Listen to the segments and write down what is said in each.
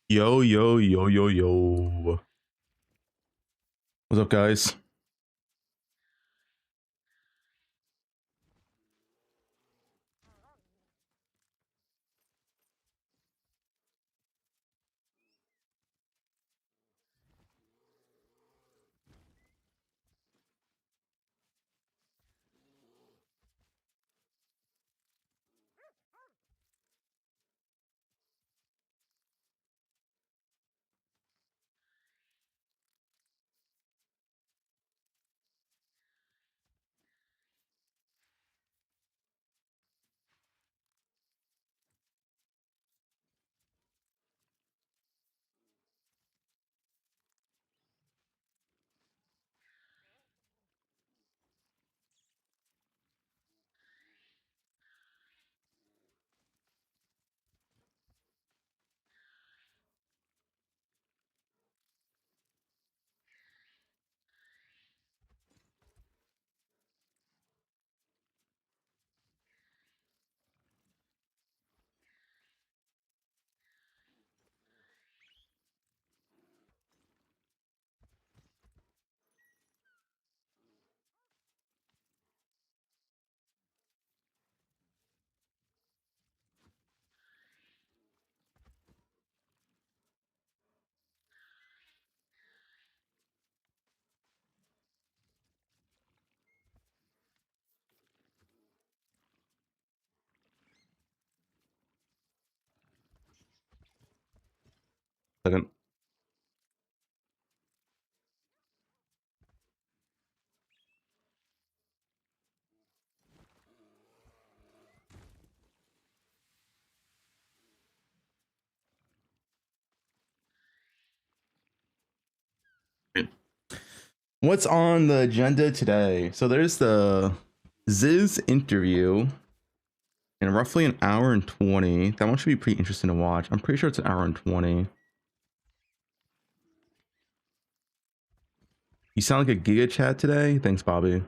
Yo, yo, yo, yo, yo. What's up, guys? Second. What's on the agenda today? So there's the Ziz interview in roughly an hour and 20. That one should be pretty interesting to watch. I'm pretty sure it's an hour and 20. You sound like a Giga Chat today. Thanks, Bobby.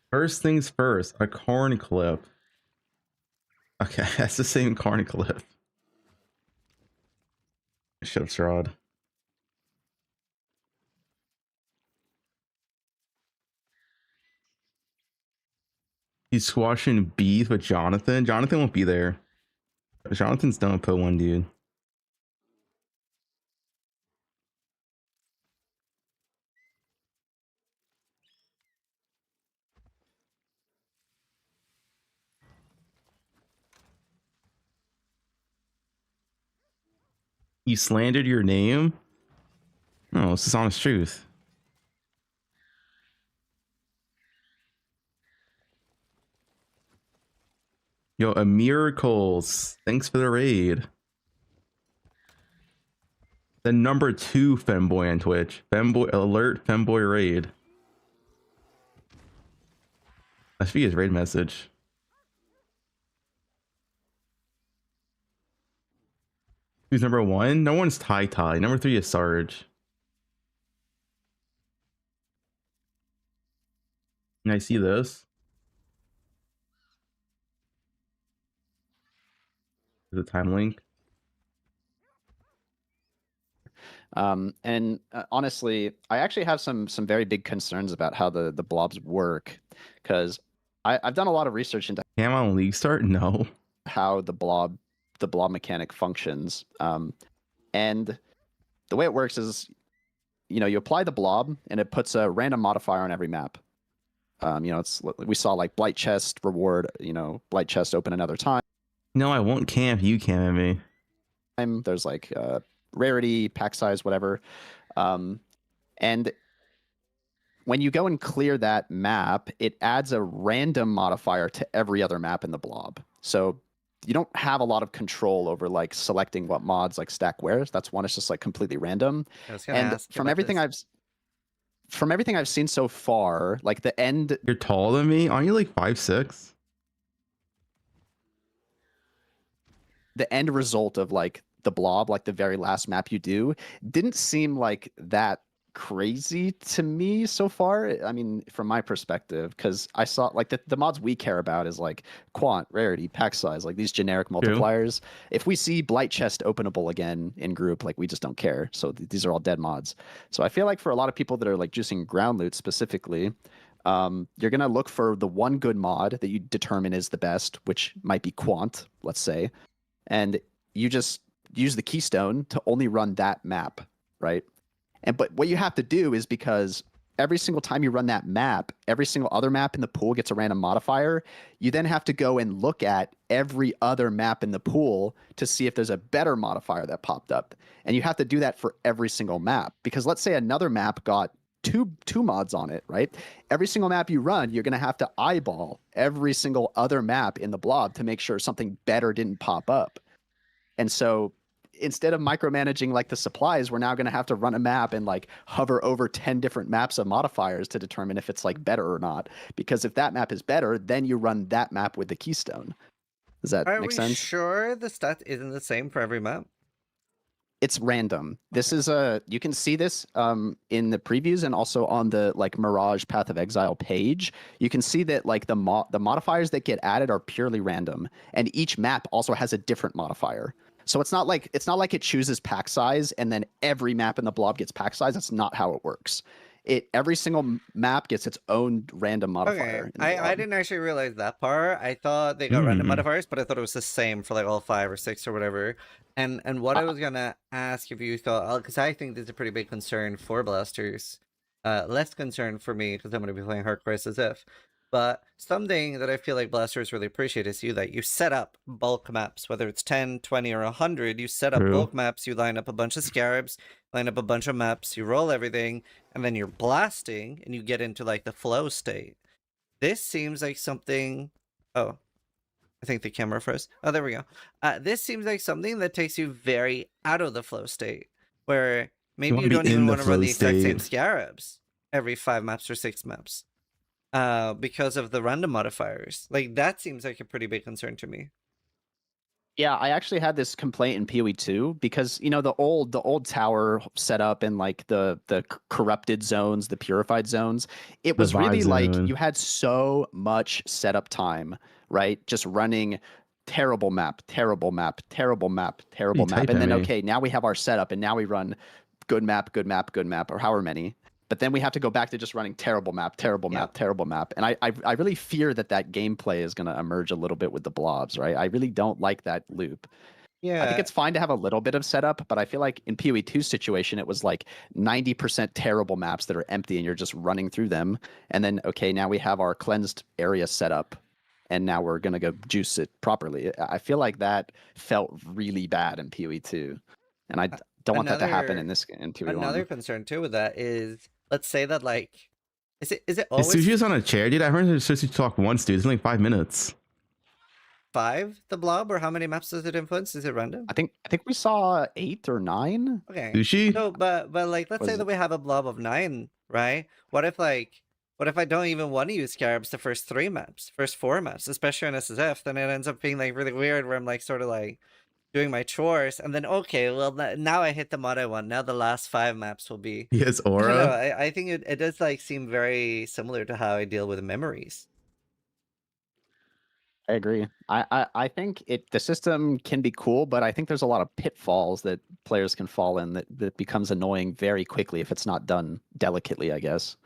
First things first, a corn clip. Okay, that's the same corn clip. Shut up, Strahd. He's squashing beef with Jonathan. Jonathan won't be there. Jonathan's done with P1, dude. You slandered your name? No, this is honest truth. Yo, a miracles. Thanks for the raid. The number 2 femboy on Twitch. Femboy alert, femboy raid. That should be his raid message. Who's number 1? No one's Tai Tai. Number 3 is Sarge. Can I see this? Is it time link? Honestly, I actually have some very big concerns about how the blobs work, because I've done a lot of research into Cam on League Start? No. how the blob mechanic functions. And the way it works is, you apply the blob and it puts a random modifier on every map. We saw like Blight Chest reward, Blight Chest open another time. No, I won't camp. You camp me. There's like rarity, pack size, whatever. And when you go and clear that map, it adds a random modifier to every other map in the blob. So you don't have a lot of control over like selecting what mods like stack where. That's one. It's just like completely random. And from everything I've seen so far, like the end. You're taller than me? Aren't you like 5'6"? The end result of like the blob, like the very last map you do, didn't seem like that crazy to me so far. I mean, from my perspective, because I saw like the mods we care about is like quant, rarity, pack size, like these generic True. multipliers. If we see blight chest openable again in group, like we just don't care. So these are all dead mods. So I feel like for a lot of people that are like juicing ground loot specifically, you're gonna look for the one good mod that you determine is the best, which might be quant, let's say, and you just use the keystone to only run that map, right? But what you have to do is, because every single time you run that map, every single other map in the pool gets a random modifier. You then have to go and look at every other map in the pool to see if there's a better modifier that popped up. And you have to do that for every single map, because let's say another map got two mods on it, right? Every single map you run, you're going to have to eyeball every single other map in the blob to make sure something better didn't pop up. And so instead of micromanaging like the supplies, we're now going to have to run a map and like hover over 10 different maps of modifiers to determine if it's like better or not. Because if that map is better, then you run that map with the keystone. Does that Are make we sense? sure the stat isn't the same for every map? It's random. This is you can see this in the previews and also on the like Mirage Path of Exile page. You can see that like the modifiers that get added are purely random, and each map also has a different modifier. So it's not like it chooses pack size and then every map in the blob gets pack size. That's not how it works. Every single map gets its own random modifier. Okay, I didn't actually realize that part. I thought they got random Mm. modifiers, but I thought it was the same for like all 5 or 6 or whatever. And what I was gonna ask if you thought, because I think this is a pretty big concern for blasters, less concern for me because I'm gonna be playing hardcore SSF. But something that I feel like blasters really appreciate is that you set up bulk maps, whether it's 10, 20, or 100. You set up True. bulk maps. You line up a bunch of scarabs, line up a bunch of maps. You roll everything, and then you're blasting, and you get into like the flow state. This seems like something. Oh, I think the camera froze. Oh, there we go. This seems like something that takes you very out of the flow state, where maybe you wanna be don't in even the want to run flow the exact same state. scarabs every 5 maps or 6 maps, because of the random modifiers. Like that seems like a pretty big concern to me. Yeah, I actually had this complaint in PoE 2 because the old tower setup and like the corrupted zones, the purified zones, it was really like zone. you had so much setup time, right? Just running terrible map, terrible map, terrible map, terrible map. type And then at me? okay, now we have our setup and now we run good map, good map, good map, or however many. But then we have to go back to just running terrible map, terrible map, Yep. terrible map. And I really fear that gameplay is going to emerge a little bit with the blobs, right? I really don't like that loop. Yeah. I think it's fine to have a little bit of setup, but I feel like in PoE 2's situation, it was like 90% terrible maps that are empty and you're just running through them. And then, okay, now we have our cleansed area set up and now we're going to go juice it properly. I feel like that felt really bad in PoE 2. And I don't want that to happen in PoE 1. Another concern too with that is, let's say that like, is it Is always Sushi just on a chair, dude? I heard her supposed to talk once, dude. It's only 5 minutes. 5 the blob, or how many maps does it influence? Is it random? I think we saw 8 or 9. Okay. Sushi? No, but like, let's say that we have a blob of 9, right? What if I don't even want to use scarabs the first 3 maps, first 4 maps, especially on SSF? Then it ends up being like really weird, where I'm like sort of like doing my chores, and then okay, well now I hit the mod I want. Now the last 5 maps will be. Yes, I don't Aura. know. I think it does like seem very similar to how I deal with memories. I agree. I think the system can be cool, but I think there's a lot of pitfalls that players can fall in that becomes annoying very quickly if it's not done delicately, I guess.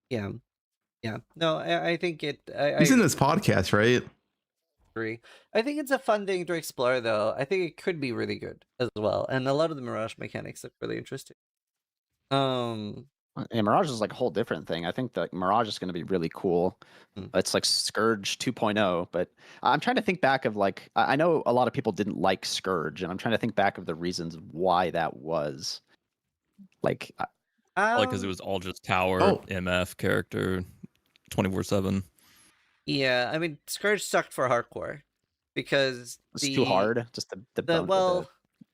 Yeah. Yeah. No, I think it. He's in this podcast, right? Agree. I think it's a fun thing to explore, though. I think it could be really good as well, and a lot of the Mirage mechanics look really interesting. And Mirage is like a whole different thing. I think that Mirage is going to be really cool. It's like Scourge 2.0, but I'm trying to think back of like, I know a lot of people didn't like Scourge, and I'm trying to think back of the reasons why that was. Like, because it was all just tower, MF character, 24/7. Yeah, I mean, Scourge sucked for hardcore because it's too hard. Just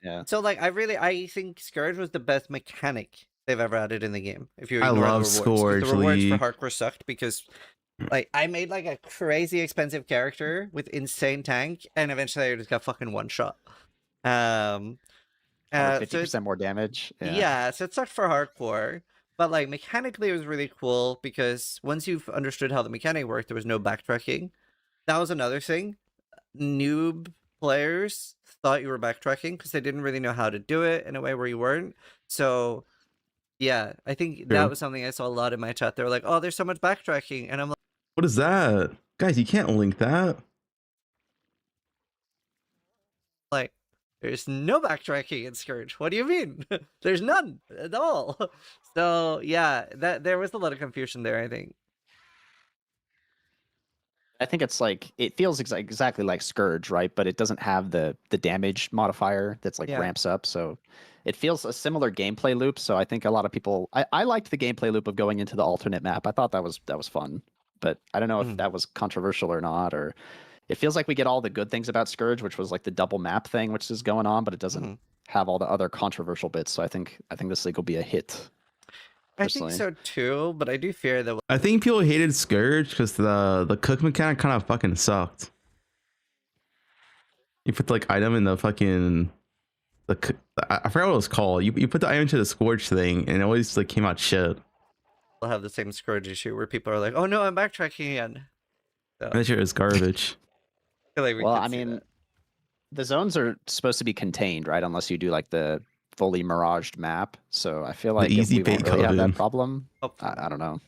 yeah. So like, I think Scourge was the best mechanic they've ever added in the game. If you I ignore love the rewards. Scourge. The rewards for hardcore sucked because like I made like a crazy expensive character with insane tank, and eventually I just got fucking one shot. So 50% more damage. yeah, so it sucked for hardcore, but like mechanically it was really cool because once you've understood how the mechanic worked, there was no backtracking. That was another thing. Noob players thought you were backtracking because they didn't really know how to do it in a way where you weren't. So yeah, I think that was something I saw a lot in my chat. They were like, "Oh, there's so much backtracking," and I'm What is that? Guys, you can't link that. like, "There's no backtracking in Scourge. What do you mean? There's none at all." So yeah, that there was a lot of confusion there, I think. I think it's like it feels exactly like Scourge, right? But it doesn't have the damage modifier that's like ramps up. So it feels a similar gameplay loop. So I think a lot of people I liked the gameplay loop of going into the alternate map. I thought that was fun. But I don't know if that was controversial or not, or it feels like we get all the good things about Scourge, which was like the double map thing, which is going on, but it doesn't have all the other controversial bits. So I think this league will be a hit. Personally. I think so too, but I do fear that. I think people hated Scourge because the cook mechanic kind of fucking sucked. You put like item in the fucking I forgot what it was called. You put the item to the Scourge thing, and it always like came out shit. We'll have the same Scourge issue where people are like, "Oh no, I'm backtracking again." So, That shit is garbage. I feel like we well, could I see mean, that. the zones are supposed to be contained, right? Unless you do like the fully miraged map. So I feel like easy we won't bait really have code. that problem. Hopefully. I don't know.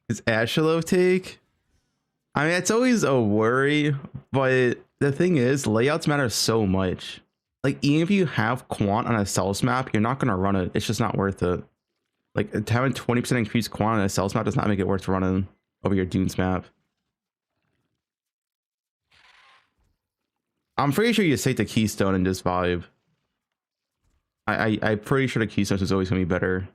Is Astrolabe take? I mean, it's always a worry, but the thing is, layouts matter so much. Like, even if you have quant on a cells map, you're not gonna run it. It's just not worth it. Like, having 20% increased quant on a cells map does not make it worth running over your dunes map. I'm pretty sure you take the keystone in this vibe. I'm pretty sure the keystone is always gonna be better.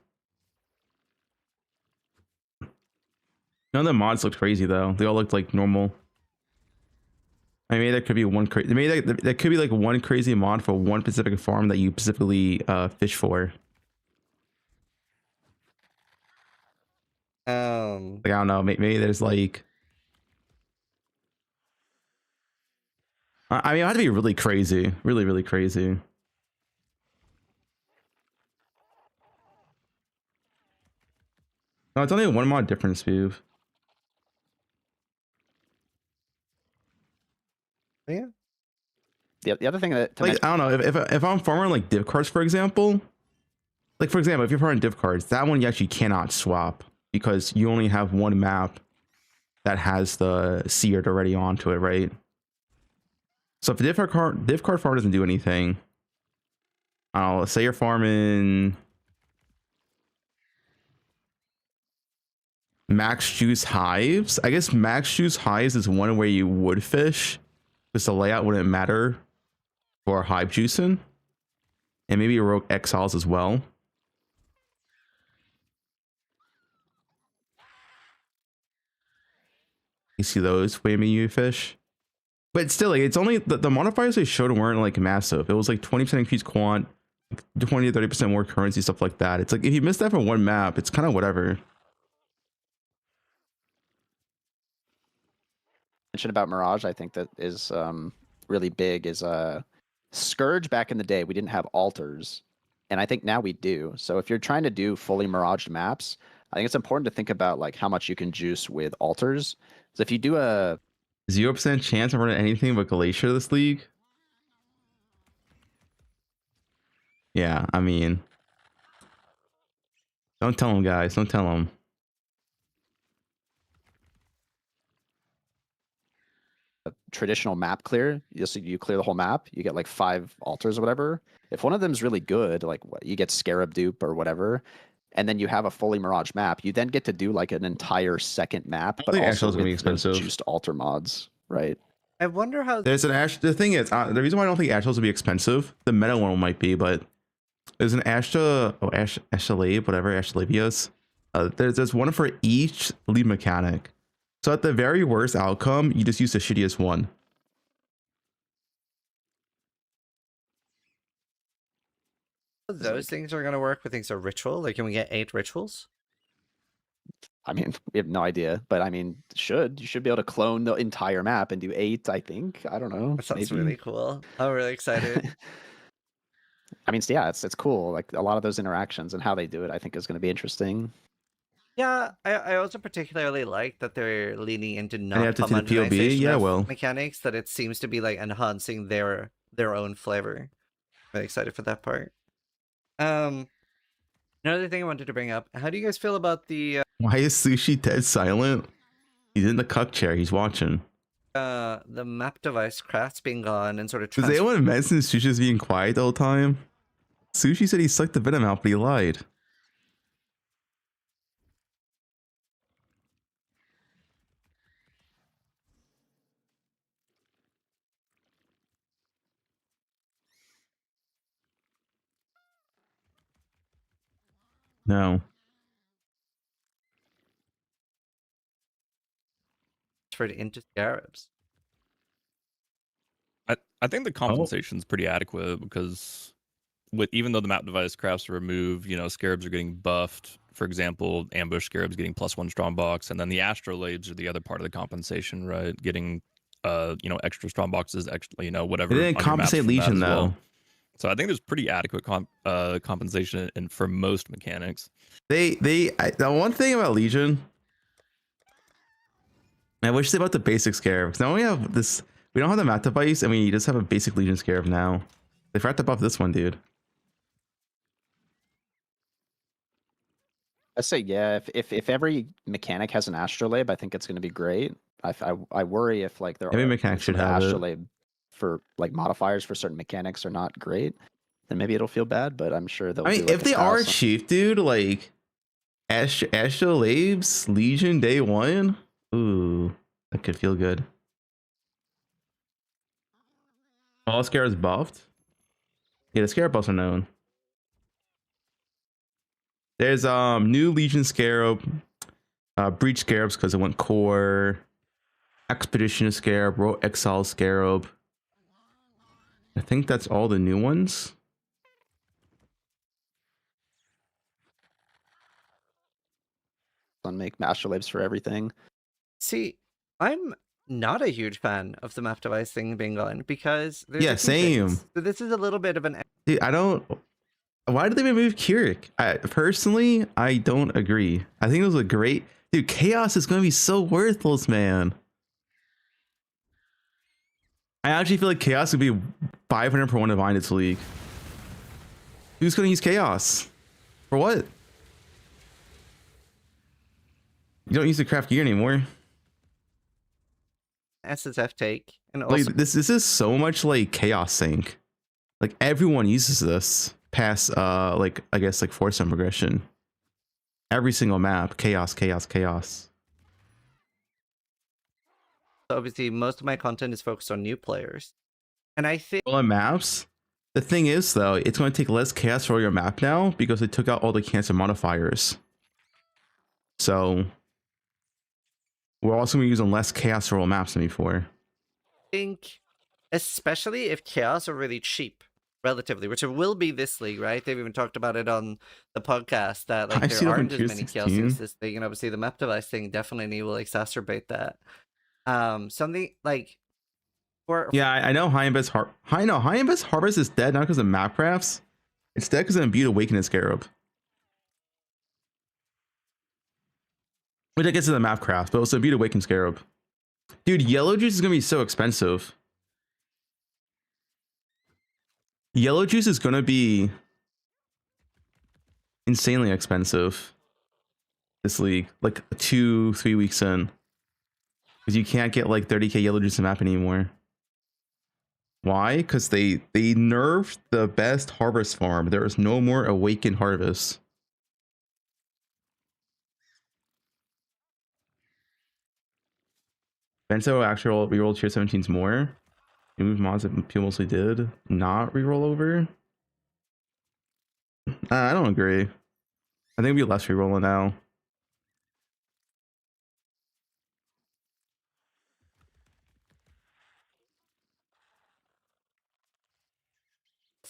None of the mods looked crazy though. They all looked like normal. I mean, there could be one crazy. Maybe there could be like one crazy mod for one specific farm that you specifically fish for. Like, I don't know. Maybe there's like. I mean, it had to be really crazy, really crazy. No, it's only one mod difference, Spoof. Yeah. The other thing that like, I don't know, if I'm farming like div cards, for example, like for example, if you're farming div cards, that one you actually cannot swap because you only have one map that has the seared already onto it, right? So if the div card farm doesn't do anything, I'll say you're farming max juice hives. I guess max juice hives is one where you would fish because the layout wouldn't matter for hive juicing, and maybe rogue exiles as well. You see those way you fish, but still, like, it's only the modifiers they showed weren't like massive. It was like 20% increased quant, 20 to 30% more currency, stuff like that. It's like if you miss that for one map, it's kind of whatever. Mention about Mirage, I think that is really big. Is Scourge back in the day we didn't have altars, and I think now we do. So if you're trying to do fully miraged maps, I think it's important to think about like how much you can juice with altars. So if you do a 0% chance of running anything but Glacier this league. Yeah, I mean, don't tell them, guys. Don't tell them. traditional map clear, you clear the whole map, you get like 5 altars or whatever. If one of them is really good, like you get Scarab dupe or whatever, and then you have a fully Mirage map, you then get to do like an entire second map, but also with those juiced altar mods, right? I wonder how there's an Ash. The thing is, the reason why I don't think Astrals will be expensive, the meta one might be, but there's an Astrolabe, whatever, Astrolabios. There's one for each lead mechanic. So at the very worst outcome, you just use the shittiest one. those things are going to work with things are ritual. Like, can we get 8 rituals? I mean, we have no idea, but I mean, you should be able to clone the entire map and do 8, I think. I don't know. That sounds really cool. I'm really excited. I mean, yeah, it's cool. Like a lot of those interactions and how they do it, I think is going to be interesting. Yeah, I also particularly like that they're leaning into And you have to see the POV. non-homogenization Yeah, of well, mechanics, that it seems to be like enhancing their own flavor. Really excited for that part. Another thing I wanted to bring up, how do you guys feel about the why is Sushi dead silent? He's in the cuck chair. He's watching. map device crafts being gone and sort of Does anyone mention Sushi's being quiet the whole time? Sushi said he sucked the venom out, but he lied. No. transferred into Scarabs? I think the compensation's pretty adequate because with even though the map device crafts are removed, you know, Scarabs are getting buffed. For example, ambush Scarabs getting +1 strong box, and then the Astrolabes are the other part of the compensation, right? Getting you know, extra strong boxes, extra, you know, whatever. It didn't on your maps compensate from that Legion as though. well. So I think there's pretty adequate compensation for most mechanics. The one thing about Legion, I wish they about the basic Scarab, because now we have this. We don't have the map device, and we just have a basic Legion Scarab now. They forgot to buff this one, dude. I say yeah. If every mechanic has an Astrolabe, I think it's going to be great. I worry if like there Every are mechanic some should have it. Astrolabe for like modifiers for certain mechanics are not great, then maybe it'll feel bad. But I'm sure they'll. I do, mean, like, if a they style are some- cheap, dude, like Astrolabes Legion day 1, ooh, that could feel good. All Scarabs buffed. Yeah, the Scarab buffs are known. There's new Legion Scarab, Breach Scarabs because it went core, Expedition Scarab, Royal Exile Scarab. I think that's all the new ones. on make Astrolabes for everything. See, I'm not a huge fan of the map device thing being gone because there's Yeah, a few same. things. So this is a little bit of an Dude, I don't. Why did they remove Keurig? Personally, I don't agree. I think it was a great. Dude, Chaos is going to be so worthless, man. I actually feel like Chaos would be 500 per 1 divine in this league. Who's going to use Chaos? For what? You don't use the craft gear anymore. SSF take, and Like also this is so much like Chaos Sync. Like everyone uses this past like I guess like Force progression. Every single map, Chaos, Chaos, Chaos. obviously most of my content is focused on new players, and I think On maps, the thing is though, it's going to take less chaos for your map now because they took out all the cancer modifiers. So we're also going to be using less chaos roll maps than before. especially if chaos are really cheap relatively, which it will be this league, right? They've even talked about it on the podcast that like I've seen there it up in aren't as tier many 16. chaos things this league, and obviously the map device thing definitely will exacerbate that. Something like Yeah, I know High and Best Harvest is dead not because of map crafts. It's dead because of Imbued Awakening Scarab. Which I guess is a map craft, but it's Imbued Awakening Scarab. Dude, Yellow Juice is gonna be so expensive. Yellow Juice is gonna be insanely expensive this league, like 2-3 weeks in. Because you can't get like 30k Yellow Juice in map anymore. Why? Because they nerfed the best harvest farm. There is no more Awakened Harvest. Bento actually rerolled tier 17s more. You move mods that people mostly did not reroll over. I don't agree. I think it'd be less rerolling now.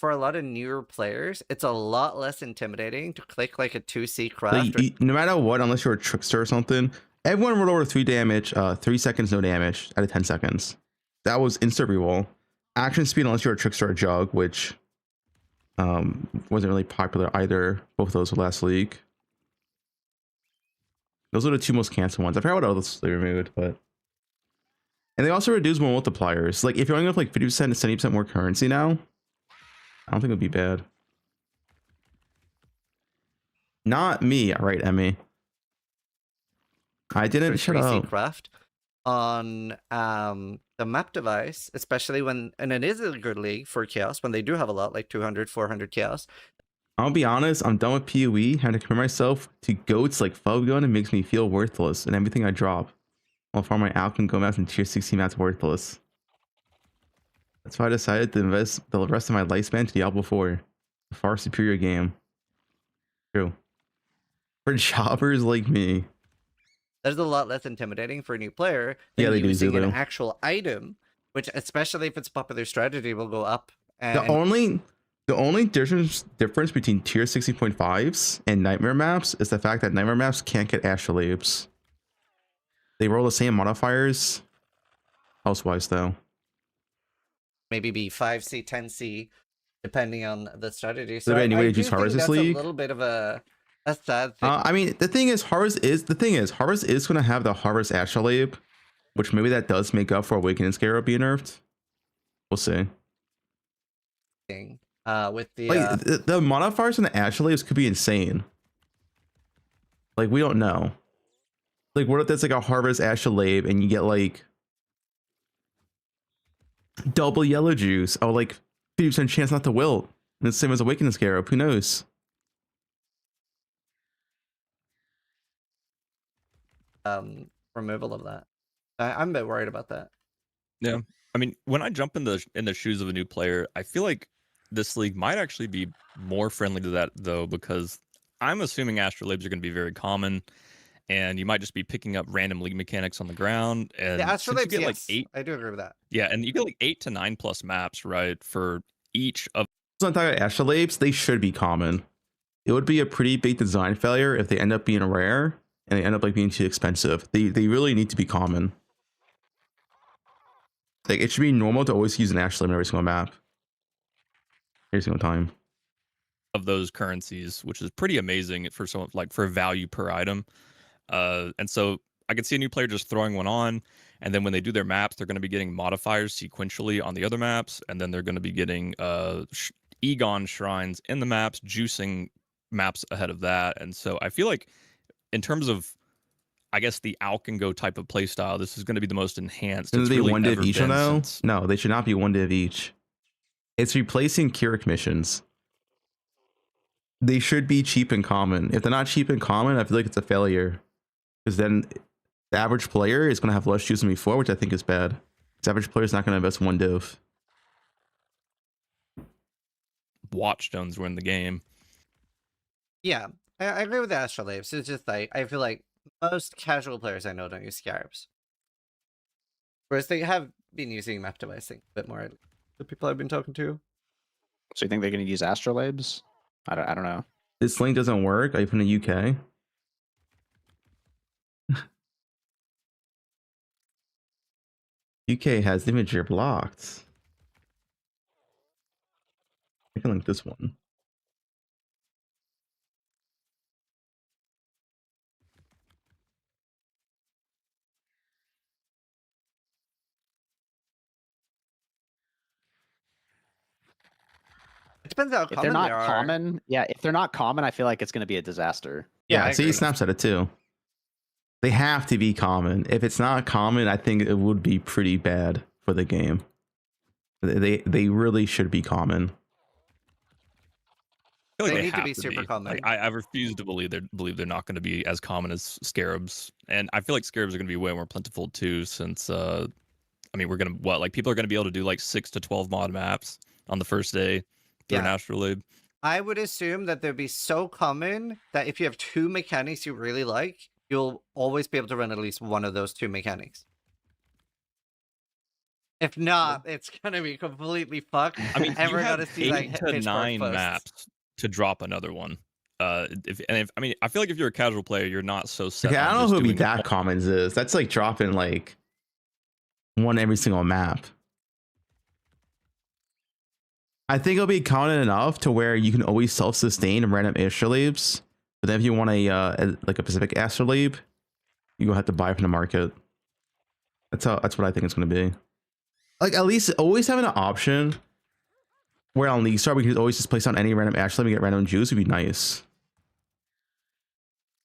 for a lot of newer players, it's a lot less intimidating to click like a 2C craft. Like, no matter what, unless you're a trickster or something, everyone rolled over 3 damage, 3 seconds, no damage out of 10 seconds. That was instant reroll. Action speed, unless you're a trickster or a jug, which Wasn't really popular either. Both of those were last league. Those are the two most canceled ones. I forgot what else they removed, but and they also reduced more multipliers. Like if you're only up like 50% to 70% more currency now, I don't think it'd be bad. Not me, right, Emmy? I didn't shut up. Craft on the map device, especially when, and it is a good league for chaos when they do have a lot, like 200, 400 chaos. I'll be honest, I'm done with PoE. Having to compare myself to goats like Fubgun, it makes me feel worthless, and everything I drop while farm my Alchemy Go maps and tier 16 maps worthless. That's why I decided to invest the rest of my lifespan to Diablo 4. A far superior game. True. For jobbers like me. There's a lot less intimidating for a new player than Yeah, they using do. an actual item, which, especially if it's popular strategy, will go up. And The only difference between tier 60.5s and nightmare maps is the fact that nightmare maps can't get Astrolabes. They roll the same modifiers elsewise though. maybe be 5C, 10C, depending on the strategy. So any way to use Harvest this league? A little bit of a sad thing. I mean, the thing is, Harvest is going to have the Harvest Astrolabe, which maybe that does make up for Awakening Scarab being nerfed. We'll see. With the like the modifiers in the Astrolabes could be insane. Like we don't know. Like what if there's like a Harvest Astrolabe and you get like double yellow juice or like 50% chance not to wilt, and it's the same as Awakening Scarab. Who knows? Removal of that. I'm a bit worried about that. Yeah, I mean, when I jump in the shoes of a new player, I feel like this league might actually be more friendly to that though, because I'm assuming Astrolabes are going to be very common, and you might just be picking up random league mechanics on the ground. And the Astrolabes, get yes, like 8, I do agree with that. Yeah, and you get like 8 to 9 plus maps, right, for each of. So I'm talking about Astrolabes. They should be common. It would be a pretty big design failure if they end up being rare and they end up like being too expensive. They really need to be common. Like it should be normal to always use an Astrolabe in every single map, every single time. Of those currencies, which is pretty amazing for someone like for value per item. And so I could see a new player just throwing one on, and then when they do their maps, they're going to be getting modifiers sequentially on the other maps, and then they're going to be getting Egon shrines in the maps, juicing maps ahead of that. And so I feel like in terms of, I guess, the Alkengo type of playstyle, this is going to be the most enhanced. Should they really one div each though? since... No, they should not be one div each. It's replacing Keurig missions. They should be cheap and common. If they're not cheap and common, I feel like it's a failure. Because then the average player is going to have less juice than before, which I think is bad. The average player is not going to invest one div. Watchstones were in the game. Yeah, I agree with the Astrolabes. It's just like, I feel like most casual players I know don't use Scarabs. Whereas they have been using map devising a bit more. The people I've been talking to. So you think they're going to use Astrolabes? I don't know. This link doesn't work. Are you from the UK? UK has imagery blocked. I can link this one. It depends how If common they're not they are. common, yeah, if they're not common, I feel like it's going to be a disaster. Yeah, I see, agree. Snaps at it too. They have to be common. If it's not common, I think it would be pretty bad for the game. They really should be common. I feel like They they need to have be super common. Like, I refuse to believe they're not going to be as common as Scarabs, and I feel like Scarabs are going to be way more plentiful too. Since I mean, we're gonna people are going to be able to do like 6 to 12 mod maps on the first day through an Astrolabe. I would assume that they'd be so common that if you have 2 mechanics you really like, you'll always be able to run at least one of those 2 mechanics. If not, it's gonna be completely fucked. I mean, and you we're have gonna see 8 like to Pitchfork 9 posts. maps to drop another one. I mean, I feel like if you're a casual player, you're not so set. Okay, I on don't know just who would be doing that common is. That's like dropping like one every single map. I think it'll be common enough to where you can always self-sustain random astrolabes. But then if you want a like a specific astrolabe, you will have to buy from the market. That's what I think it's gonna be. Like at least always having an option where on League Star we can always just place on any random astrolabe and get random juice would be nice.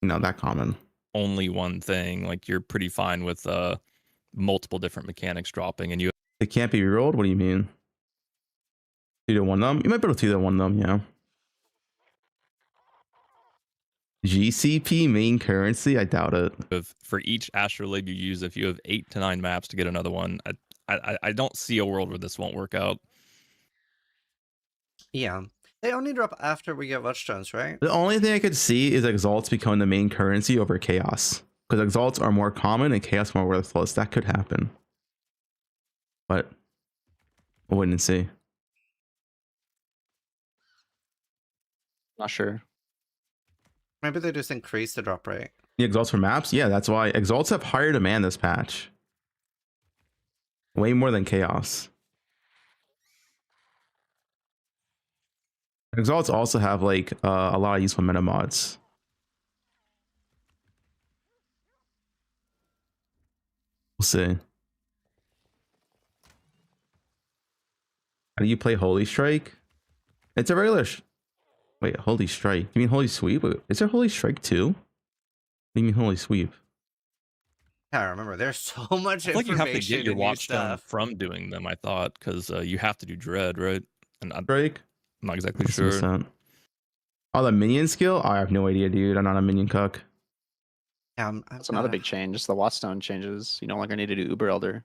You know, that common. Only one thing, like you're pretty fine with multiple different mechanics dropping, and you It can't be rerolled. What do you mean? 2-1 them? You might be able to 2-1 them, yeah. GCP main currency? I doubt it. for each astrolabe you use, if you have 8 to 9 maps to get another one, I don't see a world where this won't work out. Yeah. They only drop after we get Watchstones, right? The only thing I could see is Exalts becoming the main currency over Chaos. Because Exalts are more common and Chaos more worthless. That could happen. But we'll wait and see. Not sure. Maybe they just increase the drop rate. The Exalts for maps? Yeah, that's why Exalts have higher demand this patch. Way more than Chaos. Exalts also have like a lot of useful meta mods. We'll see. How do you play Holy Strike? It's a regular. Wait, Holy Strike? You mean Holy Sweep? Is there Holy Strike too? What do you mean Holy Sweep? Yeah, I remember. There's so much I feel like you have to information get your and new watchstone stuff. from doing them, I thought, because you have to do dread, right? And I'm Strike? not exactly That's sure. 100%. Oh, the minion skill? I have no idea, dude. I'm not a minion cuck. Yeah, That's another big change. The Watchstone changes. You no longer need to do Uber Elder.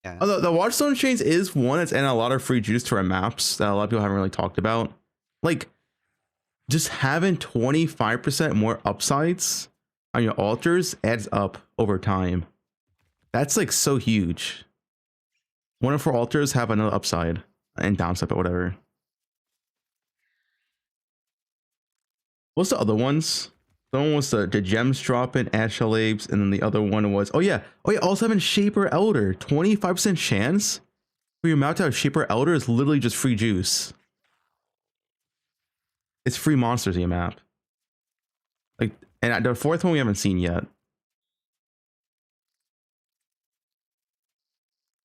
Yeah. Oh, the Watchstone chains is one that's adding a lot of free juice to our maps that a lot of people haven't really talked about. Like, just having 25% more upsides on your altars adds up over time. That's like so huge. One of our altars have another upside and downside, but whatever. What's the other ones? The one was the gems dropping, Astrolabes, and then the other one was also having Shaper Elder. 25% chance for your map to have Shaper Elder is literally just free juice. It's free monsters in your map. Like, and the fourth one we haven't seen yet.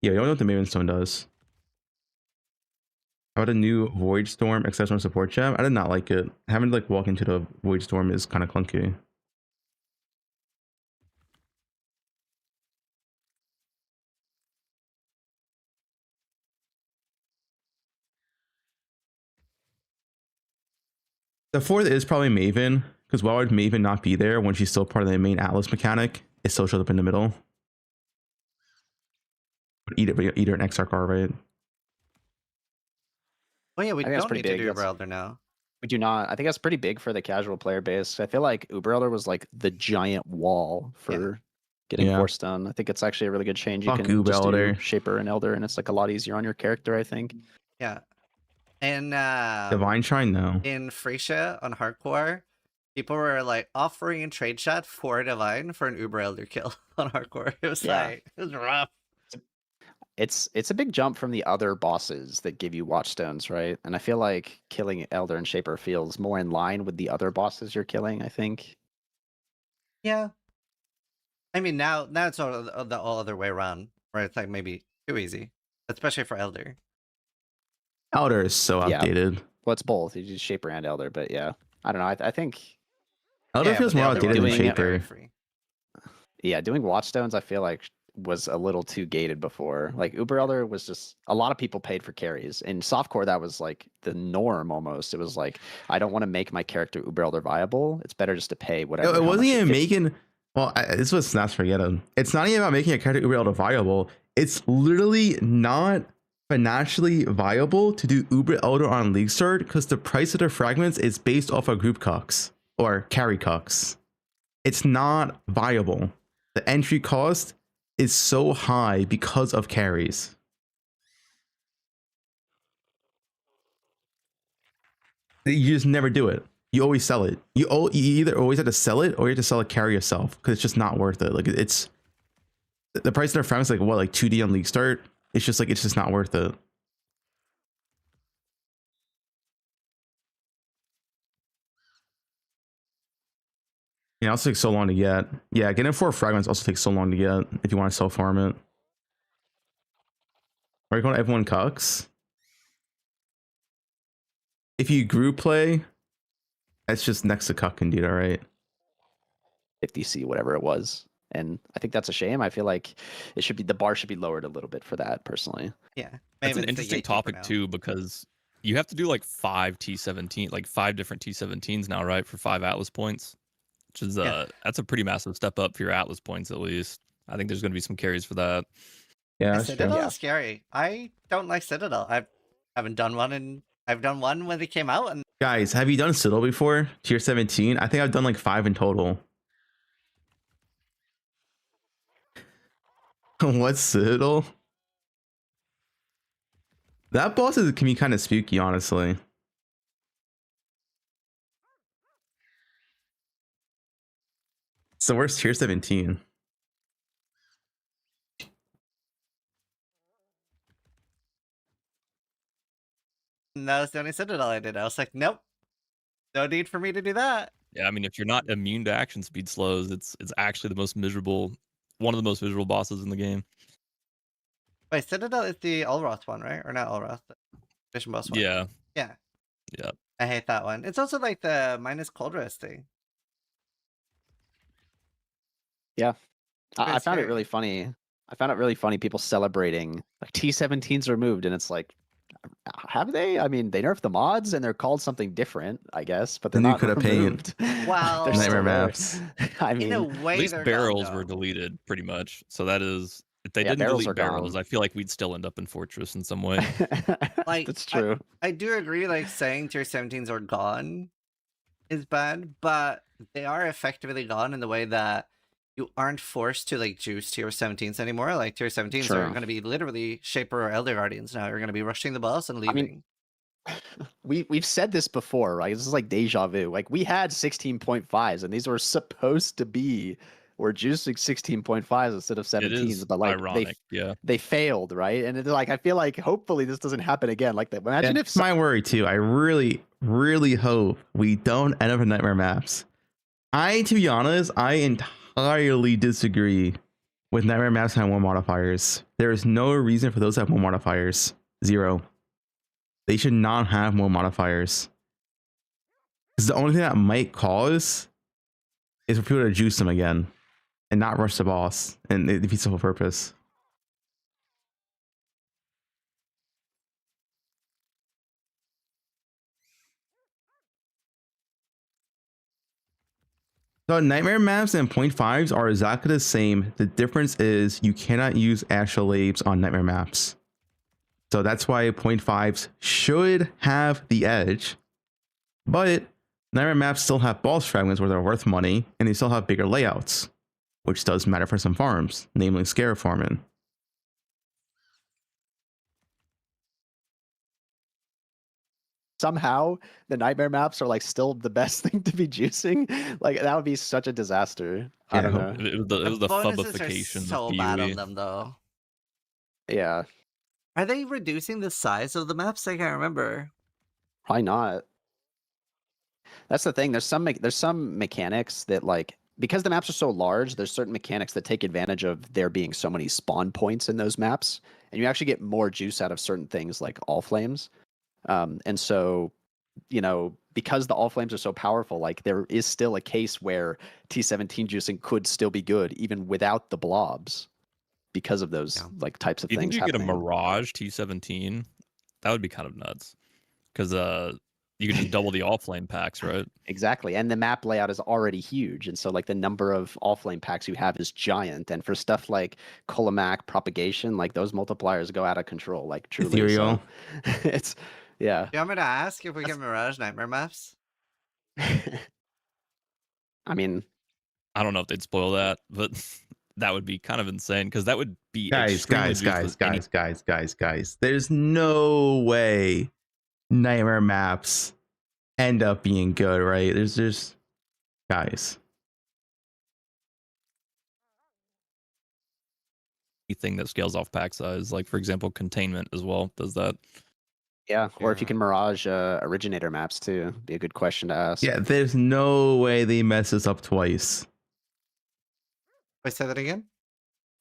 Yeah, you don't know what the Maven Stone does. How about a new Void Storm accessory support gem? I did not like it. Having to like walk into the Void Storm is kind of clunky. The fourth is probably Maven, because why would Maven not be there when she's still part of the main Atlas mechanic? It still shows up in the middle. But eat her an XRR, right? Oh yeah, we I think that's don't pretty need to big. do Uber That's- Elder now. We do not. I think that's pretty big for the casual player base. I feel like Uber Elder was like the giant wall for getting Yeah. forced done. I think it's actually a really good change. You Fuck can Uber just Elder. do Shaper and Elder, and it's like a lot easier on your character, I think. Yeah. And Divine Shrine, no. in Frisia on Hardcore, people were like offering in trade chat for Divine for an Uber Elder kill on Hardcore. It was Yeah. like, it was rough. It's a big jump from the other bosses that give you Watchstones, right? And I feel like killing Elder and Shaper feels more in line with the other bosses you're killing, I think. Yeah. I mean, now it's all the all other way around, where it's like maybe too easy, especially for Elder. Elder is so Yeah. outdated. Well, it's both. You do Shaper and Elder, but yeah. I don't know. I think Elder Yeah, feels but the more Elder outdated than one was doing very Shaper. free. yeah, doing Watchstones, I feel like was a little too gated before. Like Uber Elder was just a lot of people paid for carries. In softcore, that was like the norm almost. It was like, I don't want to make my character Uber Elder viable. It's better just to pay whatever. It how wasn't much even fits. making. Well, this was Snaps forgetting. It's not even about making a character Uber Elder viable. It's literally not financially viable to do Uber Elder on League Start because the price of the fragments is based off of group cucks or carry cucks. It's not viable. The entry cost is so high because of carries. You just never do it. You always sell it. You either always have to sell it or you have to sell a carry yourself because it's just not worth it. Like it's the price of their fragments like what, like 2D on League Start. It's just not worth it. Yeah, it also takes so long to get. Yeah, getting 4 fragments also takes so long to get if you want to self farm it. Are you going to everyone cucks? If you group play, that's just next to cuck indeed, all right? 50C, whatever it was. And I think that's a shame. I feel like it should be, the bar should be lowered a little bit for that personally. Yeah. That's an it's the interesting gatekeeper topic now. too, because you have to do like 5 T17, like 5 different T17s now, right? For 5 Atlas points, which is that's a pretty massive step up for your Atlas points at least. I think there's going to be some carries for that. Yeah, that's true. Citadel is scary. I don't like Citadel. I haven't done one, and I've done one when they came out, and Guys, have you done Citadel before? Tier 17? I think I've done like 5 in total. What's Citadel? That boss can be kind of spooky, honestly. So where's tier 17? that was the only Citadel I did. I was like, nope, no need for me to do that. Yeah, I mean, if you're not immune to action speed slows, it's actually the most miserable, one of the most miserable bosses in the game. Wait, Citadel is the Ulroth one, right? Or not Ulroth, the Vision Boss one. Yeah. Yeah. Yeah. I hate that one. It's also like the minus cold rest thing. Yeah. I It's found it scary. really funny. I found it really funny people celebrating like T17's removed, and it's like, have they? I mean, they nerfed the mods and they're called something different, I guess, but they're The new not could have removed. Well, They're Nightmare still there. maps. I In a mean, way, At least they're barrels gone, were though. deleted pretty much. So that is, if they Yeah, didn't barrels delete are barrels, gone. I feel like we'd still end up in Fortress in some way. Like, that's true. I do agree, like, saying tier 17s are gone is bad, but they are effectively gone in the way that you aren't forced to, like, juice tier 17s anymore. Like, tier 17s are True. going to be literally Shaper or Elder Guardians now. You're going to be rushing the boss and I mean, leaving. we've said this before, right? This is like deja vu. Like we had 16.5s, and these were supposed to be, we're juicing 16.5s instead of It 17s, is but like ironic. Yeah. they failed, right? And it's like I feel like hopefully this doesn't happen again. Like that. Imagine if That's my worry too. I really, really hope we don't end up in Nightmare maps. To be honest, I entirely disagree with Nightmare maps having 1 modifiers. There is no reason for those to have 1 modifiers. 0. They should not have more modifiers. Because the only thing that might cause is for people to juice them again and not rush the boss, and it defeats the whole purpose. So Nightmare maps and 0.5s are exactly the same. The difference is you cannot use Astrolabes on Nightmare maps. So that's why 0.5s should have the edge. But Nightmare maps still have boss fragments where they're worth money, and they still have bigger layouts, which does matter for some farms, namely Scarab farming. somehow the nightmare maps are like still the best thing to be juicing, like that would be such a disaster. I Yeah, don't I know. It was the bonuses are fubbification so of bad on PoE. them, though. Yeah, Are they reducing the size of the maps? I can't remember. probably not. That's the thing. There's some mechanics that like because the maps are so large, there's certain mechanics that take advantage of there being so many spawn points in those maps, and you actually get more juice out of certain things like all flames. And so, you know, because the all flames are so powerful, like there is still a case where T17 juicing could still be good even without the blobs because of those like types of Do you think things you get a happening. Mirage T17? That would be kind of nuts. Because you could just double the all flame packs, right? Exactly. And the map layout is already huge. And so like the number of all flame packs you have is giant. And for stuff like Kolomak propagation, like those multipliers go out of control, like truly. Ethereal. So, it's yeah. Do you want me to ask if we get Mirage Nightmare maps? I mean, I don't know if they'd spoil that, but that would be kind of insane because that would be guys. extremely juiced with any- There's no way Nightmare maps end up being good, right? There's just guys. anything that scales off pack size. Like for example, containment as well does that. Yeah, or if you Yeah. can Mirage originator maps too, be a good question to ask. Yeah, there's no way they mess this up twice. Wait, say that again?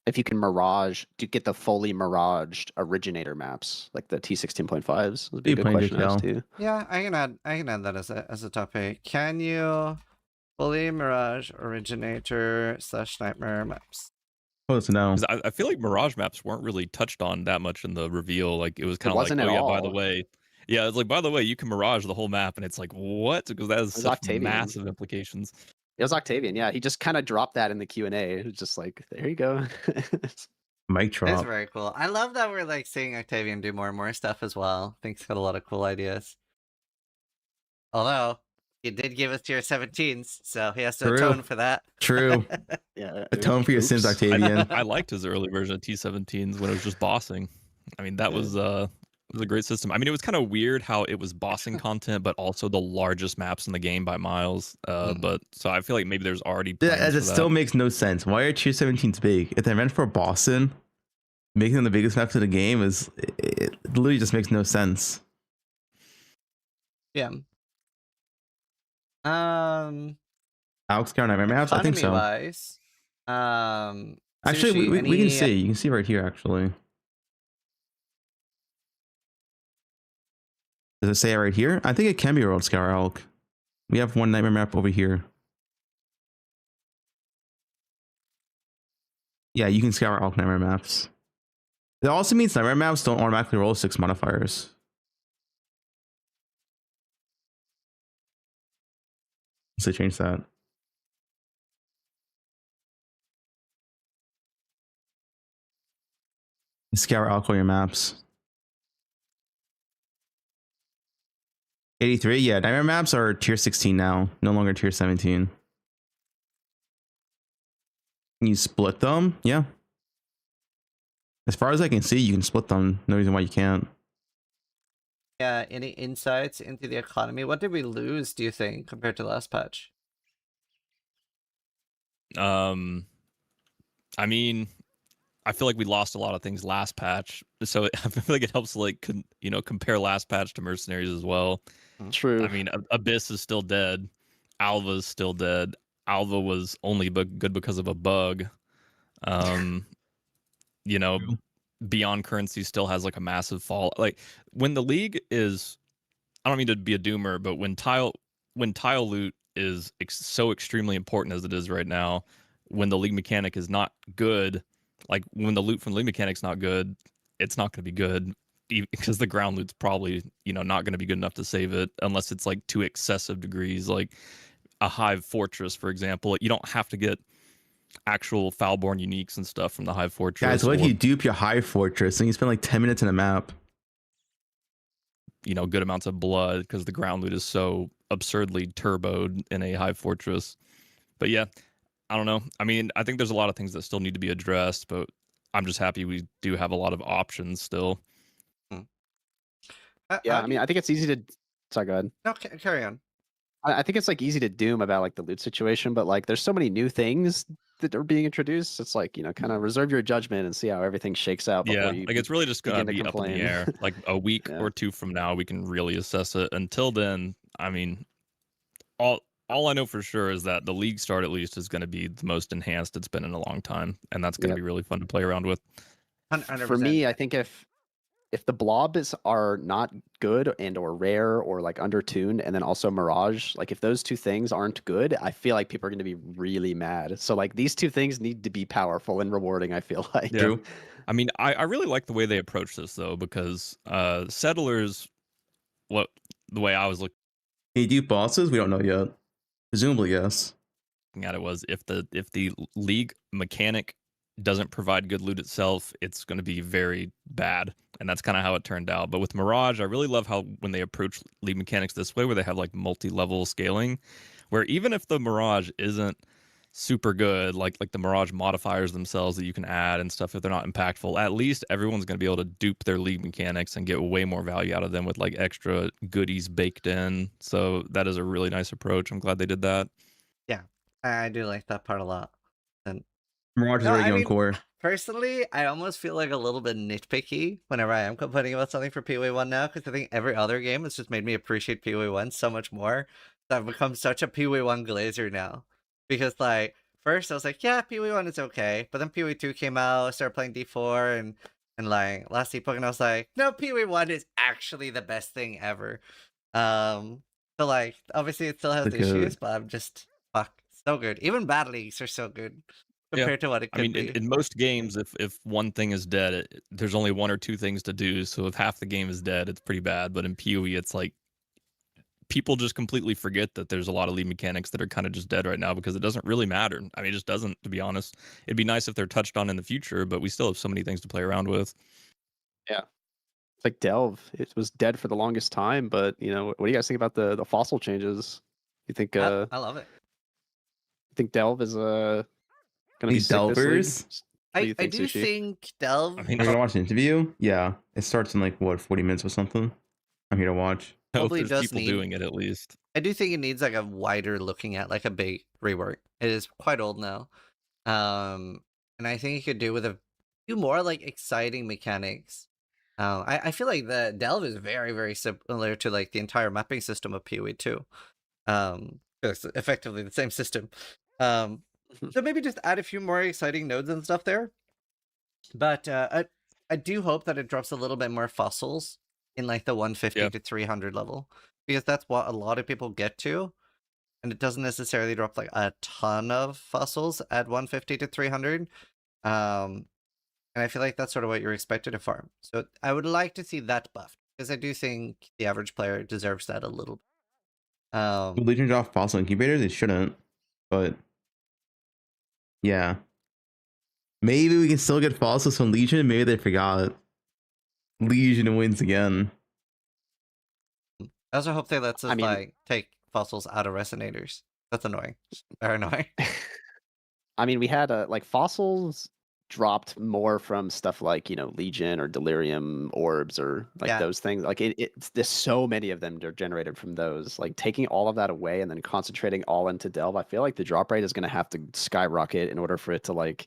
If you can Mirage to get the fully Miraged originator maps, like the T16.5s, would be a Be good playing question to ask JKL. too. Yeah, I can add that as a topic. Can you fully Mirage originator / nightmare maps? Close to know. 'Cause I feel like Mirage maps weren't really touched on that much in the reveal. Like it was It kind of like, wasn't oh at yeah, by the all. way, yeah, it's like by the way, you can Mirage the whole map, and it's like what? Because that has It was such Octavian. massive implications. It was Octavian, yeah. He just kind of dropped that in the Q&A. It was just like, there you go. Mic That's drop. very cool. I love that we're like seeing Octavian do more and more stuff as well. I think he's got a lot of cool ideas. Although he did give us tier 17s, so he has to True. atone for that. True. Yeah. Atone for your sins, Oops. Octavian. I liked his early version of T17s when it was just bossing. I mean, that was a great system. I mean, it was kind of weird how it was bossing content, but also the largest maps in the game by miles. But so I feel like maybe there's already plans That for still that. makes no sense. Why are tier 17s big? If they're meant for Boston, making them the biggest maps of the game is it literally just makes no sense. Yeah. Alex Scour Nightmare maps? I think so. Wise, Actually, Sushi, we can see. You can see right here, actually. Does it say it right here? I think it can be World Scour Elk. We have one Nightmare map over here. Yeah, you can Scour Elk Nightmare maps. It also means Nightmare maps don't automatically roll 6 modifiers. So they changed that. Scour Elk on your maps. 83, yeah, Nightmare maps are tier 16 now, no longer tier 17. Can you split them? Yeah. As far as I can see, you can split them. No reason why you can't. Yeah, any insights into the economy? What did we lose, do you think, compared to last patch? I mean, I feel like we lost a lot of things last patch, so I feel like it helps like compare last patch to Mercenaries as well. True. I mean, Abyss is still dead. Alva's still dead. Alva was only good because of a bug. You know, Beyond Currency still has like a massive fall. Like when the league is, I don't mean to be a doomer, but when tile loot is so extremely important as it is right now, when the league mechanic is not good, like when the loot from the league mechanic's not good, it's not going to be good because the ground loot's probably not going to be good enough to save it unless it's like to excessive degrees, like a Hive Fortress, for example. You don't have to get actual Foulborn uniques and stuff from the Hive Fortress. Guys, what if you dupe your Hive Fortress and you spend like 10 minutes in a map? Good amounts of blood because the ground loot is so absurdly turboed in a Hive Fortress. But yeah, I don't know. I mean, I think there's a lot of things that still need to be addressed, but I'm just happy we do have a lot of options still. Yeah, I mean, I think it's easy to. Sorry, go ahead. No, carry on. I think it's like easy to doom about like the loot situation, but like there's so many new things that are being introduced. It's like, kind of reserve your judgment and see how everything shakes out before you. Like it's really just gonna begin to be up in the complain. air. Like a week or two from now, we can really assess it. Until then, I mean, all I know for sure is that the league start at least is going to be the most enhanced it's been in a long time, and that's going to be really fun to play around with. 100%. For me, I think if the blobs are not good and or rare or like undertuned, and then also Mirage, like if those two things aren't good, I feel like people are going to be really mad. So like these two things need to be powerful and rewarding, I feel like. Yeah. I mean, I really like the way they approach this though, because Settlers, the way I was looking Can you dupe bosses? We don't know yet. Presumably, yes. At it was if the league mechanic doesn't provide good loot itself, it's going to be very bad, and that's kind of how it turned out. But with Mirage, I really love how when they approach league mechanics this way, where they have like multi-level scaling, where even if the Mirage isn't super good, like the Mirage modifiers themselves that you can add and stuff, if they're not impactful, at least everyone's going to be able to dupe their league mechanics and get way more value out of them with like extra goodies baked in. So that is a really nice approach. I'm glad they did that. Yeah, I do like that part a lot. And Mirage is No, already I going mean, core. personally, I almost feel like a little bit nitpicky whenever I am complaining about something for PoE1 now, because I think every other game has just made me appreciate PoE1 so much more. That I've become such a PoE1 glazer now. Because, like, first I was like, yeah, PoE1 is okay, but then PoE2 came out, I started playing D4, and like, last epoch, and I was like, no, PoE1 is actually the best thing ever. So, like, obviously it still has Look issues, good. but I'm just, fuck, so good. Even bad leagues are so good Yeah. compared to what it I could mean, be. in most games, if one thing is dead, there's only one or two things to do. So if half the game is dead, it's pretty bad. But in PoE, it's like people just completely forget that there's a lot of lead mechanics that are kind of just dead right now because it doesn't really matter. I mean, it just doesn't, to be honest. It'd be nice if they're touched on in the future, but we still have so many things to play around with. Yeah. It's like Delve. It was dead for the longest time, but what do you guys think about the fossil changes? You think I love it. Delve is gonna be These sick this league? Delvers? What do I you think, do Sushi? think Delve. I mean, Are you gonna watch the interview? Yeah. It starts in like what, 40 minutes or something? I'm here to watch. I hope Probably there's does people need- doing it at least. I do think it needs like a wider looking at, like a big rework. It is quite old now, and I think it could do with a few more like exciting mechanics. I feel like the Delve is very very similar to like the entire mapping system of PoE 2. It's effectively the same system. So maybe just add a few more exciting nodes and stuff there. But I do hope that it drops a little bit more fossils in like the 150 to 300 level, because that's what a lot of people get to, and it doesn't necessarily drop like a ton of fossils at 150 to 300. And I feel like that's sort of what you're expected to farm. So I would like to see that buffed, because I do think the average player deserves that a little. Will Legion drop fossil incubators? They shouldn't. But yeah. Maybe we can still get fossils from Legion. Maybe they forgot. Legion wins again. I also hope they let us like take fossils out of resonators. That's annoying. They're annoying. I mean, we had like fossils dropped more from stuff like Legion or Delirium orbs or like those things. Like there's so many of them are generated from those. Like taking all of that away and then concentrating all into Delve, I feel like the drop rate is going to have to skyrocket in order for it to like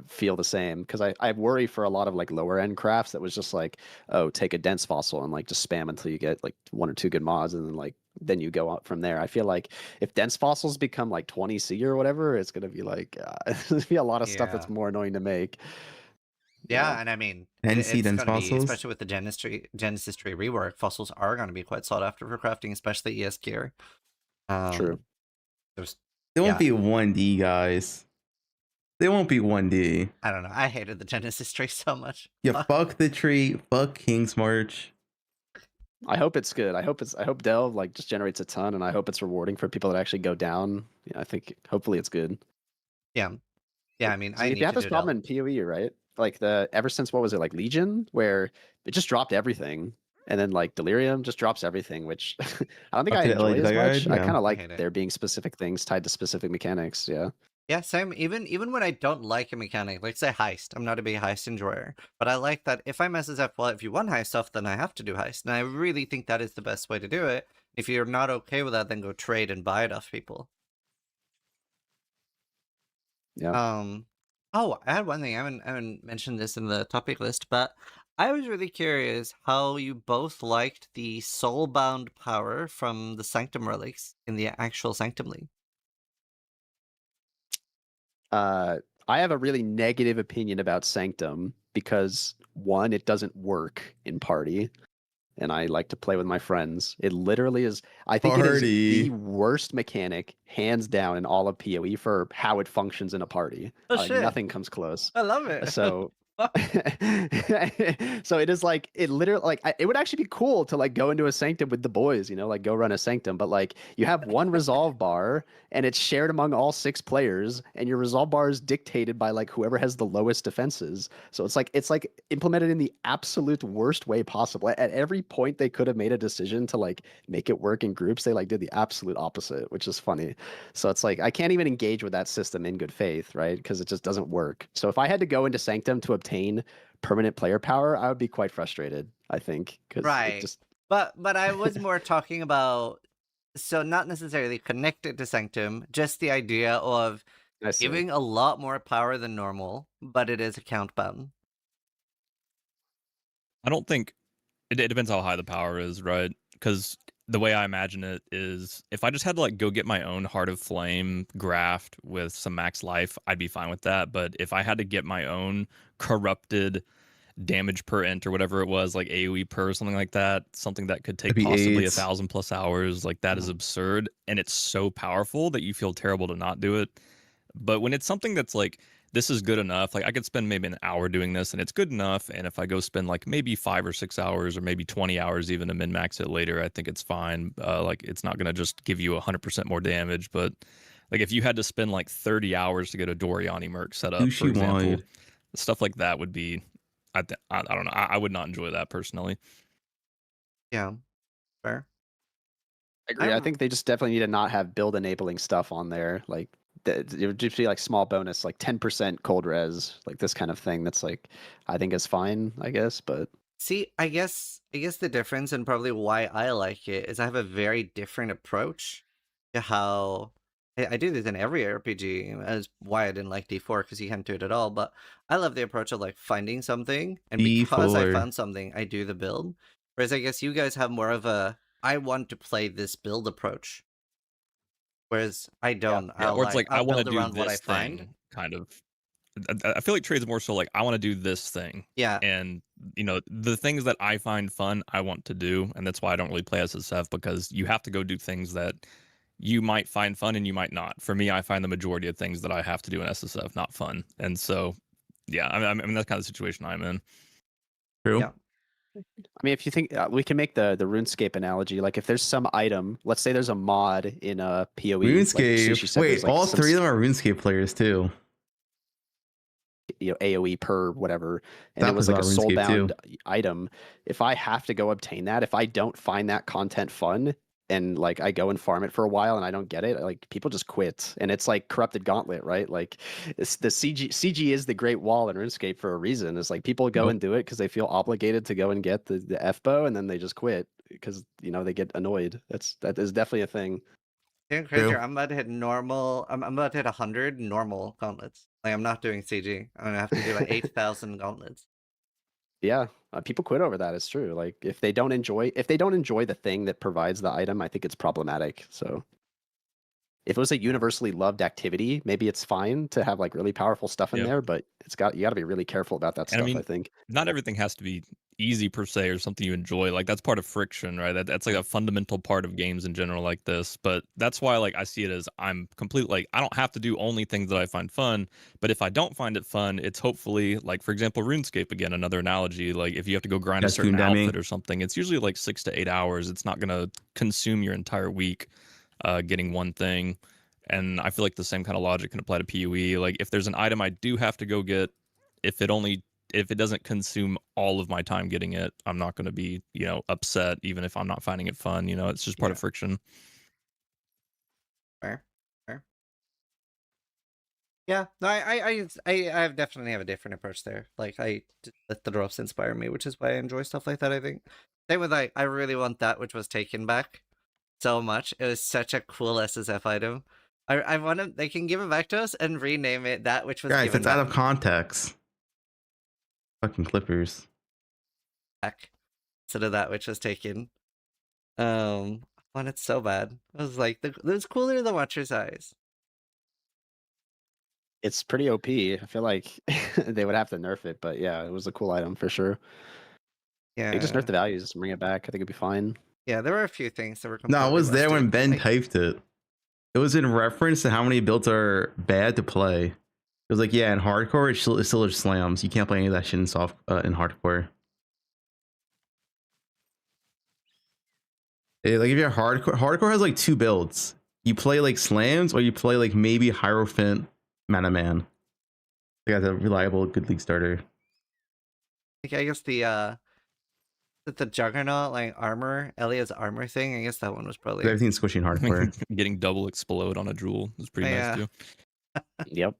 feel the same. Because I worry for a lot of like lower end crafts that was just like, oh, take a dense fossil and like just spam until you get like 1 or 2 good mods, and then you go up from there. I feel like if dense fossils become like 20C or whatever, it's gonna be like it's gonna be a lot of stuff that's more annoying to make. Yeah, and I mean, it's gonna be, especially with the Genesis tree rework, fossils are gonna be quite sought after for crafting, especially ES gear. True. They won't be 1D, guys. They won't be 1D. I don't know. I hated the Genesis tree so much. Yeah, fuck the tree. Fuck King's March. I hope it's good. I hope Delve like just generates a ton, and I hope it's rewarding for people that actually go down. Yeah, I think hopefully it's good. Yeah. I mean, so you have this problem in PoE, right? Like ever since what was it, like Legion, where it just dropped everything, and then like Delirium just drops everything, which I don't think I enjoy as much. I kind of like there being specific things tied to specific mechanics. Yeah. Yeah, same. Even when I don't like a mechanic, like say heist, I'm not a big heist enjoyer, but I like that if I messes up, well, if you want heist stuff, then I have to do heist, and I really think that is the best way to do it. If you're not okay with that, then go trade and buy it off people. Yeah. Oh, I had one thing. I haven't mentioned this in the topic list, but I was really curious how you both liked the Soulbound power from the Sanctum relics in the actual Sanctum League. I have a really negative opinion about Sanctum because one, it doesn't work in party, and I like to play with my friends. It literally is. I think it is the worst mechanic, hands down, in all of PoE for how it functions in a party. Oh shit! Nothing comes close. I love it. So. So it is like it literally like it would actually be cool to like go into a Sanctum with the boys, like go run a Sanctum, but like you have one resolve bar and it's shared among all 6 players, and your resolve bar is dictated by like whoever has the lowest defenses. So it's like implemented in the absolute worst way possible. At every point they could have made a decision to like make it work in groups, they like did the absolute opposite, which is funny. So it's like I can't even engage with that system in good faith, right? Because it just doesn't work. So if I had to go into Sanctum to obtain permanent player power, I would be quite frustrated, I think. Right. But I was more talking about, so not necessarily connected to Sanctum, just the idea of I see. giving a lot more power than normal, but it is account bound. I don't think it depends how high the power is, right? Because the way I imagine it is, if I just had to like go get my own Heart of Flame graft with some max life, I'd be fine with that. But if I had to get my own corrupted damage per int or whatever it was, like AoE per something like that, something that could take It'd be possibly 8s. 1,000+ hours, like that is absurd, and it's so powerful that you feel terrible to not do it. But when it's something that's like, this is good enough, like I could spend maybe an hour doing this and it's good enough, and if I go spend like maybe 5 or 6 hours or maybe 20 hours even to min max it later, I think it's fine. Like it's not gonna just give you 100% more damage, but like if you had to spend like 30 hours to get a Doriani Merc set up, for Sushi example, wide. stuff like that would be, I don't know, I would not enjoy that personally. Yeah, fair. I agree. I I'm- think they just definitely need to not have build enabling stuff on there. Like it would just be like small bonus, like 10% cold res, like this kind of thing. That's like, I think is fine, I guess. But See, I guess the difference and probably why I like it is I have a very different approach to how I do this in every RPG. As why I didn't like D4 because you can't do it at all. But I love the approach of like finding something, and because I D4. found something, I do the build. Whereas I guess you guys have more of a I want to play this build approach. Whereas I don't. Yeah, or it's like I I'll want to build do around what I this find. thing, kind of. I feel like trade's more so like I want to do this thing, Yeah. and you know the things that I find fun, I want to do, and that's why I don't really play SSF, because you have to go do things that you might find fun and you might not. For me, I find the majority of things that I have to do in SSF not fun, and so yeah, I mean that's kind of the situation I'm in. True. Yeah. I mean, if you think we can make the RuneScape analogy, like if there's some item, let's say there's a mod in a PoE. Like RuneScape. Sushi said, Wait, there's, like, all some 3 of them are RuneScape players too. AoE per whatever, and That it was was like a about RuneScape, soulbound item. If I have to go obtain that, if I don't find that content fun, and like I go and farm it for a while and I don't get it, like people just quit. And it's like corrupted gauntlet, right? Like it's the CG is the great wall in RuneScape for a reason. It's like people go and do it because they feel obligated to go and get the FBO, and then they just quit because they get annoyed. That is definitely a thing. Getting crazier. True. I'm about to hit normal. I'm about to hit 100 normal gauntlets. Like I'm not doing CG. I'm gonna have to do like 8,000 gauntlets. Yeah, people quit over that. It's true. Like if they don't enjoy the thing that provides the item, I think it's problematic. So if it was a universally loved activity, maybe it's fine to have like really powerful stuff in Yep. there, but you got to be really careful about that And I stuff, I mean, think. not everything has to be easy per se or something you enjoy. Like that's part of friction, right? That's like a fundamental part of games in general like this. But that's why like I see it as I'm completely like I don't have to do only things that I find fun. But if I don't find it fun, it's hopefully like, for example, RuneScape again, another analogy. Like if you have to go grind a That's certain Gundami. outfit or something, it's usually like 6 to 8 hours. It's not gonna consume your entire week getting one thing. And I feel like the same kind of logic can apply to PoE. Like if there's an item I do have to go get, if it doesn't consume all of my time getting it, I'm not going to be, upset even if I'm not finding it fun. It's just part of friction. Fair. Yeah, no, I definitely have a different approach there. Like I just let the drops inspire me, which is why I enjoy stuff like that. I think same with I really want that which was taken back so much. It was such a cool SSF item. I want them. They can give it back to us and rename it that which was Guys, given it's out back. of context. Fucking Clippers. Back instead of that which was taken. I want it so bad. I was like, it was cooler than Watcher's Eyes. It's pretty OP. I feel like they would have to nerf it, but yeah, it was a cool item for sure. Yeah, They just nerf the values, just bring it back. I think it'd be fine. yeah. There were a few things that were. No, it was there when Ben like, typed it. It was in reference to how many builds are bad to play. It was like, yeah, in hardcore, it still just slams. You can't play any of that shit in in hardcore. Like if you're hardcore has like 2 builds. You play like slams, or you play like maybe Hierophant Mana Man. That guy's a reliable, good league starter. I guess the Juggernaut like armor, Elia's armor thing. I guess that one was probably. Everything's squishy in hardcore. Getting double explode on a Drool is pretty nice too. Yep.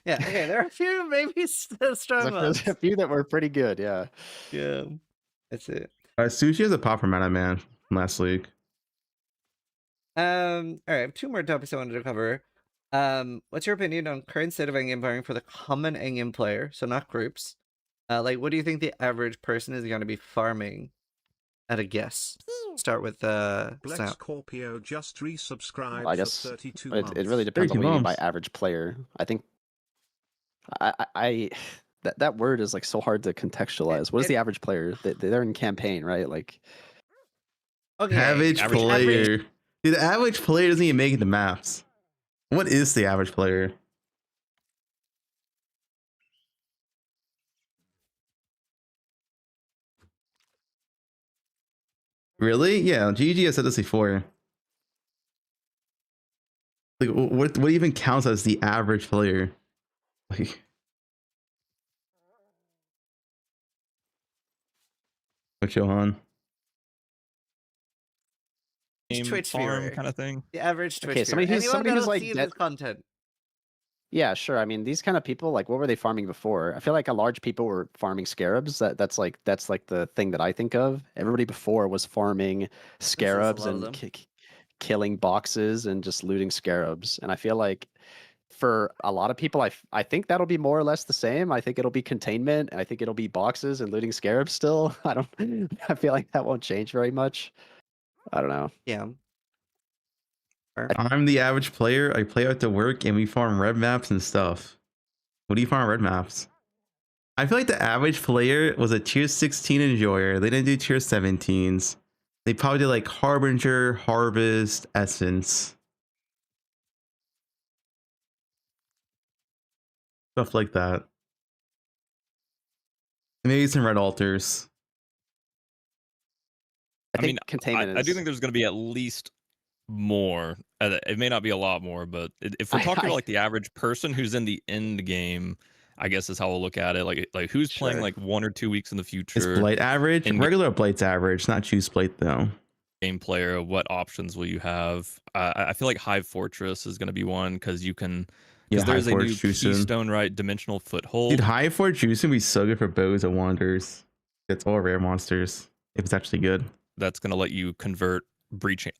Yeah. Okay. There are a few maybe strong ones. There's a few that were pretty good. Yeah. Yeah. That's it. Sushi has a pop for Mana Man from last league. All right. I have 2 more topics I wanted to cover. What's your opinion on current state of endgame farming for the common endgame player? So not groups. Like, what do you think the average person is going to be farming? At a guess. Start with Black Snap. Scorpio just resubscribed I for guess 32 it months. really depends on 32 what you mean by months. average player. I think I that word is like so hard to contextualize. What is the average player? They're in campaign, right? Like Okay. Average player. Dude, the average player doesn't even make it to maps. What is the average player? Really? Yeah, GG has said this before. Like, what even counts as the average player? Like, what, Johan? Twitch farm viewer. kind of thing. The average Twitch Okay, viewer. Anyone somebody who's that'll like see this content. yeah, sure. I mean, these kind of people, like, what were they farming before? I feel like a large people were farming scarabs. That's like the thing that I think of. Everybody before was farming scarabs lot of and them. killing boxes and just looting scarabs. And I feel like for a lot of people, I think that'll be more or less the same. I think it'll be containment. I think it'll be boxes and looting scarabs still. I feel like that won't change very much. I don't know. Yeah. I'm the average player. I play out to work and we farm red maps and stuff. What do you farm red maps? I feel like the average player was a tier 16 enjoyer. They didn't do tier 17s. They probably did like Harbinger, Harvest, Essence. Stuff like that. Maybe some red altars. I mean, containment. I do think there's going to be at least more. It may not be a lot more, but if we're talking about like the average person who's in the end game, I guess is how we'll look at it. Like who's playing like 1 or 2 weeks in the future. Is Blight average? Regular Blight's average, not choose Blight though. Game player, what options will you have? I feel like Hive Fortress is going to be one because you can. Because there's a new keystone, right? Dimensional Foothold. Dude, Hive Fortress would be so good for bows and wanders. It's all rare monsters if it's actually good. That's going to let you convert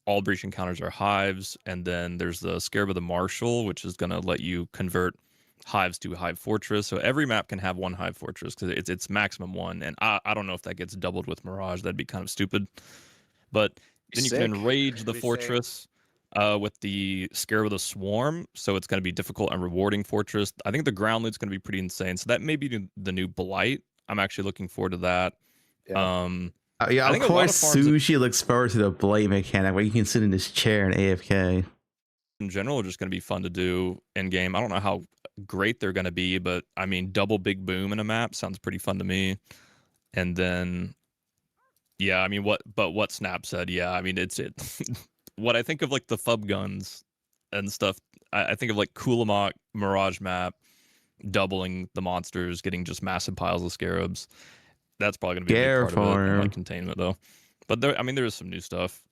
all breach encounters are hives, and then there's the Scarab of the Marshal, which is going to let you convert hives to Hive Fortress. So every map can have one Hive Fortress because it's maximum one. And I don't know if that gets doubled with Mirage. That'd be kind of stupid. But then you can enrage the fortress with the Scarab of the Swarm. So it's going to be difficult and rewarding fortress. I think the ground loot's going to be pretty insane. So that may be the new Blight. I'm actually looking forward to that. Yeah. Yeah, of course, Sushi looks forward to the Blight mechanic where you can sit in this chair and AFK. In general, are just going to be fun to do in game. I don't know how great they're going to be, but I mean, double big boom in a map sounds pretty fun to me. And then, yeah, I mean, what Snap said, yeah, I mean, it's what I think of like the Fubguns and stuff. I think of like Kulamok Mirage map, doubling the monsters, getting just massive piles of scarabs. That's probably going to be a big part of it, like containment though. But there, I mean, there is some new stuff.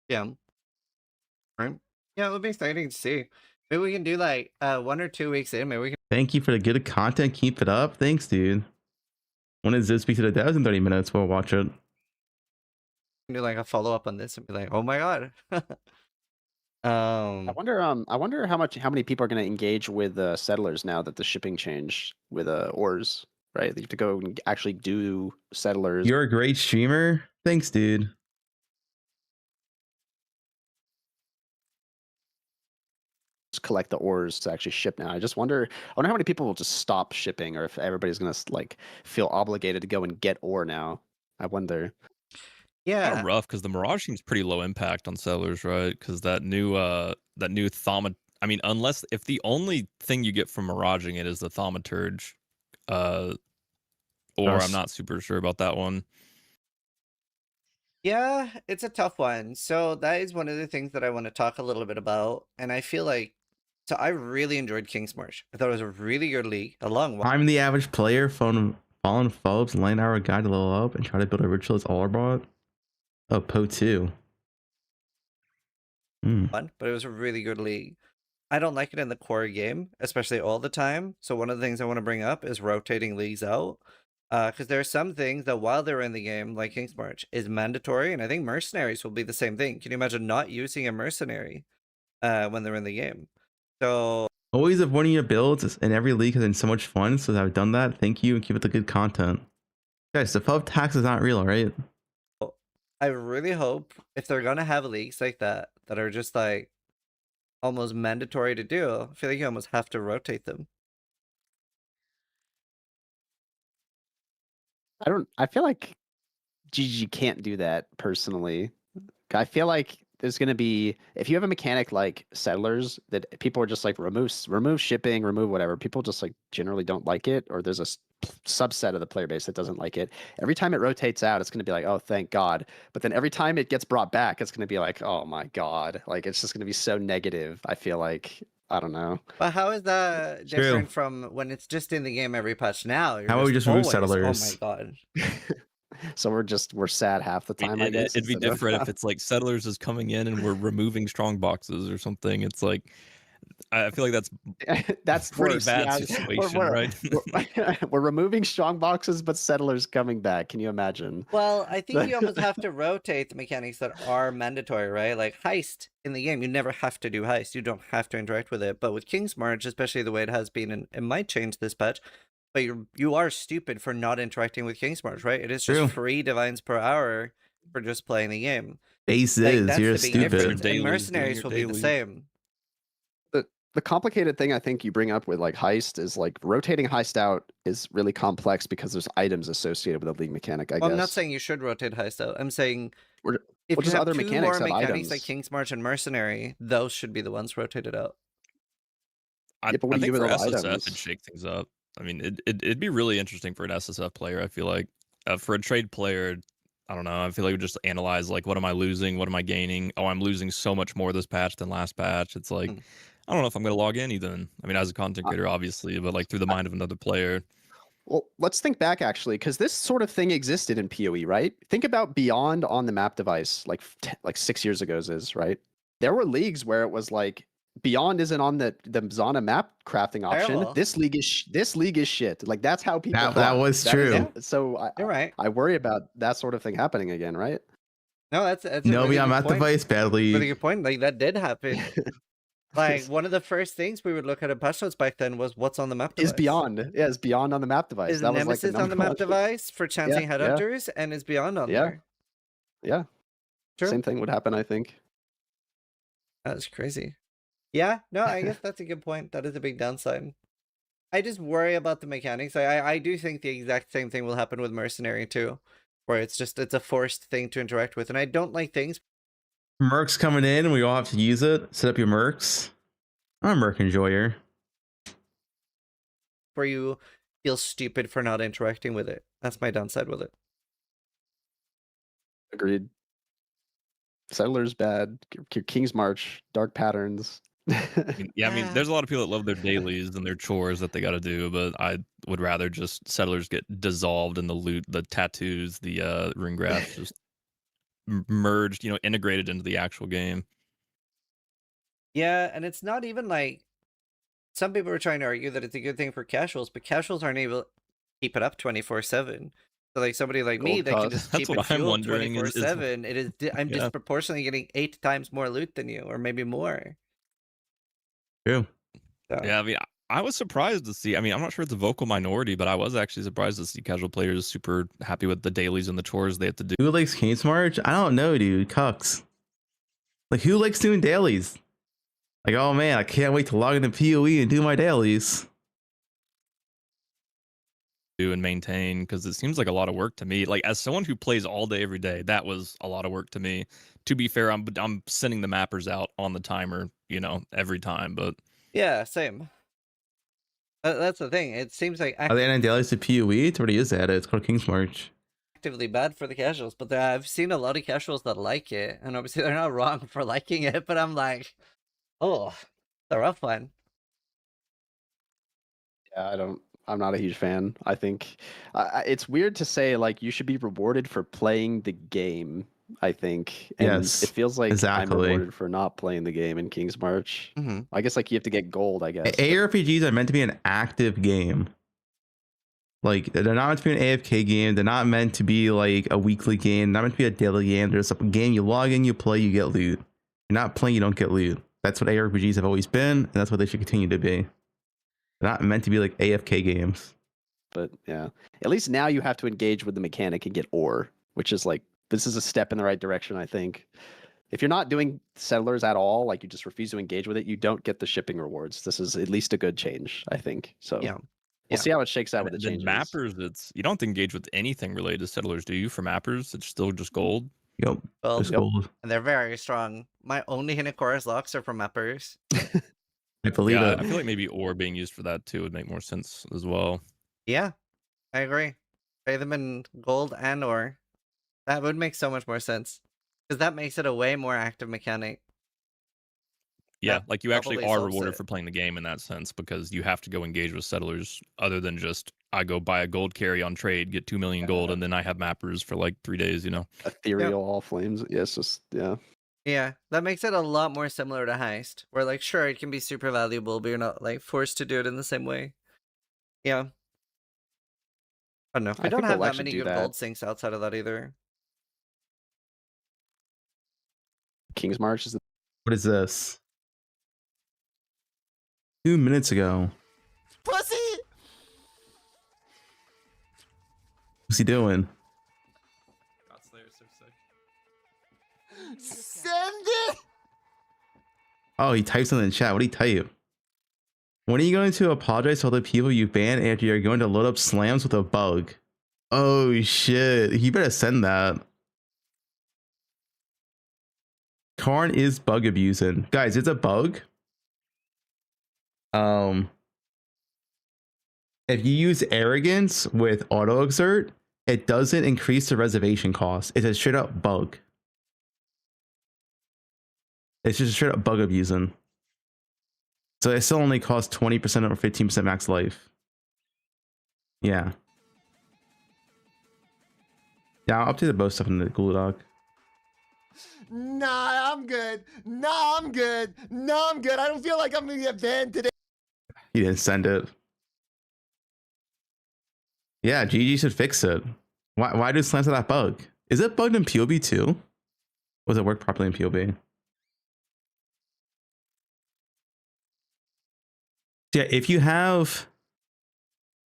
Yeah. Right. Yeah, it'll be exciting to see. Maybe we can do like 1 or 2 weeks in. Maybe we can. Thank you for the good content. Keep it up. Thanks, dude. When is this speak to the devs in 30 minutes? We'll watch it. Do like a follow up on this and be like, oh my god. I wonder how many people are going to engage with settlers now that the shipping changed with ores, right? You have to go and actually do settlers. You're a great streamer. Thanks, dude. Collect the ores to actually ship now. I wonder how many people will just stop shipping, or if everybody's going to like feel obligated to go and get ore now. I wonder. Yeah, kind of rough because the Mirage seems pretty low impact on sellers, right? Because that new thaumaturge. I mean, unless if the only thing you get from Miraging it is the thaumaturge, or I'm not super sure about that one. Yeah, it's a tough one. So that is one of the things that I want to talk a little bit about, and I feel like I really enjoyed King's March. I thought it was a really good league. I'm the average player, fallen phobes, line hour guide to level up and try to build a ritual as all brought. Oh, Po 2. Fun, but it was a really good league. I don't like it in the core game, especially all the time. So one of the things I want to bring up is rotating leagues out. Because there are some things that while they're in the game, like King's March, is mandatory. And I think mercenaries will be the same thing. Can you imagine not using a mercenary? when they're in the game. So Always avoiding your builds in every league has been so much fun. So I've done that. Thank you, and keep it the good content. Guys, the FUB tax is not real, right? I really hope if they're gonna have leagues like that are just like almost mandatory to do, I feel like you almost have to rotate them. I feel like GG can't do that personally. I feel like there's going to be, if you have a mechanic like Settlers that people are just like remove shipping, remove whatever, people just like generally don't like it, or there's a subset of the player base that doesn't like it. Every time it rotates out, it's going to be like, oh, thank God. But then every time it gets brought back, it's going to be like, oh my God. Like, it's just going to be so negative. I feel like, I don't know. But how is that True. different from when it's just in the game every patch now? How about we just remove Settlers? Oh my God. So we're sad half the time, I guess. It'd be different if it's like Settlers is coming in and we're removing strong boxes or something. It's like, I feel like that's pretty worse. bad Yeah, situation, right? We're removing strong boxes, but Settlers coming back. Can you imagine? Well, I think you almost have to rotate the mechanics that are mandatory, right? Like Heist in the game, you never have to do Heist. You don't have to interact with it. But with King's March, especially the way it has been, and it might change this patch, but you are stupid for not interacting with King's March, right? It is just True. 3 divines per hour for just playing the game. Base Like, is, that's you're the big stupid. difference. Dailies, And doing Mercenaries your will be the dailies. same. The complicated thing I think you bring up with like Heist is like rotating Heist out is really complex because there's items associated with a league mechanic, I Well, guess. I'm not saying you should rotate Heist out. I'm saying We're- if well, you just have other 2 mechanics more have mechanics like items. King's March and Mercenary, those should be the ones rotated out. I Yeah, but what do you think do for with all the SSF, items? it'd shake things up. I mean, it'd be really interesting for an SSF player. I feel like for a trade player, I don't know. I feel like we just analyze like, what am I losing? What am I gaining? Oh, I'm losing so much more this patch than last patch. It's like, I don't know if I'm gonna log in even. I mean, as a content creator, obviously, but like through the mind of another player. Well, let's think back actually, because this sort of thing existed in PoE, right? Think about Beyond on the map device, like 6 years ago is, right? There were leagues where it was like Beyond isn't on the Zana map crafting option. Parallel. This league is shit. Like that's how people That thought. was That true. is- so You're right. I worry about that sort of thing happening again, right? No, that's a No, really beyond good map point. device, badly. Really good point. Like that did happen. Like one of the first things we would look at in patch notes back then was what's on the map device. Is Beyond. Yeah, is Beyond on the map device. Is That was like Nemesis on the map device for chancing Yeah, headhunters, and is Beyond on Yeah. there. Yeah. True. Same thing would happen, I think. That's crazy. Yeah, no, I guess that's a good point. That is a big downside. I just worry about the mechanics. I do think the exact same thing will happen with Mercenary too, where it's a forced thing to interact with, and I don't like things Mercs coming in, we all have to use it. Set up your mercs. I'm a merc enjoyer. where you feel stupid for not interacting with it. That's my downside with it. Agreed. Settlers bad. King's March, Dark Patterns. Yeah, I mean, there's a lot of people that love their dailies and their chores that they got to do, but I would rather just Settlers get dissolved in the loot, the tattoos, the ring graphs, just merged, integrated into the actual game. Yeah, and it's not even like some people are trying to argue that it's a good thing for casuals, but casuals aren't able to keep it up 24/7. So like somebody like me Gold that can cost. just That's keep what it I'm fueled wondering is- 24/7. It is I'm Yeah. disproportionately getting 8 times more loot than you, or maybe more. True. So, Yeah, I mean, I was surprised to see. I mean, I'm not sure it's a vocal minority, but I was actually surprised to see casual players super happy with the dailies and the chores they have to do. Who likes King's March? I don't know, dude. Cucks. Like, who likes doing dailies? Like, oh man, I can't wait to log into PoE and do my dailies. And maintain, because it seems like a lot of work to me. Like, as someone who plays all day every day, that was a lot of work to me. To be fair, I'm sending the mappers out on the timer, every time. But yeah, same. That's the thing. It seems like Are they adding dailies to PoE? It's already is added. It's called King's March. actively bad for the casuals, but I've seen a lot of casuals that like it, and obviously they're not wrong for liking it, but I'm like, oh, it's a rough one. Yeah, I'm not a huge fan. I think it's weird to say like you should be rewarded for playing the game. I think, and Yes, it feels like I'm exactly. rewarded for not playing the game in King's March. Mm-hmm. I guess like you have to get gold. I guess. ARPGs are meant to be an active game. Like, they're not meant to be an AFK game. They're not meant to be like a weekly game. Not meant to be a daily game. There's a game you log in, you play, you get loot. You're not playing, you don't get loot. That's what ARPGs have always been, and that's what they should continue to be. They're not meant to be like AFK games. But yeah, at least now you have to engage with the mechanic and get ore, which is like, this is a step in the right direction, I think. If you're not doing settlers at all, like you just refuse to engage with it, you don't get the shipping rewards. This is at least a good change, I think. So Yeah. we'll see how it shakes out with the And changes. mappers, you don't engage with anything related to settlers, do you? For mappers, it's still just gold. Yep. Well, Just gold. and they're very strong. My only hidden chorus locks are from mappers. I believe Yeah, it. I feel like maybe ore being used for that too would make more sense as well. Yeah, I agree. Pay them in gold and ore. That would make so much more sense. Because that makes it a way more active mechanic. Yeah, That like you actually probably are solves rewarded it. for playing the game in that sense because you have to go engage with settlers other than just I go buy a gold carry on trade, get 2 million gold, and then I have mappers for like 3 days, you know? Ethereal all flames. Yes, just yeah. Yeah, that makes it a lot more similar to Heist. Where like, sure, it can be super valuable, but you're not like forced to do it in the same way. Yeah. I don't know. We I don't think have they'll that actually many do good that. gold sinks outside of that either. King's March is the What is this? 2 minutes ago. Pussy! What's he doing? Send it! Oh, he types in the chat. What did he type? When are you going to apologize to all the people you banned after you're going to load up slams with a bug? Oh shit. He better send that. Karn is bug abusing. Guys, it's a bug. If you use arrogance with auto exert, it doesn't increase the reservation cost. It's a straight up bug. It's just a straight up bug abusing. So it still only costs 20% or 15% max life. Yeah. Yeah, I'll update the bow stuff in the Google Doc. Nah, I'm good. Nah, I'm good. Nah, I'm good. I don't feel like I'm gonna get banned today. He didn't send it. Yeah, GG should fix it. Why do slams have that bug? Is it bugged in POB too? Or does it work properly in POB? Yeah, if you have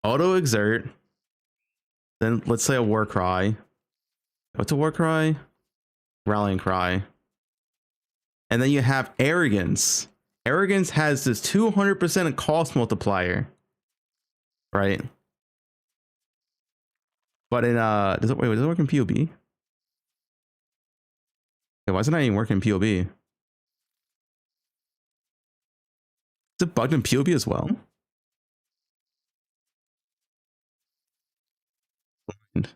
auto exert, then let's say a war cry. What's a war cry? Rallying cry. And then you have arrogance. Arrogance has this 200% cost multiplier, right? But in does it work in POB? Okay, why is it not even working in POB? Is it bugged in POB as well? It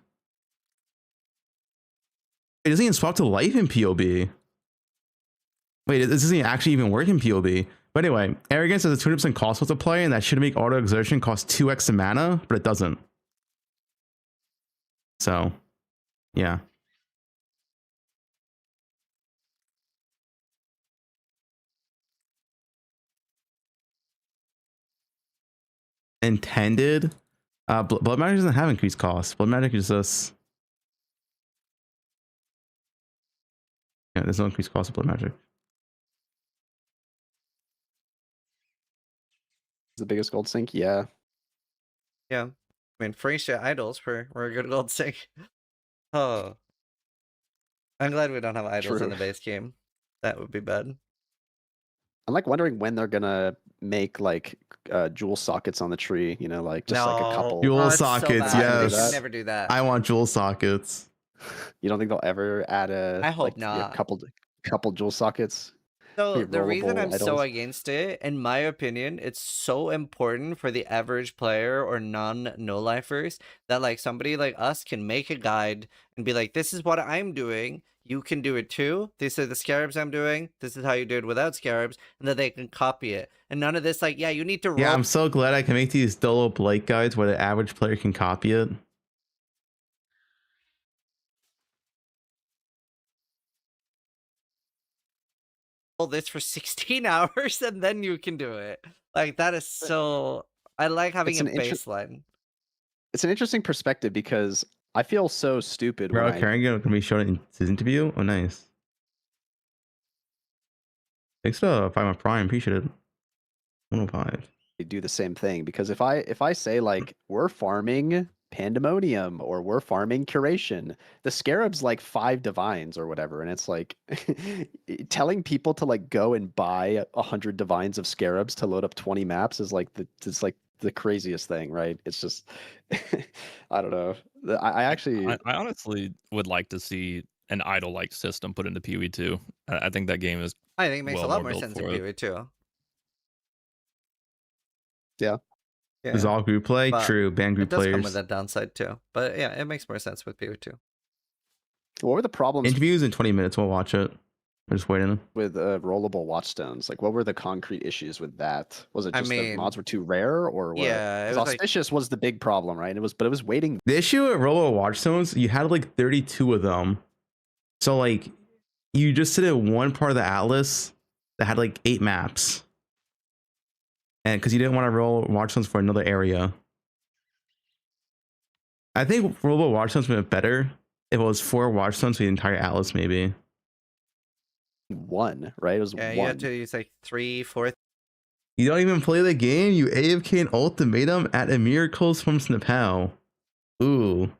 doesn't even swap to life in POB. Wait, this doesn't actually even work in POB. But anyway, arrogance has a 200% cost multiplier, and that should make auto exertion cost 2x the mana, but it doesn't. So, yeah. Intended. Blood magic doesn't have increased cost. Blood magic is just. Yeah, there's no increased cost of blood magic. the biggest gold sink. Yeah. Yeah. I mean, free shit idols were a good gold sink. Oh. I'm glad we don't have idols in True. the base game. That would be bad. I'm like wondering when they're gonna make like jewel sockets on the tree, you know, like just like a couple. Jewel it's sockets, bad. yes. They should never do that. I want jewel sockets. You don't think they'll ever add a I hope like, not. a couple jewel sockets? So Pretty the reason rollable I'm so idols. against it, in my opinion, it's so important for the average player or non-no-lifers that like somebody like us can make a guide and be like, this is what I'm doing. You can do it too. These are the scarabs I'm doing. This is how you do it without scarabs, and that they can copy it. And none of this like, yeah, you need to roll. Yeah, I'm so glad I can make these dolo Blake guides where the average player can copy it. This for 16 hours and then you can do it. Like that is so. I like having It's a an baseline. It's an interesting perspective because I feel so stupid Bro, when Karen gonna be shown in his interview. Oh, nice. Thanks to 5 Prime. Appreciate it. 105. Do the same thing, because if I say like we're farming pandemonium or we're farming curation, the Scarab's like 5 divines or whatever, and it's like telling people to like go and buy 100 divines of Scarabs to load up 20 maps is like the craziest thing, right? It's just I don't know. I actually I honestly would like to see an idle like system put into PoE 2. I think that game is I think it makes well a lot more more built sense in for it. PoE too. yeah. Is all group play? But True. Ban group It does come players. with that downside too. But yeah, it makes more sense with PoE too. What were the problems Interviews in 20 minutes. We'll watch it. We're just waiting. with rollable watchstones? Like, what were the concrete issues with that? Was it I just the mean, mods were too rare, or what? yeah, it 'Cause was like auspicious was the big problem, right? But it was waiting. The issue with Robo Watchstones, you had like 32 of them. So like you just sit in one part of the atlas that had like 8 maps. And because you didn't want to roll Watchstones for another area. I think Robo Watchstones would have been better if it was 4 Watchstones for the entire atlas, maybe. One, right? It was yeah, one. you had to use like 3, 4. You don't even play the game, you AFK an ultimatum at a miracles from Snapel. Ooh.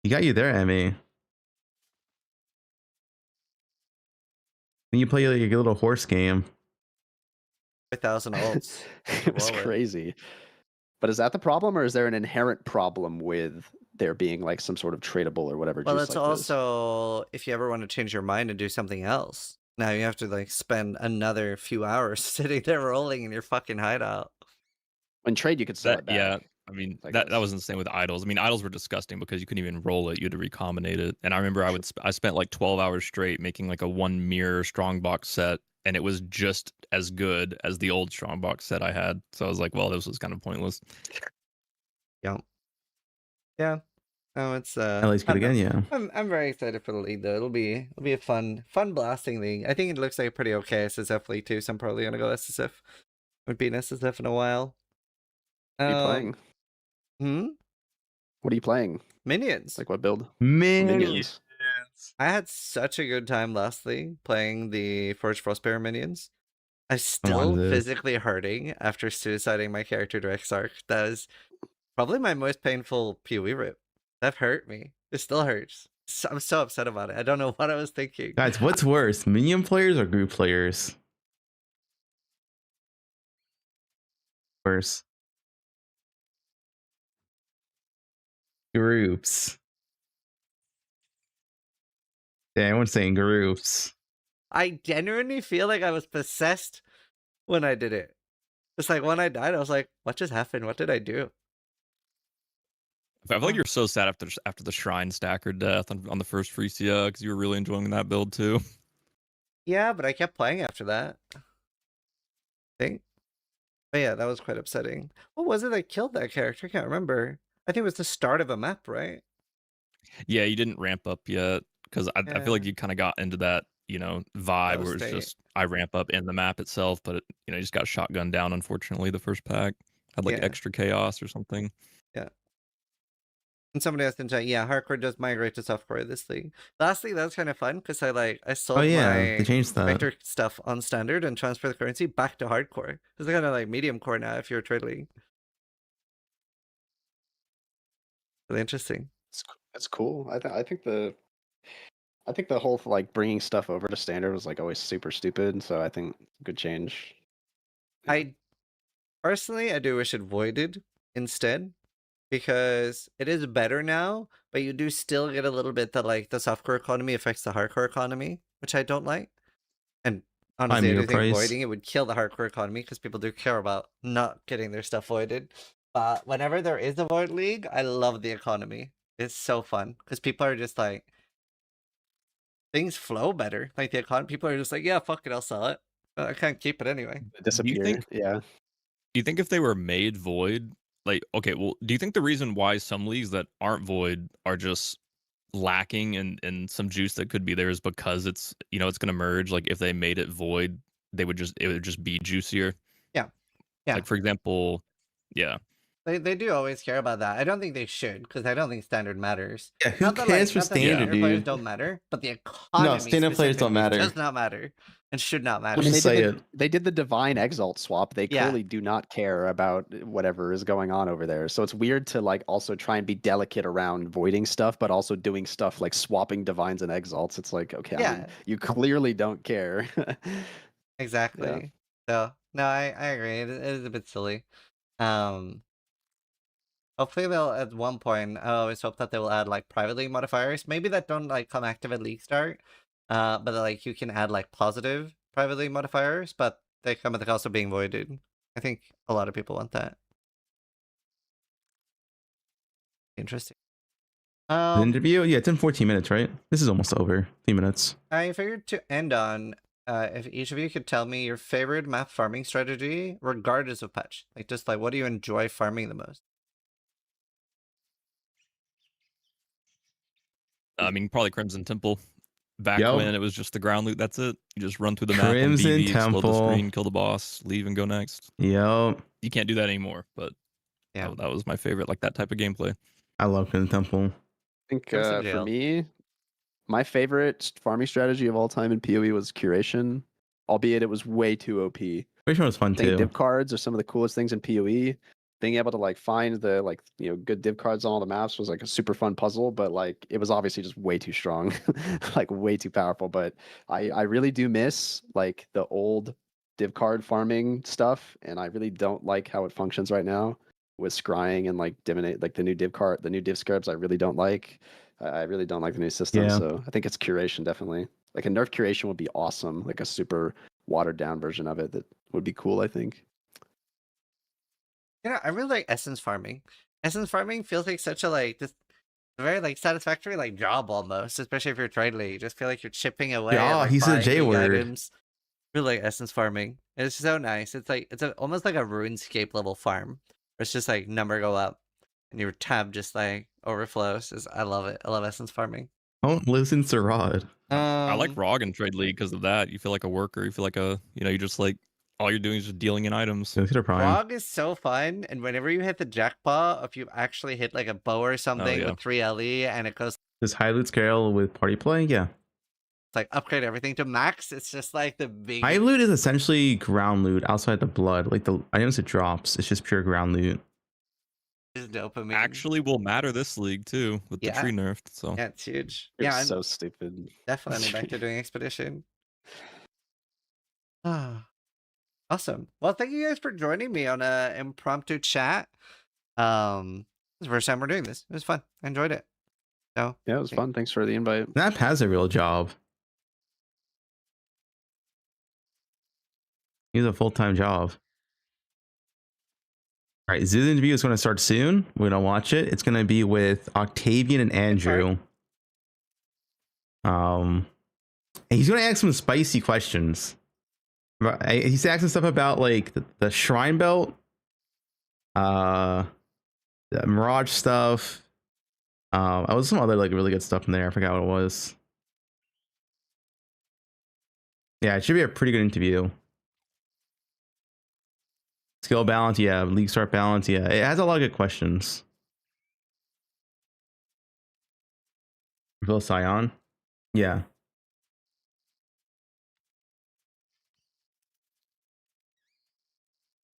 You got you there, Emmy. Then you play like a little horse game. 4,000 ults. It was Roll it. crazy. But is that the problem, or is there an inherent problem with there being like some sort of tradable or whatever? Well, juice it's like this? also if you ever want to change your mind and do something else. Now you have to like spend another few hours sitting there rolling in your fucking hideout. In trade you could sell That it back. yeah, I mean I that guess. was the same with idols. I mean idols were disgusting because you couldn't even roll it. You had to recombinate it. And I remember I spent like 12 hours straight making like a 1 mirror strongbox set, and it was just as good as the old strongbox set I had. So I was like, well, this was kind of pointless. Yeah. Oh, it's At least good I don't again, know. yeah. I'm very excited for the league though. It'll be a fun blasting league. I think it looks like a pretty okay SSF league too, so I'm probably gonna go SSF. Would be an SSF in a while. What are you playing? Hmm? What are you playing? Minions. Like what build? Minions. I had such a good time last league playing the Forge Frostbearer minions. I'm still this. physically hurting after suiciding my character to Exarch. That is probably my most painful PoE rip. That hurt me. It still hurts. I'm so upset about it. I don't know what I was thinking. Guys, what's worse, minion players or group players? Worse. Groups. Yeah, everyone's saying groups. I genuinely feel like I was possessed when I did it. It's like when I died, I was like, what just happened? What did I do? I feel like you're so sad after the Shrine Stacker death on the first Freesia because you were really enjoying that build too. Yeah, but I kept playing after that. I think. But yeah, that was quite upsetting. What was it that killed that character? I can't remember. I think it was the start of a map, right? Yeah, you didn't ramp up yet because I feel like you kind of got into that, vibe where it's state. just I ramp up in the map itself, but you just got shotgunned down. Unfortunately, the first pack had like Yeah. extra chaos or something. Yeah. And somebody else in chat, yeah, hardcore does migrate to softcore this league. Lastly, that was kind of fun because I sold Oh yeah, they my changed that. Spectre stuff on standard and transfer the currency back to hardcore. It's kind of like medium core now if you're a trade league. Really interesting. It's cool. I think the whole like bringing stuff over to standard was like always super stupid. So I think good change. I personally, I do wish it voided instead because it is better now, but you do still get a little bit that like the softcore economy affects the hardcore economy, which I don't like. And honestly, I mirror do think price. voiding it would kill the hardcore economy because people do care about not getting their stuff voided. But whenever there is a void league, I love the economy. It's so fun because people are just like things flow better. Like the economy, people are just like, yeah, fuck it, I'll sell it. But I can't keep it anyway. Disappear. think- Yeah. Do you think if they were made void, like okay, well, do you think the reason why some leagues that aren't void are just lacking in some juice that could be there is because it's it's gonna merge? Like if they made it void, it would just be juicier. Yeah. Yeah. Like for example, yeah. They do always care about that. I don't think they should because I don't think standard matters. Yeah, who Not that, cares for not that standard, players dude? don't matter, but the economy standard players don't specifically matter. does not matter. and should not I matter. mean, Just say it. they did the Divine Exalt swap. They Yeah. clearly do not care about whatever is going on over there. So it's weird to like also try and be delicate around voiding stuff, but also doing stuff like swapping Divines and Exalts. It's like, okay, I mean, Yeah. you clearly don't care. Exactly. So no, I agree. It is a bit silly. Hopefully they'll at one point. I always hope that they will add like private league modifiers. Maybe that don't like come active at league start. But like you can add like positive private league modifiers, but they come at the cost of being voided. I think a lot of people want that. Interesting. The interview? Yeah, it's in 14 minutes, right? This is almost over. 3 minutes. I figured to end on if each of you could tell me your favorite map farming strategy, regardless of patch. Like just like what do you enjoy farming the most? I mean, probably Crimson Temple. Back Yep. when it was just the ground loot, that's it. You just run through the map on Crimson BV, explode the Temple. screen, kill the boss, leave and go next. Yep. You can't do that anymore, but Yeah. that was my favorite, like that type of gameplay. I love Crimson Temple. I think Crimson for Jail. me, my favorite farming strategy of all time in PoE was curation, albeit it was way too OP. Curation was fun I think too. div cards are some of the coolest things in PoE. Being able to like find the like good div cards on all the maps was like a super fun puzzle, but like it was obviously just way too strong, like way too powerful. But I really do miss like the old div card farming stuff, and I really don't like how it functions right now with scrying and like divinate like the new div scarabs. I really don't like. I really don't like the new system. Yeah. So I think it's curation definitely. Like a nerf curation would be awesome, like a super watered down version of it that would be cool, I think. I really like essence farming. Essence farming feels like such a like just very like satisfactory like job almost, especially if you're trade league. You just feel like you're chipping away. Yeah, at, like, he said buying J big word. items. Really like essence farming. It's so nice. It's like almost like a RuneScape level farm. Where it's just like number go up, and your tab just like overflows. I love it. I love essence farming. Don't listen to Rod. I like ROG in Trade League because of that. You feel like a worker. You feel like you just like all you're doing is just dealing in items. Consider Prime. ROG is so fun, and whenever you hit the jackpot, if you actually hit like a bow or something yeah. with 3 LE, and it goes This high loot scale with party play, yeah. like upgrade everything to max, it's just like the big High loot is essentially ground loot outside the blood. Like the items it drops, it's just pure ground loot. dopamine. Actually will matter this league too with the Yeah. tree nerfed. So Yeah, it's huge. It's Yeah, I'm so stupid. definitely back to doing expedition. Awesome. Well, thank you guys for joining me on a impromptu chat. This is the first time we're doing this. It was fun. I enjoyed it. So Yeah, it was fun. Thanks for the invite. Snap has a real job. He has a full-time job. All right, Z's interview is going to start soon. We're going to watch it. It's going to be with Octavian and Andrew. And he's going to ask some spicy questions. He's asking stuff about like the Shrine Belt, the Mirage stuff. I was some other like really good stuff in there. I forgot what it was. Yeah, it should be a pretty good interview. Skill balance, yeah. League start balance, yeah. It has a lot of good questions. Reveal Scion, yeah.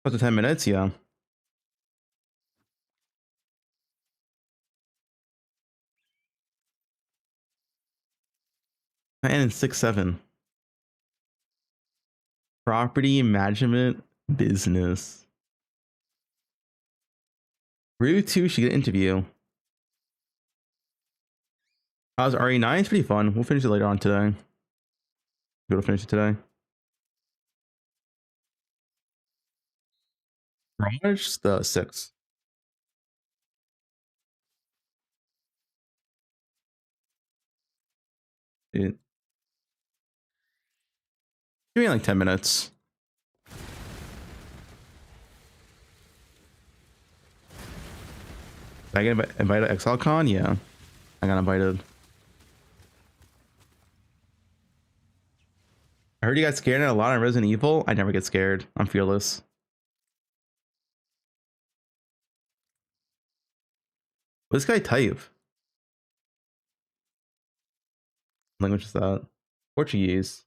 Up to 10 minutes, yeah. And 6-7. Property management business. Route 2 should get an interview. How's RE9? It's pretty fun. We'll finish it later on today. We'll finish it today. Mirage, the 6. Dude. Give me like 10 minutes. Did I get invited to XLCon? Yeah. I got invited. I heard you got scared a lot on Resident Evil. I never get scared. I'm fearless. What's this guy type? Language is that? Portuguese.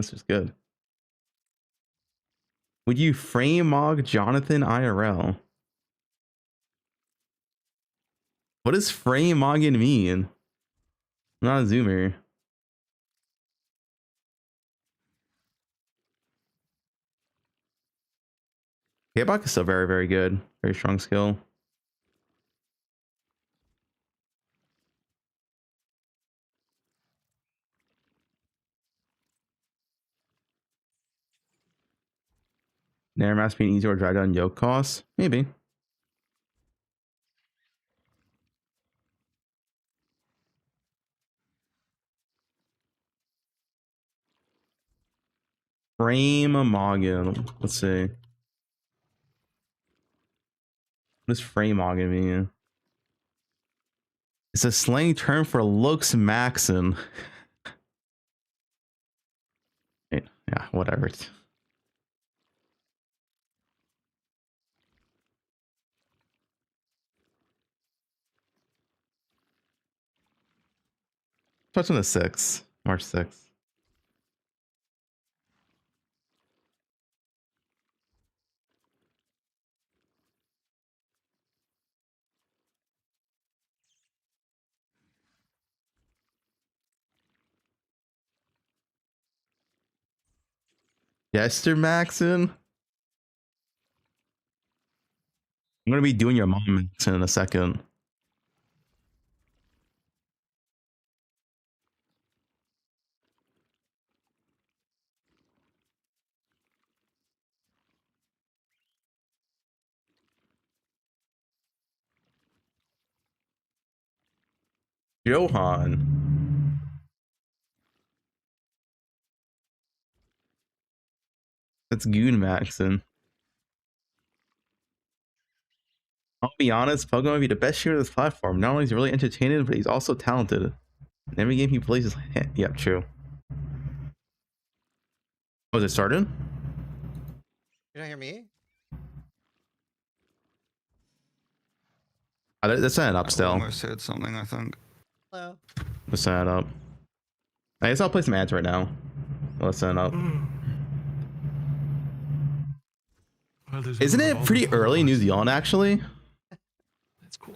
This is good. Would you frame mog Jonathan IRL? What does frame mogging mean? I'm not a zoomer. K-Bach is still very, very good. Very strong skill. Nair mask being easier to drag down yoke costs? Maybe. Frame mogging. Let's see. What does frame mogging mean? It's a slang term for looks maxing. Yeah, whatever. Touch on the 6th, March 6th. Jester Maxon? I'm gonna be doing your mom Maxon in a second. Johan. That's Goon Maxon. I'll be honest, Fubgun might be the best shooter of this platform. Not only is he really entertaining, but he's also talented. In every game he plays is... Yeah, true. Oh, is it started? You don't hear me? Let's set it up I still. almost said something, I think. Hello. Let's set it up. I guess I'll play some ads right now. Let's set it up. Isn't it pretty early in New Zealand, actually? That's cool.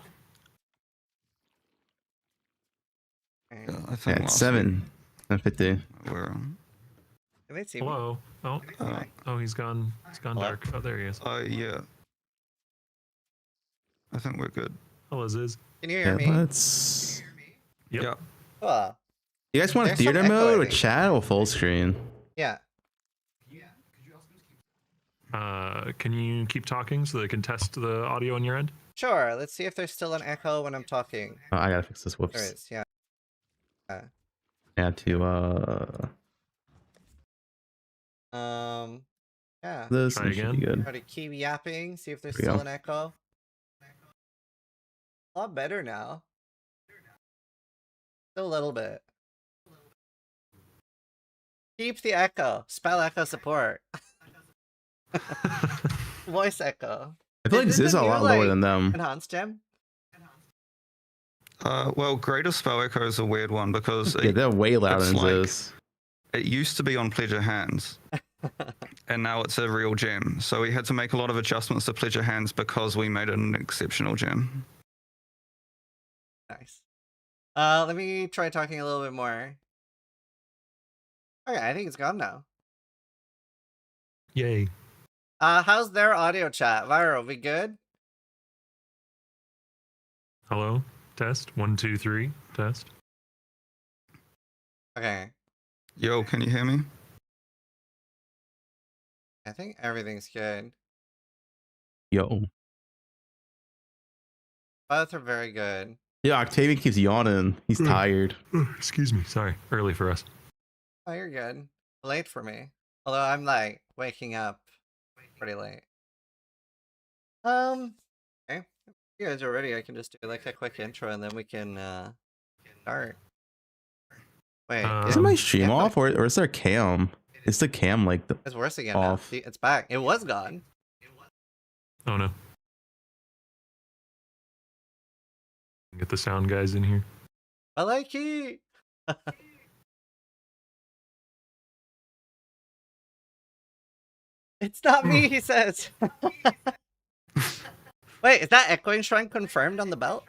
Yeah, I think Yeah, it's 7:50. We're, Can they see me? Hello. Oh, oh, he's gone. He's gone Hello? dark. Oh, there he is. yeah. I think we're good. Hello, Ziz. Can you hear Yeah, me? let's... Yep. Yeah. Cool. You guys want There's some theater echo, I mode with think. chat or full screen? Yeah. Can you keep talking so they can test the audio on your end? Sure. Let's see if there's still an echo when I'm talking. Oh, I gotta fix this. Whoops. There is. Yeah. Add to Yeah. this. Try and it should be again. good. Try to keep yapping. See if there's There we still go. an echo. A lot better now. Still a little bit. Keep the echo. Spell echo support. Voice echo. I feel like Is this Ziz is a new, lot lower like, than them. Enhanced gem? Well, Greater Spell Echo is a weird one because Yeah, they're way louder it's than like- Ziz. it used to be on Pleasure Hands, and now it's a real gem. So we had to make a lot of adjustments to Pleasure Hands because we made it an exceptional gem. Nice. Let me try talking a little bit more. Okay, I think it's gone now. Yay. How's their audio chat? Viral, we good? Hello. Test. 1, 2, 3. Test. Okay. Yo, can you hear me? I think everything's good. Yo. Both are very good. Yeah, Octavian keeps yawning. He's tired. Excuse me. Sorry. Early for us. Oh, you're good. Late for me. Although I'm like waking up pretty late. Okay. If you guys are ready, I can just do like a quick intro and then we can start. Wait, Isn't my Um, stream yeah, off or is there cam? Is the cam like the... it's worse again off. now. See, it's back. It was gone. Oh no. Get the sound guys in here. I like it. It's not me, he says. Wait, is that Echoing Shrine confirmed on the belt?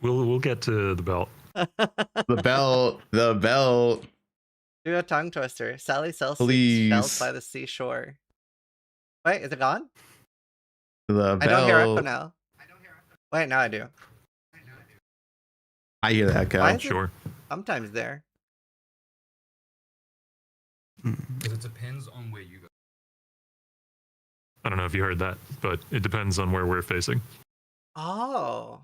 We'll get to the belt. The belt. Do a tongue twister. Sally sells Please. shells by the seashore. Wait, is it gone? The belt. I don't hear Echo now. Wait, now I do. I hear the echo. Why is it Sure. sometimes there? Because it depends on where you go. I don't know if you heard that, but it depends on where we're facing. Oh.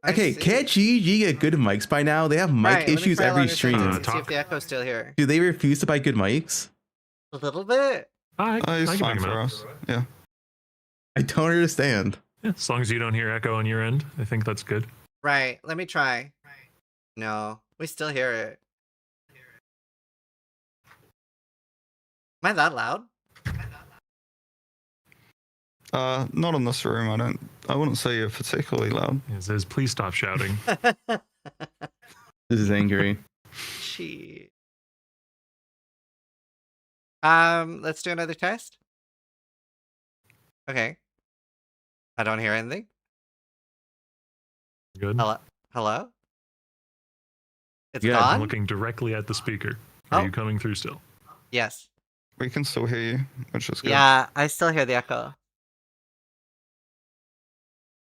I Okay, see. can't GG get good mics by now? They have mic Right, let me issues try a every longer stream. sentence and see Talk. if the echo's still here. Do they refuse to buy good mics? A little bit. I He's can fine make him for out. us. Yeah. I don't understand. Yeah, as long as you don't hear echo on your end, I think that's good. Right, let me try. No, we still hear it. Am I that loud? Not in this room. I wouldn't say you're particularly loud. It says, please stop shouting. This is angry. Cheat. Let's do another test. Okay. I don't hear anything. Good. Hello? Hello? It's Yeah, I'm gone? looking directly at the speaker. Are Oh. you coming through still? Yes. We can still hear you, which is good. Yeah, I still hear the echo.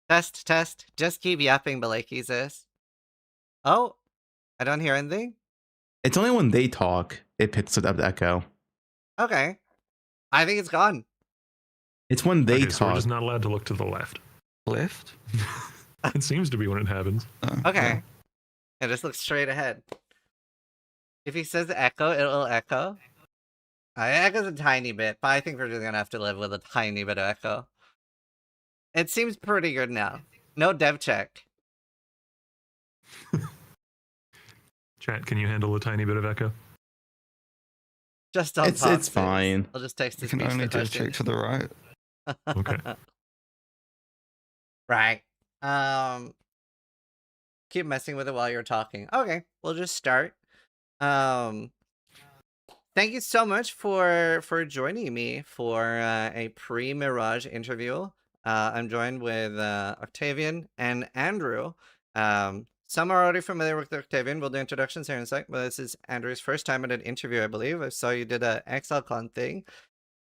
Test, test. Just keep yapping, Baleki says. Oh, I don't hear anything. It's only when they talk it picks up the echo. Okay. I think it's gone. It's when they Okay, so we're talk. just not allowed to look to the left. Left? It seems to be when it happens. Okay. And just look straight ahead. If he says echo, it'll echo. It echoes a tiny bit, but I think we're just gonna have to live with a tiny bit of echo. It seems pretty good now. No dev check. Chat, can you handle a tiny bit of echo? Just on It's fine. I'll just text You to can speech only the do question. check to the right. Okay. Right. Keep messing with it while you're talking. Okay, we'll just start. Thank you so much for joining me for a pre-Mirage interview. I'm joined with Octavian and Andrew. Some are already familiar with Octavian. We'll do introductions here in a sec, but this is Andrew's first time at an interview, I believe. I saw you did a XLCon thing.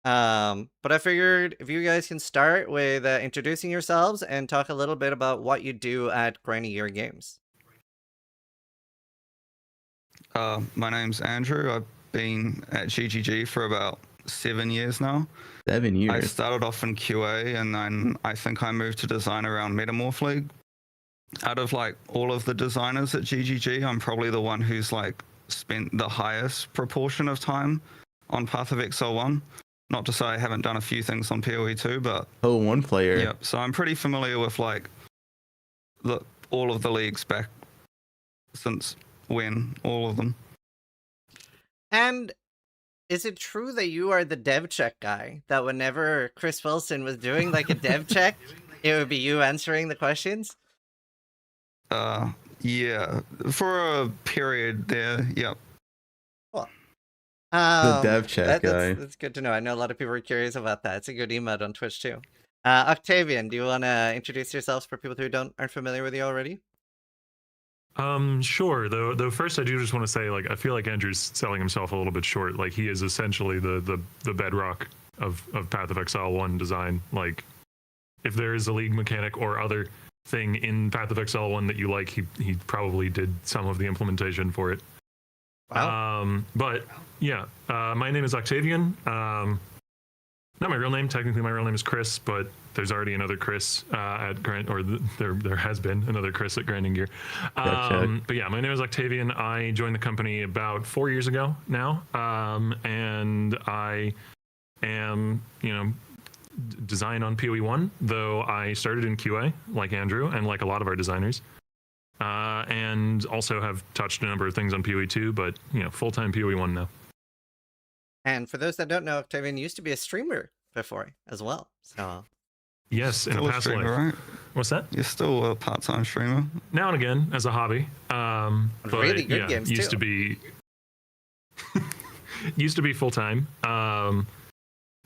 But I figured if you guys can start with introducing yourselves and talk a little bit about what you do at Grinding Gear Games. My name's Andrew. I've been at GGG for about 7 years now. 7 years. I started off in QA, and then I think I moved to design around Metamorph League. Out of like all of the designers at GGG, I'm probably the one who's like spent the highest proportion of time on Path of Exile 1. Not to say I haven't done a few things on PoE 2, but Oh, one player. yeah. So I'm pretty familiar with like all of the leagues back since when, all of them. And is it true that you are the dev check guy? That whenever Chris Wilson was doing like a dev check, it would be you answering the questions? Yeah, for a period there, yep. The dev check guy. That's good to know. I know a lot of people are curious about that. It's a good emote on Twitch too. Octavian, do you want to introduce yourselves for people who aren't familiar with you already? Sure. Though first I do just want to say, like, I feel like Andrew's selling himself a little bit short. Like, he is essentially the bedrock of Path of Exile 1 design. Like, if there is a league mechanic or other thing in Path of Exile 1 that you like, he probably did some of the implementation for it. Wow. But yeah, my name is Octavian. Not my real name. Technically, my real name is Chris, but there's already another Chris at there has been another Chris at Grinding Gear. But yeah, my name is Octavian. I joined the company about 4 years ago now, and I am, design on PoE 1, though I started in QA like Andrew and like a lot of our designers. And also have touched a number of things on PoE 2, but full-time PoE 1 now. And for those that don't know, Octavian used to be a streamer before as well. So Yes, in Still a a past streamer, life. right? What's that? You're still a part-time streamer. Now and again as a hobby. But Really good yeah, games, used too. to be used to be full time.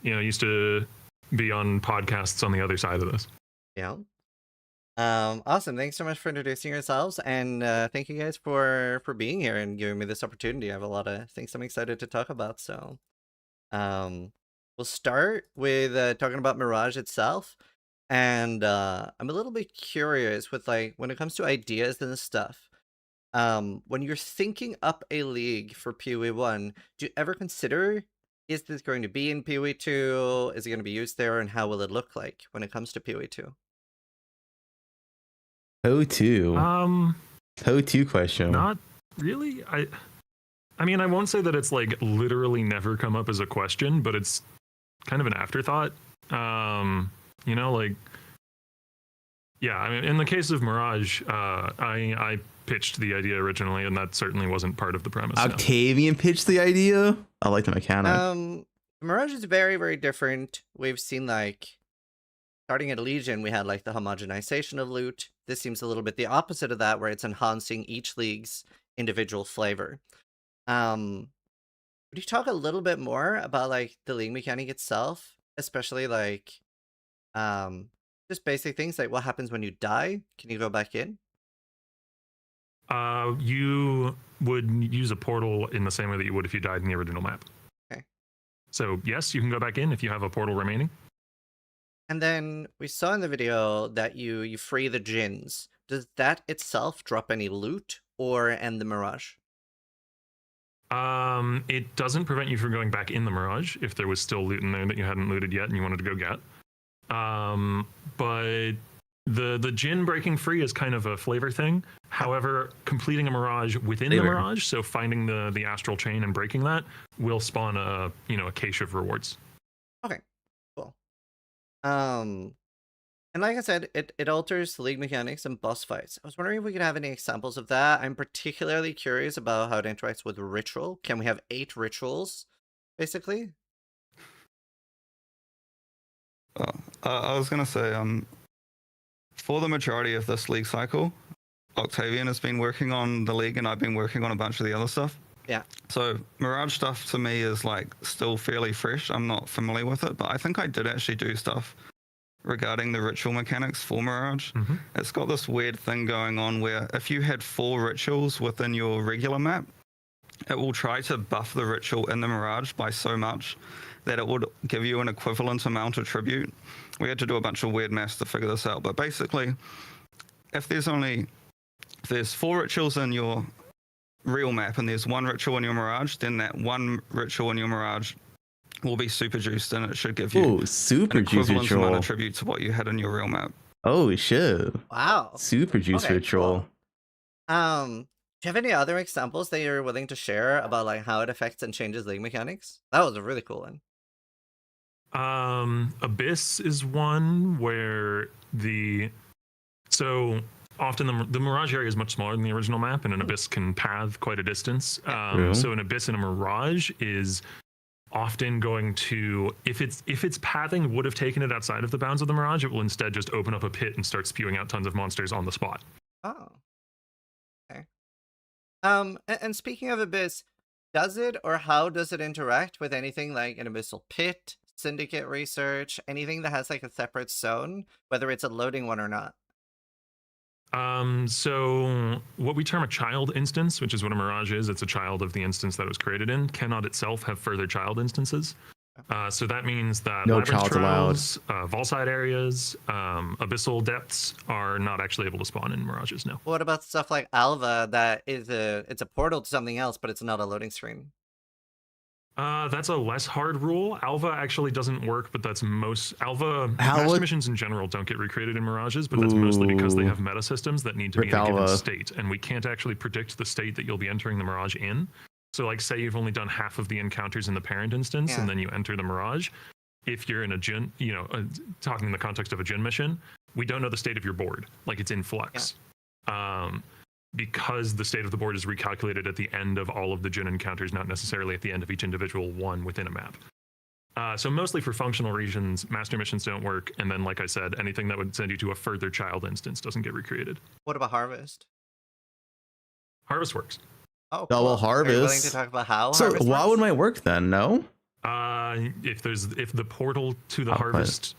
Used to be on podcasts on the other side of this. Yeah. Awesome. Thanks so much for introducing yourselves, and thank you guys for being here and giving me this opportunity. I have a lot of things I'm excited to talk about. So, we'll start with talking about Mirage itself, and I'm a little bit curious with like when it comes to ideas and stuff. When you're thinking up a league for PoE 1, do you ever consider, is this going to be in PoE 2? Is it going to be used there, and how will it look like when it comes to PoE 2? O2. O2 question. Not really. I mean, I won't say that it's like literally never come up as a question, but it's kind of an afterthought. Like, yeah, I mean, in the case of Mirage, I pitched the idea originally, and that certainly wasn't part of the premise. Octavian pitched the idea? I like the mechanic. Mirage is very, very different. We've seen, like, starting at Legion, we had, like, the homogenization of loot. This seems a little bit the opposite of that, where it's enhancing each league's individual flavor. Would you talk a little bit more about, like, the league mechanic itself? Especially, like, just basic things, like what happens when you die? Can you go back in? You would use a portal in the same way that you would if you died in the original map. Okay. So, yes, you can go back in if you have a portal remaining. And then we saw in the video that you free the djinns. Does that itself drop any loot or end the Mirage? It doesn't prevent you from going back in the Mirage if there was still loot in there that you hadn't looted yet and you wanted to go get. But the djinn breaking free is kind of a flavor thing. However, completing a Mirage within the Mirage, so finding the astral chain and breaking that, will spawn a cache of rewards. Okay, cool. And like I said, it alters league mechanics and boss fights. I was wondering if we could have any examples of that. I'm particularly curious about how it interacts with ritual. Can we have 8 rituals, basically? I was gonna say, for the majority of this league cycle, Octavian has been working on the league, and I've been working on a bunch of the other stuff. Yeah. So Mirage stuff to me is like still fairly fresh. I'm not familiar with it, but I think I did actually do stuff regarding the ritual mechanics for Mirage. Mm-hmm. It's got this weird thing going on where if you had 4 rituals within your regular map, it will try to buff the ritual in the Mirage by so much that it would give you an equivalent amount of tribute. We had to do a bunch of weird maths to figure this out, but basically, if there's 4 rituals in your real map and there's 1 ritual in your Mirage, then that 1 ritual in your Mirage will be super juiced, and it should give you super an juice equivalent amount ritual. of tribute to what you had in your real map. Oh shit. Wow. Super juice Okay, ritual. Cool. Do you have any other examples that you're willing to share about like how it affects and changes league mechanics? That was a really cool one. Abyss is one where so often the Mirage area is much smaller than the original map, and an Abyss can path quite a distance. So an Abyss in a Mirage is often going to, if its pathing would have taken it outside of the bounds of the Mirage, it will instead just open up a pit and start spewing out tons of monsters on the spot. Oh. Okay. And speaking of Abyss, does it or how does it interact with anything like an abyssal pit, syndicate research, anything that has like a separate zone, whether it's a loading one or not? So what we term a child instance, which is what a Mirage is, it's a child of the instance that it was created in, cannot itself have further child instances. So that means that No labyrinth child's allowed. trials, Volside areas, abyssal depths are not actually able to spawn in Mirages, no. What about stuff like Alva that is it's a portal to something else, but it's not a loading screen? That's a less hard rule. Alva actually doesn't work, but that's Alva- master missions in general don't get recreated in Mirages, but that's mostly because they Ooh. have meta systems that need to be Rip in a given Alva. state, and we can't actually predict the state that you'll be entering the Mirage in. So like say you've only done half of the encounters in the parent instance, Yeah. and then you enter the Mirage. If you're in a Jin, talking in the context of a Jin mission, we don't know the state of your board. Like it's in flux. Because the state of the board is recalculated at the end of all of the Jin encounters, not necessarily at the end of each individual one within a map. So mostly for functional reasons, master missions don't work, and then like I said, anything that would send you to a further child instance doesn't get recreated. What about Harvest? Harvest works. Oh, Double cool. Are you willing to harvest. talk about how So harvest why would works? my work then? No. If the portal to the Output. harvest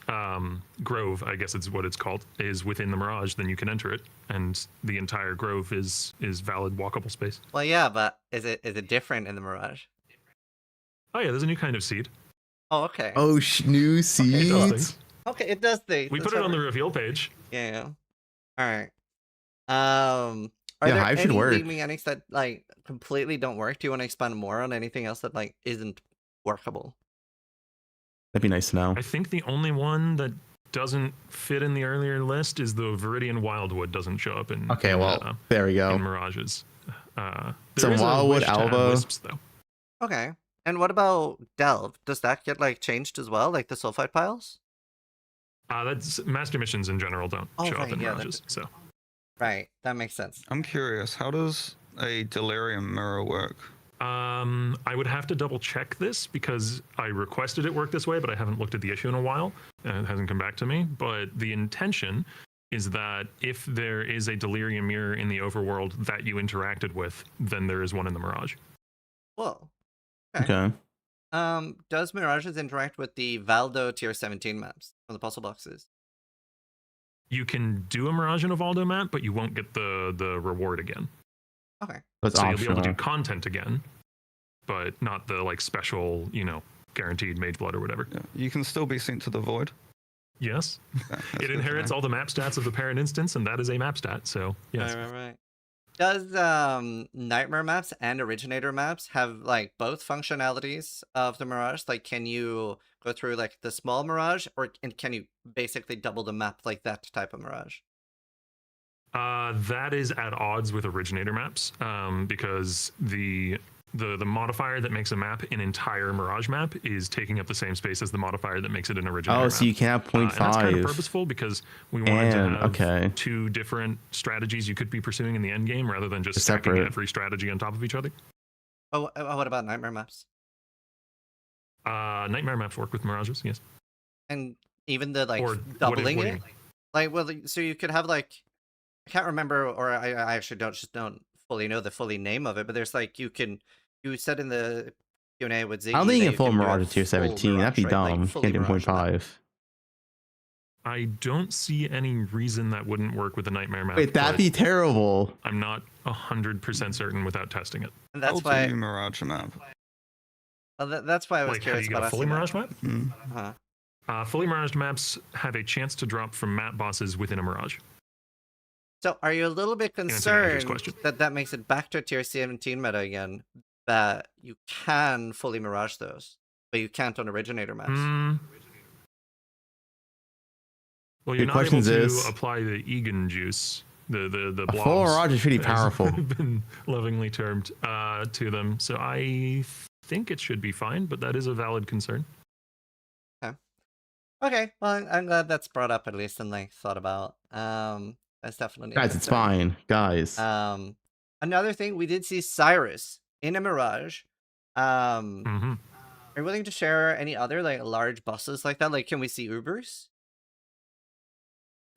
grove, I guess it's what it's called, is within the Mirage, then you can enter it, and the entire grove is valid walkable space. Well, yeah, but is it different in the Mirage? Oh yeah, there's a new kind of seed. Oh, okay. Oh, new It does seeds. things. Okay, it does things. We That's put it on the alright. reveal page. Yeah. All right. Are Yeah, there Hive should any work. lead mechanics that like completely don't work? Do you want to expand more on anything else that like isn't workable? That'd be nice to know. I think the only one that doesn't fit in the earlier list is the Viridian Wildwood doesn't show up in. Okay, well, there we in go. Mirages. So There is a Wildwood, wish to add Alba. wisps, though. Okay. And what about Delve? Does that get like changed as well, like the sulfite piles? That's master missions in general don't Oh, show right, up in yeah, Mirages. So Right. That makes sense. I'm curious, how does a delirium mirror work? I would have to double check this because I requested it work this way, but I haven't looked at the issue in a while. It hasn't come back to me. But the intention is that if there is a delirium mirror in the overworld that you interacted with, then there is one in the Mirage. Whoa. Okay. Does Mirages interact with the Valdo tier 17 maps from the puzzle boxes? You can do a Mirage and a Valdo map, but you won't get the reward again. Okay. That's So you'll be able to do optional. content again, but not the like special, guaranteed mage blood or whatever. Yeah. You can still be sent to the void. Yes. Yeah, that's It good to inherits know. all the map stats of the parent instance, and that is a map stat. So yes. Right. Does Nightmare maps and Originator maps have like both functionalities of the Mirage? Like, can you go through like the small Mirage, or can you basically double the map like that type of Mirage? That is at odds with Originator maps, because the modifier that makes a map an entire Mirage map is taking up the same space as the modifier that makes it an Originator map. Oh, so you can have And that's kind of 0.5. purposeful because we wanted to And- have okay. two different strategies you could be pursuing in the end game rather than just stacking Separate. every strategy on top of each other. Oh, what about Nightmare maps? Nightmare maps work with Mirages, yes. And even the like Or what do you- doubling what do it? you- Like, well, so you could have like, I can't remember, or I actually don't fully know the fully name of it, but there's like you said in the Q&A with Ziggy. I don't think that you can full do a Mirage at tier full 17. That'd be Mirage, right? Like, dumb. You fully can't do Mirage on that. 0.5. I don't see any reason that wouldn't work with the Nightmare map. Wait, that'd but be terrible. I'm not 100% certain without testing it. And How that's do why. you Mirage a map? Well, that's why I was Like, how do curious you get about a fully asking Mirage that. map? Mm. Uh-huh. Fully Mirage maps have a chance to drop from map bosses within a Mirage. So, are you a little bit answer Andrew's concerned question. that makes it back to tier 17 meta again? That you can fully Mirage those, but you can't on Originator maps. Well, you're Good not able questions to is- apply the Egan juice, the A blobs. full Mirage is pretty as powerful. they've been lovingly termed to them. So I think it should be fine, but that is a valid concern. Okay, well, I'm glad that's brought up at least and like thought about. That's definitely a Guys, it's concern. fine. Guys. Another thing, we did see Cyrus in a Mirage. hmm Are you willing to share any other like large buses like that? Like, can we see Ubers?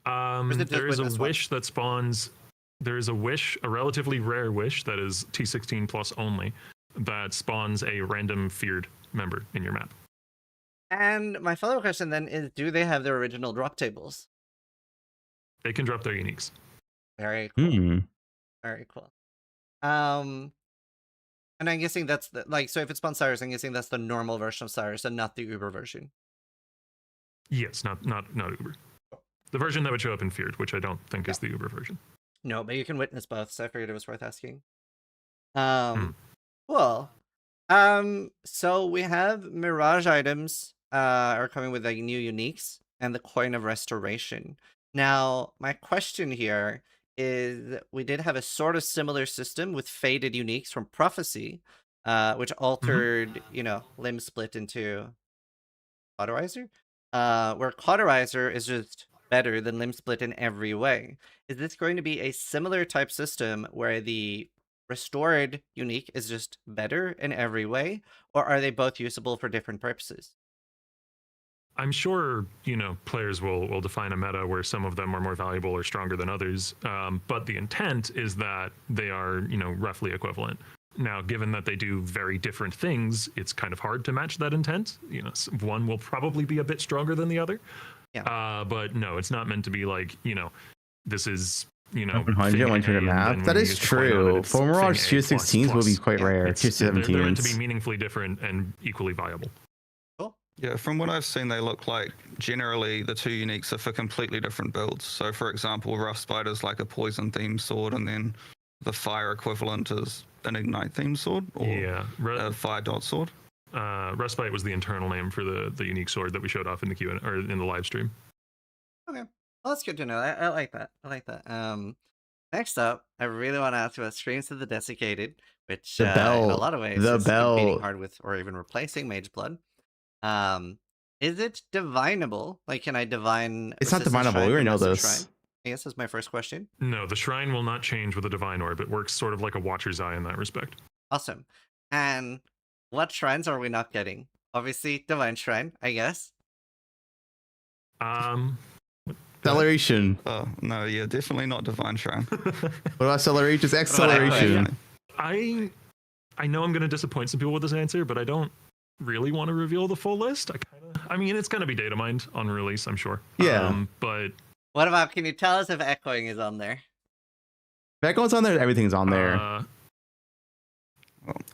is it just There is a witness one? wish that spawns. There is a wish, a relatively rare wish that is T16 plus only, that spawns a random feared member in your map. And my follow-up question then is, do they have their original drop tables? They can drop their uniques. Very cool. Hmm. Very cool. And I'm guessing that's like, so if it's spawns Cyrus, I'm guessing that's the normal version of Cyrus and not the Uber version. Yes, not Uber. The version that would show up in feared, which I don't think is the Uber version. No, but you can witness both, so I figured it was worth asking. Hmm. Cool. So we have Mirage items are coming with like new uniques and the Coin of Restoration. Now, my question here is, we did have a sort of similar system with faded uniques from Prophecy, which altered, limb split into Cauterizer, where Cauterizer is just better than limb split in every way. Is this going to be a similar type system where the restored unique is just better in every way, or are they both usable for different purposes? I'm sure, players will define a meta where some of them are more valuable or stronger than others. But the intent is that they are, roughly equivalent. Now, given that they do very different things, it's kind of hard to match that intent. You know, one will probably be a bit stronger than the other. Yeah. But no, it's not meant to be like, you know, this is, you know, 100, 100 map. That is true. For Mirage, tier 16s will be quite rare. Tier They're meant to be 17s. meaningfully different and equally viable. Yeah, from what I've seen, they look like generally the two uniques are for completely different builds. So, for example, Rust Spider's like a poison themed sword, and then the fire equivalent is an ignite themed sword, or a fire dot sword. Rustbite was the internal name for the unique sword that we showed off in the Q&A or in the live stream. Okay, well, that's good to know. I like that. I like that. Next up, I really want to ask about Streams of the Desiccated, which The bell. in a lot of ways The is bell. competing hard with, or even replacing Mage Blood. Is it divinable? Like, can I divine? It's not Resistance divinable. Shrine We already from know Essence this. Shrine? I guess that's my first question. No, the shrine will not change with a divine orb. It works sort of like a Watcher's Eye in that respect. Awesome. And what shrines are we not getting? Obviously, Divine Shrine, I guess. Acceleration. Oh, no, yeah, definitely not Divine Shrine. What about acceleration? Just acceleration. I know I'm going to disappoint some people with this answer, but I don't really want to reveal the full list. I mean, it's going to be data mined on release, I'm sure. Yeah. But what about, can you tell us if Echoing is on there? If Echo's on there, everything's on there.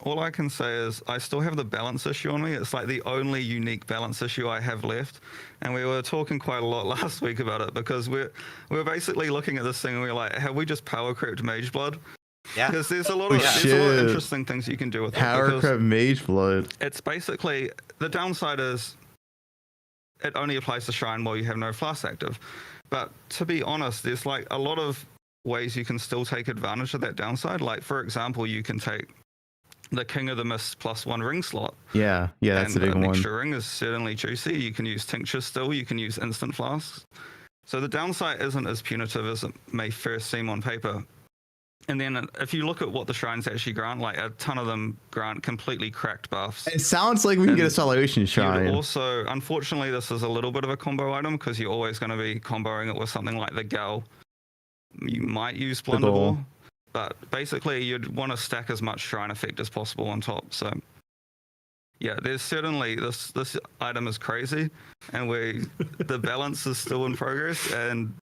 All I can say is I still have the balance issue on me. It's like the only unique balance issue I have left. And we were talking quite a lot last week about it, because we're basically looking at this thing and we're like, have we just power crept Mage Blood? Yeah. Because there's a lot of interesting things you can do with it. Power crept Mage Blood. It's basically, the downside is it only applies to Shrine while you have no Flask active. But to be honest, there's like a lot of ways you can still take advantage of that downside. Like, for example, you can take the King of the Mist +1 ring slot. Yeah, that's a big one. Extra ring is certainly juicy. You can use Tincture still. You can use Instant Flasks. So the downside isn't as punitive as it may first seem on paper. And then if you look at what the shrines actually grant, like a ton of them grant completely cracked buffs. It sounds like we can get a Acceleration Shrine. Also, unfortunately, this is a little bit of a combo item, because you're always going to be comboing it with something like the Gal. You might use Blunderball, but basically you'd want to stack as much shrine effect as possible on top. So yeah, there's certainly this item is crazy, and the balance is still in progress, and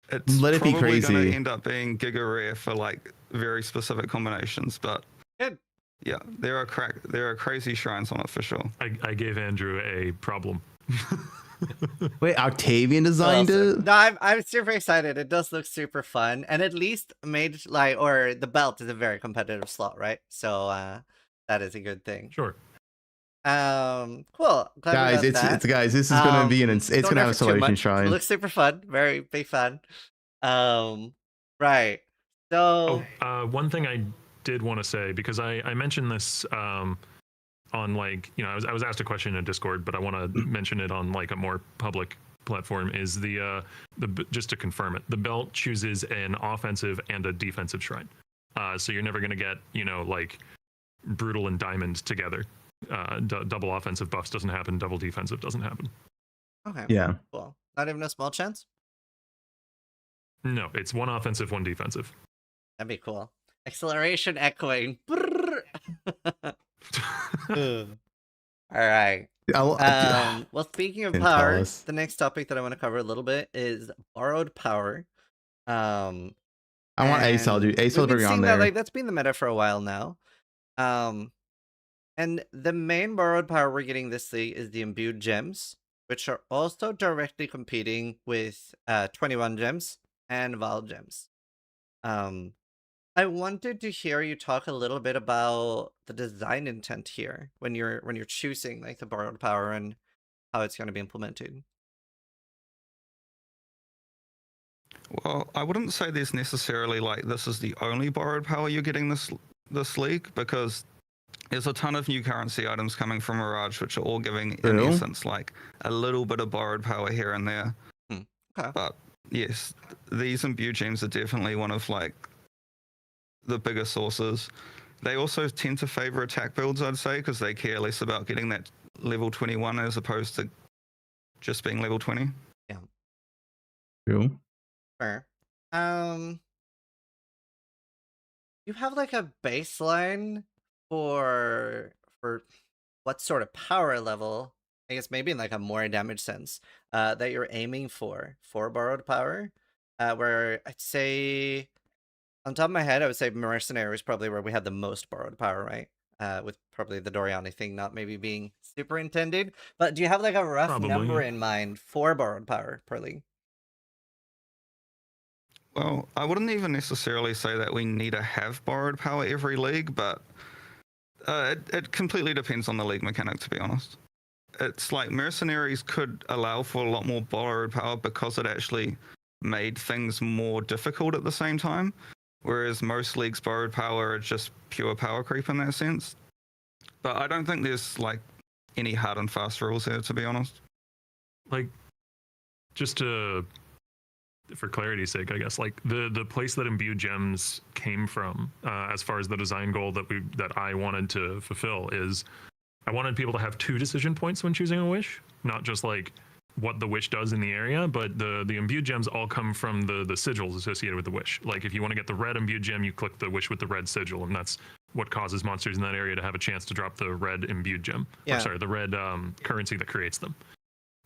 it's probably going to end up being giga rare for like very specific combinations. But good. Yeah, there are crazy shrines on it for sure. I gave Andrew a problem. Wait, Octavian designed it? No, I'm super excited. It does look super fun, and at least Mage or the belt is a very competitive slot, right? So that is a good thing. Sure. Cool. Guys, guys, this is gonna be it's gonna have a Acceleration Shrine. It looks super fun. Very big fan. Right. So one thing I did want to say, because I mentioned this on, like, you know, I was asked a question in Discord, but I want to mention it on like a more public platform, is the just to confirm it, the belt chooses an offensive and a defensive shrine. So you're never going to get, you know, like Brutal and Diamond together. Double offensive buffs doesn't happen, double defensive doesn't happen. Okay. Yeah. Cool. Not even a small chance? No, it's one offensive, one defensive. That'd be cool. Acceleration Echoing. All right. Well, speaking of power, the next topic that I want to cover a little bit is borrowed power. I want ASL, dude. ASL to be on there. That's been the meta for a while now. And the main borrowed power we're getting this league is the imbued gems, which are also directly competing with 21 gems and Val gems. I wanted to hear you talk a little bit about the design intent here when you're choosing like the borrowed power and how it's going to be implemented. Well, I wouldn't say there's necessarily like this is the only borrowed power you're getting this league, because there's a ton of new currency items coming from Mirage, which are all giving in essence like a little bit of borrowed power here and there. Okay. But yes, these imbued gems are definitely one of like the bigger sources. They also tend to favor attack builds, I'd say, because they care less about getting that level 21 as opposed to just being level 20. Yeah. Cool. Fair. you have like a baseline for what sort of power level, I guess maybe in like a more damage sense, that you're aiming for borrowed power? Where I'd say, on top of my head, I would say Mercenary is probably where we had the most borrowed power, right? With probably the Doriani thing not maybe being superintended. But do you have like a rough Probably. number in mind for borrowed power per league? Well, I wouldn't even necessarily say that we need to have borrowed power every league, but it completely depends on the league mechanic, to be honest. It's like Mercenaries could allow for a lot more borrowed power because it actually made things more difficult at the same time, whereas most leagues' borrowed power are just pure power creep in that sense. But I don't think there's like any hard and fast rules here, to be honest. Like, just for clarity's sake, I guess, like the place that imbued gems came from, as far as the design goal that I wanted to fulfill, is I wanted people to have 2 decision points when choosing a wish, not just like what the wish does in the area, but the imbued gems all come from the sigils associated with the wish. Like if you want to get the red imbued gem, you click the wish with the red sigil, and that's what causes monsters in that area to have a chance to drop the red imbued gem. Yeah. Or sorry, the red currency that creates them.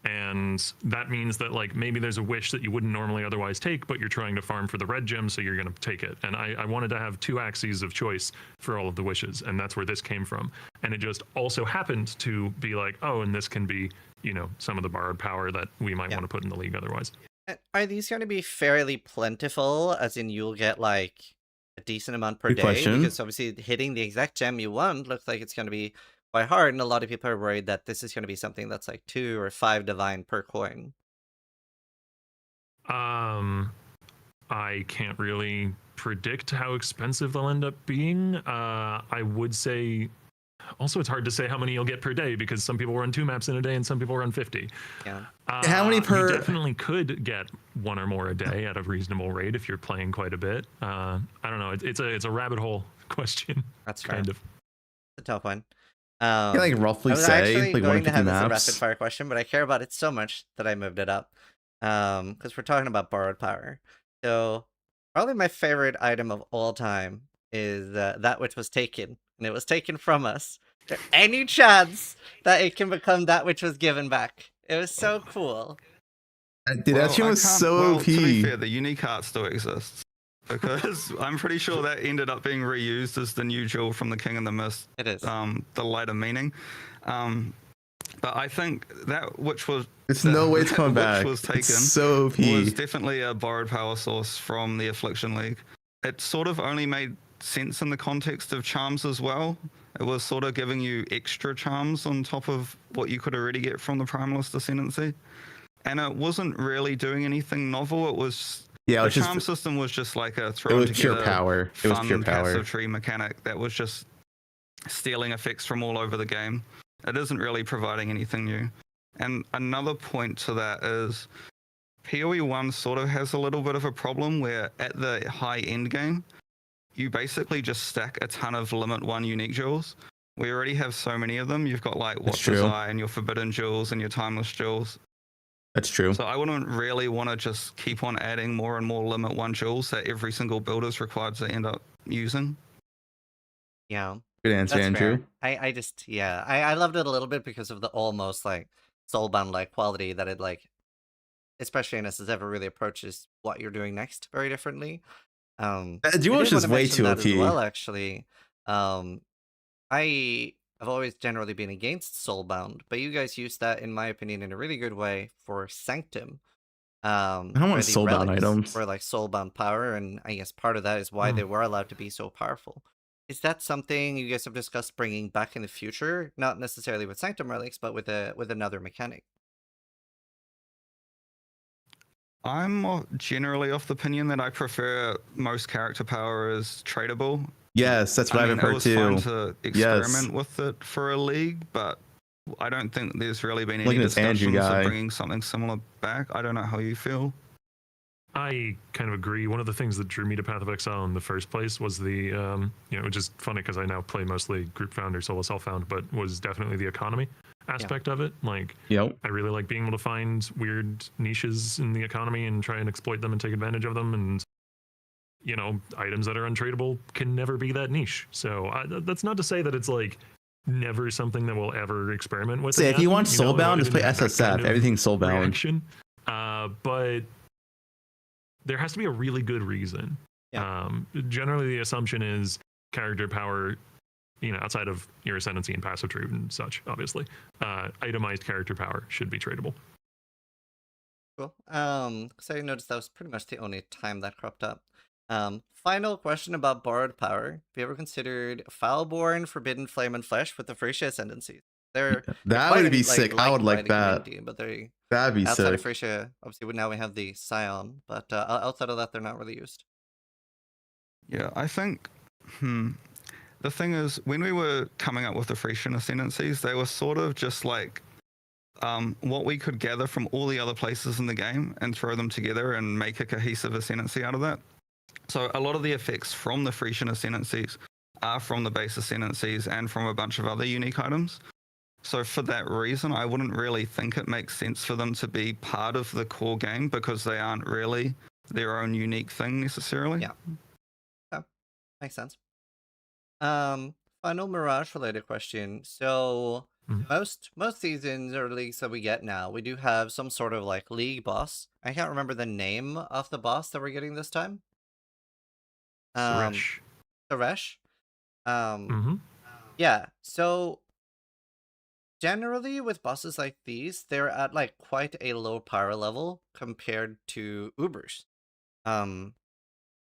And that means that like maybe there's a wish that you wouldn't normally otherwise take, but you're trying to farm for the red gem, so you're going to take it. And I wanted to have 2 axes of choice for all of the wishes, and that's where this came from. And it just also happened to be like, oh, and this can be, you know, some of the borrowed power that we might want to put in the league otherwise. Are these going to be fairly plentiful, as in you'll get like a decent amount per Good day? question. Because obviously hitting the exact gem you want looks like it's going to be quite hard, and a lot of people are worried that this is going to be something that's like 2 or 5 divine per coin. I can't really predict how expensive they'll end up being. I would say also it's hard to say how many you'll get per day, because some people run 2 maps in a day and some people run 50. Yeah. How many per? You definitely could get 1 or more a day at a reasonable rate if you're playing quite a bit. I don't know. It's a rabbit hole question. That's fair. kind of. It's a tough one. Can I like roughly I was say actually like going to 150 have this a rapid maps? fire question, but I care about it so much that I moved it up. Because we're talking about borrowed power. So probably my favorite item of all time is that which was taken, and it was taken from us. Is there any chance that it can become that which was given back? It was so cool. Dude, that shit I was can't- so well, OP. To be fair, the unique art still exists. Because I'm pretty sure that ended up being reused as the new jewel from the King and the Mist. It is. The lighter meaning. But I think that which was There's no way it's coming which back. was taken It's so OP. was definitely a borrowed power source from the Affliction League. It sort of only made sense in the context of charms as well. It was sort of giving you extra charms on top of what you could already get from the Primalist Ascendancy. And it wasn't really doing anything novel. It was Yeah, it the was just charm system was just like a it throw was together pure power. It was fun pure power. passive tree mechanic that was just stealing effects from all over the game. It isn't really providing anything new. And another point to that is PoE 1 sort of has a little bit of a problem where at the high end game, you basically just stack a ton of limit 1 unique jewels. We already have so many of them. You've got like Watcher's true. Eye and your Forbidden Jewels and your Timeless Jewels. That's true. So I wouldn't really want to just keep on adding more and more limit 1 jewels that every single builder is required to end up using. Yeah. Good answer, That's Andrew. fair. I just, yeah, I loved it a little bit because of the almost like Soulbound like quality that it like, especially in as ever really approaches what you're doing next very differently. Duo is just way too that OP. as well, actually. I have always generally been against Soulbound, but you guys used that, in my opinion, in a really good way for Sanctum. I don't where want the Soulbound relics items. were like Soulbound power, and I guess part of that is why they were allowed to be so powerful. Is that something you guys have discussed bringing back in the future? Not necessarily with Sanctum relics, but with another mechanic. I'm generally of the opinion that I prefer most character power is tradable. Yes, that's what I I've mean, heard it was too. fun to experiment Yes. with it for a league, but I don't think there's really been Look any at this Andrew discussions guy. of bringing something similar back. I don't know how you feel. I kind of agree. One of the things that drew me to Path of Exile in the first place was the, which is funny because I now play mostly group found or solo self-found, but was definitely the economy aspect of it. Like, Yep. I really like being able to find weird niches in the economy and try and exploit them and take advantage of them. And items that are untradeable can never be that niche. So that's not to say that it's like never something that we'll ever experiment with. Say, if you want again, Soulbound, just play that SSF. kind of Everything's Soulbound. reaction. But there has to be a really good reason. Yeah. Generally, the assumption is character power, outside of your ascendancy and passive trait and such, obviously, itemized character power should be tradable. Cool. So I noticed that was pretty much the only time that cropped up. Final question about borrowed power. Have you ever considered Foulborn, Forbidden Flame, and Flesh with the Frisia ascendancies? They're That quite would be like, sick. I would liked like by the that. community, but they That'd be outside of sick. Frisia, obviously now we have the Scion, but outside of that, they're not really used. Yeah, I think. The thing is, when we were coming up with the Frisian ascendancies, they were sort of just like what we could gather from all the other places in the game and throw them together and make a cohesive ascendancy out of that. So a lot of the effects from the Frisian ascendancies are from the base ascendancies and from a bunch of other unique items. So for that reason, I wouldn't really think it makes sense for them to be part of the core game because they aren't really their own unique thing necessarily. Yeah. Makes sense. Final Mirage related question. So most seasons or leagues that we get now, we do have some sort of like league boss. I can't remember the name of the boss that we're getting this time. Suresh. Suresh. Mm-hmm. Yeah. So generally with bosses like these, they're at like quite a low power level compared to Ubers. Do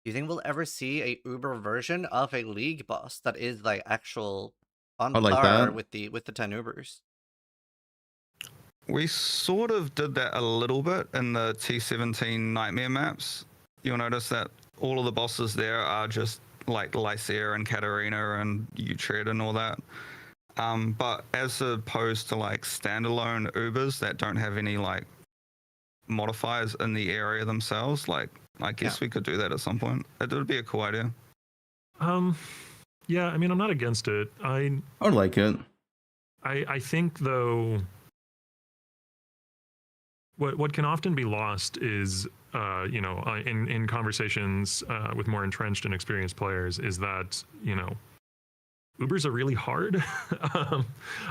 you think we'll ever see a Uber version of a league boss that is like actual on I like par that. with the 10 Ubers? We sort of did that a little bit in the T17 Nightmare maps. You'll notice that all of the bosses there are just like Lysair and Katarina and Utrecht and all that. But as opposed to like standalone Ubers that don't have any like modifiers in the area themselves, like I guess we could do that at some point. It would be a cool idea. Yeah, I mean, I'm not against it. I would like it. I think though, what can often be lost is, in conversations with more entrenched and experienced players, is that Ubers are really hard.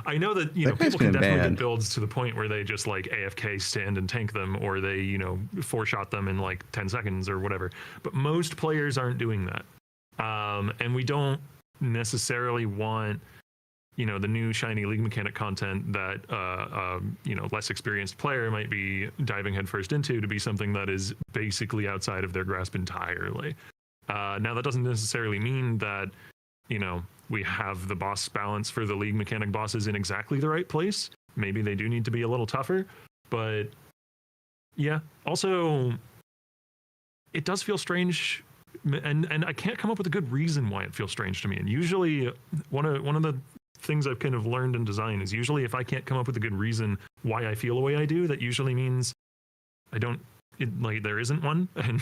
I know that That guy's people can been definitely banned. get builds to the point where they just like AFK stand and tank them, or they four-shot them in like 10 seconds or whatever. But most players aren't doing that, and we don't necessarily want the new shiny league mechanic content that less experienced player might be diving headfirst into to be something that is basically outside of their grasp entirely. Now that doesn't necessarily mean that we have the boss balance for the league mechanic bosses in exactly the right place. Maybe they do need to be a little tougher, but yeah. Also, it does feel strange, and I can't come up with a good reason why it feels strange to me. And usually, one of the things I've kind of learned in design is usually if I can't come up with a good reason why I feel the way I do, that usually means there isn't one, and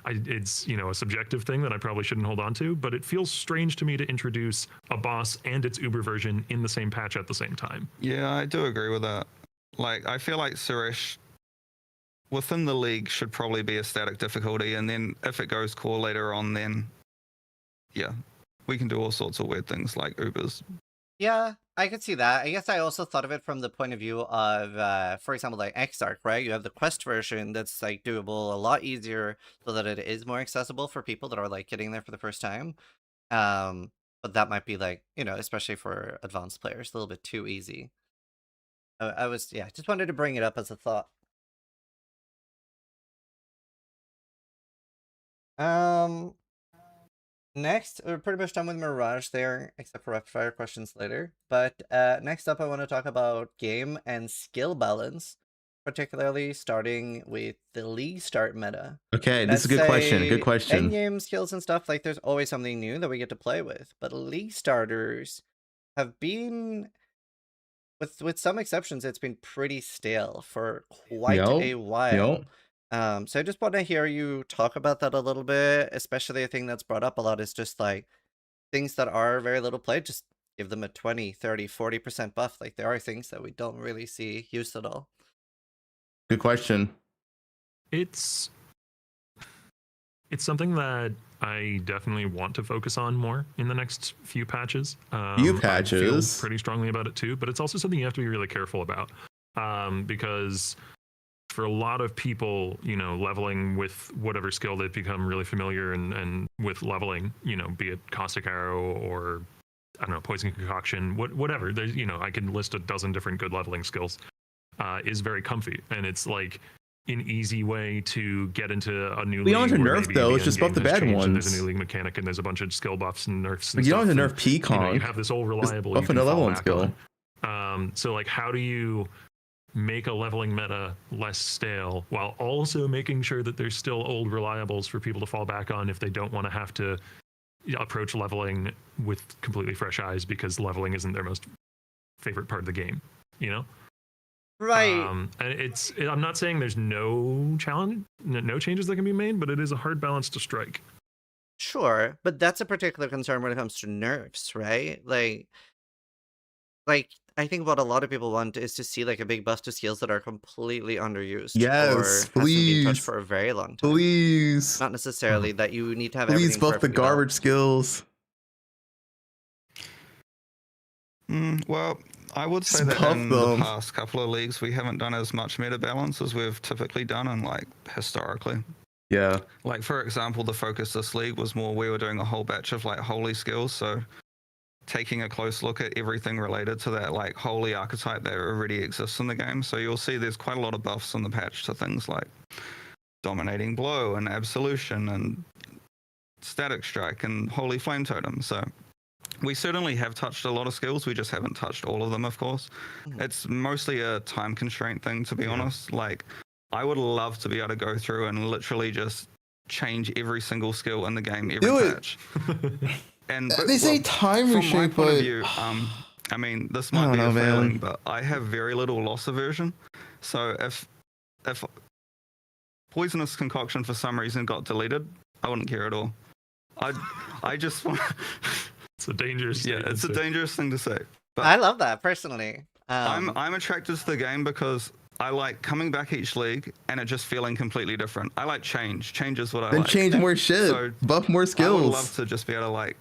it's a subjective thing that I probably shouldn't hold on to. But it feels strange to me to introduce a boss and its Uber version in the same patch at the same time. Yeah, I do agree with that. Like, I feel like Suresh within the league should probably be a static difficulty, and then if it goes core later on, then yeah, we can do all sorts of weird things like Ubers. Yeah, I could see that. I guess I also thought of it from the point of view of, for example, like Exarch, right? You have the quest version that's like doable a lot easier so that it is more accessible for people that are like getting there for the first time. But that might be like, especially for advanced players, a little bit too easy. I just wanted to bring it up as a thought. Next, we're pretty much done with Mirage there, except for rapid fire questions later. But next up, I want to talk about game and skill balance, particularly starting with the league start meta. Okay, this is a good question. Good question. Endgame skills and stuff, like there's always something new that we get to play with. But league starters have been, with some exceptions, it's been pretty stale for quite a while. So I just want to hear you talk about that a little bit, especially a thing that's brought up a lot is just like things that are very little played, just give them a 20, 30, 40% buff. Like there are things that we don't really see used at all. Good question. It's something that I definitely want to focus on more in the next few patches. I patches. feel pretty strongly about it too, but it's also something you have to be really careful about, because for a lot of people, you know, leveling with whatever skill they've become really familiar and with leveling, you know, be it Caustic Arrow or I don't know, Poison Concoction, whatever. There's, you know, I can list a dozen different good leveling skills. Is very comfy, and it's like an easy way to get into a new We don't league. have to where nerf maybe though. the It's just end buff the game has bad changed and ones. there's a new league mechanic, and there's a bunch of skill buffs and nerfs. And Like, you don't have to stuff, nerf and, you know, Peacock. you have this old reliable. Buff You can another fall leveling back skill. on. So like, how do you make a leveling meta less stale while also making sure that there's still old reliables for people to fall back on if they don't want to have to approach leveling with completely fresh eyes because leveling isn't their most favorite part of the game, you know? Right. And I'm not saying there's no challenge, no changes that can be made, but it is a hard balance to strike. Sure, but that's a particular concern when it comes to nerfs, right? Like I think what a lot of people want is to see like a big buff to skills that are completely underused or Yes, hasn't been touched please. for a very long time. Please. Not necessarily that you need to have Please everything buff the perfectly garbage skills. Well, I would say Just that buff in them. the past couple of leagues, we haven't done as much meta balance as we've typically done and like historically. Yeah. Like, for example, the focus this league was more we were doing a whole batch of like holy skills, so taking a close look at everything related to that like holy archetype that already exists in the game. So you'll see there's quite a lot of buffs in the patch to things like dominating blow and absolution and static strike and holy flame totem. So we certainly have touched a lot of skills. We just haven't touched all of them, of course. It's mostly a time constraint thing, to be honest. Like, I would love to be able to go through and literally just change every single skill in the game every patch. And They say time from my restraint, point of but view, I mean, this might be a failing, but I have very little loss aversion. So if Poisonous Concoction for some reason got deleted, I wouldn't care at all. I just want. It's a dangerous. Yeah, it's a dangerous thing to say. But I love that personally. I'm attracted to the game because I like coming back each league and it just feeling completely different. I like change. Change is what I Then like. change more shit. So buff more I skills. would love to just be able to like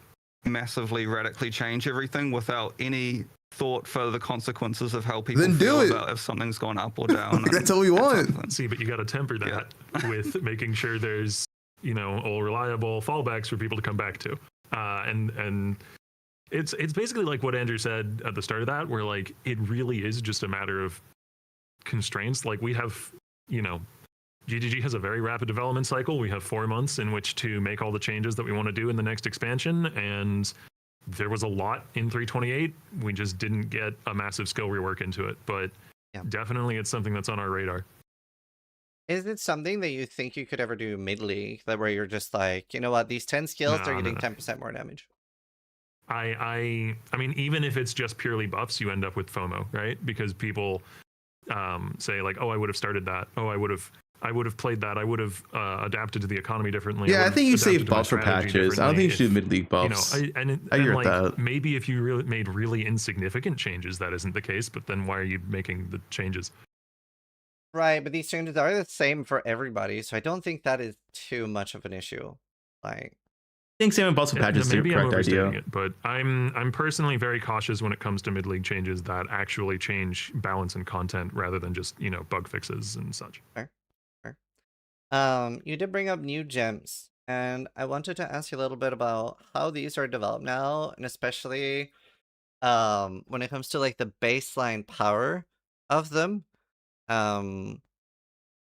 massively radically change everything without any thought for the consequences of how people Then feel do it. about if something's gone up or down. Like, that's all we want. See, but you got to temper that with making sure there's, you know, all reliable fallbacks for people to come back to. And it's basically like what Andrew said at the start of that, where like it really is just a matter of constraints. Like we have, you know, GGG has a very rapid development cycle. We have 4 months in which to make all the changes that we want to do in the next expansion, and there was a lot in 3.28. We just didn't get a massive skill rework into it, but definitely it's something that's on our radar. Is it something that you think you could ever do mid-league, that where you're just like, you know what, these 10 skills, they're getting 10% more damage? I mean, even if it's just purely buffs, you end up with FOMO, right? Because people say like, oh, I would have started that. Oh, I would have played that. I would have adapted to the economy differently. Yeah, I think you save buffs for patches. I don't think you should do mid-league buffs. You know, I agree with like, that. maybe if you made really insignificant changes, that isn't the case. But then why are you making the changes? Right, but these changes are the same for everybody, so I don't think that is too much of an issue. Like, I think saving buffs for patches is the maybe I'm correct idea. overstating it, but I'm personally very cautious when it comes to mid-league changes that actually change balance and content rather than just, you know, bug fixes and such. Fair. You did bring up new gems, and I wanted to ask you a little bit about how these are developed now, and especially when it comes to like the baseline power of them. Like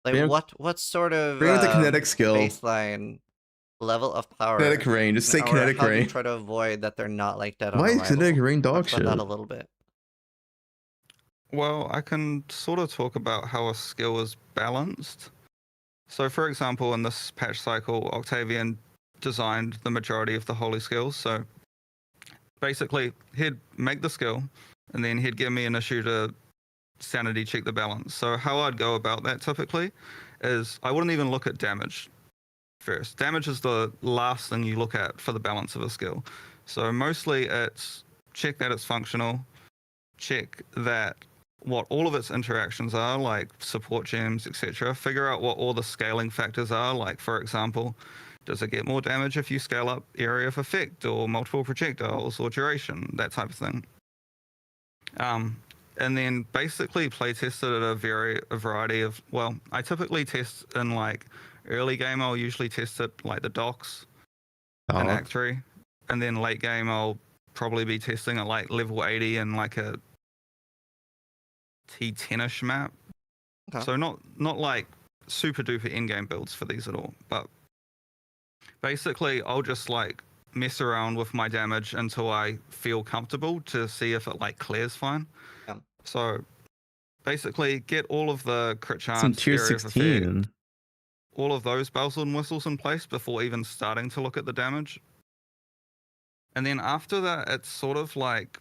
Bring- what sort of bring up the kinetic skill. baseline level of power? Kinetic rain. Just say or kinetic how do you rain. try to avoid that they're not like dead on Why is arrival? kinetic rain dog Talk shit? about that a little bit. Well, I can sort of talk about how a skill is balanced. So, for example, in this patch cycle, Octavian designed the majority of the holy skills. So, basically, he'd make the skill, and then he'd give me an issue to sanity check the balance. So, how I'd go about that typically is I wouldn't even look at damage first. Damage is the last thing you look at for the balance of a skill. So, mostly it's check that it's functional, check that what all of its interactions are, like support gems, etc. Figure out what all the scaling factors are, like, for example, Does it get more damage if you scale up area of effect or multiple projectiles or duration, that type of thing? And then basically play tested at a variety of, well, I typically test in like early game, I'll usually test it like the docks in Act 3. And then late game, I'll probably be testing at like level 80 in like a T10-ish map. Okay. So not like super duper in-game builds for these at all, but basically I'll just like mess around with my damage until I feel comfortable to see if it like clears fine. Yeah. So basically get all of the crit chance, Some tier area of 16. effect, all of those bells and whistles in place before even starting to look at the damage. And then after that, it's sort of like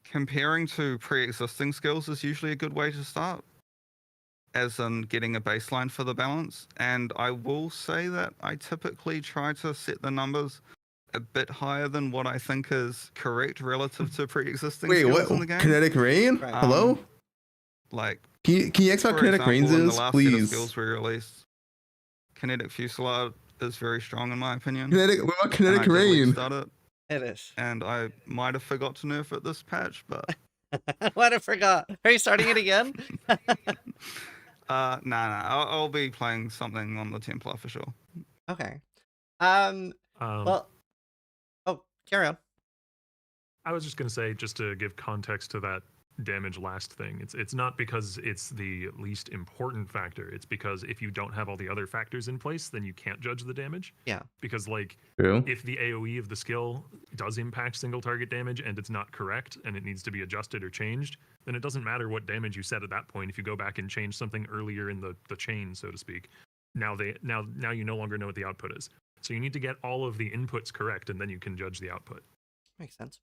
comparing to pre-existing skills is usually a good way to start, as in getting a baseline for the balance. And I will say that I typically try to set the numbers a bit higher than what I think is correct relative to pre-existing Wait, skills what? in the game. Kinetic Rain? Right. Hello? Like, Can you X out for Kinetic Rains example, in the is, last set of please? skills we released, Kinetic Fusillade is very strong in my opinion. What about And Kinetic I did Rain? start it, It is. and I might have forgot to nerf it this patch, but What I forgot. Are you starting it again? nah. I'll be playing something on the Templar for sure. Okay. Um, Well. Oh, carry on. I was just going to say, just to give context to that damage last thing, it's not because it's the least important factor. It's because if you don't have all the other factors in place, then you can't judge the damage. Yeah. Because like, True. if the AoE of the skill does impact single target damage and it's not correct and it needs to be adjusted or changed, then it doesn't matter what damage you set at that point. If you go back and change something earlier in the chain, so to speak, now you no longer know what the output is. So you need to get all of the inputs correct, and then you can judge the output. Makes sense.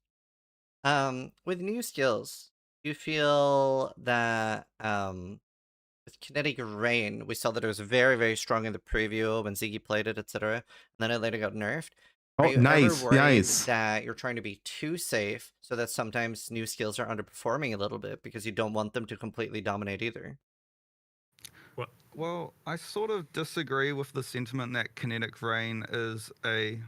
With new skills, do you feel that with Kinetic Rain, we saw that it was very, very strong in the preview when Ziggy played it, etc. And then it later got nerfed. Are Oh, you nice, ever worried nice. that you're trying to be too safe, so that sometimes new skills are underperforming a little bit because you don't want them to completely dominate either? Well, I sort of disagree with the sentiment that Kinetic Rain is a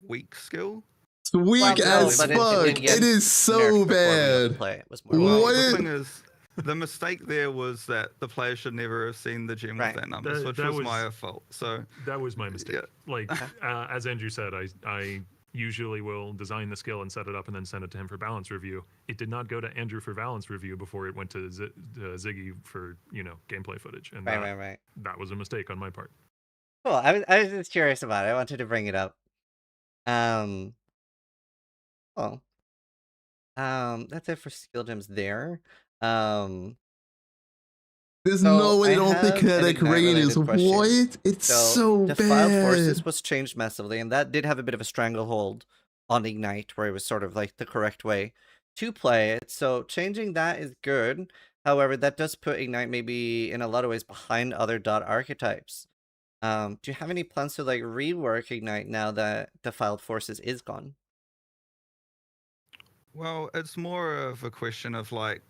weak skill. It's weak no, as but fuck. did get it is so nerfed before we got to bad. play it. Was more Well, What? the thing is, the mistake there was that the player should never have seen the gem Right. with that numbers, which That was was- my fault. So That was my mistake. Yeah. Like, as Andrew said, I usually will design the skill and set it up and then send it to him for balance review. It did not go to Andrew for balance review before it went to Ziggy for, gameplay footage. And right. that was a mistake on my part. Cool. I was just curious about it. I wanted to bring it up. Well, that's it for skill gems there. There's So, no way I they don't have think an Kinetic Rain is Ignite-related question. what? It's so Defiled bad. Forces was changed massively, and that did have a bit of a stranglehold on Ignite, where it was sort of like the correct way to play it. So changing that is good. However, that does put Ignite maybe in a lot of ways behind other dot archetypes. Do you have any plans to like rework Ignite now that Defiled Forces is gone? Well, it's more of a question of like,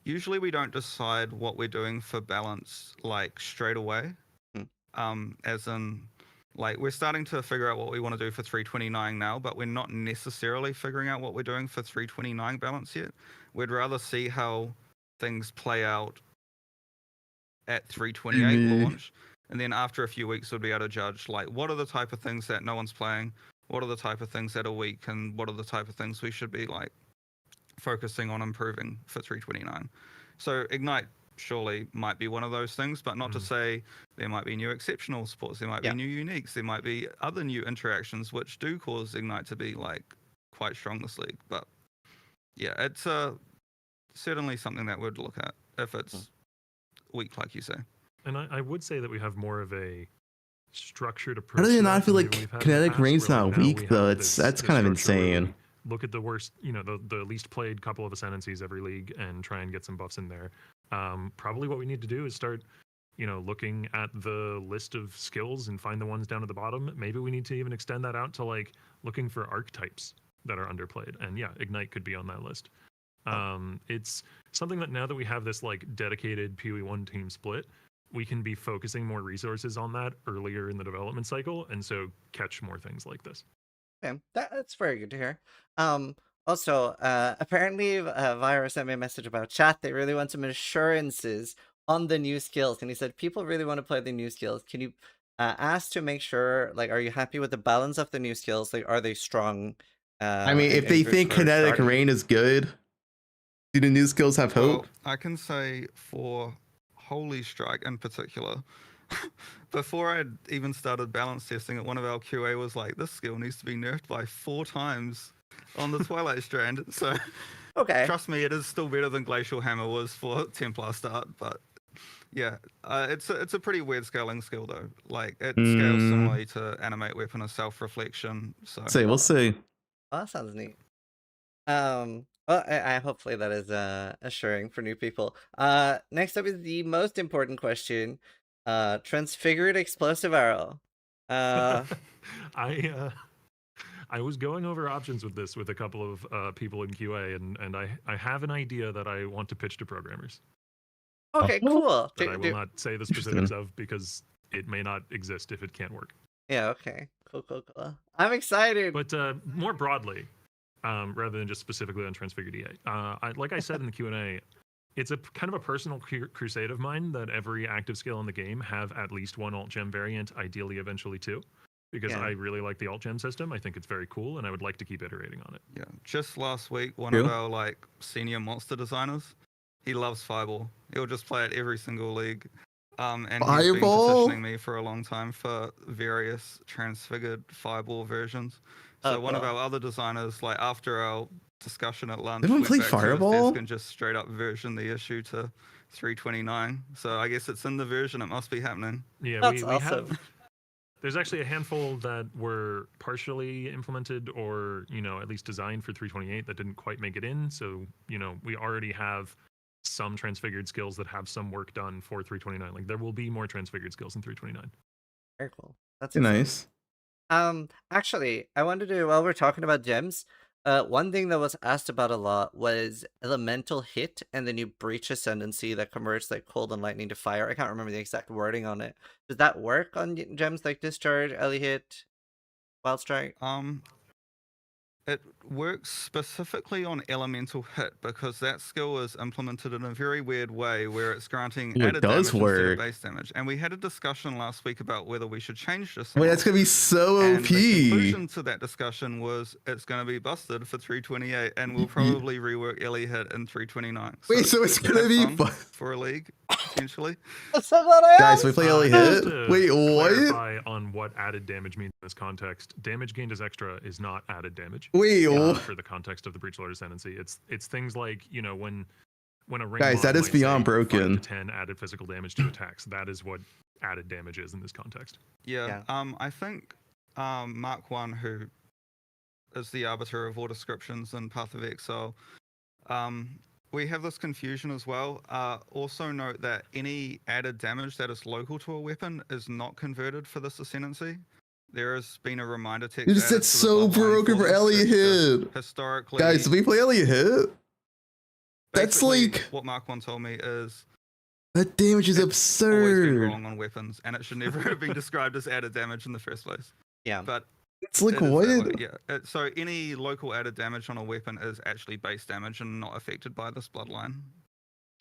usually we don't decide what we're doing for balance like straight away. As in, like, we're starting to figure out what we want to do for 329 now, but we're not necessarily figuring out what we're doing for 329 balance yet. We'd rather see how things play out at 328 launch, and then after a few weeks we'll be able to judge like what are the type of things that no one's playing, what are the type of things that are weak, and what are the type of things we should be like focusing on improving for 329. So Ignite surely might be one of those things, but not to say there might be new exceptional supports, there might be new uniques, there might be other new interactions which do cause Ignite to be like quite strong this league. But yeah, it's certainly something that we'd look at if it's weak, like you say. And I would say that we have more of a structured approach. How do you to not that feel than like maybe we've had in the Kinetic past, Rain's where, not like, now weak we though? have That's this kind of structure where insane. we look at the worst, the least played couple of ascendancies every league and try and get some buffs in there. Probably what we need to do is start, looking at the list of skills and find the ones down at the bottom. Maybe we need to even extend that out to like looking for archetypes that are underplayed. And yeah, Ignite could be on that list. It's something that now that we have this like dedicated PoE1 team split, we can be focusing more resources on that earlier in the development cycle, and so catch more things like this. Okay, that's very good to hear. Also, apparently, Vira sent me a message about chat. They really want some assurances on the new skills, and he said people really want to play the new skills. Can you ask to make sure, like, are you happy with the balance of the new skills? Like, are they strong? I mean, if and they good think for kinetic starting? rain is good, do the new skills have hope? Well, I can say for Holy Strike in particular, before I'd even started balance testing it, one of our QA was like, this skill needs to be nerfed by 4 times on the Twilight Strand. So Okay. trust me, it is still better than Glacial Hammer was for Templar start, but yeah, it's a pretty weird scaling skill though. Like it scales similarly to Animate Weapon of Self-Reflection. So We'll see. Well, that sounds neat. Well, I hopefully that is assuring for new people. Next up is the most important question. Transfigured explosive arrow. I was going over options with this with a couple of people in QA, and I have an idea that I want to pitch to programmers. Okay, cool. That I will not say the specifics of because it may not exist if it can't work. Yeah, okay. Cool. I'm excited. But more broadly, rather than just specifically on Transfigured EA, like I said in the Q&A, it's a kind of a personal crusade of mine that every active skill in the game have at least one alt gem variant, ideally eventually 2. Because I really like the alt gem system. I think it's very cool, and I would like to keep iterating on it. yeah, just last week, one of our like senior monster designers, he loves Fireball. He'll just play it every single league. And he's been petitioning me for a long time for various transfigured Fireball versions. So one of our other designers, like after our discussion at lunch, Anyone went play back to his Fireball? desk and just straight up version the issue to 329. So I guess it's in the version. It must be happening. Yeah, That's we awesome. have. There's actually a handful that were partially implemented or, at least designed for 328 that didn't quite make it in. So, we already have some transfigured skills that have some work done for 329. Like there will be more transfigured skills in 329. Very cool. That's Nice. Actually, I wanted to, while we're talking about gems, one thing that was asked about a lot was elemental hit and the new breach ascendancy that converts like cold and lightning to fire. I can't remember the exact wording on it. Does that work on gems like discharge, Ellie hit, wild strike? It works specifically on elemental hit because that skill is implemented in a very weird way where it's granting added damage instead of base damage. And we had a discussion last week about whether we should change this. Wait, that's gonna be so and OP. the conclusion to that discussion was it's going to be busted for 328 and we'll probably rework Ellie hit in 329. Wait, so it's gonna be for a league, potentially. I'm so glad I Guys, asked. we play Ellie hit? Wait, what? Clarify on what added damage means in this context. Damage gained as extra is not added damage. Wait, for the context of the Breach Lord Ascendancy, it's things like when a ring guys, that is beyond broken. 10 added physical damage to attacks. That is what added damage is in this context. Yeah. I think Mark 1, who is the arbiter of all descriptions in Path of Exile, we have this confusion as well. Also note that any added damage that is local to a weapon is not converted for this ascendancy. There has been a reminder text. It's so broken for Elliot hit. Historically, guys, do we play Elliot hit? That's like what Mark 1 told me is that damage is always been absurd. wrong on weapons, and it should never have been described as added damage in the first place. Yeah, but it's like it is what? that way, yeah. So any local added damage on a weapon is actually base damage and not affected by this bloodline.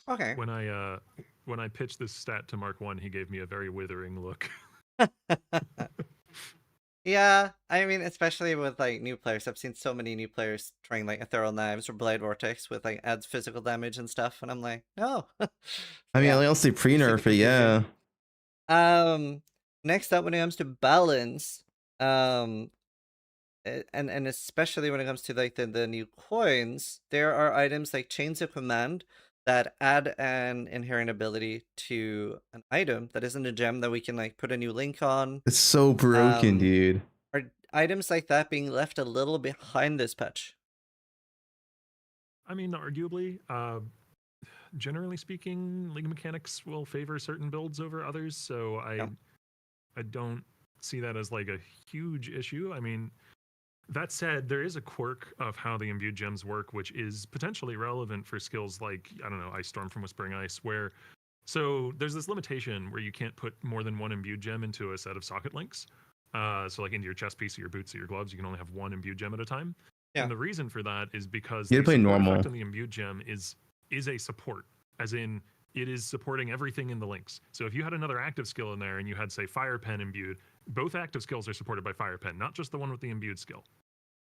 Okay. When I pitched this stat to Mark 1, he gave me a very withering look. Yeah, I mean, especially with like new players, I've seen so many new players trying like Ethereal Knives or Blade Vortex with like adds physical damage and stuff, and I'm like, no. I mean, I'll say pre-nerf it, yeah. Next up, when it comes to balance, and especially when it comes to like the new coins, there are items like Chains of Command that add an inherent ability to an item that isn't a gem that we can like put a new link on. It's so broken, dude. Are items like that being left a little behind this patch? I mean, arguably, generally speaking, League mechanics will favor certain builds over others, so I don't see that as like a huge issue. I mean, that said, there is a quirk of how the imbued gems work, which is potentially relevant for skills like, I don't know, Ice Storm from Whispering Ice, where So there's this limitation where you can't put more than one imbued gem into a set of socket links. So like into your chest piece or your boots or your gloves, you can only have one imbued gem at a time. Yeah. And the reason for that is because You the gotta play support normal. effect on the imbued gem is a support, as in it is supporting everything in the links. So if you had another active skill in there and you had, say, Fire Pen imbued, both active skills are supported by Fire Pen, not just the one with the imbued skill.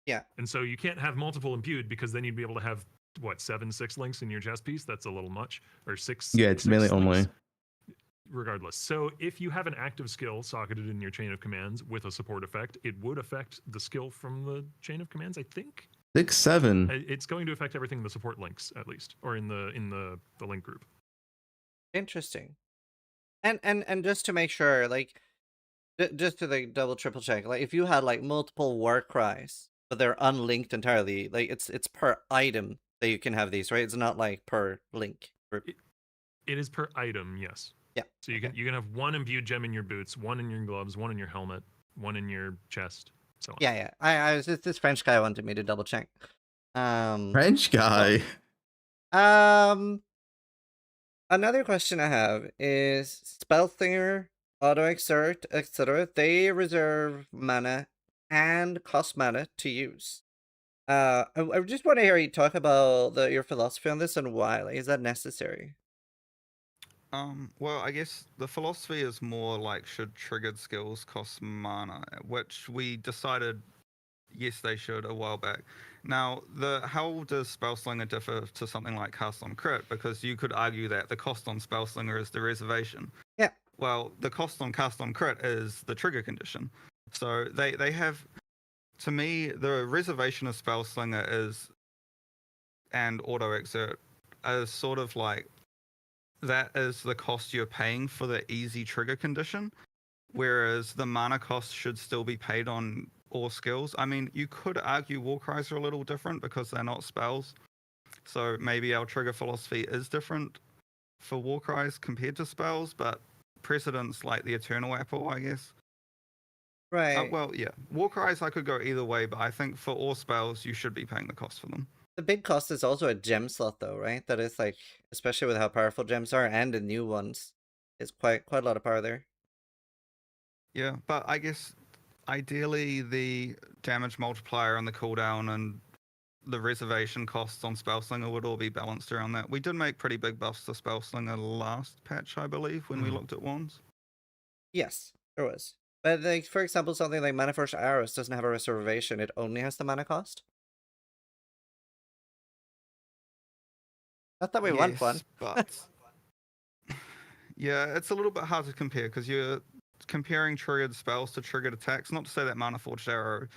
Yeah. And so you can't have multiple imbued because then you'd be able to have, what, 6 links in your chest piece? That's a little much. Or 6. Yeah, it's six mainly links. only. Regardless. So if you have an active skill socketed in your chain of commands with a support effect, it would affect the skill from the chain of commands, I think. 6, 7. It's going to affect everything in the support links, at least, or in the link group. Interesting. And just to make sure, like, just to like double triple check, like if you had like multiple war cries, but they're unlinked entirely, like it's per item that you can have these, right? It's not like per link group. It is per item, yes. Yeah. So you can have one imbued gem in your boots, one in your gloves, one in your helmet, one in your chest, so on. Yeah, yeah. I was this French guy wanted me to double check. French guy. Another question I have is Spellslinger, Auto Exert, etc. They reserve mana and cost mana to use. I just want to hear you talk about your philosophy on this and why. Like, is that necessary? Well, I guess the philosophy is more like, should triggered skills cost mana, which we decided yes they should a while back. Now, how does Spellslinger differ to something like Cast on Crit? Because you could argue that the cost on Spellslinger is the reservation. Yeah. Well, the cost on Cast on Crit is the trigger condition. So they have, to me, the reservation of Spellslinger is, and Auto Exert, is sort of like, that is the cost you're paying for the easy trigger condition, whereas the mana cost should still be paid on all skills. I mean, you could argue war cries are a little different because they're not spells, so maybe our trigger philosophy is different for war cries compared to spells, but precedents like the Eternal Apple, I guess. Right. Well, yeah, war cries I could go either way, but I think for all spells you should be paying the cost for them. The big cost is also a gem slot, though, right? That is like, especially with how powerful gems are and the new ones, it's quite a lot of power there. Yeah, but I guess ideally the damage multiplier and the cooldown and the reservation costs on Spellslinger would all be balanced around that. We did make pretty big buffs to Spellslinger last patch, I believe, when we looked at wands. Yes, there was. But like, for example, something like Mana Force Arrows doesn't have a reservation; it only has the mana cost. Not that we want one. But yeah, it's a little bit hard to compare because you're comparing triggered spells to triggered attacks. Not to say that Mana Forged Arrow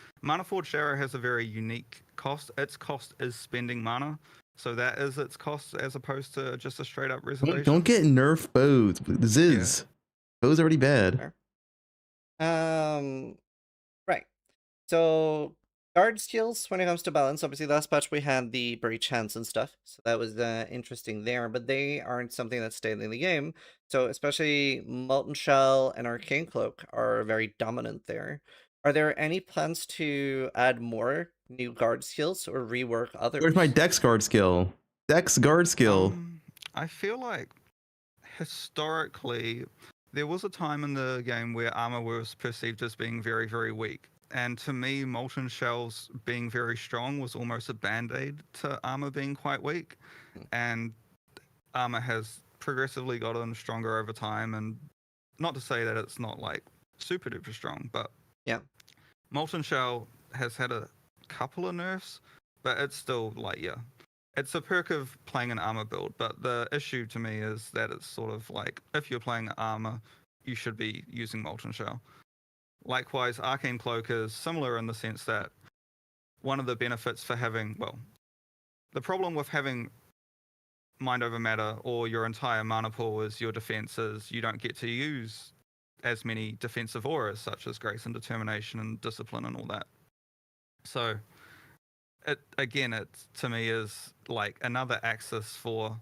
has a very unique cost. Its cost is spending mana, so that is its cost as opposed to just a straight up reservation. Don't get nerf bows. Ziz. Yeah. Bows already bad. Right. So guard skills when it comes to balance. Obviously, last patch we had the breach hands and stuff, so that was interesting there. But they aren't something that's staying in the game. So especially Molten Shell and Arcane Cloak are very dominant there. Are there any plans to add more new guard skills or rework others? Where's my Dex guard skill? Dex guard skill. I feel like historically there was a time in the game where armor was perceived as being very, very weak. And to me, Molten Shells being very strong was almost a band-aid to armor being quite weak. And armor has progressively gotten stronger over time. And not to say that it's not like super duper strong, but yeah, Molten Shell has had a couple of nerfs, but it's still like, yeah, it's a perk of playing an armor build. But the issue to me is that it's sort of like, if you're playing armor, you should be using Molten Shell. Likewise, Arcane Cloak is similar in the sense that one of the benefits for having, well, the problem with having Mind Over Matter or your entire mana pool is your defenses. You don't get to use as many defensive auras such as Grace and Determination and Discipline and all that. So, it to me is like another axis for,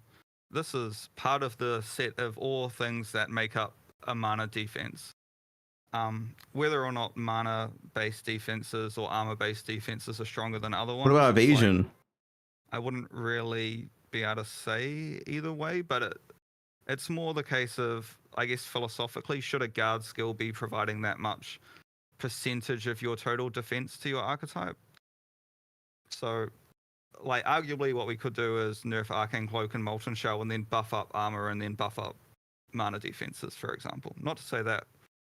this is part of the set of all things that make up a mana defense. Whether or not mana-based defenses or armor-based defenses are stronger than other ones. What about evasion? Like, I wouldn't really be able to say either way, but It's more the case of, I guess, philosophically, should a guard skill be providing that much percentage of your total defense to your archetype? So, like, arguably what we could do is nerf Arcane Cloak and Molten Shell and then buff up armor and then buff up mana defenses, for example. Not to say that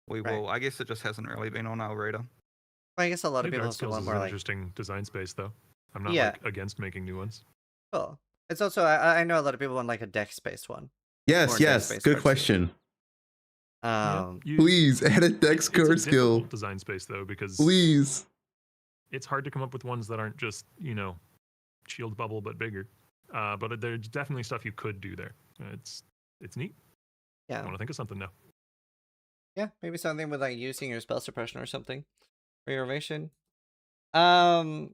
we will. I guess it just hasn't really been on our radar. I guess a lot of people Guard also skills want is more an like. interesting design space, though. I'm not Yeah. like against making new ones. Cool. It's also I know a lot of people want like a dex-based one. Yes, Or yes. dex-based Good card question. Please add a dex it's a core skill. difficult design space though, because Please. it's hard to come up with ones that aren't just shield bubble but bigger. But there's definitely stuff you could do there. It's neat. Yeah. I want to think of something now. Yeah, maybe something with like using your spell suppression or something for your evasion. And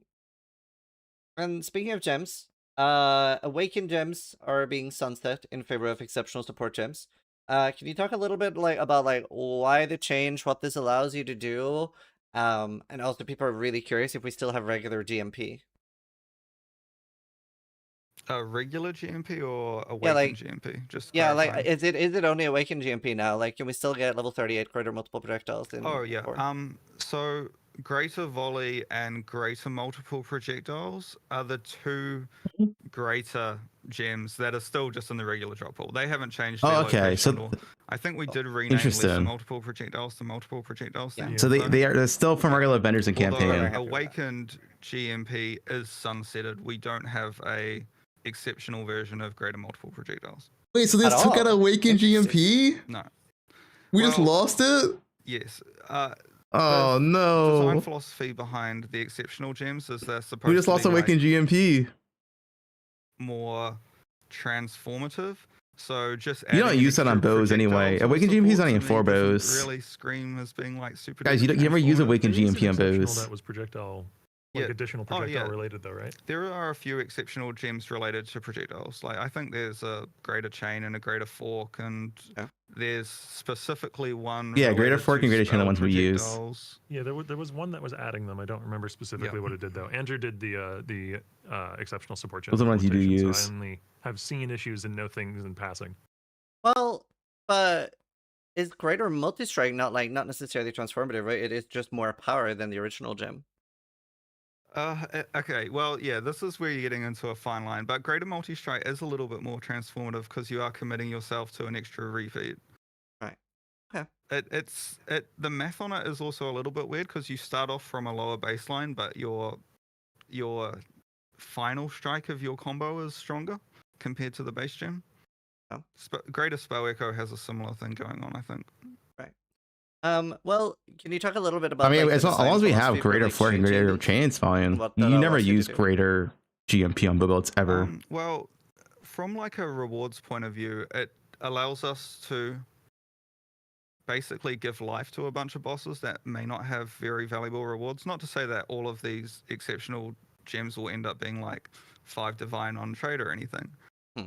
speaking of gems, awakened gems are being sunset in favor of exceptional support gems. Can you talk a little bit about why the change, what this allows you to do? And also people are really curious if we still have regular GMP. Regular GMP or awakened Yeah, like GMP? Just like clarifying. is it only awakened GMP now? Like, can we still get level 38 greater multiple projectiles? Oh yeah. So greater volley and greater multiple projectiles are the two greater gems that are still just in the regular drop pool. They haven't changed their location. Or, I think we did rename lesser multiple projectiles to multiple projectiles. Yeah. So they're still from regular vendors in Although campaign. awakened GMP is sunsetted, we don't have a exceptional version of greater multiple projectiles. Wait, so this took out awakened GMP? No. We just lost it? Yes. Oh the no. Design philosophy behind the exceptional gems is they're supposed We just to lost be awakened GMP. more transformative. So just You don't use that on bows anyway. Awakened GMP is only in 4 bows. Really scream as being like super. Guys, you never use awakened GMP on bows. That was projectile. Additional projectile related though, right? There are a few exceptional gems related to projectiles. Like I think there's a greater chain and a greater fork, and there's specifically one. Yeah, greater fork and greater chain are the ones we use. Yeah, there was one that was adding them. I don't remember specifically what it did though. Andrew did the exceptional support gems. Those are the ones you do use. So I only have seen issues and know things in passing. Well, but is greater multi-strike not necessarily transformative, right? It is just more power than the original gem. Okay, well, yeah, this is where you're getting into a fine line, but greater multi-strike is a little bit more transformative because you are committing yourself to an extra refeed. Right. Okay. The math on it is also a little bit weird because you start off from a lower baseline, but your final strike of your combo is stronger compared to the base gem. Oh. Greater Spell Echo has a similar thing going on, I think. Well, can you talk a little bit about? I mean, as long as we have greater fork and greater chain, it's fine. You never use greater GMP on builds ever. Well, from like a rewards point of view, it allows us to basically give life to a bunch of bosses that may not have very valuable rewards. Not to say that all of these exceptional gems will end up being like 5 divine on trade or anything,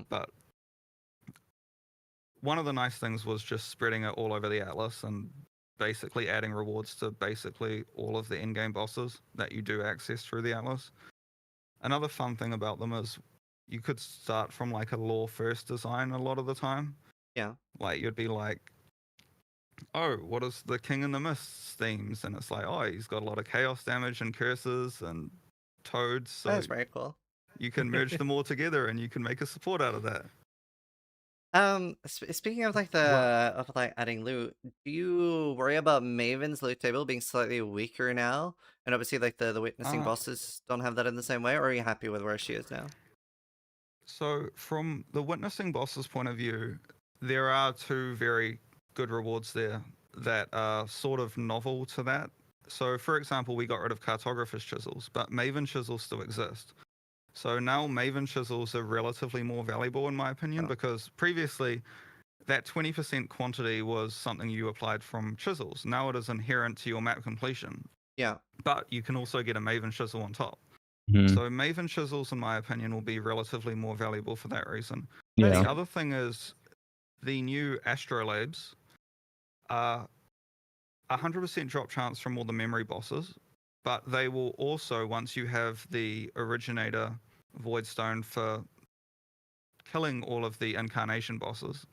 but one of the nice things was just spreading it all over the atlas and basically adding rewards to basically all of the in-game bosses that you do access through the atlas. Another fun thing about them is you could start from like a lore first design a lot of the time. Yeah. Like you'd be like, oh, what is the King in the Mists themes? And it's like, oh, he's got a lot of chaos damage and curses and toads. So that's very cool. You can merge them all together and you can make a support out of that. Speaking of adding loot, do you worry about Maven's loot table being slightly weaker now? And obviously, like the witnessing bosses don't have that in the same way, or are you happy with where she is now? So, from the witnessing boss's point of view, there are 2 very good rewards there that are sort of novel to that. So, for example, we got rid of Cartographer's Chisels, but Maven Chisels still exist. So now Maven Chisels are relatively more valuable in my opinion because previously that 20% quantity was something you applied from Chisels. Now it is inherent to your map completion. Yeah. But you can also get a Maven Chisel on top. Mm-hmm. So Maven Chisels, in my opinion, will be relatively more valuable for that reason. Yeah. The other thing is the new Astrolabes are 100% drop chance from all the memory bosses, but they will also, once you have the Originator Voidstone for killing all of the Incarnation bosses,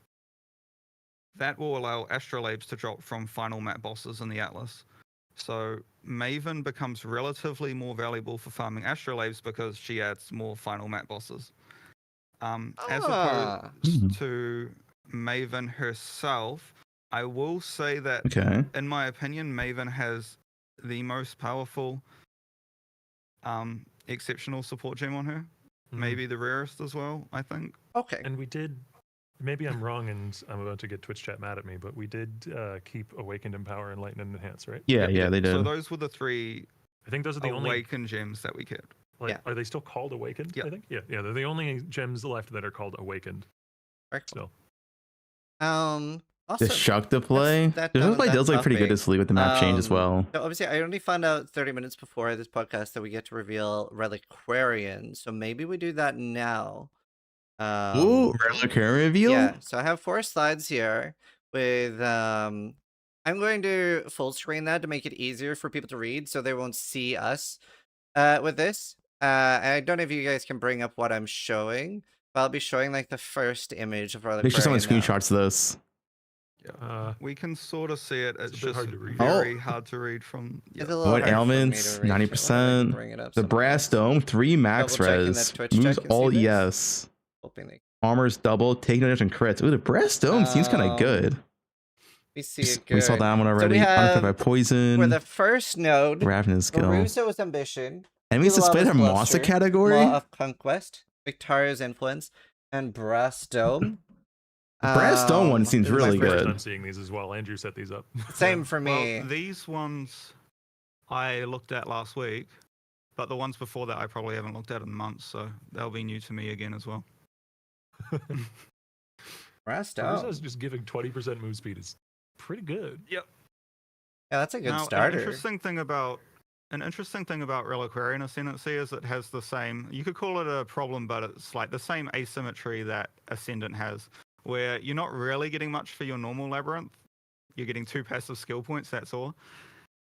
that will allow Astrolabes to drop from final map bosses in the Atlas. So Maven becomes relatively more valuable for farming Astrolabes because she adds more final map bosses. As opposed to Maven herself, I will say that, Okay. in my opinion, Maven has the most powerful exceptional support gem on her. Maybe the rarest as well, I think. Okay. And we did, maybe I'm wrong and I'm about to get Twitch chat mad at me, but we did keep Awakened, Empower, Enlighten, and Enhance, right? Yeah, yeah, they did. So those were the 3 I think those are the only Awakened gems that we kept. Like, are they still called Awakened? Yep. I think. Yeah, they're the only gems left that are called Awakened. Excellent. Awesome. The Shuck to play. That There's play does look pretty good topic. this league with the map change as well. So obviously, I only found out 30 minutes before this podcast that we get to reveal Reliquarian. So maybe we do that now. Ooh, Reliquarian reveal? Yeah. So I have 4 slides here with I'm going to full screen that to make it easier for people to read, so they won't see us with this. I don't know if you guys can bring up what I'm showing, but I'll be showing like the first image of Reliquarian. Make sure someone now. screenshots this. We can sort of see it. It's a bit just hard to read. very hard to read from. It's a little What hard for me ailments? to read. 90%. Bring it up The somewhere. Brass Dome, 3 max Double checking res. that Twitch Moves check and all see this. ES. Hoping they Armor's double, take no damage and crits. Ooh, the Brass Dome seems kind of good. we see it good. We saw that one So already. we have Unaffected by poison. for the first node, Ravenous Skill. Maruso's Ambition, Enemies displayed her Mossa category. Law of Conquest, Victoria's Influence, and Brass Dome. The Brass Dome one seems This is really my first good. time seeing these as well. Andrew set these up. Same for me. Well, these ones I looked at last week, but the ones before that I probably haven't looked at in months, so they'll be new to me again as well. Brass Dome. Maruso's just giving 20% move speed is pretty good. Yep. Yeah, that's a good Now, starter. An interesting thing about Reliquarian Ascendancy is it has the same. You could call it a problem, but it's like the same asymmetry that Ascendant has, where you're not really getting much for your normal Labyrinth. You're getting 2 passive skill points. That's all.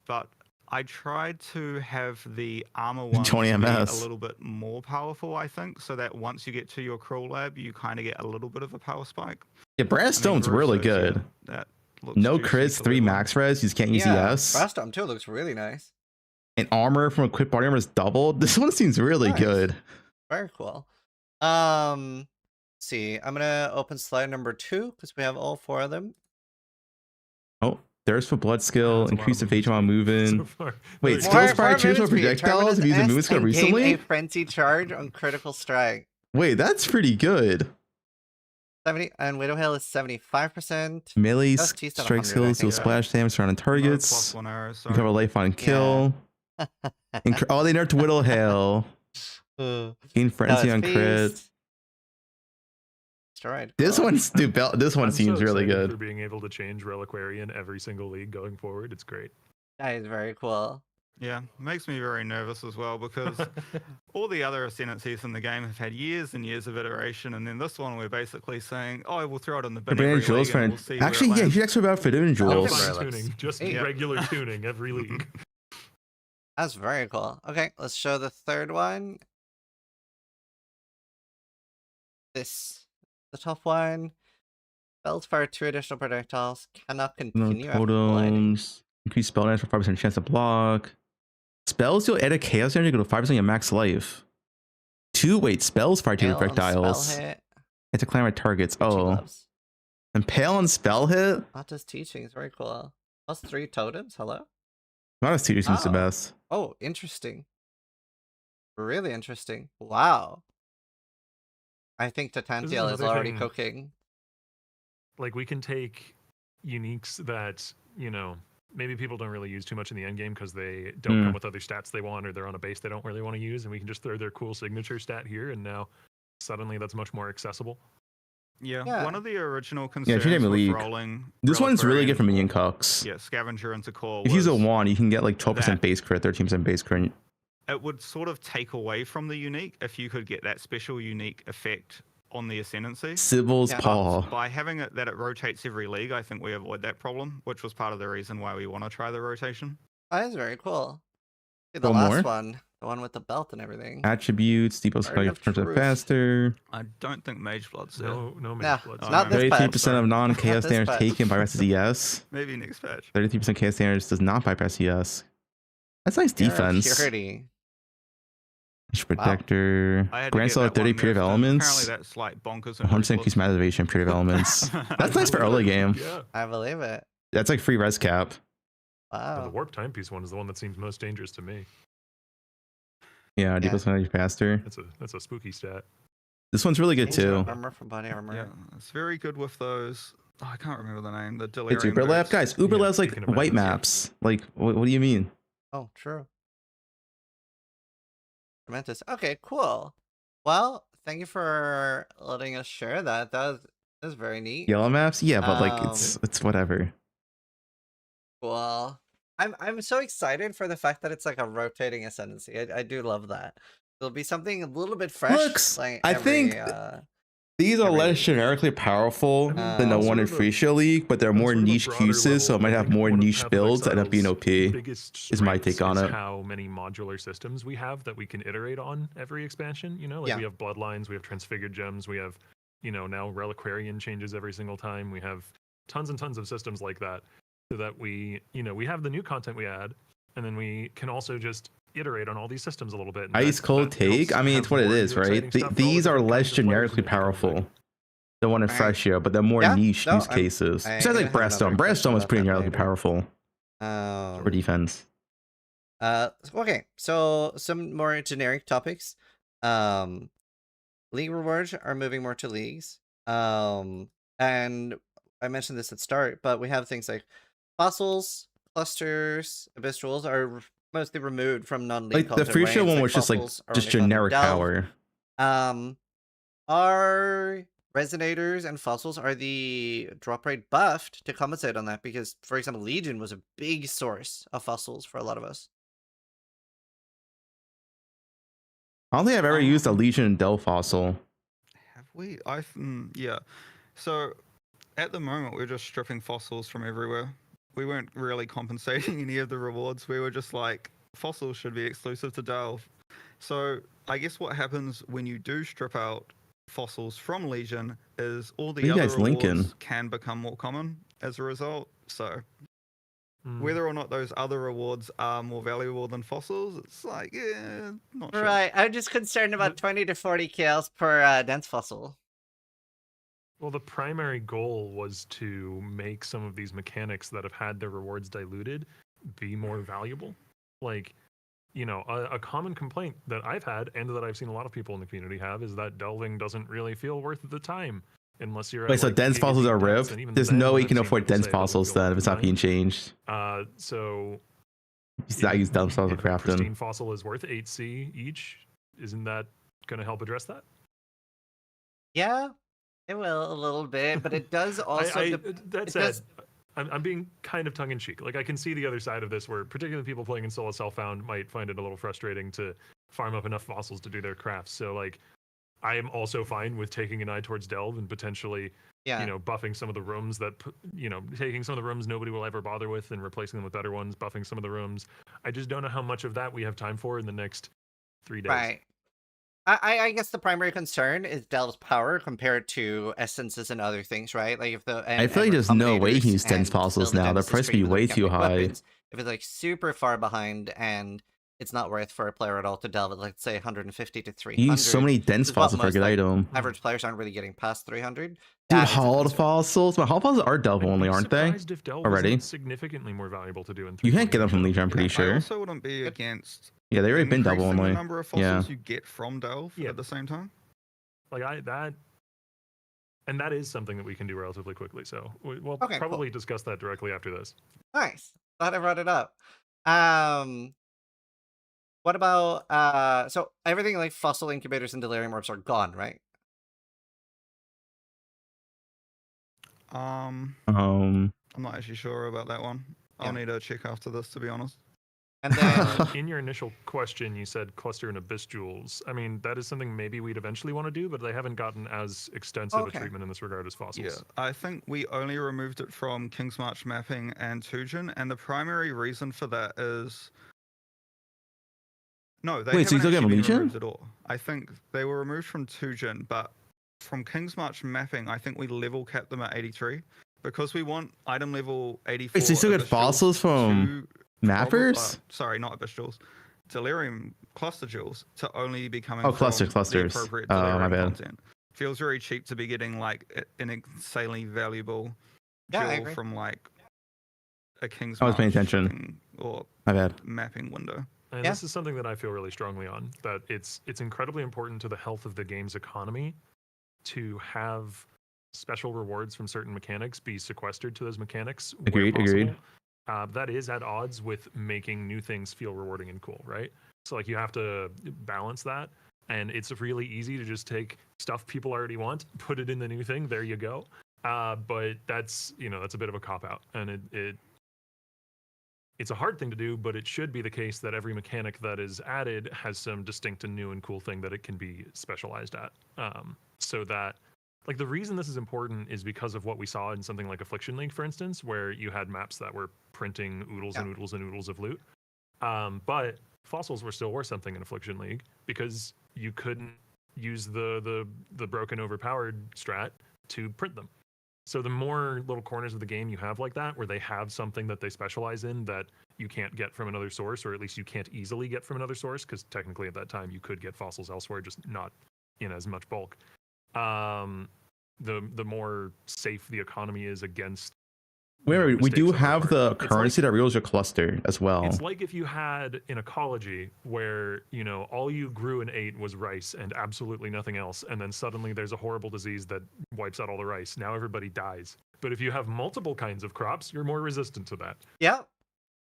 But I tried to have the armor one 20 be MS. a little bit more powerful, I think, so that once you get to your Crawl Lab, you kind of get a little bit of a power spike. Yeah, Brass I mean, Dome's really Maruso's, good. yeah, that looks No juicy crits, to 3 live on. max res. You just can't use Yeah, ES. Brass Dome too looks really nice. And armor from equipped body armor is doubled. This one seems really Nice. good. Very cool. See, I'm gonna open slide number 2 because we have all 4 of them. Oh, there's for blood skill, That's a lot increase the of phase while moving. So far. Wait, Really skill good. spire cheers for movement speed. projectiles if you use a movement skill and gain recently? a frenzy charge on critical strike. Wait, that's pretty good. 70 and Widow Hail is 75%. Melee Just teased on strike 100, I skills deal think. splash damage surrounding No targets. +1 arrow, sorry. Recover life on kill. Oh, they nerfed Whittle Hail. Gain frenzy on crit. Destroyed. This one's dude, this one I'm seems so really excited good. for being able to change Reliquarian every single league going forward. It's great. That is very cool. Yeah, makes me very nervous as well because all the other ascendancies in the game have had years and years of iteration, and then this one we're basically saying, "Oh, we'll throw it in the bin every Advantage Jewels league and for we'll see where actually, it yeah, you lands." should actually about for Dividend No Jewels. Relics. fine tuning, just Hey. regular tuning every league. That's very cool. Okay, let's show the third one. This, the top one. Spells fire 2 additional projectiles. Cannot No continue after colliding. totems. Increase spell damage for 5% chance to block. Spells you'll add a chaos energy go to 5% of your max life. 2 spells fire 2 Hail on projectiles. spell hit. Have to climb at targets. Teaching Oh. gloves. Impale on spell hit? Not just teaching, it's very cool. +3 totems, hello? Not as 2 seems the Oh. best. Oh, interesting. Really interesting. Wow. I think the Tantiel is another already thing. cooking. Like, we can take uniques that, you know, maybe people don't really use too much in the end game because they don't come with other stats they want, or they're on a base they don't really want to use, and we can just throw their cool signature stat here, and now suddenly that's much more accessible. Yeah, Yeah. one of the original Yeah, concerns if you name a with league. rolling This one's really good for Reliquarian- minion cooks. Yeah, Scavenger into Core. If you use a was wand, you can get like 12% that- base crit, 13% base crit. it would sort of take away from the unique if you could get that special unique effect on the ascendancy. Sybil's Yeah. Paw. By having it that it rotates every league, I think we avoid that problem, which was part of the reason why we want to try the rotation. That is very cool. See, the One last more? one. The one with the belt and everything. Attributes, Depot's Garden of 5% Truth. faster. I don't think Mage Blood's there. No mage Nah, bloods. not this patch. 33% of non-chaos Not this damage patch. taken bypasses ES. Maybe next patch. 33% chaos damage does not bypass ES. That's nice You're a defense. purity. Protector. I had to Grants get all that 30 one period of nerfed, and elements. Apparently that's like bonkers. 100% increased motivation period of elements. That's nice for early game. Yeah. I believe it. That's like free res cap. The Wow. warp timepiece one is the one that seems most dangerous to me. Yeah, Depot's gonna be faster. That's a spooky stat. This one's really good Change too. Armor from body armor. Yeah, it's very good with those. Oh, I can't remember the name. The It's delirium. Uber Lab, boots. guys. Uber Yeah, Lab's like speaking of white madness, maps. Like, what do you mean? Oh, true. Tremendous. Okay, cool. Well, thank you for letting us share that. That was very neat. Yellow maps? Yeah, but like it's whatever. Cool. I'm so excited for the fact that it's like a rotating ascendancy. I do love that. It'll be something a little bit fresh. Looks, like I every, think these are every less week. generically powerful than the Also one in sort of a- Free Show League, but they're more sort of a niche broader uses, so it level, might I have think more one of niche Path of builds that end up being Exile's OP. biggest is my strengths take on is it. how many modular systems we have that we can iterate on every expansion. You know, like Yeah. we have bloodlines, we have transfigured gems, we have, you know, now reliquarian changes every single time. We have tons and tons of systems like that, so that we, you know, we have the new content we add, and then we can also just iterate on all these systems a little bit. and Ice cold that helps take. I mean, have it's what it more is, new right? exciting stuff for all the These are different less kinds of players generically when it becomes big. powerful. The one in Right. Freshio, but they're more Yeah, niche no, use cases. I Besides have like another Breaststone. question Breaststone was about pretty that generically later. powerful for defense. Okay, so some more generic topics. League rewards are moving more to leagues. And I mentioned this at start, but we have things like fossils, clusters, abyssals are mostly removed from non-league Like the content, Free right? Show It's one like was just like fossils are just only found in generic Delve. power. Are resonators and fossils, are the drop rate buffed to compensate on that? Because, for example, Legion was a big source of fossils for a lot of us. I don't think I've ever used a Legion Del fossil. Have we? Yeah. So at the moment, we're just stripping fossils from everywhere. We weren't really compensating any of the rewards. We were just like, fossils should be exclusive to Delve. So I guess what happens when you do strip out fossils from Legion is all the What are you other guys rewards linking? can become more common as a result. So Mm. whether or not those other rewards are more valuable than fossils, it's like, yeah, not sure. Right, I'm just concerned about 20 to 40 kills per dense fossil. Well, the primary goal was to make some of these mechanics that have had their rewards diluted be more valuable. Like, you know, a common complaint that I've had and that I've seen a lot of people in the community have is that delving doesn't really feel worth the time unless you're. Wait, at, so like, dense 80 fossils are depths, ripped? and even There's then, no way you I've can seen afford people dense say it doesn't fossils feel then if worth it's the not being time. changed. So I use dense fossils if a crafting. pristine fossil is worth 8C each, isn't that going to help address that? Yeah, it will a little bit, but it does also. That it said, does- I'm being kind of tongue in cheek. Like I can see the other side of this, where particularly people playing in solo self-found might find it a little frustrating to farm up enough fossils to do their crafts. So like, I am also fine with taking an eye towards delve and potentially, yeah. you know, buffing some of the rooms that, you know, taking some of the rooms nobody will ever bother with and replacing them with better ones, buffing some of the rooms. I just don't know how much of that we have time for in the next 3 days. Right. I guess the primary concern is Delve's power compared to essences and other things, right? Like if the I feel like there's no way you can use Combinators dense and fossils still the now. The densest price could be treatment way of too epic high. weapons, if it's like super far behind and it's not worth for a player at all to delve at, let's say 150 to 300. You use so many dense is what fossils for a most, good like, item. Average players aren't really getting past 300. Dude, That is a hauled concern. fossils? But hauled fossils are delve I'd only, be aren't they? surprised if delve Already? isn't significantly more valuable to do in You can't get them from 3.8. Legion, I'm pretty I sure. also wouldn't be against Yeah, they already been double increasing only. the number of fossils Yeah. you get from Delve Yeah. at the same time. Like and that is something that we can do relatively quickly. So we'll Okay, cool. probably discuss that directly after this. Nice. Glad I brought it up. What about so everything like fossil incubators and delirium orbs are gone, right? I'm not actually sure about that one. I'll Yeah. need to check after this, to be honest. And then In your initial question, you said cluster and abyss jewels. I mean, that is something maybe we'd eventually want to do, but they haven't gotten as extensive Okay. a treatment in this regard as fossils. Yeah, I think we only removed it from King's March mapping and Tujin, and the primary reason for that is No, they Wait, so you haven't still get actually been Legion? removed at all. I think they were removed from 2-gen, but from King's March mapping, I think we level capped them at 83 because we want item level 84. Wait, so you still get Abyss fossils Jewels from to mappers? sorry, not Abyss Jewels. Delirium cluster jewels to only be coming Oh, from clusters. the appropriate Oh, my Delirium bad. content. Feels very cheap to be getting like an insanely valuable Yeah, I jewel agree. from like a King's I was paying March attention. thing or My bad. mapping window. And this is something that I feel really strongly on, that it's incredibly important to the health of the game's economy to have special rewards from certain mechanics be sequestered to those mechanics. Agreed, where possible. agreed. That is at odds with making new things feel rewarding and cool, right? So like you have to balance that, and it's really easy to just take stuff people already want, put it in the new thing, there you go. But that's that's a bit of a cop out, and it's a hard thing to do, but it should be the case that every mechanic that is added has some distinct and new and cool thing that it can be specialized at. So that, like, the reason this is important is because of what we saw in something like Affliction League, for instance, where you had maps that were printing oodles and oodles and oodles of loot. But fossils were still worth something in Affliction League because you couldn't use the broken overpowered strat to print them. So the more little corners of the game you have like that, where they have something that they specialize in that you can't get from another source, or at least you can't easily get from another source, because technically at that time you could get fossils elsewhere, just not in as much bulk. The more safe the economy is against. We do mistakes on have our the part. currency that reels your cluster as well. It's like if you had an ecology where, all you grew and ate was rice and absolutely nothing else, and then suddenly there's a horrible disease that wipes out all the rice. Now everybody dies. But if you have multiple kinds of crops, you're more resistant to that. Yeah.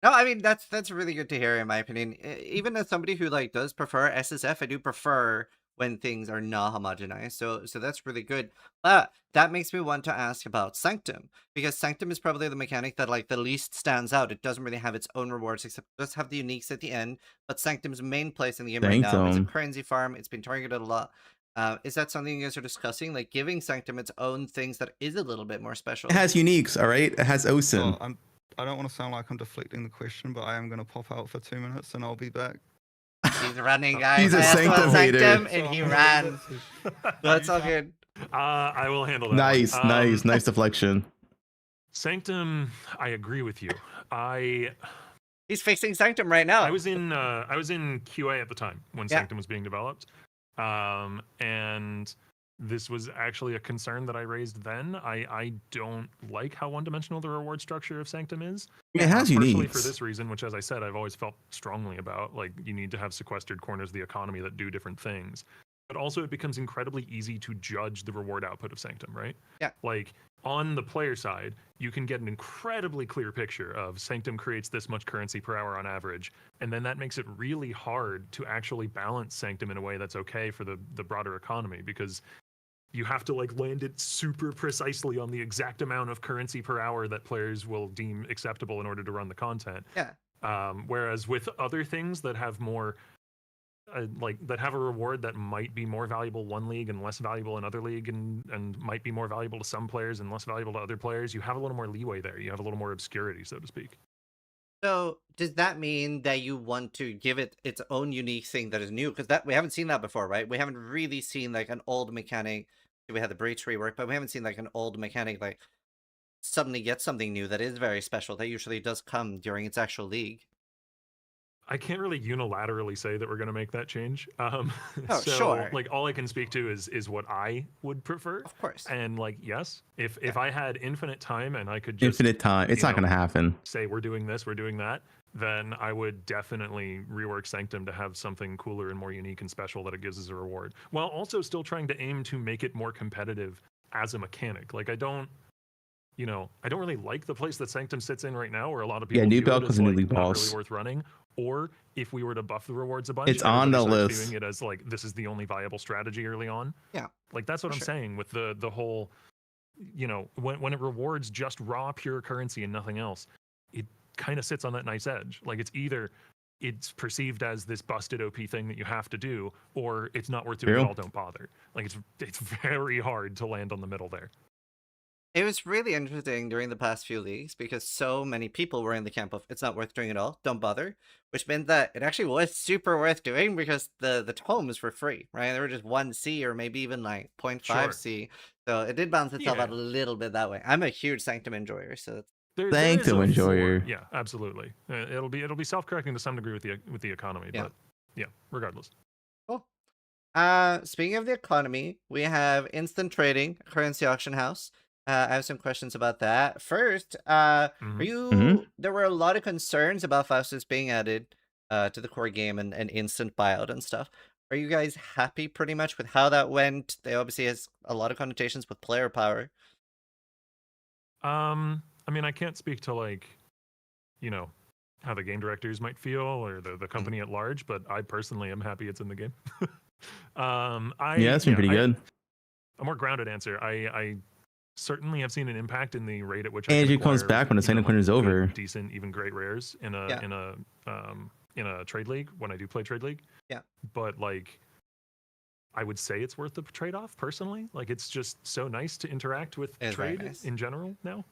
No, I mean that's really good to hear in my opinion. Even as somebody who does prefer SSF, I do prefer when things are not homogenized. So that's really good. But that makes me want to ask about Sanctum, because Sanctum is probably the mechanic that the least stands out. It doesn't really have its own rewards, except it does have the uniques at the end. But Sanctum's main place in the game right now is a currency farm. It's been targeted a lot. Is that something you guys are discussing? Like giving Sanctum its own things that is a little bit more special? It has uniques, all right? It has OSIN. Oh, I don't want to sound like I'm deflecting the question, but I am going to pop out for 2 minutes and I'll be back. He's running, guys. He's a Sanctum hater. And he ran. That's all good. I will handle that. Nice deflection. Sanctum, I agree with you. He's fixing Sanctum right now. I was in QA at the time when Sanctum was being developed, and this was actually a concern that I raised then. I don't like how one-dimensional the reward structure of Sanctum is. It has partially uniques. for this reason, which, as I said, I've always felt strongly about. Like, you need to have sequestered corners of the economy that do different things. But also, it becomes incredibly easy to judge the reward output of Sanctum, right? Yeah. Like, on the player side, you can get an incredibly clear picture of Sanctum creates this much currency per hour on average, and then that makes it really hard to actually balance Sanctum in a way that's okay for the broader economy, because you have to land it super precisely on the exact amount of currency per hour that players will deem acceptable in order to run the content. Yeah. Whereas with other things that have more, that have a reward that might be more valuable one league and less valuable in other league, and might be more valuable to some players and less valuable to other players, you have a little more leeway there. You have a little more obscurity, so to speak. So does that mean that you want to give it its own unique thing that is new? Because that we haven't seen that before, right? We haven't really seen an old mechanic. We had the breach rework, but we haven't seen an old mechanic suddenly get something new that is very special. That usually does come during its actual league. I can't really unilaterally say that we're going to make that change. Oh, so, sure. All I can speak to is what I would prefer. Of course. And yes, if I had infinite time and I could just Infinite time. It's not going to happen. Say we're doing this, we're doing that, then I would definitely rework Sanctum to have something cooler and more unique and special that it gives as a reward, while also still trying to aim to make it more competitive as a mechanic. I don't really like the place that Sanctum sits in right now, where a lot of people new view belt it as was a new league not boss. really worth running. Or if we were to buff the rewards a bunch, It's on the everybody starts list. viewing it as this is the only viable strategy early on. Yeah, that's what I'm sure. saying with the whole, when it rewards just raw pure currency and nothing else, it kind of sits on that nice edge. It's either it's perceived as this busted OP thing that you have to do, or it's not worth doing at all, don't bother. It's very hard to land on the middle there. It was really interesting during the past few leagues because so many people were in the camp of it's not worth doing at all, don't bother, which meant that it actually was super worth doing because the tomes were free, right? They were just 1C or maybe even like 0.5C. So it did balance itself out a little bit that way. I'm a huge Sanctum enjoyer, so there Sanctum is a floor. enjoyer. Yeah, absolutely. It'll be self-correcting to some degree with the economy, but yeah, regardless. cool. Speaking of the economy, we have instant trading, currency auction house. I have some questions about that. First, are you? There were a lot of concerns about Faustus being added to the core game and instant buyout and stuff. Are you guys happy pretty much with how that went? They obviously has a lot of connotations with player power. I mean, I can't speak to like, you know, how the game directors might feel or the company at large, but I personally am happy it's in the game. It's been pretty good. A more grounded answer. I certainly have seen an impact in the rate at which Andrew comes back when the second point is over. Decent, even great rares in a trade league when I do play trade league. Yeah. But like, I would say it's worth the trade-off personally. Like, it's just so nice to interact with trade in general now.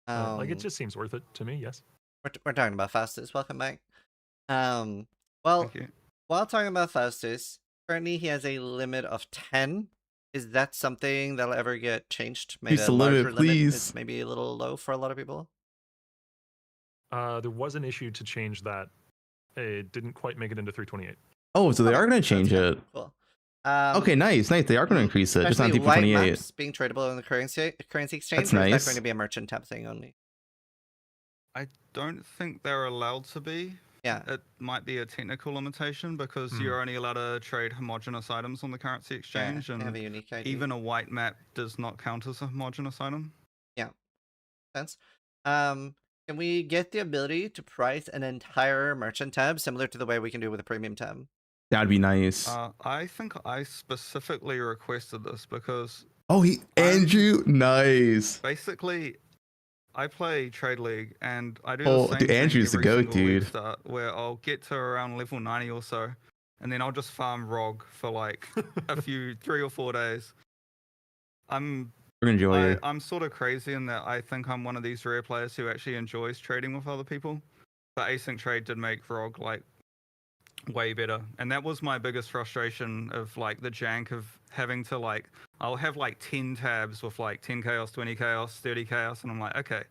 Like, it just seems worth it to me. Yes. We're talking about Faustus. Welcome back. Well, while talking about Faustus, currently he has a limit of 10. Is that something that'll ever get changed? Made Increase the limit, please. It's maybe a little low for a lot of people. There was an issue to change that. It didn't quite make it into 328. Oh, so they are going to change it. Cool. Okay, nice. They are going to increase it. Just not 328. Maps being tradable in the currency exchange. That's nice. Or is that going to be a merchant tab thing only? I don't think they're allowed to be. Yeah. It might be a technical limitation because you're only allowed to trade homogeneous items on the currency exchange, and have a unique ID. even a white map does not count as a homogeneous item. Yeah. Sense. Can we get the ability to price an entire merchant tab similar to the way we can do with a premium tab? That'd be nice. I think I specifically requested this because Andrew, nice. Basically, I play Trade League and I do the same thing Andrew's the every goat, single dude. week start, where I'll get to around level 90 or so, and then I'll just farm ROG for like a few 3 or 4 days. I'm sort of crazy in that I think I'm one of these rare players who actually enjoys trading with other people. But Async Trade did make ROG like way better, and that was my biggest frustration of like the jank of having to like I'll have like 10 tabs with like 10 chaos, 20 chaos, 30 chaos, and I'm like, okay,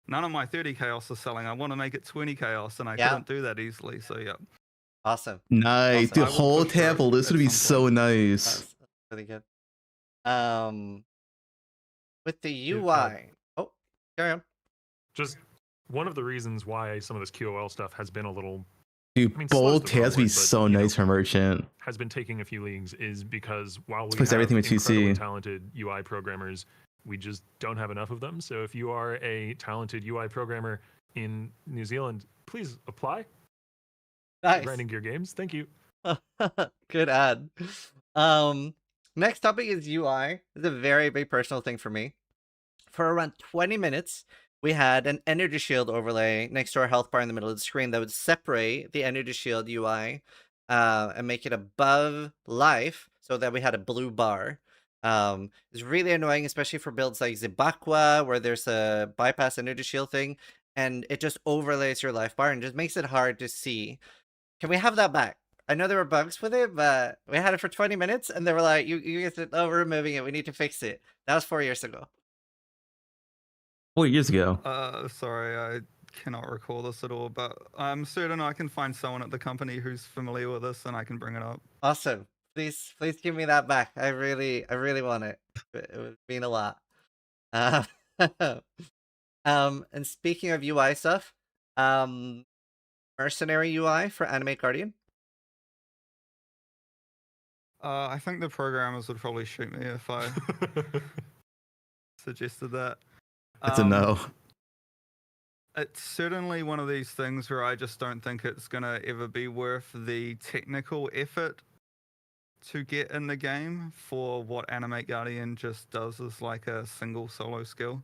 none of my 30 chaos is selling. I want to make it 20 chaos, and I couldn't do that easily. So yeah. Awesome. Nice. Awesome. The whole tab list would be so nice. That's really good. With the UI. Carry on. Just one of the reasons why some of this QOL stuff has been a little. Dude, bold tabs would be so nice for merchant. Has been taking a few leagues is because while we have everything with incredibly 2C. talented UI programmers, we just don't have enough of them. So if you are a talented UI programmer in New Zealand, please apply. Nice. Grinding Gear Games. Thank you. Good ad. Next topic is UI. It's a very big personal thing for me. For around 20 minutes, we had an energy shield overlay next to our health bar in the middle of the screen that would separate the energy shield UI and make it above life so that we had a blue bar. It's really annoying, especially for builds like Zibakwa, where there's a bypass energy shield thing, and it just overlays your life bar and just makes it hard to see. Can we have that back? I know there were bugs with it, but we had it for 20 minutes, and they were like, you guys said, oh, we're removing it. We need to fix it. That was 4 years ago. 4 years ago. Sorry, I cannot recall this at all, but I'm certain I can find someone at the company who's familiar with this, and I can bring it up. Awesome. Please give me that back. I really want it. It would mean a lot. And speaking of UI stuff, Mercenary UI for Animate Guardian. I think the programmers would probably shoot me if I suggested that. It's a no. It's certainly one of these things where I just don't think it's going to ever be worth the technical effort to get in the game for what Animate Guardian just does as like a single solo skill.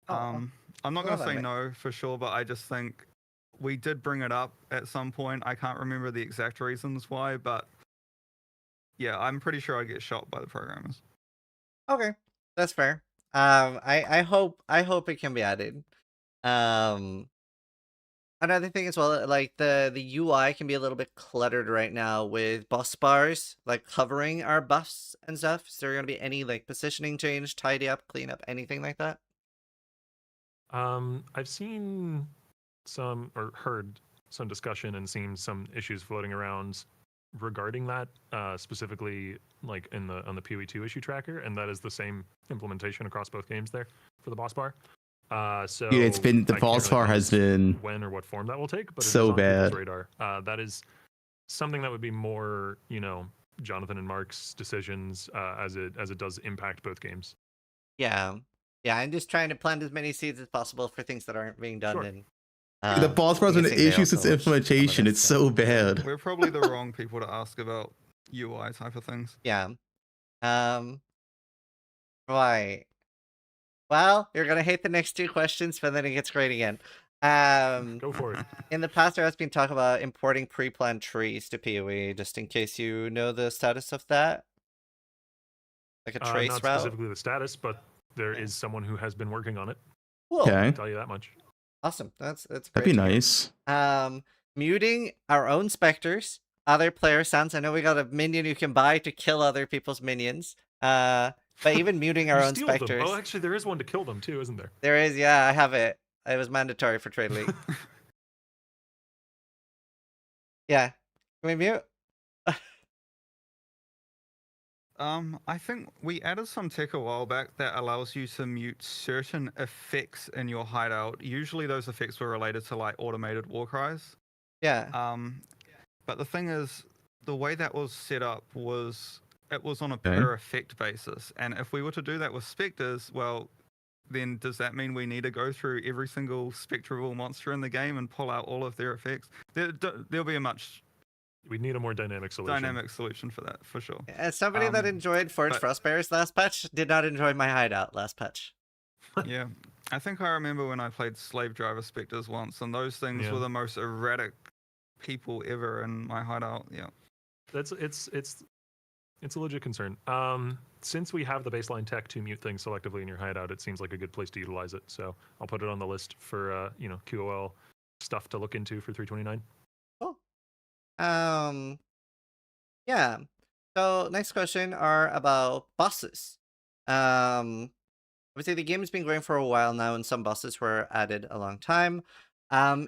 I'm not going to say no for sure, but I just think we did bring it up at some point. I can't remember the exact reasons why, but yeah, I'm pretty sure I get shot by the programmers. Okay, that's fair. I hope it can be added. Another thing as well, like the UI can be a little bit cluttered right now with boss bars, like covering our buffs and stuff. Is there gonna be any like positioning change, tidy up, clean up, anything like that? I've seen some or heard some discussion and seen some issues floating around regarding that, specifically like on the PoE2 issue tracker, and that is the same implementation across both games there for the boss bar. So Dude, it's been the I can't boss really bar has comment been when or what form that will take, but it so is on people's bad. radar. That is something that would be more, Jonathan and Mark's decisions, as it does impact both games. Yeah, I'm just trying to plant as many seeds as possible for things that aren't being done. Sure. And The boss bar's I'm been an guessing they issue also since watch some of implementation. this, It's so- so bad. We're probably the wrong people to ask about UI type of things. Yeah. Right. Well, you're gonna hate the next two questions, but then it gets great again. Go for it. In the past, there has been talk about importing pre-planned trees to PoE, just in case you know the status of that. Like a trace Not route. specifically the status, but there is someone who has been working on it. Cool. Okay, I'll tell you that much. Awesome. That's great. that'd be to hear. nice. Muting our own specters, other player sounds. I know we got a minion you can buy to kill other people's minions. But even muting our You own steal them. specters. Oh, actually, there is one to kill them too, isn't there? There is, yeah, I have it. It was mandatory for Trade League. Yeah. Can we mute? I think we added some tech a while back that allows you to mute certain effects in your hideout. Usually those effects were related to like automated war cries. Yeah. But the thing is, the way that was set up was it was on a Okay. per effect basis. And if we were to do that with specters, well, then does that mean we need to go through every single spectral monster in the game and pull out all of their effects? There'll be a much We need a more dynamic solution. dynamic solution for that, for sure. As somebody that enjoyed Forge but- Frostbearers last patch, did not enjoy my hideout last patch. Yeah, I think I remember when I played Slave Driver Spectres once, and those things Yeah. were the most erratic people ever in my hideout. Yeah. It's a legit concern. Since we have the baseline tech to mute things selectively in your hideout, it seems like a good place to utilize it. So I'll put it on the list for QOL stuff to look into for 329. Cool. Yeah. So next question are about bosses. Obviously the game's been going for a while now, and some bosses were added a long time.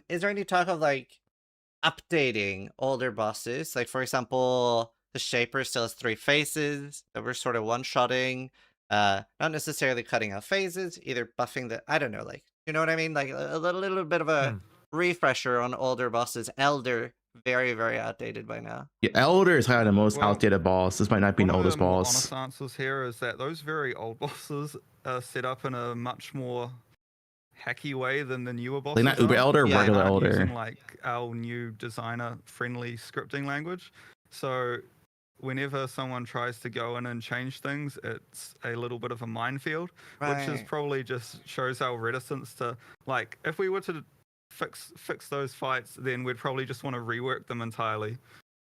Is there any talk of like updating older bosses? Like for example, the Shaper still has 3 faces that we're sort of one-shotting. Not necessarily cutting out phases, either buffing the, I don't know, like, you know what I mean? Like a little bit of a refresher on older bosses. Elder, very, very outdated by now. Yeah, Elder is kind of the most Well, outdated boss. This might not be One the of oldest the more boss. honest answers here is that those very old bosses are set up in a much more hacky way than the newer bosses. Like not Uber are. Elder, Yeah. regular Aren't Elder. using like our new designer-friendly scripting language. So whenever someone tries to go in and change things, it's a little bit of a minefield, which is Right. probably just shows our reticence to, like, if we were to fix those fights, then we'd probably just want to rework them entirely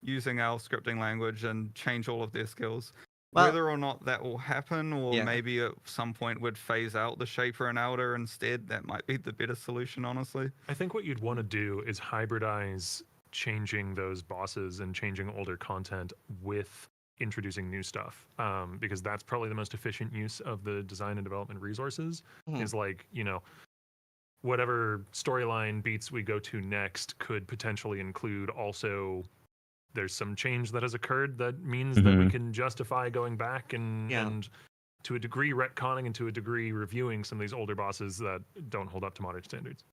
using our scripting language and change all of their skills. Well- Whether or not that will happen, or Yeah. maybe at some point would phase out the Shaper and Elder instead, that might be the better solution, honestly. I think what you'd want to do is hybridize changing those bosses and changing older content with introducing new stuff, because that's probably the most efficient use of the design and development resources. Mhm. Is like, whatever storyline beats we go to next could potentially include also there's some change that has occurred that means that we can justify going back and to a degree retconning and to a degree reviewing some of these older bosses that don't hold up to modern standards.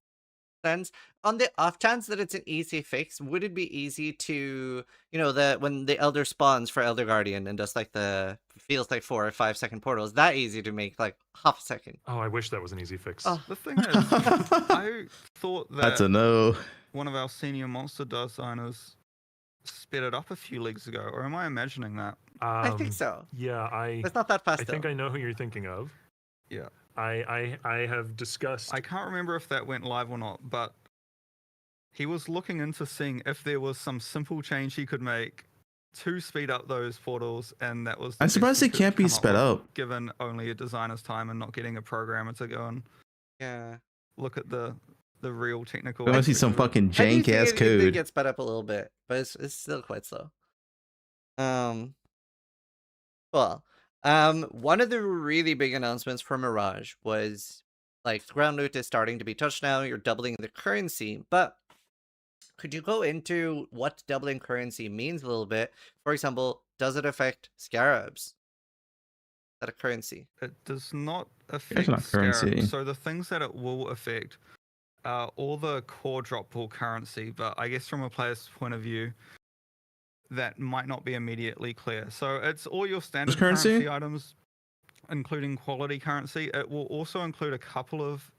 Sense. On the off chance that it's an easy fix, would it be easy to, when the Elder spawns for Elder Guardian and does like the feels like 4 or 5 second portals, that easy to make like half a second? Oh, I wish that was an easy fix. Oh. The thing is, I thought that That's a no. one of our senior monster designers sped it up a few leagues ago, or am I imagining that? I think so. Yeah, It's not that fast. I think I know who you're thinking of. Yeah. I have discussed. I can't remember if that went live or not, but he was looking into seeing if there was some simple change he could make to speed up those portals, and that was. The I'm best surprised we it could can't be come up sped with, up. given only a designer's time and not getting a programmer to go and Yeah. look at the real technical. There must be aspects some of it. fucking I do jank think ass it did code. get sped up a little bit, but it's still quite slow. Well, one of the really big announcements for Mirage was like ground loot is starting to be touched now. You're doubling the currency, but could you go into what doubling currency means a little bit? For example, does it affect scarabs? Is that a currency? It does not It's affect not currency. Scarab. So the things that it will affect are all the core drop pool currency, but I guess from a player's point of view, that might not be immediately clear. So it's all your standard currency? currency items, including quality currency. It will also include a couple of,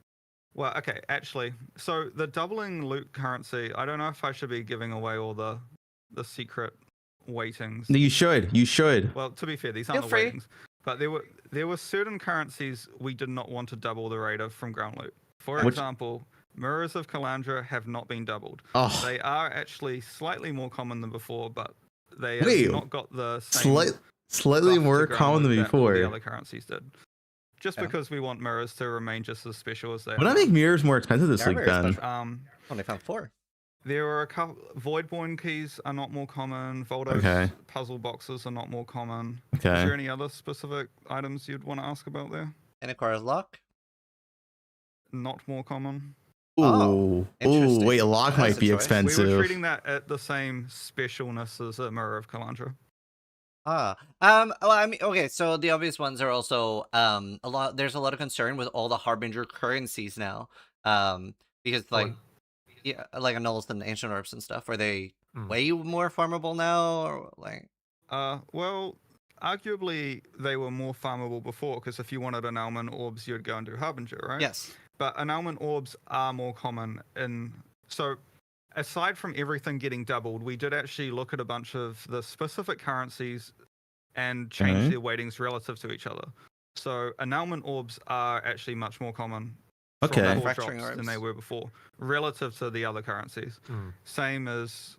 well, okay, actually, so the doubling loot currency, I don't know if I should be giving away all the secret weightings. No, you should. You should. Well, to be fair, these aren't Feel the free. weightings, but there were certain currencies we did not want to double the rate of from ground loot. For Which- example, Mirrors of Calandra have not been doubled. Oh, They are actually slightly more common than before, but they Wait, have not got the same slightly buff to more ground common than loot that all the before. other currencies did. Just Yeah. because we want mirrors to remain just as special as they Why are. not make mirrors more expensive this They're week very then? special. Only found 4. There are a couple. Voidborn keys are not more common. Voldos Okay. puzzle boxes are not more common. Okay. Is there any other specific items you'd want to ask about there? And Aquarius lock. Not more common. Oh, Ooh, interesting. wait, a lock That's might a be choice. We expensive. were treating that at the same specialness as a Mirror of Calandra. Well, I mean, okay, so the obvious ones are also there's a lot of concern with all the Harbinger currencies now. Because like yeah, like annuls and ancient orbs and stuff, are they way more farmable now, or like Well, arguably they were more farmable before, because if you wanted annulment orbs, you'd go and do Harbinger, right? yes. But annulment orbs are more common in. So, aside from everything getting doubled, we did actually look at a bunch of the specific currencies and change Okay. their weightings relative to each other. So, annulment orbs are actually much more common from Okay. core Manufacturing drops than orbs. they were before, relative to the other currencies. Same as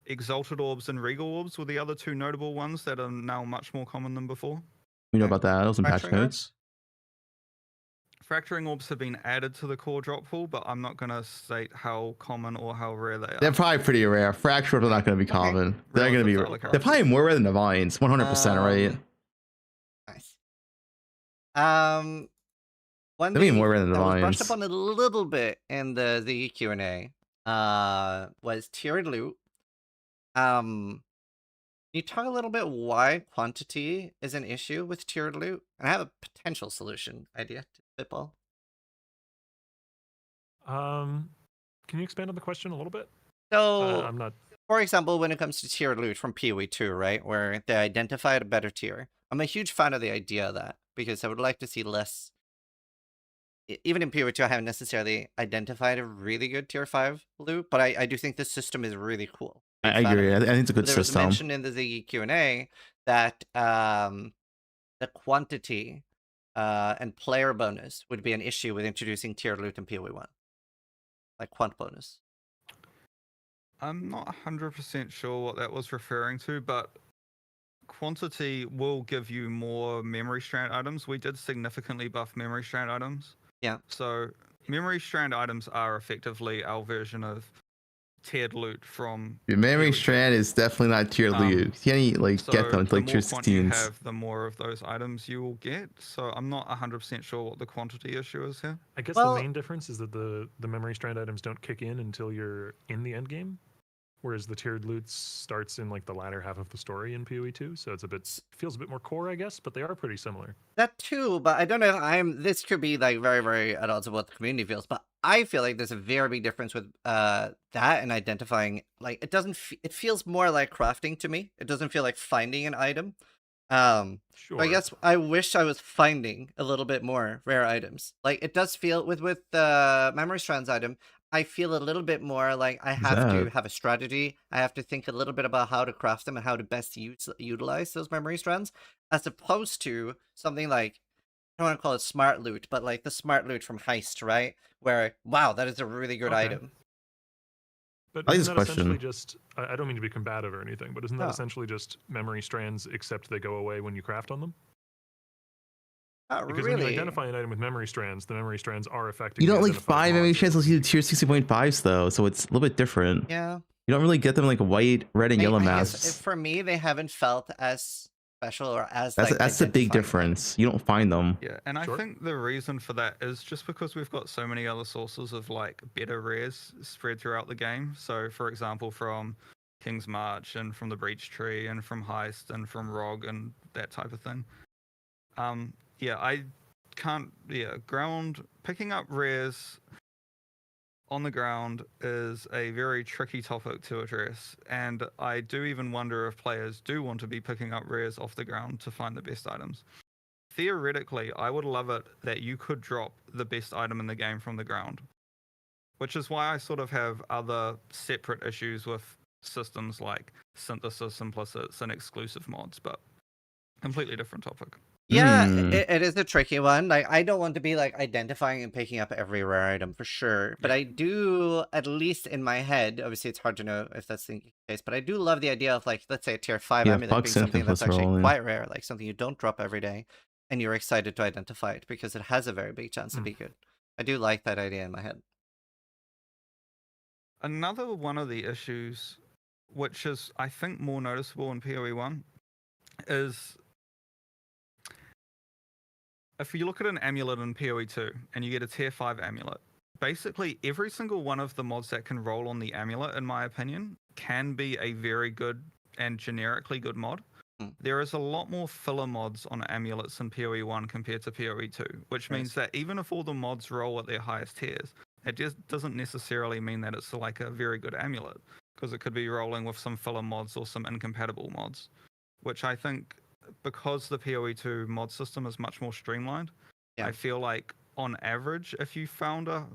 exalted orbs and regal orbs were the other two notable ones that are now much more common than before. We know about that. Those some patch Fracturing notes. Fracturing orbs have been added to the core drop pool, but I'm not going to state how common or how rare they are. They're probably pretty rare. Fractured are not going to be common. They're going to be. Relative to other They're probably more rare than divines. 100%, right? Nice. One They'll be thing more rare than that was brushed divines. up on a little bit in the Q&A was tiered loot. Can you talk a little bit why quantity is an issue with tiered loot? And I have a potential solution idea to spitball. Can you expand on the question a little bit? So, I'm not. for example, when it comes to tiered loot from PoE 2, right, where they identified a better tier, I'm a huge fan of the idea of that, because I would like to see less. Even in PoE 2, I haven't necessarily identified a really good tier 5 loot, but I do think this system is really cool. I agree. I think it's a good There was system. mention in the Ziggy Q&A that the quantity and player bonus would be an issue with introducing tier loot in PoE 1. Like quant bonus. I'm not 100% sure what that was referring to, but quantity will give you more memory strand items. We did significantly buff memory strand items. Yeah. So memory strand items are effectively our version of tiered loot from Your memory PoE. strand is definitely not tier loot. You can't like So get them the like more tier quant you 16s. have, the more of those items you will get. So I'm not 100% sure what the quantity issue is here. I guess Well- the main difference is that the memory strand items don't kick in until you're in the end game, whereas the tiered loot starts in like the latter half of the story in PoE 2. So it's feels a bit more core, I guess, but they are pretty similar. That too, but I don't know if this could be like very, very at odds with what the community feels, but I feel like there's a very big difference with that and identifying, like, it feels more like crafting to me. It doesn't feel like finding an item. Sure. But I guess I wish I was finding a little bit more rare items. Like, it does feel with the memory strands item, I feel a little bit more like I have to that? have a strategy. I have to think a little bit about how to craft them and how to best utilize those memory strands, as opposed to something like, I don't want to call it smart loot, but like the smart loot from Heist, right? Where, wow, that is a really good Okay. item. But I like isn't this that essentially question. just? I don't mean to be combative or anything, but isn't that No. essentially just memory strands, except they go away when you craft on them? Not Because when you really. identify an item with memory strands, the memory strands are affecting. You the don't like identified 5 mods memory that strands will unless you do be- tier 60.5s though, so it's a little bit different. Yeah. You don't really get them like white, red, and yellow I maps. guess for me, they haven't felt as special or as That's like the big identifying. difference. You don't find them. Yeah, and Sure. I think the reason for that is just because we've got so many other sources of like better rares spread throughout the game. So, for example, from King's March and from the Breach Tree and from Heist and from ROG and that type of thing. Yeah, I can't. Yeah, picking up rares on the ground is a very tricky topic to address, and I do even wonder if players do want to be picking up rares off the ground to find the best items. Theoretically, I would love it that you could drop the best item in the game from the ground, which is why I sort of have other separate issues with systems like synthesis, implicits, and exclusive mods, but completely different topic. Yeah, Hmm. it is a tricky one. Like, I don't want to be like identifying and picking up every rare item for sure, but I do, at least in my head. Obviously, it's hard to know if that's the case, but I do love the idea of like, let's say a tier 5 Yeah, amulet fuck being something Sanctum that's plus actually rolling. quite rare, like something you don't drop every day, and you're excited to identify it because it has a very big chance to be good. I do like that idea in my head. Another one of the issues, which is I think more noticeable in PoE 1, is if you look at an amulet in PoE 2 and you get a tier 5 amulet, basically every single one of the mods that can roll on the amulet, in my opinion, can be a very good and generically good mod. There is a lot more filler mods on amulets in PoE 1 compared to PoE 2, which means that even if all the mods roll at their highest tiers, it just doesn't necessarily mean that it's like a very good amulet, because it could be rolling with some filler mods or some incompatible mods, which I think, because the PoE 2 mod system is much more streamlined, I feel like on average, if you found a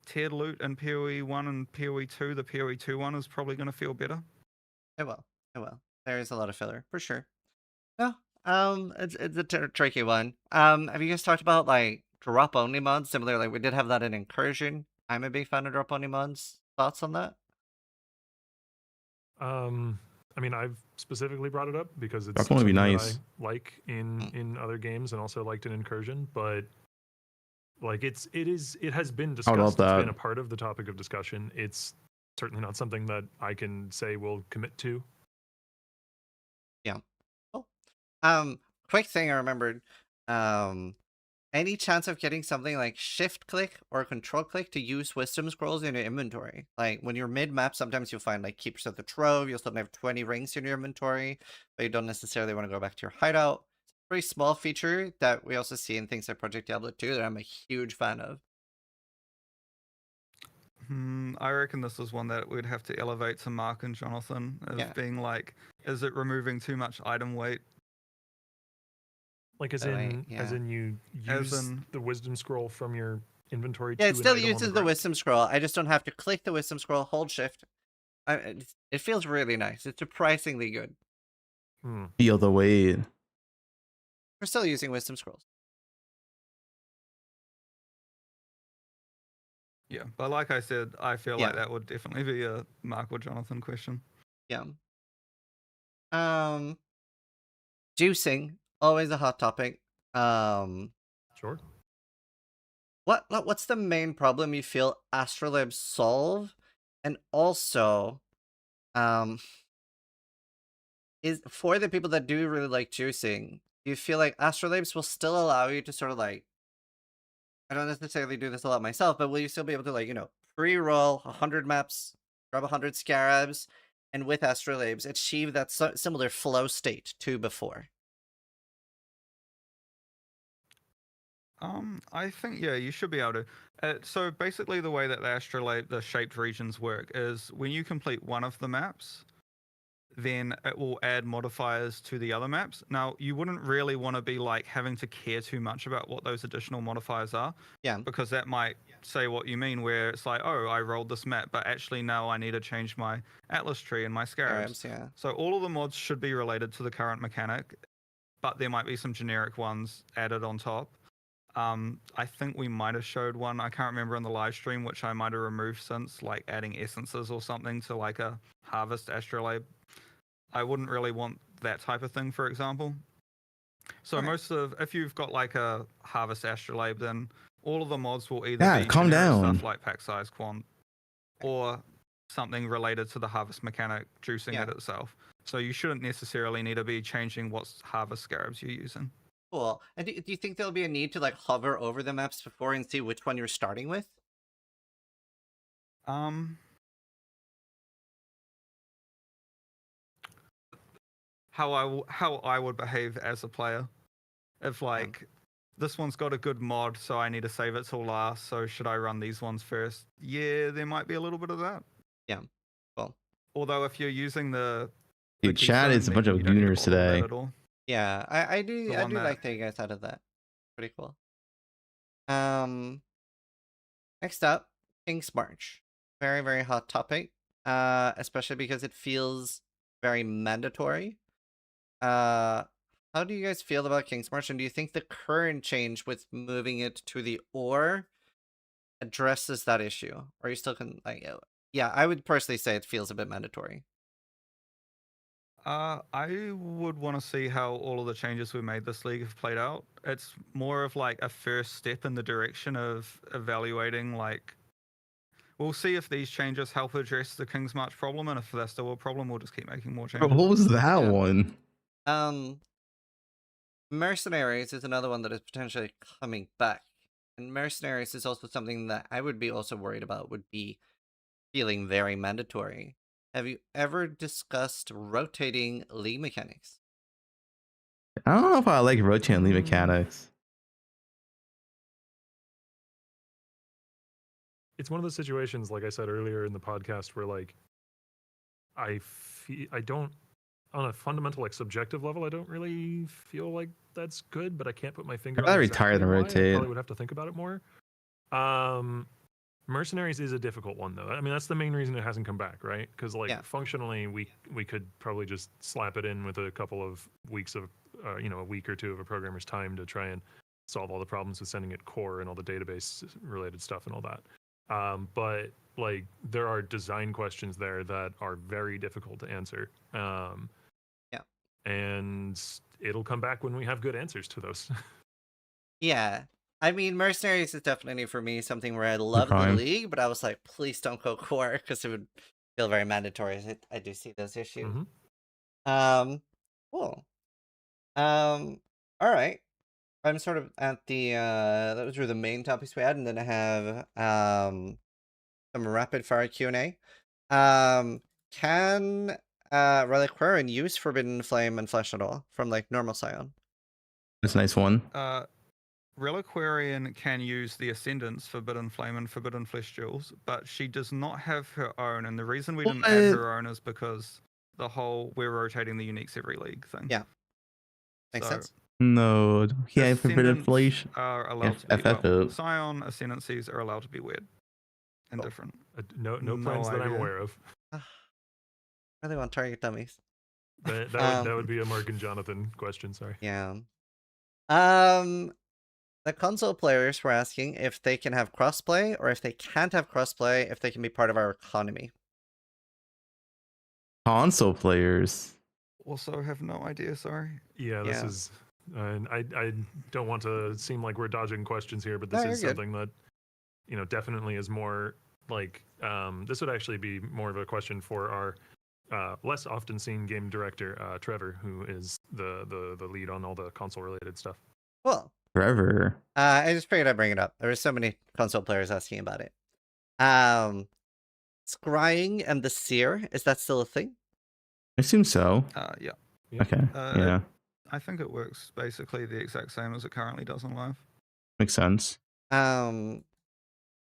tiered loot in PoE 1 and PoE 2, the PoE 2 one is probably going to feel better. It will. There is a lot of filler for sure. No, it's a tricky one. Have you guys talked about like drop only mods? Similar, like we did have that in Incursion. I'm a big fan of drop only mods. Thoughts on that? I mean, I've specifically brought it up because it's Drop only would be something nice. that I like in other games and also liked in Incursion, but like it has been discussed. love It's that. been a part of the topic of discussion. It's certainly not something that I can say we'll commit to. Yeah. Oh. Quick thing I remembered. Any chance of getting something like shift click or control click to use wisdom scrolls in your inventory? Like when you're mid map, sometimes you'll find like Keepers of the Trove. You'll still have 20 rings in your inventory, but you don't necessarily want to go back to your hideout. It's a pretty small feature that we also see in things like Project Diablo 2 that I'm a huge fan of. I reckon this is one that we'd have to elevate to Mark and Jonathan as being like, is it removing too much item weight? Like as in you use the wisdom scroll from your inventory. Yeah, to it still an item on uses the ground. wisdom scroll. I just don't have to click the wisdom scroll, hold shift. It feels really nice. It's surprisingly good. Feel the weight. We're still using wisdom scrolls. Yeah, but like I said, I feel like that would definitely be a Mark or Jonathan question. Yeah. Juicing, always a hot topic. Sure. What's the main problem you feel Astrolabe solve? And also, is for the people that do really like juicing, do you feel like Astrolabes will still allow you to sort of like, I don't necessarily do this a lot myself, but will you still be able to like, pre-roll 100 maps, grab 100 Scarabs, and with Astrolabes achieve that similar flow state to before? I think, you should be able to. So basically the way that the Astrolabe, the shaped regions work is when you complete one of the maps, then it will add modifiers to the other maps. Now, you wouldn't really want to be like having to care too much about what those additional modifiers are. Yeah. Because that might say what you mean, where it's like, oh, I rolled this map, but actually now I need to change my Atlas tree and my Scarabs. Yeah. So all of the mods should be related to the current mechanic, but there might be some generic ones added on top. I think we might have showed one. I can't remember in the live stream, which I might have removed since, like adding essences or something to like a harvest astrolabe. I wouldn't really want that type of thing, for example. So if you've got like a harvest astrolabe, then all of the mods will either be calm generic down. stuff like pack size quant, or something related to the harvest mechanic, juicing it itself. So you shouldn't necessarily need to be changing what harvest scarabs you're using. Cool. And do you think there'll be a need to like hover over the maps before and see which one you're starting with? How I would behave as a player, if like this one's got a good mod, so I need to save it till last. So should I run these ones first? Yeah, there might be a little bit of that. Yeah. Well. Although if you're using the Dude, chat is a bunch of gooners today. Yeah, I do like that you guys out of that. Pretty cool. Next up, King's March. Very, very hot topic. Especially because it feels very mandatory. How do you guys feel about King's March, and do you think the current change with moving it to the ore addresses that issue? Or are you still yeah, I would personally say it feels a bit mandatory. I would want to see how all of the changes we made this league have played out. It's more of like a first step in the direction of evaluating, like, we'll see if these changes help address the King's March problem, and if there's still a problem, we'll just keep making more changes. What was that one? Mercenaries is another one that is potentially coming back. And Mercenaries is also something that I would be also worried about, would be feeling very mandatory. Have you ever discussed rotating league mechanics? I don't know if I like rotating league mechanics. It's one of those situations, like I said earlier in the podcast, where like I don't, on a fundamental, like subjective level, I don't really feel like that's good, but I can't put my finger on I'd retire than why. rotate. I probably would have to think about it more. Mercenaries is a difficult one, though. I mean, that's the main reason it hasn't come back, right? Because like functionally, we could probably just slap it in with a couple of weeks of, a week or two of a programmer's time to try and solve all the problems with sending it core and all the database related stuff and all that. But like there are design questions there that are very difficult to answer. And it'll come back when we have good answers to those. Yeah. I mean, Mercenaries is definitely for me something where I love the league, but I was like, please don't go core because it would feel very mandatory. I do see those issues. Cool. All right. I'm sort of at the those were the main topics we had, and then I have some rapid fire Q&A. Can Reliquarian use Forbidden Flame and Flesh at all from like normal Scion? That's a nice one. Reliquarian can use the Ascendant's Forbidden Flame and Forbidden Flesh jewels, but she does not have her own, and the reason we didn't add her own is because the whole we're rotating the uniques every league thing. Yeah. Makes sense. No, yeah, Forbidden Flesh are allowed to be Scion Ascendancies are allowed to be weird and different. No plans that I'm aware of. I really want target dummies. That would be a Mark and Jonathan question, sorry. Yeah. The console players were asking if they can have crossplay, or if they can't have crossplay, if they can be part of our economy. Console players also have no idea, sorry. Yeah, this is I don't want to seem like we're dodging questions here, but this is something that definitely is more like this would actually be more of a question for our less often seen game director, Trevor, who is the lead on all the console related stuff. Cool. Trevor. I just figured I'd bring it up. There were so many console players asking about it. Scrying and the Seer, is that still a thing? I assume so. Yeah. Okay. Yeah. I think it works basically the exact same as it currently does in live. Makes sense. You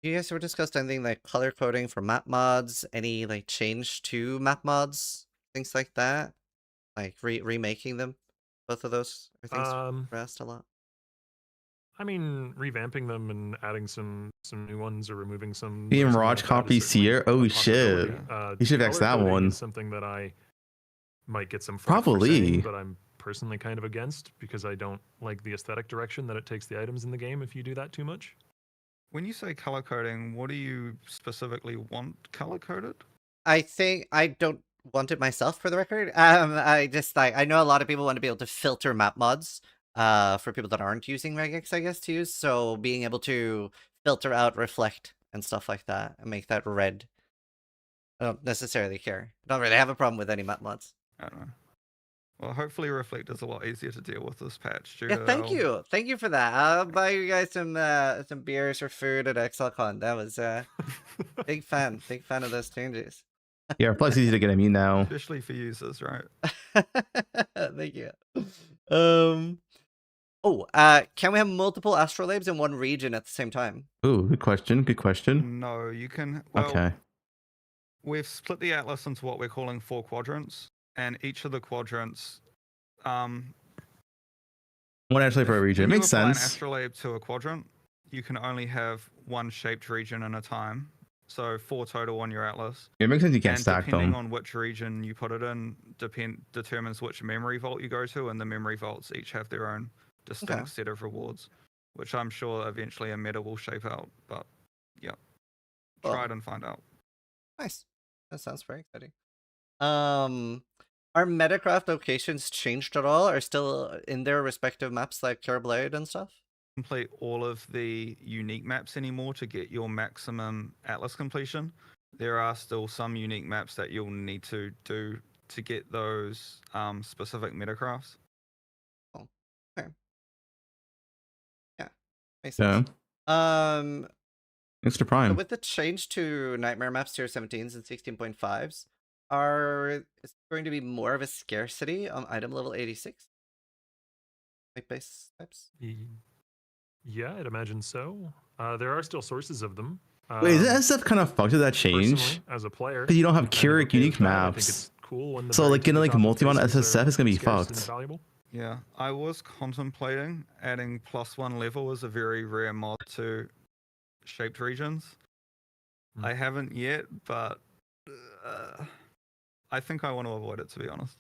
guys ever discussed anything like color coding for map mods? Any like change to map mods? Things like that? Like remaking them? Both of those are things we're asked a lot. I mean, revamping them and adding some new ones or removing some. The Mirage copy Seer? Oh shit. You should have asked that one. Something that I might get some probably saying, but I'm personally kind of against because I don't like the aesthetic direction that it takes the items in the game if you do that too much. When you say color coding, what do you specifically want color coded? I think I don't want it myself, for the record. I just like I know a lot of people want to be able to filter map mods. For people that aren't using regex, I guess, to use. So being able to filter out reflect and stuff like that and make that red. I don't necessarily care. I don't really have a problem with any map mods. I don't know. Well, hopefully Reflect is a lot easier to deal with this patch. Yeah, thank you. Thank you for that. I'll buy you guys some beers or food at XLCon. That was big fan of those changes. Yeah, plus easy to get immune now. Especially for users, right? Thank you. Can we have multiple Astrolabes in one region at the same time? Ooh, good question. Good question. No, you can. Well, Okay. We've split the atlas into what we're calling 4 quadrants, and each of the quadrants. One actually for a region. It when you makes apply sense. An astrolabe to a quadrant, you can only have one shaped region at a time. So 4 total on your atlas. It makes sense you can't and stack depending them. on which region you put it in, determines which memory vault you go to, and the memory vaults each have their own distinct set of rewards, which I'm sure eventually a meta will shape out. But yeah, try it and find out. Nice. That sounds very exciting. Are Metacraft locations changed at all? Are still in their respective maps like Cure Blade and stuff? Complete all of the unique maps anymore to get your maximum atlas completion. There are still some unique maps that you'll need to do to get those specific metacrafts. Oh, okay. Yeah, makes sense. Mr. Prime. So with the change to Nightmare maps tier 17s and 16.5s, is going to be more of a scarcity on item level 86? Like base types? Yeah, I'd imagine so. There are still sources of them. Wait, is that stuff kind of fucked with that change? As a player, Because you don't have Keurig unique I think maps. it's cool when the So very like getting like top multi-mod spaces SSF are is gonna be scarce and fucked. valuable. Yeah, I was contemplating adding +1 level as a very rare mod to shaped regions. I haven't yet, but I think I want to avoid it, to be honest.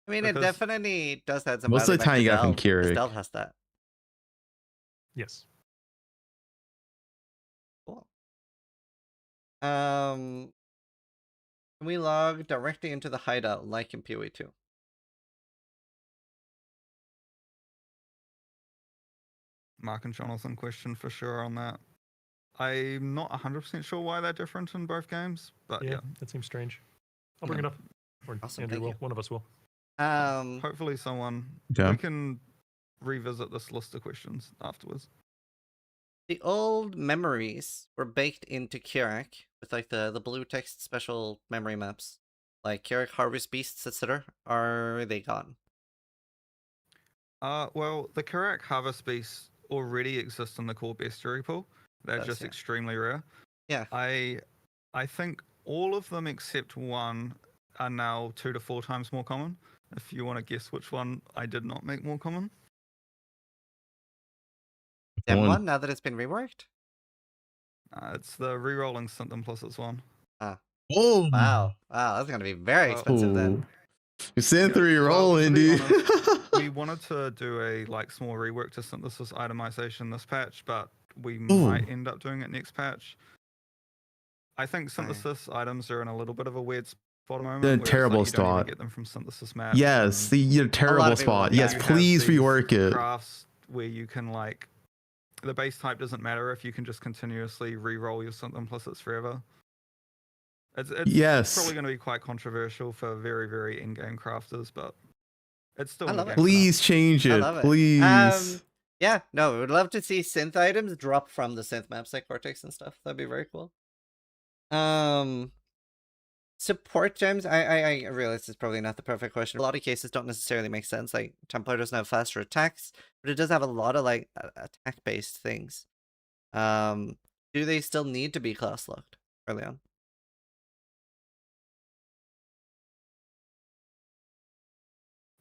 I mean, it definitely does have some Most of the time you got from Stealth. Keurig. Stealth has that. Yes. Cool. Can we log directly into the hideout like in PoE 2? Mark and Jonathan question for sure on that. I'm not 100% sure why they're different in both games, but yeah. That seems strange. I'll bring it up. Or Awesome, Andrew thank will. you. One of us will. Hopefully someone... Yeah. We can revisit this list of questions afterwards. The old memories were baked into Keurig with like the blue text special memory maps. Like Keurig Harvest Beasts, etc. Are they gone? Well, the Keurig Harvest Beasts already exist in the core bestiary pool. They're Does, just yeah. extremely rare. Yeah. I think all of them except one are now 2 to 4 times more common. If you want to guess which one I did not make more common. Dem one, now that it's been reworked? It's the re-rolling Sanctum plus its one. Oh Wow. Wow, that's gonna be very expensive then. You're saying through your rolling, to be dude. honest, we wanted to do a small rework to synthesis itemization this patch, but we might end up doing it next patch. I think synthesis items are in a little bit of a weird spot at the moment. They're in a where it's terrible like you don't even spot. get them from synthesis maps. Yes, you're in a terrible of people spot. want Yes, that. You have please these rework it. Crafts where you can the base type doesn't matter if you can just continuously re-roll your Sanctum implicits forever. It's Yes. probably going to be quite controversial for very, very in-game crafters, but it's still I in love the it. game. Please change I it. love it. Please. Yeah, no, we would love to see synth items drop from the synth maps like Cortex and stuff. That'd be very cool. Support gems, I realize it's probably not the perfect question. A lot of cases don't necessarily make sense. Like Templar doesn't have faster attacks, but it does have a lot of like attack-based things. Do they still need to be class locked early on?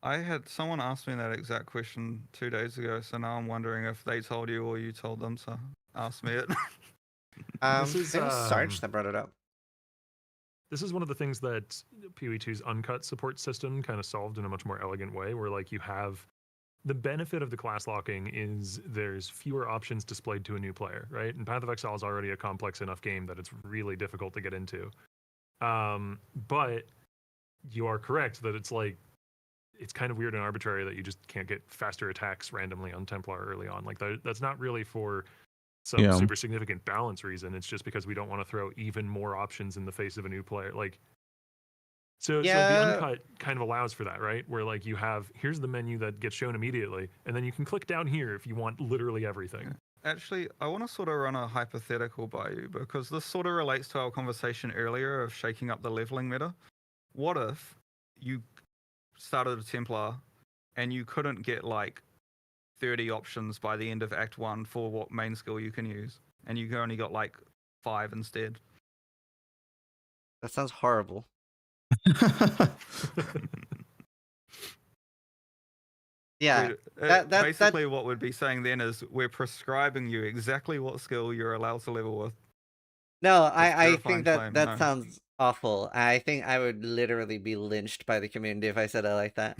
I had someone ask me that exact question 2 days ago, so now I'm wondering if they told you or you told them to ask me it. This is, it was Sarge that brought it up. this is one of the things that PoE2's uncut support system kind of solved in a much more elegant way, where like you have the benefit of the class locking is there's fewer options displayed to a new player, right? And Path of Exile is already a complex enough game that it's really difficult to get into. But you are correct that it's like, it's kind of weird and arbitrary that you just can't get faster attacks randomly on Templar early on. Like that's not really for some super significant balance reason. It's just because we don't want to throw even more options in the face of a new player. Like, so the uncut kind of allows for that, right? Where like you have, here's the menu that gets shown immediately, and then you can click down here if you want literally everything. Actually, I want to sort of run a hypothetical by you, because this sort of relates to our conversation earlier of shaking up the leveling meta. What if you started a Templar and you couldn't get like 30 options by the end of Act 1 for what main skill you can use, and you only got like 5 instead? That sounds horrible. Yeah, Basically what we'd be saying then is we're prescribing you exactly what skill you're allowed to level with. No, I think that sounds awful. I think I would literally be lynched by the community if I said it like that.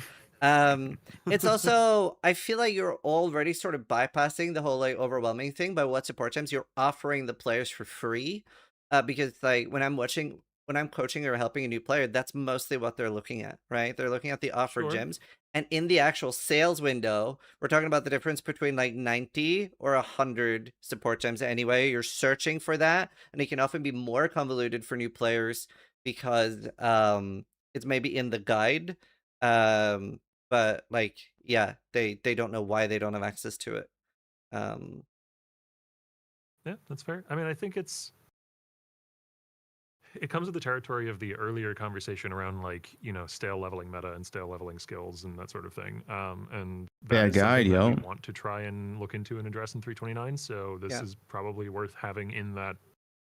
It's also, I feel like you're already sort of bypassing the whole like overwhelming thing by what support gems you're offering the players for free. Because like when I'm coaching or helping a new player, that's mostly what they're looking at, right? They're looking at the offered gems. And in the actual sales window, we're talking about the difference between like 90 or 100 support gems anyway. You're searching for that, and it can often be more convoluted for new players because it's maybe in the guide. But like, yeah, they don't know why they don't have access to it. Yeah, that's fair. I mean, I think it comes with the territory of the earlier conversation around like, you know, stale leveling meta and stale leveling skills and that sort of thing. And that is something that we want to try and look into and address in 329. So this is probably worth having in that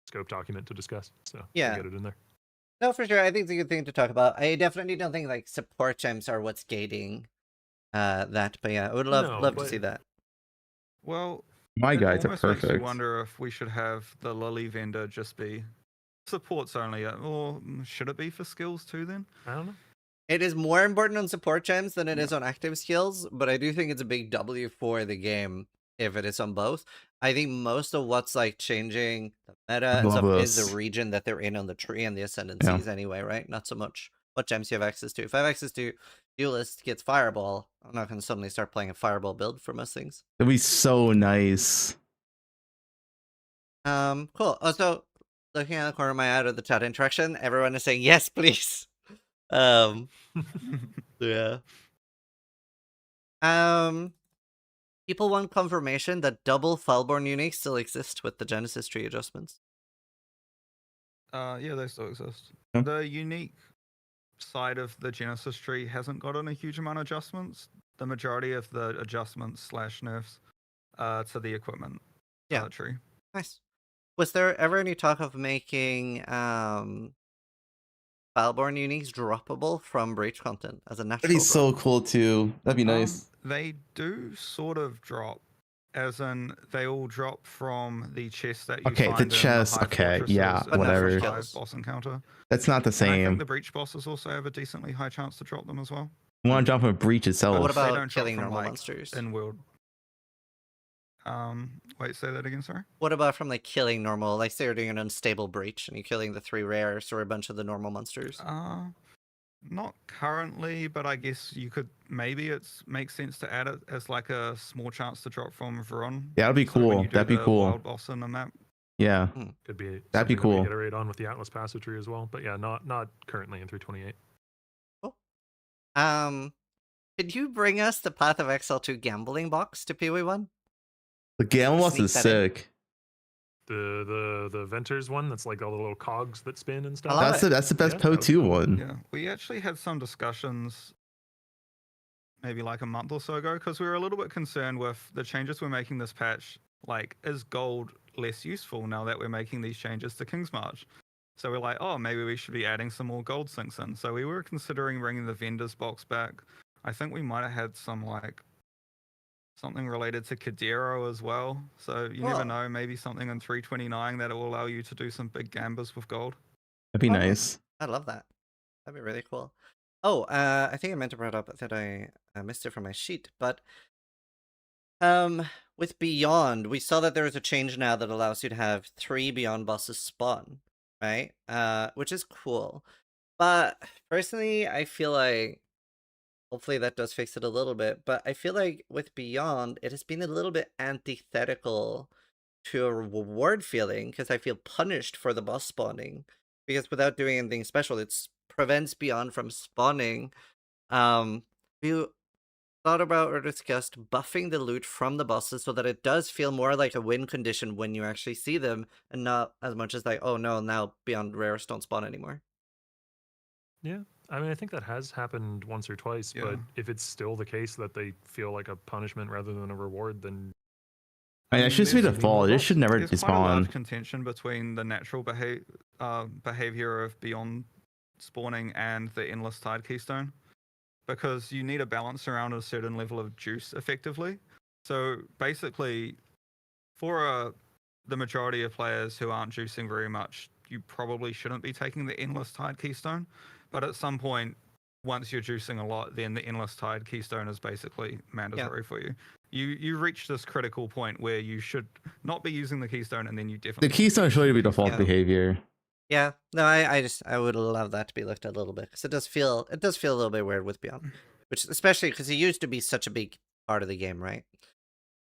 scope document to discuss. So we'll get it in there. No, for sure. I think it's a good thing to talk about. I definitely don't think like support gems are what's gating that, but yeah, I would love to see that. Well, my guides are makes you perfect. wonder if we should have the Lily vendor just be supports only, or should it be for skills too then? I don't know. It is more important on support gems than it is on active skills, but I do think it's a big W for the game if it is on both. I think most of what's like changing the meta and stuff is the region that they're in on the tree and the ascendancies anyway, right? Not so much what gems you have access to. If I have access to Duelist gets Fireball, I'm not going to suddenly start playing a Fireball build for most things. That'd be so nice. Cool. Also, looking at the corner of my eye of the chat interaction, everyone is saying yes, please. Yeah. People want confirmation that double Falborn uniques still exist with the Genesis tree adjustments. Yeah, they still exist. The unique side of the Genesis tree hasn't gotten a huge amount of adjustments. The majority of the adjustments / nerfs to the equipment tree. Nice. Was there ever any talk of making Falborn uniques droppable from Breach content as a natural? That'd be so cool too. That'd be nice. They do sort of drop, as in they all drop from the chest that you find the in chest. The okay, yeah, whatever. Boss encounter. That's not the same. And I think the Breach bosses also have a decently high chance to drop them as well. You want to jump from a Breach itself. What about killing normal monsters? In world. Wait, say that again, sorry? What about from like killing normal, like say you're doing an unstable breach and you're killing the 3 rares or a bunch of the normal monsters? Not currently, but I guess you could, maybe it makes sense to add it as like a small chance to drop from Veron. Yeah, that'd be cool. That'd be cool. Wild boss in the map. Yeah. Could be. That'd be cool. We iterate on with the Atlas passive tree as well, but yeah, not currently in 328. Cool. Could you bring us the Path of Exile 2 gambling box to PoE1? The gamble box is sick. The Venters one that's like all the little cogs that spin and stuff. That's the best PoE2 one. Yeah, we actually had some discussions maybe like a month or so ago because we were a little bit concerned with the changes we're making this patch. Like, is gold less useful now that we're making these changes to King's March? So we're like, oh, maybe we should be adding some more gold sinks in. So we were considering bringing the vendors box back. I think we might have had some like something related to Kadero as well. So you never know, maybe something in 329 that will allow you to do some big gambas with gold. That'd be nice. I love that. That'd be really cool. Oh, I think I meant to bring it up that I missed it from my sheet, but with Beyond, we saw that there is a change now that allows you to have 3 Beyond bosses spawn, right? Which is cool. But personally, I feel like hopefully that does fix it a little bit, but I feel like with Beyond, it has been a little bit antithetical to a reward feeling because I feel punished for the boss spawning because without doing anything special, it prevents Beyond from spawning. You thought about or discussed buffing the loot from the bosses so that it does feel more like a win condition when you actually see them and not as much as like, oh no, now Beyond rares don't spawn anymore. Yeah, I mean, I think that has happened once or twice, but if it's still the case that they feel like a punishment rather than a reward, then I mean, it should be there's- default. It should never There's quite a large despawn. contention between the natural behavior of Beyond spawning and the Endless Tide Keystone, because you need a balance around a certain level of juice effectively. So basically, for the majority of players who aren't juicing very much, you probably shouldn't be taking the Endless Tide Keystone. But at some point, once you're juicing a lot, then the Endless Tide Keystone is basically mandatory for you. You reach this critical point where you should not be using the Keystone, and then you definitely... The Keystone should be default behavior. Yeah, no, I would love that to be looked at a little bit because it does feel a little bit weird with Beyond, which especially because it used to be such a big part of the game, right?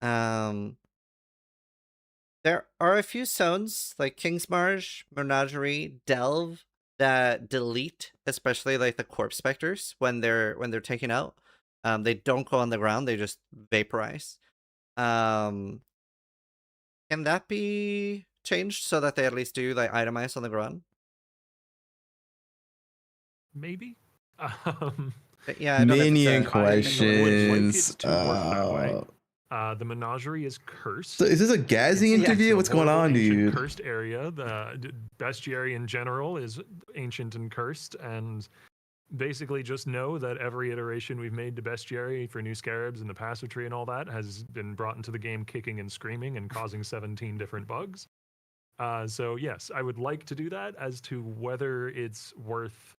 There are a few zones like King's Marsh, Menagerie, Delve that delete, especially like the corpse specters when they're taken out. They don't go on the ground; they just vaporize. Can that be changed so that they at least do like itemize on the ground? maybe. But yeah, I don't know if it's Minion a- questions. The Menagerie is cursed. So is this a Gazzy interview? So What's going horrible, on, ancient dude? Cursed area. The bestiary in general is ancient and cursed, and basically just know that every iteration we've made to bestiary for new scarabs and the passive tree and all that has been brought into the game kicking and screaming and causing 17 different bugs. So yes, I would like to do that. As to whether it's worth,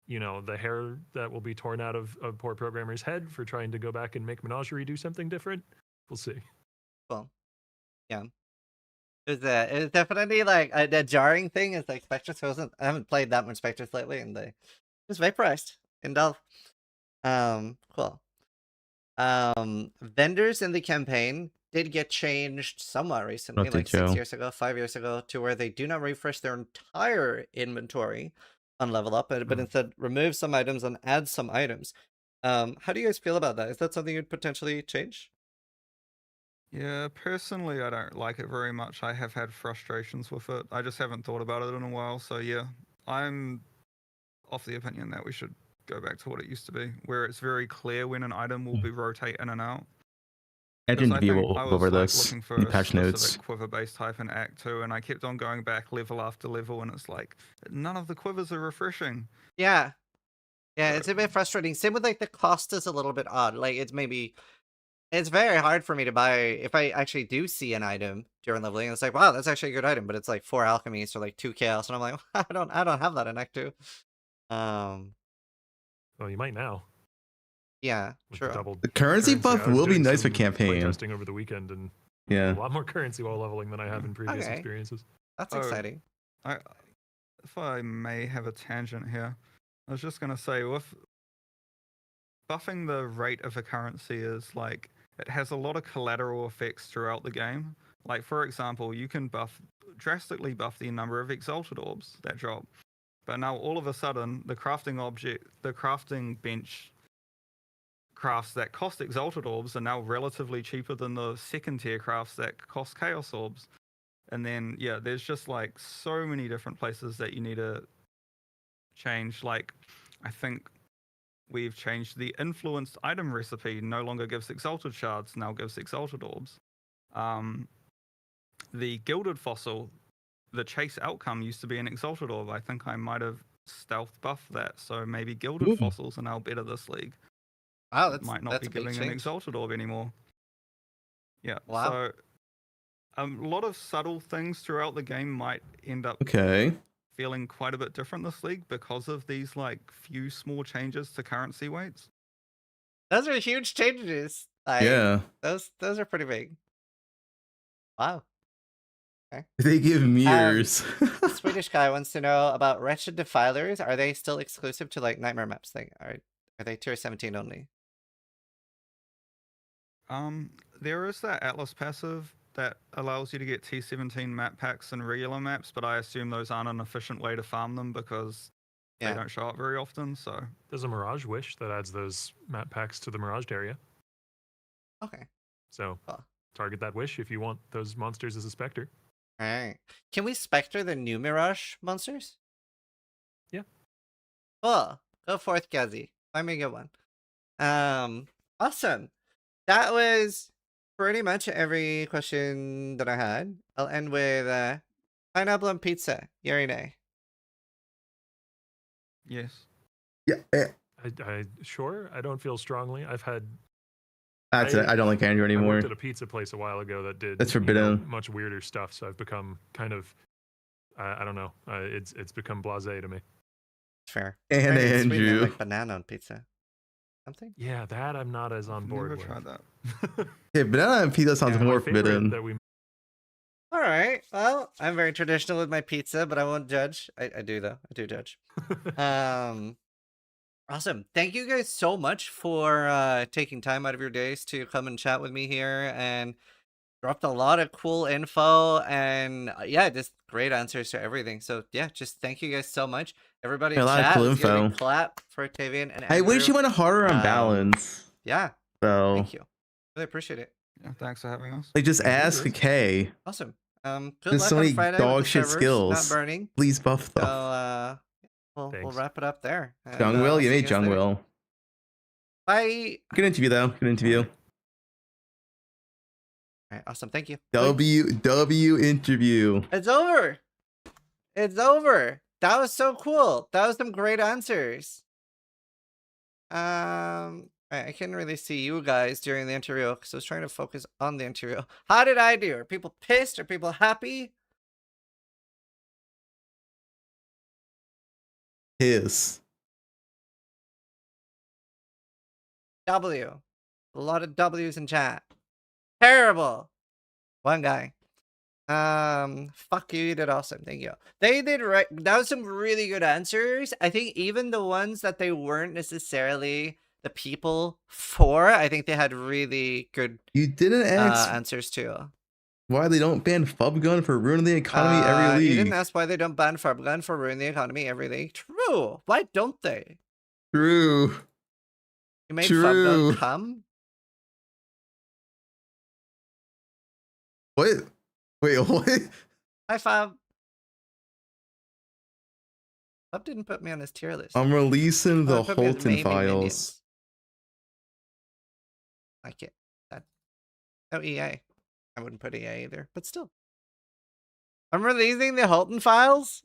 the hair that will be torn out of a poor programmer's head for trying to go back and make Menagerie do something different, we'll see. Well, yeah. It's definitely like a jarring thing. Is like Spectres. I haven't played that much Spectres lately, and they just vaporized in Delve. Cool. Vendors in the campaign did get changed somewhat recently, Okay, like 6 Joe. years ago, 5 years ago, to where they do not refresh their entire inventory on level up, but instead remove some items and add some items. How do you guys feel about that? Is that something you'd potentially change? Yeah, personally, I don't like it very much. I have had frustrations with it. I just haven't thought about it in a while. So yeah, I'm of the opinion that we should go back to what it used to be, where it's very clear when an item will be rotate in and out. I didn't Because review I over was, this looking for in a patch notes. specific quiver-based type in Act 2, and I kept on going back level after level, and it's like, none of the quivers are refreshing. Yeah. Yeah, it's a bit frustrating. Same with like the cost is a little bit odd. Like it's very hard for me to buy if I actually do see an item during leveling. And it's like, wow, that's actually a good item, but it's like 4 alchemies or like 2 chaos, and I'm like, I don't have that in Act 2. Well, you might now. Yeah, With true. double The currency buff I was will be doing nice for some campaign. playtesting over the weekend, and Yeah. a lot more currency while leveling than I have in previous Okay. experiences. That's Oh, exciting. If I may have a tangent here, I was just going to say, with buffing the rate of a currency is like, it has a lot of collateral effects throughout the game. Like, for example, you can drastically buff the number of exalted orbs that drop. But now all of a sudden, the crafting bench crafts that cost exalted orbs are now relatively cheaper than the second tier crafts that cost chaos orbs. And then, yeah, there's just like so many different places that you need to change. Like, I think we've changed the influenced item recipe, no longer gives exalted shards, now gives exalted orbs. The gilded fossil, the chase outcome used to be an exalted orb. I think I might have stealth buffed that, so maybe gilded fossils are now better this league. Wow, It might not that's be a big giving an change. exalted orb anymore. Yeah. Wow. So a lot of subtle things throughout the game might end up Okay. feeling quite a bit different this league because of these like few small changes to currency weights. Those are huge changes. Like, Yeah. those are pretty big. Wow. They give mirrors. The Swedish guy wants to know about Wretched Defilers. Are they still exclusive to like Nightmare maps? Like, are they tier 17 only? There is that Atlas passive that allows you to get T17 map packs and regular maps, but I assume those aren't an efficient way to farm them because they don't show up very often. So There's a Mirage wish that adds those map packs to the Mirage area. Okay. So target that wish if you want those monsters as a Spectre. All right. Can we Spectre the new Mirage monsters? Yeah. Cool. Go forth, Gazi. Find me a good one. Awesome. That was pretty much every question that I had. I'll end with pineapple and pizza. Yay or nay? yes. Yeah. I sure. I don't feel strongly. I've had. That's it. I don't like Andrew I anymore. worked at a pizza place a while ago that did That's forbidden. much weirder stuff. So I've become kind of. I don't know. It's become blasé to me. Fair. And Very sweet, man, Andrew. like banana on pizza. Something? Yeah, that I'm not as on board Never with. tried that. Yeah, banana and pizza sounds Yeah, more my favorite forbidden. that we All right. Well, I'm very traditional with my pizza, but I won't judge. I do though. I do judge. Awesome. Thank you guys so much for taking time out of your days to come and chat with me here, and dropped a lot of cool info, and yeah, just great answers to everything. So yeah, just thank you guys so much. Everybody in A lot of chat, cool let's give a big info. clap for Octavian and I wish you Andrew. went harder on balance. Yeah, So thank you. Really appreciate it. Yeah, thanks for having us. like just ask Kay. Awesome. Good There's luck so on many Friday with dog the shit servers skills. not burning. Please buff So them. we'll Thanks. wrap it up there. And, Jung I'll Will, you see made guys Jung later. Will. Bye. Good interview though. Good interview. All right, awesome. Thank you. W interview. It's over. It's over. That was so cool. That was some great answers. I couldn't really see you guys during the interview because I was trying to focus on the interview. How did I do? Are people pissed? Are people happy? His. W. A lot of W's in chat. Terrible. One guy. Fuck you, you did awesome. Thank you. They did right. That was some really good answers. I think even the ones that they weren't necessarily the people for, I think they had really good You didn't ask answers too. why they don't ban Fubgun for ruining the economy every You didn't league. ask why they don't ban Fubgun for ruining the economy every league. True. Why don't they? True. You made True. Fubgun come? What? Wait, what? High five. Fub didn't put me on his tier list. I'm releasing the Put me as Holton maiming files. minions. Like it. That. Oh, EA. I wouldn't put EA either, but still. I'm releasing the Holton files.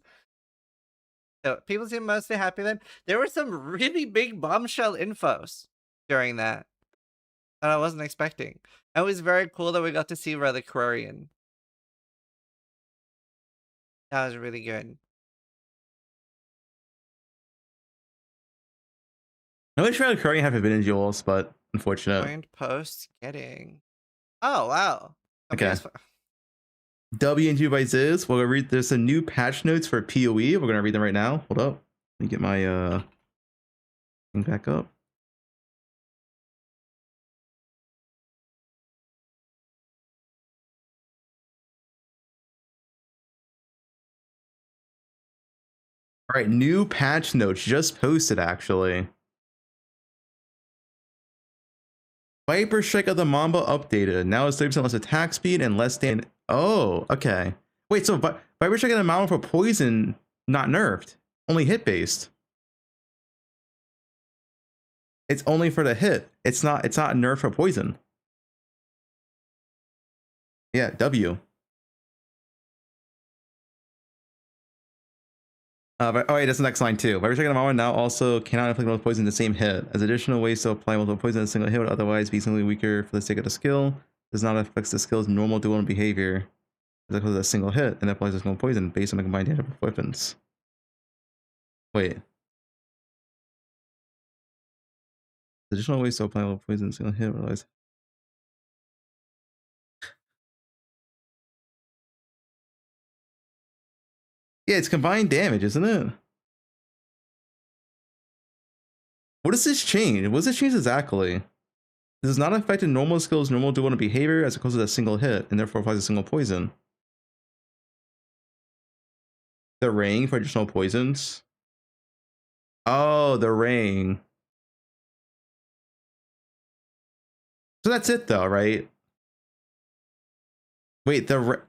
So people seem mostly happy then. There were some really big bombshell infos during that I wasn't expecting. It was very cool that we got to see Reliquarian. That was really good. I wish Curry had forbidden duels, but unfortunate. Joined post getting. Oh wow. Okay. W and 2 by Ziz. We'll read. There's some new patch notes for PoE. We're gonna read them right now. Hold up. Let me get my thing back up. All right, new patch notes just posted actually. Viper Strike of the Mamba updated. Now it's 30% less attack speed and less damage. Oh, okay. Wait, so Viper Strike of the Mamba for poison not nerfed, only hit based. It's only for the hit. It's not nerfed for poison. Yeah, W. Oh wait, that's the next line too. Viper Strike of the Mamba now also cannot inflict multiple poison in the same hit. As additional ways to apply multiple poison in a single hit would otherwise be significantly weaker for the sake of the skill. Does not affect the skill's normal dual behavior. As opposed to a single hit, and applies a single poison based on the combined damage of weapons. Wait. Additional ways to apply level poison single hit. Realize. Yeah, it's combined damage, isn't it? What does this change? What does this change exactly? This does not affect a normal skill's normal dual behavior as opposed to a single hit, and therefore applies a single poison. The ring for additional poisons. Oh, the ring. So that's it though, right? Wait, the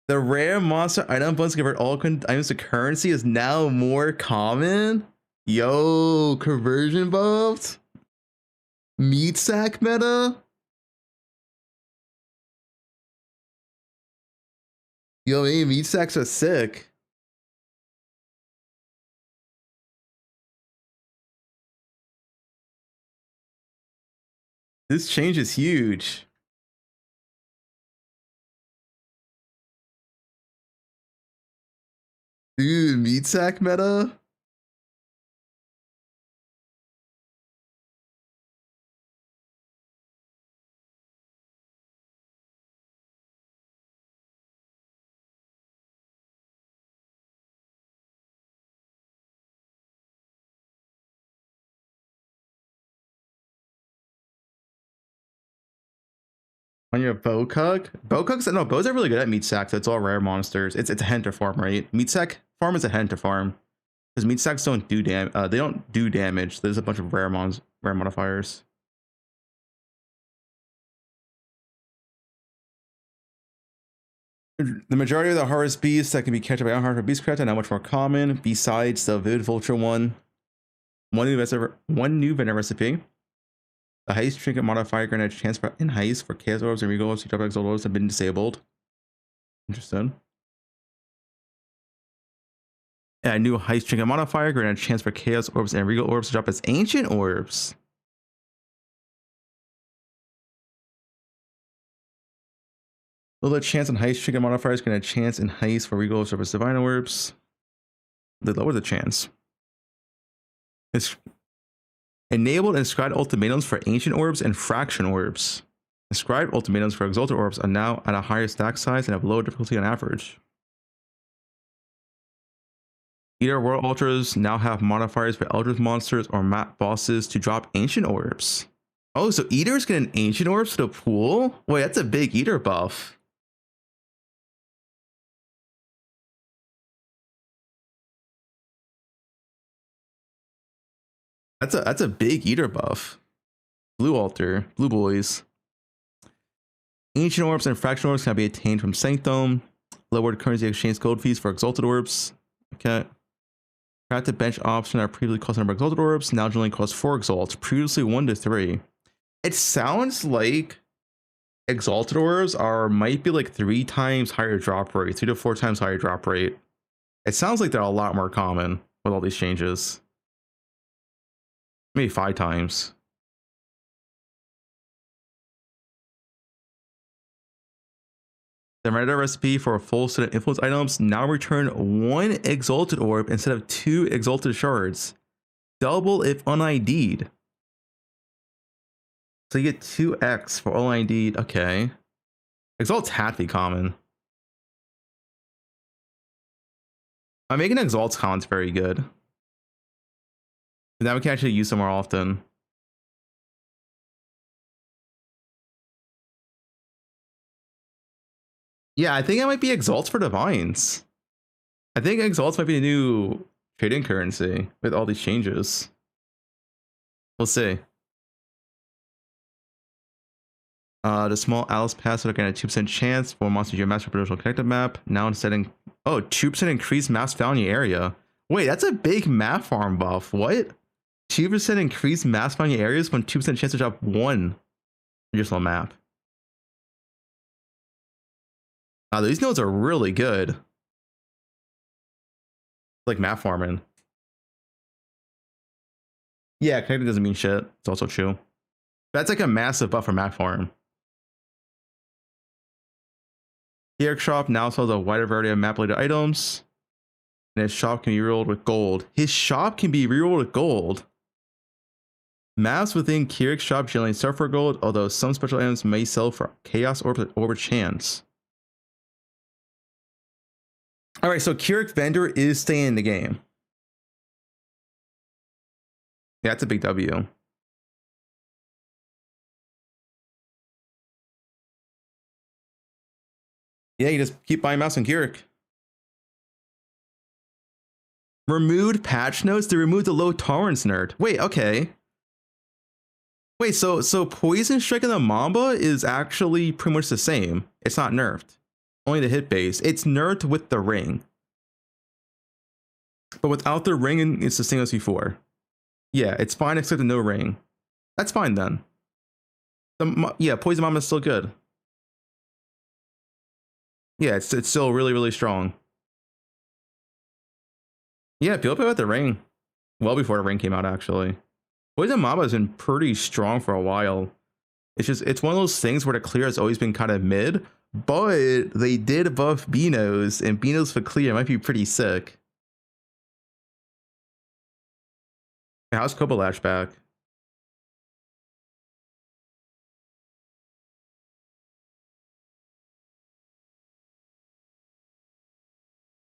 rare monster item bonus to convert all items to currency is now more common? Yo, conversion buffs? Meat sack meta? Yo, man, meat sacks are sick. This change is huge. Dude, meat sack meta? On your Bowcug? Bowcugs? No, bows are really good at meat sack, so it's all rare monsters. It's a hunter farm, right? Meat sack farm is a hunter farm. Because meat sacks don't do they don't do damage. There's a bunch of rare modifiers. The majority of the harvest beasts that can be catch by unharvested beastcraft are now much more common, besides the vivid vulture one. One new vendor recipe. The heist trinket modifier granted a chance in heist for chaos orbs and regal orbs to drop exalt orbs have been disabled. Interesting. And a new heist trinket modifier granted a chance for chaos orbs and regal orbs to drop as ancient orbs. Little chance on heist trinket modifiers granted a chance in heist for regal orbs to drop as divine orbs. They lower the chance. It's enabled inscribed ultimatums for ancient orbs and fraction orbs. Inscribed ultimatums for exalted orbs are now at a higher stack size and have lower difficulty on average. Eater World Ultras now have modifiers for Eldritch monsters or map bosses to drop ancient orbs. Oh, so Eaters get an ancient orbs to the pool? Wait, that's a big Eater buff. That's a big Eater buff. Blue Altar, Blue Boys. Ancient orbs and fraction orbs can be attained from Sanctum. Lowered currency exchange gold fees for exalted orbs. Okay. Crafted bench option that previously cost a number of exalted orbs now generally cost 4 exalts, previously 1 to 3. It sounds like exalted orbs might be like 3 times higher drop rate, 3 to 4 times higher drop rate. It sounds like they're a lot more common with all these changes. Maybe 5 times. The Reddit recipe for full set of influence items now return 1 exalted orb instead of 2 exalted shards. Double if unID'd. So you get 2x for all ID'd. Okay. Exalts have to be common. I'm making exalts comments very good. Now we can actually use them more often. Yeah, I think it might be exalts for divines. I think exalts might be the new trading currency with all these changes. We'll see. The small Alice pass will get a 2% chance for monster your master proportional connected map. Now instead, 2% increased maps found in your area. Wait, that's a big map farm buff. What? 2% increased maps found in your areas when 2% chance to drop 1 additional map. These nodes are really good. Like map farming. Yeah, connected doesn't mean shit. It's also true. That's like a massive buff for map farm. The Eric shop now sells a wider variety of map related items. And his shop can be rerolled with gold. His shop can be rerolled with gold. Maps within Kirik's shop generally sell for gold, although some special items may sell for chaos or chance. Alright, so Kirik vendor is staying in the game. Yeah, that's a big W. Yeah, you just keep buying mouse and Kirik. Removed patch notes. They removed the low tolerance nerd. Wait, okay. Wait, so Poison Strike and the Mamba is actually pretty much the same. It's not nerfed. Only the hit base. It's nerfed with the ring. But without the ring, it's the same as before. Yeah, it's fine except the no ring. That's fine then. Yeah, Poison Mamba is still good. Yeah, it's still really, really strong. Yeah, people play with the ring. Well before the ring came out, actually. Poison Mamba has been pretty strong for a while. It's one of those things where the clear has always been kind of mid, but they did buff Beanos, and Beanos for clear might be pretty sick. How's Kobalash back?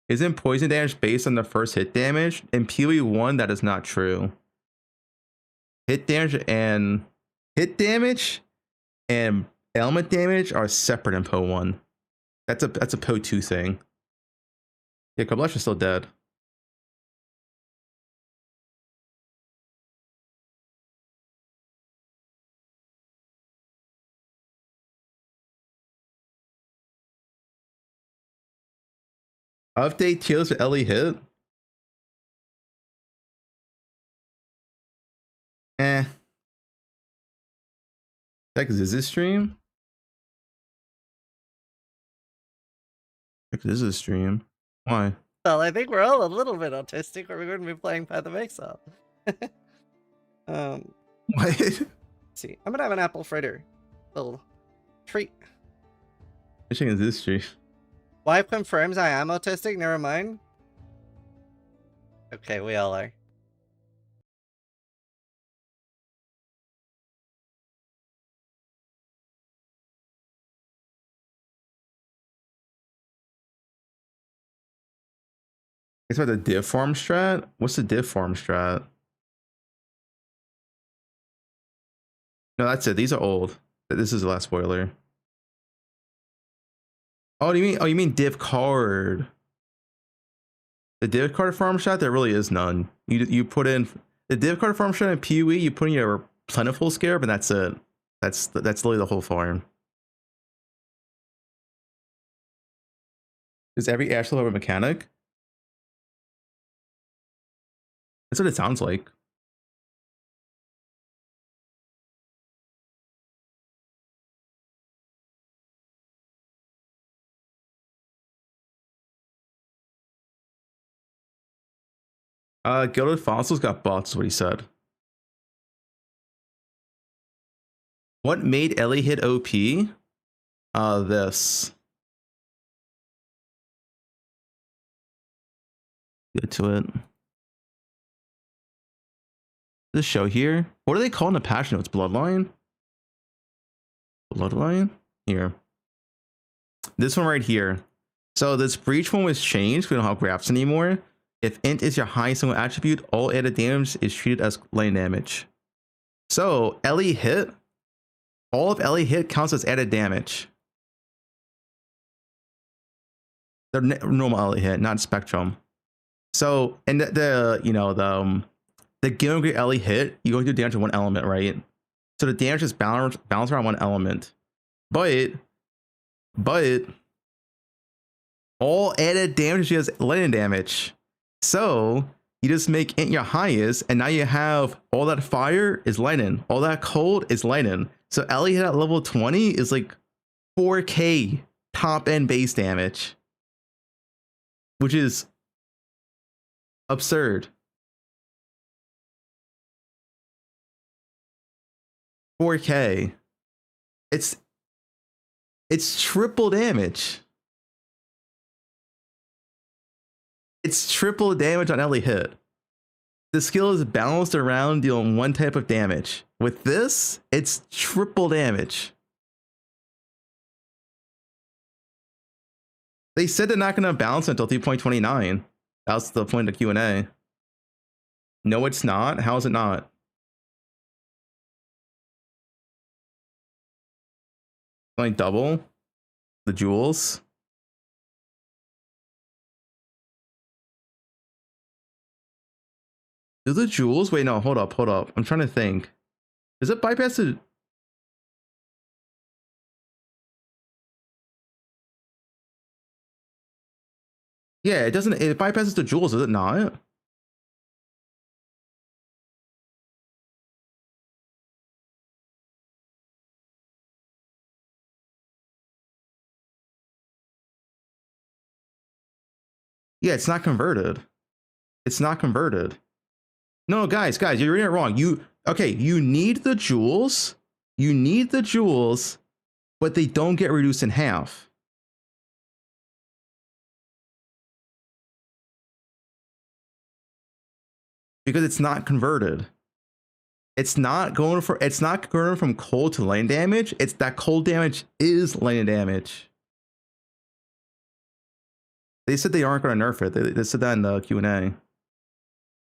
Isn't poison damage based on the first hit damage? In PoE 1, that is not true. Hit damage and element damage are separate in PoE 1. That's a PoE 2 thing. Yeah, Kobalash is still dead. Update Teals with LE hit. Check Ziz's stream. Check Ziz's stream. Why? Well, I think we're all a little bit autistic, or we wouldn't be playing Path of Exile. What? See, I'm gonna have an apple fritter. Little treat. Checking Ziz's stream. Wife confirms I am autistic. Never mind. Okay, we all are. It's about the div farm strat. What's the div farm strat? No, that's it. These are old. This is the last spoiler. Oh, do you mean? Oh, you mean div card? The div card farm strat? There really is none. You put in the div card farm strat in PoE. You put in your plentiful scarab, and that's it. That's literally the whole farm. Does every Astrolabe have a mechanic? That's what it sounds like. Gilded Fossils got buffed, is what he said. What made Ellie hit OP? This. Get to it. This show here. What are they calling the patch notes? Bloodline? Bloodline? Here. This one right here. So this breach one was changed. We don't have graphs anymore. If int is your highest single attribute, all added damage is treated as lane damage. So Ellie hit. All of Ellie hit counts as added damage. The normal Ellie hit, not spectrum. So and the Gilgate Ellie hit, you go do damage to one element, right? So the damage is balanced around one element. But all added damage is lightning damage. So you just make int your highest, and now you have all that fire is lightning, all that cold is lightning. So Ellie hit at level 20 is like 4k top end base damage, which is absurd. 4k. It's triple damage. It's triple damage on every hit. The skill is balanced around dealing one type of damage. With this, it's triple damage. They said they're not going to balance until 3.29. That's the point of Q&A. No, it's not. How is it not? Only double the jewels. Do the jewels? Wait, no, hold up. I'm trying to think. Does it bypass the... Yeah, it doesn't. It bypasses the jewels, does it not? Yeah, it's not converted. It's not converted. No, guys, you're reading it wrong. You need the jewels. You need the jewels, but they don't get reduced in half. Because it's not converted. It's not going from cold to lightning damage. It's that cold damage is lightning damage. They said they aren't going to nerf it. They said that in the Q&A.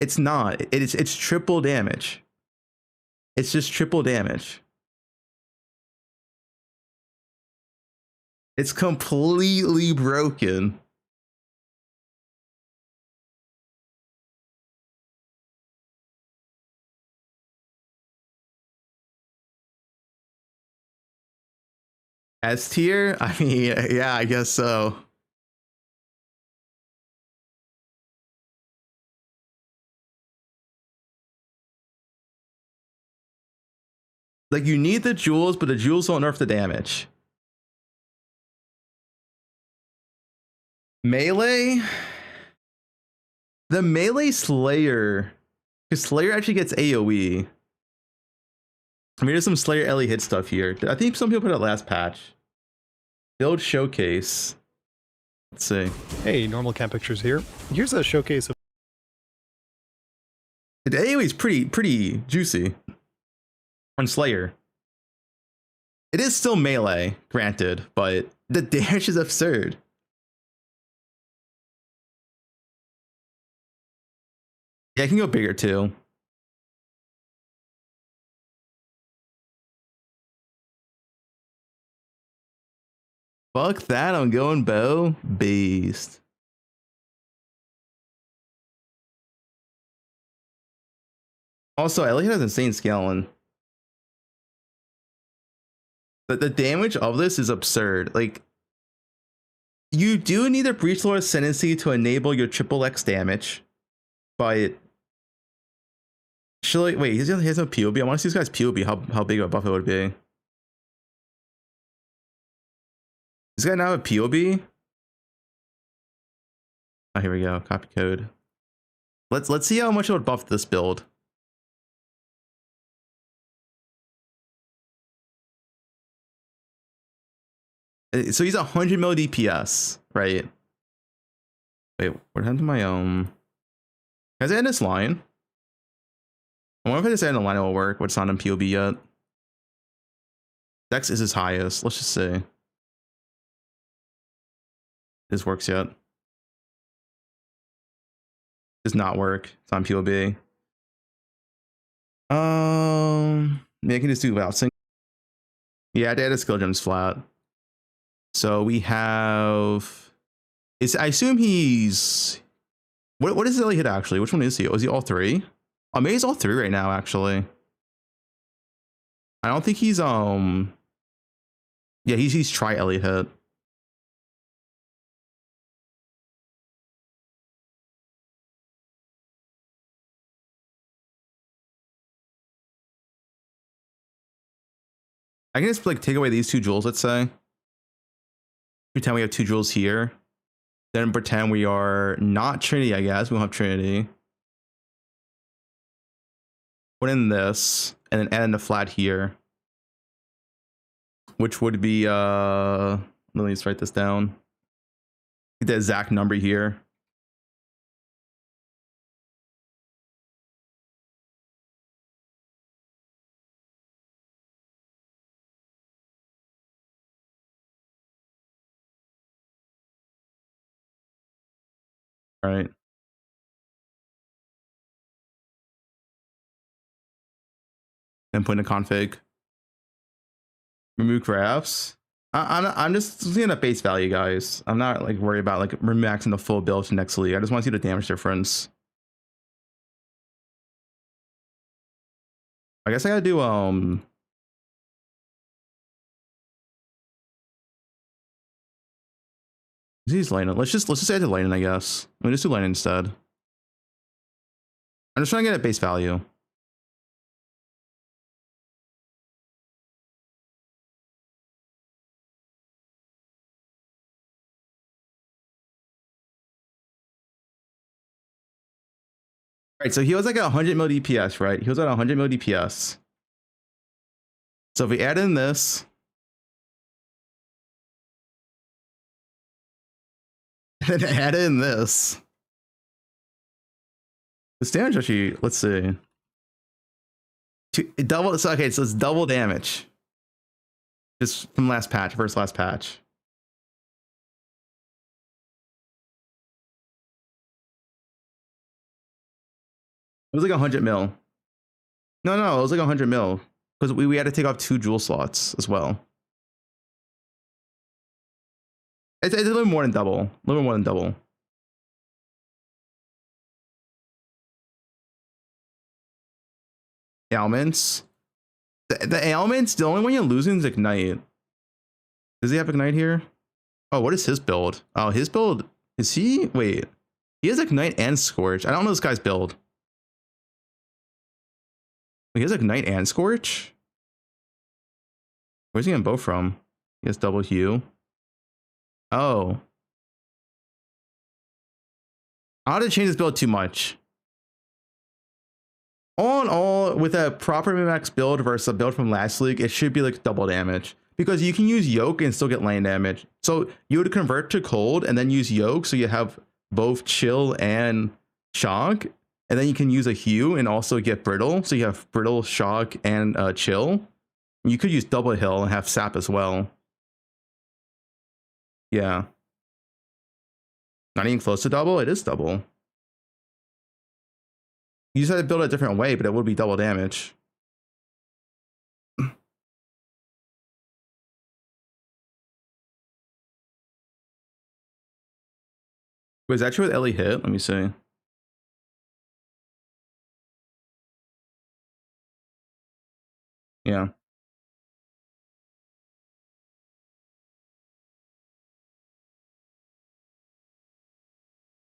It's not. It's triple damage. It's just triple damage. It's completely broken. S tier? I mean, yeah, I guess so. Like, you need the jewels, but the jewels don't nerf the damage. Melee? The melee Slayer. Because Slayer actually gets AoE. I mean, there's some Slayer LE hit stuff here. I think some people put out last patch. Build showcase. Let's see. Hey, normal cam pictures here. Here's a showcase of... The AoE is pretty juicy. On Slayer. It is still melee, granted, but the damage is absurd. Yeah, I can go bigger too. Fuck that, I'm going bow beast. Also, Elliot has insane scaling. But the damage of this is absurd. Like, you do need a Breach Lord Ascendancy to enable your triple X damage. But wait, he has no POB. I want to see this guy's POB, how big of a buff it would be. Does this guy now have a POB? Oh, here we go. Copy code. Let's see how much it would buff this build. So he's 100 mil DPS, right? Wait, what happened to my Has I end this line? I wonder if I just end the line it will work, but it's not in POB yet. Dex is his highest. Let's just see. This works yet. Does not work. It's on POB. Maybe I can just do vouching. Yeah, data skill gem's flat. So we have. I assume he's. What is Ellie hit actually? Which one is he? Oh, is he all three? Oh, maybe he's all three right now, actually. I don't think he's Yeah, he's try Elliot hit. I can just like take away these two jewels, let's say. Pretend we have two jewels here. Then pretend we are not Trinity, I guess. We don't have Trinity. Put in this, and then add in the flat here. Which would be, let me just write this down. Get the exact number here. Right. And put in a config. Remove graphs. I'm just looking at base value, guys. I'm not like worried about like maxing the full build to next league. I just want to see the damage difference. I guess I gotta do He's laning. Let's just add to laning, I guess. Let me just do laning instead. I'm just trying to get at base value. Right, so he was like at 100 mil DPS, right? He was at 100 mil DPS. So if we add in this, and add in this damage actually, let's see. Double, so okay, so it's double damage. Just from last patch, last patch. It was like 100 mil. No, it was like 100 mil. Because we had to take off 2 jewel slots as well. It's a little more than double. A little more than double. Ailments. The ailments, the only one you're losing is Ignite. Does he have Ignite here? Oh, what is his build? Oh, his build, is he? Wait. He has Ignite and Scourge. I don't know this guy's build. He has Ignite and Scorch? Where's he getting both from? He has double Hue. Oh. I ought to change this build too much. All in all, with a proper min-max build versus a build from last league, it should be like double damage. Because you can use Yoke and still get lane damage. So you would convert to cold and then use Yoke, so you have both chill and shock. And then you can use a Hue and also get brittle. So you have brittle, shock, and chill. You could use double heal and have sap as well. Yeah. Not even close to double? It is double. You just had to build it a different way, but it would be double damage. Was that true with Ellie hit? Let me see. Yeah.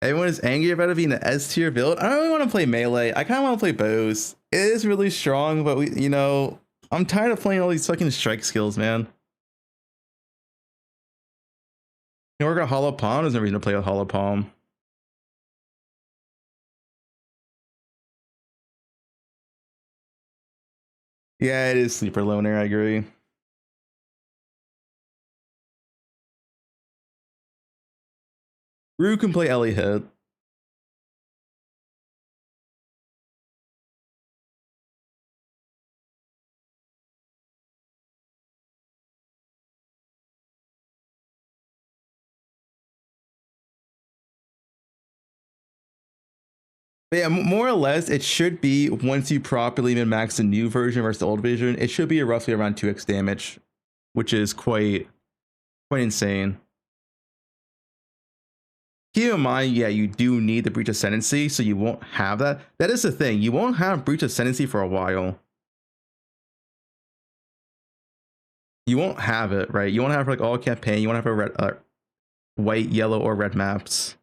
Everyone is angry about it being an S tier build. I don't really want to play melee. I kind of want to play bows. It is really strong, but we, you know, I'm tired of playing all these fucking strike skills, man. You know, work a hollow palm. There's no reason to play with hollow palm. Yeah, it is sleeper loner. I agree. Rue can play Ellie hit. But yeah, more or less, it should be, once you properly min-max the new version versus the old version, it should be roughly around 2x damage, which is quite insane. Keep in mind, yeah, you do need the Breach Ascendancy, so you won't have that. That is the thing, you won't have Breach Ascendancy for a while. You won't have it, right? You won't have like all campaign, you won't have a red, white, yellow, or red maps.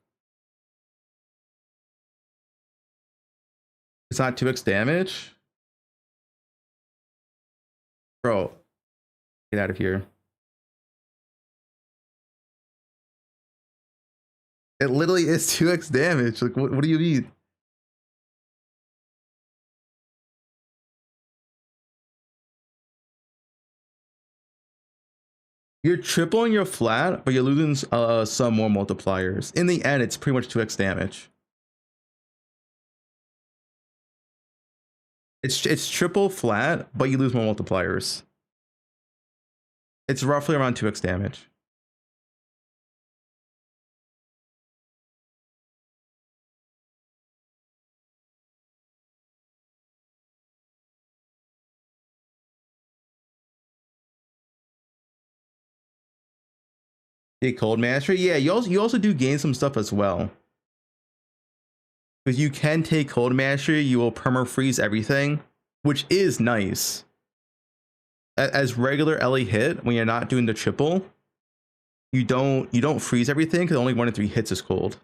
It's not 2x damage? Bro, get out of here. It literally is 2x damage. Like, what do you mean? You're tripling your flat, but you're losing some more multipliers. In the end, it's pretty much 2x damage. It's triple flat, but you lose more multipliers. It's roughly around 2x damage. Take cold mastery. Yeah, you also do gain some stuff as well. Because you can take cold mastery, you will perma freeze everything, which is nice. As regular LE hit, when you're not doing the triple, you don't freeze everything because only 1 in 3 hits is cold.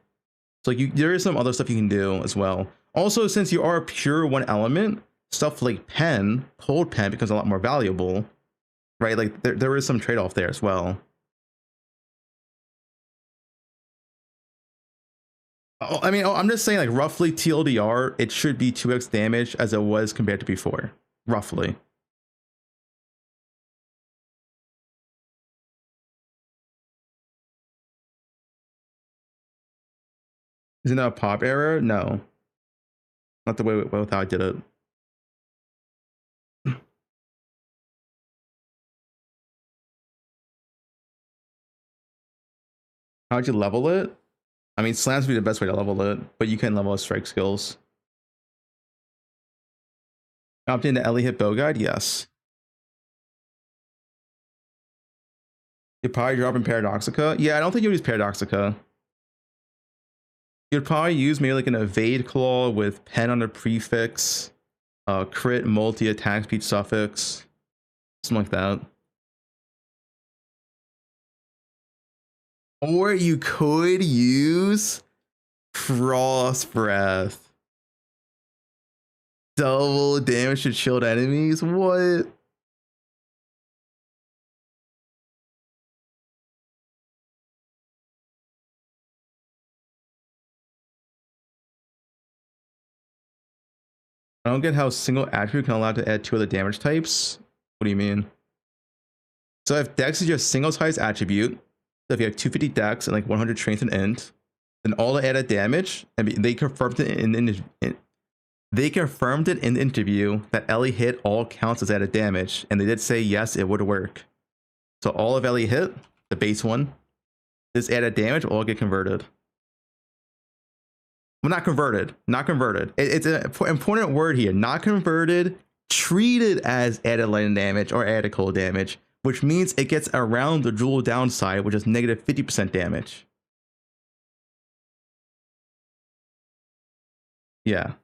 So there is some other stuff you can do as well. Also, since you are a pure one element, stuff like pen, cold pen becomes a lot more valuable, right? Like there is some trade-off there as well. I mean, I'm just saying, like, roughly TLDR, it should be 2x damage as it was compared to before, roughly. Isn't that a pop error? No. Not the way with how I did it. How'd you level it? I mean, slams would be the best way to level it, but you can level with strike skills. Opt into LE hit bow guide? Yes. You'd probably drop in Paradoxica? Yeah, I don't think you'd use Paradoxica. You'd probably use maybe like an evade claw with pen on the prefix, crit, multi, attack speed suffix, something like that. Or you could use Frost Breath. Double damage to chilled enemies? What? I don't get how single attribute can allow to add 2 other damage types. What do you mean? So if Dex is your single highest attribute, so if you have 250 Dex and like 100 Strength and Int, then all the added damage, and they confirmed it in the interview that LE hit all counts as added damage, and they did say yes, it would work. So all of LE hit, the base one, this added damage will all get converted. Well, not converted, not converted. It's an important word here. Not converted, treated as added lightning damage or added cold damage, which means it gets around the dual downside, which is negative 50% damage. Yeah.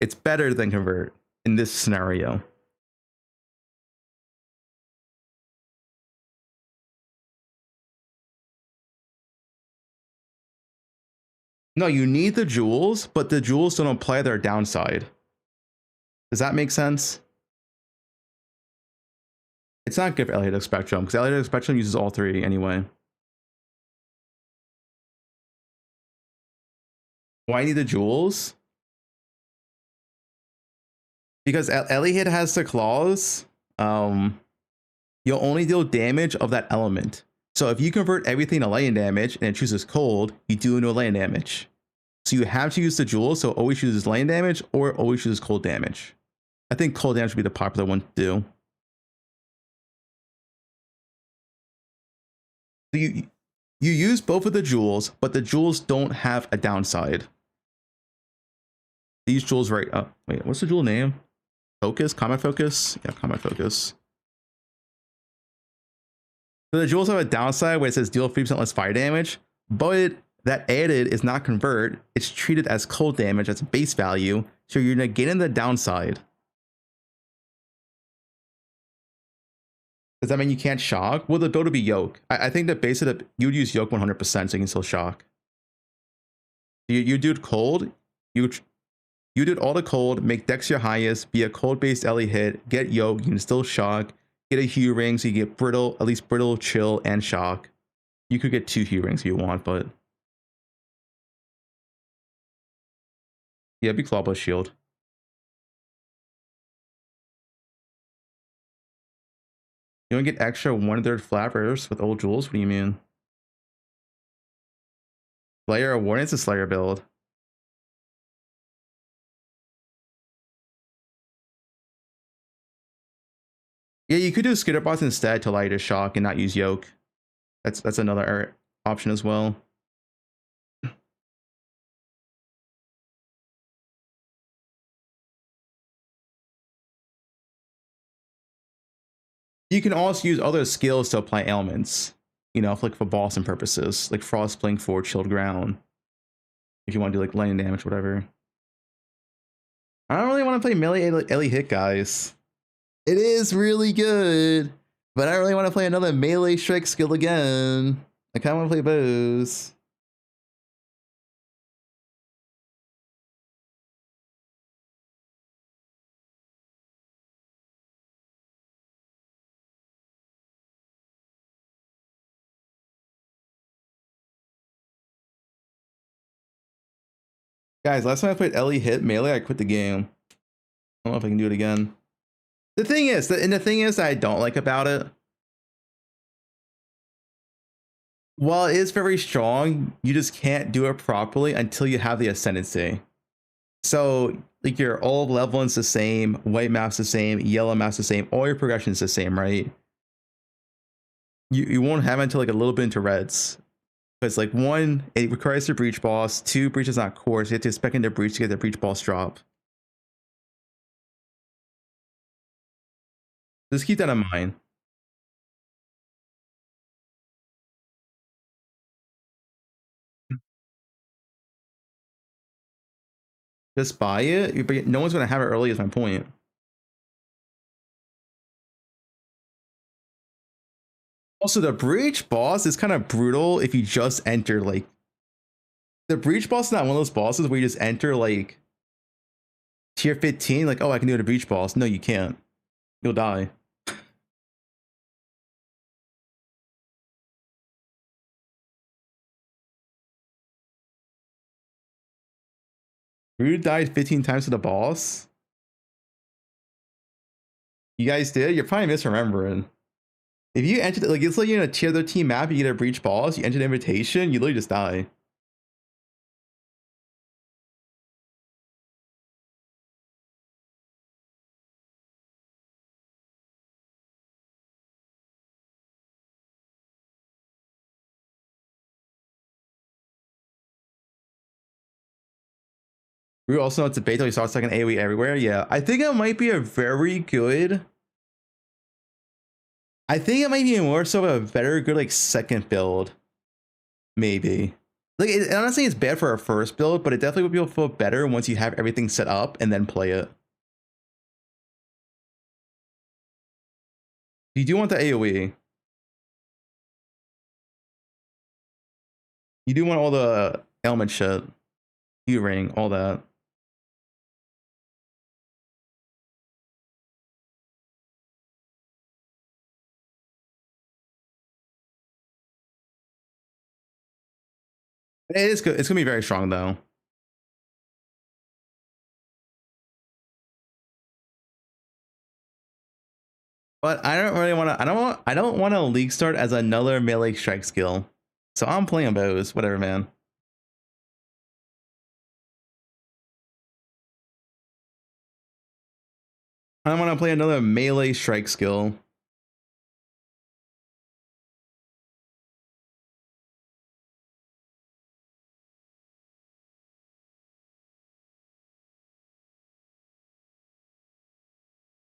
It's better than convert in this scenario. No, you need the jewels, but the jewels don't apply their downside. Does that make sense? It's not good for Elliott Spectrum, because Elliott Spectrum uses all 3 anyway. Why need the jewels? Because Elliott has the claws. You'll only deal damage of that element. So if you convert everything to lightning damage and it chooses cold, you do no lightning damage. So you have to use the jewels, so always chooses lightning damage or always chooses cold damage. I think cold damage would be the popular one to do. So you use both of the jewels, but the jewels don't have a downside. These jewels right up. Wait, what's the jewel name? Focus? Combat Focus? Yeah, Combat Focus. So the jewels have a downside where it says deal 3% less fire damage, but that added is not convert. It's treated as cold damage as a base value, so you're negating the downside. Does that mean you can't shock? Well, the build would be yoke. I think the base of the you would use yoke 100%, so you can still shock. You do cold. You did all the cold. Make Dex your highest. Be a cold based LE hit. Get yoke. You can still shock. Get a hue ring, so you get brittle, at least brittle, chill, and shock. You could get 2 hue rings if you want, but yeah, be Clawblast Shield. You don't get extra 1/3 flappers with old jewels? What do you mean? Slayer Warning is a Slayer build. Yeah, you could do Skitterbots instead to allow you to shock and not use yoke. That's another option as well. You can also use other skills to apply ailments. you know, for Boston purposes, like Frost playing for chilled ground. If you want to do like lightning damage, whatever. I don't really want to play melee Ellie hit, guys. It is really good, but I don't really want to play another melee strike skill again. I kind of want to play bows. Guys, last time I played Ellie hit melee, I quit the game. I don't know if I can do it again. The thing is that I don't like about it, while it is very strong, you just can't do it properly until you have the ascendancy. So like your old level is the same, white map's the same, yellow map's the same, all your progression's the same, right? You won't have it until like a little bit into reds. Because like 1, it requires the breach boss, 2, breach is not core, so you have to spec into breach to get the breach boss drop. Just keep that in mind. Just buy it, but no one's gonna have it early is my point. Also, the breach boss is kind of brutal if you just enter like the breach boss is not one of those bosses where you just enter like tier 15, like, oh, I can do it a breach boss. No, you can't. You'll die. Rude died 15 times to the boss. You guys did? You're probably misremembering. If you enter, like, it's like you're in a tier 13 map, you get a breach boss, you enter the invitation, you literally just die. We also know it's a beta, we saw second AoE everywhere. Yeah, I think it might be a very good. I think it might be more so a better, good, like, second build. Maybe. Like, I'm not saying it's bad for a first build, but it definitely would be able to feel better once you have everything set up and then play it. You do want the AoE. You do want all the element shit. U-ring, all that. It is good. It's gonna be very strong though. But I don't really want to. I don't want to league start as another melee strike skill. So I'm playing bows. Whatever, man. I don't want to play another melee strike skill.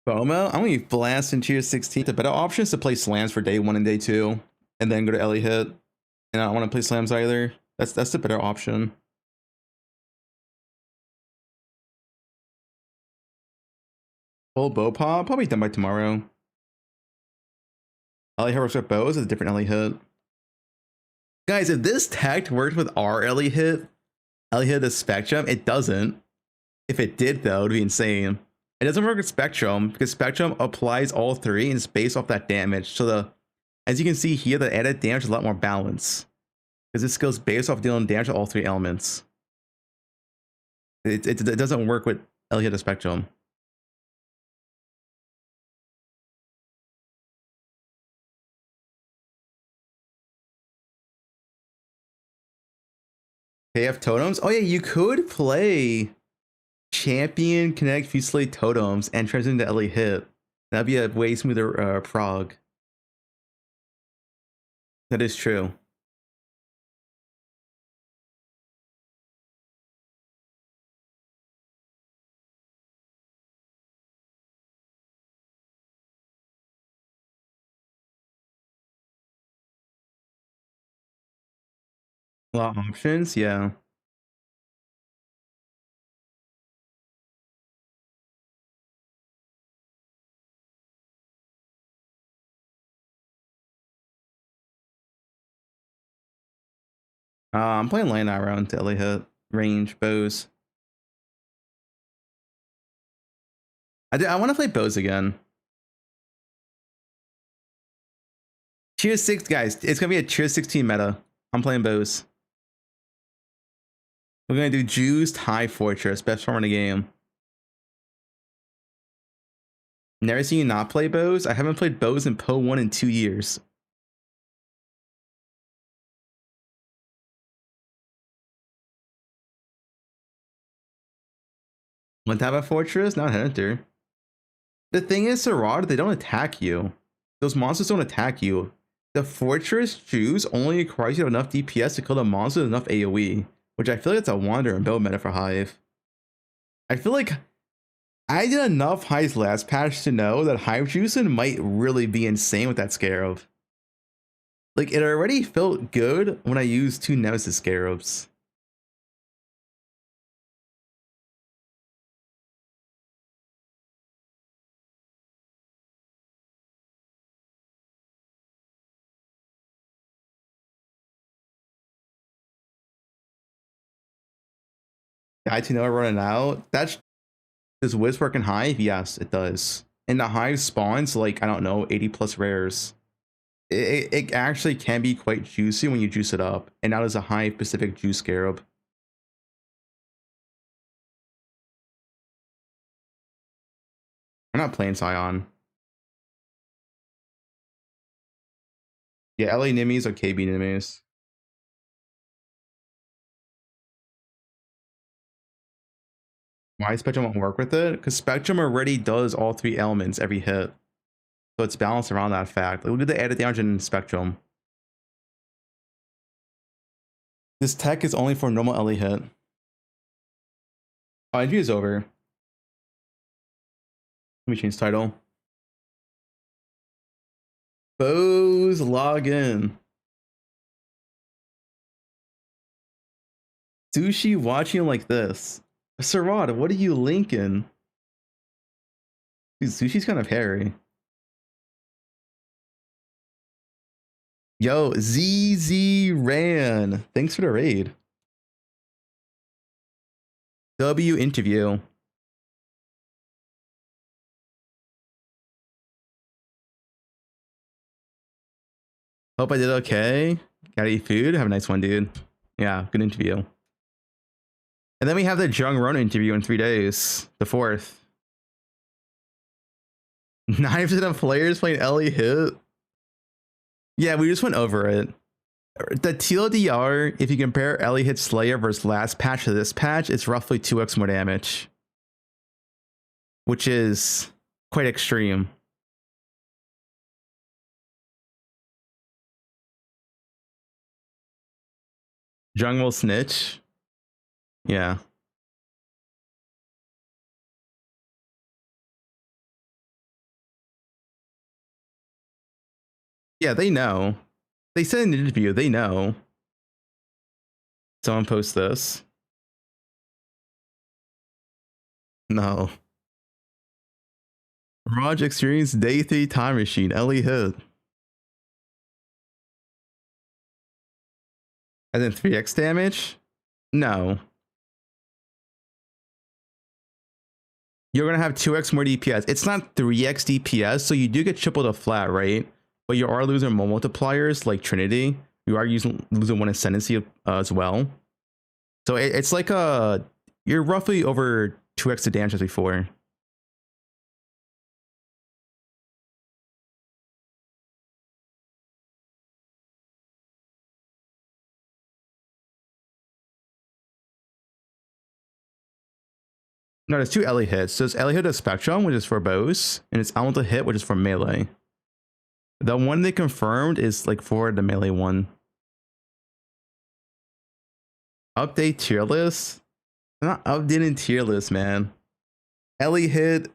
FOMO? I'm gonna be blast in tier 16. The better option is to play slams for day 1 and day 2, and then go to Ellie hit. And I don't want to play slams either. That's the better option. Full bow pop, probably done by tomorrow. Ellie hit works with bows is a different Ellie hit. Guys, if this tech worked with our Ellie hit the Spectrum, it doesn't. If it did though, it'd be insane. It doesn't work with Spectrum because Spectrum applies all 3 and it's based off that damage. So as you can see here, the added damage is a lot more balanced because this skill's based off dealing damage to all 3 elements. It doesn't work with Ellie the Spectrum. KF totems? Oh yeah, you could play champion connect fusillade totems and transition to Ellie hit. That'd be a way smoother prog. That is true. A lot of options, yeah. I'm playing lane now around to LA hit range bows. I want to play bows again. Tier 6, guys. It's gonna be a tier 16 meta. I'm playing bows. We're gonna do juiced high fortress, best farm in the game. Never seen you not play bows. I haven't played bows in Po 1 in 2 years. One type of fortress, not hunter. The thing is, Sarad, they don't attack you. Those monsters don't attack you. The fortress juice only requires you to have enough DPS to kill the monster with enough AoE, which I feel like it's a wander and build meta for Hive. I feel like I did enough Hive's last patch to know that Hive juicing might really be insane with that Scarab. Like, it already felt good when I used 2 Nemesis Scarabs. Guide to know we're running out. Does Wiz work in Hive? Yes, it does. And the Hive spawns like, I don't know, 80 plus rares. It actually can be quite juicy when you juice it up. And now there's a Hive specific juice Scarab. I'm not playing Scion. Yeah, LA Nimis or KB Nimis. Why Spectrum won't work with it? Because Spectrum already does all 3 elements every hit. So it's balanced around that fact. Like, look at the added damage in Spectrum. This tech is only for normal LA hit. Oh, interview is over. Let me change title. Bows log in. Sushi watching like this. Sarad, what are you linking? Dude, Sushi's kind of hairy. Yo, ZZ Ran. Thanks for the raid. W interview. Hope I did okay. Gotta eat food. Have a nice one, dude. Yeah, good interview. And then we have the Jung Rona interview in 3 days. The 4th. Knives and players playing Ellie Hit. Yeah, we just went over it. The TLDR, if you compare Ellie Hit Slayer versus last patch to this patch, it's roughly 2x more damage. Which is quite extreme. Jung will snitch. Yeah. Yeah, they know. They said in the interview, they know. Someone post this. No. Mirage Experience Day 3 Time Machine. Ellie Hit. And then 3x damage? No. You're going to have 2x more DPS. It's not 3x DPS, so you do get triple the flat, right? But you are losing more multipliers like Trinity. You are losing one ascendancy as well. So it's like you're roughly over 2x the damage as before. No, there's 2 Ellie hits. So there's Ellie hit of Spectrum, which is for bows, and it's Elemental hit, which is for melee. The one they confirmed is like for the melee one. Update tier list? I'm not updating tier list, man. Ellie hit.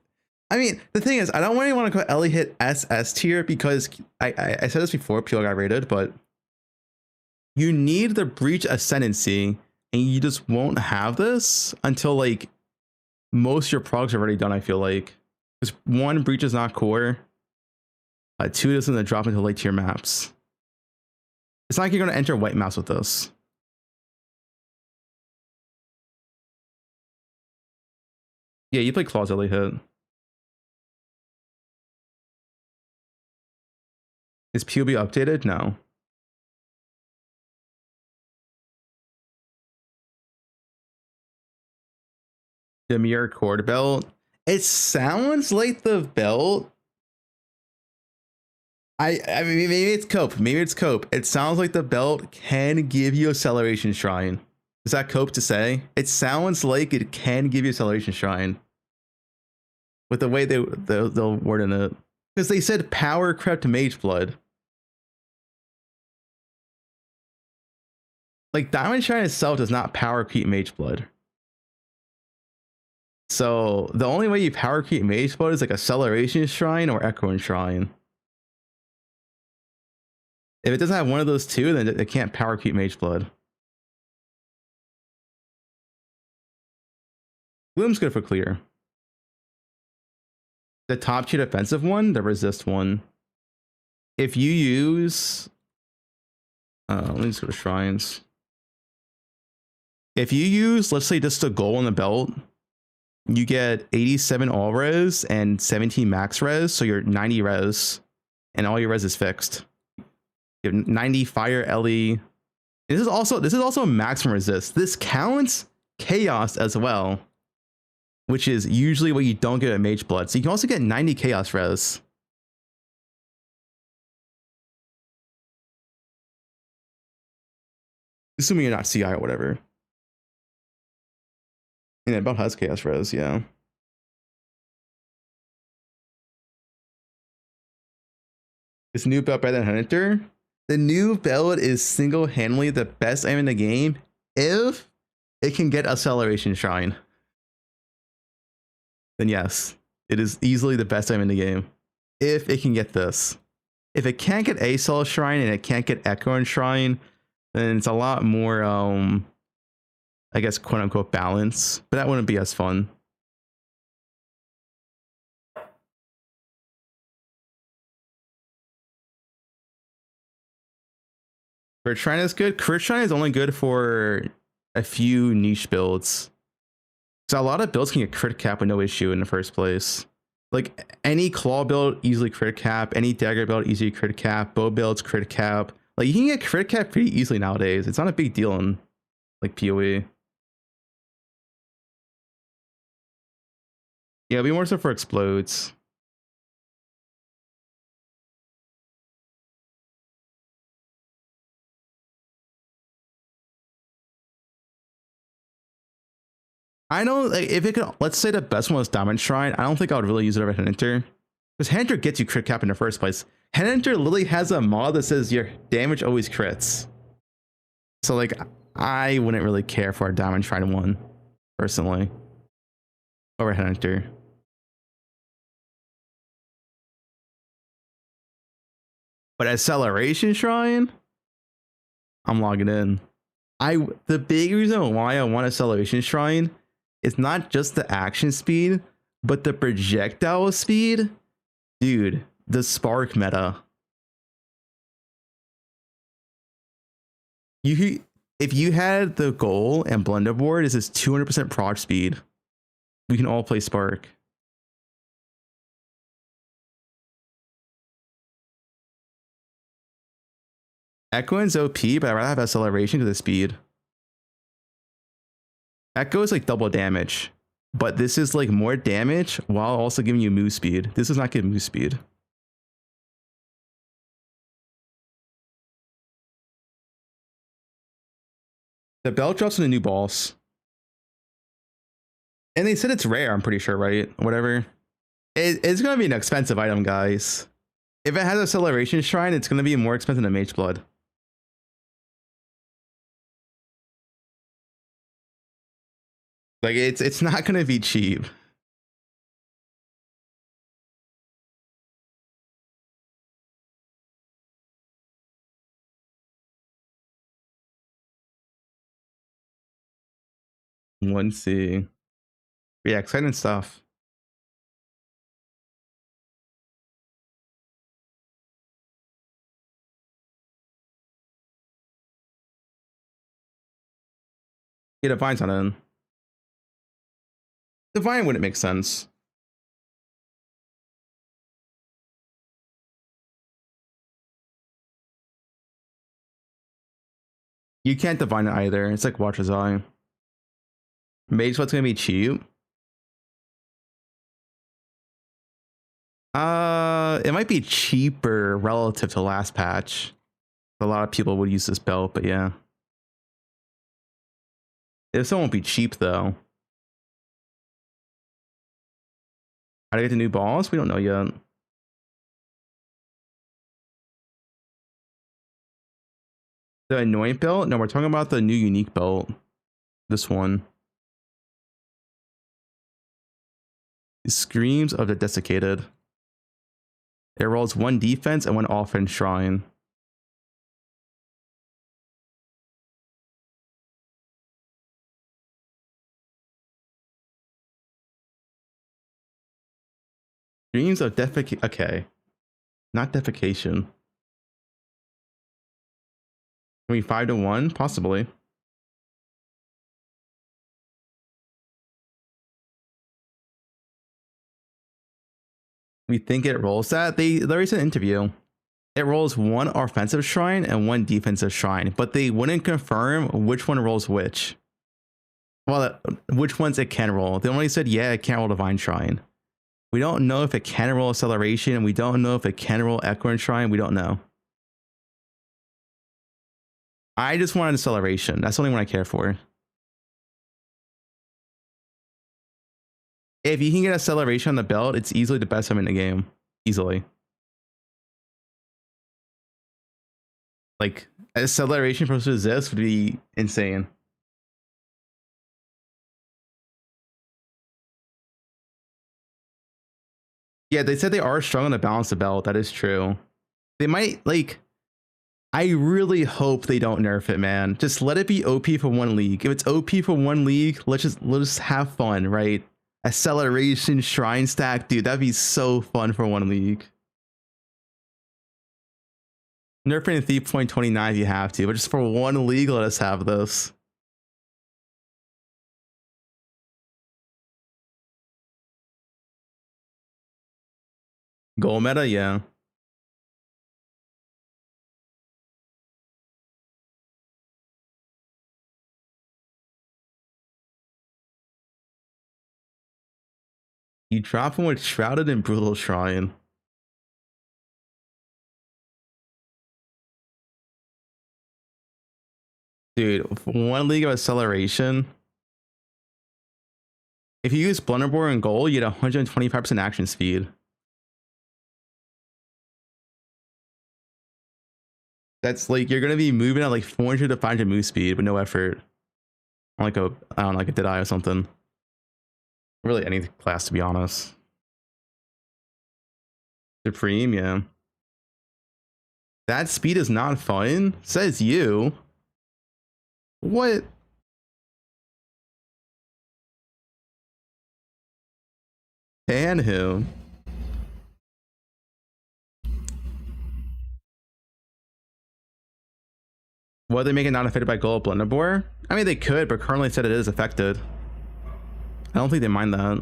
I mean, the thing is, I don't really want to call Ellie hit SS tier because I said this before, people got rated, but You need the breach ascendancy, and you just won't have this until like most of your products are already done. I feel like because 1, breach is not core. 2, doesn't drop into late tier maps. It's not like you're going to enter white maps with this. Yeah, you play claws early hit. Is POB updated? No. The mirror cord belt. It sounds like the belt. I mean, maybe it's cope. Maybe it's cope. It sounds like the belt can give you acceleration shrine. Is that cope to say? It sounds like it can give you acceleration shrine. With the way they'll word in it. Because they said power crept mage blood. Like Diamond Shrine itself does not power creep mage blood. So the only way you power creep mage blood is like acceleration shrine or echoing shrine. If it doesn't have one of those two, then it can't power creep mage blood. Gloom's good for clear. The top tier defensive one, the resist one. If you use, let me just go to shrines. If you use, let's say, just a goal in the belt, you get 87 all res and 17 max res, so you're 90 res, and all your res is fixed. You have 90 fire LE. This is also maximum resist. This counts chaos as well, which is usually what you don't get at mage blood. So you can also get 90 chaos res. Assuming you're not CI or whatever. Yeah, about has chaos res, yeah. Is new belt better than Hunter? The new belt is single-handedly the best item in the game if it can get acceleration shrine. Then yes, it is easily the best item in the game. If it can get this. If it can't get Acel shrine and it can't get Echo and shrine, then it's a lot more I guess quote unquote balance, but that wouldn't be as fun. Crit Shrine is good. Crit Shrine is only good for a few niche builds. So a lot of builds can get crit cap with no issue in the first place. Like any claw build, easily crit cap. Any dagger build, easily crit cap. Bow builds, crit cap. Like you can get crit cap pretty easily nowadays. It's not a big deal in like PoE. Yeah, it'll be more so for explodes. I know, like, if it could, let's say the best one was Diamond Shrine. I don't think I would really use it over Headhunter, because Headhunter gets you crit cap in the first place. Headhunter literally has a mod that says your damage always crits. So like, I wouldn't really care for a Diamond Shrine one, personally, over Headhunter. But Acceleration Shrine, I'm logging in. The big reason why I want Acceleration Shrine is not just the action speed, but the projectile speed. Dude, the spark meta. If you had the goal and blender board, this is 200% proj speed. We can all play spark. Echoing's OP, but I'd rather have acceleration because of speed. Echo is like double damage, but this is like more damage while also giving you move speed. This does not give move speed. The belt drops in the new boss. And they said it's rare, I'm pretty sure, right? Whatever. It's going to be an expensive item, guys. If it has acceleration shrine, it's going to be more expensive than Mage Blood. Like, it's not going to be cheap. 1C. Yeah, exciting stuff. Yeah, Divine's not in. Divine wouldn't make sense. You can't divine it either. It's like Watcher's Eye. Mage what's gonna be cheap? It might be cheaper relative to last patch. A lot of people would use this belt, but yeah. It still won't be cheap though. How to get the new balls? We don't know yet. The annoying belt? No, we're talking about the new unique belt. This one. The Screams of the Desiccated. It rolls 1 defense and 1 offense shrine. Dreams of defecation. Okay. Not defecation. I mean, 5 to 1? Possibly. We think it rolls that. There is an interview. It rolls 1 offensive shrine and 1 defensive shrine, but they wouldn't confirm which one rolls which. Well, which ones it can roll. They only said, yeah, it can't roll Divine Shrine. We don't know if it can roll Acceleration, and we don't know if it can roll Equine Shrine. We don't know. I just wanted Acceleration. That's the only one I care for. If you can get Acceleration on the belt, it's easily the best item in the game. Easily. Like, Acceleration versus this would be insane. Yeah, they said they are struggling to balance the belt. That is true. They might, like, I really hope they don't nerf it, man. Just let it be OP for 1 league. If it's OP for 1 league, let's just have fun, right? Acceleration, shrine stack, dude, that'd be so fun for 1 league. Nerf it in 3.29 if you have to, but just for 1 league, let us have this. Goal meta, yeah. You drop him with Shrouded and Brutal Shrine. Dude, 1 league of Acceleration. If you use Blunderbore and Goal, you get 125% action speed. That's like, you're gonna be moving at like 400 to 500 move speed with no effort. Like a, I don't know, like a Deadeye or something. Really any class, to be honest. Supreme, yeah. That speed is not fun, says you. What? And who? What, they make it not affected by Gold Blunderbore? I mean, they could, but currently said it is affected. I don't think they mind that.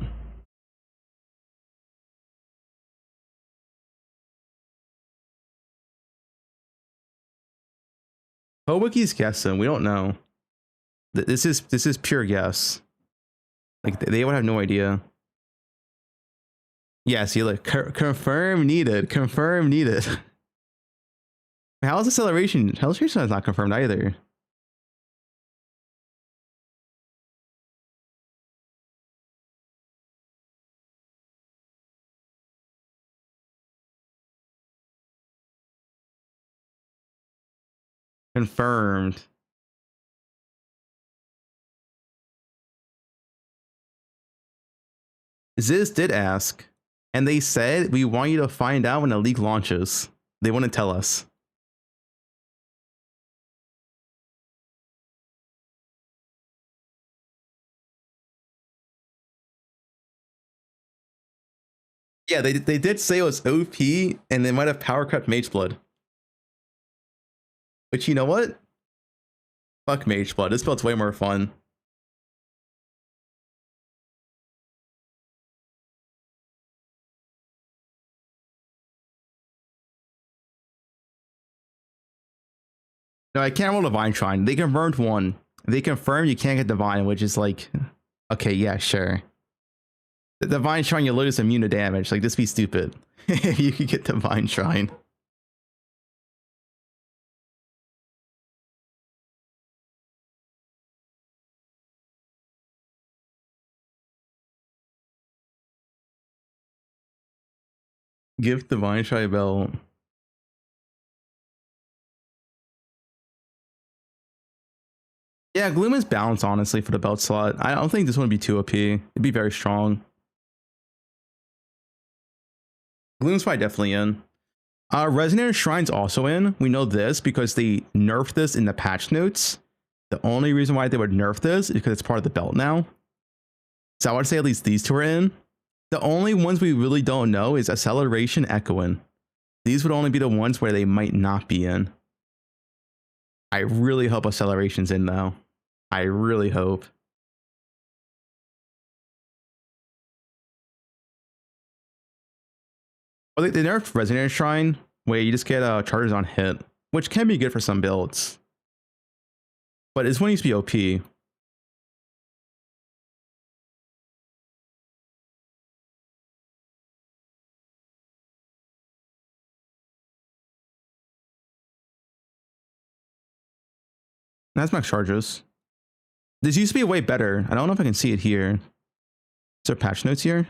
Hoboki's guessing. We don't know. This is pure guess. Like, they would have no idea. Yeah, see, like, confirm needed. Confirm needed. How's Acceleration? Acceleration is not confirmed either. Confirmed. Ziz did ask, and they said, we want you to find out when the league launches. They wouldn't tell us. Yeah, they did say it was OP, and they might have power cut Mage Blood. But you know what? Fuck Mage Blood. This build's way more fun. No, I can't roll Divine Shrine. They confirmed one. They confirmed you can't get Divine, which is like, okay, yeah, sure. The Divine Shrine, you lose immune to damage. Like, this be stupid. You could get Divine Shrine. Give Divine Shrine a belt. Yeah, Gloom is balanced, honestly, for the belt slot. I don't think this one would be too OP. It'd be very strong. Gloom's probably definitely in. Resonant Shrine's also in. We know this because they nerfed this in the patch notes. The only reason why they would nerf this is because it's part of the belt now. So I would say at least these two are in. The only ones we really don't know is Acceleration, Echoing. These would only be the ones where they might not be in. I really hope Acceleration's in though. I really hope. Well, they nerfed Resonant Shrine, where you just get charges on hit, which can be good for some builds. But this one needs to be OP. That's max charges. This used to be way better. I don't know if I can see it here. Is there patch notes here?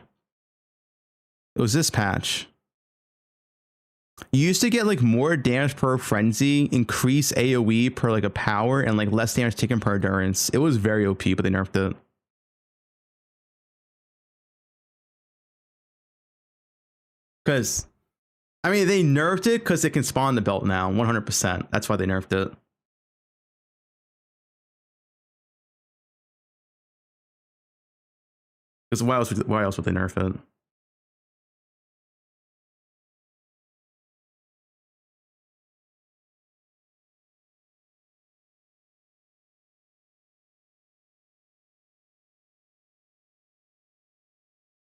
It was this patch. You used to get like more damage per frenzy, increase AoE per like a power, and like less damage taken per endurance. It was very OP, but they nerfed it. Because, I mean, they nerfed it because it can spawn the belt now, 100%. That's why they nerfed it. Because why else would they nerf it?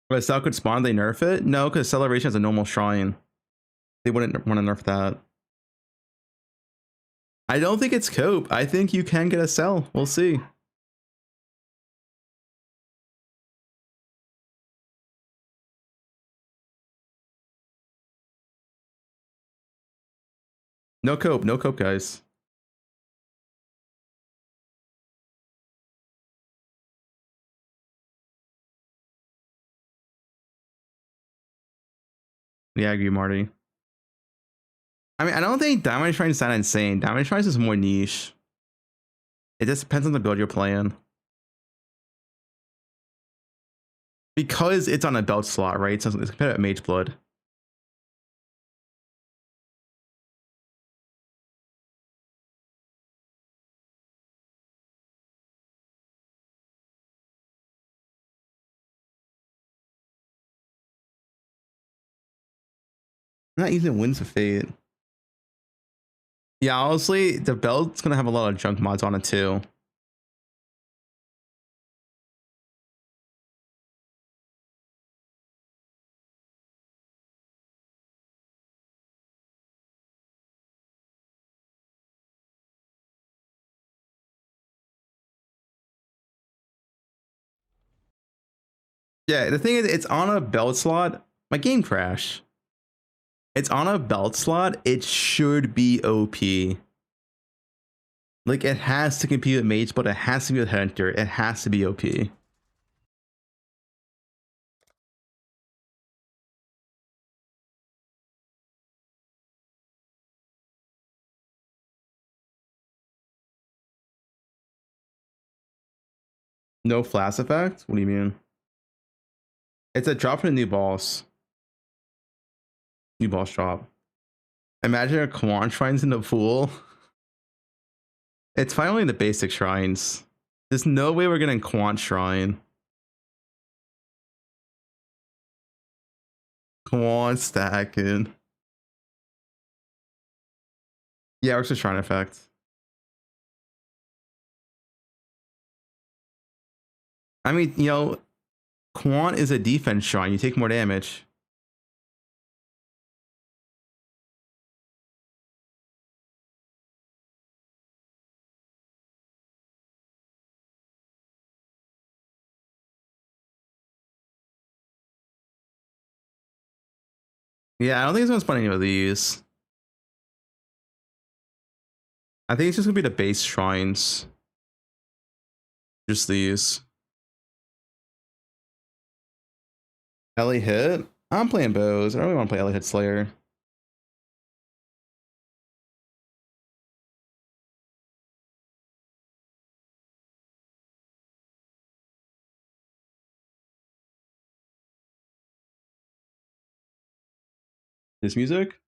But if Cell could spawn, they nerf it? No, because Acceleration is a normal shrine. They wouldn't want to nerf that. I don't think it's cope. I think you can get a Cell. We'll see. No cope, guys. Yeah, I agree, Marty. I mean, I don't think Diamond Shrine is that insane. Diamond Shrine is more niche. It just depends on the build you're playing. Because it's on a belt slot, right? So it's compared to Mage Blood. I'm not using Winds of Fate. Yeah, honestly, the belt's gonna have a lot of junk mods on it too. Yeah, the thing is, it's on a belt slot. My game crashed. It's on a belt slot. It should be OP. Like, it has to compete with Mage, but it has to be with Hunter. It has to be OP. No flash effect? What do you mean? It's a drop in a new boss. New boss drop. Imagine a Quan shrines in the pool. It's finally the basic shrines. There's no way we're getting Quant Shrine. Come on, stacking. Yeah, works with Shrine Effect. I mean, you know, Quant is a defense shrine. You take more damage. Yeah, I don't think it's gonna spawn any of these. I think it's just gonna be the base shrines. Just these. Ellie hit? I'm playing bows. I don't really want to play Ellie hit Slayer. This music?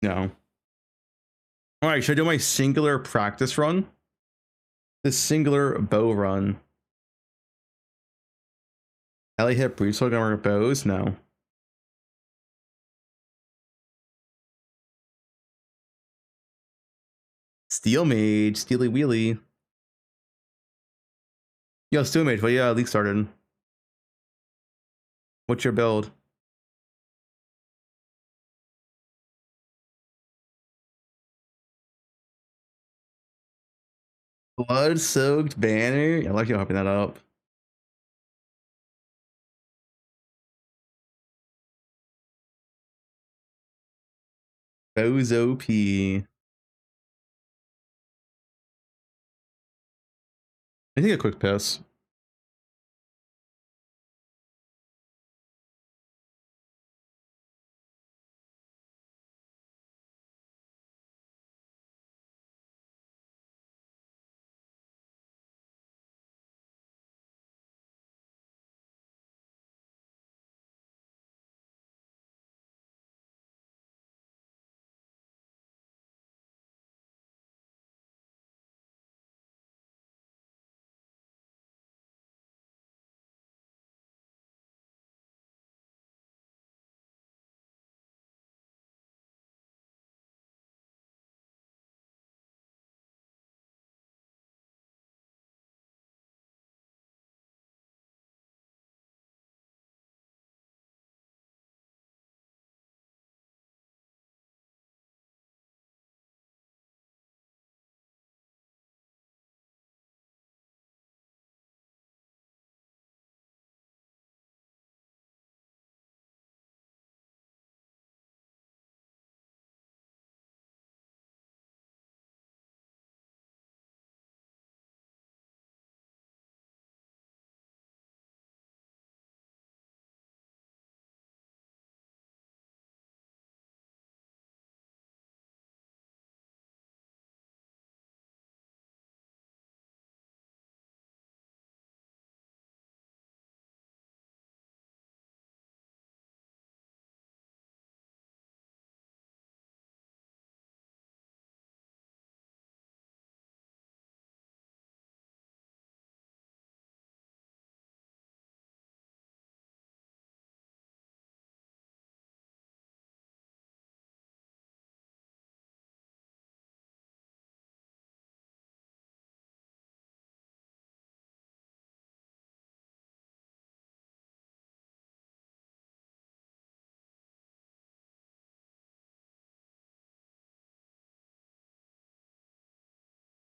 No. Alright, should I do my singular practice run? The singular bow run. Ellie hit Breach gonna work bows? No. Steel Mage, Steely Wheelie. Yo, Steel Mage, but yeah, league started. What's your build? Blood soaked banner. I like you hyping that up. Bows OP. I think a quick piss.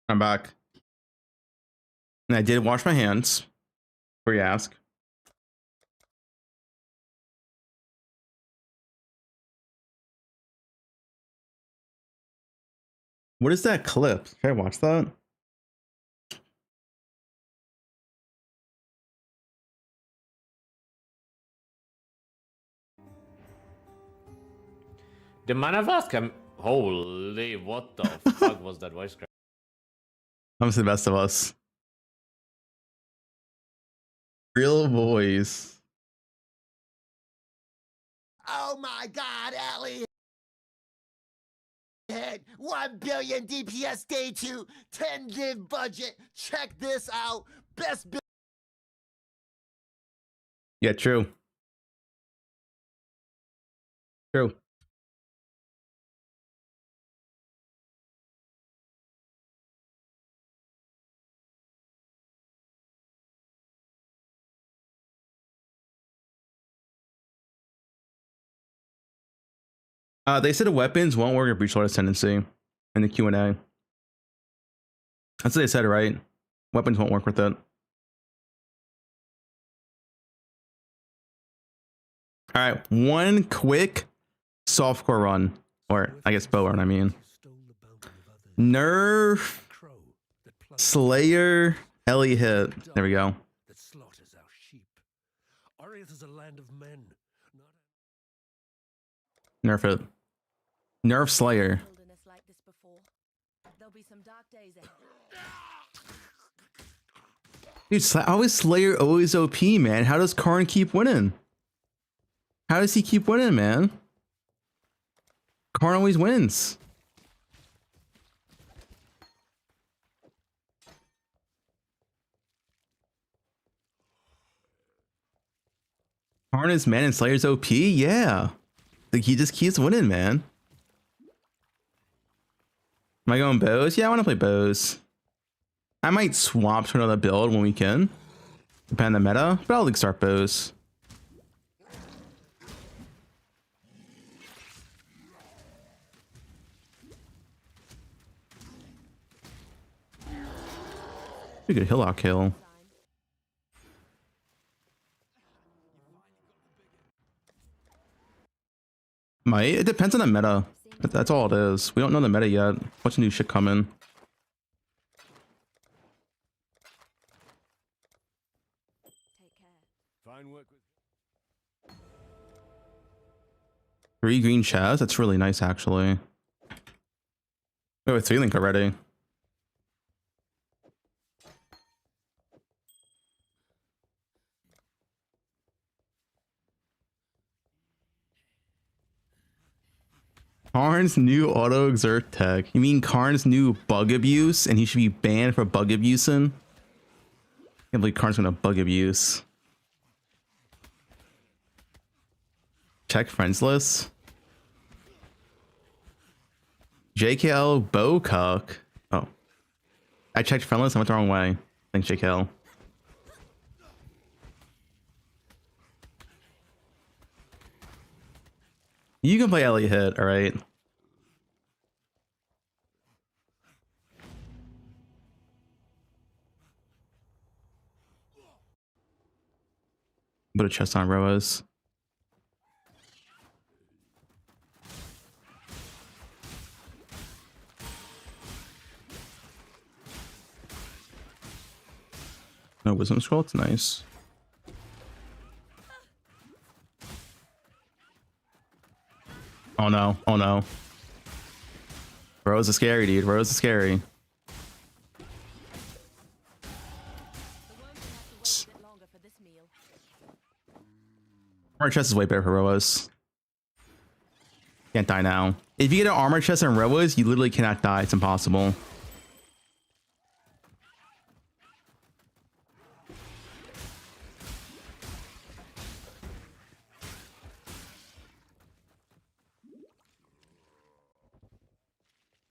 I'm back. And I did wash my hands. Before you ask. What is that clip? Can I watch that? The Manavaska. Holy, what the fuck was that voice crack? I'm the best of us. Real voice. Oh my God, Ellie! Hit 1 billion DPS day 2, 10 live budget. Check this out. Best build. Yeah, true. True. They said the weapons won't work with Breach Lord Ascendancy in the Q&A. That's what they said, right? Weapons won't work with it. All right, one quick softcore run, or I guess bow run, I mean. Nerf, Slayer, Ellie hit. There we go. Nerf it. Nerf Slayer. Dude, always Slayer, always OP, man. How does Karn keep winning? How does he keep winning, man? Karn always wins. Karn is man and Slayer's OP? Yeah. Like, he just keeps winning, man. Am I going bows? Yeah, I want to play bows. I might swap to another build when we can. Depending on the meta, but I'll like start bows. Pretty good Hillock kill. Might. It depends on the meta. That's all it is. We don't know the meta yet. What's new shit coming? Fine work with 3 green chaz? That's really nice, actually. We have a 3 link already. Karn's new auto exert tech. You mean Karn's new bug abuse and he should be banned for bug abusing? I can't believe Karn's gonna bug abuse. Check friends list. JKL Bowcock. Oh. I checked friend list, I went the wrong way. Thanks, JKL. You can play Ellie hit, alright? Put a chest on Roas. No wisdom scroll, it's nice. Oh no, oh no. Rose is scary, dude. Rose is scary. Armor chest is way better for Roas. Can't die now. If you get an armor chest and Roas, you literally cannot die. It's impossible.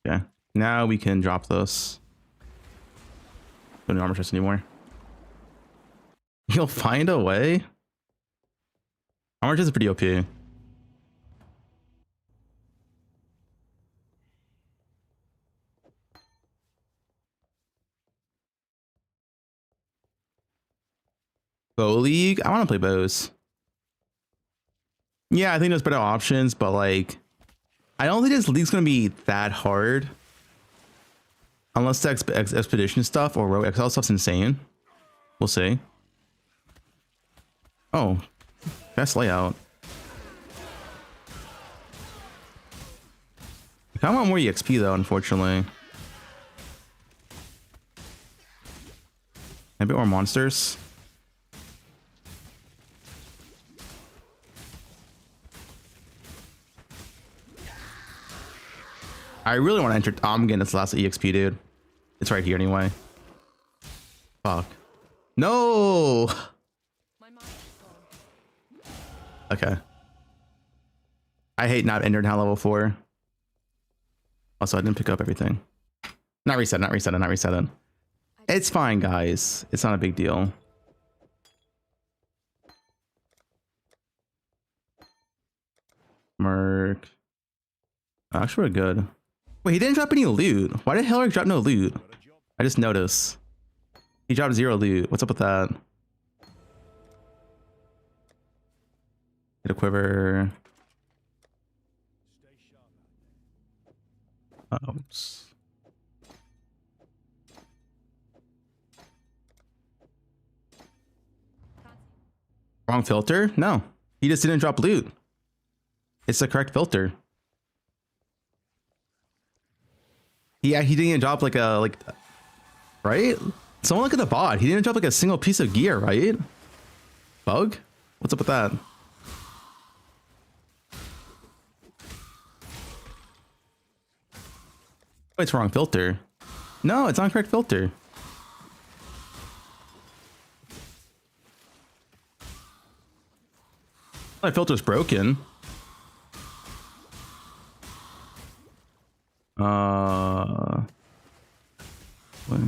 Okay, now we can drop this. Don't need armor chest anymore. You'll find a way. Armor chest is pretty OP. Bow League? I want to play bows. Yeah, I think there's better options, but like, I don't think this league's gonna be that hard. Unless the expedition stuff or rogue exile stuff's insane. We'll see. Oh, best layout. I kinda want more EXP though, unfortunately. A bit more monsters. I really want to enter. I'm getting this last EXP, dude. It's right here anyway. Fuck. No. Okay. I hate not entering high level 4. Also, I didn't pick up everything. Not reset, not reset, not reset. It's fine, guys. It's not a big deal. Merc. Actually, we're good. Wait, he didn't drop any loot. Why did Hellrick drop no loot? I just noticed. He dropped 0 loot. What's up with that? Hit a quiver. Oops. Wrong filter? No. He just didn't drop loot. It's the correct filter. He didn't even drop like a right? Someone look at the bot. He didn't drop like a single piece of gear, right? Bug? What's up with that? Oh, it's wrong filter. No, it's not correct filter. My filter's broken. What?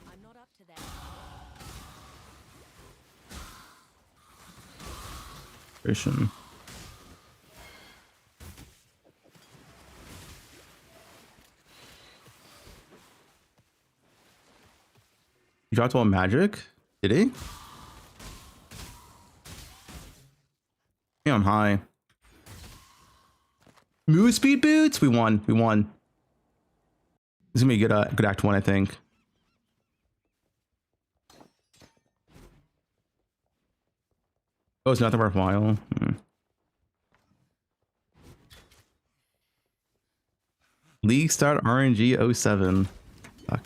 I'm not up to that. Version. He dropped all magic? Did he? Yeah, I'm high. Move speed boots? We won. We won. This is gonna be a good act 1, I think. Oh, it's nothing worthwhile. League start RNG 07. Fuck.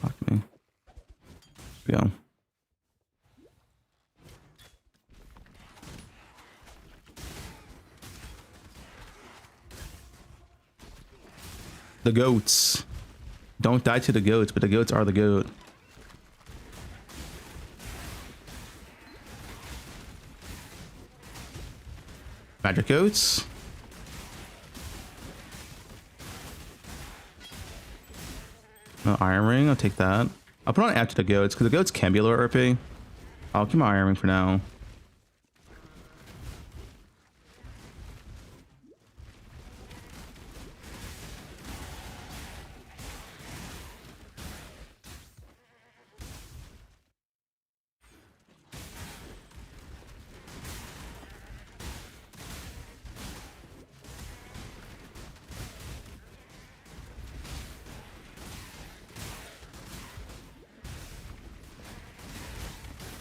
Fuck me. Here we go. The goats. Don't die to the goats, but the goats are the goat. Magic goats. Iron ring, I'll take that. I'll put on after the goats because the goats can be a little RP. I'll keep my iron ring for now.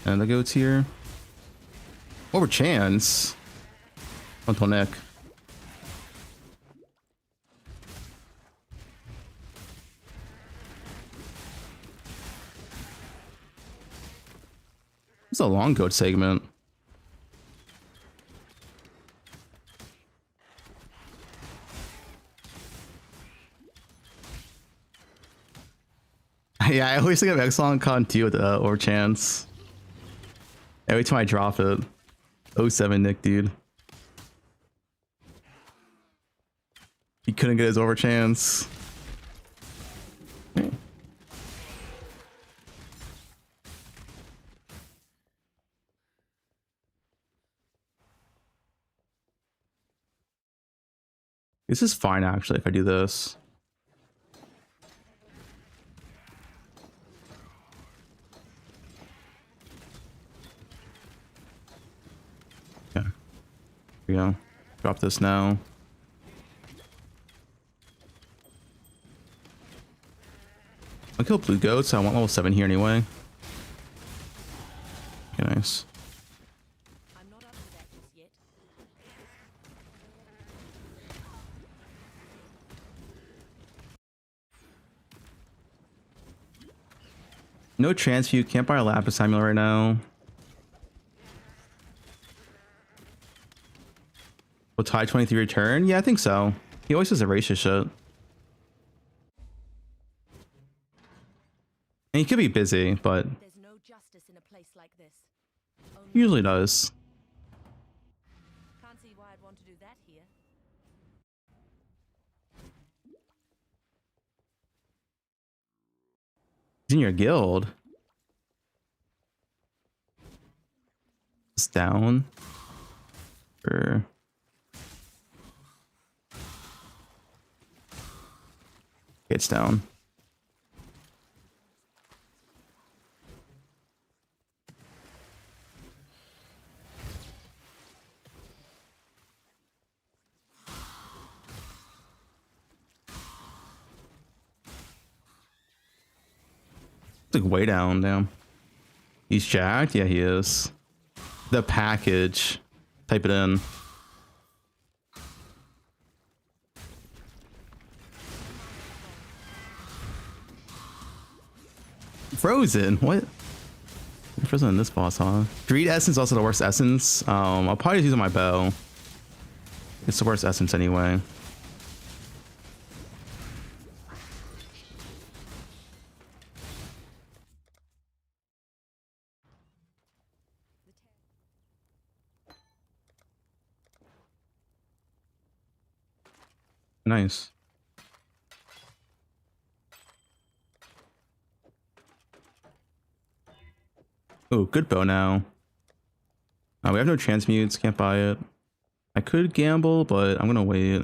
And the goats here. Over chance. Until Nick. It's a long goat segment. Yeah, I always think of Exelon Con too with over chance. Every time I drop it. 07 Nick, dude. He couldn't get his over chance. This is fine actually if I do this. Here we go. Drop this now. I'll kill blue goats. I want level 7 here anyway. Okay, nice. I'm not up to that just yet. No chance you can't buy a lapis amulet right now. Will tide 23 return? Yeah, I think so. He always does erase his shit. And he could be busy, but There's no justice in a place like this. he usually does. Can't see why I'd want to do that here. He's in your guild. It's down. Or it's down. It's like way down, damn. He's jacked? Yeah, he is. The package. Type it in. Frozen? What? Frozen in this boss, huh? Greed Essence also the worst essence. I'll probably just use it on my bow. It's the worst essence anyway. Nice. Oh, good bow now. We have no transmutes, can't buy it. I could gamble, but I'm gonna wait.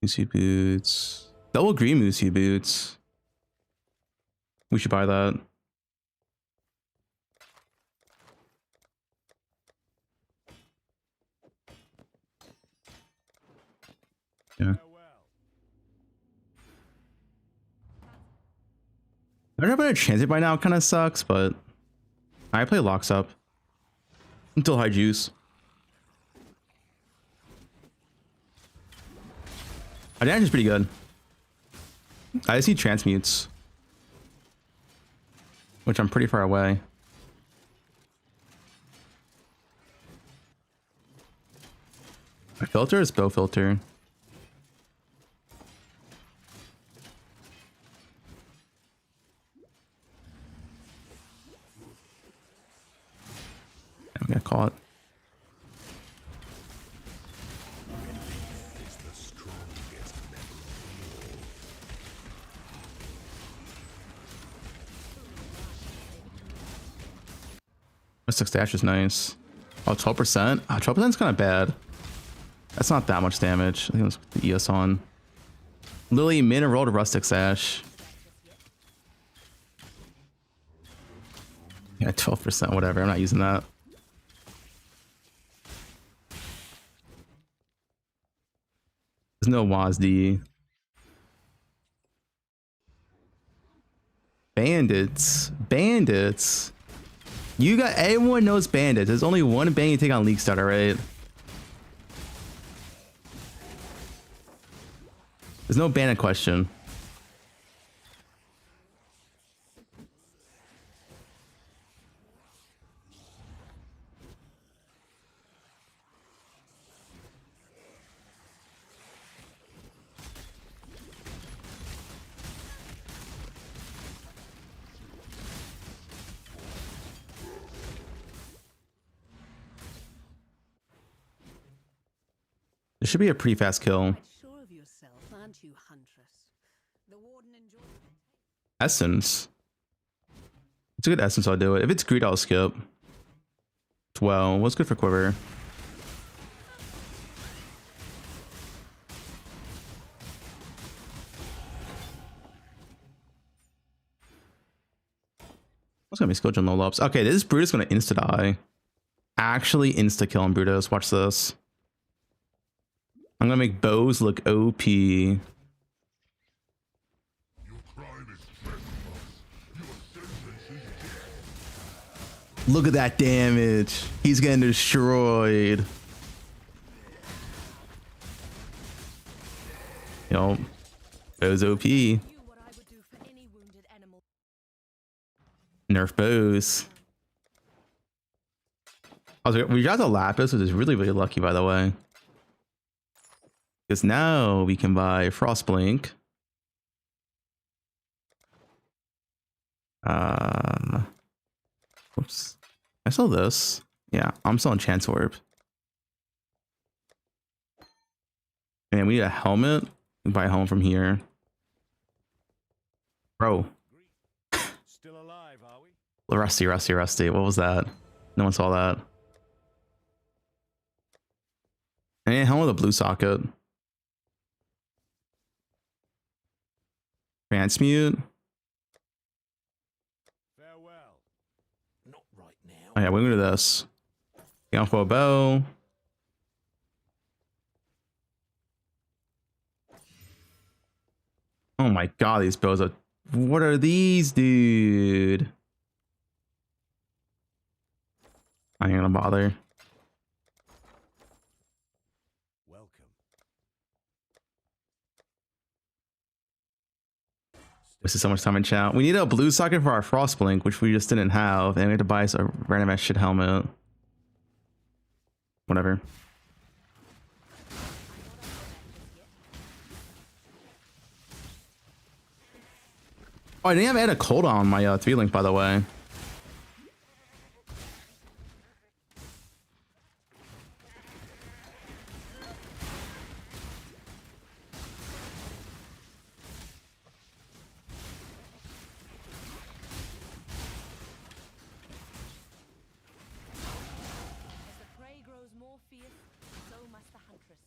Moosey boots. Double green Moosey boots. We should buy that. Yeah. I don't have a transit by now, it kind of sucks, but I play locks up until high juice. Our damage is pretty good. I just need transmutes, which I'm pretty far away. My filter is bow filter. I'm gonna call it. Oh, 6 dash is nice. Oh, 12%? Oh, 12% is kind of bad. That's not that much damage. I think let's put the ES on. Lily, min and roll to Rustic Sash. Yeah, 12%, whatever. I'm not using that. There's no WASD. Bandits. Bandits. You got, everyone knows bandits. There's only one bang you take on Leak Starter, right? There's no bandit question. This should be a pretty fast kill. Sure of yourself, aren't you, Huntress? The warden enjoys Essence. It's a good essence, I'll do it. If it's greed, I'll skip. 12. What's good for quiver? What's gonna be skill gen low ups? Okay, this Brutus gonna insta die. Actually insta kill him, Brutus. Watch this. I'm gonna make bows look OP. Look at that damage. He's getting destroyed. Yo, bows OP. Nerf bows. We got the lapis, which is really, really lucky, by the way. Because now we can buy Frostblink. Oops. I sell this. Yeah, I'm selling Chance Orb. And we need a helmet. We buy a helmet from here. Bro. Still alive, are we? Rusty. What was that? No one saw that. I need a helmet with a blue socket. Transmute. Farewell. Not right now. Oh yeah, we're gonna do this. Going for a bow. Oh my god, these bows are... What are these, dude? I ain't gonna bother. Welcome. This is so much time in chat. We need a blue socket for our Frostblink, which we just didn't have, and we had to buy us a random ass shit helmet. Whatever. Oh, I didn't have add a cooldown on my 3-link, by the way. As the prey grows more fierce, so must the huntress.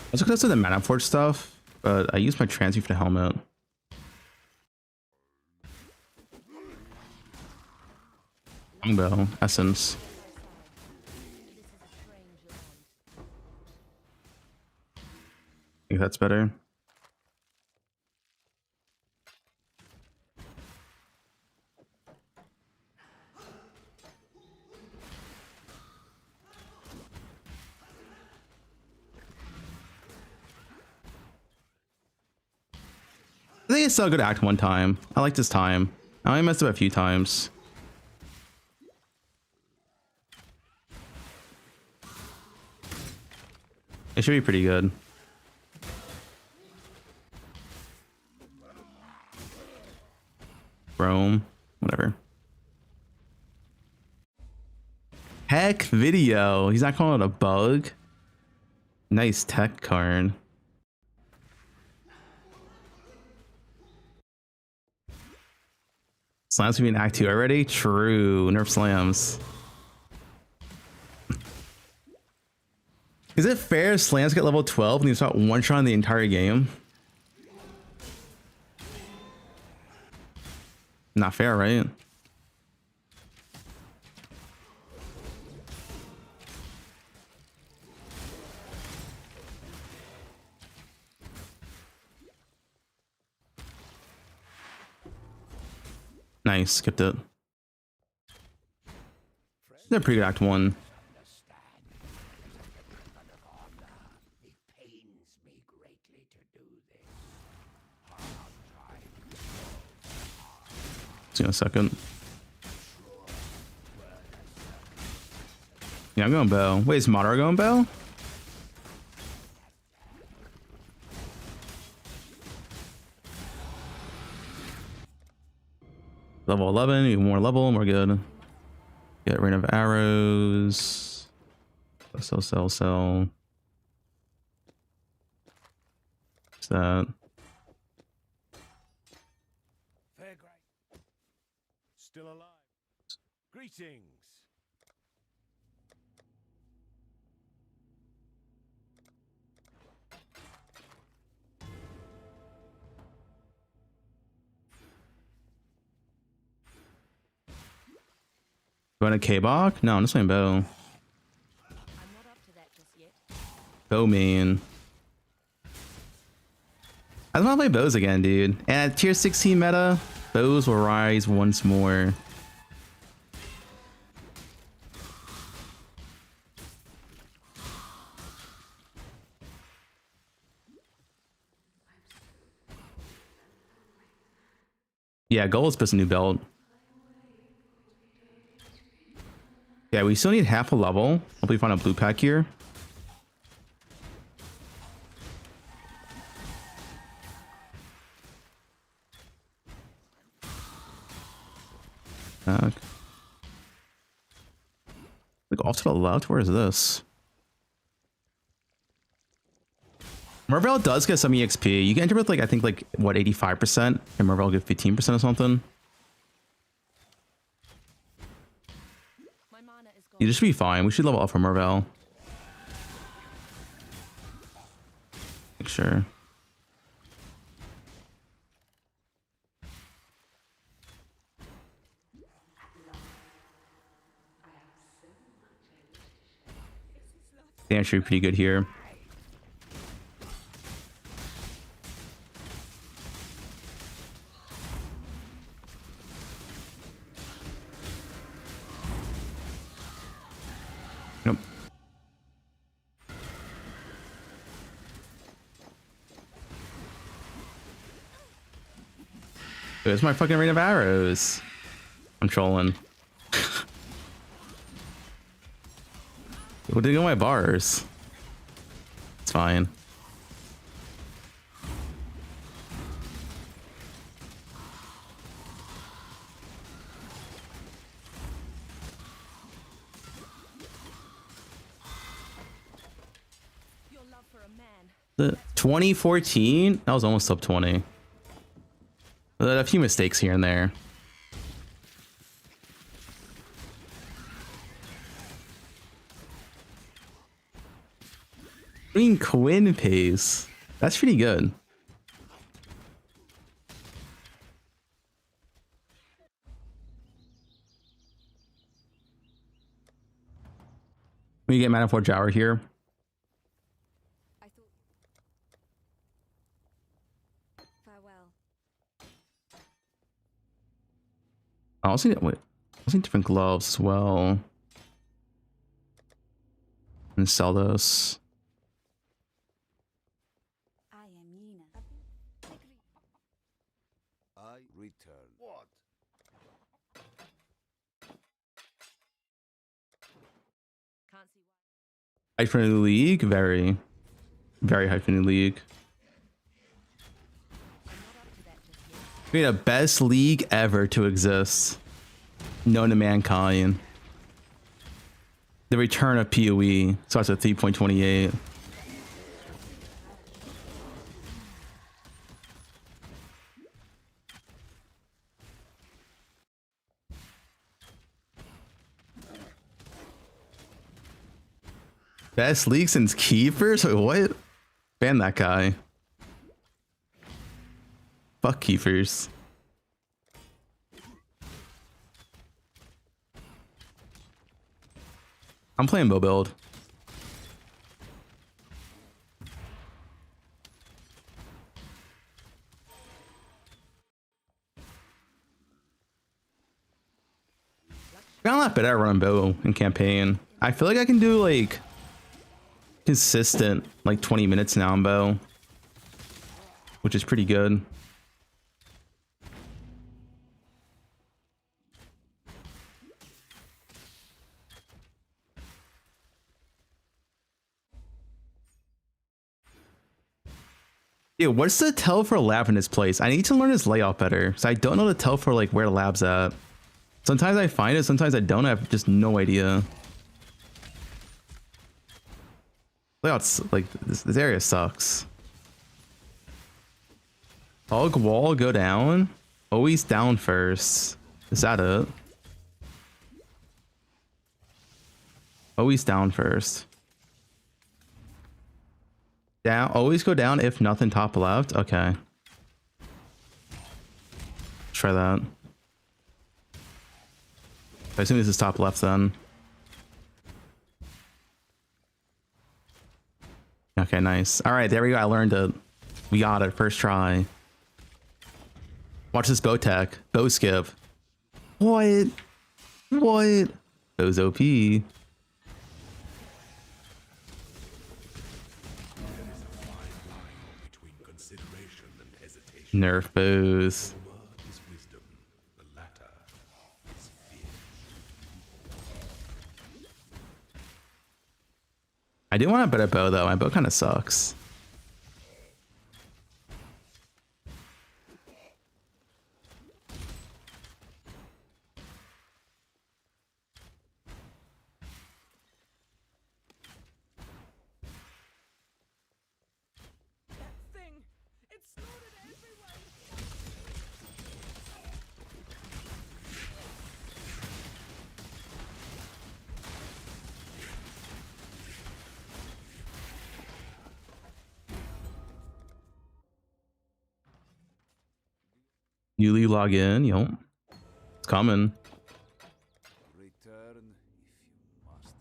I was looking at some of the Mana Forge stuff, but I used my transmute for the helmet. Longbow, Essence. I think that's better. I think it's still a good act one time. I like this time. I only messed up a few times. It should be pretty good. Chrome, whatever. Heck video. He's not calling it a bug. Nice tech card. Slams can be in Act 2 already? True. Nerf slams. Is it fair slams get level 12 and you start one-shot the entire game? Not fair, right? Nice, skipped it. They're pretty good Act 1. See in a second. Yeah, I'm going bow. Wait, is Madara going bow? Level 11, even more level, and we're good. Get rid of arrows. Sell. What's that? Fair great. Still alive. Greetings. Going to K-Bach? No, I'm just playing bow. I'm not up to that just yet. Bow main. I just want to play bows again, dude. And at tier 16 meta, bows will rise once more. Yeah, goal is just a new belt. Yeah, we still need half a level. Hopefully find a blue pack here. Like off to the left, where is this? Mervale does get some EXP. You can enter with like, I think like, what, 85%? And Mervale get 15% or something. You just be fine. We should level up for Mervale. Make sure. Damn, should be pretty good here. Nope. There's my fucking rain of arrows. I'm trolling. What did go my bars? It's fine. The 2014? That was almost top 20. A few mistakes here and there. Quinn pace. That's pretty good. We get mana for Jower here. I also need, wait, I also need different gloves as well. And sell this. I return. What? Hype for a new league? Very, very hype for a new league. We the best league ever to exist, known to mankind. The return of PoE starts at 3.28. Best league since Keepers? Wait, what? Ban that guy. Fuck Keepers. I'm playing bow build. I'm a lot better at running bow in campaign. I feel like I can do like consistent like 20 minutes now on bow, which is pretty good. Dude, what's the tell for a lab in this place? I need to learn his layout better, so I don't know the tell for like where the lab's at. Sometimes I find it, sometimes I don't. I have just no idea. Layout's like this area sucks. Hog wall go down. Always down first. Is that it? Always down first. Down, always go down if nothing top left. Okay. Try that. I assume this is top left then. Okay, nice. All right, there we go. I learned it. We got it. First try. Watch this bow tech. Bow skip. What? What? Bow's OP. Nerf bows. I do want a better bow though. My bow kind of sucks. Newly log in, yo. It's coming. Return if you must.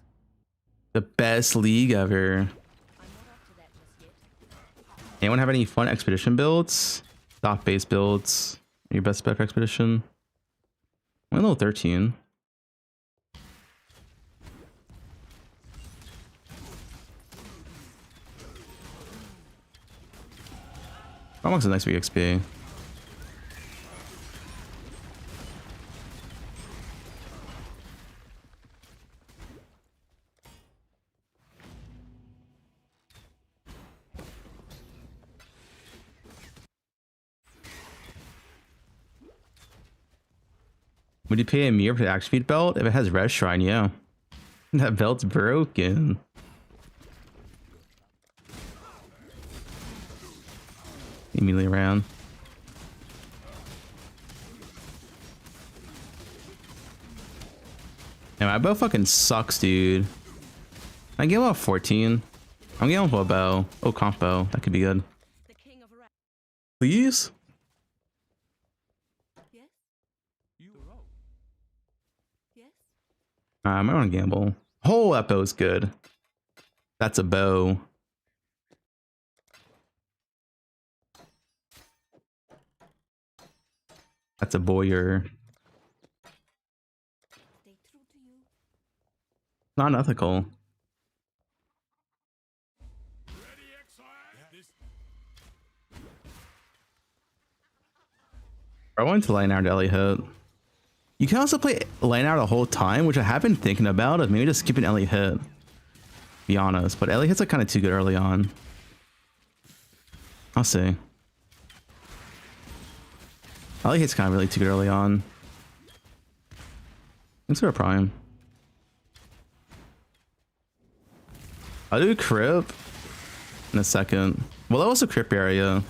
The best league ever. Anyone have any fun expedition builds? Dot base builds. Your best spec expedition? I'm level 13. Almost a nice XP. Would you pay a mirror for the action speed belt? If it has red shrine, yeah. That belt's broken. Immediately around. Yeah, my bow fucking sucks, dude. I get about 14. I'm getting a bow. Oh, comp bow. That could be good. Please? I might want to gamble. Oh, that bow's good. That's a bow. That's a boyer. Not ethical. I went to line out Ellie hit. You can also play lane out the whole time, which I have been thinking about of maybe just skipping Ellie hit. Be honest, but Ellie hits are kind of too good early on. I'll see. Ellie hits kind of really too good early on. Thanks for a prime. I'll do crypt in a second. Well, that was a crypt area.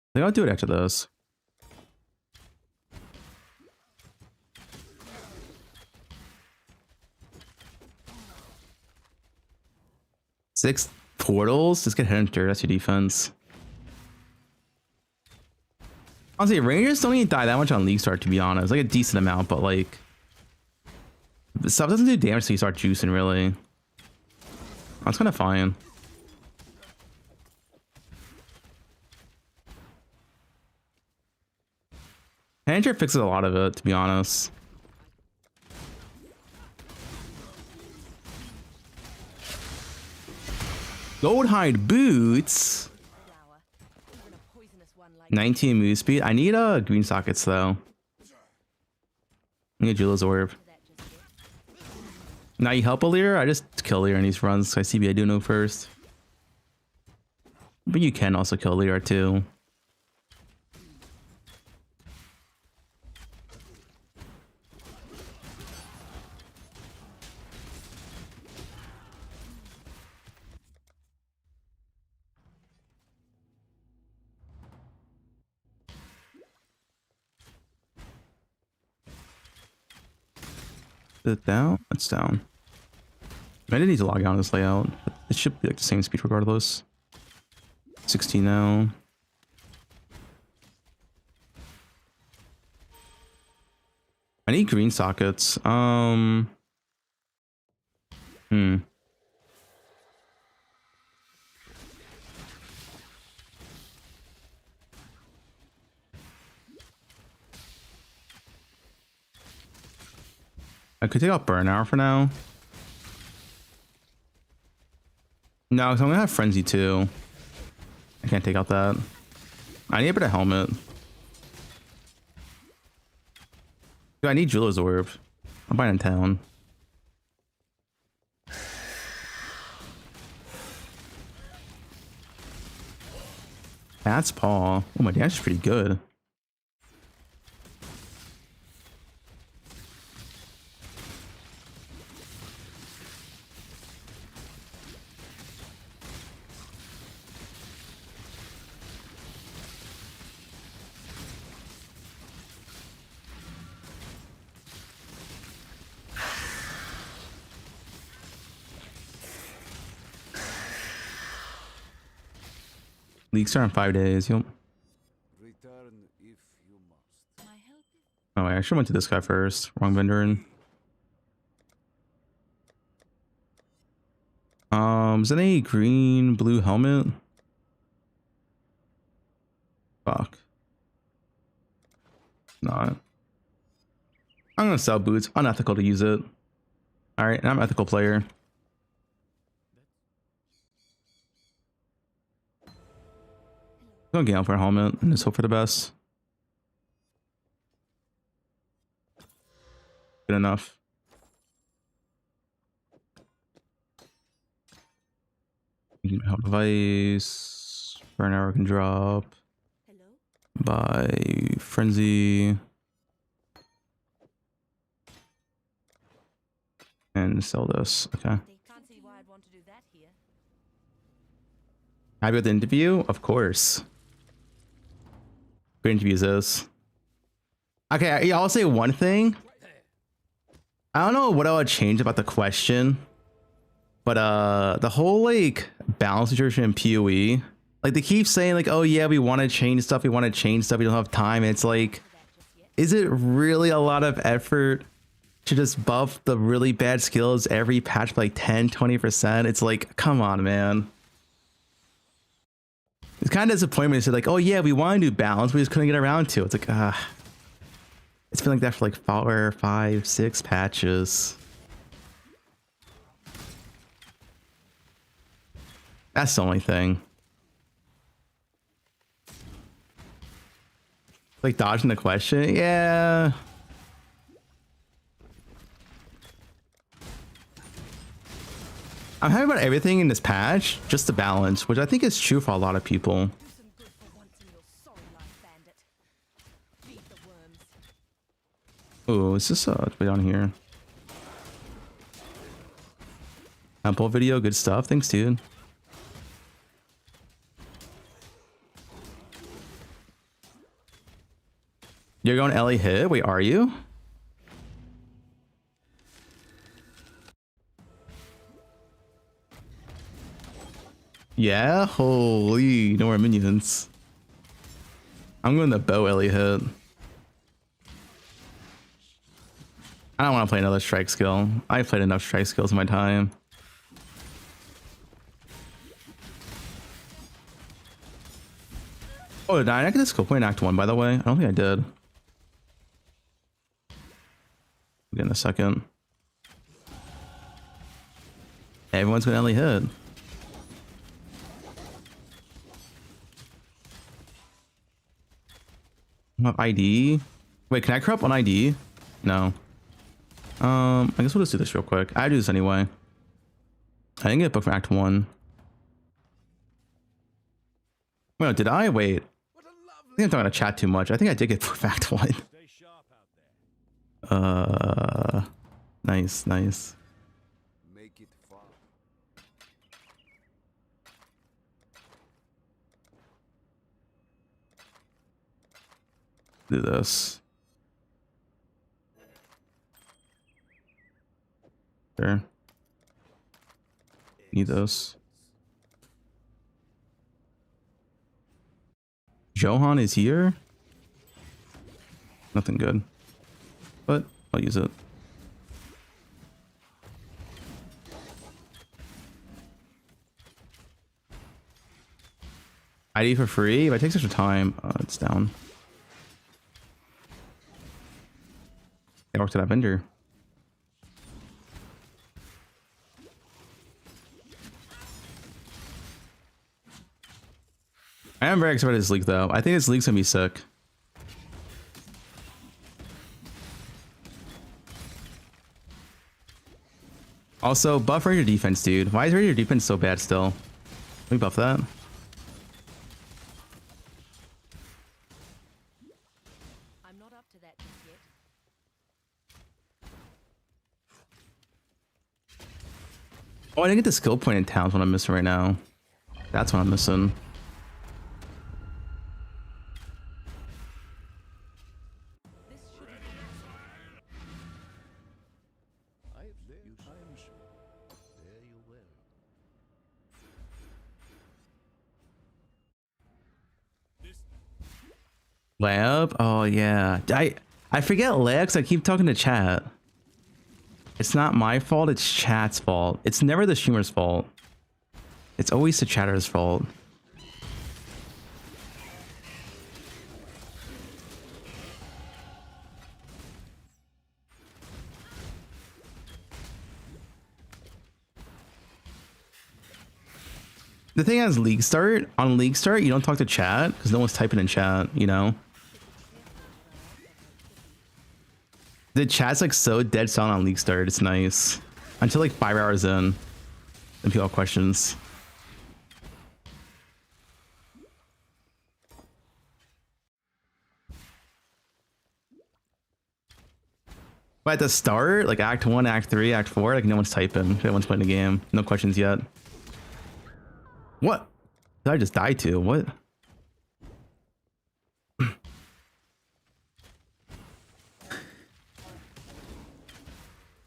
I think I'll do it after this. Six portals? Just get Hunter. That's your defense. Honestly, Rangers don't even die that much on League Start, to be honest. Like a decent amount, but like... stuff doesn't do damage until you start juicing, really. That's kind of fine. Hunter fixes a lot of it, to be honest. Goldhide boots. 19 move speed. I need green sockets though. I need Jula's orb. Now you help a leader? I just kill leader in these runs. I CB I do know first. But you can also kill leader too. Is it down? It's down. I did need to log out on this layout. It should be like the same speed regardless. 16 now. I need green sockets. I could take out Burnout for now. No, because I'm gonna have frenzy too. I can't take out that. I need a better helmet. Dude, I need Jeweler's Orb. I'm buying in town. That's paw. Oh, my dash is pretty good. Leaks are in 5 days. Yep. Return if you must. Oh, wait, I should have went to this guy first. Wrong vendor in. Is there any green, blue helmet? Fuck. Not. I'm gonna sell boots. Unethical to use it. Alright, I'm an ethical player. Go get out for a helmet and just hope for the best. Good enough. Help device. Burn arrow can drop. Buy frenzy. And sell this. Okay. Happy with the interview? Of course. Great interviews is. Okay, I'll say one thing. I don't know what I would change about the question, but the whole like balance situation in PoE, like they keep saying like, oh yeah, we want to change stuff, we want to change stuff, we don't have time. And it's like, is it really a lot of effort to just buff the really bad skills every patch by like 10-20%? It's like, come on, man. It's kind of disappointment. It's like, oh yeah, we want to do balance, we just couldn't get around to it. It's like, it's been like that for like 4, 5, 6 patches. That's the only thing. Like dodging the question, yeah. I'm happy about everything in this patch, just the balance, which I think is true for a lot of people. Oh, is this way on here? Temple video, good stuff. Thanks, dude. You're going LA hit? Wait, are you? Yeah, holy, no more minions. I'm going to bow LA hit. I don't want to play another strike skill. I've played enough strike skills in my time. Oh, did I get this skill point in Act 1, by the way? I don't think I did. Again, a second. Everyone's gonna only hit. ID. Wait, can I crop on ID? No. I guess we'll just do this real quick. I do this anyway. I didn't get a book from Act 1. Wait, did I? Wait. I think I'm talking to chat too much. I think I did get book from Act 1. Nice, nice. Make it fun. Do this. Sure. Need those. Johan is here. Nothing good, but I'll use it. ID for free. If I take extra time, it's down. I talk to that vendor. I am very excited for this league though. I think this league's gonna be sick. Also, buff Ranger defense, dude. Why is Ranger defense so bad still? Can we buff that? I'm not up to that just yet. Oh, I didn't get the skill point in towns. What I'm missing right now. That's what I'm missing. Lab? Oh yeah. I forget Lex. I keep talking to chat. It's not my fault, it's chat's fault. It's never the streamer's fault. It's always the chatter's fault. The thing is, League Start, on League Start, you don't talk to chat because no one's typing in chat, you know? The chat's like so dead silent on League Start, it's nice. Until like 5 hours in, and people have questions. But at the start, like Act 1, Act 3, Act 4, like no one's typing, no one's playing the game, no questions yet. What did I just die to? What?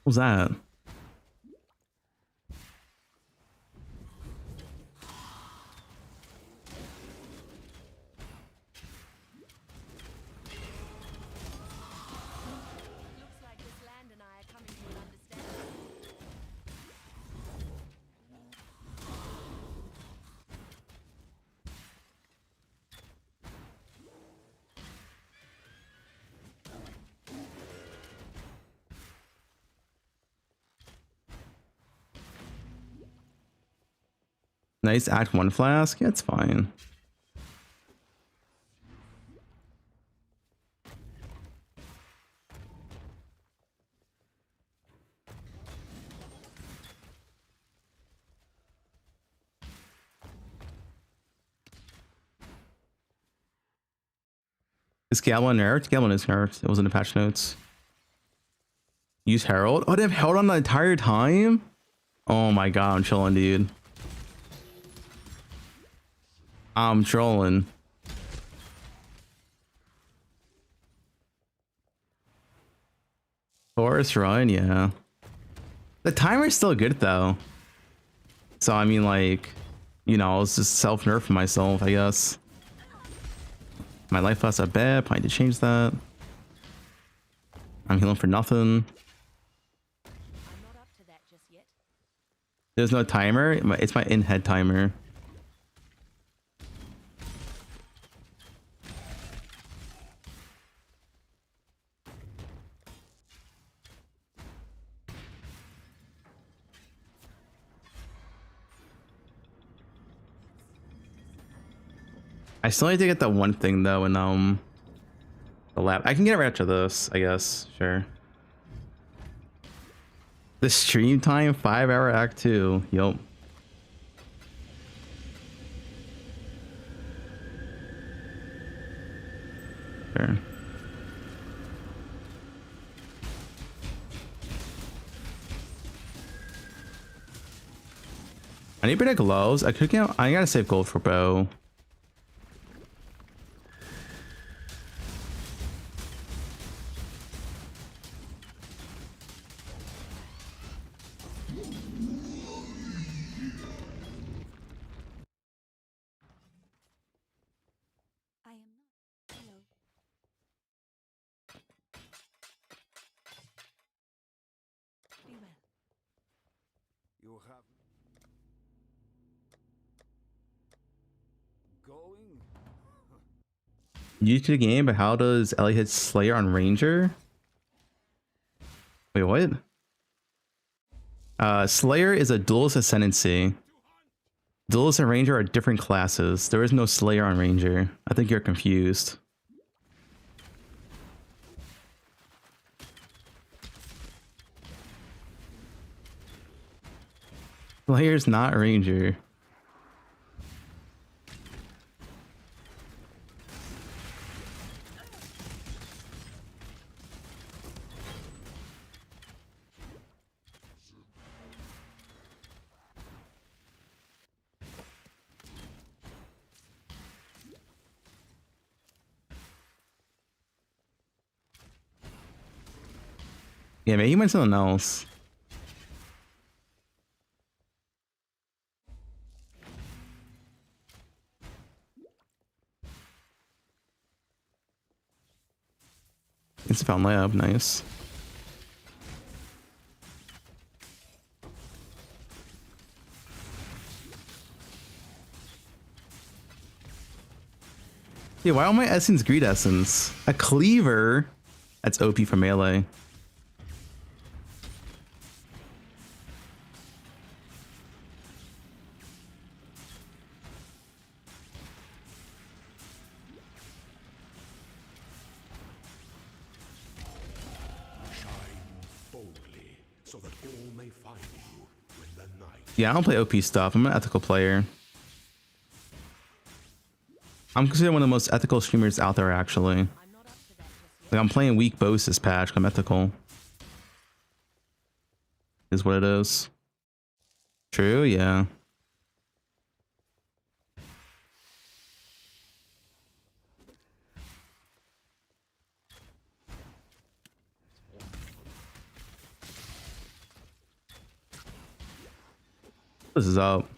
What was that? Looks like this land and I are coming to an understanding. Nice Act 1 flask? Yeah, it's fine. Is Gablin nerfed? Gablin is nerfed. It was in the patch notes. Use Herald? Oh, they have Herald on the entire time? Oh my god, I'm chilling, dude. I'm trolling. Forest run, yeah. The timer's still good though. So I mean, like, you know, it's just self-nerf for myself, I guess. My life lasts are bad. Probably need to change that. I'm healing for nothing. I'm not up to that just yet. There's no timer. It's my in-head timer. I still need to get that one thing though in the lab. I can get it right after this, I guess. Sure. The stream time, 5-hour Act 2. Yup. Sure. I need better gloves. I gotta save gold for bow. You have going. New to the game, but how does Ellie hit Slayer on Ranger? Wait, what? Slayer is a duelist ascendancy. Duelist and Ranger are different classes. There is no Slayer on Ranger. I think you're confused. Slayer's not Ranger. Yeah, maybe he meant something else. It's found lab, nice. Yeah, why all my Essence Greed Essence? A Cleaver? That's OP for melee. Yeah, I don't play OP stuff. I'm an ethical player. I'm considered one of the most ethical streamers out there, actually. Like, I'm playing weak bows this patch. I'm ethical. Is what it is. True, yeah. This is up.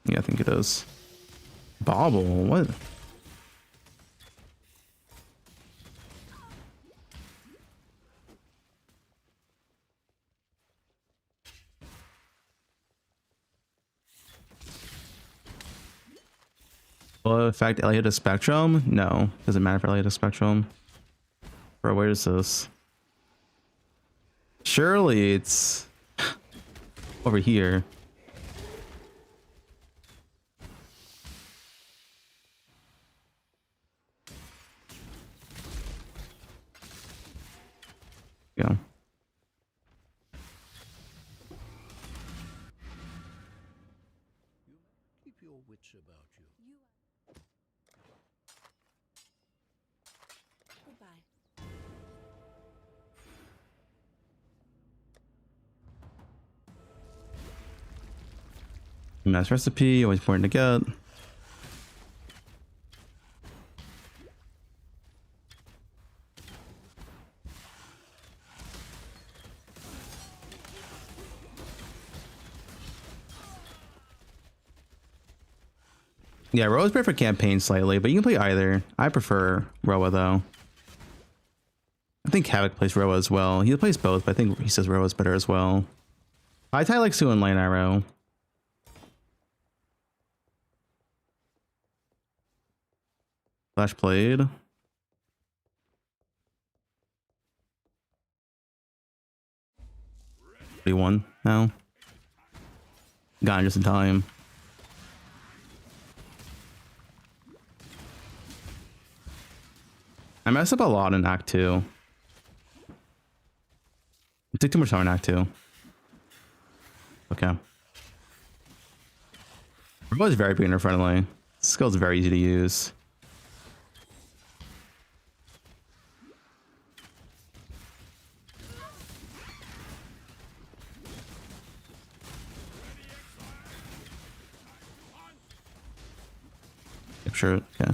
Yeah, I think it is. Bobble, what? Will it affect Eliota Spectrum? No, doesn't matter for Eliota Spectrum. Bro, where is this? Surely it's over here. Go. Keep your wits about you. Goodbye. Mass recipe, always important to get. Yeah, Roa's better for campaign slightly, but you can play either. I prefer Roa though. I think Havoc plays Roa as well. He plays both, but I think he says Roa's better as well. I like Sue and Lane Arrow. Flash played. 31 now. Gone just in time. I messed up a lot in Act 2. I took too much time in Act 2. Okay. Robo is very beginner friendly. Skill is very easy to use. Sure, yeah.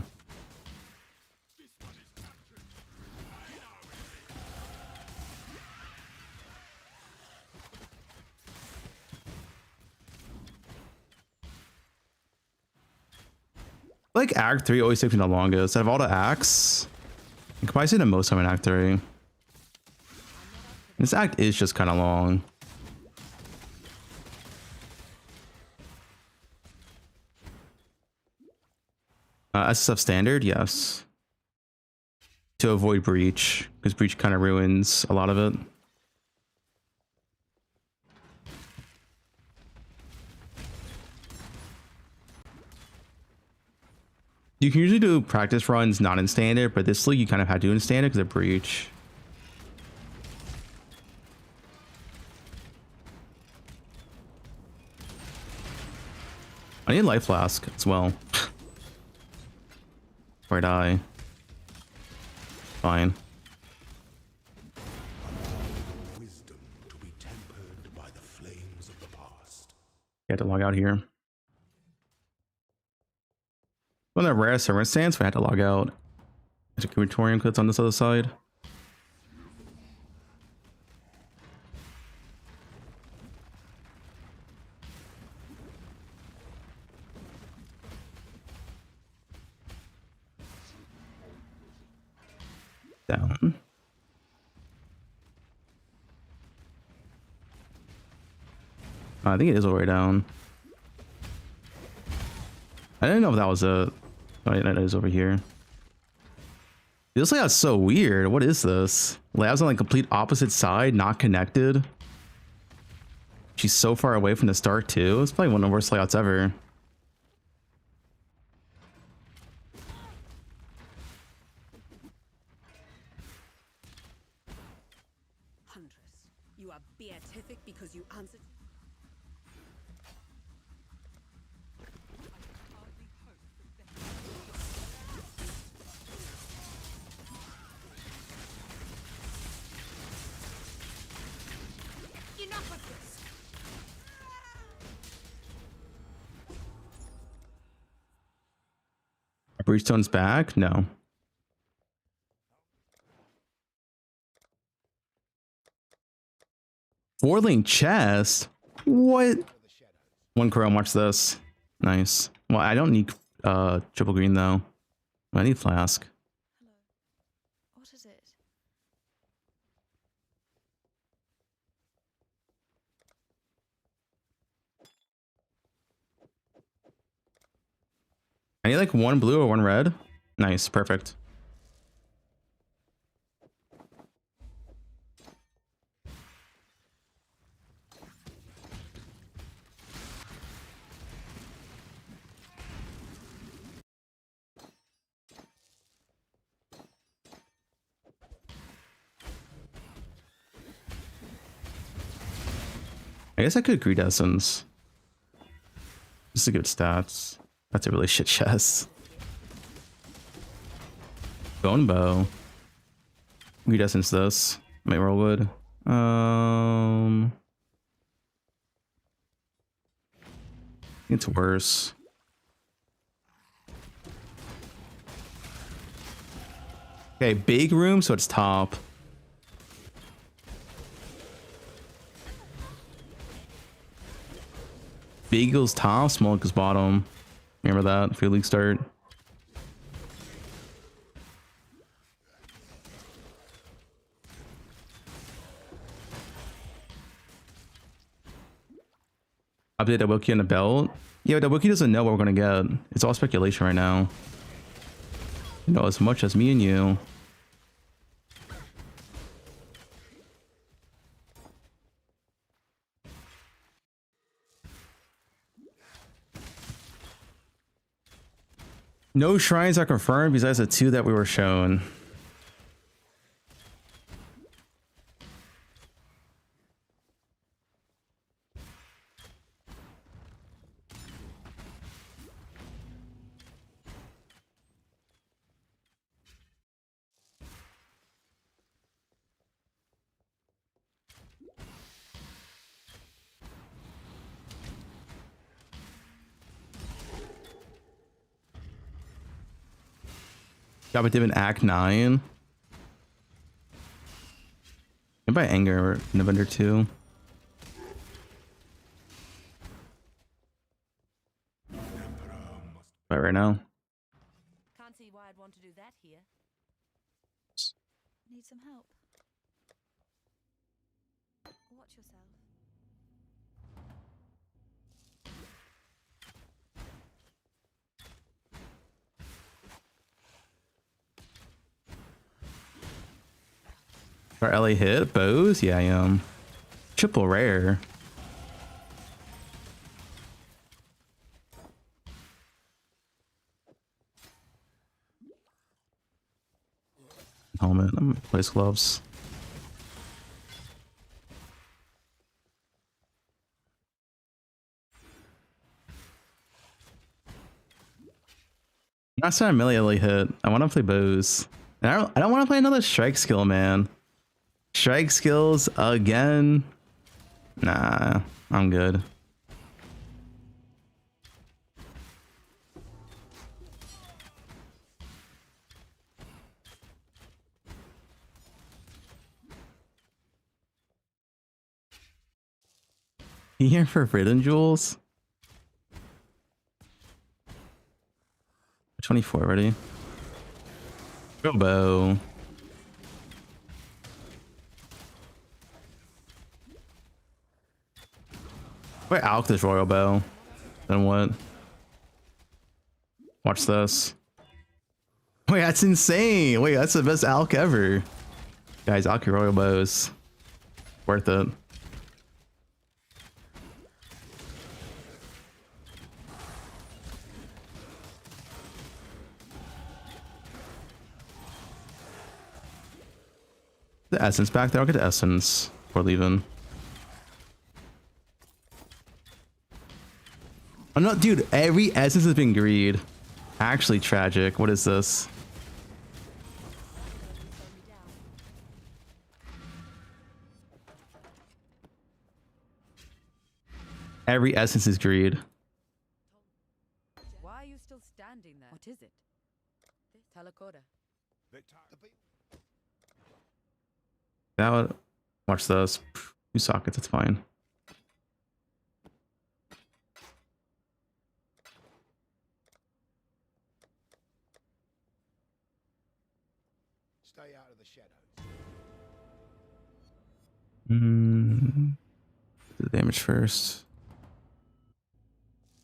Like Act 3 always takes me the longest. Out of all the acts, I can probably say the most time in Act 3. This act is just kind of long. SSF standard, yes. To avoid breach, because breach kind of ruins a lot of it. You can usually do practice runs not in standard, but this league you kind of had to do in standard because of breach. I need a life flask as well. Or die. Fine. Wisdom to be tempered by the flames of the past. You had to log out here. When the rare circumstance, we had to log out. There's a crematorium clips on this other side. Down. I think it is all the way down. I didn't know if that was a... Oh, yeah, that is over here. This layout's so weird. What is this? Lab's on like complete opposite side, not connected. She's so far away from the start too. It's probably one of the worst layouts ever. Huntress, you are beatific because you answered. Enough of this. Breachstone's back? No. Four-lane chest? What? One chrome, watch this. Nice. Well, I don't need triple green though. I need flask. Hello. What is it? I need like one blue or one red. Nice, perfect. I guess I could greed essence. Just to good stats. That's a really shit chest. Bone bow. Greed essence this. Might roll wood. It's worse. Okay, big room, so it's top. Big equals top, small equals bottom. Remember that for your league start. Update the wiki on the belt. Yeah, the wiki doesn't know what we're gonna get. It's all speculation right now. You know as much as me and you. No shrines are confirmed besides the two that we were shown. Got a div in Act 9. And by Anger or November 2. But right now. Can't see why I'd want to do that here. Need some help. Watch yourself. Our LA hit bows? Yeah, I am. Triple rare. helmet. I'm gonna place gloves. That's not a immediately hit. I want to play bows. And I don't want to play another strike skill, man. Strike skills again. Nah, I'm good. You here for Forbidden Jewels? 24 ready. Real bow. Wait, Alk this royal bow. Then what? Watch this. Wait, that's insane. Wait, that's the best Alk ever. Guys, Alk your royal bows. Worth it. The essence back there. I'll get the essence before leaving. Oh no, dude, every essence has been greed. Actually tragic. What is this? Every essence is greed. Why are you still standing there? What is it? Talakoda. That would watch those. 2 sockets, it's fine. Stay out of the shadows. The damage first.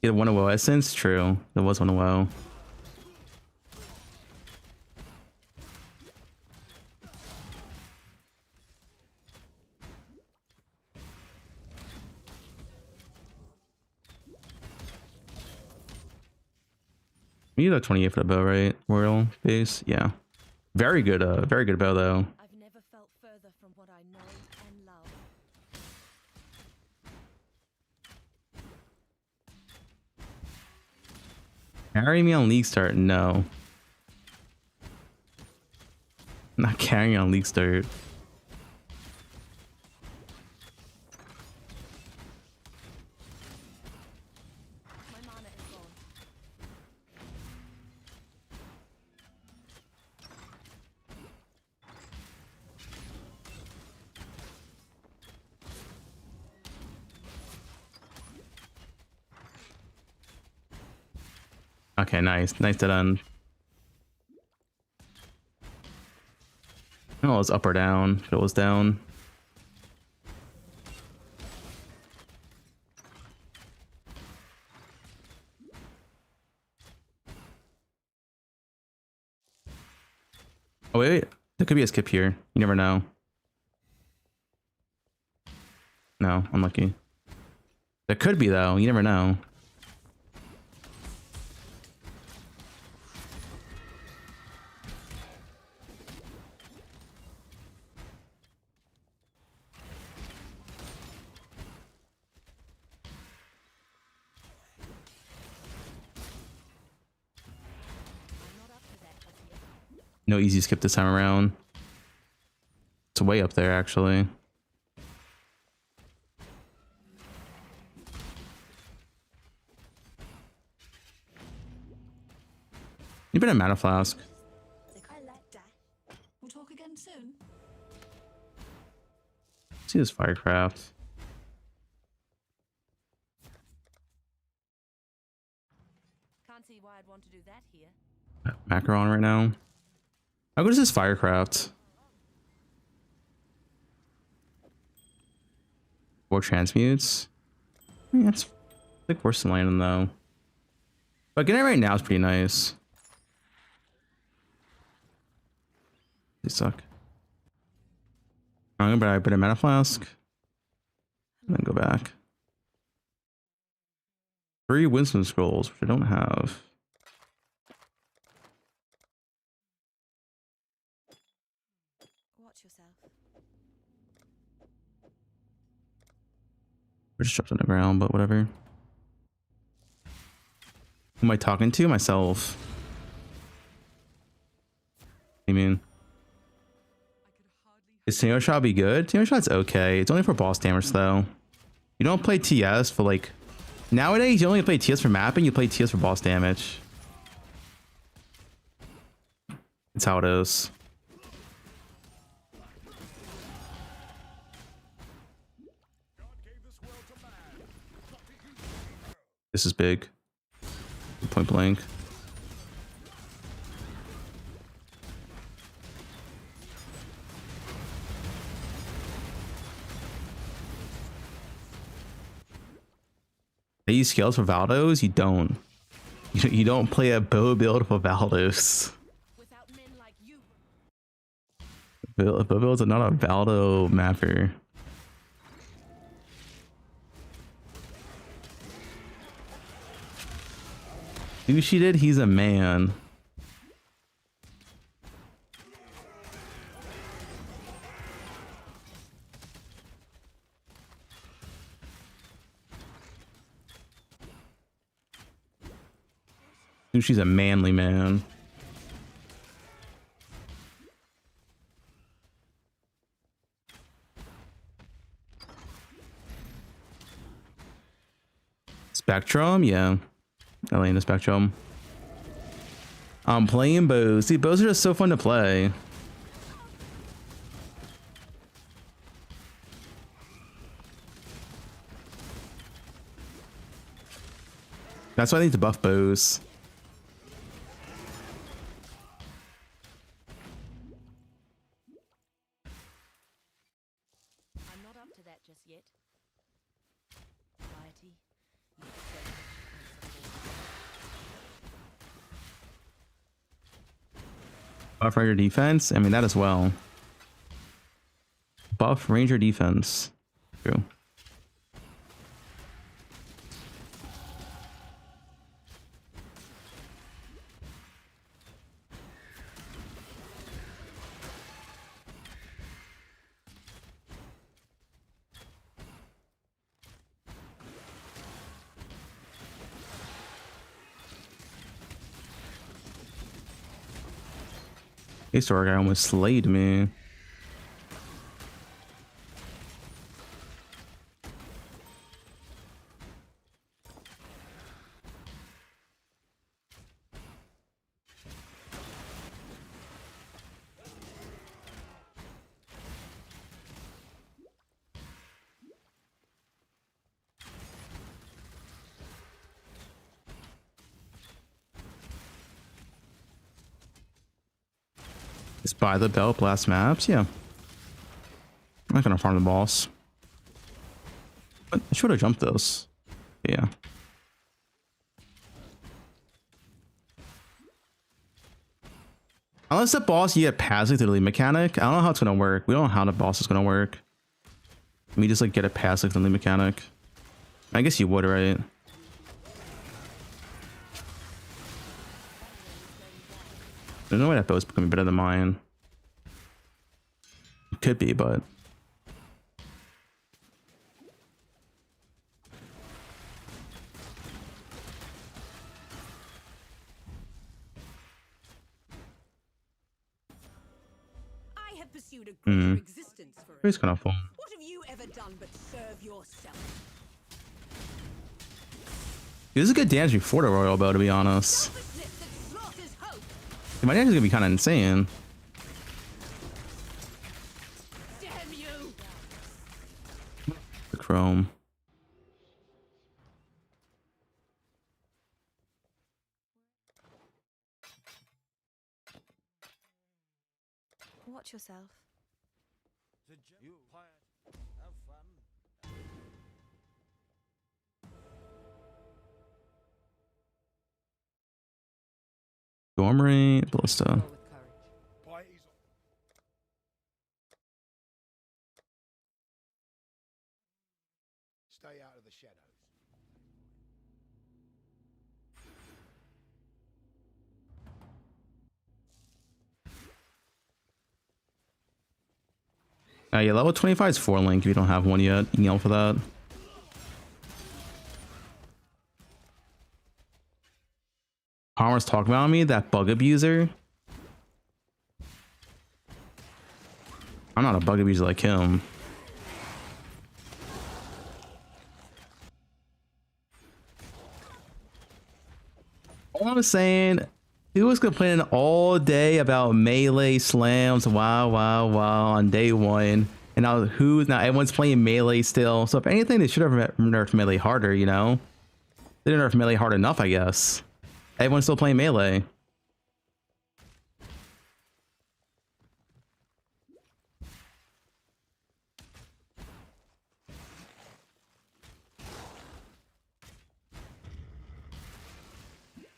Get 1 WoW essence? True. There was 1 WoW. You got 28 for the bow, right? Royal base, yeah. Very good bow though. I've never felt further from what I know and love. Carry me on League Start? No. I'm not carrying on League Start. My mana is gone. Okay, nice. Nice to done. Oh, it was up or down. If it was down. Oh, wait. There could be a skip here. You never know. No, unlucky. There could be, though. You never know. No easy skip this time around. It's way up there, actually. You been a mana flask. We'll talk again soon. See this firecraft. Can't see why I'd want to do that here. Macaron right now. How good is this firecraft? 4 transmutes. I mean, that's like worse than landing though. But getting it right now is pretty nice. They suck. I'm gonna buy a bit of mana flask. And then go back. 3 wisdom scrolls, which I don't have. Or just dropped on the ground, but whatever. Who am I talking to? Myself. I mean, is Tino Shot be good? Tino Shot's okay. It's only for boss damage though. You don't play TS for like, nowadays you only play TS for mapping, you play TS for boss damage. It's how it is. This is big. Point blank. They use scales for Valdos? You don't. You don't play a bow build for Valdos. Bow builds are not a Valdo mapper. Sushi did, he's a man. Sushi's a manly man. Spectrum, yeah. Elena Spectrum. I'm playing bows. See, bows are just so fun to play. That's why I need to buff bows. I'm not up to that just yet. Variety. Buff ranger defense? I mean, that as well. Buff ranger defense. True. This guy almost slayed me. Just buy the belt blast maps, yeah. I'm not gonna farm the boss. But I should have jumped those. Yeah. Unless the boss you get passing through the lead mechanic, I don't know how it's gonna work. We don't know how the boss is gonna work. Let me just like get it passing through the lead mechanic. I guess you would, right? There's no way that bow's becoming better than mine. It could be, but I have pursued a greater existence for it's kind of fun. What have you ever done but serve yourself? This is a good dance before the royal bow, to be honest. My dance is gonna be kind of insane. The chrome. Watch yourself. Dormery, Ballista. Stay out of the shadows. Yeah, level 25 is 4 link if you don't have one yet. You can yell for that. Palmer's talking about me, that bug abuser. I'm not a bug abuser like him. All I'm saying, he was complaining all day about melee slams, wow on day one. And now now everyone's playing melee still. So if anything, they should have nerfed melee harder, you know? They didn't nerf melee hard enough, I guess. Everyone's still playing melee.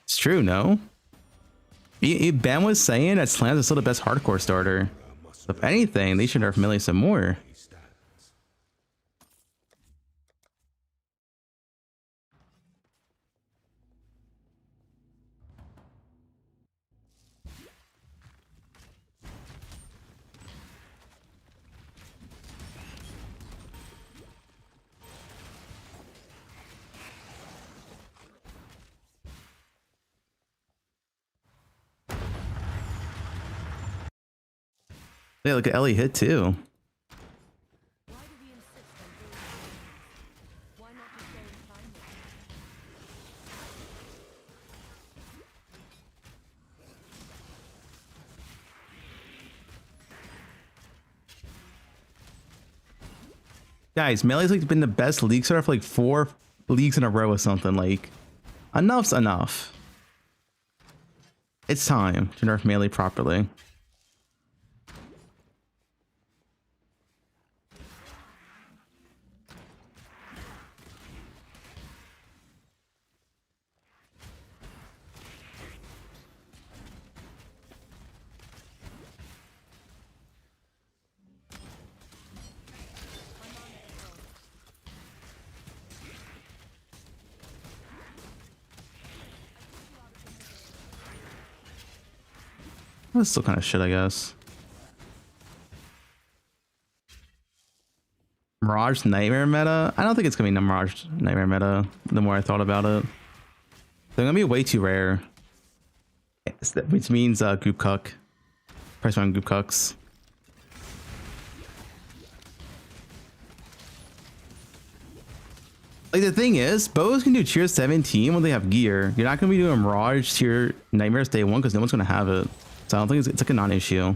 It's true, no? Ben was saying that slams is still the best hardcore starter. So if anything, they should nerf melee some more. Yeah, look at Ellie hit too. Guys, Melee's like been the best league starter for like 4 leagues in a row or something. Like, enough's enough. It's time to nerf Melee properly. That's still kind of shit, I guess. Mirage Nightmare meta? I don't think it's gonna be Mirage Nightmare meta, the more I thought about it. They're gonna be way too rare. Which means Goop Cuck. Price on Goop Cucks. Like, the thing is, bows can do tier 17 when they have gear. You're not gonna be doing Mirage tier Nightmares day 1 because no one's gonna have it. So I don't think it's like a non-issue.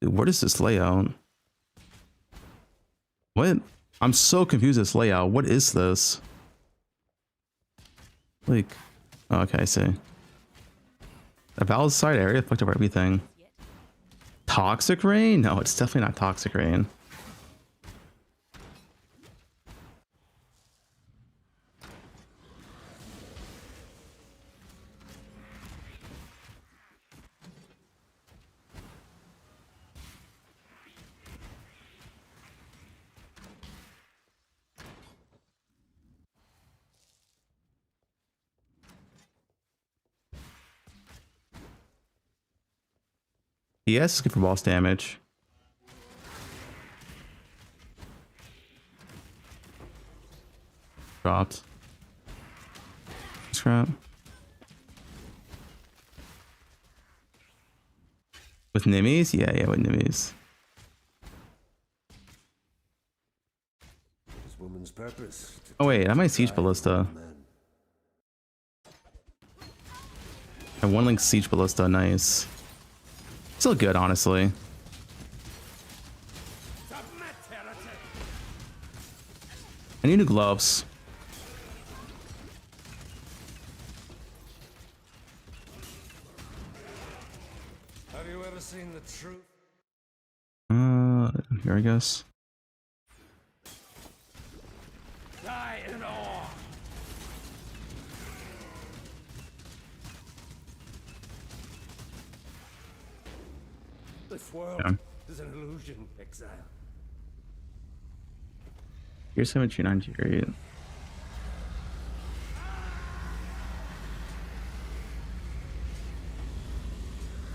Dude, what is this layout? What? I'm so confused with this layout. What is this? Like, oh, okay, I see. A valid side area fucked up everything. Toxic Rain? No, it's definitely not Toxic Rain. Yes, good for boss damage. Dropped. Scrap. With Nimmies? Yeah, with Nimmies. This woman's purpose. Oh wait, I might Siege Ballista. I one link Siege Ballista, nice. Still good, honestly. I need new gloves. Have you ever seen the truth? Here I guess. Die in awe. This world is an illusion, exile. Here's 1798.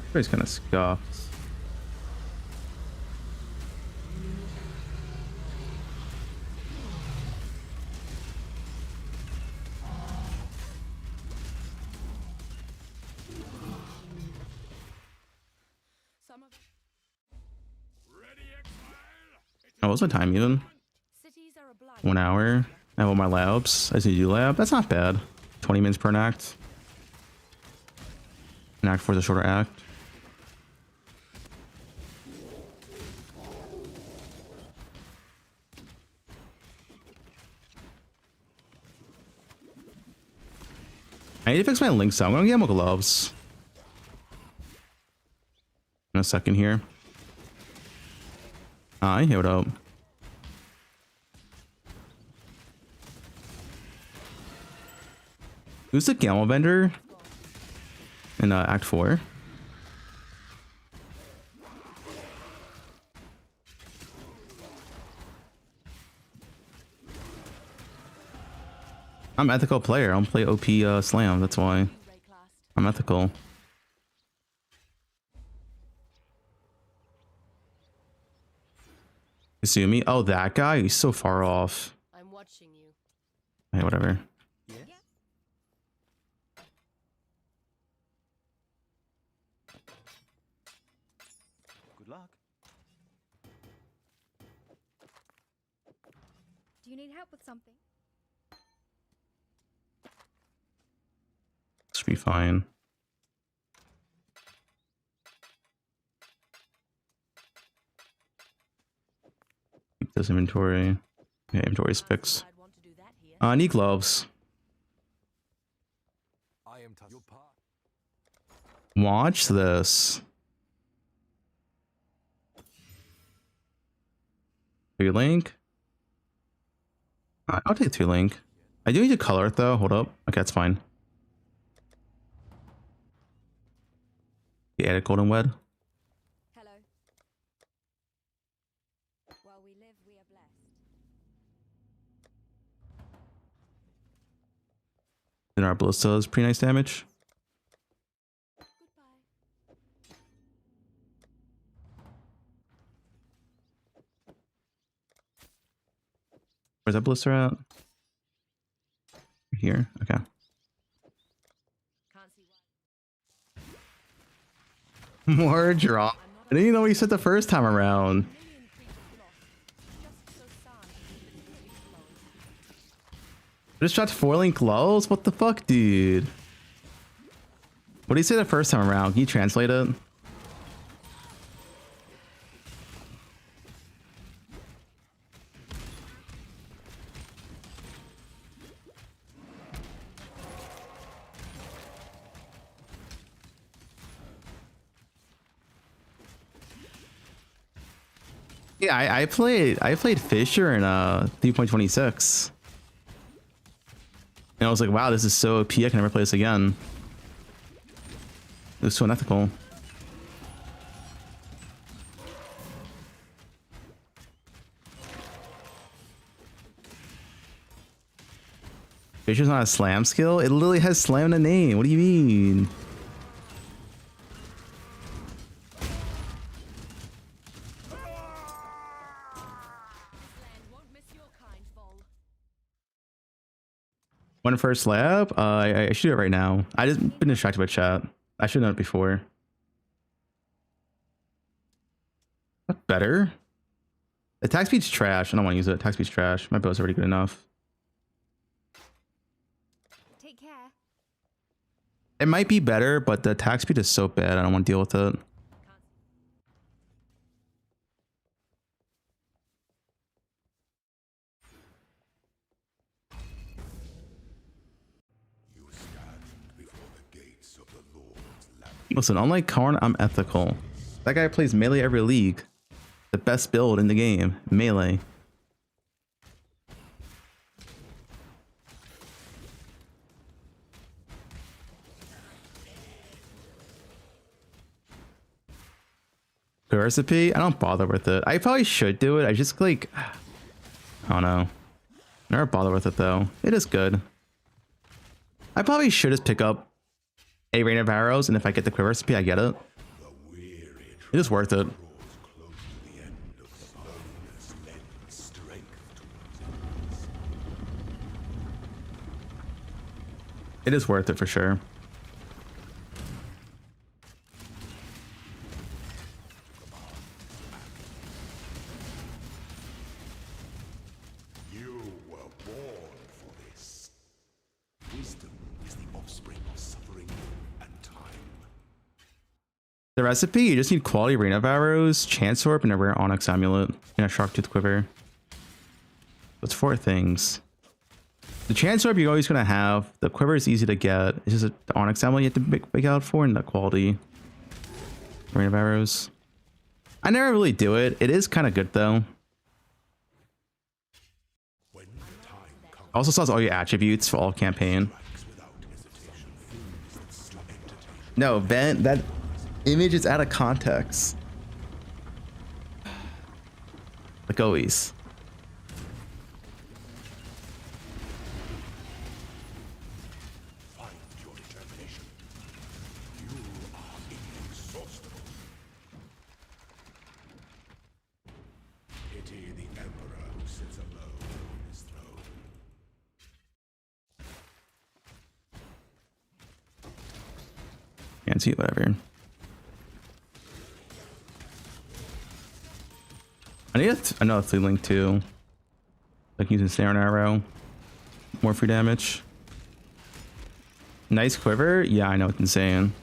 Everybody's kind of scuffed. Oh, what's my time even? 1 hour. I have all my labs. I just need to do lab. That's not bad. 20 minutes per act. An act 4 is a shorter act. I need to fix my link so I'm gonna get more gloves. In a second here. Hi, hey, what up? Who's the Gamma vendor in Act 4? I'm ethical player. I don't play OP slam. That's why I'm ethical. You see me? Oh, that guy? He's so far off. I'm watching you. Hey, whatever. Good luck. Do you need help with something? Should be fine. Keep this inventory. Yeah, inventory's fixed. I need gloves. I am your part. Watch this. 2 link. I'll take 2 link. I do need to color it though. Hold up. Okay, that's fine. The added golden wed. Hello. While we live, we are blessed. And our ballista is pretty nice damage. Where's that ballista at? Here. Okay. More drop. I didn't even know what you said the first time around. I just shot 4 link glows? What the fuck, dude? What did you say the first time around? Can you translate it? Yeah, I played Fisher in 3.26. And I was like, wow, this is so OP, I can never play this again. It was so unethical. Fisher's not a slam skill? It literally has slam in the name. What do you mean? One first lab? I should do it right now. I just been distracted by chat. I should have done it before. What better? Attack speed's trash. I don't want to use it. Attack speed's trash. My bow's already good enough. Take care. It might be better, but the attack speed is so bad. I don't want to deal with it. Listen, unlike Karn, I'm ethical. That guy plays melee every league. The best build in the game, melee. The recipe? I don't bother with it. I probably should do it. I just like, I don't know. Never bother with it though. It is good. I probably should just pick up a rain of arrows, and if I get the quiver recipe, I get it. It is worth it. It is worth it for sure. The recipe, you just need quality rain of arrows, chance orb, and a rare onyx amulet, and a sharktooth quiver. That's 4 things. The chance orb you're always gonna have. The quiver is easy to get. It's just the onyx amulet you have to pick out for, and the quality rain of arrows. I never really do it. It is kind of good though. Also sells all your attributes for all campaign. No, Ben, that image is out of context. Like always. Can't see whatever. I need another 3 link too. Like using snare and arrow. More free damage. Nice quiver. Yeah, I know it's insane.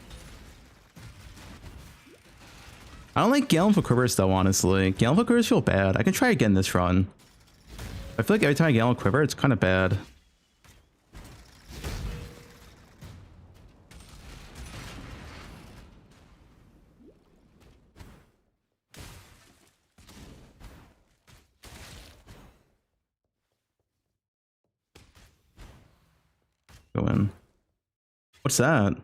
I don't like Galen for quivers though, honestly. Galen for quivers feel bad. I can try again this run. I feel like every time I Galen quiver, it's kind of bad. Go in. What's that?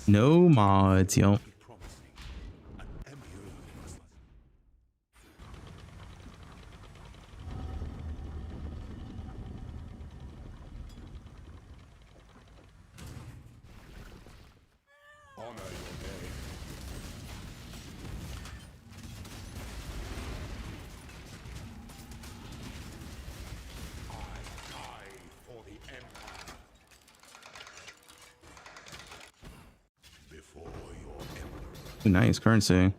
No mods, yo. Ooh, nice currency.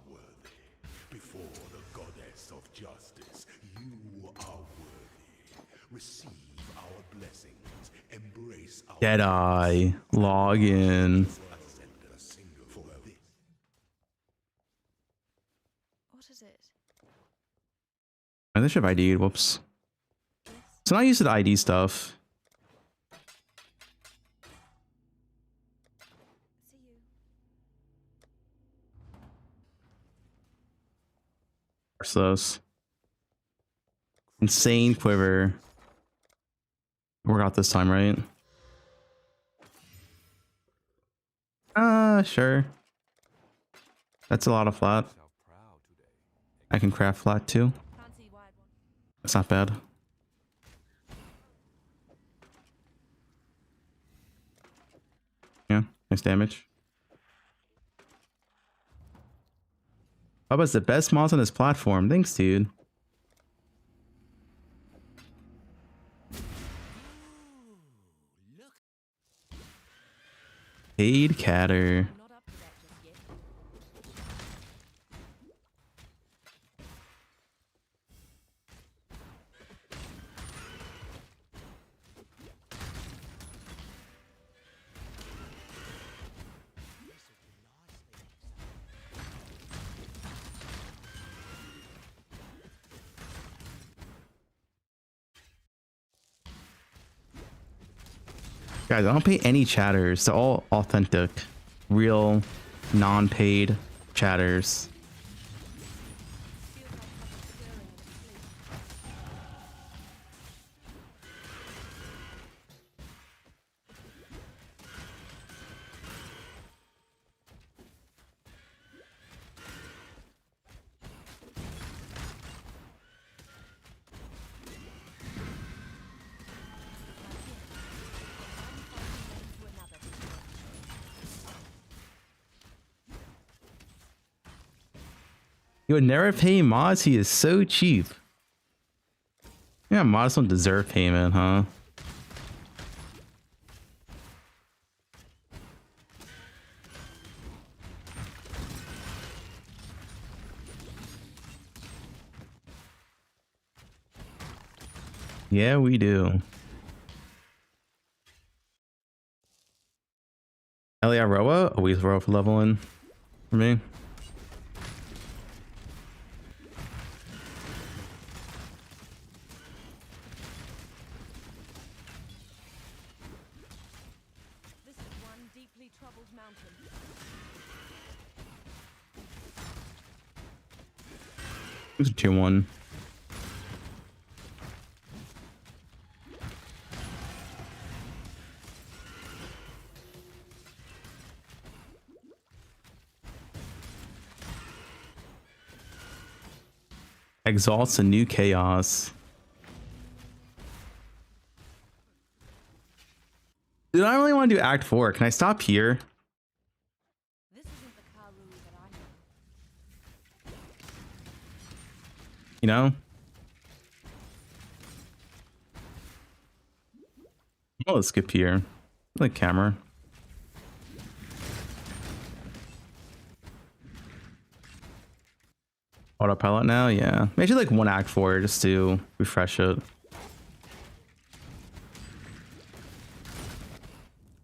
Before the goddess of justice, you are worthy. Receive our blessings. Embrace our Jedi. Log in. What is it? I think I should have ID'd. Whoops. So now I used the ID stuff. Those insane quiver. Work out this time, right? Sure. That's a lot of flat. I can craft flat too. That's not bad. Yeah, nice damage. Bubba's the best mods on this platform. Thanks, dude. Paid catter. Guys, I don't pay any chatters. They're all authentic, real, non-paid chatters. You would never pay mods. He is so cheap. Yeah, mods don't deserve payment, huh? Yeah, we do. Elia Roa, always Roa for leveling for me. This is one deeply troubled mountain. It's a 2-1. Exalts a new chaos. Dude, I don't really want to do Act 4. Can I stop here? This isn't the Karoo that I know. You know? Oh, let's skip here. The camera. Autopilot now? Yeah. Maybe like one Act 4 just to refresh it.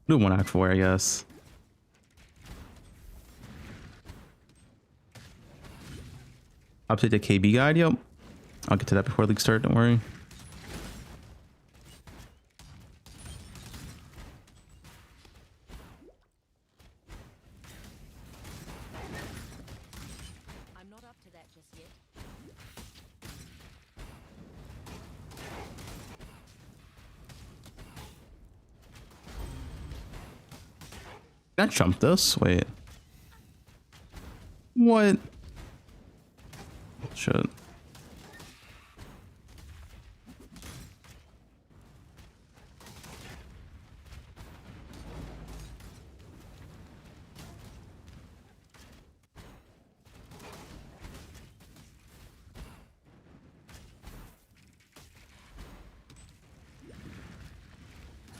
Do one Act 4, I guess. Update the KB guide? Yep. I'll get to that before league start, don't worry. I'm not up to that just yet. Can I jump this? Wait. What? Shit.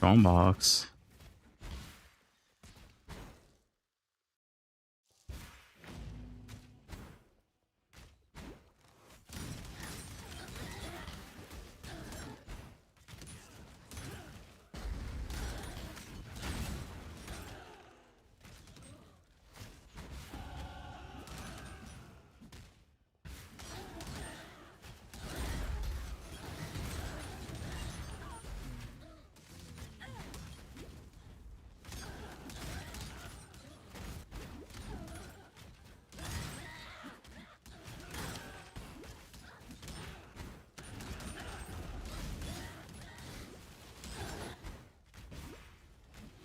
Wrong box.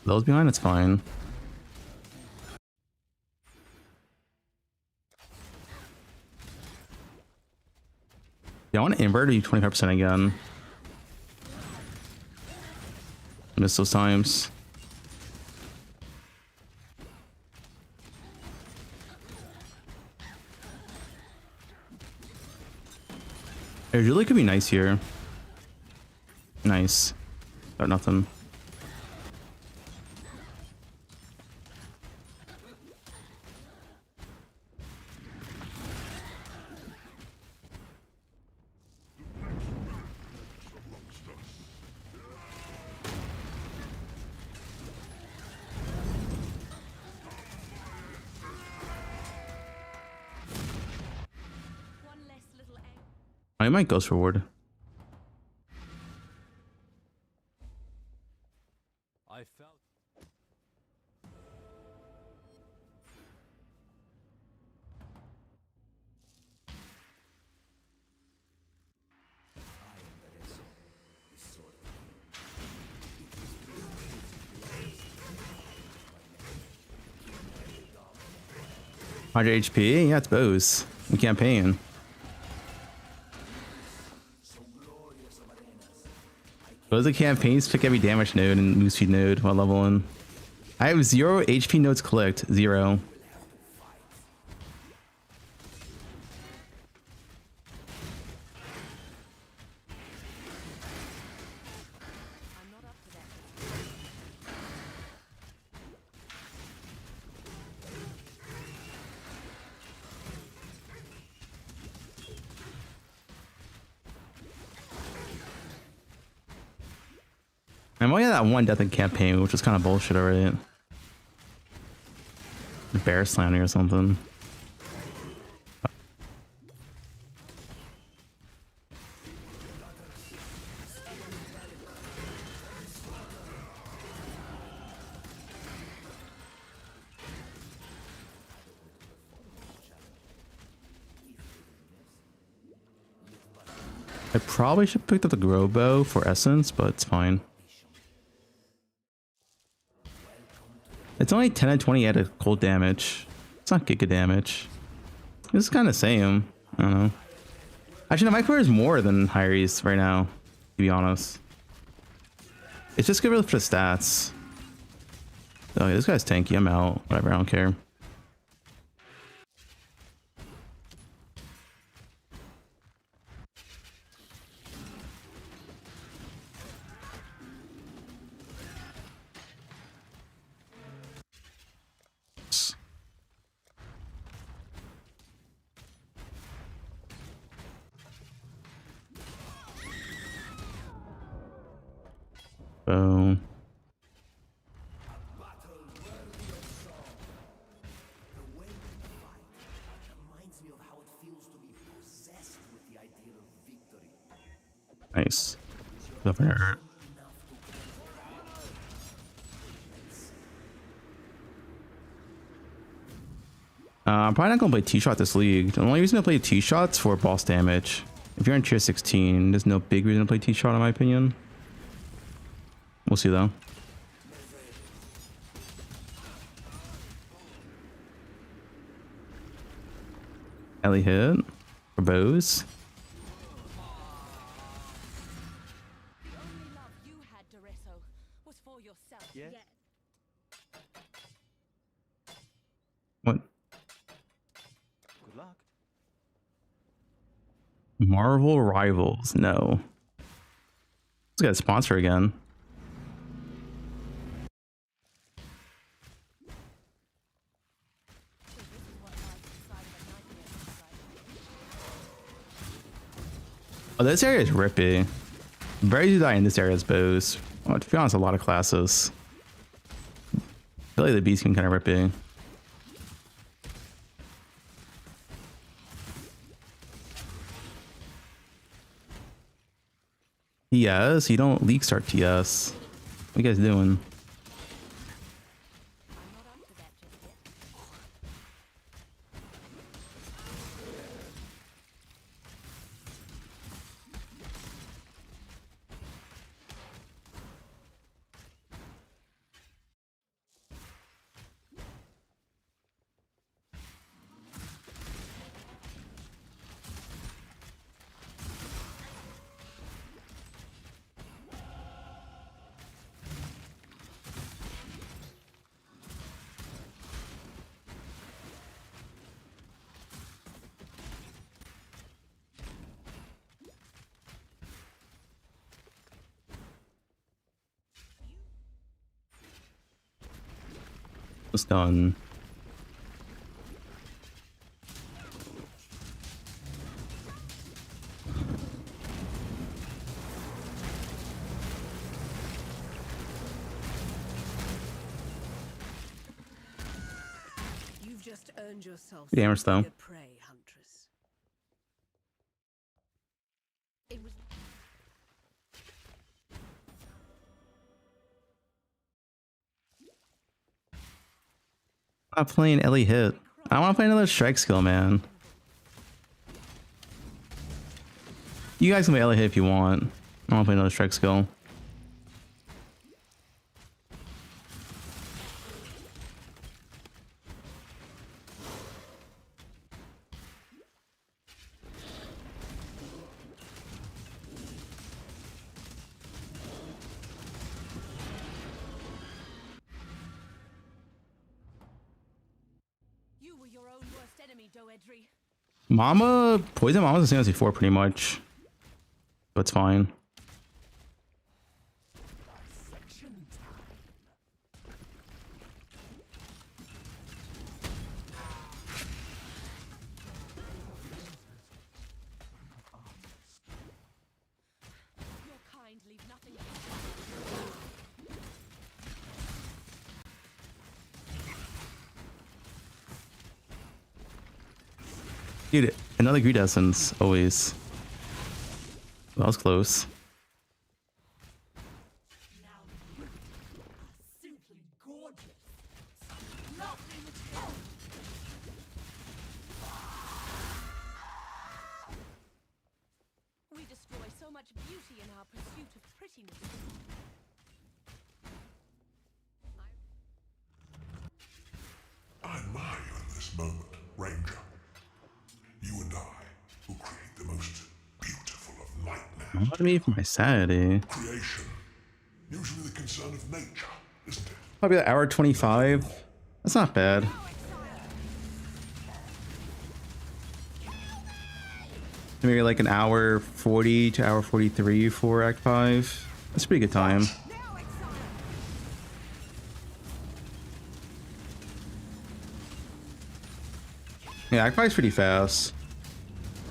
Those behind, it's fine. Yeah, I want to invert you 25% again. Miss those times. It really could be nice here. Nice. Got nothing. I might ghost reward. I felt. HP? Yeah, it's bows. In campaign. Those are campaigns, pick every damage node and newsfeed node while leveling. I have 0 HP nodes clicked. 0. I'm only had that one death in campaign, which was kind of bullshit already. Bear slamming or something. I probably should have picked up the grow bow for essence, but it's fine. It's only 10 and 20 at a cold damage. It's not giga damage. It's kind of same. I don't know. Actually, no, my player is more than Hyries right now, to be honest. It's just good for the stats. Oh, yeah, this guy's tanky. I'm out. Whatever, I don't care. So nice. Governor. I'm probably not gonna play T-Shot this league. The only reason to play T-Shots for boss damage. If you're in tier 16, there's no big reason to play T-Shot in my opinion. We'll see though. Ellie hit for bows. The only love you had, Doresso, was for yourself. Yeah. What? Good luck. Marvel Rivals? No. Let's get a sponsor again. Oh, this area is rippy. Very easy to die in this area's bows. Well, to be honest, a lot of classes. I feel like the beast can kind of rippy. TS? You don't leak start TS. What you guys doing? It's done. You've just earned yourself Good damage though. prey, huntress. It was I'm not playing Ellie hit. I want to play another strike skill, man. You guys can play Ellie hit if you want. I want to play another strike skill. you were your own worst enemy, Doedri. Mama, Poison Mama's the same as before pretty much. But it's fine. Your kind leave nothing. Dude, another greed essence, always. That was close. We destroy so much beauty in our pursuit of prettiness. I admire you in this moment, Ranger. You and I will create the most beautiful of nightmares. What do me for my sanity? Creation, usually the concern of nature, isn't it? Probably an hour 25. That's not bad. Maybe like an hour 40 to hour 43 for Act 5. That's a pretty good time. Yeah, Act 5 is pretty fast.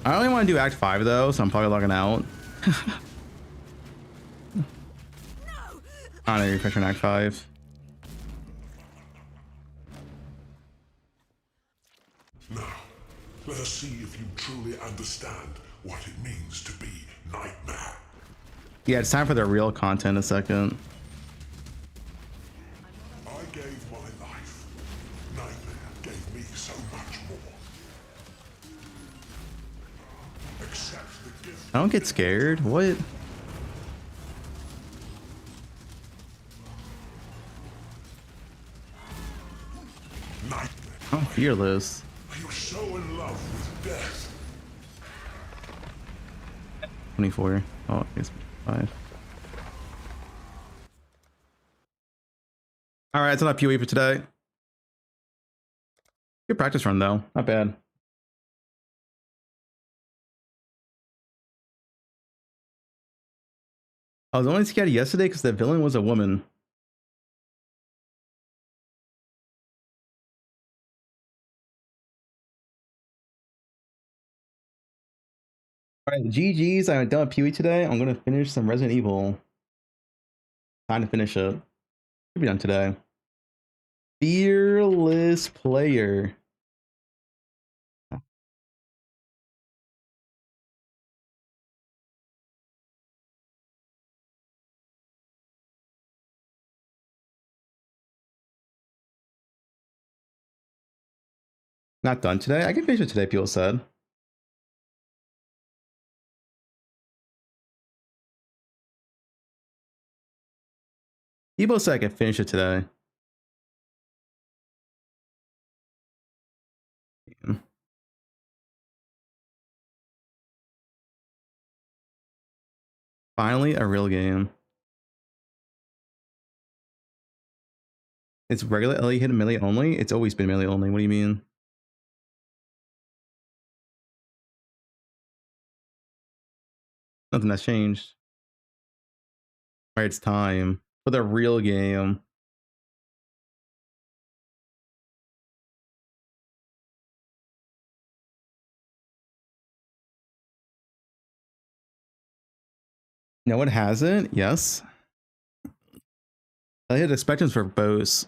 I only want to do Act 5 though, so I'm probably logging out. I don't know, refresh on Act 5. Now, let us see if you truly understand what it means to be Nightmare. Yeah, it's time for the real content in a second. I gave my life. Nightmare gave me so much more. Accept the gift. I don't get scared. What? Nightmare. I'm fearless. You're so in love with death. 24. Oh, I guess 5. All right, that's enough PoE for today. Good practice run though, not bad. I was only scared yesterday because the villain was a woman. All right, GG's. I'm done with PoE today. I'm gonna finish some Resident Evil. Time to finish it. Should be done today. Fearless player. Not done today. I can finish it today, people said. Ebo said I can finish it today. Finally, a real game. It's regular LE hit melee only? It's always been melee only. What do you mean? Nothing has changed. Alright, it's time for the real game. No, it hasn't. Yes. I hit expectations for bows.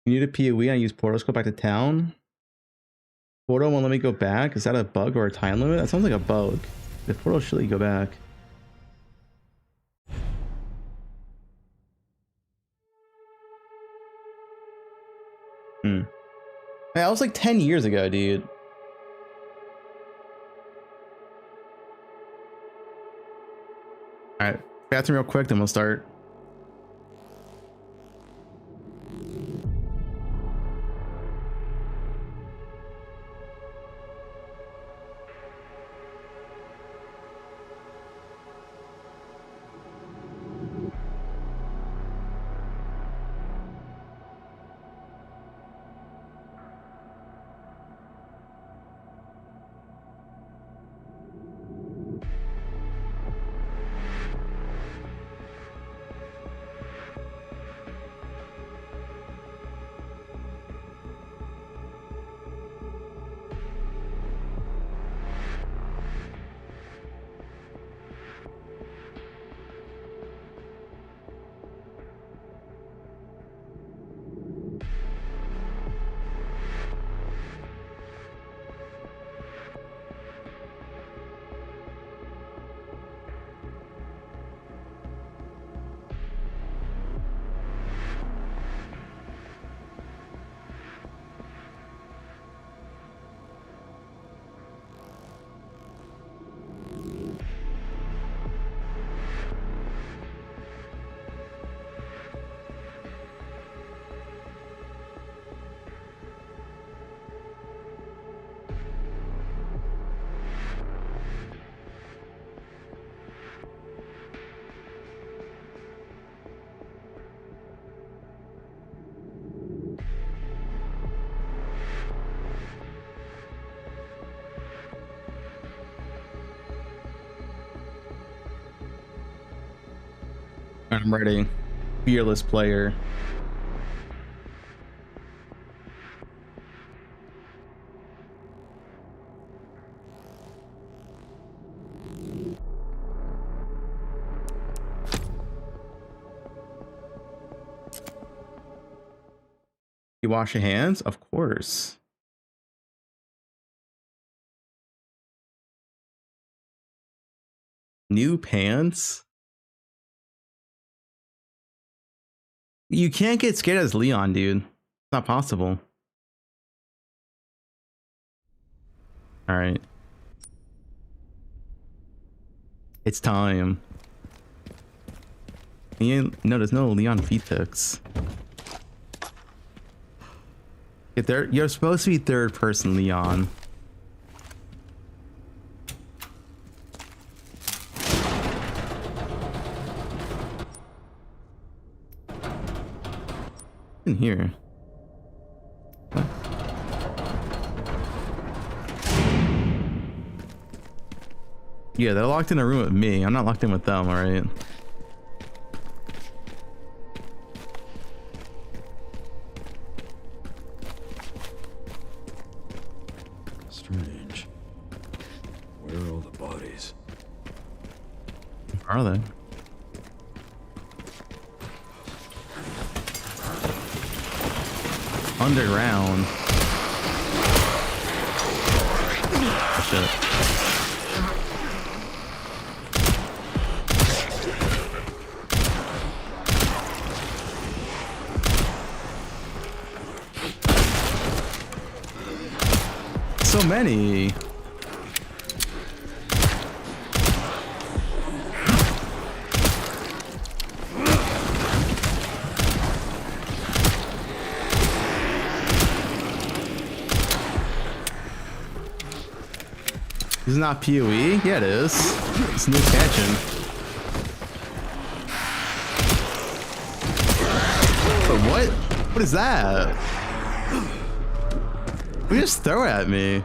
You need a PoE. I use portal to go back to town. Portal won't let me go back. Is that a bug or a time limit? That sounds like a bug. The portal should let you go back. That was like 10 years ago, dude. Alright, bathroom real quick, then we'll start. I'm ready. Fearless player. You wash your hands? Of course. New pants? You can't get scared as Leon, dude. It's not possible. All right. It's time. No, there's no Leon feet pics. If you're supposed to be third person Leon. In here. What? Yeah, they're locked in a room with me. I'm not locked in with them, alright? Strange. Where are all the bodies? Where are they? Underground. Shit. So many. This is not PoE? Yeah, it is. It's new expansion. But what? What is that? What just throw at me?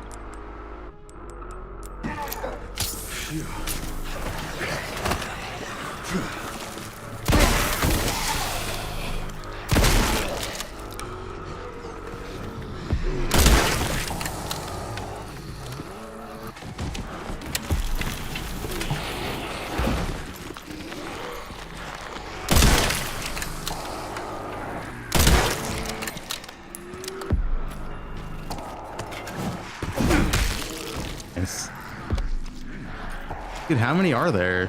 Dude, how many are there?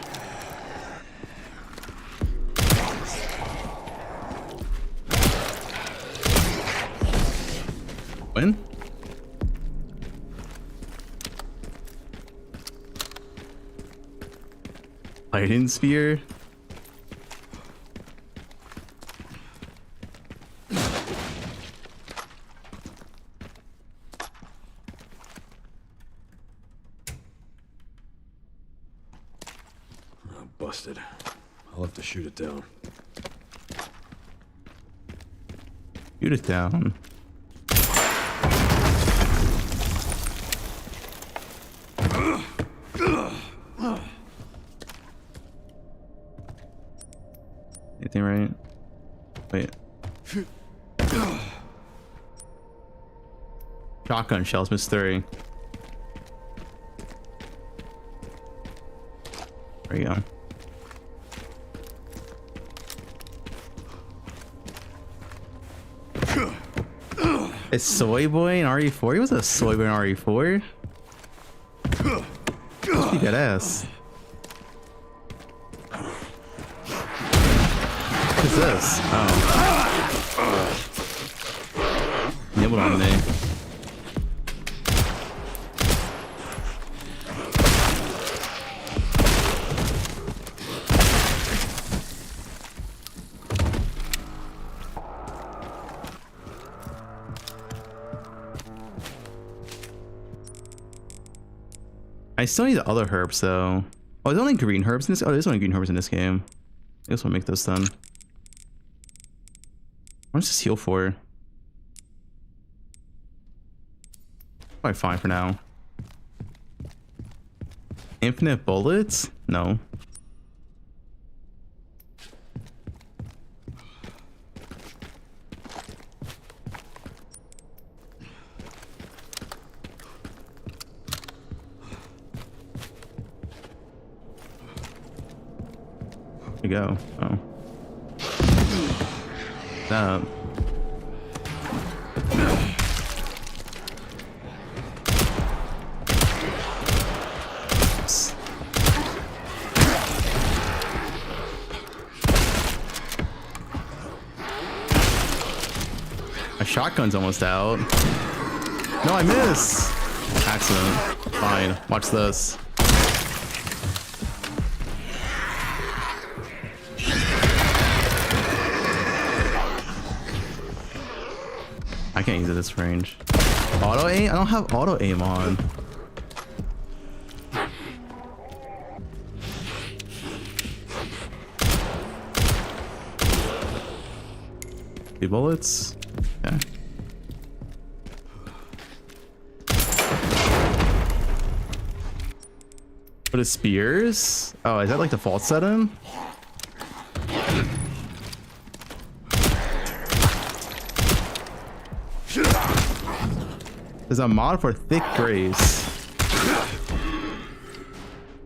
When? Lightning spear? Busted. I'll have to shoot it down. Shoot it down. Anything right? Wait. Shotgun shells, miss 3. There you go. Is Soy Boy in RE4? He was a Soy Boy in RE4? Must be dead ass. What is this? Oh. Nibbled on me. I still need the other herbs though. Oh, there's only green herbs in this. Oh, there's only green herbs in this game. I just want to make those then. How much does heal for? Probably fine for now. Infinite bullets? No. you go. Oh. That. My shotgun's almost out. No, I miss. Accident. Fine. Watch this. I can't use it at this range. Auto aim? I don't have auto aim on. 2 bullets. Okay. What is spears? Oh, is that like default setting? There's a mod for thick grace.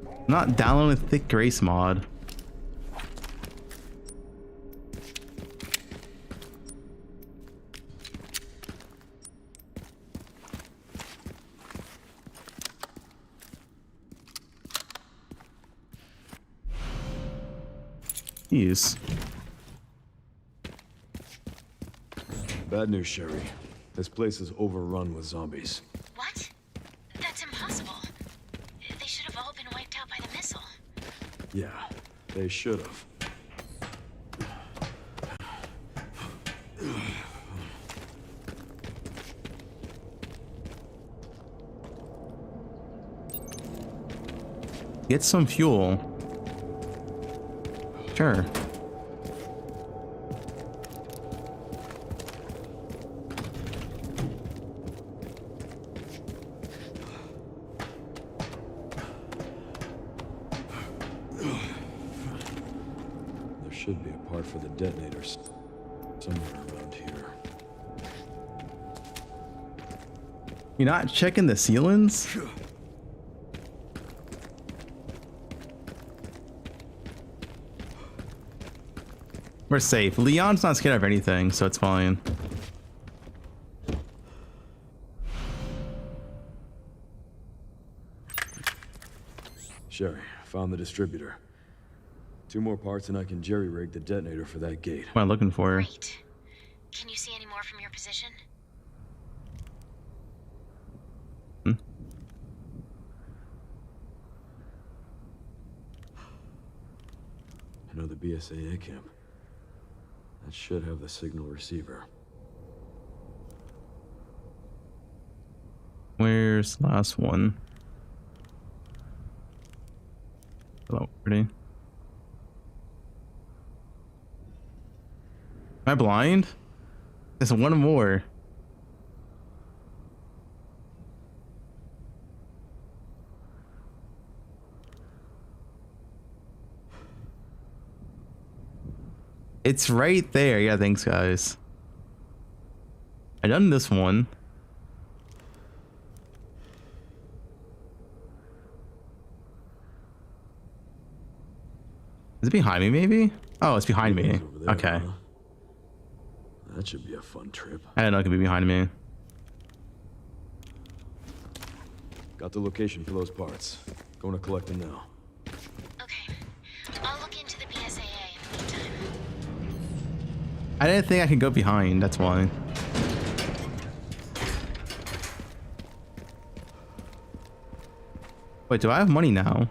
I'm not downloading thick grace mod. Jeez. Bad news, Sherry. This place is overrun with zombies. What? That's impossible. They should have all been wiped out by the missile. Yeah, they should have. Get some fuel. Sure. There should be a part for the detonators somewhere around here. You're not checking the ceilings? We're safe. Leon's not scared of anything, so it's fine. Sherry, found the distributor. 2 more parts and I can jerry-rig the detonator for that gate. What am I looking for? Great. Can you see any more from your position? I know the BSAA camp. That should have the signal receiver. Where's the last one? Hello, ready? Am I blind? There's one more. It's right there. Yeah, thanks, guys. I done this one. Is it behind me, maybe? Oh, it's behind me. Over there, Okay. huh? That should be a fun trip. I didn't know it could be behind me. Got the location for those parts. Going to collect them now. Okay. I'll look into the BSAA in the meantime. I didn't think I could go behind, that's why. Wait, do I have money now?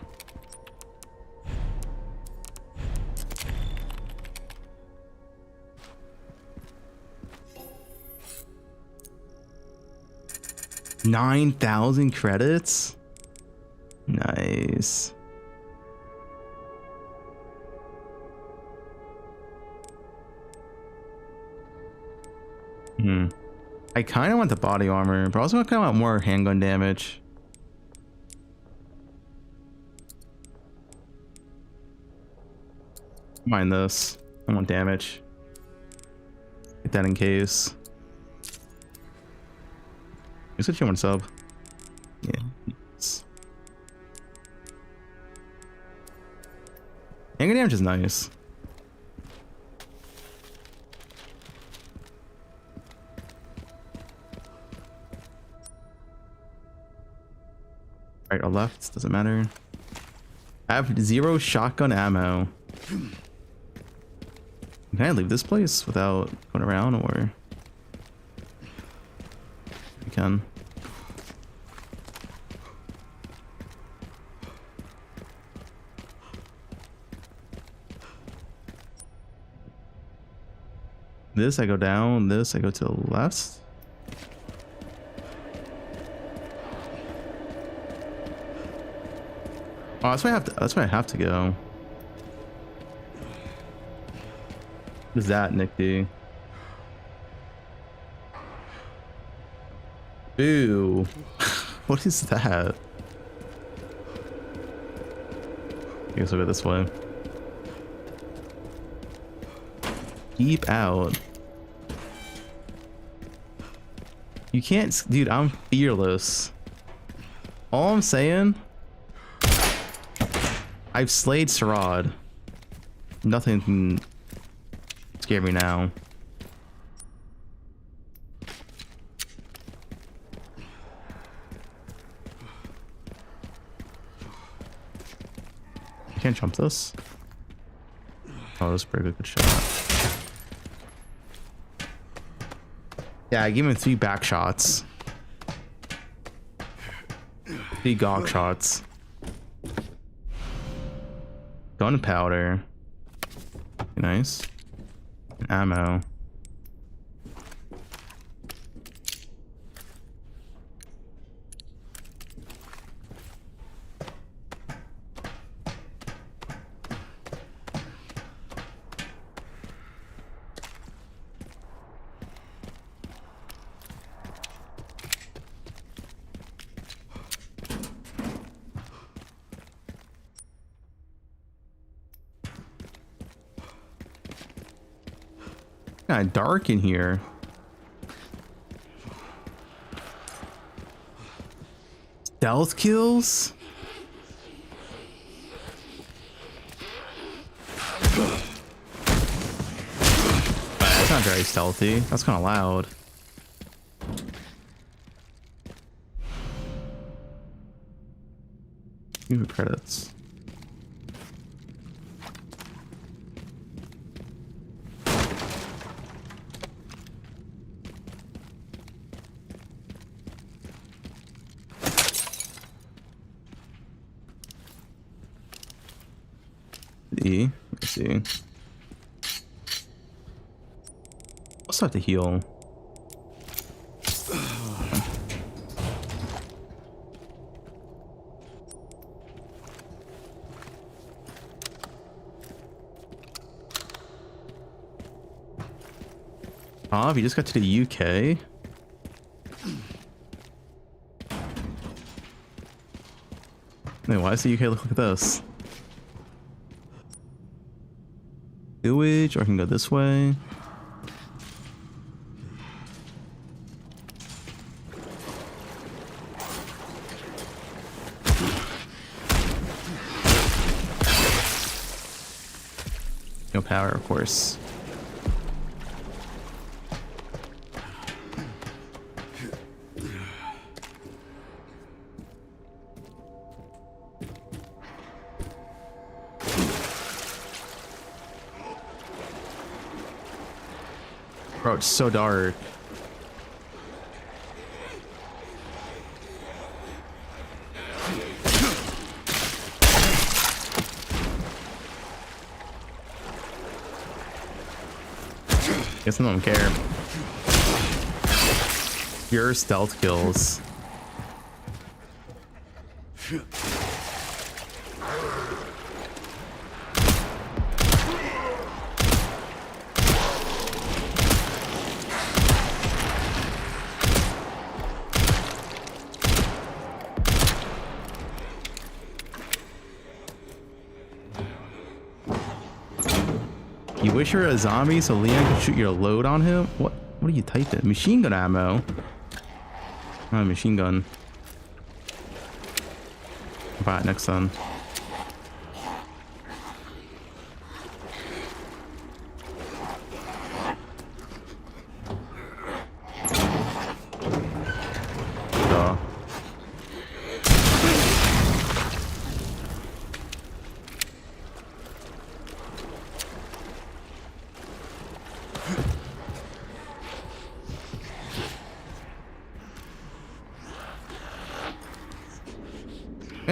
$9,000 credits? Nice. I kind of want the body armor, but I also kind of want more handgun damage. Mind this. I want damage. Get that in case. You said you want sub. Yeah. Yes. Anger damage is nice. Right or left, doesn't matter. I have 0 shotgun ammo. Can I leave this place without going around, or I can? This I go down, this I go to the left. Oh, that's where I have to. That's where I have to go. What is that, Nick D? Ooh, what is that? I guess I'll go this way. Keep out. You can't, dude. I'm fearless. All I'm saying. I've slayed Sarad. Nothing can scare me now. I can't jump this. Oh, that's a pretty good shot. Yeah, I gave him 3 back shots. 3 gog shots. Gunpowder. Nice. Ammo. Kind of dark in here. Stealth kills? That's not very stealthy. That's kind of loud. Give me credits. E. Let's see. I'll start to heal. Ah, we just got to the UK. Wait, why does the UK look like this? Sewage, or I can go this way. No power, of course. Bro, it's so dark. Guess I don't care. Pure stealth kills. You wish you were a zombie so Leon could shoot your load on him? What are you typing? Machine gun ammo. Oh, machine gun. I'll buy it next time.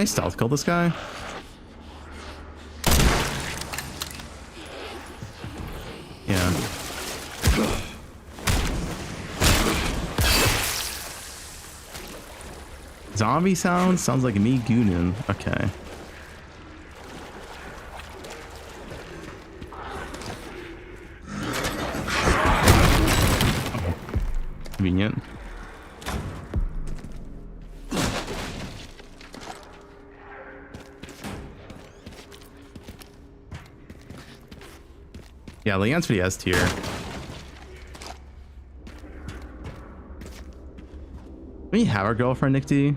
I stealth kill this guy? Yeah. Zombie sounds like me goonin. Okay. Convenient. Yeah, Leon's pretty S tier. We have our girlfriend, Nick D.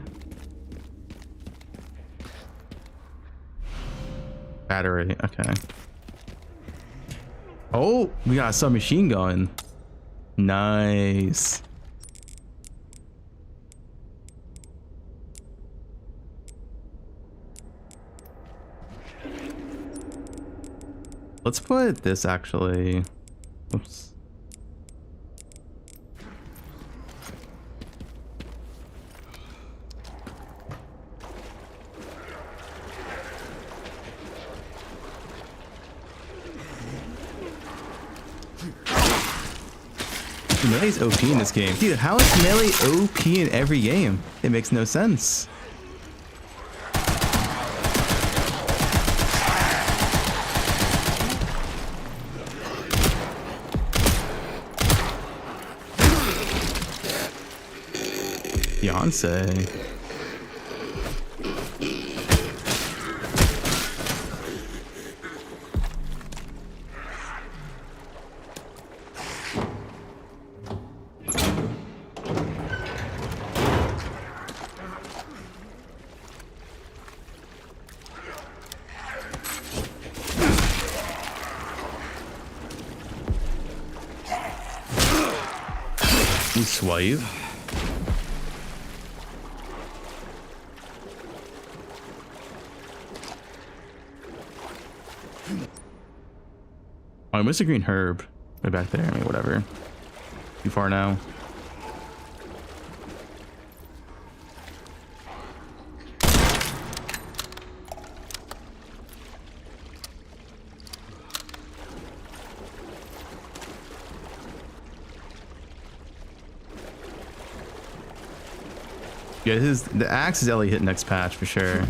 Battery, okay. Oh, we got a submachine gun. Nice. Let's put this actually. Oops. Melee's OP in this game. Dude, how is Melee OP in every game? It makes no sense. Beyonce. Swipe. Oh, I missed a green herb way back there. I mean, whatever. Too far now. Yeah, the axe is LA hit next patch for sure.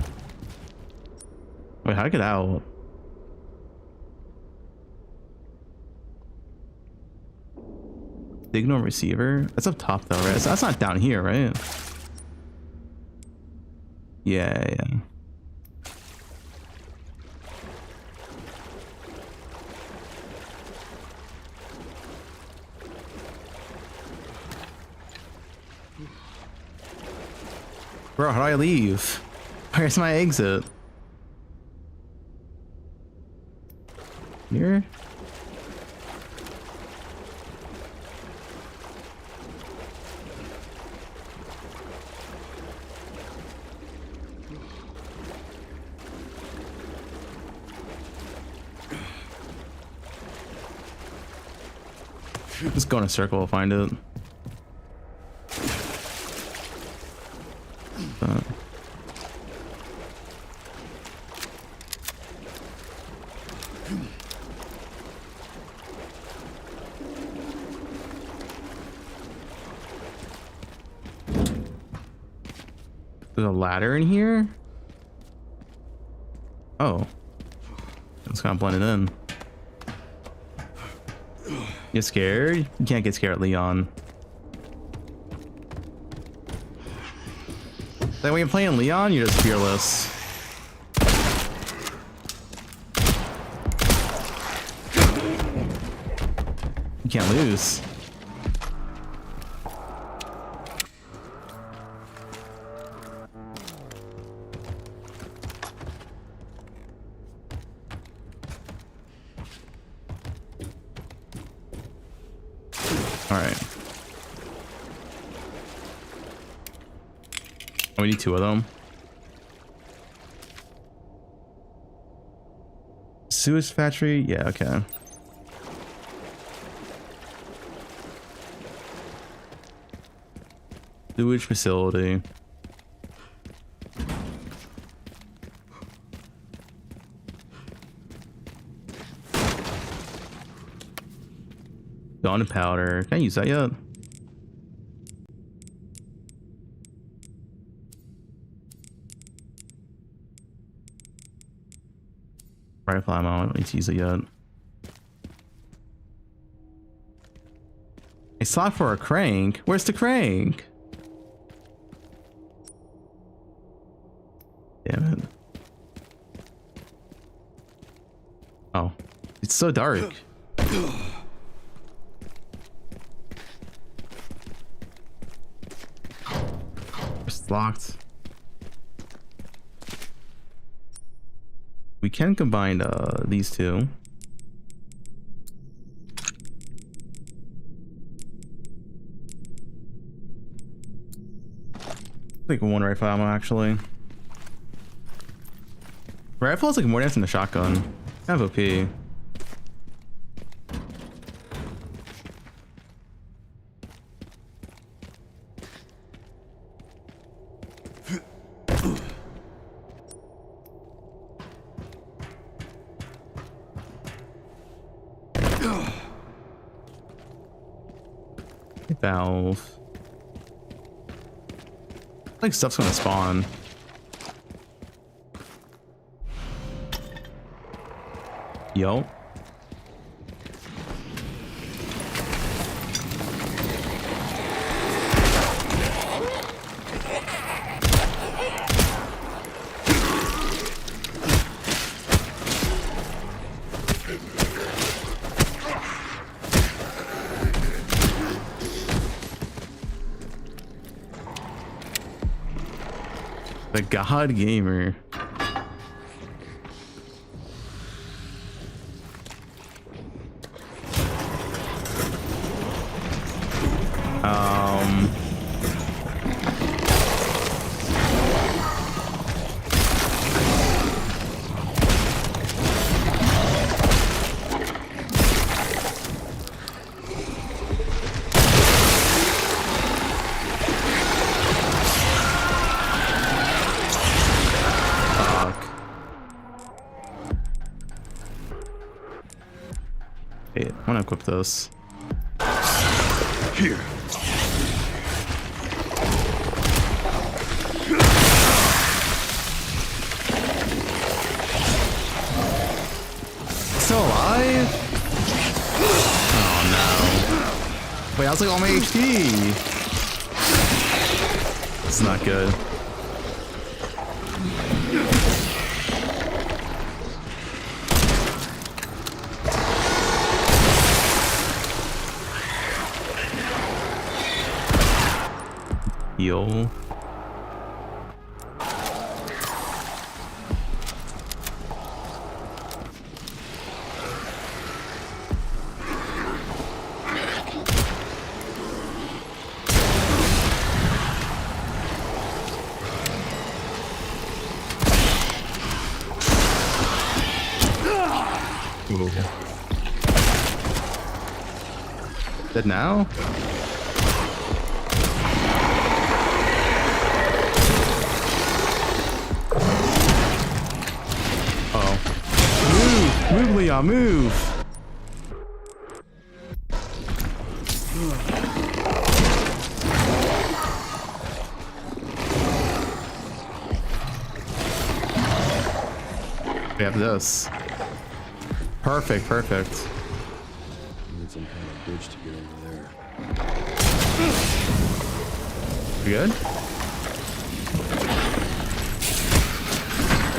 Wait, how to get out? Signal receiver? That's up top though, right? So that's not down here, right? Yeah. Bro, how do I leave? Where's my exit? Here? Just go in a circle, we'll find it. There's a ladder in here? Oh. It's kind of blended in. You scared? You can't get scared, Leon. Like when you're playing Leon, you're just fearless. You can't lose. We need two of them. Sewage factory? Yeah, okay. Sewage facility. gunpowder. Can I use that yet? Rifle ammo. I don't need to use it yet. A slot for a crank. Where's the crank? Damn it. Oh, it's so dark. It's locked. We can combine these two. Like one rifle ammo actually. Rifle is like more damage than the shotgun. Kind of OP. Valve. Like stuff's gonna spawn. Yo. The God Gamer. Wait, I want to equip this. Here. Still alive? Oh no. Wait, I was like all my HP. It's not good. Yo. Dead now? Move, Leon, move! We have this. Perfect, perfect. Need some kind of bridge to get over there. We good?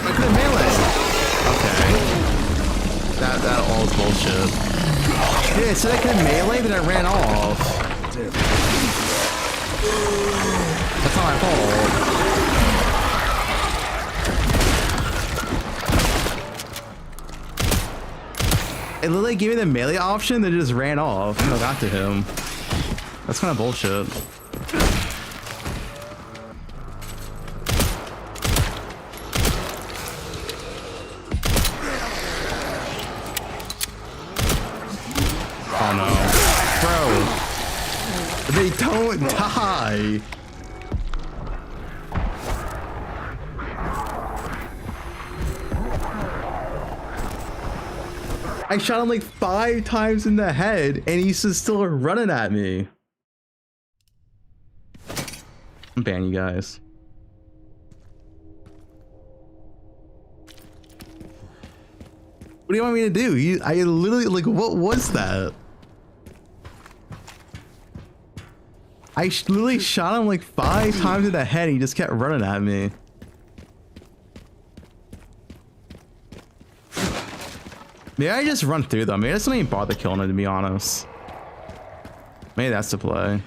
Look at the melee! Okay. That all is bullshit. Yeah, so I could melee, but I ran off. That's not my fault. It literally gave me the melee option, then it just ran off and I got to him. That's kind of bullshit. Oh no. Bro. They don't die. I shot him like 5 times in the head and he's just still running at me. I'm banning you guys. What do you want me to do? I literally, like, what was that? I literally shot him like 5 times in the head and he just kept running at me. Maybe I just run through them. Maybe I just don't even bother killing him, to be honest. Maybe that's the play.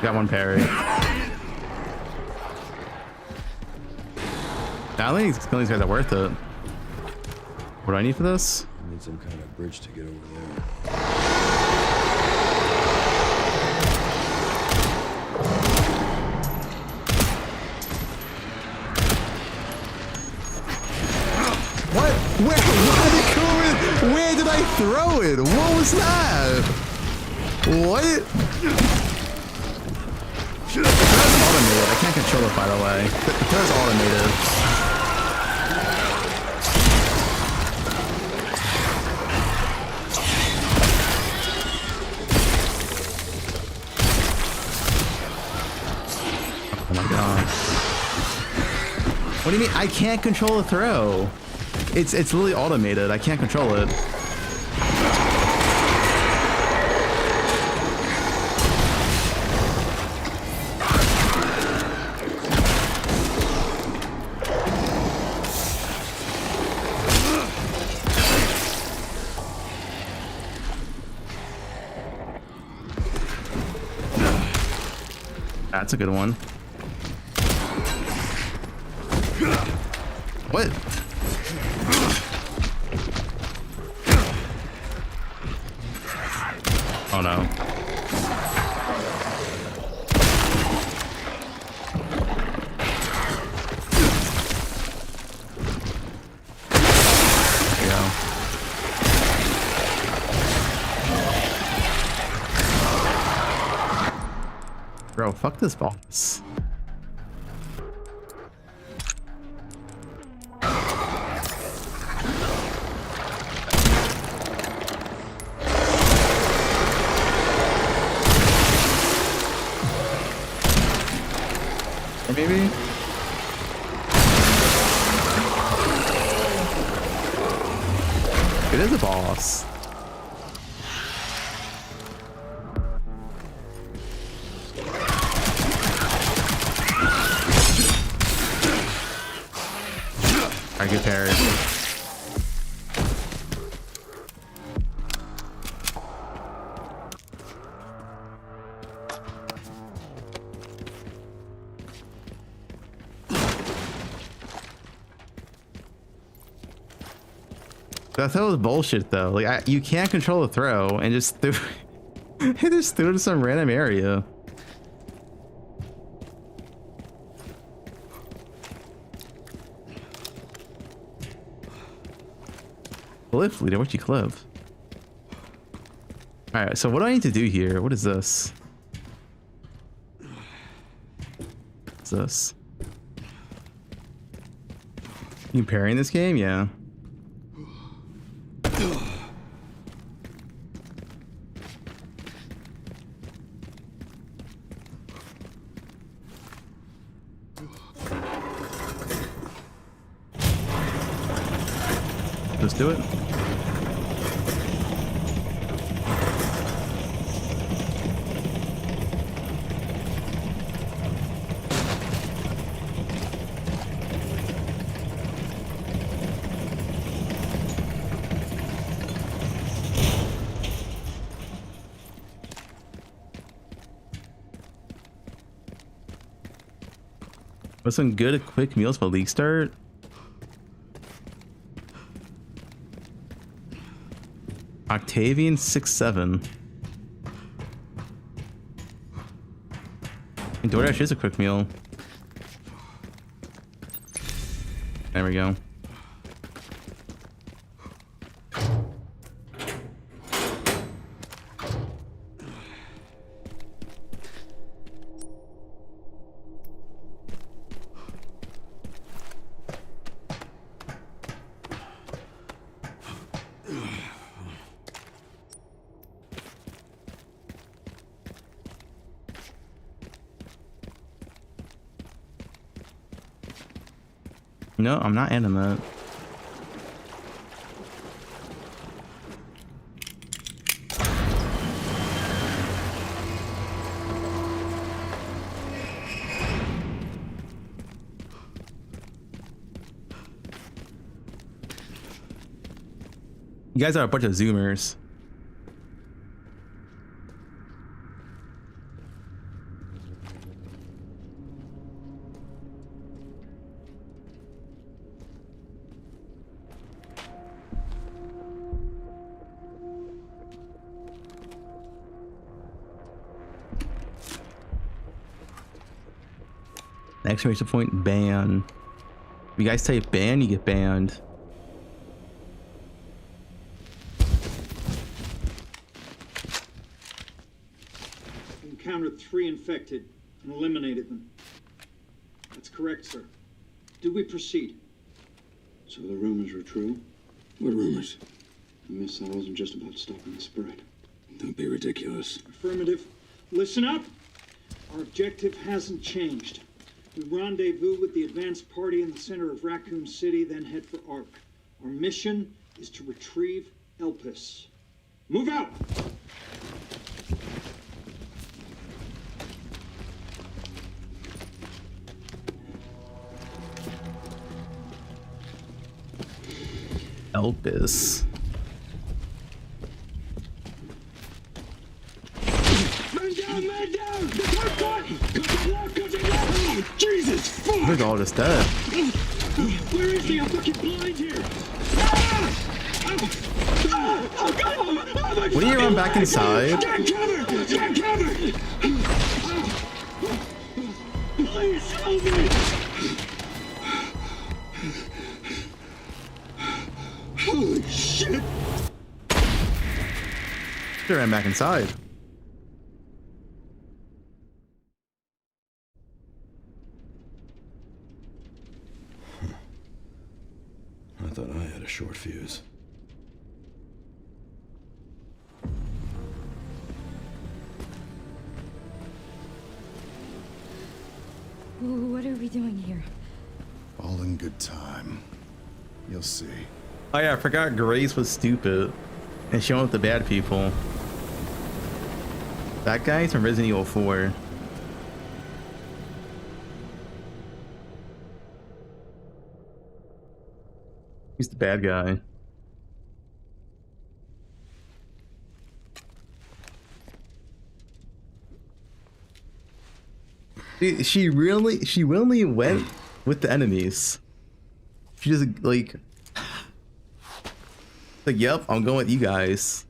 Got one parry. I don't think these guys are worth it. What do I need for this? I need some kind of bridge to get over there. What? Where did it go in? Where did I throw it? What was that? What? That's automated. I can't control it, by the way. The turret's automated. Oh my god. What do you mean? I can't control the throw. It's literally automated. I can't control it. That's a good one. What? Oh no. There you go. Bro, fuck this boss. Or maybe? It is a boss. I get parried. That throw was bullshit though. Like you can't control the throw and just threw it just threw it to some random area. Cliff leader, what'd you cliff? Alright, so what do I need to do here? What is this? What's this? You parry in this game? Yeah. Let's do it. With some good quick meals for league start. Octavian 6'7". And DoorDash is a quick meal. There we go. No, I'm not adding that. You guys are a bunch of Zoomers. Exclamation point ban. If you guys type ban, you get banned. Encountered 3 infected and eliminated them. That's correct, sir. Do we proceed? So the rumors were true? What rumors? The missile wasn't just about stopping the spread. Don't be ridiculous. Affirmative. Listen up. Our objective hasn't changed. We rendezvous with the advanced party in the center of Raccoon City, then head for Ark. Our mission is to retrieve Elpis. Move out! Elpis. Man down, man down! Jesus, fuck! Look at all this dead. Where is he? I'm fucking blind here! What do you run back inside? Get cover! Get cover! Please help me! Holy shit! They ran back inside. I thought I had a short fuse. What are we doing here? All in good time. You'll see. Oh yeah, I forgot Grace was stupid and she went with the bad people. That guy's from Resident Evil 4. He's the bad guy. Dude, she willingly went with the enemies. She just like, yep, I'm going with you guys.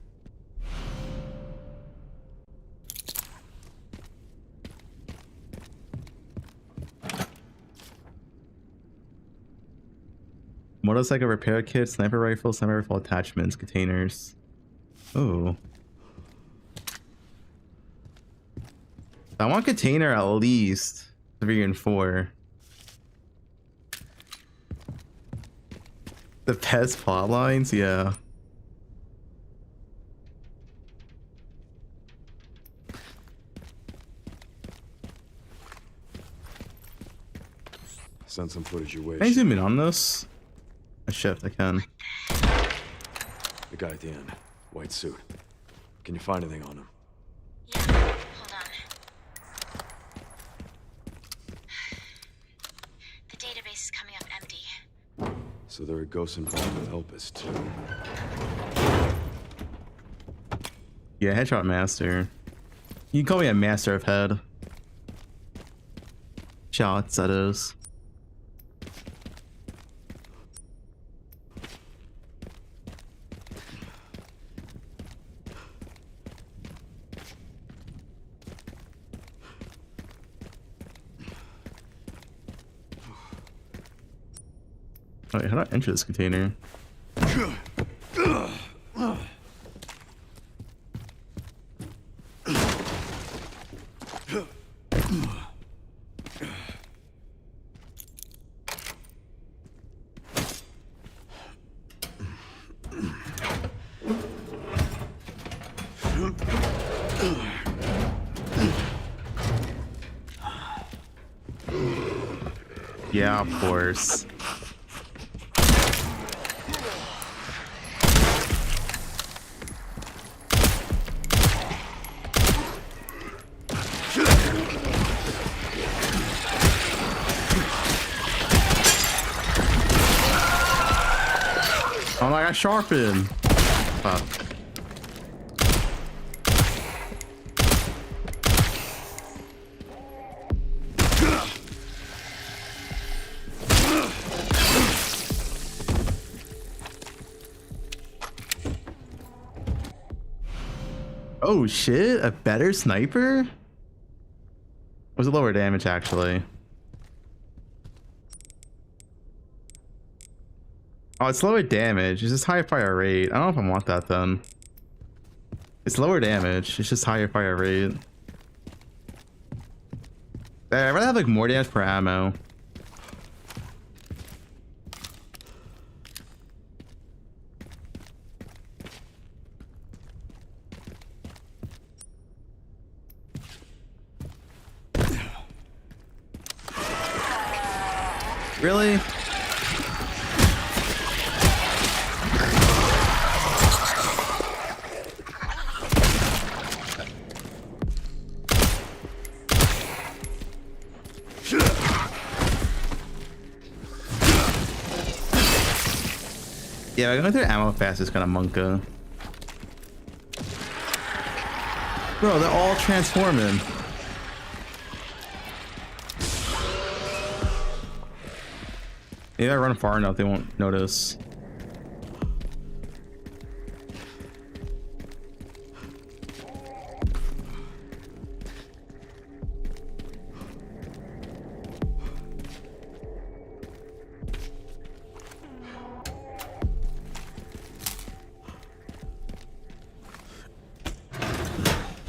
Motorcycle repair kit, sniper rifle attachments, containers. Oh. I want container at least 3 and 4. The best plot lines, yeah. Send some footage your way. Can I zoom in on this? I shift, I can. The guy at the end, white suit. Can you find anything on him? Hold on. The database is coming up empty. So there are ghosts involved with Elpis too. Yeah, headshot master. You can call me a master of head. Shots, that is. Wait, how do I enter this container? Yeah, of course. Oh, I got sharpened. Fuck. Oh shit, a better sniper? It was a lower damage actually. Oh, it's lower damage. It's just higher fire rate. I don't know if I want that then. It's lower damage. It's just higher fire rate. I'd rather have like more damage per ammo. Really? Yeah, going through ammo fast is kind of monka. Bro, they're all transforming. Maybe I run far enough, they won't notice.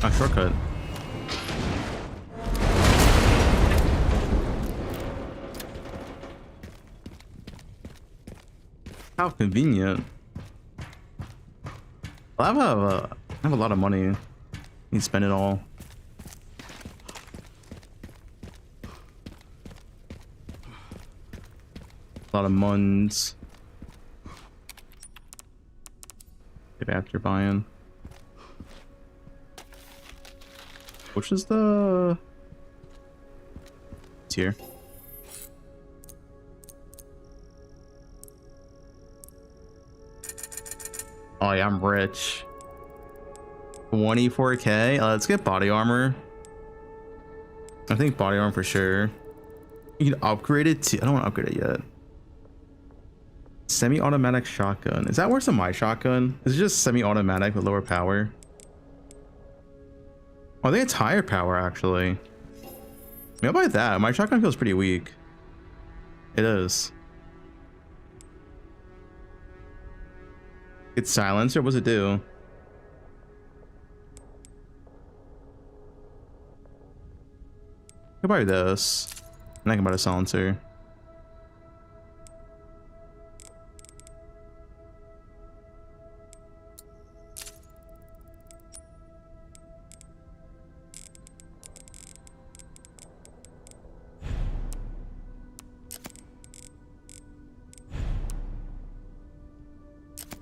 A shortcut. How convenient. I have a lot of money. You can spend it all. A lot of muns. Get after buying. Which is the tier? Oh yeah, I'm rich. 24k. Let's get body armor. I think body armor for sure. You can upgrade it to. I don't want to upgrade it yet. Semi-automatic shotgun. Is that worse than my shotgun? Is it just semi-automatic with lower power? Oh, I think it's higher power actually. Maybe I'll buy that. My shotgun feels pretty weak. It is. It's silencer. What's it do? I'll buy this. And I can buy the silencer.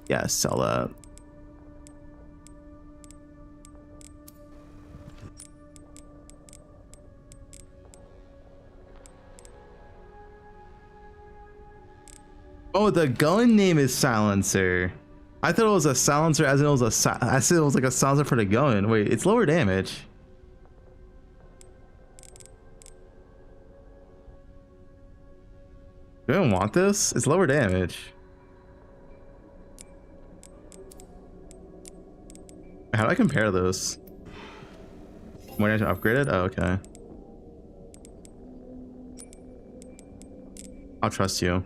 Yeah, sell that. Oh, the gun name is silencer. I thought it was a silencer as in it was I said it was like a silencer for the gun. Wait, it's lower damage. You don't want this? It's lower damage. How do I compare those? When I upgrade it? Oh, okay. I'll trust you.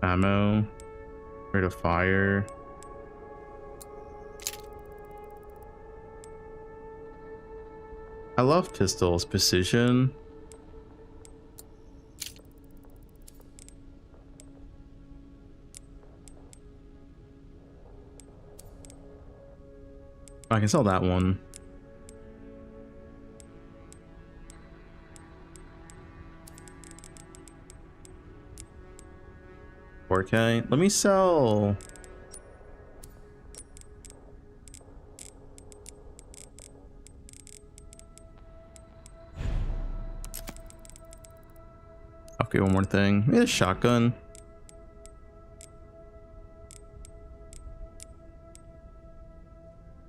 Ammo. Rate of fire. I love pistols. Precision. I can sell that one. Okay, let me sell. Okay, one more thing. Maybe a shotgun.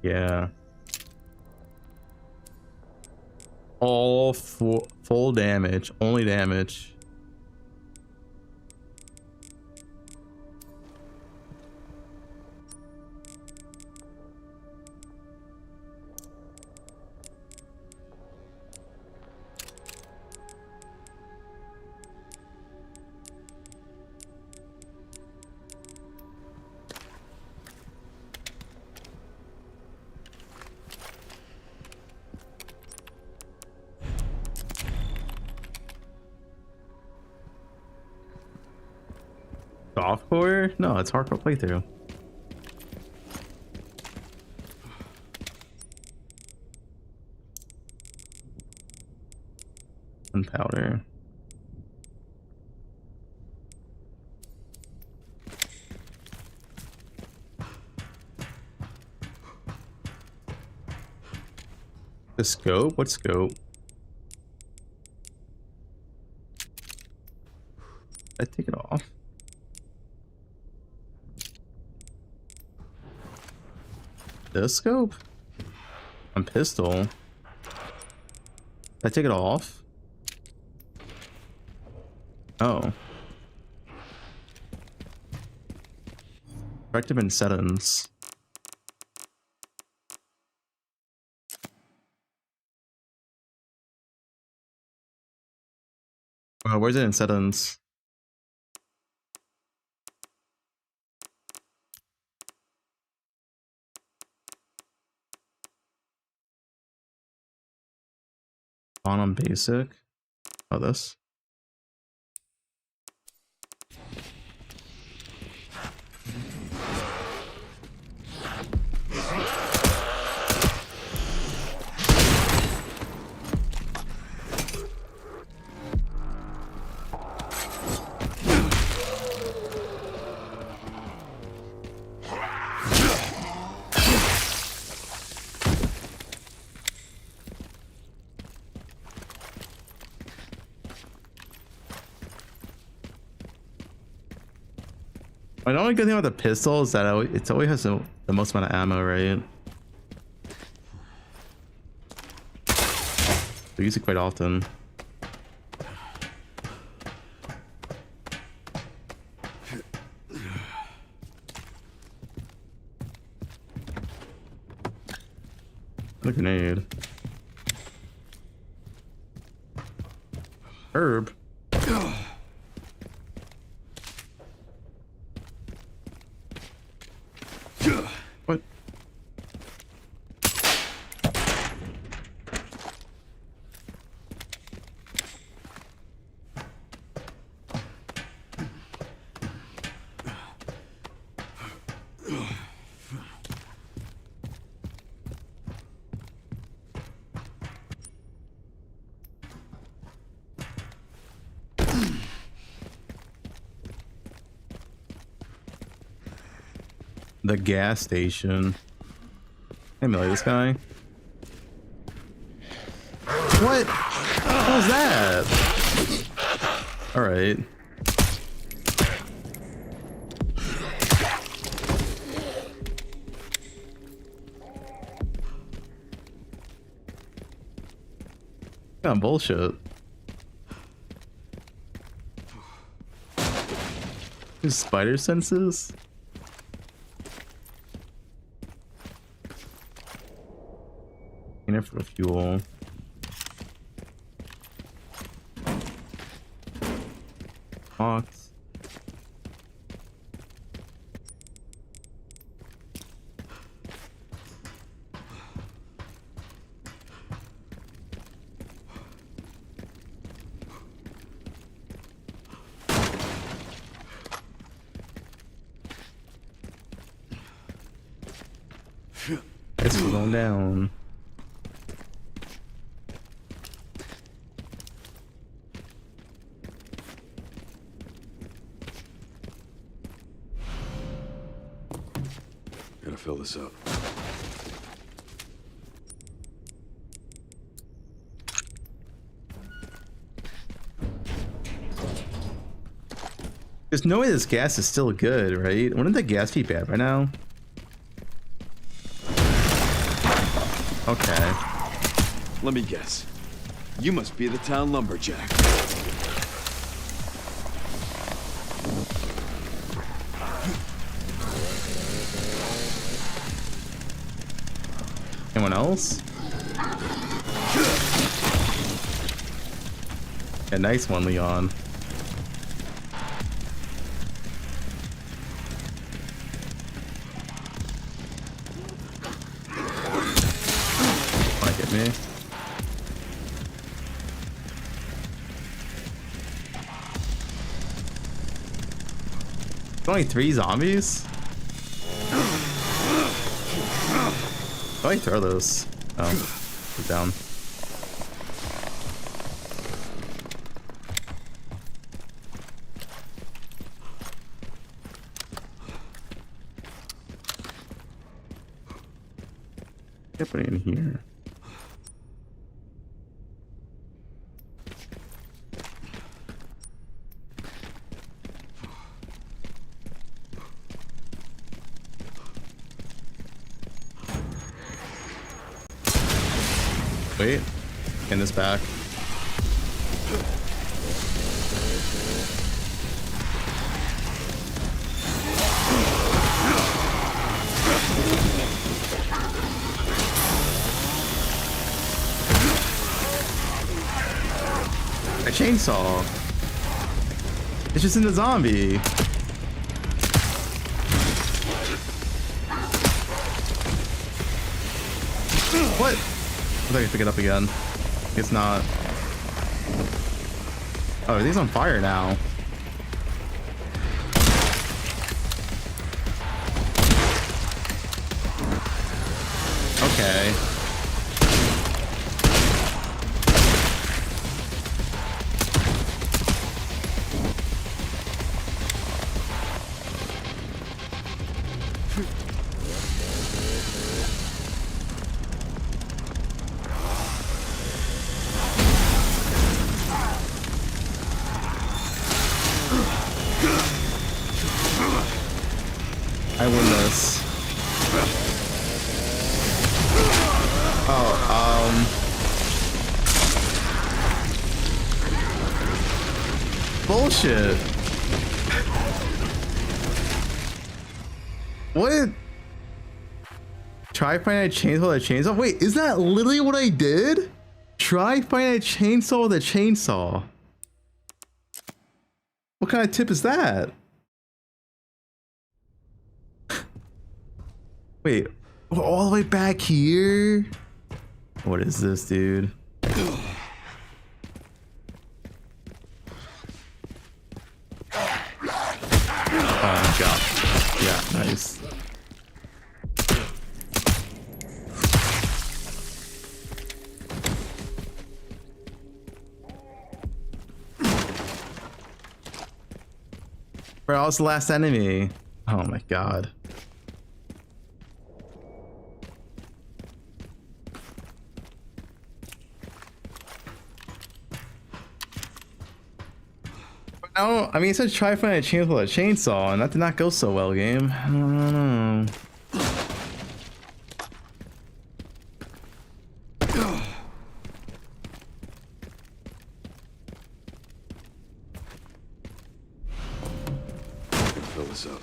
Yeah. All full damage, only damage. Softcore? No, it's hardcore playthrough. Gunpowder. The scope? What scope? I take it off. This scope? On pistol. I take it off. Oh. Effective in settings. Where's it in settings? On basic. Oh, this. The only good thing about the pistol is that it always has the most amount of ammo, right? I use it quite often. A grenade. Herb. What? The gas station. Hey, Millie, this guy. What? What was that? All right. Kind of bullshit. His spider senses? In it for the fuel. Box. It's going down. Gotta fill this up. There's no way this gas is still good, right? Wouldn't the gas be bad by now? Okay. Let me guess. You must be the town lumberjack. Anyone else? Yeah, nice one, Leon. Wanna get me? Only 3 zombies? How do I throw those? Oh, put down. Yeah, put it in here. Wait, in this back. A chainsaw. It's just in the zombie. What? I thought I could pick it up again. It's not. Oh, these on fire now. Okay. I win this. Oh, bullshit. What? Try finding a chainsaw with a chainsaw? Wait, is that literally what I did? Try finding a chainsaw with a chainsaw. What kind of tip is that? Wait, we're all the way back here? What is this, dude? Oh, God. Yeah, nice. Bro, I was the last enemy. Oh my God. No, I mean, it said try finding a chainsaw with a chainsaw, and that did not go so well, game. I don't know. Fill this up.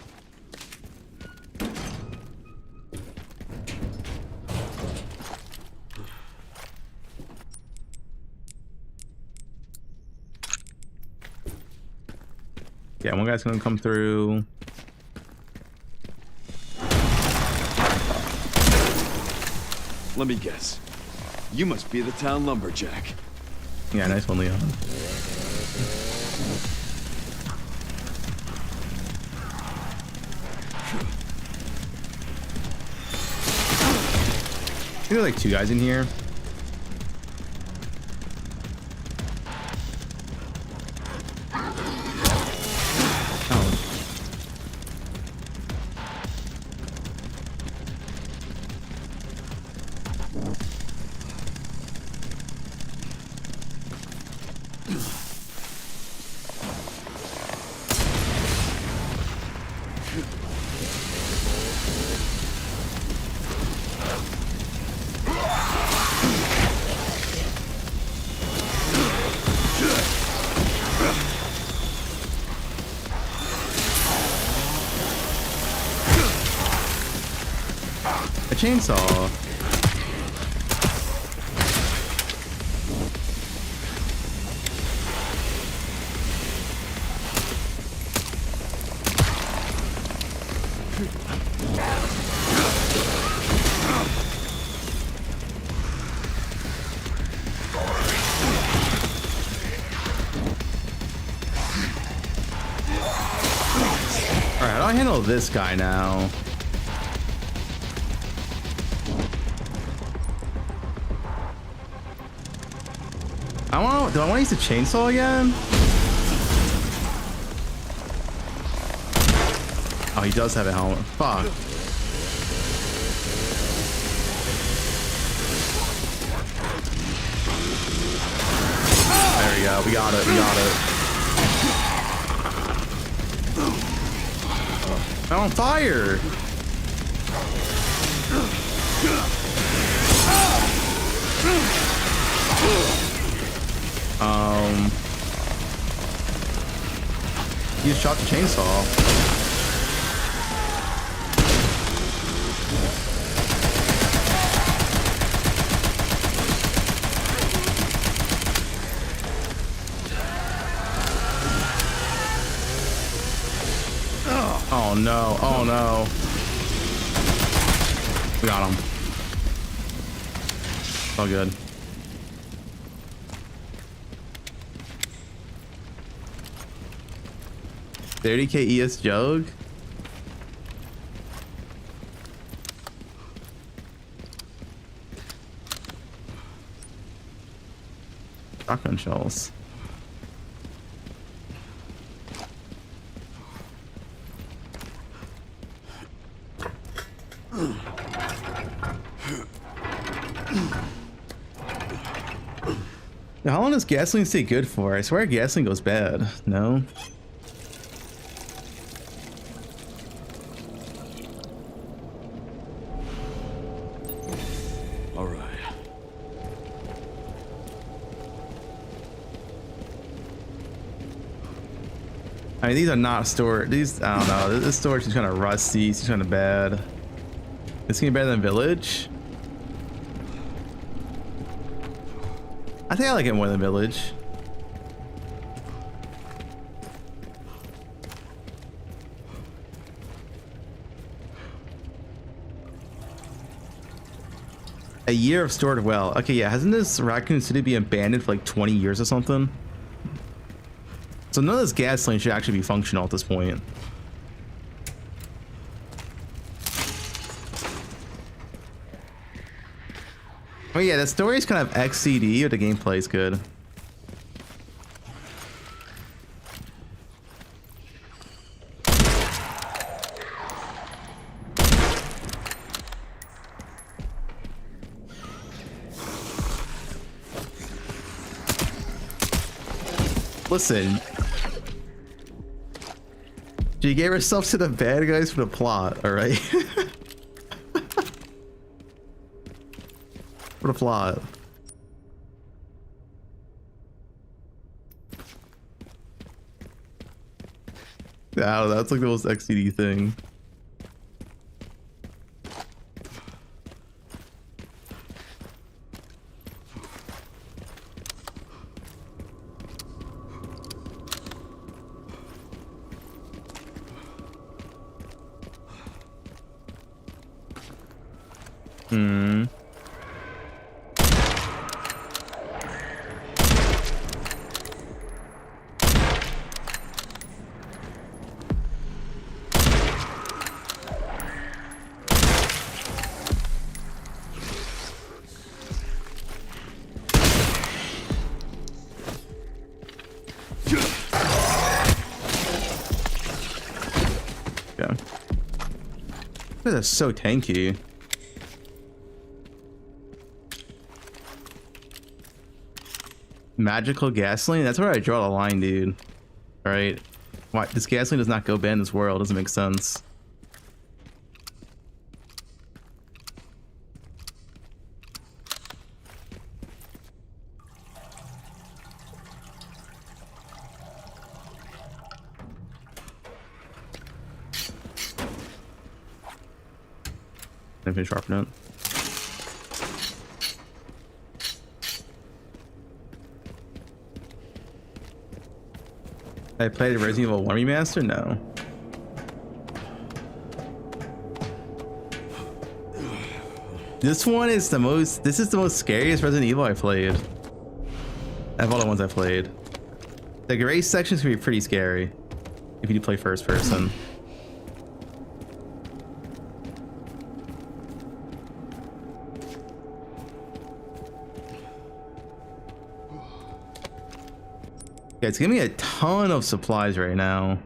Yeah, one guy's gonna come through. Let me guess. You must be the town lumberjack. Yeah, nice one, Leon. There are like 2 guys in here. A chainsaw. Alright, how do I handle this guy now? Do I want to use the chainsaw again? Oh, he does have a helmet. Fuck. There we go. We got it. We got it. I'm on fire. You just shot the chainsaw. Oh no, oh no. We got him. All good. $30K ES jug. Shotgun shells. Now, how long does gasoline stay good for? I swear gasoline goes bad. No? I mean, these are not stored. These, I don't know. This storage is kind of rusty. It's kind of bad. It's gonna be better than Village. I think I like it more than Village. A year of stored well. Okay, yeah. Hasn't this Raccoon City been abandoned for like 20 years or something? So none of this gasoline should actually be functional at this point. Oh yeah, the story is kind of XCD, but the gameplay is good. Listen. She gave herself to the bad guys for the plot, alright? For the plot. Yeah, that's like the most XCD thing. guys are so tanky. Magical gasoline? That's where I draw the line, dude. Alright. Why this gasoline does not go bad in this world, doesn't make sense. I finish sharpening it. I played Resident Evil 1 remaster? No. This one is the most. This is the most scariest Resident Evil I played. Of all the ones I played. The gray sections can be pretty scary if you do play first person. Yeah, it's giving me a ton of supplies right now.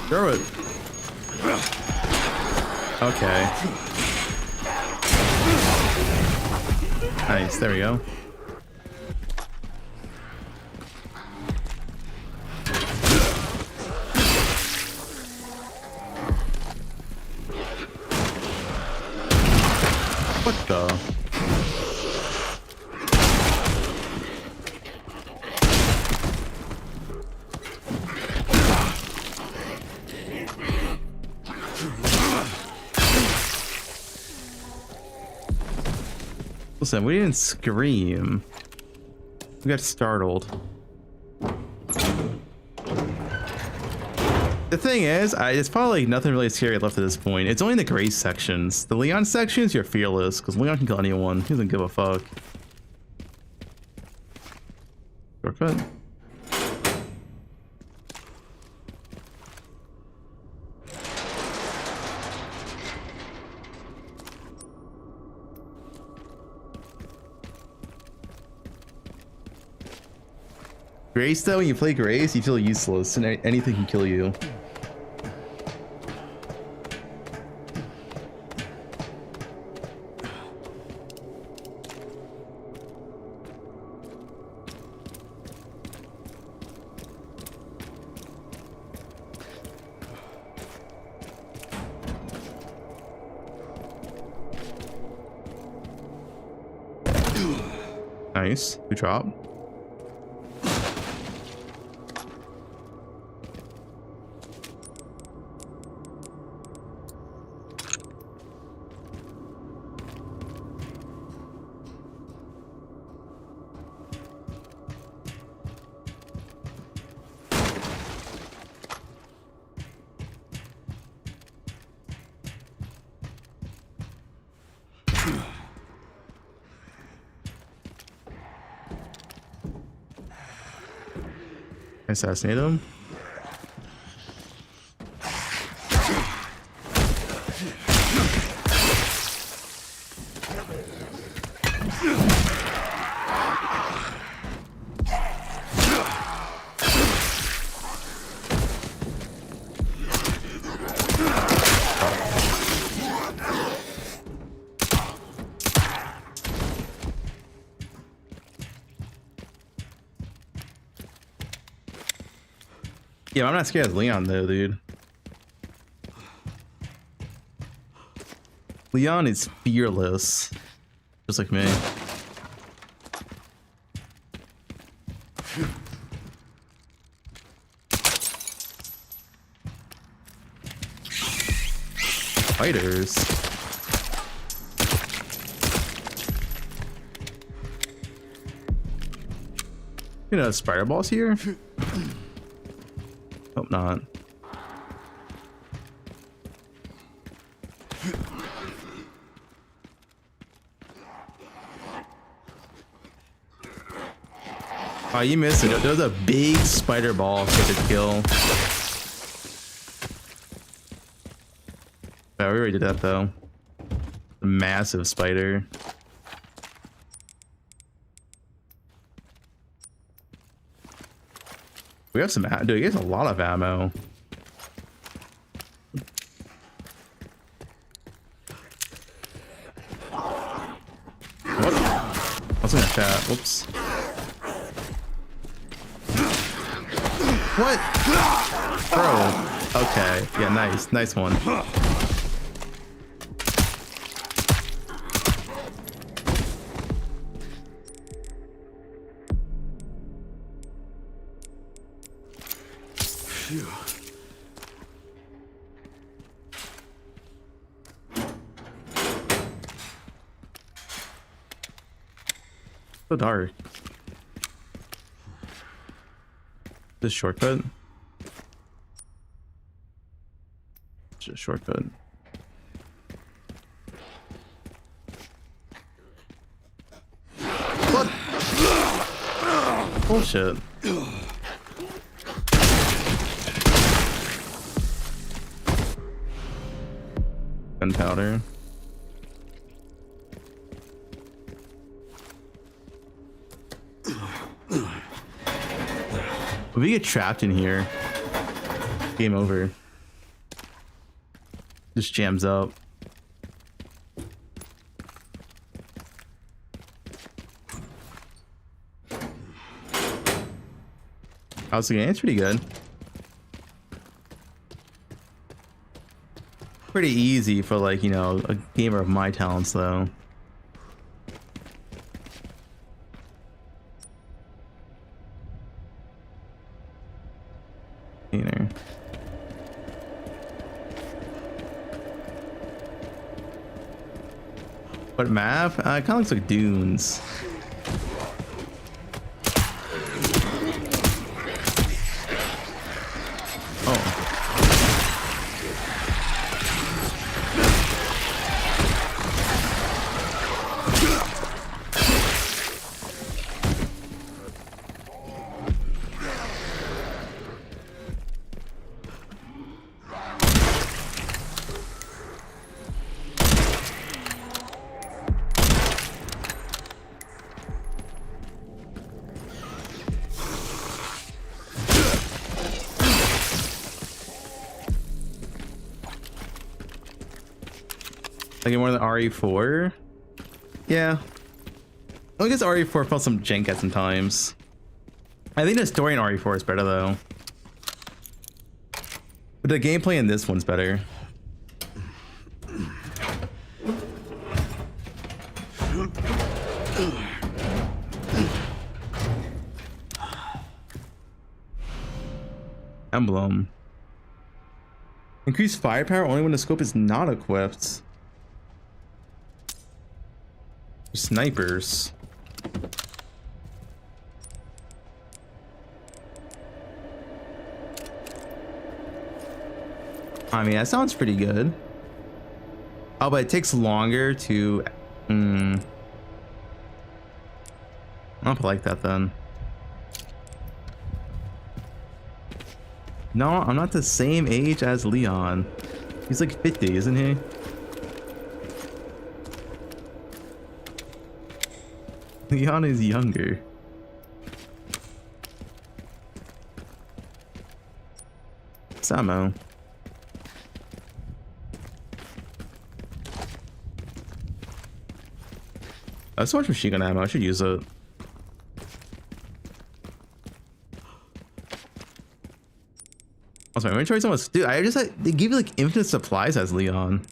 Throw it. Okay. Nice, there we go. What the? Listen, we didn't scream. We got startled. The thing is, it's probably nothing really scary left at this point. It's only the Grace sections. The Leon sections, you're fearless, because Leon can kill anyone. He doesn't give a fuck. Shortcut. Grace, though, when you play Grace, you feel useless and anything can kill you. Nice. Good job. Assassinate him. Yeah, I'm not scared of Leon though, dude. Leon is fearless, just like me. Fighters. You know, spider balls here. Hope not. Oh, you missed it. There was a big spider ball for the kill. Oh, we already did that though. A massive spider. We have some, dude, he has a lot of ammo. What? I was gonna chat. Whoops. What? Bro. Okay. Yeah, nice. Nice one. Phew. So dark. This shortcut. Just shortcut. What? Bullshit. Gunpowder. If we get trapped in here, game over. Just jams up. How's the game? It's pretty good. Pretty easy for, like, you know, a gamer of my talents though. What map? It kind of looks like dunes. Oh. Like more than RE4? Yeah. I guess RE4 felt some jank at some times. I think the story in RE4 is better though. But the gameplay in this one's better. Emblem. Increase firepower only when the scope is not equipped. Snipers. I mean, that sounds pretty good. Oh, but it takes longer to... I'll like that then. No, I'm not the same age as Leon. He's like 50, isn't he? Leon is younger. Samo. That's so much machine gun ammo. I should use it. Also, my inventory's almost... Dude, I just they give you like infinite supplies as Leon.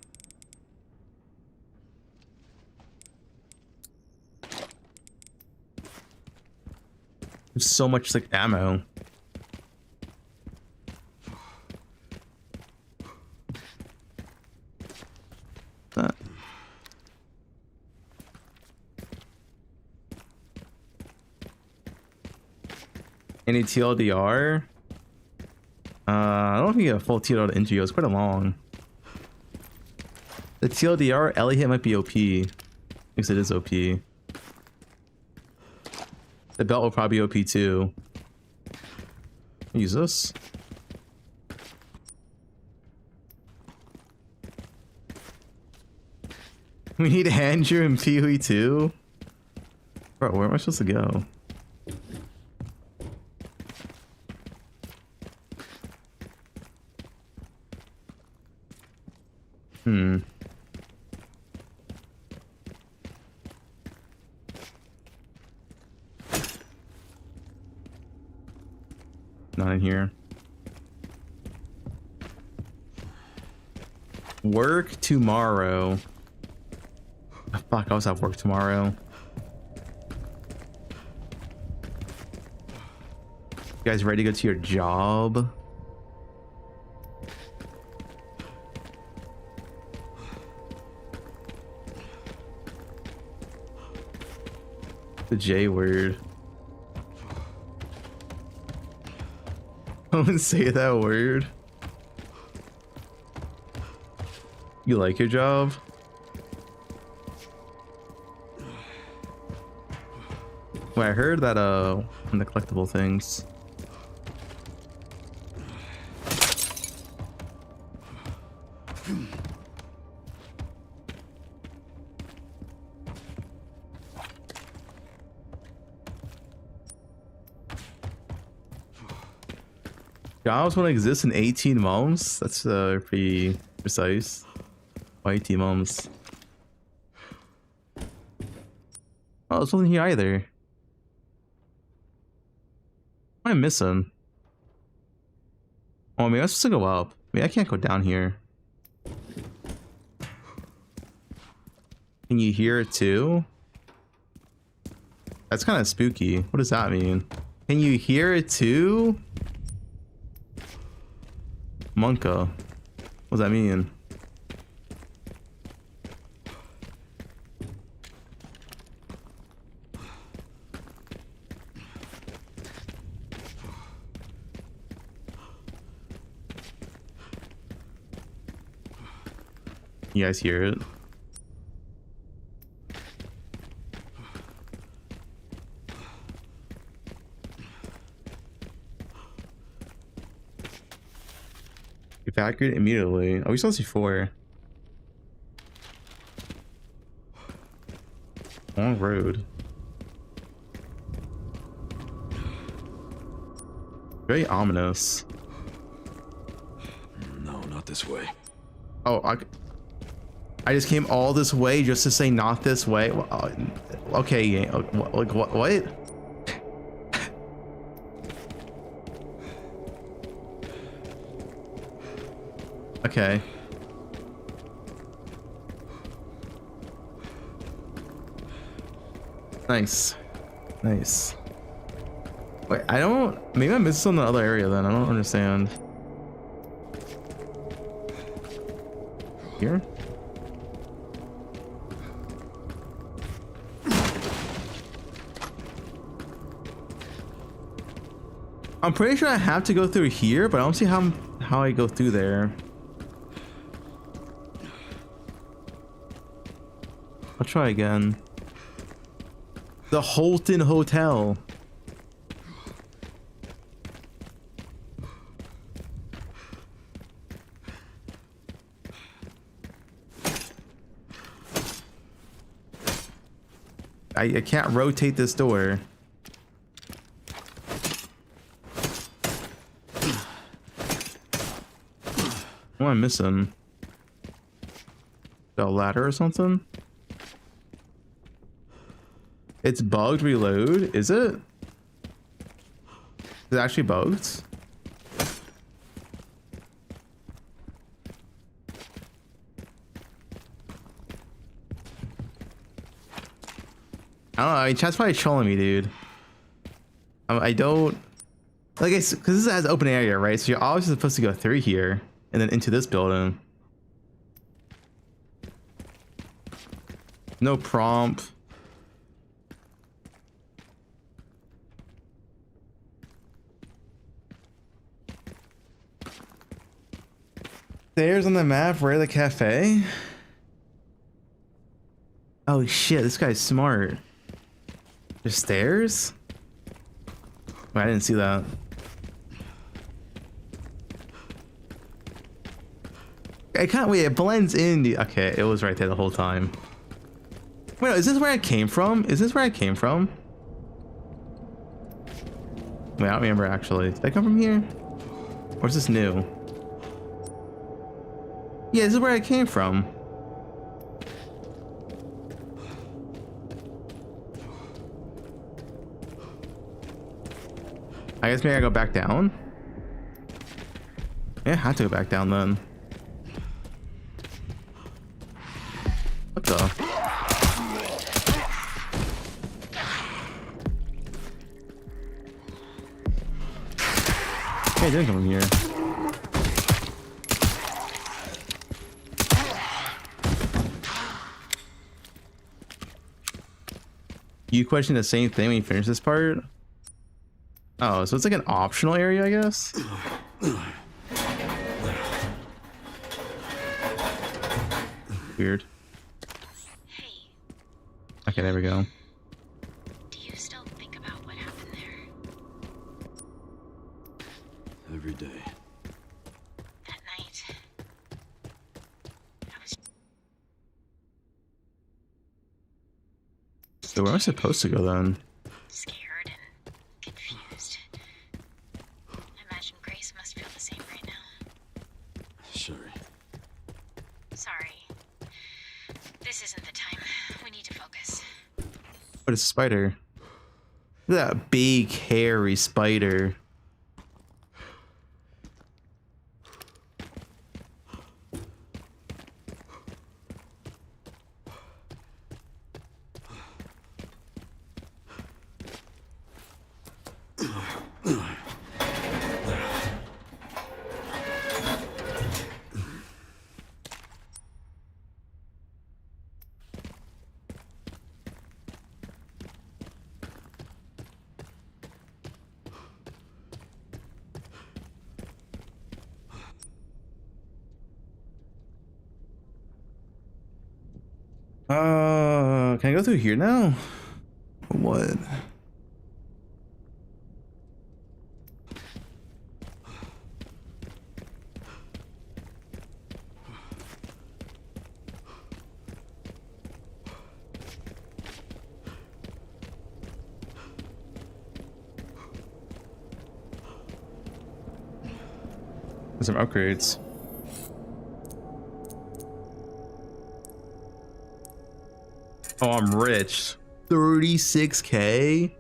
There's so much like ammo. Any TLDR? I don't know if you get a full TLDR intro. It's quite a long. The TLDR Ellie hit might be OP. Because it is OP. The The belt will probably be OP too. Use this. We need Andrew and Pee-wee too. Bro, where am I supposed to go? Not in here. Work tomorrow. Oh, fuck, I also have work tomorrow. You guys ready to go to your job? The J word. Don't say that word. You like your job? Well, I heard that on the collectible things. Jobs won't exist in 18 months? That's pretty precise. Why 18 months? Oh, there's nothing here either. What am I missing? Oh, maybe I'm supposed to go up. Maybe I can't go down here. Can you hear it too? That's kind of spooky. What does that mean? Can you hear it too? Monka. What does that mean? You guys hear it? Evacuate immediately. Oh, we saw this before. Long road. Very ominous. No, not this way. Oh, I just came all this way just to say not this way. Okay, like what? Okay. Nice. Nice. Wait, I don't... Maybe I missed some in the other area then. I don't understand. Here? I'm pretty sure I have to go through here, but I don't see how I go through there. I'll try again. The Holton Hotel. I can't rotate this door. What am I missing? A ladder or something? It's bugged reload, is it? Is it actually bugged? I don't know, I mean, chat's probably trolling me, dude. I don't... Like, because this has open area, right? So you're obviously supposed to go through here and then into this building. No prompt. Stairs on the map, where the cafe? Oh shit, this guy's smart. There's stairs? Wait, I didn't see that. I can't wait. It blends in. Okay, it was right there the whole time. Wait, no, is this where I came from? Is this where I came from? Wait, I don't remember actually. Did I come from here? Or is this new? Yeah, this is where I came from. I guess maybe I go back down? Yeah, I had to go back down then. What the? Hey, I didn't come from here. You question the same thing when you finish this part? Oh, so it's like an optional area, I guess? Weird. Okay, there we go. Do you still think about what happened there? Every day. That night? I was So where am I supposed to go then? scared and confused. I imagine Grace must feel the same right now. Sure. Sorry. This isn't the time. We need to focus. What is a spider? Look at that big hairy spider. Can I go through here now? Or what? There's some upgrades. Oh, I'm rich. 36K?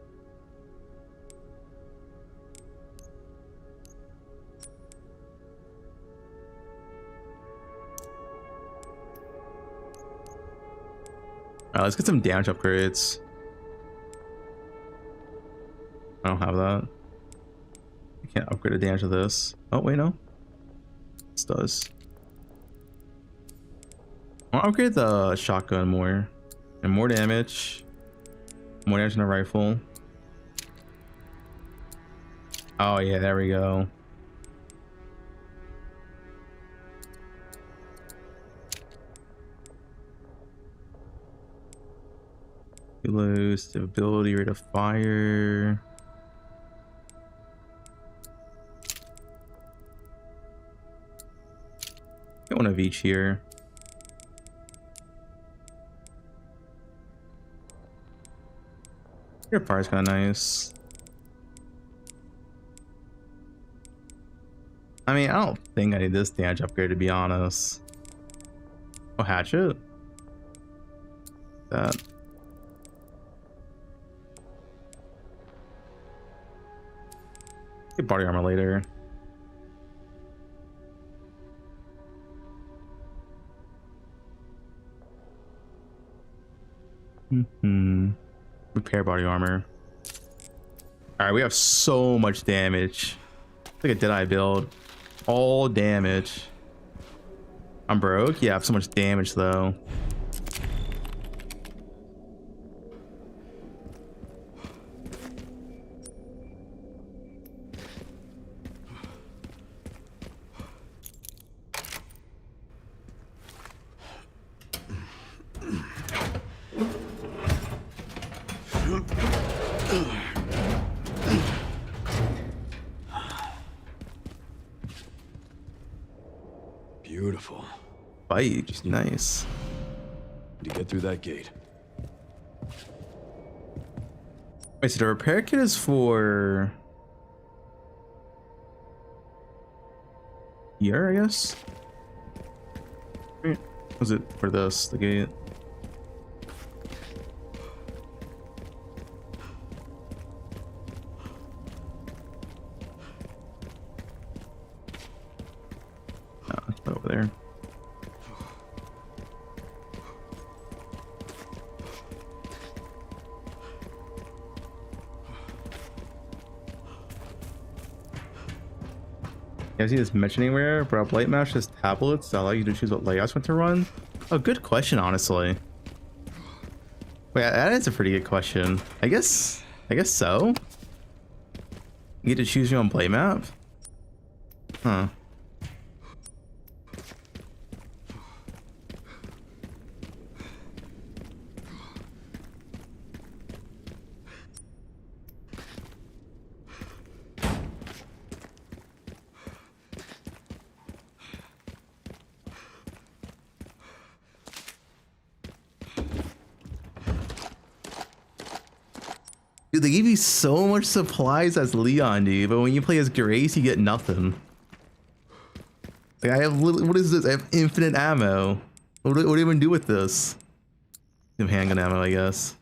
Alright, let's get some damage upgrades. I don't have that. I can't upgrade the damage of this. Oh, wait, no. This does. I'll upgrade the shotgun more. And more damage. More damage on the rifle. Oh yeah, there we go. You lose the ability rate of fire. Get one of each here. Your fire's kind of nice. I mean, I don't think I need this damage upgrade to be honest. Oh, hatchet. That. Get body armor later. Repair body armor. All right, we have so much damage. It's like a Deadeye build. All damage. I'm broke. Yeah, I have so much damage though. Beautiful. Bike, nice. To get through that gate. Wait, so the repair kit is for here, I guess? Right. Was it for this, the gate? Oh, over there. I see this mentioned anywhere, but Blight Mash has tablets that allow you to choose what layouts you want to run. Oh, good question, honestly. Wait, that is a pretty good question. I guess so. You get to choose your own play map? Huh. Dude, they give you so much supplies as Leon, dude, but when you play as Grace, you get nothing. Like, I have, what is this? I have infinite ammo. What do I even do with this? Some handgun ammo, I guess.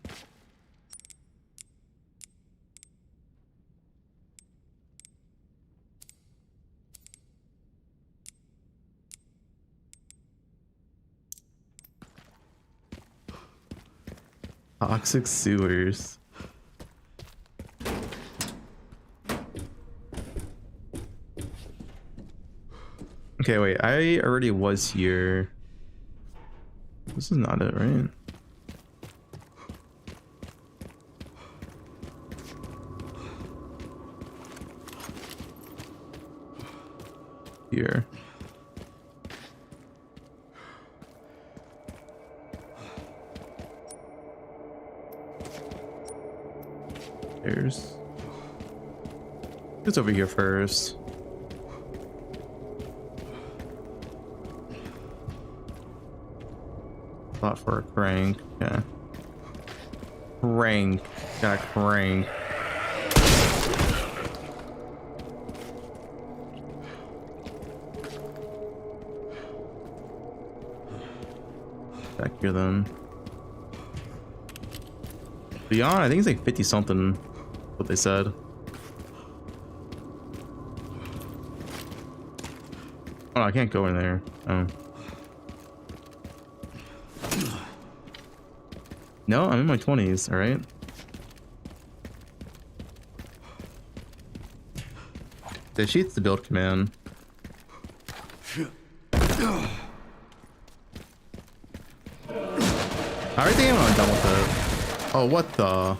Toxic sewers. Okay, wait, I already was here. This is not it, right? Here. There's... It's over here first. Thought for a crank. Yeah. Crank. Got a crank. Back here then. Beyond, I think it's like 50 something. What they said. Oh, I can't go in there. Oh. No, I'm in my 20s, alright? The sheet's the build command. I already think I'm done with it. Oh, what the?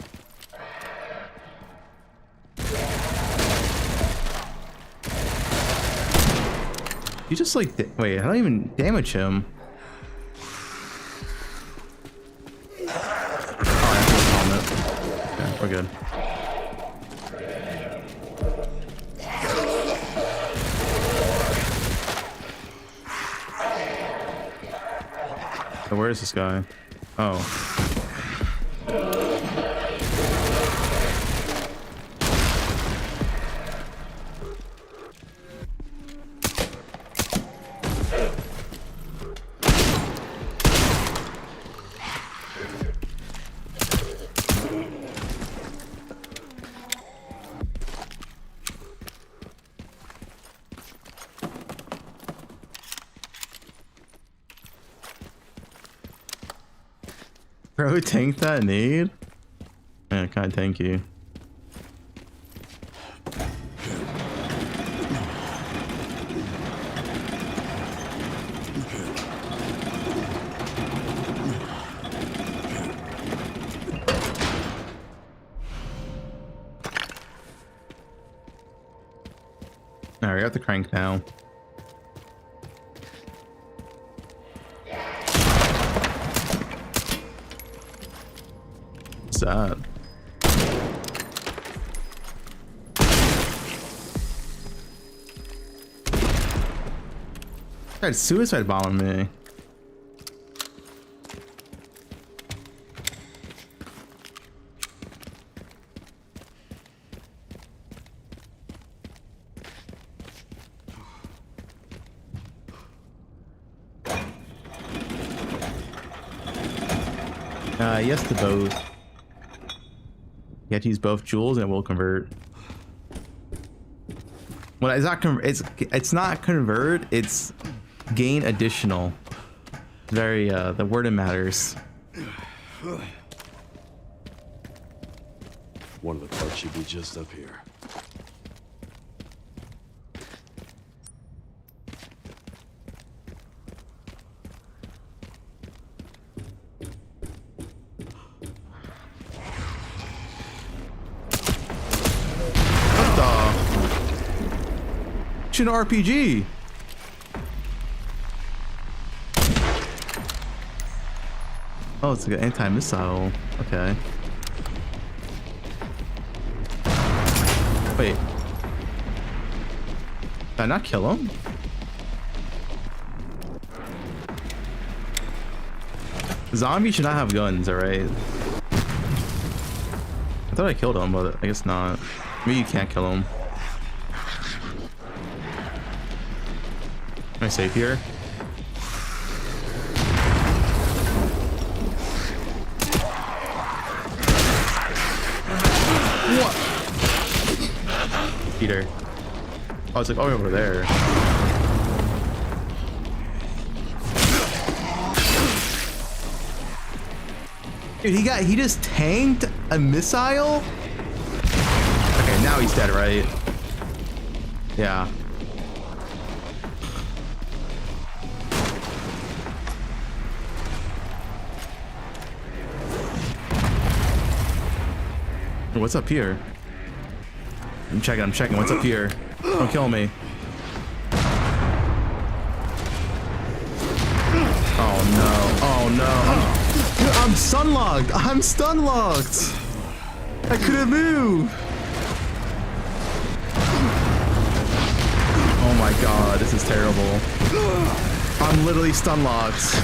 You just like, wait, I don't even damage him. We're good. So where is this guy? Oh. Bro, tank that nade? Yeah, kinda tanky. Alright, we got the crank now. That? Tried suicide bombing me. Yes to both. You have to use both jewels and it will convert. Well, it's not it's not convert, it's gain additional. Very the wording matters. One of the parts should be just up here. An RPG. Oh, it's like an anti-missile. Okay. Wait. Did I not kill him? Zombies should not have guns, alright? I thought I killed him, but I guess not. Maybe you can't kill him. Am I safe here? What? Peter. Oh, it's like all over there. Dude, he just tanked a missile? Okay, now he's dead, right? Yeah. What's up here? I'm checking what's up here. Don't kill me. Oh no, oh no. I'm stun locked. I'm stun locked. I couldn't move. Oh my god, this is terrible. I'm literally stun locked.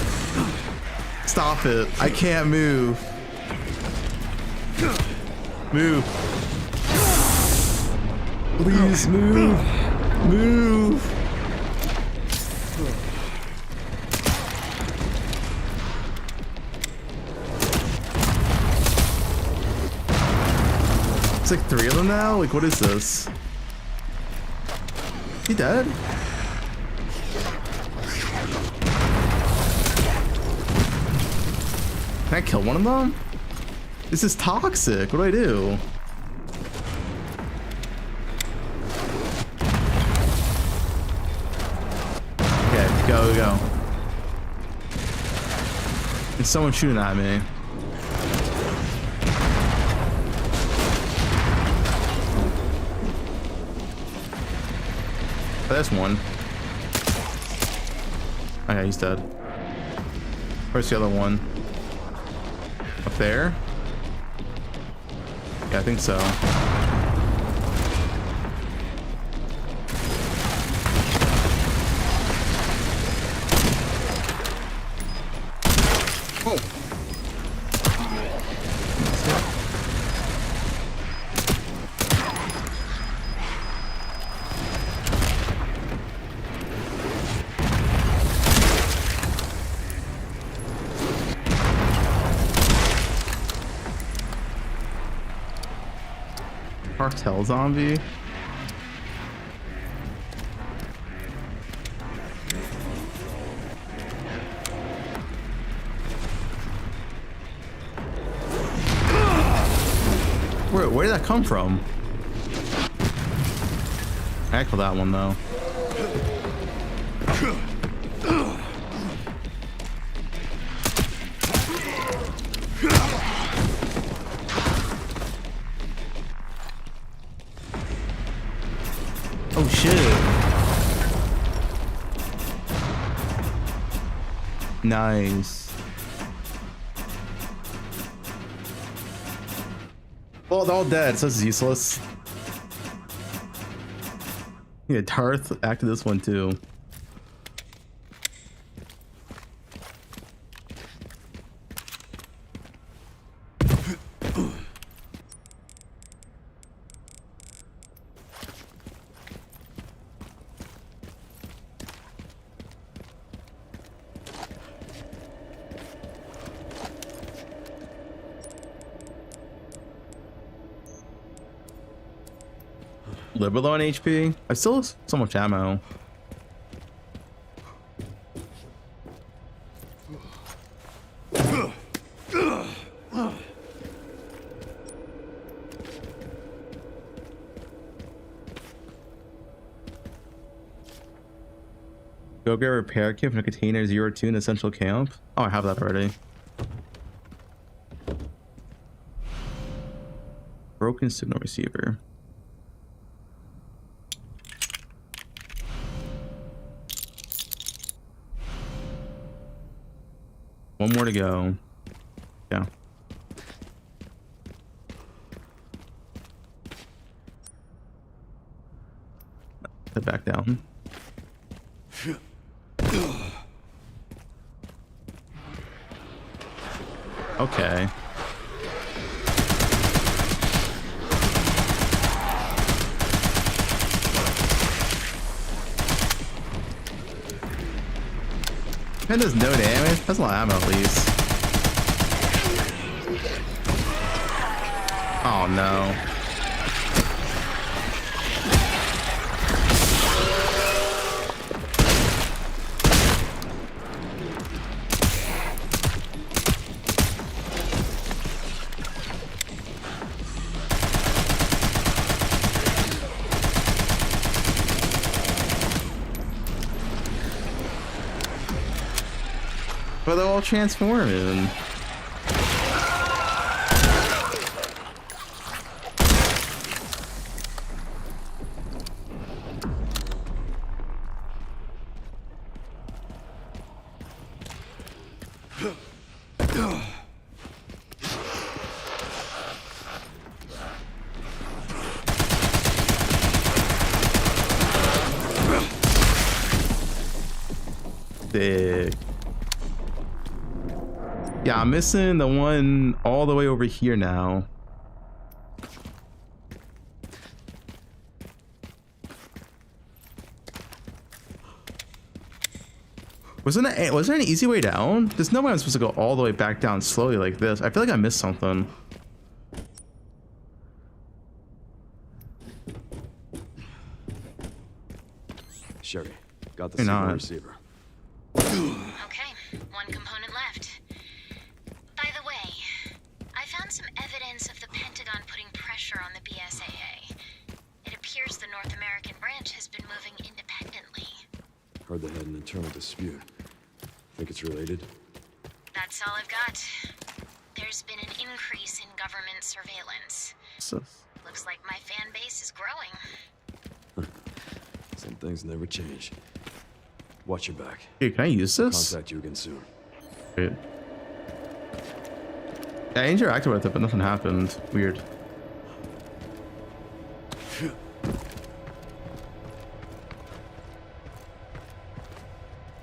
Stop it. I can't move. Move. Please move. Move. It's like 3 of them now? Like, what is this? He dead? Can I kill one of them? This is toxic. What do I do? Okay, go. There's someone shooting at me. Oh, there's one. Okay, he's dead. Where's the other one? Up there? Yeah, I think so. Oh. Cartel zombie. Where did that come from? I kill that one though. Oh shit. Nice. Well, they're all dead, so it's useless. Yeah, Darth acted this one too. little bit low on HP. I still have so much ammo. Go get a repair kit from a container 02 in Essential Camp. Oh, I have that already. Broken signal receiver. One more to go. Yeah. Head back down. Okay. Pen does no damage. That's a lot of ammo at least. Oh no. But they're all transforming. Sick. Yeah, I'm missing the one all the way over here now. Was there an easy way down? There's no way I'm supposed to go all the way back down slowly like this. I feel like I missed something. Sherry, got the signal receiver. Okay, one component left. By the way, I found some evidence of the Pentagon putting pressure on the BSAA. It appears the North American branch has been moving independently. Heard they had an internal dispute. Think it's related? That's all I've got. There's been an increase in government surveillance. Looks like my fan base is growing. Some things never change. Watch your back. Hey, can I use this? Contact you again soon. Wait. I interacted with it, but nothing happened. Weird.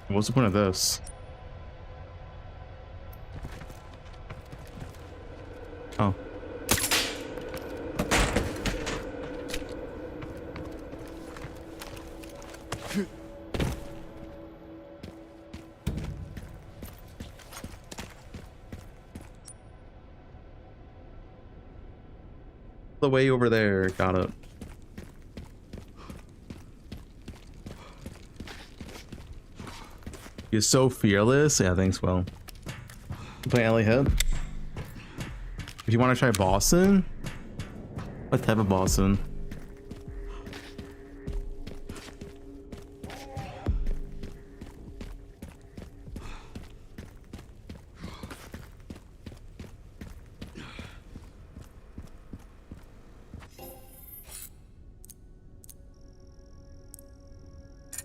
What's the point of this? Oh. The way over there. Got it. You're so fearless. Yeah, thanks, Will. Play alley hip. If you want to try Boston, what type of Boston?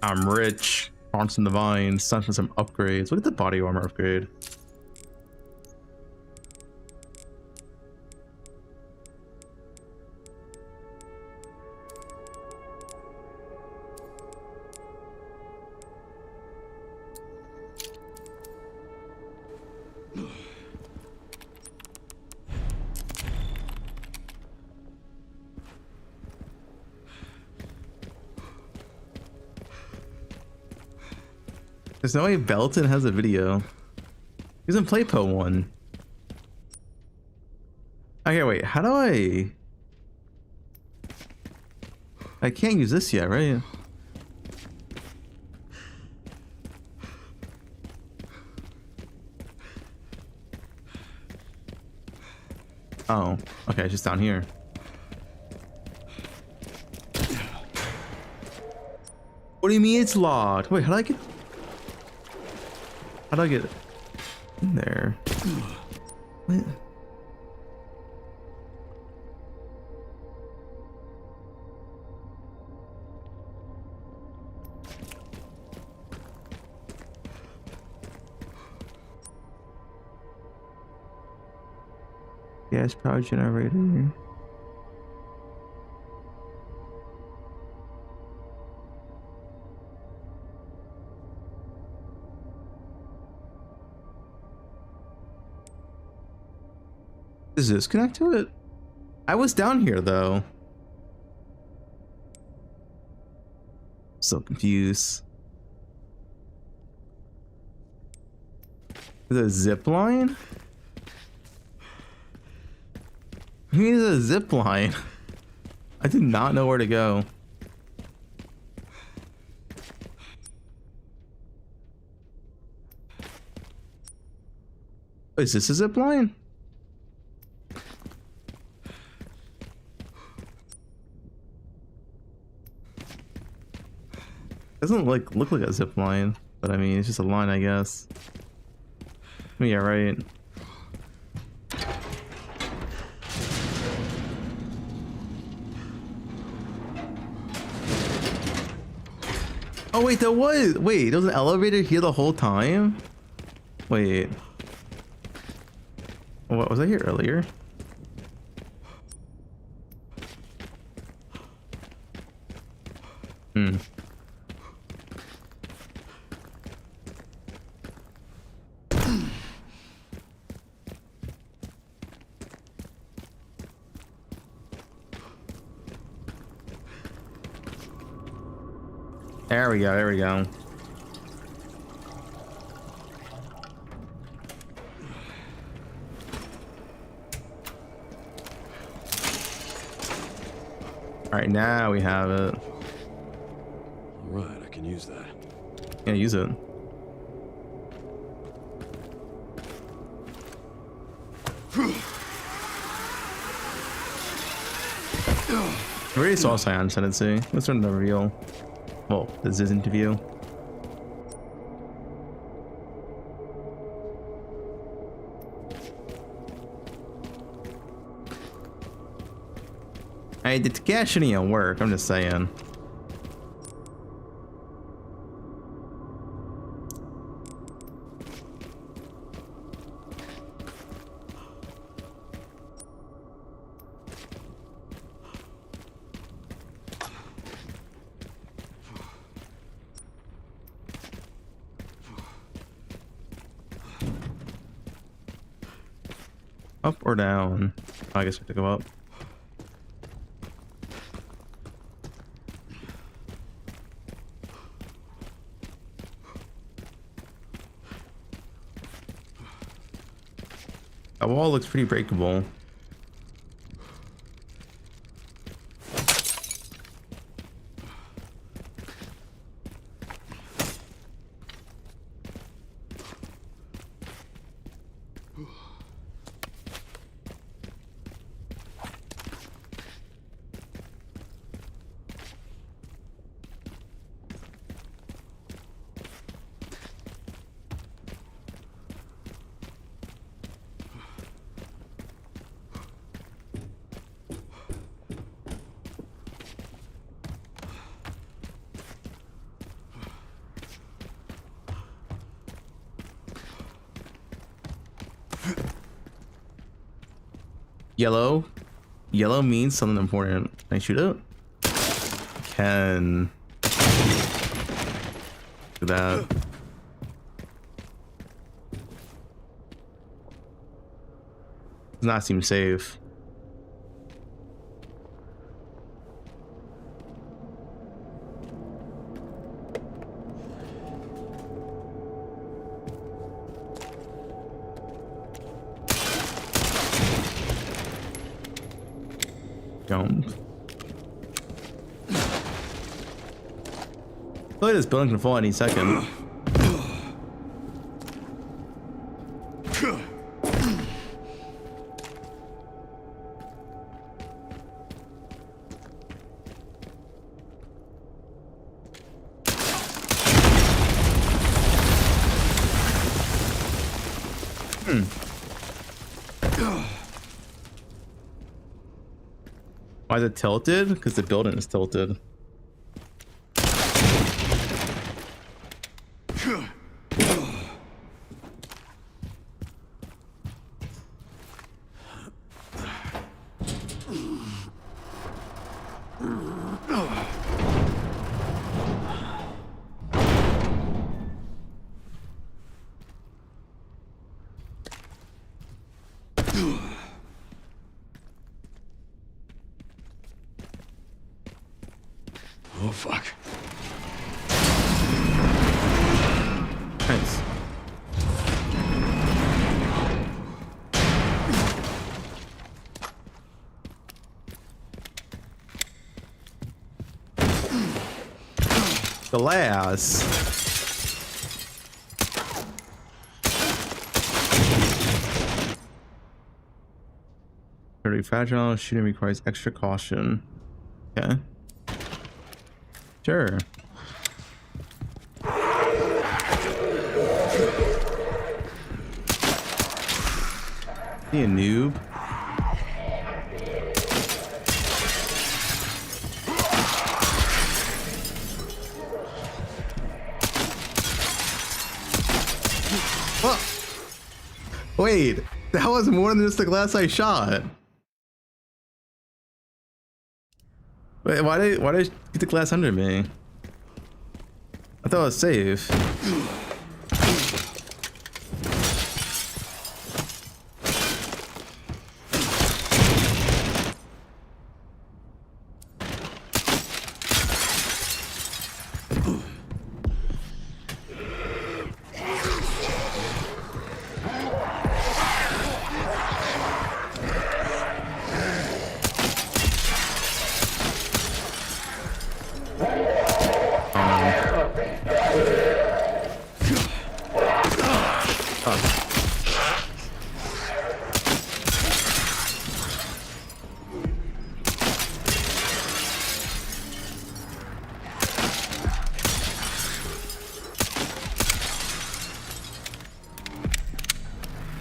I'm rich. Arms in the vines. Time for some upgrades. Look at the body armor upgrade. There's no way Belton has a video. He's in Playpo 1. Okay, wait, how do I... I can't use this yet, right? Oh, okay, it's just down here. What do you mean it's locked? Wait, how do I get in there? What? Gas power generator. Does this connect to it? I was down here though. So confused. Is it a zip line? I mean, it's a zip line. I do not know where to go. Is this a zip line? Doesn't like look like a zip line, but I mean it's just a line, I guess. Yeah, right. Oh wait, there was an elevator here the whole time? Wait. What was I here earlier? There we go, there we go. Alright, now we have it. Alright, I can use that. Yeah, use it. We already saw Cyan's tendency. Let's run the reveal. Well, this is interview. Hey, the gas shouldn't even work, I'm just saying. Up or down? Oh, I guess we have to go up. That wall looks pretty breakable. Yellow. Yellow means something important. Can I shoot it? Can. Do that. Does not seem safe. Jump. feel like this building can fall any second. Why is it tilted? Because the building is tilted. Oh, fuck. Nice. Glass. Very fragile. Shooting requires extra caution. Okay. Sure. Be a noob. Oh. Wait, that was more than just the glass I shot. Wait, why did I get the glass under me? I thought it was safe.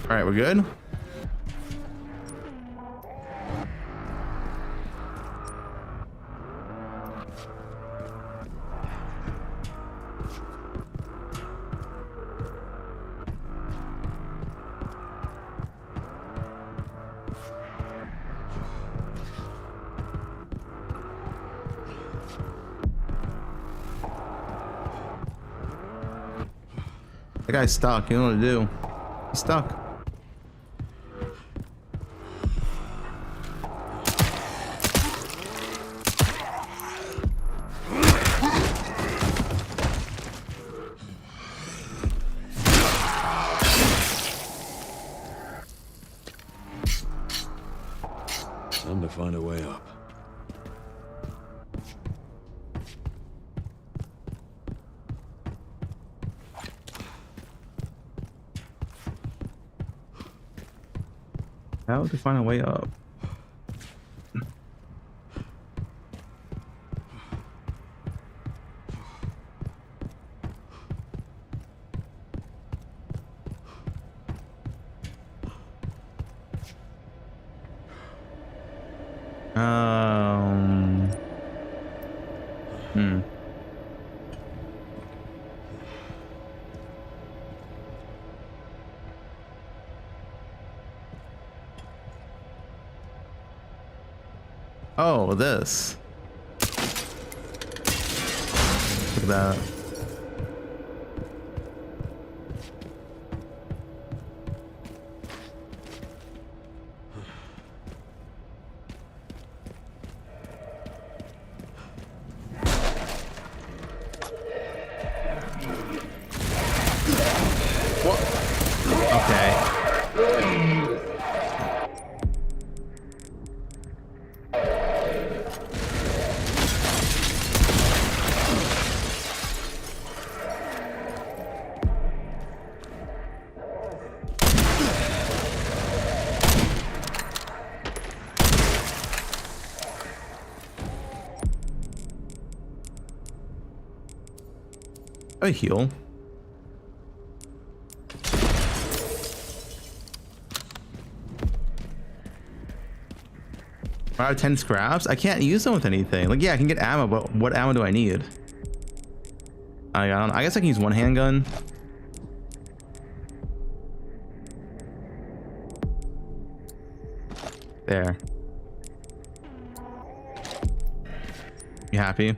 All right, we're good. That guy's stuck. You know what to do. He's stuck. Time to find a way up. How to find a way up? Hmm. Oh, this. Look at that. I heal. I have 10 scraps. I can't use them with anything. Like, yeah, I can get ammo, but what ammo do I need? I don't know. I guess I can use one handgun. There. You happy?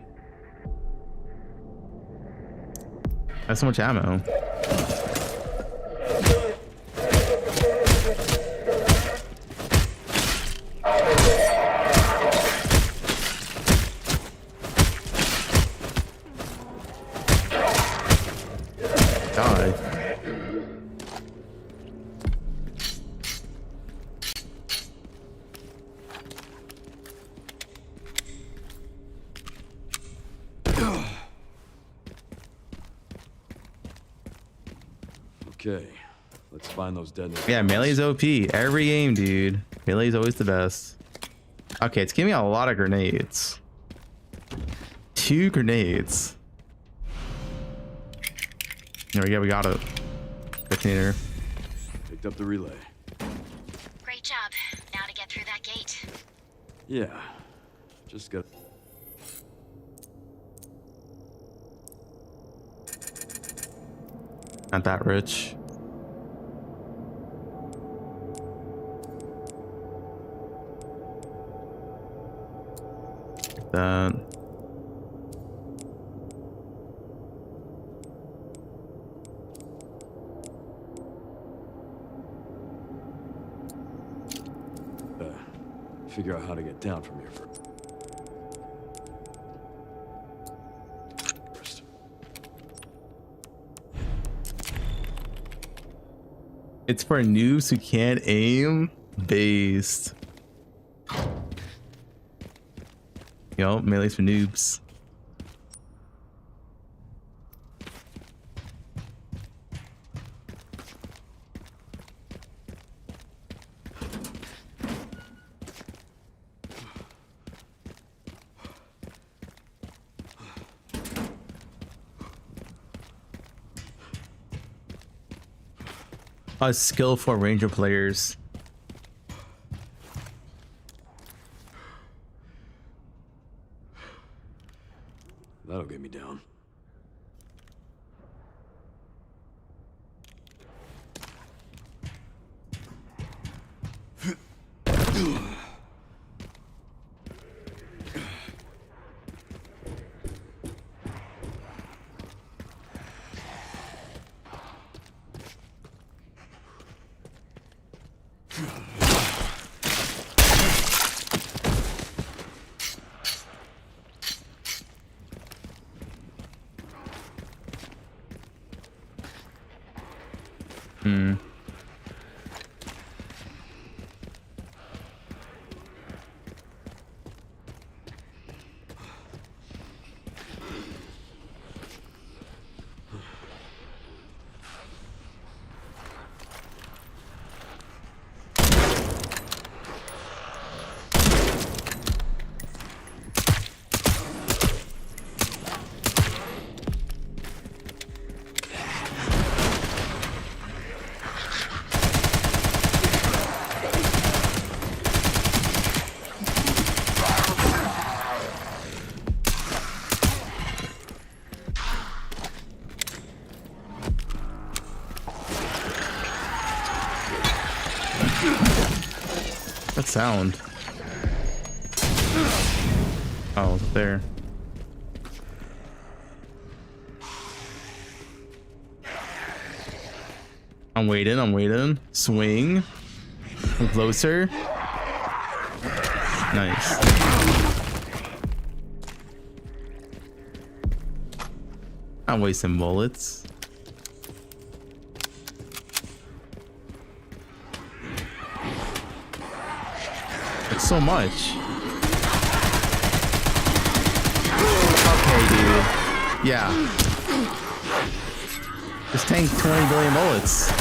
That's so much ammo. Die. Okay, let's find those dead. Yeah, melee's OP every game, dude. Melee's always the best. Okay, it's giving me a lot of grenades. 2 grenades. There we go, we got it. Container. Picked up the relay. Great job. Now to get through that gate. Yeah, just got. Not that rich. That. Figure out how to get down from here first. It's for noobs who can't aim. Based. Yo, melee's for noobs. A skill for ranger players. That'll get me down. That sound. Oh, it's there. I'm waiting. Swing. Closer. Nice. I'm wasting bullets. It's so much. Okay, dude. Yeah. This tank's 20 billion bullets.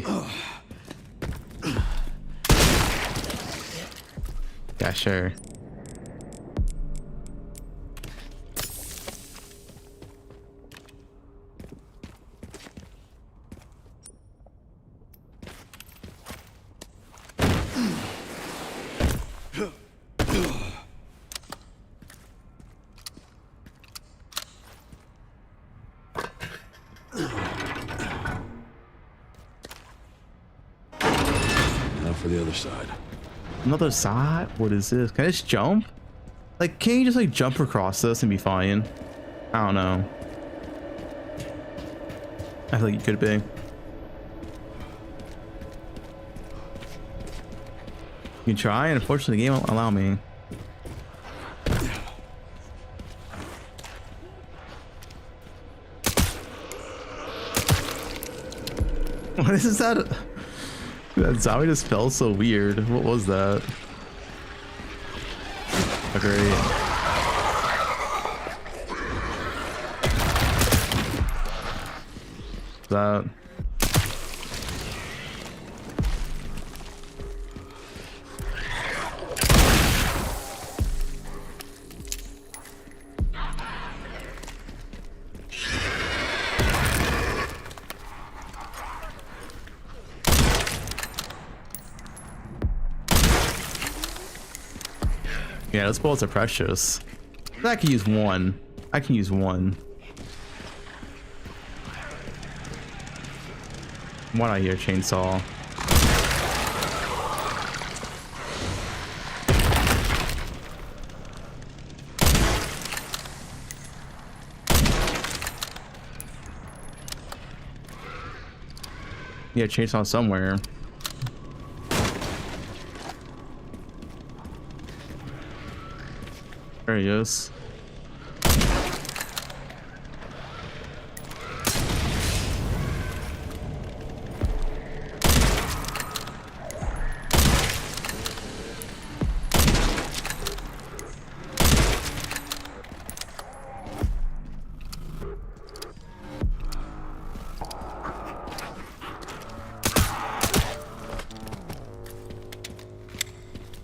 easy. Yeah, sure. Now for the other side. Another side? What is this? Can I just jump? Like, can't you just like jump across this and be fine? I don't know. I feel like you could be. You can try, and unfortunately the game won't allow me. What is that? That zombie just felt so weird. What was that? Oh, great. That. Yeah, those bullets are precious. I can use one. I can use one. One out here, chainsaw. Yeah, chainsaw somewhere. There he is.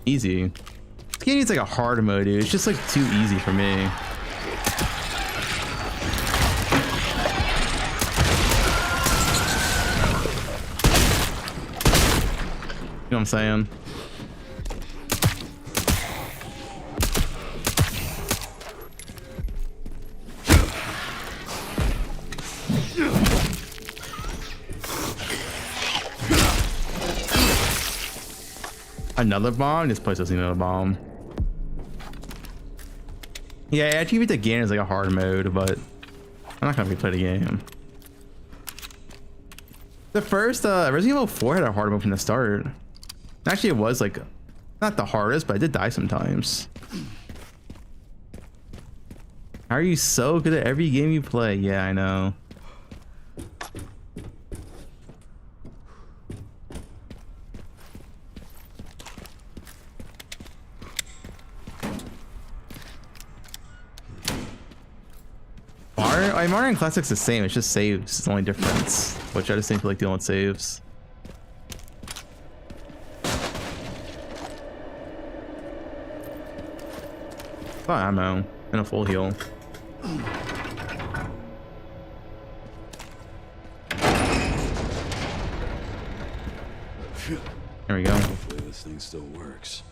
Easy. This game needs like a hard mode, dude. It's just like too easy for me. You know what I'm saying? Another bomb? This place doesn't need another bomb. Yeah, actually beat the game is like a hard mode, but I'm not gonna replay the game. The first Resident Evil 4 had a hard mode from the start. Actually, it was like not the hardest, but I did die sometimes. How are you so good at every game you play? Yeah, I know. Mario and Classic's the same, it's just saves, it's the only difference. Which I just think like dealing with saves. Oh, ammo and a full heal. There we go. Hopefully this thing still works.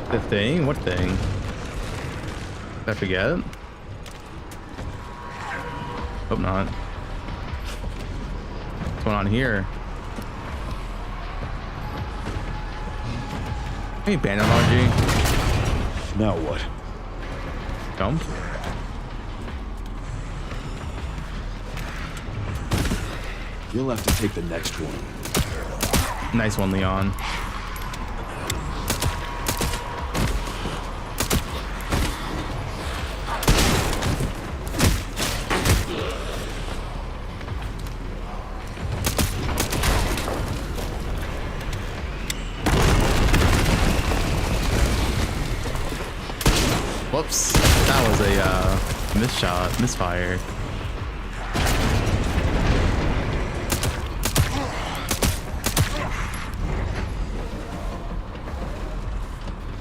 The thing? What thing? Did I forget? Hope not. What's going on here? Any bandit allergy? Now what? Jump? You'll have to take the next one. Nice one, Leon. Whoops, that was a misshot, misfire.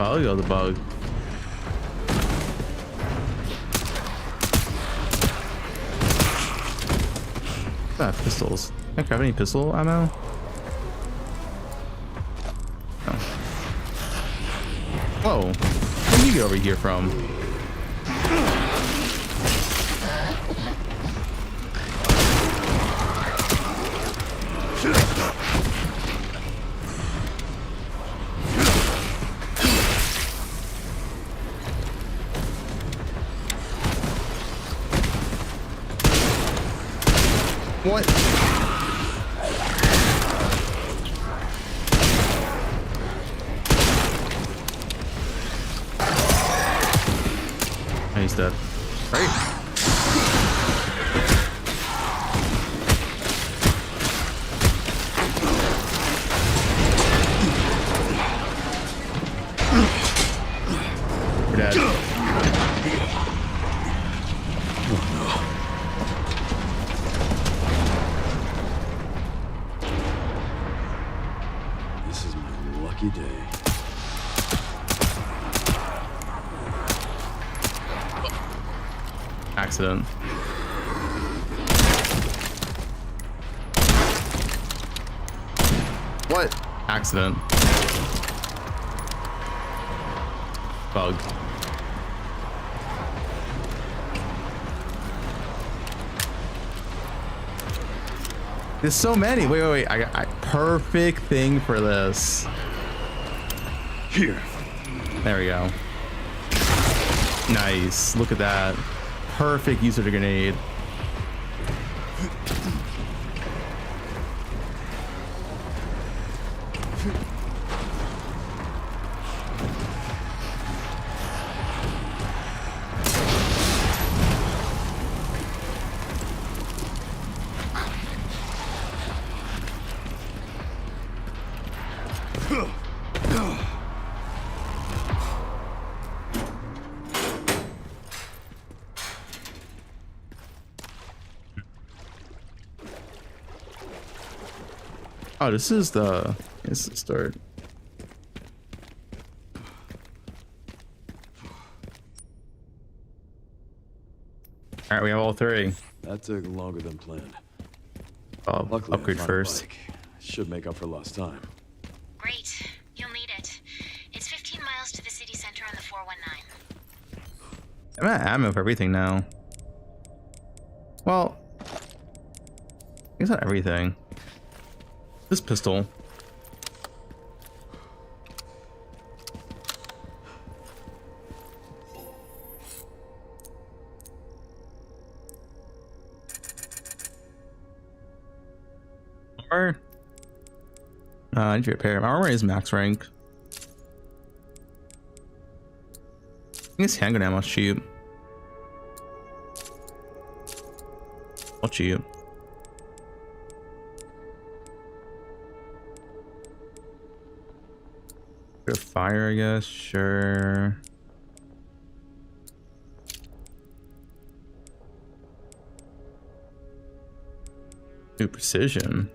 Oh, yo, the bug. Ah, pistols. Can I grab any pistol ammo? No. Whoa. Where did you get over here from? What? He's dead. Great. We're dead. This is my lucky day. Accident. What? Accident. Bug. There's so many. Wait. I got perfect thing for this. Here. There we go. Nice. Look at that. Perfect use of the grenade. Oh, this is the start. All right, we have all three. That took longer than planned. I'll Luckily, upgrade I found a first. bike. Should make up for lost time. Great. You'll need it. It's 15 miles to the city center on the 419. I'm at ammo for everything now. Well, it's not everything. This pistol. Armor. I need to repair. My armor is max rank. I think this handgun ammo's cheap. All cheap. Bit of fire, I guess. Sure. New precision.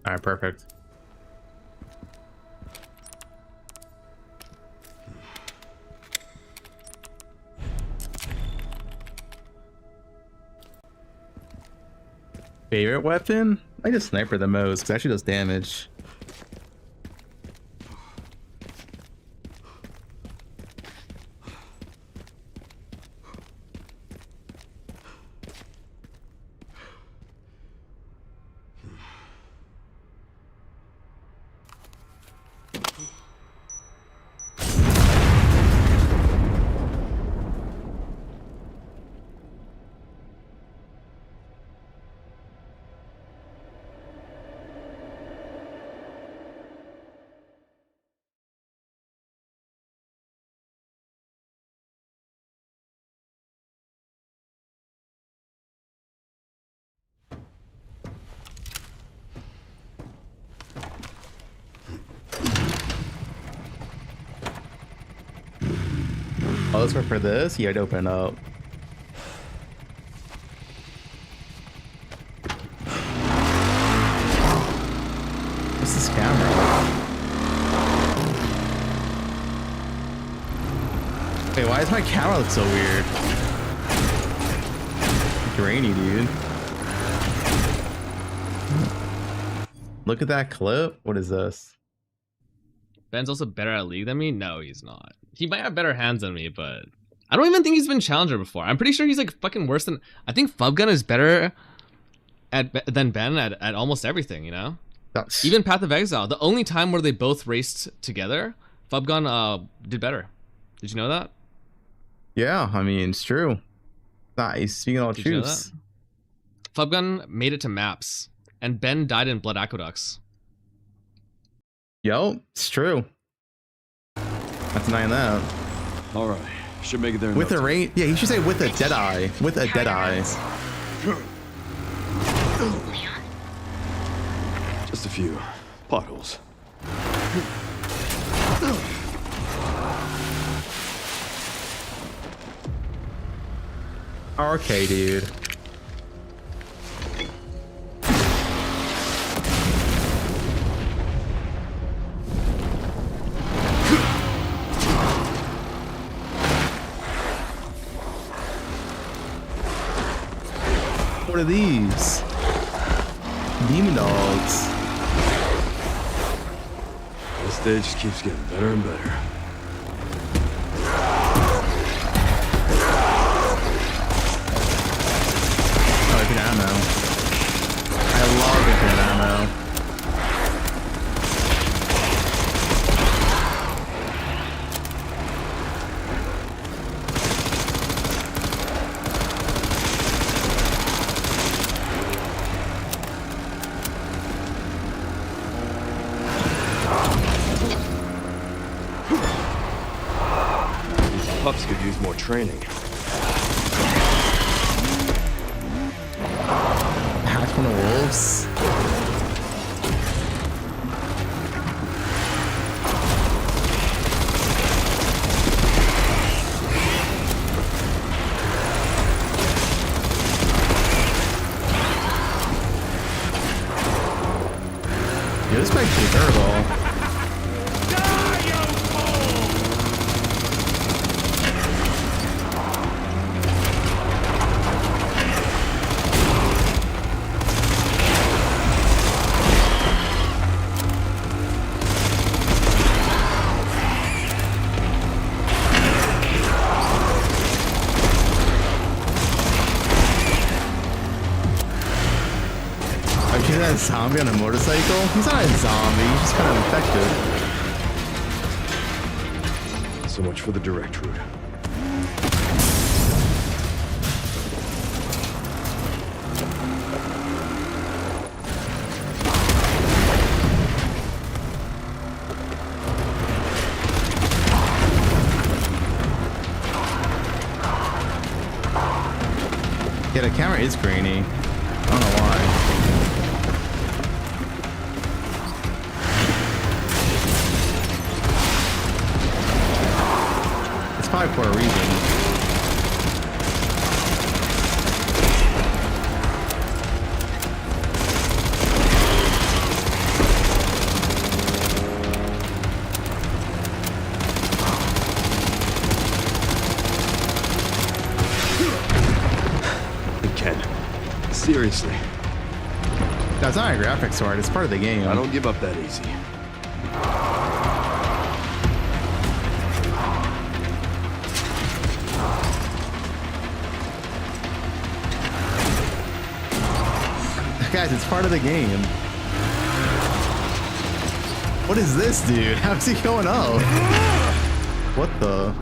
All right, perfect. Favorite weapon? I like the sniper the most because it actually does damage. closer for this, you had to open up. What's this camera? Wait, why does my camera look so weird? Grainy, dude. Look at that clip. What is this? Ben's also better at League than me? No, he's not. He might have better hands than me, but I don't even think he's been Challenger before. I'm pretty sure he's like fucking worse than... I think Fubgun is better than Ben at almost everything, you know? Even Path of Exile. The only time where they both raced together, Fubgun did better. Did you know that? Yeah, I mean, it's true. Nice. Speaking all Did you know truths. that? Fubgun made it to maps, and Ben died in Blood Aqueducts. Yo, it's true. Not denying that. All right, should make it there. With a rate, yeah, he should say with a dead eye. With a dead eye. Just a few potholes. Okay, dude. What are these? Demon dogs. This stage just keeps getting better and better. Oh, good ammo. I love good ammo. Pups could use more training. Hatch from the wolves. Yo, this might be terrible. That zombie on a motorcycle? He's not a zombie, he's just kind of infected. So much for the direct route. Yeah, the camera is grainy. I don't know why. Probably for a reason. Ken, seriously. That's not a graphics sword, it's part of the game. I don't give up that easy. Guys, it's part of the game. What is this, dude? How's he going up? What the?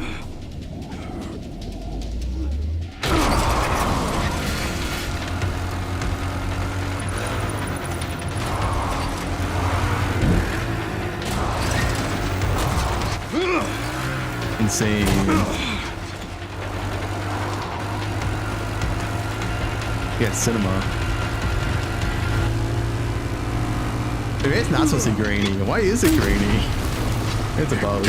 Insane. Yeah, cinema. Maybe it's not supposed to be grainy. Why is it grainy? It's a bug.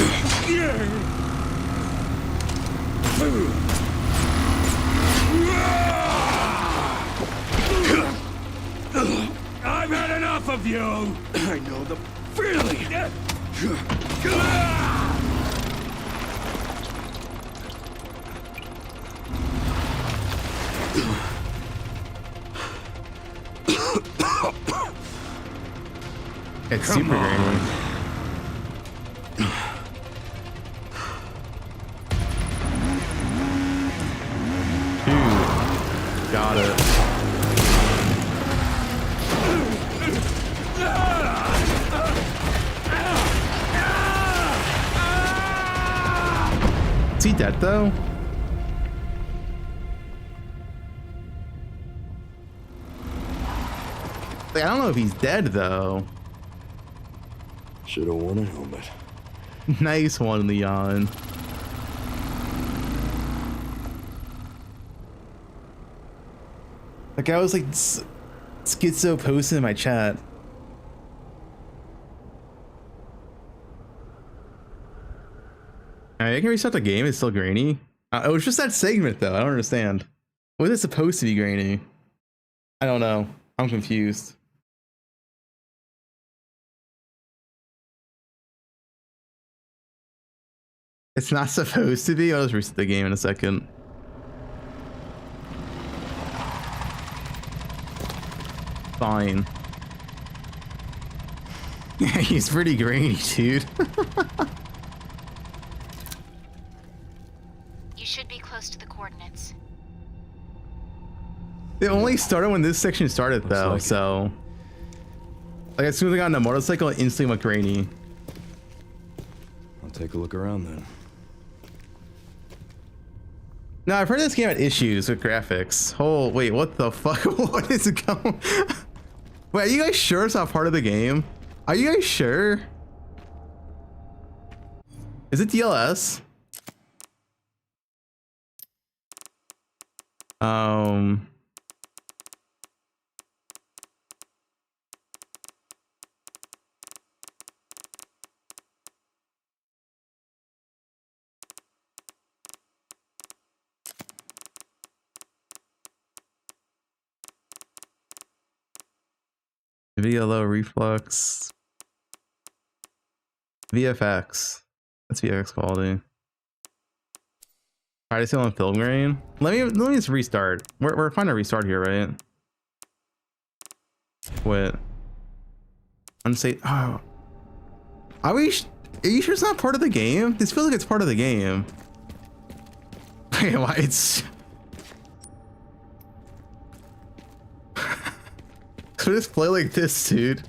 I've had enough of you! I know the feeling! It's super grainy. Dude, got it. Is he dead though? Like, I don't know if he's dead though. Should have worn a helmet. Nice one, Leon. Like I was like schizo posting in my chat. Alright, I can restart the game. It's still grainy. It was just that segment though. I don't understand. Was it supposed to be grainy? I don't know. I'm confused. It's not supposed to be. I'll just reset the game in a second. Fine. He's pretty grainy, dude. You should be close to the coordinates. It only started when this section started though, like so like as soon as I got on the motorcycle, it instantly went grainy. I'll take a look around then. No, I've heard this game had issues with graphics. Oh, wait, what the fuck? What is it going? Wait, are you guys sure it's not part of the game? Are you guys sure? Is it DLS? Video low reflux. VFX. That's VFX quality. Try to see on film grain. Let me just restart. We're fine to restart here, right? Quit. Unsave. Oh. Are you sure it's not part of the game? This feels like it's part of the game. Wait, why it's could just play like this, dude.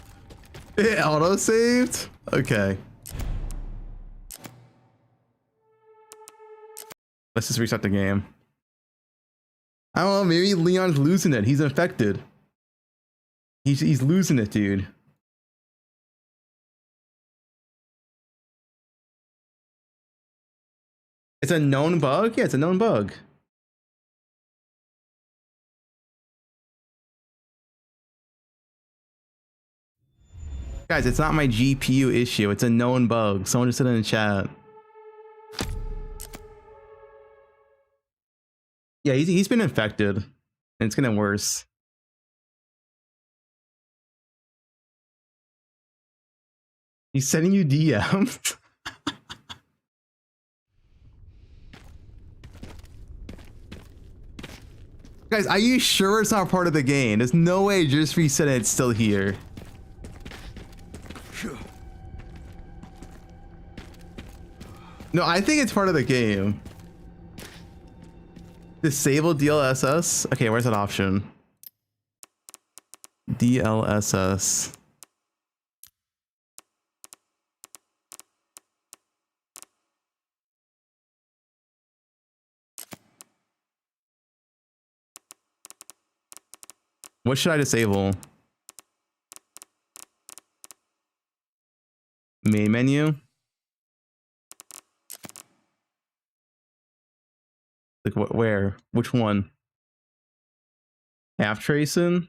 It auto saved? Okay. Let's just reset the game. I don't know, maybe Leon's losing it. He's infected. He's losing it, dude. It's a known bug? Yeah, it's a known bug. Guys, it's not my GPU issue. It's a known bug. Someone just said it in the chat. Yeah, he's been infected. And it's getting worse. He's sending you DMs. Guys, are you sure it's not part of the game? There's no way just reset it, it's still here. No, I think it's part of the game. Disable DLSS. Okay, where's that option? DLSS. What should I disable? Main menu. Like what? Where? Which one? Half tracing.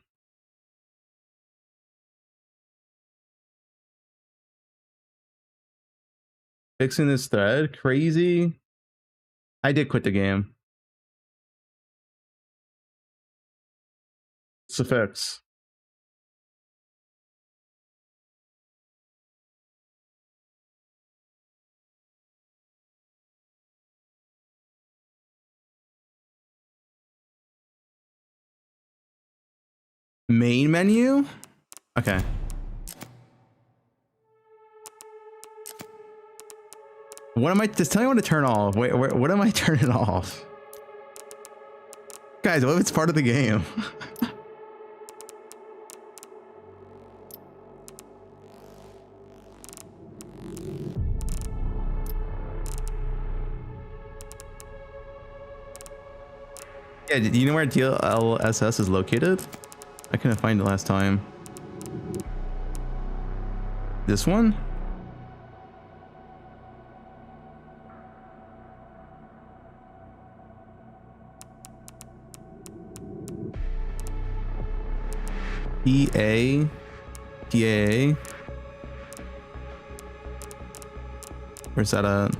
Fixing this thread. Crazy. I did quit the game. It's a fix. Main menu? Okay. What am I? Just tell me what to turn off. Wait, what am I turning off? Guys, what if it's part of the game? Yeah, do you know where DLSS is located? I couldn't find it last time. This one? PA. Where's that at?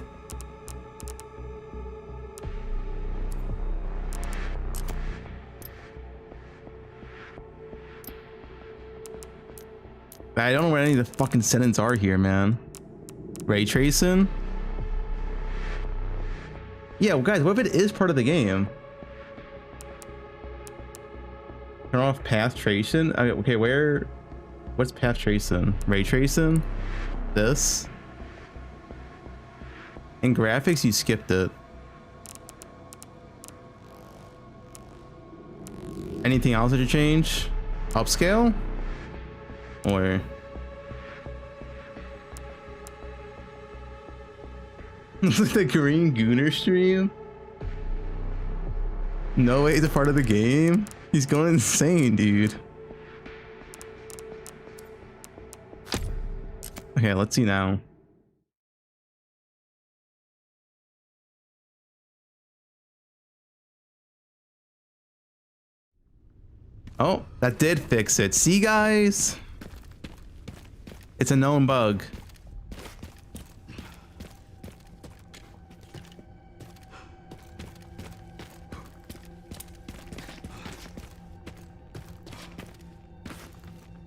I don't know where any of the fucking settings are here, man. Ray tracing? Yeah, well, guys, what if it is part of the game? Turn off path tracing? I mean, okay, what's path tracing? Ray tracing? This? In graphics, you skipped it. Anything else that you change? Upscale? Or the Green Gooner stream? No way, it's a part of the game. He's going insane, dude. Okay, let's see now. Oh, that did fix it. See, guys? It's a known bug.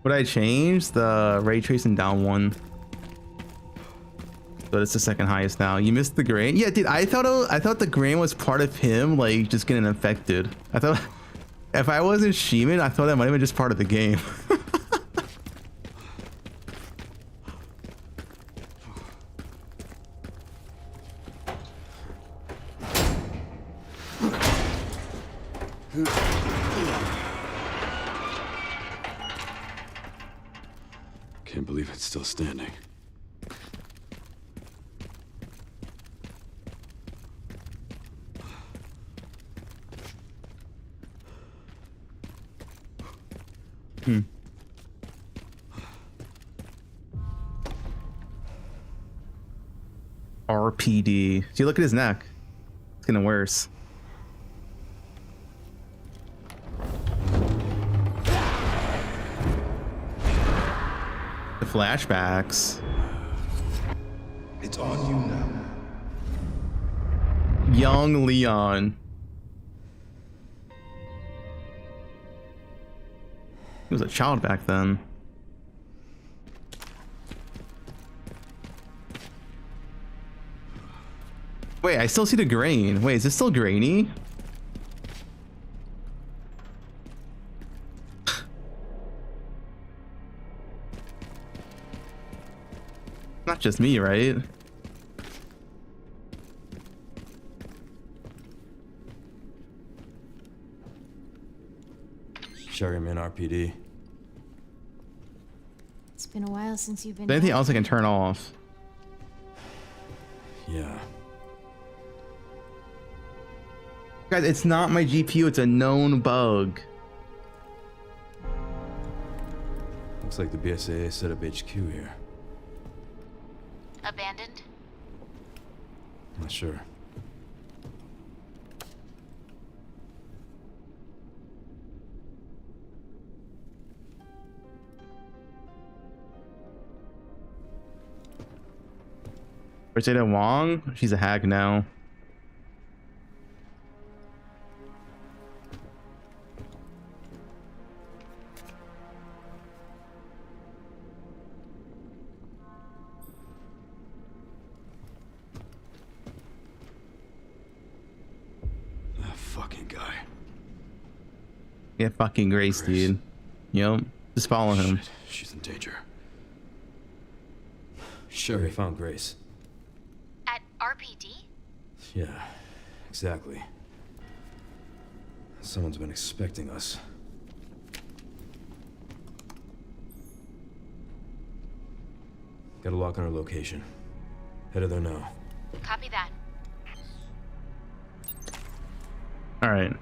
Would I change the ray tracing down one? But it's the second highest now. You missed the grain? Yeah, dude, I thought the grain was part of him, like, just getting infected. I thought if I wasn't Sheeman, I thought that might have been just part of the game. Can't believe it's still standing. RPD. See, look at his neck. It's getting worse. The flashbacks. It's on you now. Young Leon. He was a child back then. Wait, I still see the grain. Wait, is this still grainy? Not just me, right? Sherryman RPD. It's been a while since you've been. Is there anything else I can turn off? Yeah. Guys, it's not my GPU, it's a known bug. Looks like the BSAA set up HQ here. Abandoned? Not sure. Rosetta Wong? She's a hack now. Yeah, fucking Grace, dude. Yup. Just follow him. Shit, she's in danger. Sherry found Grace. At RPD? Yeah, exactly. Someone's been expecting us. Got a lock on her location. Headed there now. Copy that. All right.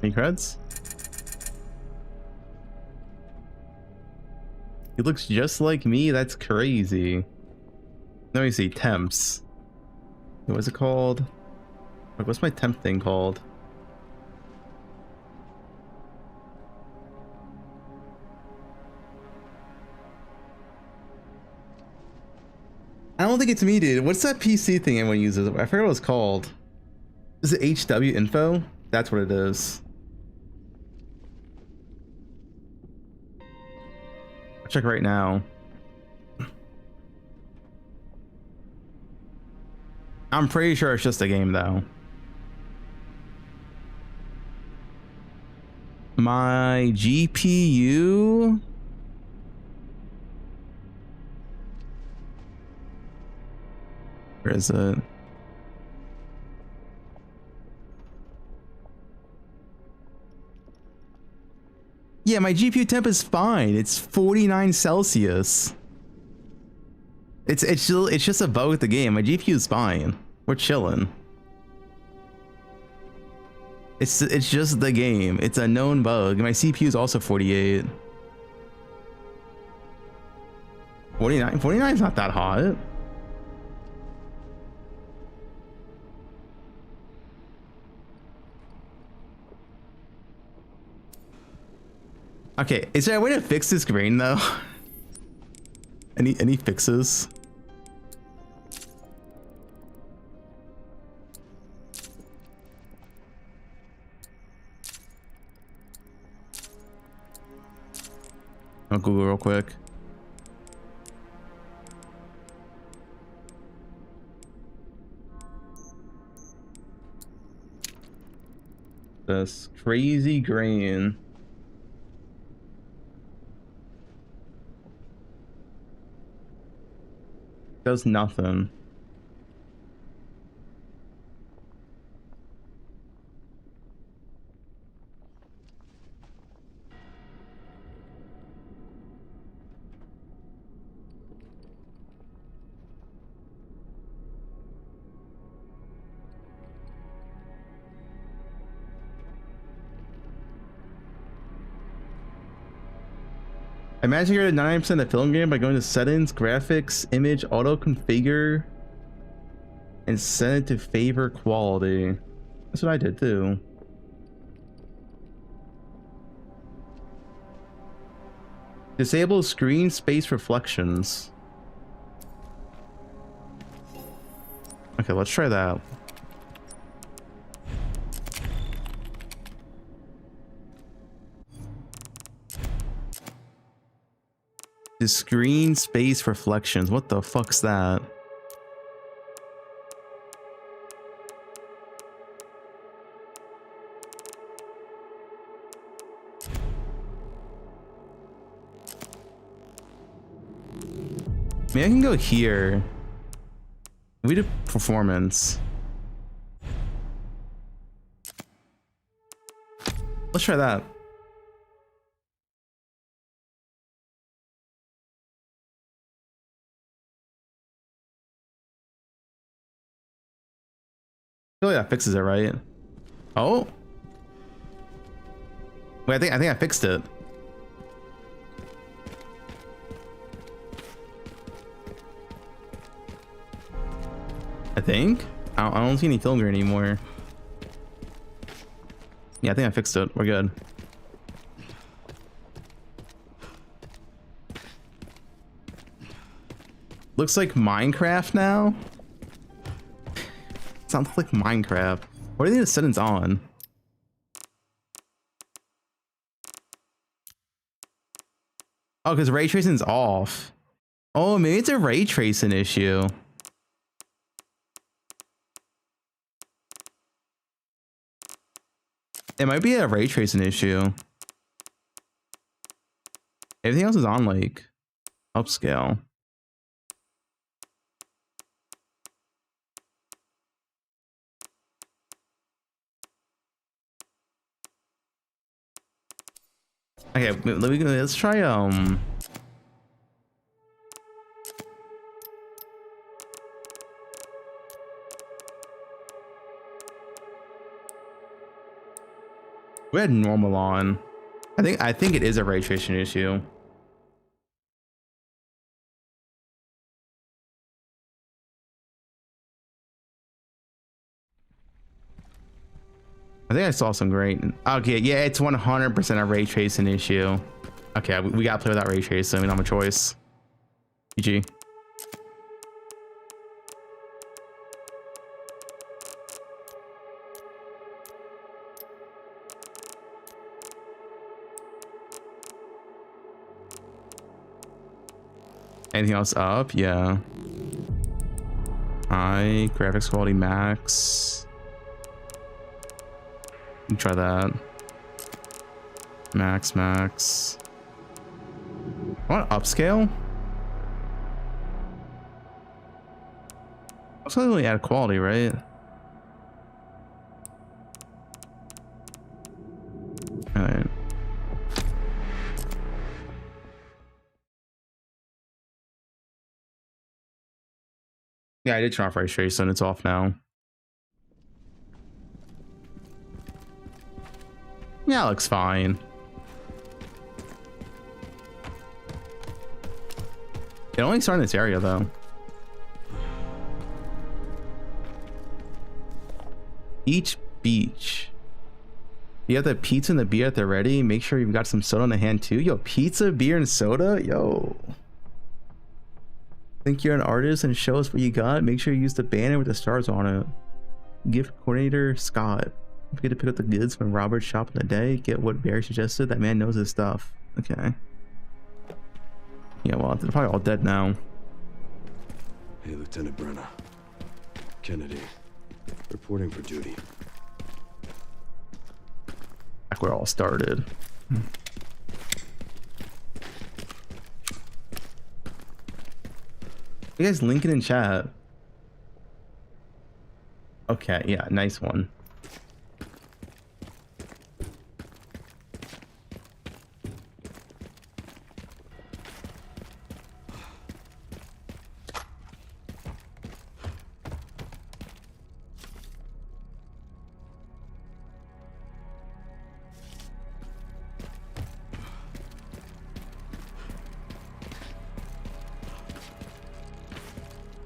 Any creds? He looks just like me. That's crazy. Let me see. Temps. What's it called? Like, what's my temp thing called? I don't think it's me, dude. What's that PC thing everyone uses? I forget what it's called. Is it HW info? That's what it is. I'll check right now. I'm pretty sure it's just a game though. My GPU. Where is it? Yeah, my GPU temp is fine. It's 49 Celsius. It's just above the game. My GPU is fine. We're chilling. It's just the game. It's a known bug. My CPU is also 48. 49 is not that hot. Okay, is there a way to fix this grain though? Any fixes? I'll Google real quick. This crazy grain. Does nothing. Imagine you're at 99% of the film game by going to settings, graphics, image, auto configure, and set it to favor quality. That's what I did too. Disable screen space reflections. Okay, let's try that. The screen space reflections. What the fuck's that? Maybe I can go here. We did performance. Let's try that. Oh yeah, fixes it, right? Oh. Wait, I think I fixed it. I think. I don't see any filter anymore. Yeah, I think I fixed it. We're good. Looks like Minecraft now. Sounds like Minecraft. What do you think the settings on? Oh, because ray tracing's off. Oh, maybe it's a ray tracing issue. It might be a ray tracing issue. Everything else is on like upscale. Okay, let's try we had normal on. I think it is a ray tracing issue. I think I saw some great. Okay, yeah, it's 100% a ray tracing issue. Okay, we gotta play without ray tracing. We don't have a choice. GG. Anything else up? Yeah. High graphics quality max. You can try that. Max. I want upscale. Also, only add quality, right? All right. Yeah, I did turn off ray tracing. It's off now. Yeah, it looks fine. It only started in this area though. Each beach. You have the pizza and the beer at the ready. Make sure you've got some soda on the hand too. Yo, pizza, beer, and soda? Yo. Think you're an artist and show us what you got? Make sure you use the banner with the stars on it. Gift coordinator Scott. Don't forget to pick up the goods from Robert's shop in the day. Get what Barry suggested. That man knows his stuff. Okay. Yeah, well, they're probably all dead now. Hey, Lieutenant Brenner. Kennedy. Reporting for duty. Back where it all started. You guys link it in chat. Okay, yeah, nice one.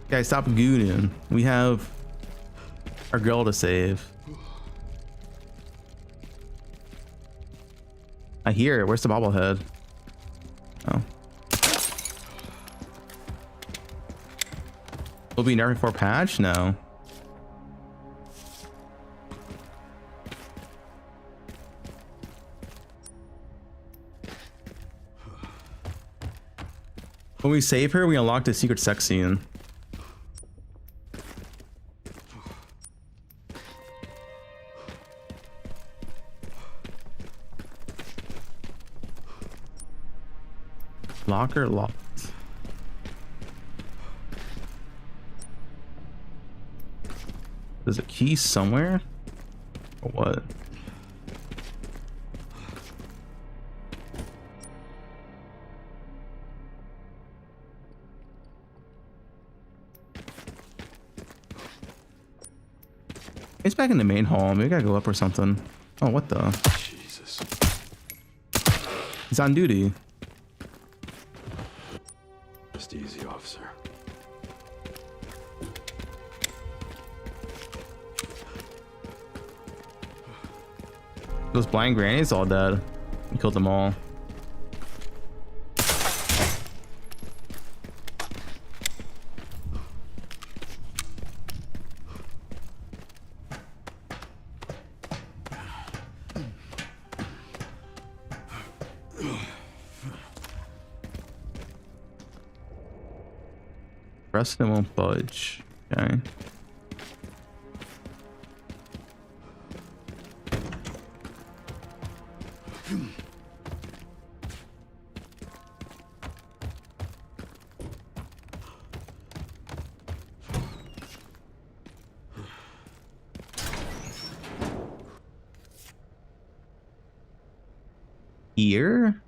Guys, stop gooning. We have our girl to save. I hear it. Where's the bobblehead? Oh. Will be nerfed before patch? No. When we save her, we unlock the secret sex scene. Locker locked. There's a key somewhere? Or what? It's back in the main hall. Maybe I gotta go up or something. Oh, what the? Jesus. He's on duty. Just easy, officer. Those blind grannies all dead. We killed them all. Preston won't budge. Okay. Here?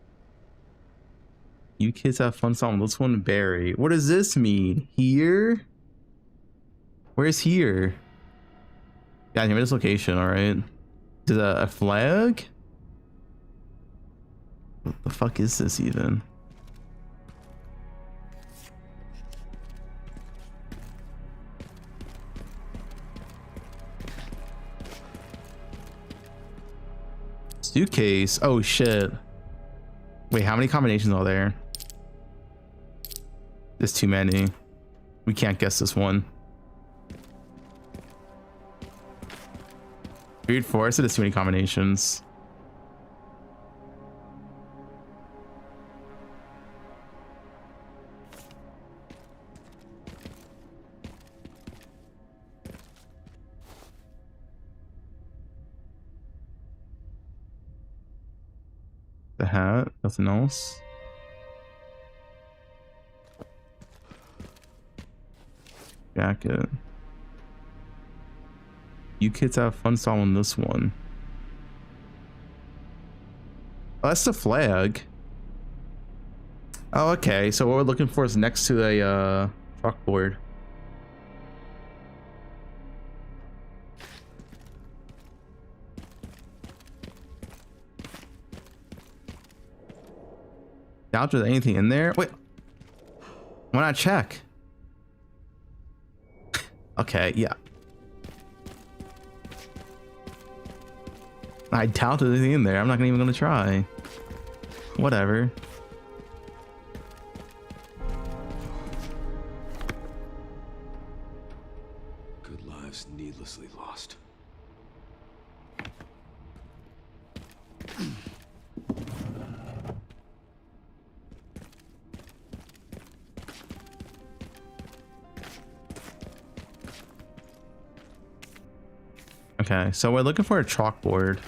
You kids have fun song. This one, Barry. What does this mean? Here? Where's here? Yeah, give me this location, alright? Is it a flag? What the fuck is this even? Suitcase. Oh shit. Wait, how many combinations are there? There's too many. We can't guess this one. Weird Forest, there's too many combinations. The hat, nothing else. Jacket. You kids have fun solving this one. Oh, that's the flag. Oh, okay. So what we're looking for is next to a chalkboard. Doubt there's anything in there. Wait. Why not check? Okay, yeah. I doubt there's anything in there. I'm not even gonna try. Whatever. Good lives needlessly lost. Okay, so we're looking for a chalkboard.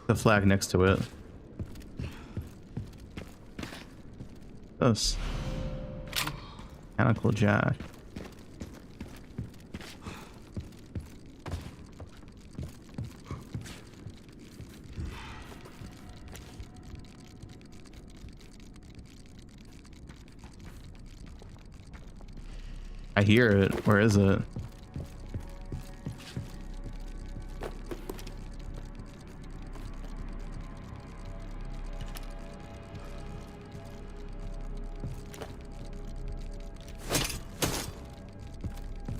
The flag next to it. This. Mechanical jack. I hear it. Where is it?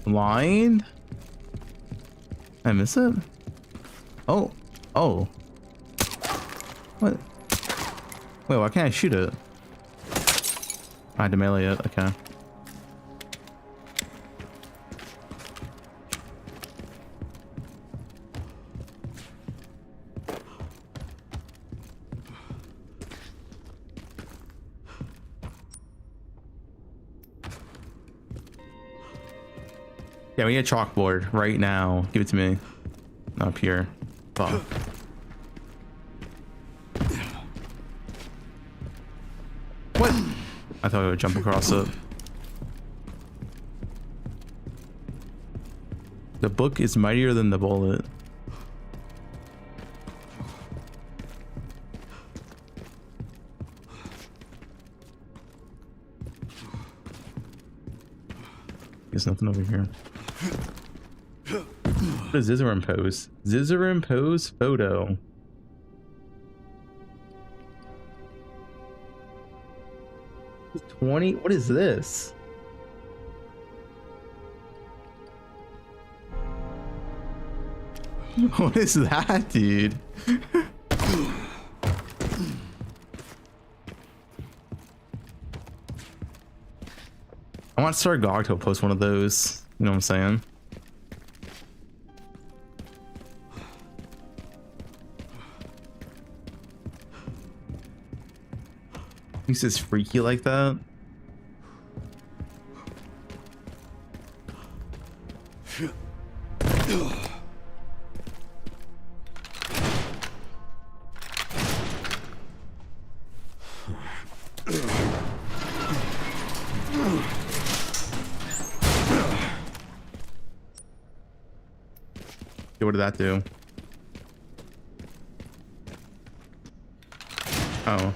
Blind? I miss it? Oh. Oh. What? Wait, why can't I shoot it? I had to melee it. Okay. Yeah, we need a chalkboard right now. Give it to me. Up here. Fuck. What? I thought we would jump across it. The book is mightier than the bullet. There's nothing over here. What is Zizarim pose? Zizarim pose photo. $20? What is this? What is that, dude? I want Sargog to post one of those. You know what I'm saying? He's just freaky like that. What did that do? Oh.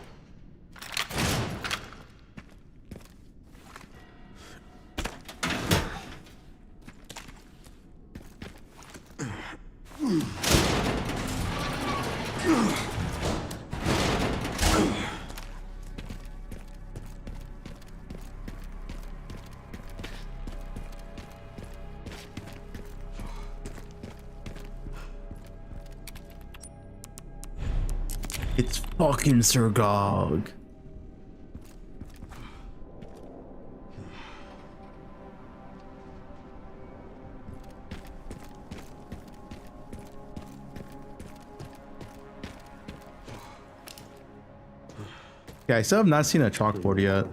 It's fucking Sir Gog. Yeah, I still have not seen a chalkboard yet.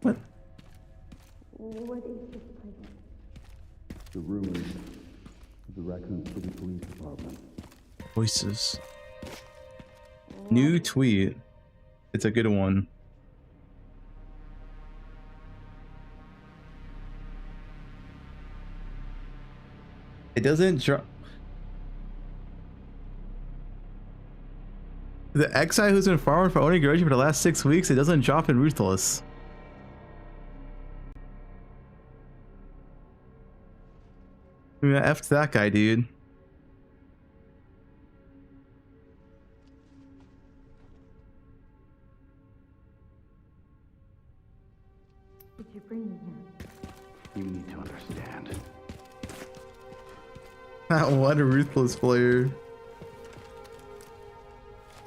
What? What is this place? The rumors of the Raccoon City Police Department. Voices. New tweet. It's a good one. It doesn't drop. The XI who's been farming for owning Groji for the last 6 weeks, it doesn't drop in Ruthless. I mean, F'd that guy, dude. Did you bring me here? You need to understand. That one Ruthless player.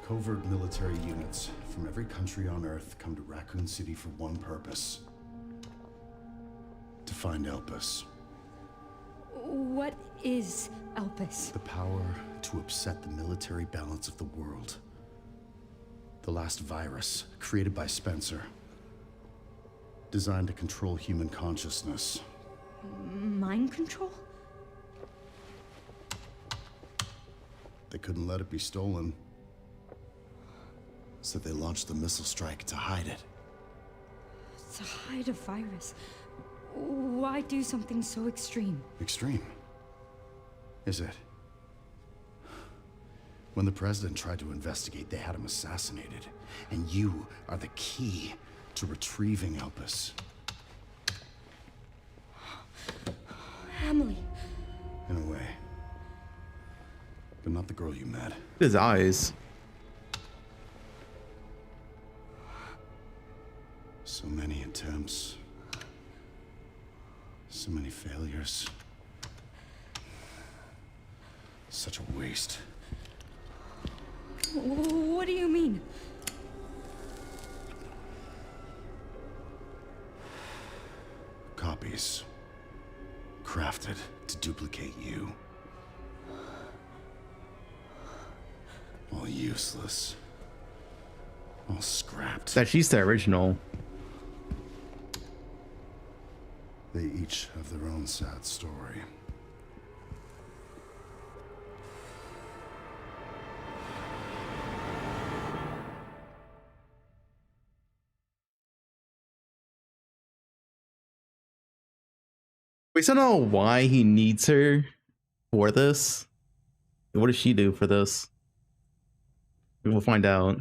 Covert military units from every country on Earth come to Raccoon City for one purpose. To find Elpis. What is Elpis? The power to upset the military balance of the world. The last virus, created by Spencer. Designed to control human consciousness. Mind control? They couldn't let it be stolen. So they launched the missile strike to hide it. To hide a virus. Why do something so extreme? Extreme? Is it? When the president tried to investigate, they had him assassinated. And you are the key to retrieving Elpis. Emily. In a way. But not the girl you met. His eyes. So many attempts. So many failures. Such a waste. What do you mean? Copies. Crafted to duplicate you. All useless. All scrapped. That she's the original. They each have their own sad story. We still don't know why he needs her for this. What does she do for this? We'll find out.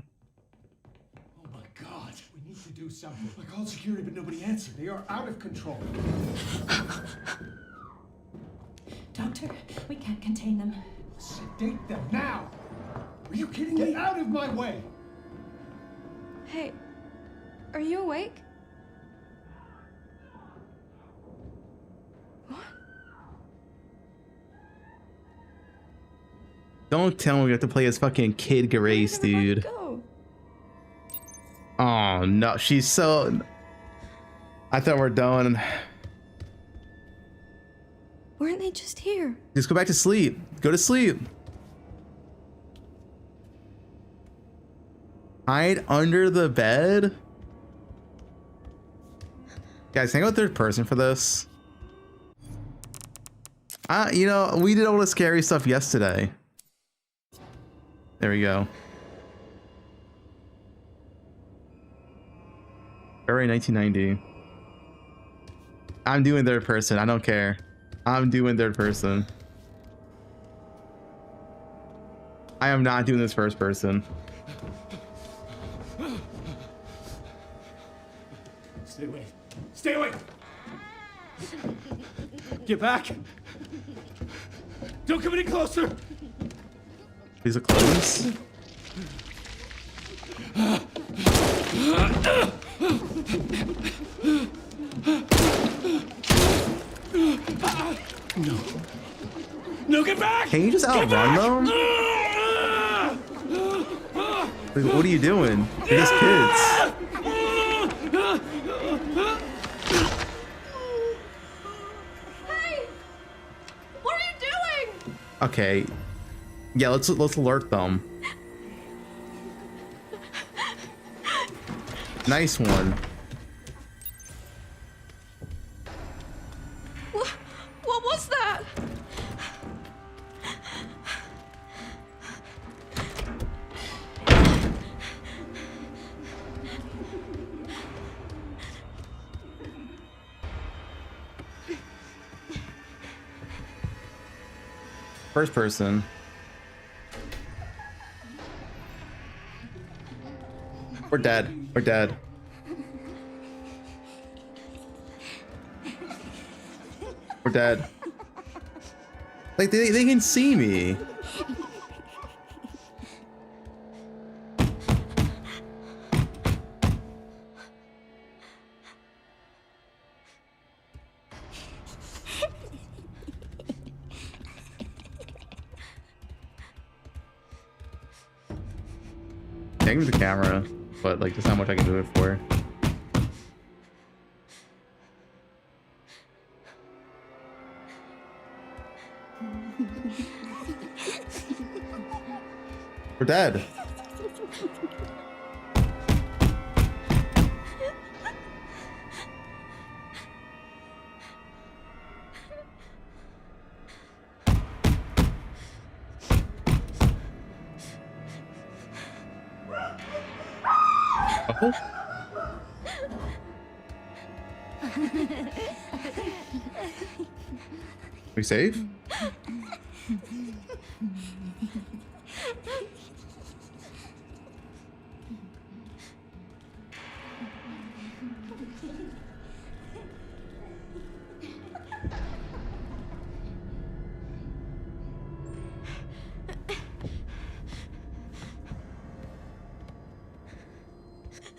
Oh my god, we need to do something. I called security, but nobody answered. They are out of control. Doctor, we can't contain them. Sedate them now! Are you kidding me? Get out of my way! Hey, are you awake? Don't tell me we have to play as fucking Kid Grace, dude. Go. Oh no, she's so. I thought we're done. Weren't they just here? Just go back to sleep. Go to sleep. Hide under the bed. Guys, can I go third person for this? You know, we did all the scary stuff yesterday. There we go. February 1990. I'm doing third person. I don't care. I'm doing third person. I am not doing this first person. Stay away. Stay away! Get back! Don't come any closer! These are close. No. No, get back! Can you just outrun them? Like, what are you doing? You're just kids. Hey! What are you doing? Okay. Yeah, let's alert them. Nice one. What was that? First person. We're dead. We're dead. We're dead. Like, they can see me. Take the camera, but like, there's not much I can do it for. We're dead. Oh. We safe?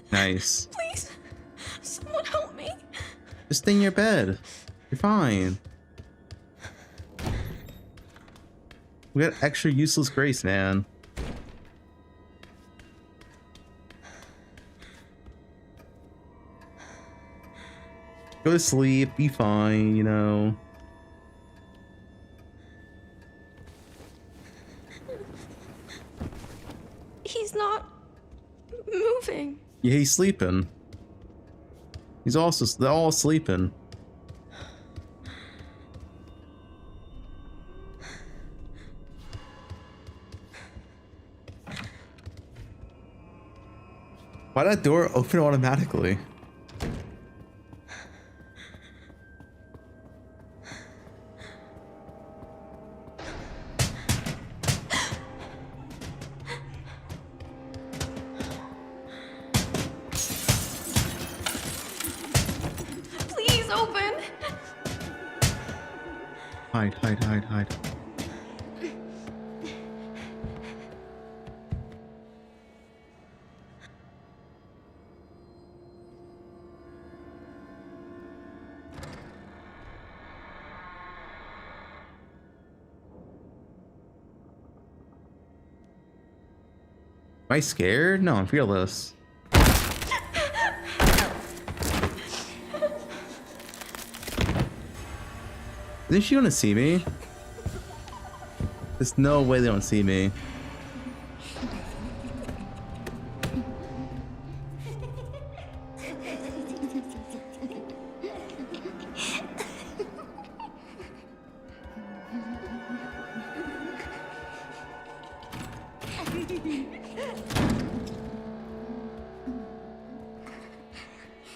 Nice. Please, someone help me. Just stay in your bed. You're fine. We got extra useless grace, man. Go to sleep, be fine, you know. He's not moving. Yeah, he's sleeping. They're all sleeping. Why did that door open automatically? Please open. Hide, hide, hide, hide. Am I scared? No, I'm fearless. Isn't she gonna see me? There's no way they don't see me.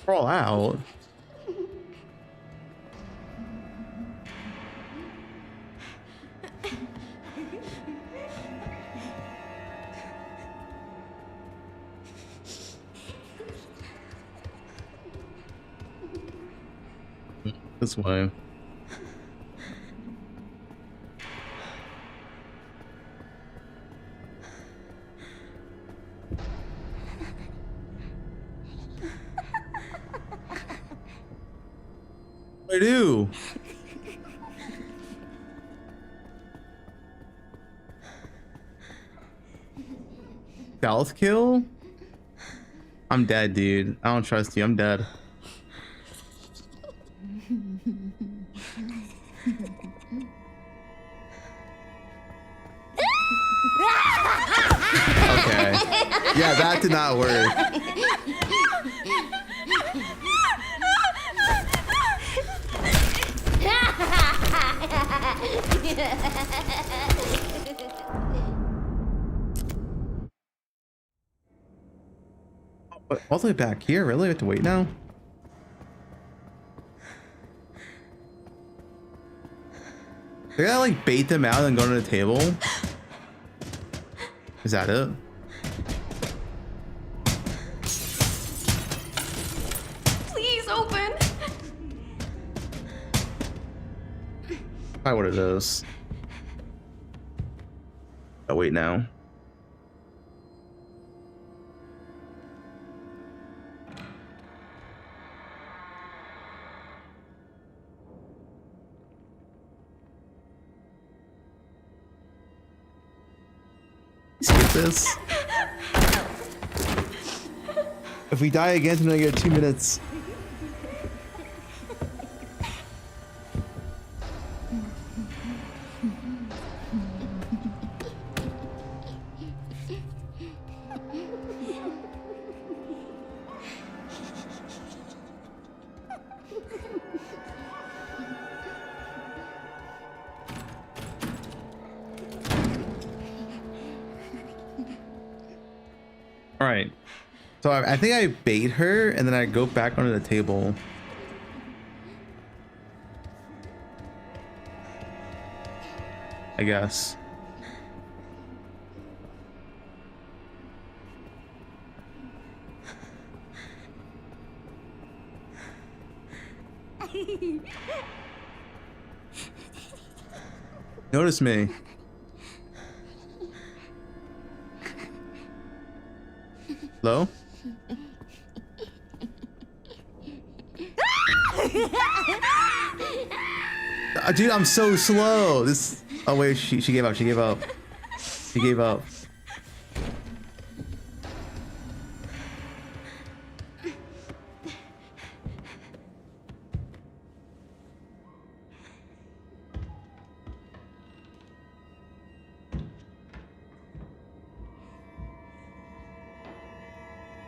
Crawl out. This way. I do. Stealth kill? I'm dead, dude. I don't trust you. I'm dead. Okay. Yeah, that did not work. All the way back here? Really? I have to wait now? I gotta like bait them out and go to the table? Is that it? Please open. Probably what it is. Oh, wait now. Skip this. If we die again, then I get 2 minutes. All right, so I think I bait her and then I go back onto the table. I guess. Notice me. Hello? Dude, I'm so slow. This. Oh wait, she gave up. She gave up. She gave up.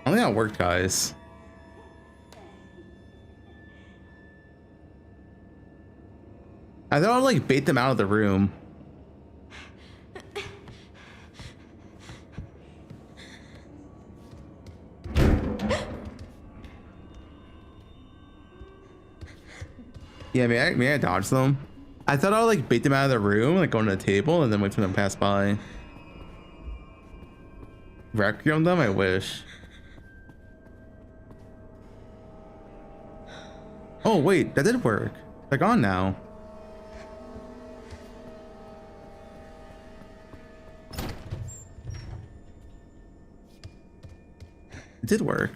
I don't think that worked, guys. I thought I'd like bait them out of the room. Yeah, may I dodge them? I thought I'd like bait them out of the room, like go on the table, and then wait for them to pass by. Requiem them? I wish. Oh wait, that did work. They're gone now. It did work.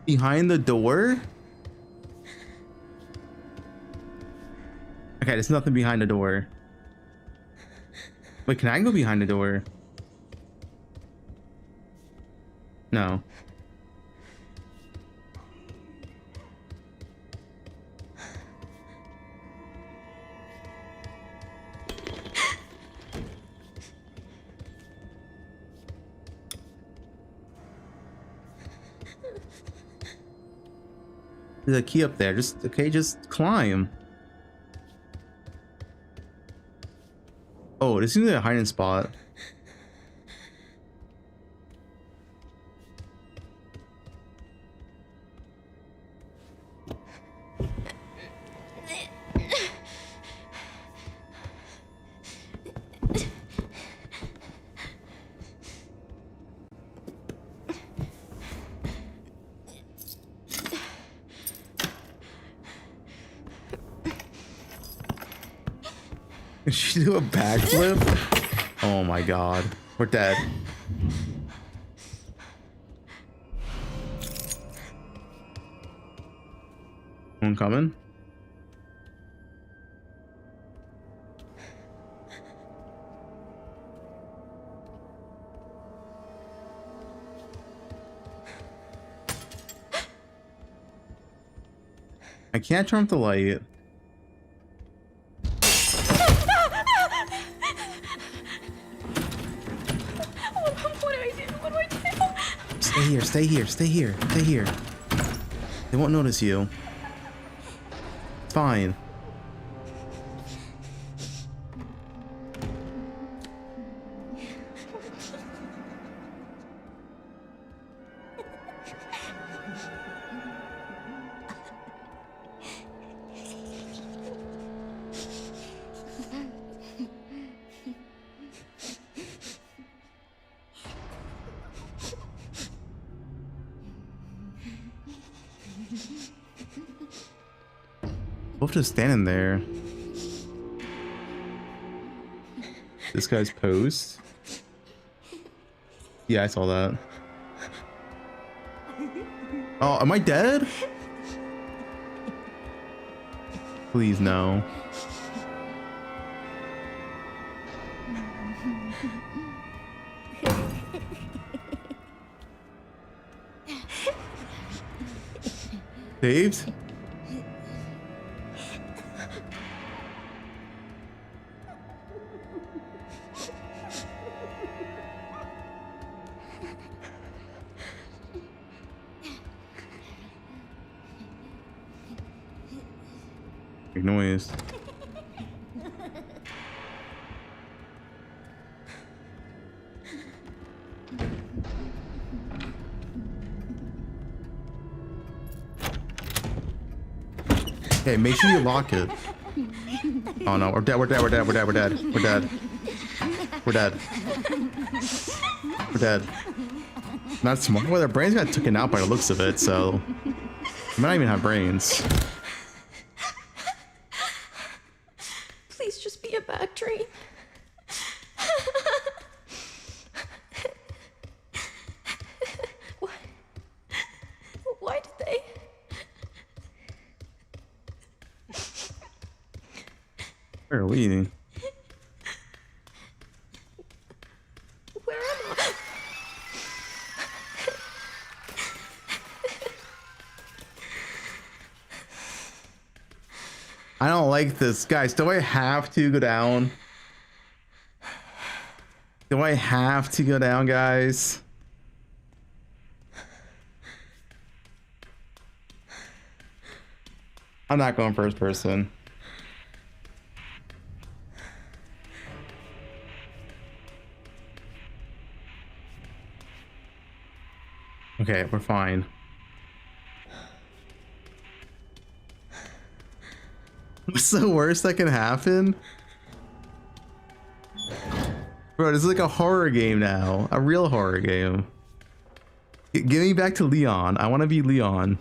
Behind the door? Okay, there's nothing behind the door. Wait, can I go behind the door? No. There's a key up there. Just climb. Oh, this seems like a hiding spot. Did she do a backflip? Oh my god. We're dead. One coming? I can't turn off the light. Stay here, stay here, stay here, stay here. They won't notice you. It's fine. Both just standing there. This guy's post. Yeah, I saw that. Oh, am I dead? Please no. Saved? Big noise. Okay, make sure you lock it. Oh no, we're dead, we're dead, we're dead, we're dead, we're dead, we're dead. We're dead. We're dead. Not smart. Well, their brains got taken out by the looks of it, so they might not even have brains. Please just be a bad dream. Why did they? Where are we? Where am I? I don't like this. Guys, do I have to go down? Do I have to go down, guys? I'm not going first person. Okay, we're fine. What's the worst that can happen? Bro, this is like a horror game now. A real horror game. Get me back to Leon. I want to be Leon.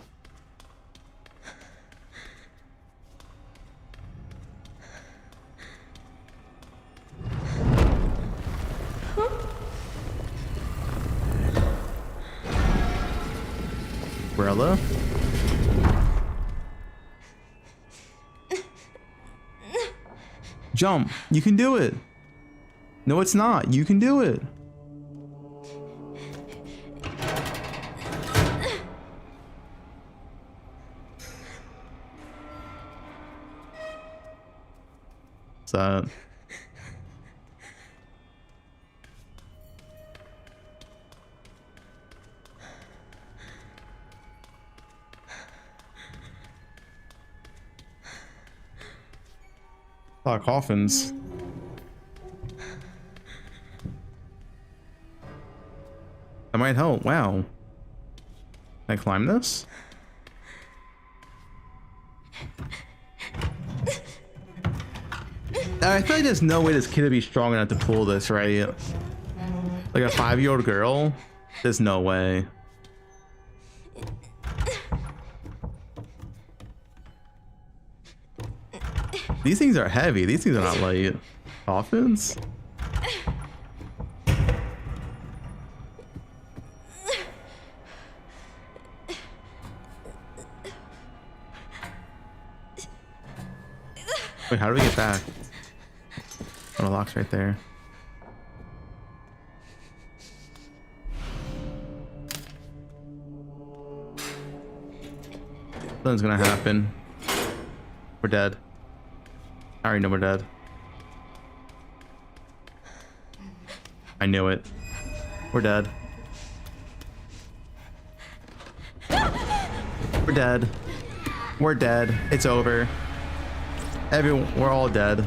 Umbrella? Jump. You can do it. No, it's not. You can do it. What's that? A lot of coffins. That might help. Wow. Can I climb this? I feel like there's no way this kid would be strong enough to pull this, right? Like a 5-year-old girl? There's no way. These things are heavy. These things are not light. Coffins? Wait, how do we get back? Oh, the lock's right there. Something's gonna happen. We're dead. I already know we're dead. I knew it. We're dead. We're dead. We're dead. It's over. Everyone, we're all dead.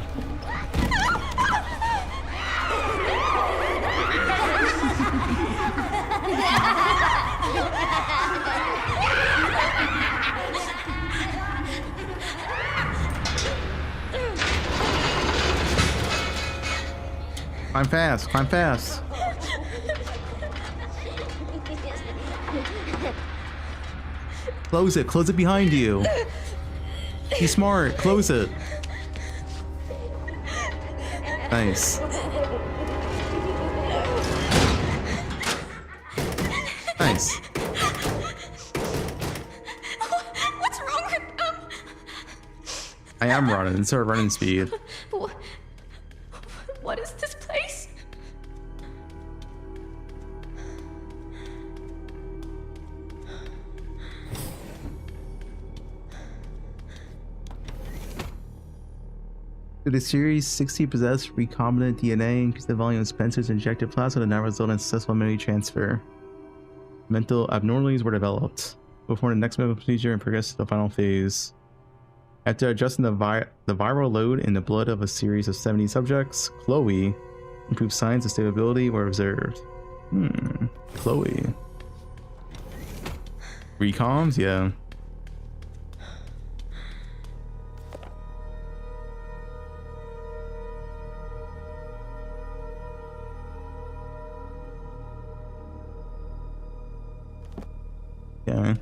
Climb fast, climb fast. Close it behind you. Be smart, close it. Nice. Nice. What's wrong with them? I am running, it's our running speed. What is this place? Could the Series 60 possess recombinant DNA, increase the volume of Spencer's injected plasma, and not result in successful memory transfer? Mental abnormalities were developed. Perform the next medical procedure and progress to the final phase. After adjusting the viral load in the blood of a series of 70 subjects, Chloe improved signs of stability were observed. Chloe. Recoms? Yeah. Yeah.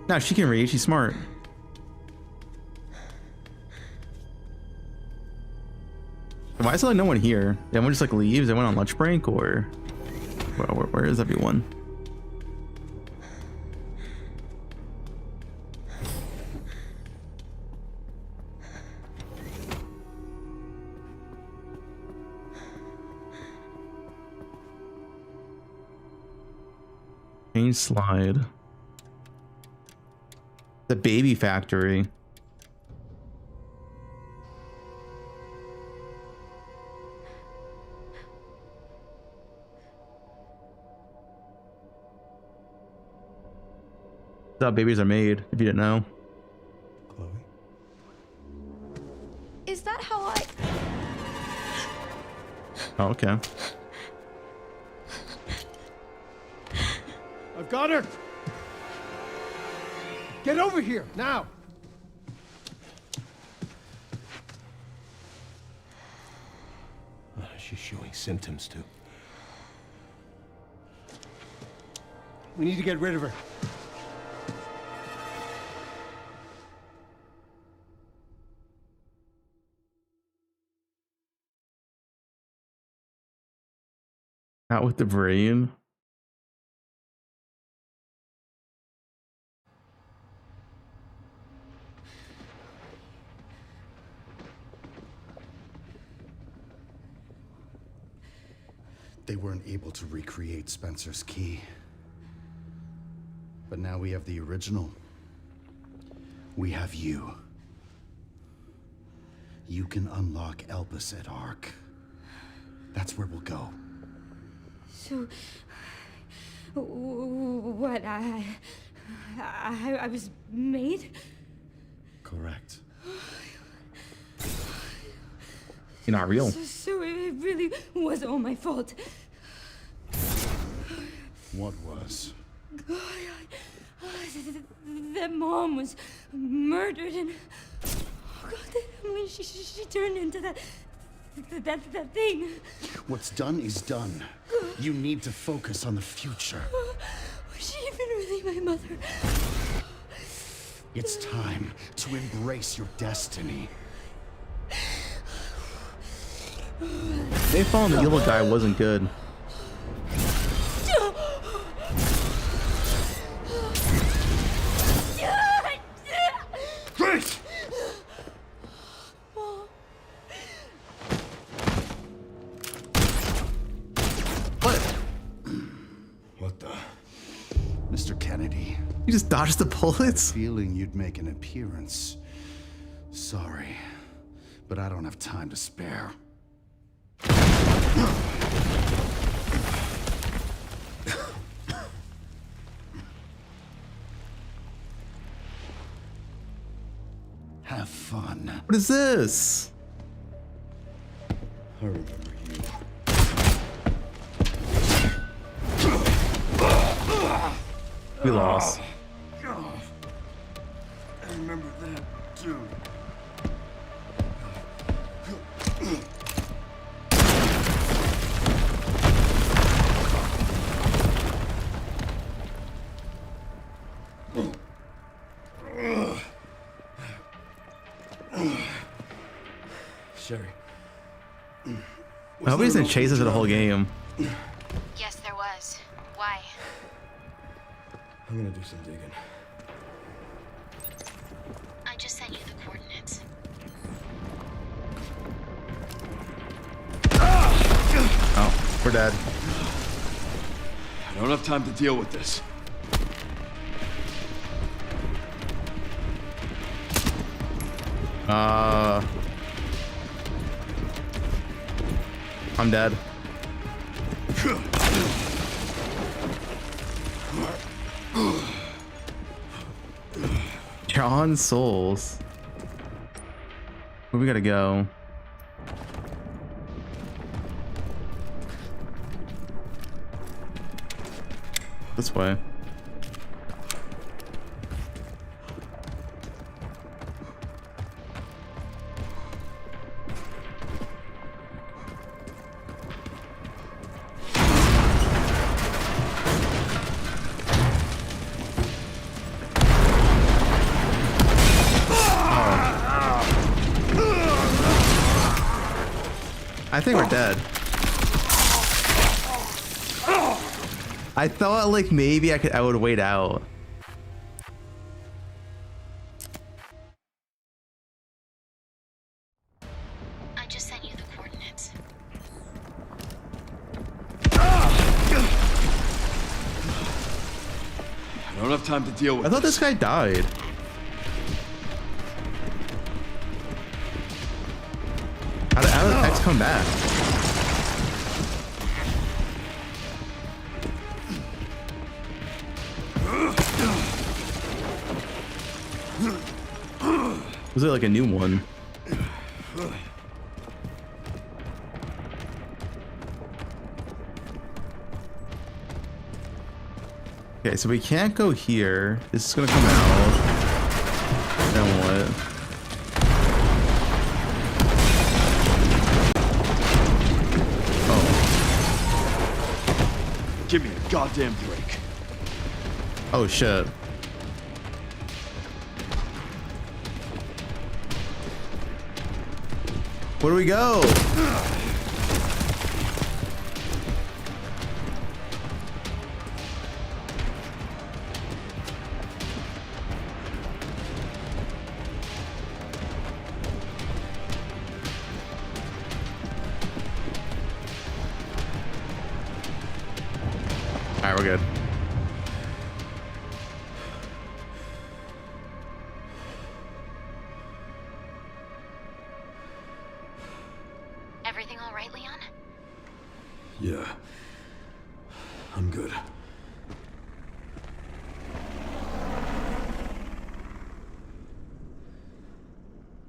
No, she can read. She's smart. Why is there like no one here? Did everyone just like leaves? They went on lunch break, or where is everyone? Change slide. The baby factory. That's how babies are made, if you didn't know. Is that how I... Oh, okay. I've got her! Get over here, now! She's showing symptoms too. We need to get rid of her. Not with the brain. They weren't able to recreate Spencer's key. But now we have the original. We have you. You can unlock Elpis at Ark. That's where we'll go. So... what, I was made? Correct. You're not real. So it really was all my fault. What was? That mom was murdered, and oh God, that Emily, she turned into that thing. What's done is done. You need to focus on the future. Was she even really my mother? It's time to embrace your destiny. They found the evil guy wasn't good. Chris! What the? Mr. Kennedy. You just dodged the bullets? Feeling you'd make an appearance. Sorry, but I don't have time to spare. Have fun. What is this? I remember you. We lost. I remember that too. Sherry. I hope he doesn't chase us for the whole game. Yes, there was. Why? I'm gonna do some digging. I just sent you the coordinates. Oh, we're dead. I don't have time to deal with this. I'm dead. John Souls. Where we gotta go? This way. I think we're dead. I thought like maybe I would wait out. I just sent you the coordinates. I don't have time to deal with I thought this guy died. How did X come back? Was it like a new one? Okay, so we can't go here. This is gonna come out. Then what? Give me a goddamn break. Oh shit. Where do we go? Alright, we're good. Everything all right, Leon? Yeah. I'm good.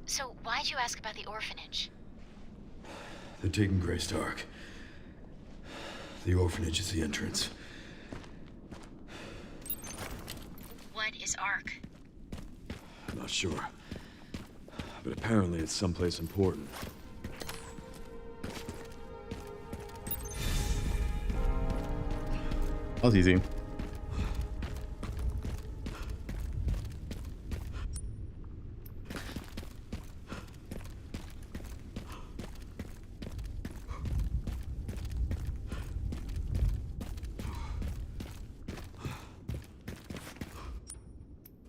So why'd you ask about the orphanage? They're taking Grace to Ark. The orphanage is the entrance. What is Ark? I'm not sure. But apparently it's someplace important. That was easy.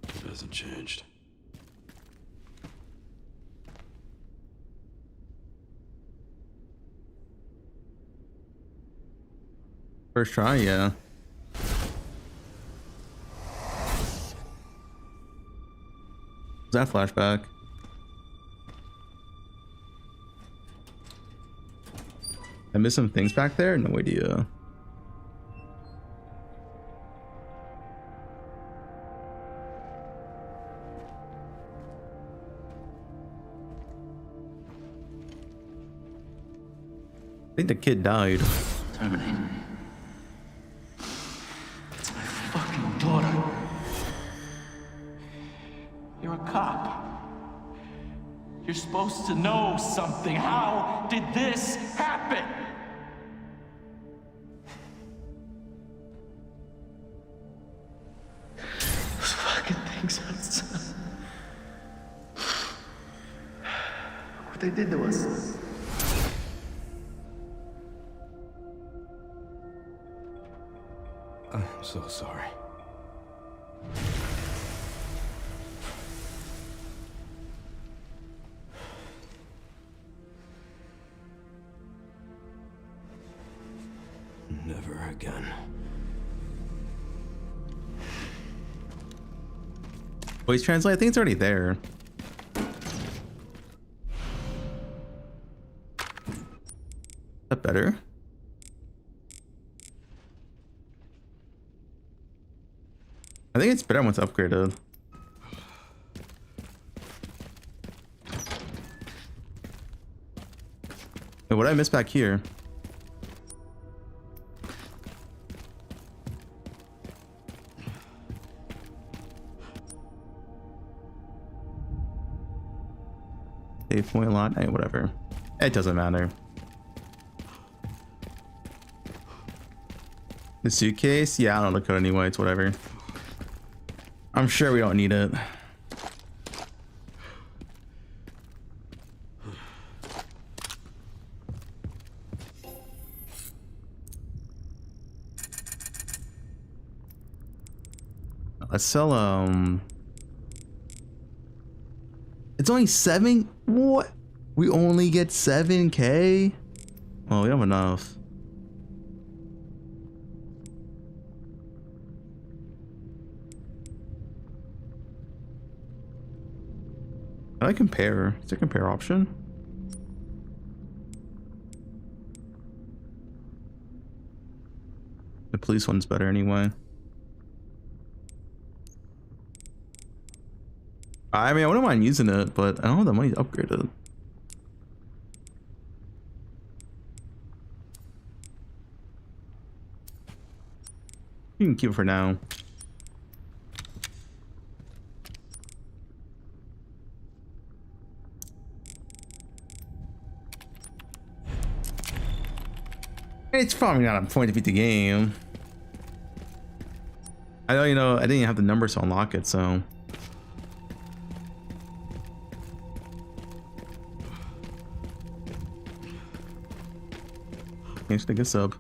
It hasn't changed. First try, yeah. Was that flashback? I missed some things back there? No idea. I think the kid died. Terminate. It's my fucking daughter. You're a cop. You're supposed to know something. How did this happen? Those fucking things outside. What they did to us. I'm so sorry. Never again. Voice translate? I think it's already there. Is that better? I think it's better once upgraded. Wait, what did I miss back here? Save point lot? Hey, whatever. It doesn't matter. The suitcase? Yeah, I don't know the code anyway. It's whatever. I'm sure we don't need it. Let's sell, it's only 7? What? We only get 7K? Well, we have enough. Can I compare? Is there a compare option? The police one's better anyway. I mean, I wouldn't mind using it, but I don't have the money to upgrade it. You can keep it for now. It's probably not a point to beat the game. I know, you know, I didn't have the numbers to unlock it, so. Can't take a sub.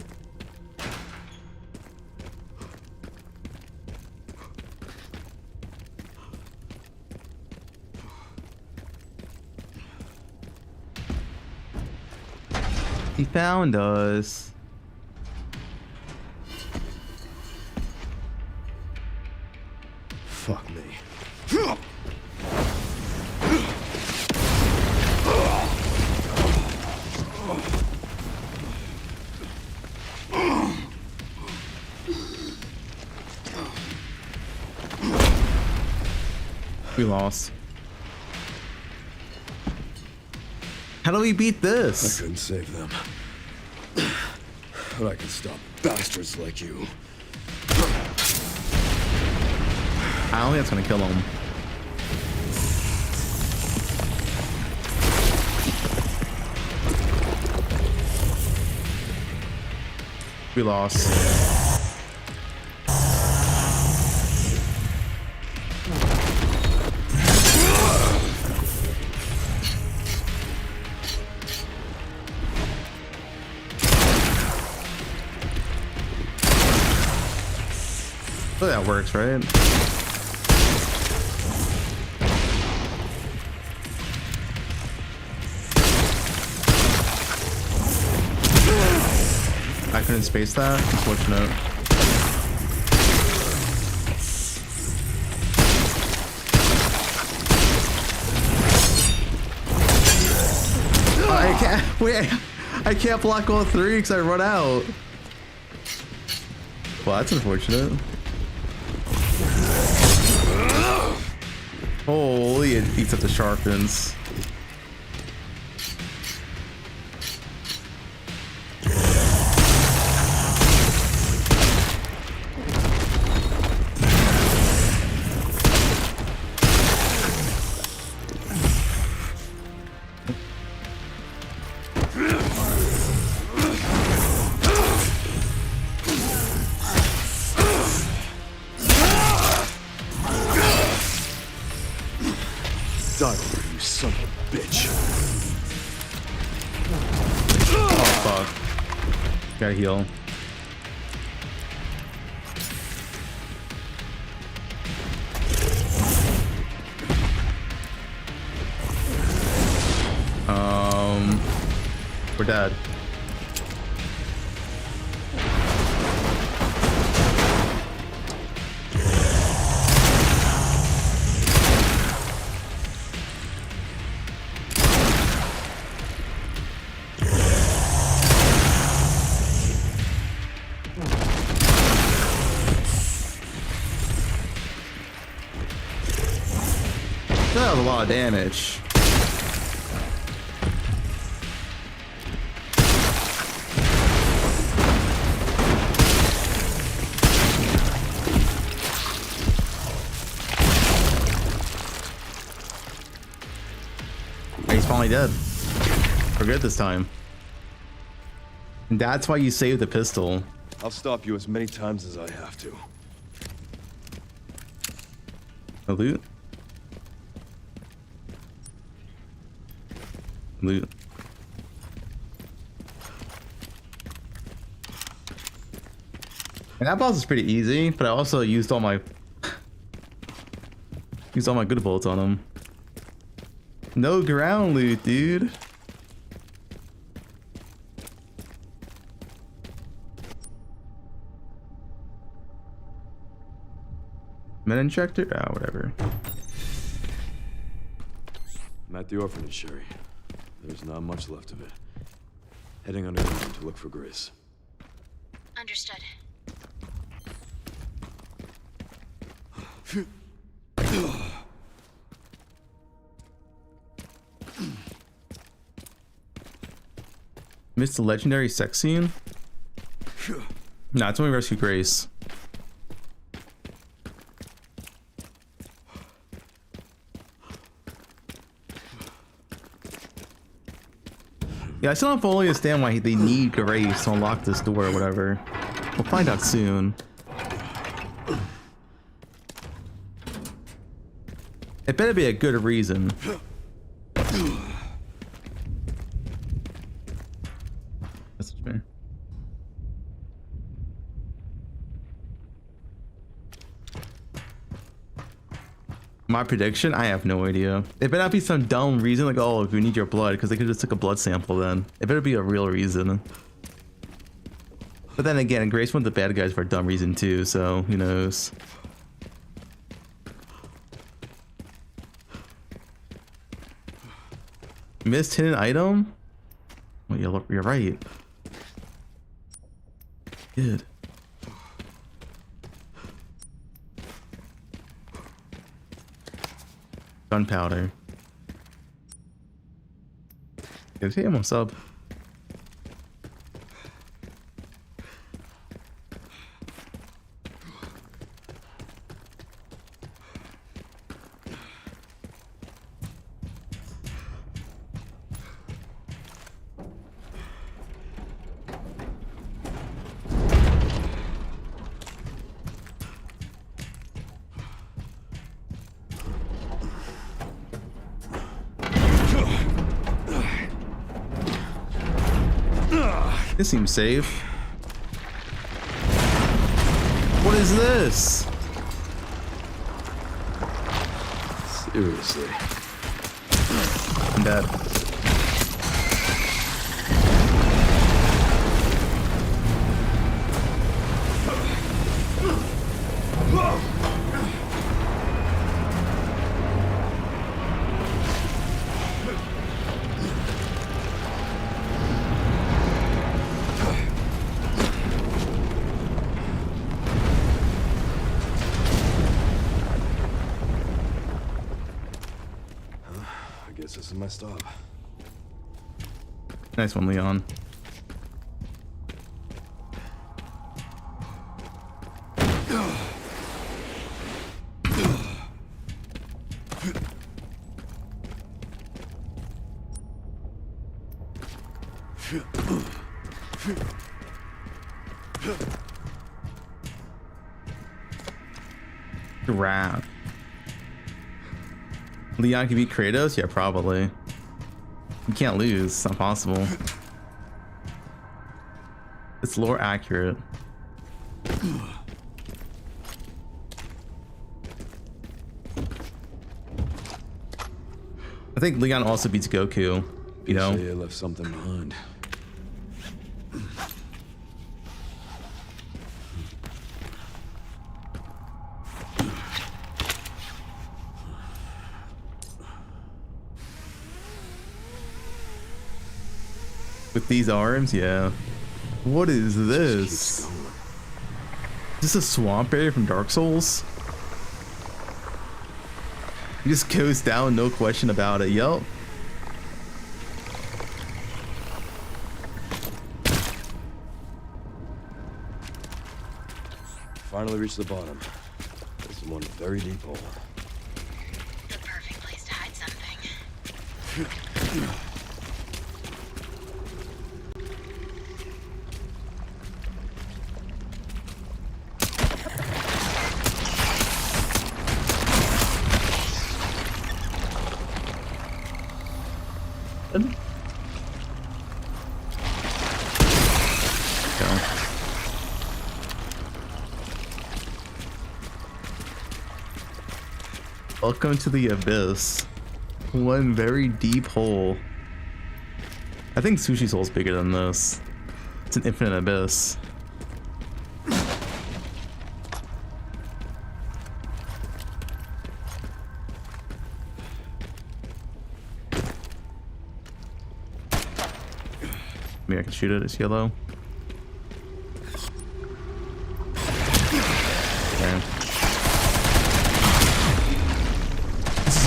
He found us. Fuck me. We lost. How do we beat I this? couldn't save them. But I can stop bastards like you. I don't think that's gonna kill him. We lost. So that works, right? I couldn't space that. Unfortunate. I can't. Wait. I can't block all three because I run out. Well, that's unfortunate. Holy, it beats up the sharpens. Die already, you son of a bitch. Oh, fuck. Gotta heal. We're dead. That was a lot of damage. He's finally dead. We're good this time. And that's why you saved the pistol. I'll stop you as many times as I have to. The loot. Loot. And that boss is pretty easy, but I also used all my good bullets on him. No ground loot, dude. Med injector? Ah, whatever. I'm at the orphanage, Sherry. There's not much left of it. Heading underground to look for Grizz. Understood. Missed the legendary sex scene? Nah, it's only Rescue Grace. Yeah, I still don't fully understand why they need Grace to unlock this door or whatever. We'll find out soon. It better be a good reason. That's fair. My prediction? I have no idea. It better not be some dumb reason like, oh, we need your blood, because they could just took a blood sample then. It better be a real reason. But then again, Grace went the bad guys for a dumb reason too, so who knows. Missed hidden item? Well, you're right. Good. Gunpowder. Hey, what's up? This seems safe. What is this? Seriously. I'm dead. This is my stop. Nice one, Leon. Wrap. Leon can beat Kratos? Yeah, probably. You can't lose. It's not possible. It's lore accurate. I think Leon also beats Goku. You know? They left something behind. With these arms, yeah. What is this? Is this a swamp area from Dark Souls? He just goes down, no question about it. Yup. Finally reached the bottom. This is one very deep hole. The perfect place to hide something. Welcome to the abyss. One very deep hole. I think Sushi Soul's bigger than this. It's an infinite abyss. Maybe I can shoot it. It's yellow. Okay.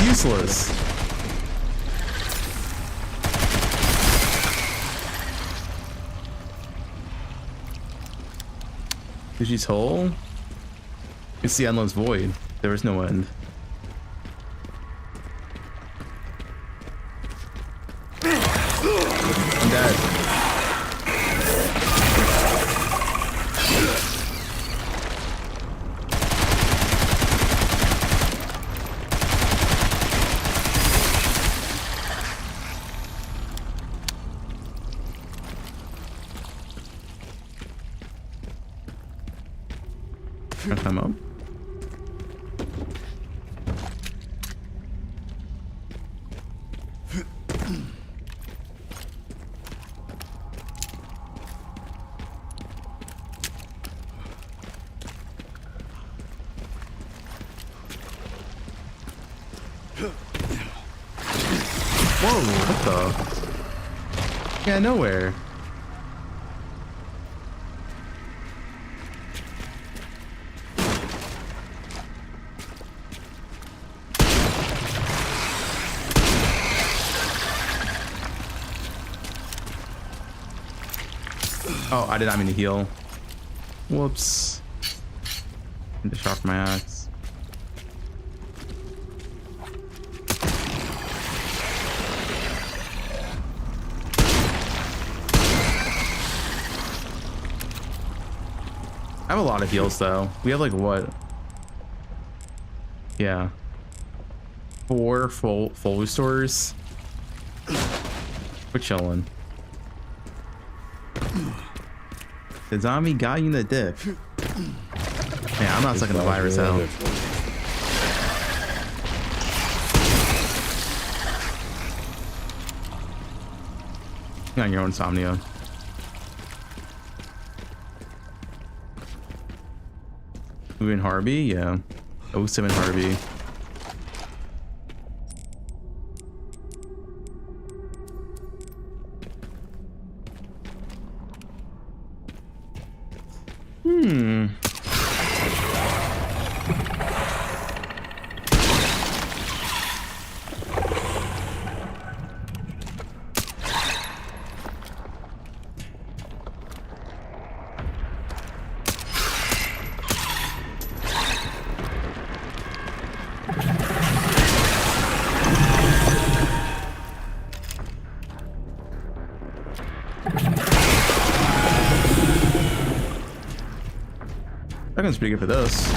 Useless. Sushi's hole? It's the endless void. There is no end. I'm dead. Can I climb up? Whoa, what the? Yeah, nowhere. Oh, I did not mean to heal. Whoops. Need to sharpen my axe. I have a lot of heals though. We have like what? Yeah. 4 full restores. We're chilling. The zombie got you in the dick. Yeah, I'm not sucking the virus out. You got your own insomnia. Moving Harvey, yeah. 07 Harvey. That gun's pretty good for this.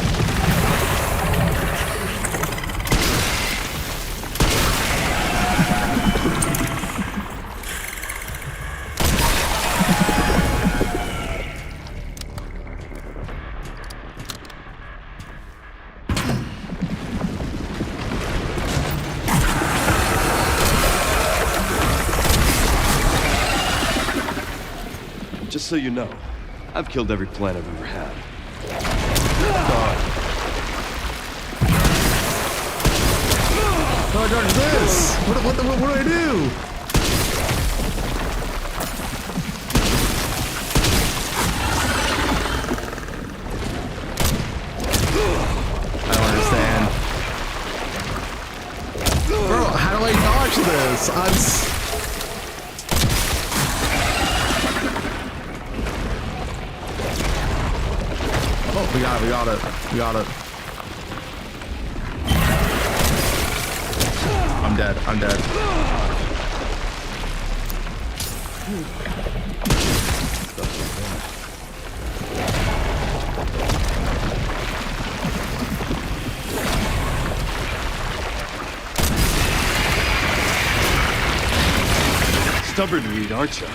Just so you know, I've killed every plant I've ever had. Oh, darn this! What do I do? I don't understand. Bro, how do I dodge this? Oh, we got it. I'm dead. Stubborn weed, aren't you?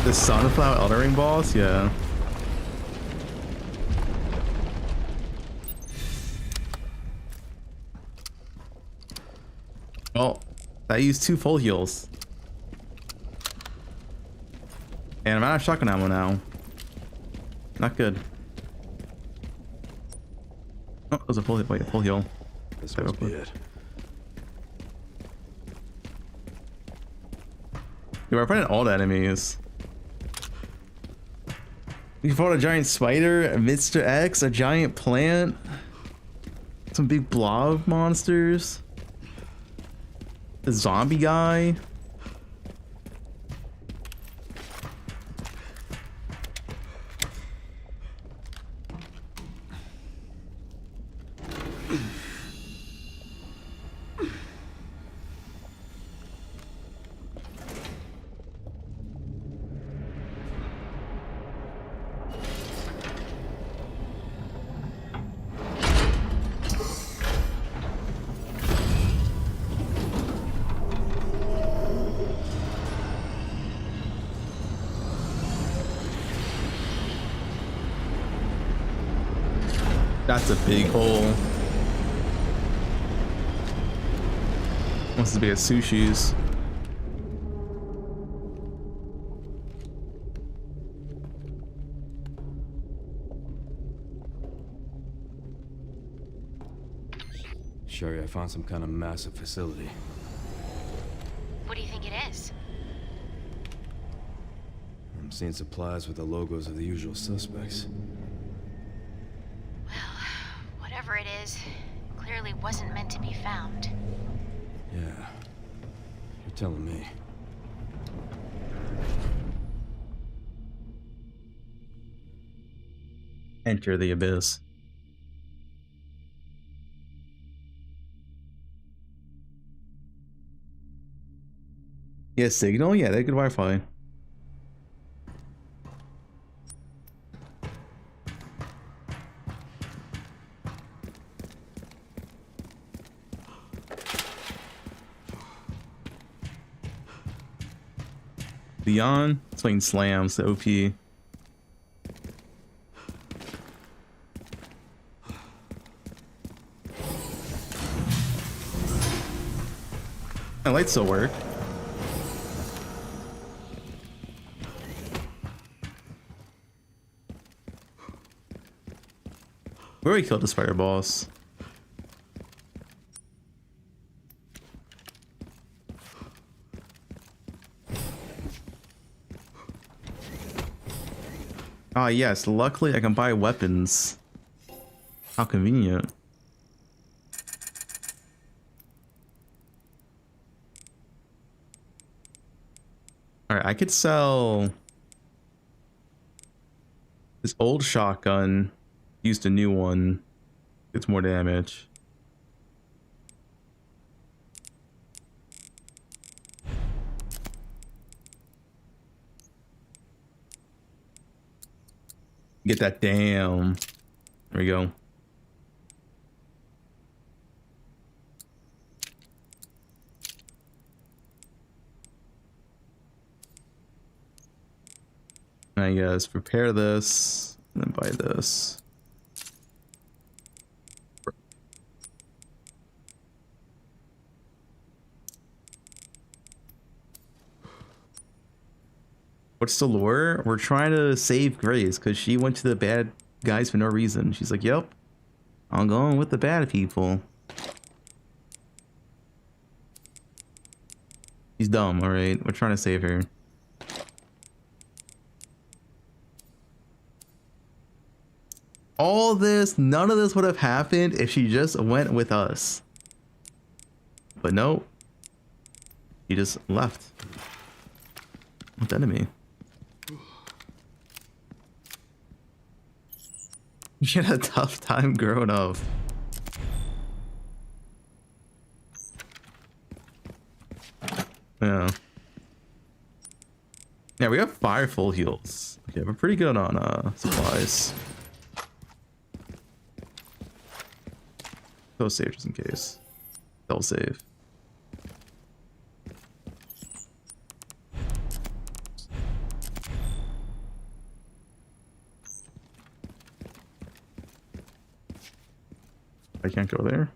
The Sunflower Eldering boss, yeah. Well, I used 2 full heals. And I'm out of shotgun ammo now. Not good. Oh, it was a full heal. Wait, a full heal. This must be it. Dude, we're fighting all the enemies. We fought a giant spider, a Mr. X, a giant plant, some big blob monsters, a zombie guy. That's a big hole. Wants to be a sushi's. Sherry, I found some kind of massive facility. What do you think it is? I'm seeing supplies with the logos of the usual suspects. is, clearly wasn't meant to be found. Yeah. You're telling me. Enter the abyss. Yeah, Signal? Yeah, they have good Wi-Fi. Leon playing slams, the OP. My lights still work. We already killed this fire boss. Ah, yes, luckily I can buy weapons. How convenient. Alright, I could sell this old shotgun, used a new one, gets more damage. Get that damn. There we go. I guess prepare this and then buy this. What's the lure? We're trying to save Grace because she went to the bad guys for no reason. She's like, yep, I'm going with the bad people. She's dumb, alright? We're trying to save her. All this, none of this would have happened if she just went with us. But no, she just left with the enemy. She had a tough time growing up. Yeah. Yeah, we have 5 full heals. Okay, we're pretty good on supplies. Go save just in case. They'll save. I can't go there.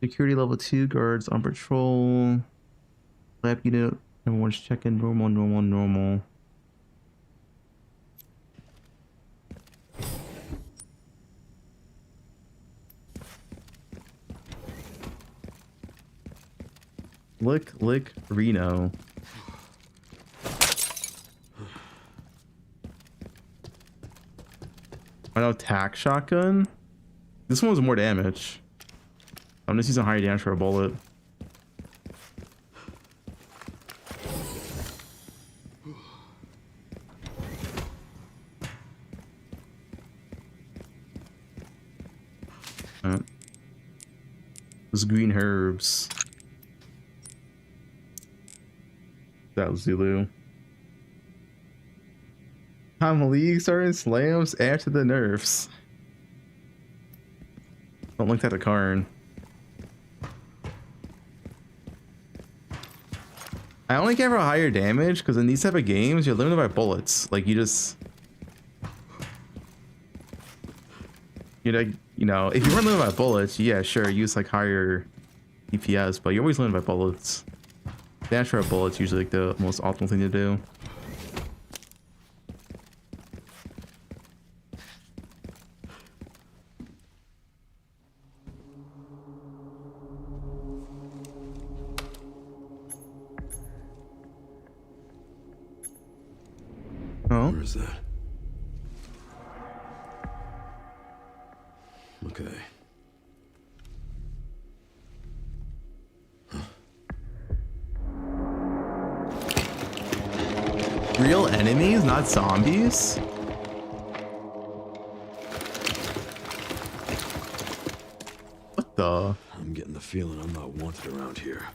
Security level 2 guards on patrol. Lab unit. Everyone's checking. Normal, normal, normal. Lick Reno. I know, tack shotgun. This one was more damage. I'm just using higher damage for a bullet. Those green herbs. That was Zulu. Tom Lee starting slams after the nerfs. Don't link that to Karn. I only care for higher damage because in these type of games you're limited by bullets. Like you just, you know, if you weren't limited by bullets, yeah, sure, use like higher DPS, but you're always limited by bullets. Dash for a bullet's usually like the most optimal thing to do. Oh. Where is that? real enemies, not zombies? What the? I'm getting the feeling I'm not wanted around here.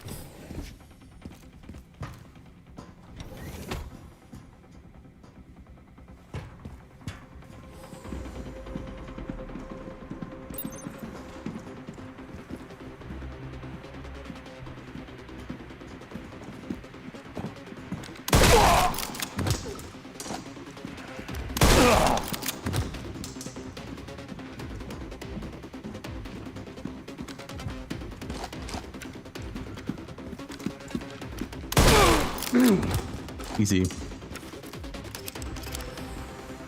Easy.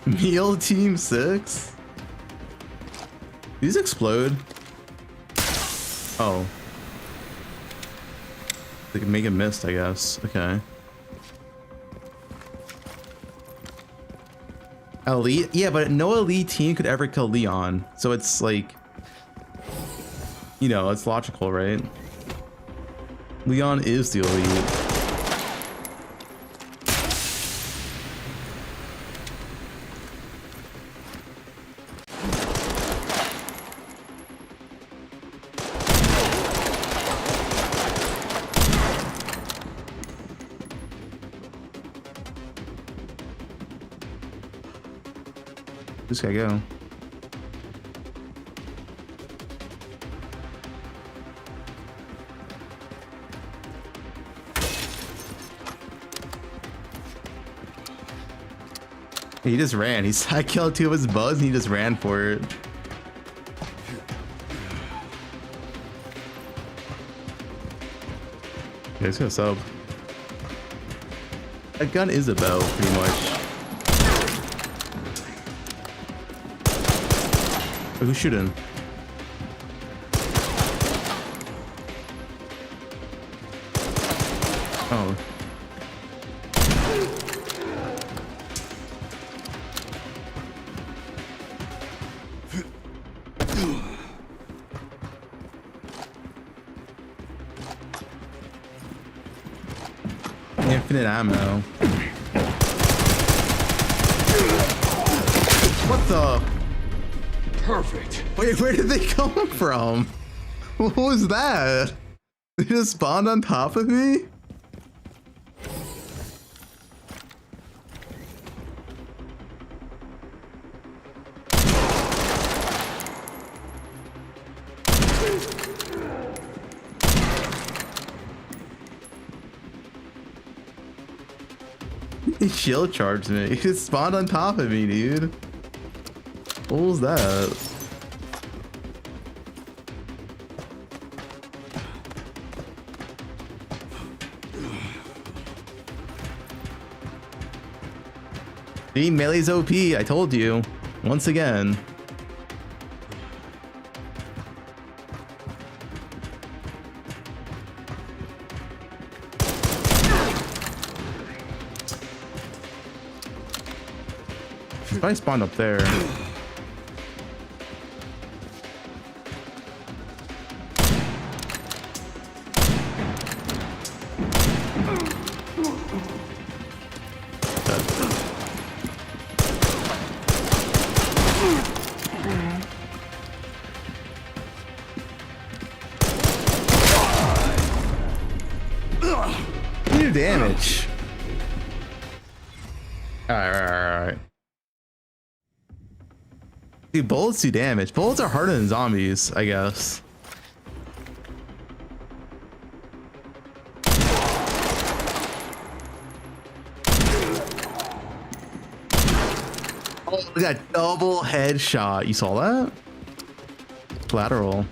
Meal Team 6? These explode? Oh. They can make a mist, I guess. Okay. Elite? Yeah, but no elite team could ever kill Leon. So it's like, you know, it's logical, right? Leon is the elite. This guy go. He just ran. I killed 2 of his bugs and he just ran for it. Okay, let's go sub. That gun is a bow, pretty much. Who's shooting? Oh. Infinite ammo. What the? Perfect. Wait, where did they come from? What was that? They just spawned on top of me? He shield charged me. He just spawned on top of me, dude. What was that? See, melee's OP, I told you. Once again. I spawned up there. Damage. Alright. Dude, bullets do damage. Bullets are harder than zombies, I guess. Oh, we got double headshot. You saw that? Collateral.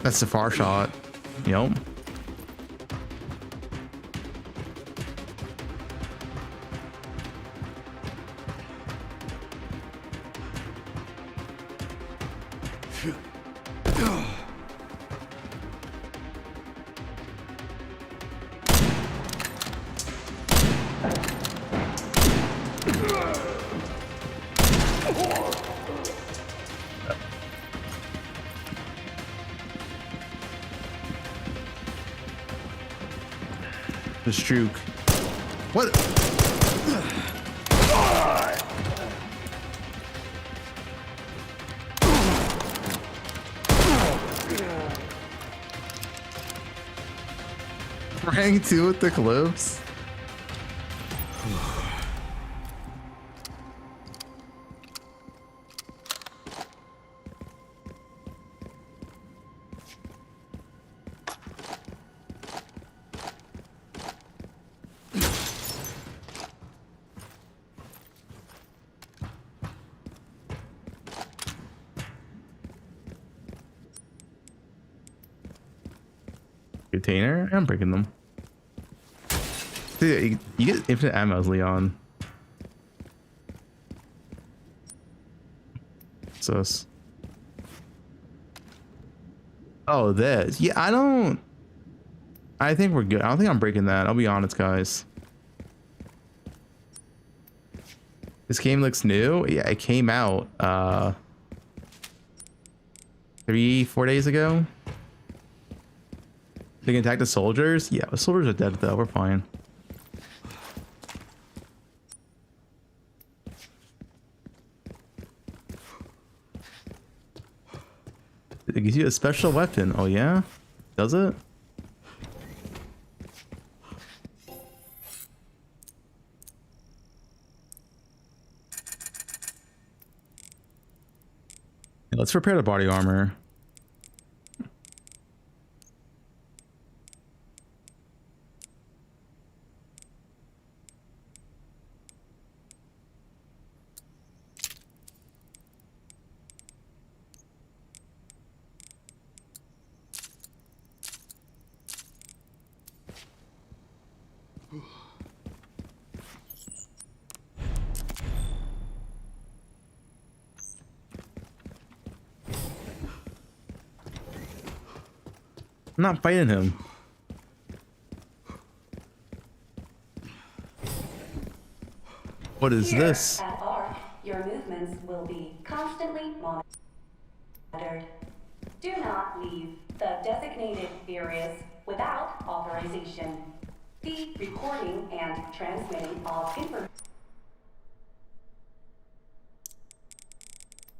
That's the far shot. Yep. The Strook. What? Rank 2 with the clips. Container? I'm breaking them. Dude, you get infinite ammo, Leon. Sus. Oh, this. Yeah, I think we're good. I don't think I'm breaking that. I'll be honest, guys. This game looks new. Yeah, it came out 3-4 days ago. They can attack the soldiers? Yeah, the soldiers are dead though. We're fine. It gives you a special weapon. Oh yeah? Does it? Yeah, let's repair the body armor. I'm not fighting him. What is this? At ARC, your movements will be constantly monitored. Do not leave the designated areas without authorization. The recording and transmitting of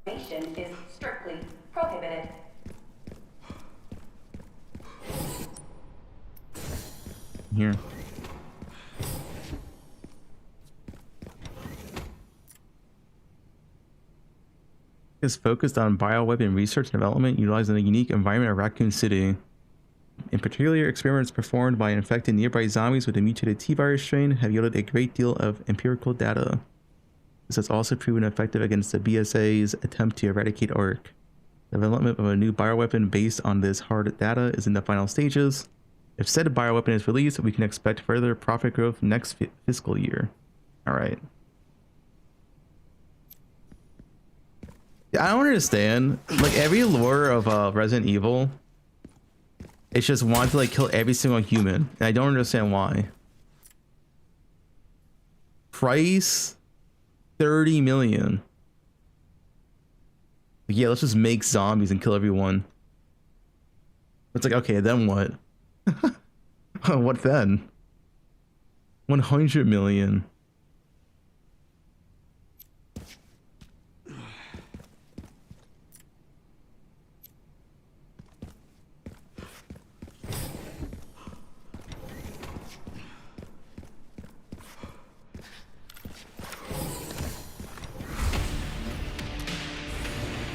information is strictly prohibited. Here. Is focused on bioweapon research and development utilizing the unique environment of Raccoon City. In particular, experiments performed by infecting nearby zombies with a mutated T-virus strain have yielded a great deal of empirical data. This has also proven effective against the BSA's attempt to eradicate ARC. Development of a new bioweapon based on this hard data is in the final stages. If said bioweapon is released, we can expect further profit growth next fiscal year. All right. Yeah, I don't understand. Like every lore of Resident Evil, it's just want to like kill every single human, and I don't understand why. Price 30 million. Like, yeah, let's just make zombies and kill everyone. It's like, okay, then what? What then? 100 million.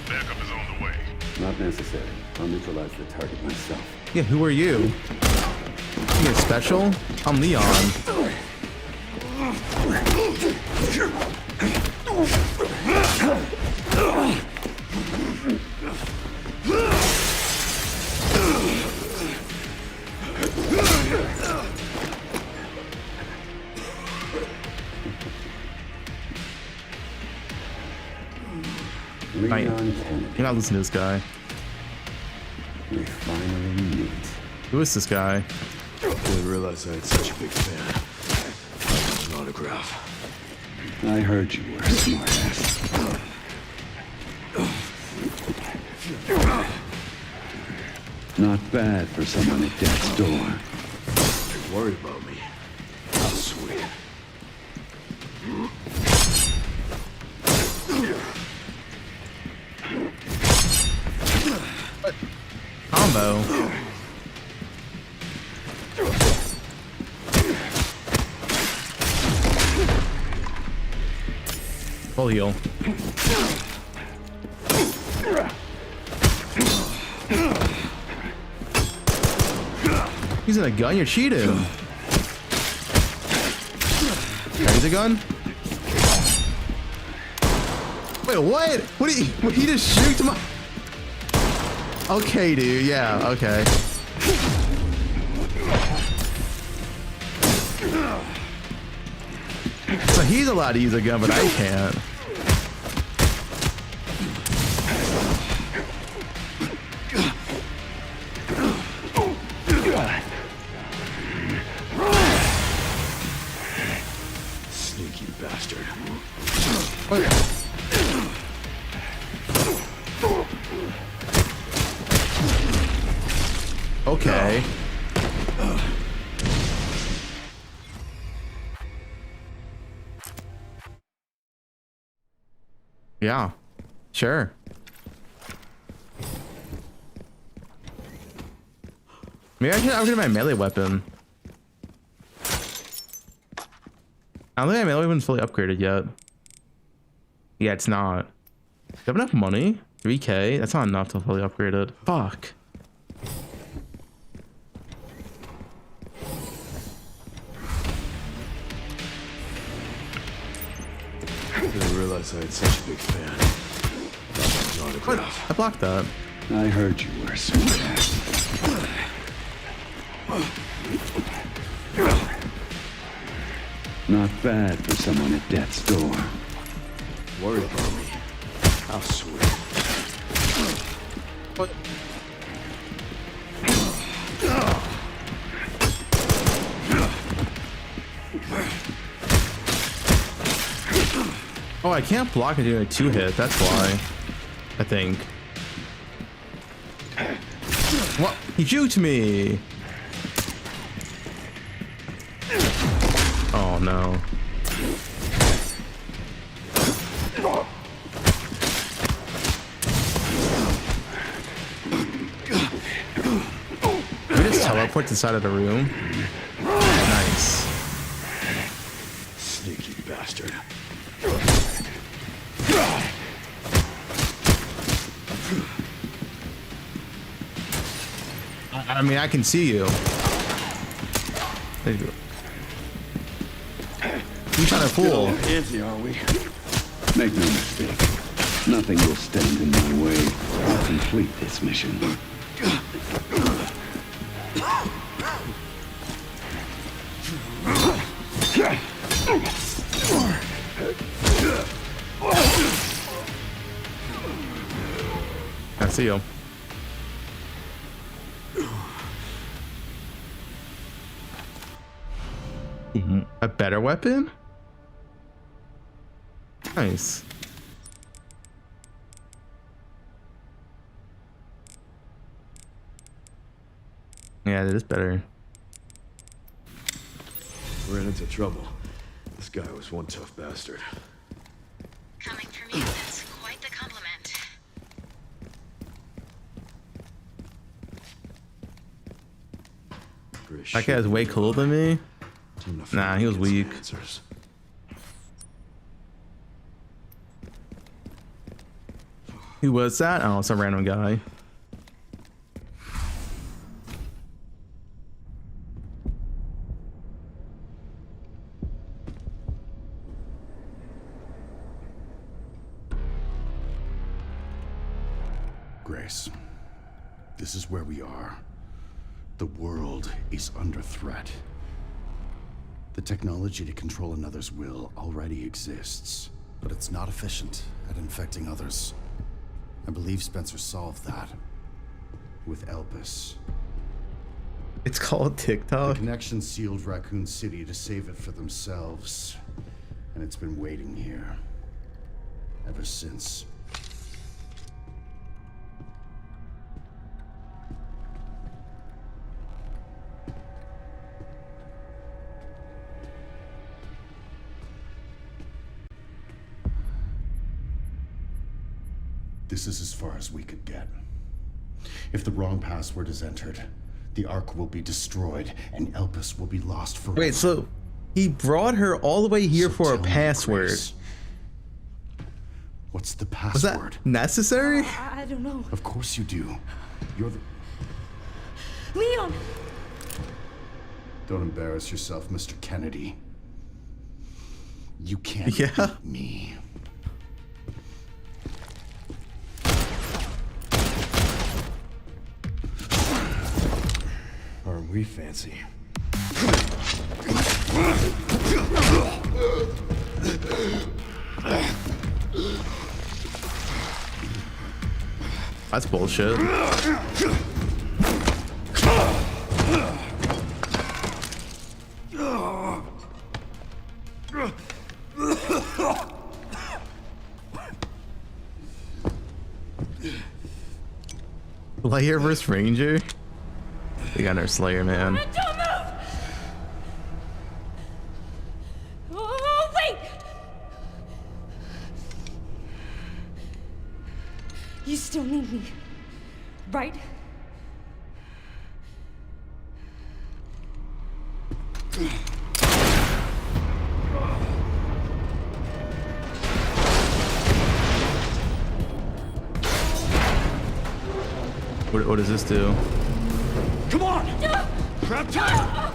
Backup is on the way. Not necessary. I'll neutralize the target myself. Yeah, who are you? You're special? I'm Leon. You're not listening to this guy. We finally meet. Who is this guy? Didn't realize I had such a big fan. An autograph. I heard you were a smartass. Not bad for someone at death's door. You're worried about me. combo. Full heal. Using a gun? You're cheating. Use a gun? Wait, what? What he just shoot my... Okay, dude. Yeah, okay. So he's allowed to use a gun, but I can't. Sneaky bastard. Okay. Yeah, sure. Maybe I should upgrade my melee weapon. I don't think my melee weapon's fully upgraded yet. Yeah, it's not. Do you have enough money? 3K? That's not enough to fully upgrade it. Fuck. I didn't realize I had such a big fan. What? I blocked that. I heard you were smart. Not bad for someone at death's door. Worried about me. How sweet. What? Oh, I can't block it doing a 2-hit. That's why. I think. What? He juked me. Oh no. Can we just teleport to the side of the room? Nice. Sneaky bastard. I mean, I can see you. There you go. You trying to fool? Antsy, are we? Make no mistake. Nothing will stand in my way. I'll complete this mission. I see you. A better weapon? Nice. Yeah, it is better. Ran into trouble. This guy was one tough bastard. Coming from you, that's quite the compliment. That guy's way cooler than me. Nah, he was weak. Who was that? Oh, some random guy. Grace, this is where we are. The world is under threat. The technology to control another's will already exists, but it's not efficient at infecting others. I believe Spencer solved that with Elpis. It's called TikTok. The connection sealed Raccoon City to save it for themselves, and it's been waiting here ever since. This is as far as we could get. If the wrong password is entered, the Ark will be destroyed and Elpis will be lost forever. Wait, so he brought her all the way here for a tell me, password. Grace, what's the Was that password? necessary? I don't know. Of course you do. You're the... Leon! Don't embarrass yourself, Mr. Kennedy. You can't beat me. Aren't we fancy? That's bullshit. Slayer versus Ranger? They got our Slayer, man. Don't move! Oh, wait! You still need me, right? What does this do? Come on! Grab time!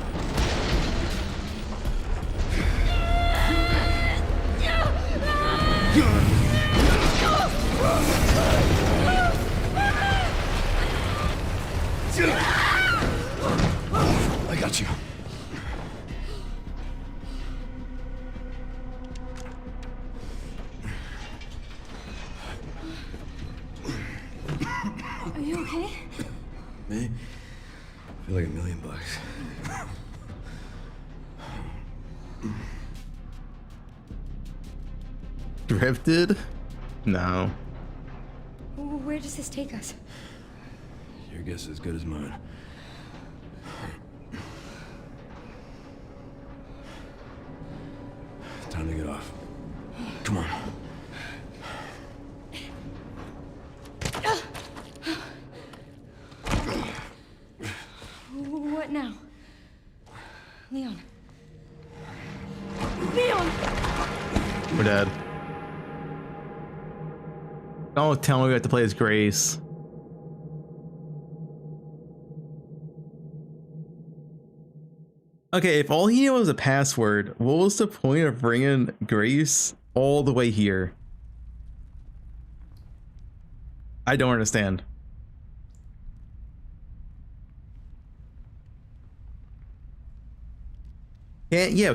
I got you. Are you okay? Me? I feel like $1 million. Drifted? No. Where does this take us? Your guess is as good as mine. Time to get off. Come on. What now? Leon. Leon! We're dead. Don't tell me we have to play as Grace. Okay, if all he knew was a password, what was the point of bringing Grace all the way here? I don't understand.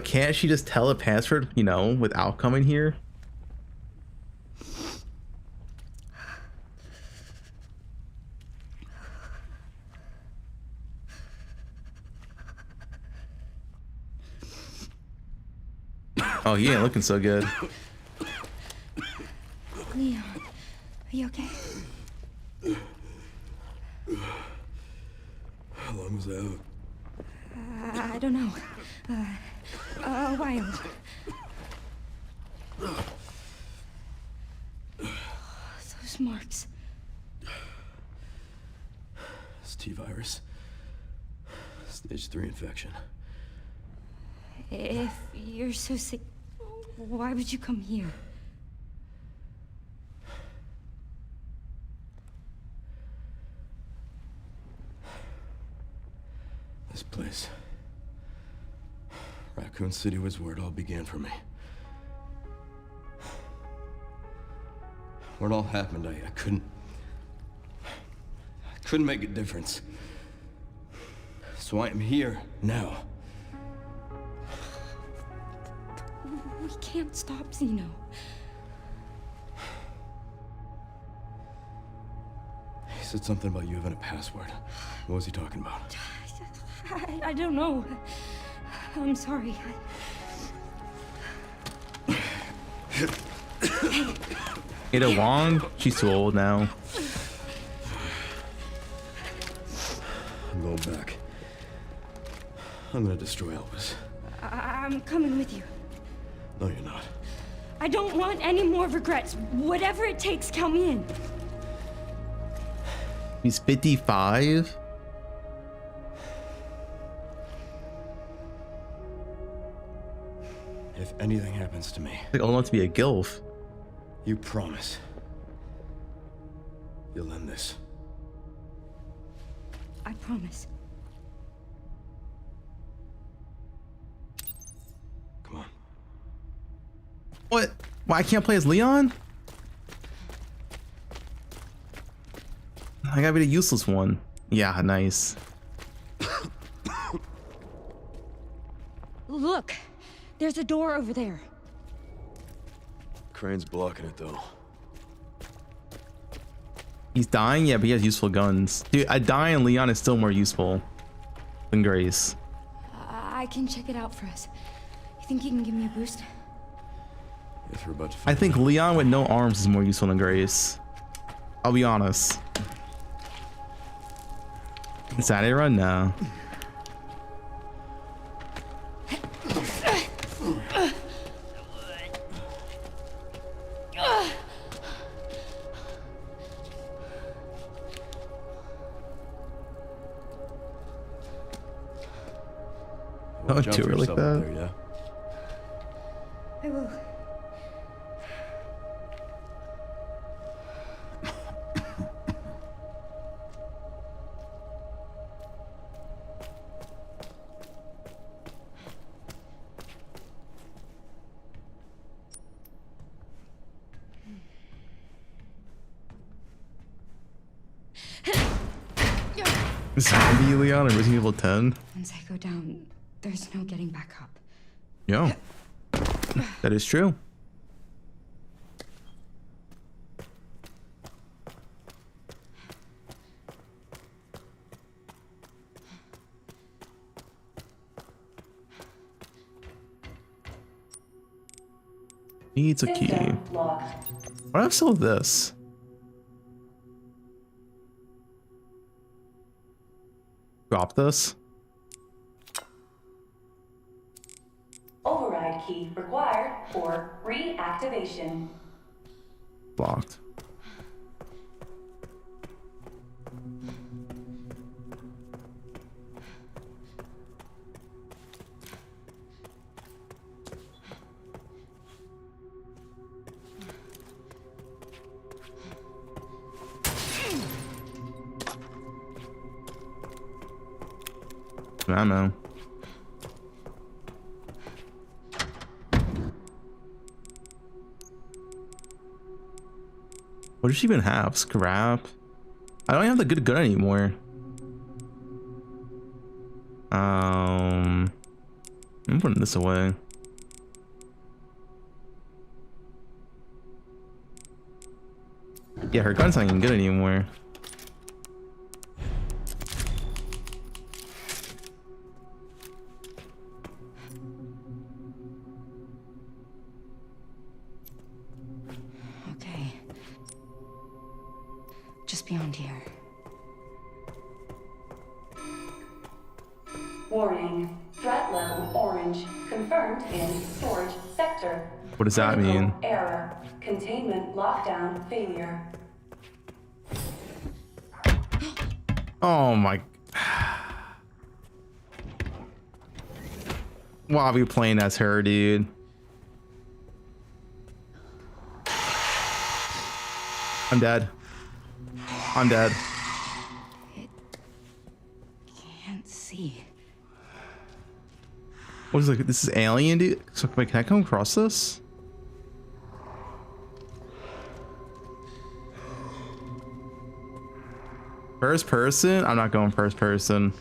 Can't she just tell a password, you know, without coming here? Oh, he ain't looking so good. Leon, are you okay? How long was I out? I don't know. A while. Those marks. It's T-virus. Stage 3 infection. If you're so sick, why would you come here? This place. Raccoon City was where it all began for me. Where it all happened, I couldn't make a difference. So I am here now. We can't stop Zeno. He said something about you having a password. What was he talking about? I don't know. I'm sorry. Ada Wong? She's too old now. I'm going back. I'm gonna destroy Elvis. I'm coming with you. No, you're not. I don't want any more regrets. Whatever it takes, count me in. He's 55. If anything happens to me, Like old enough to be a gilf. you promise you'll end this. I promise. Come on. What? Why I can't play as Leon? I gotta be the useless one. Yeah, nice. Look, there's a door over there. Crane's blocking it though. He's dying, yeah, but he has useful guns. Dude, a dying Leon is still more useful than Grace. I can check it out for us. You think you can give me a boost? If we're about to I think Leon with no arms is more useful than Grace. I'll be honest. Insanity run now. Don't do her like that. There, yeah? I will. Zombie Leon or Resident Evil 10? Once I go down, there's no getting back up. Yeah. That is true. Needs a key. Why do I have still this? Drop this. Override key required for reactivation. Blocked. Ammo. What does she even have? Scrap? I don't have the good gun anymore. I'm putting this away. Yeah, her gun's not even good anymore. Okay. Just beyond here. Warning. Threat level orange. Confirmed in storage sector. What does that Critical mean? Error. Containment lockdown failure. Oh my. Why are we playing as her, dude? I'm dead. I'm dead. Can't see. What is like? This is alien, dude. So wait, can I come across this? First person? I'm not going first person.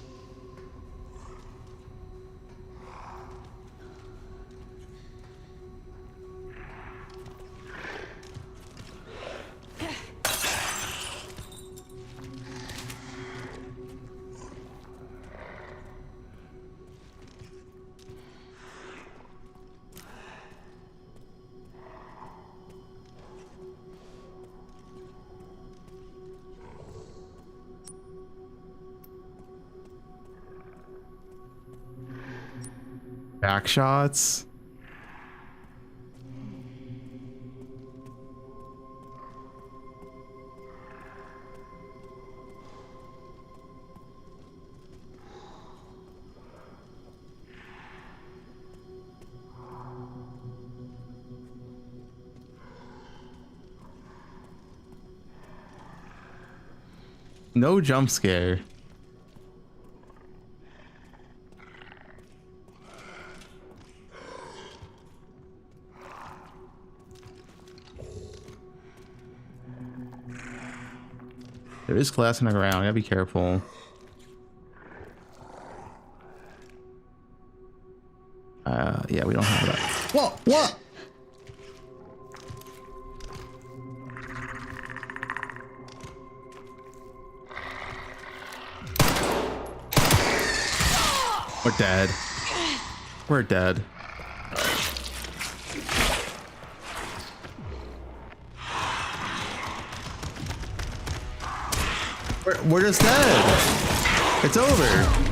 Back shots. No jump scare. There is glass in the ground. You gotta be careful. Yeah, we don't have that. What? What? We're dead. We're dead. We're just dead. It's over.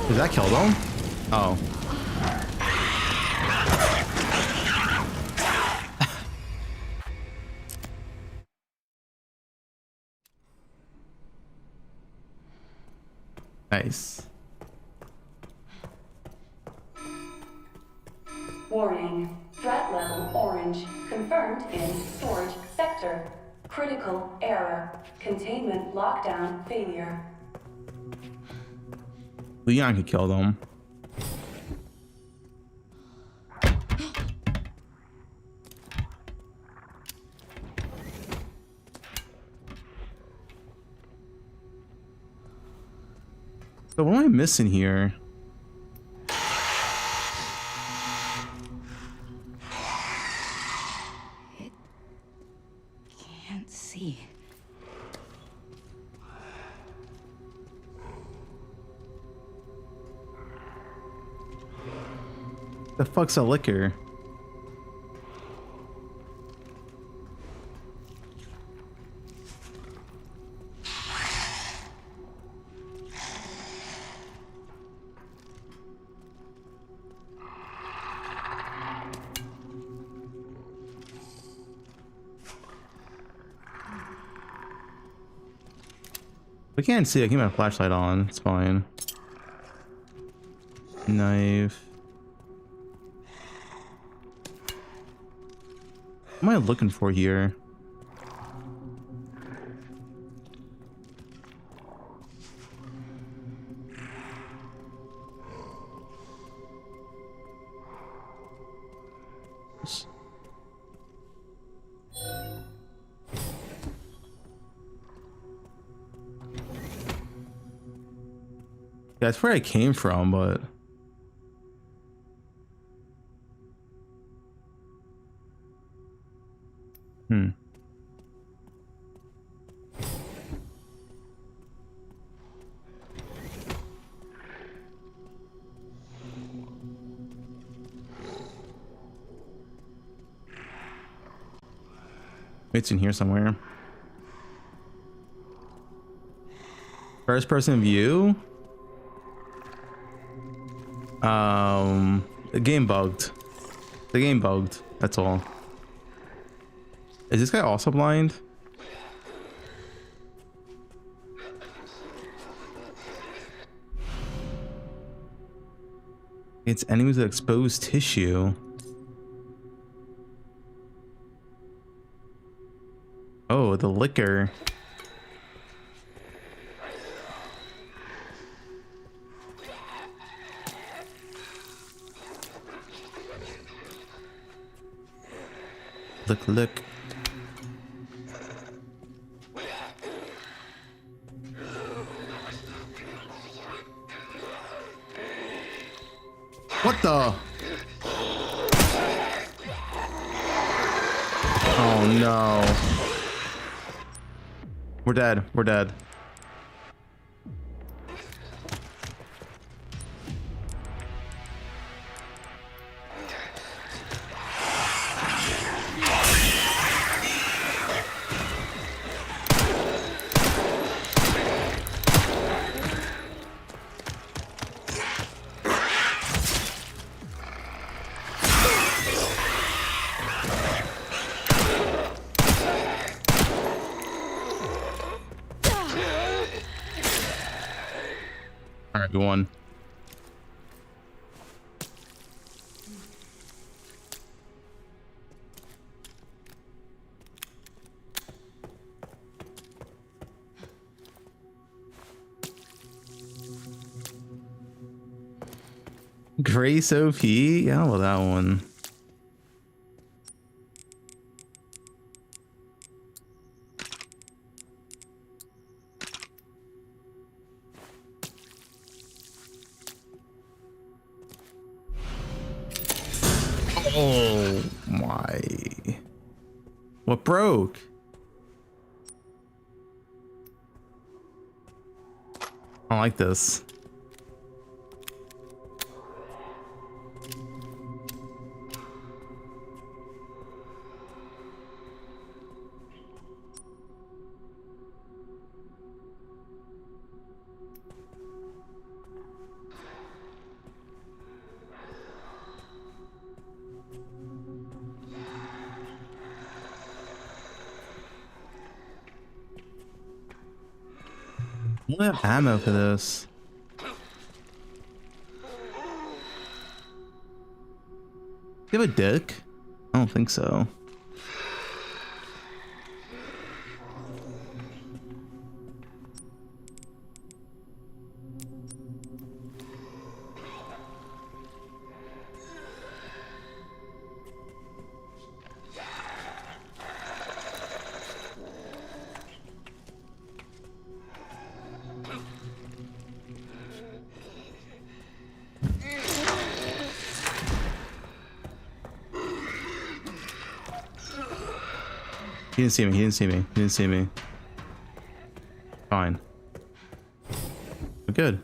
Did that kill them? Oh. Nice. Warning. Threat level orange. Confirmed in storage sector. Critical error. Containment lockdown failure. Leon could kill them. So what am I missing here? Can't see. The fuck's a liquor? We can't see. I keep my flashlight on. It's fine. Knife. What am I looking for here? Yeah, that's where I came from, but it's in here somewhere. First person view? The game bugged. The game bugged. That's all. Is this guy also blind? It's enemies with exposed tissue. Oh, the liquor. Look. What the? Oh no. We're dead. We're dead. Alright, we won. Grace OP? Yeah, well, that one. Oh my. What broke? I don't like this. I don't have ammo for this. Do you have a dick? I don't think so. He didn't see me, he didn't see me, he didn't see me. Fine. We're good.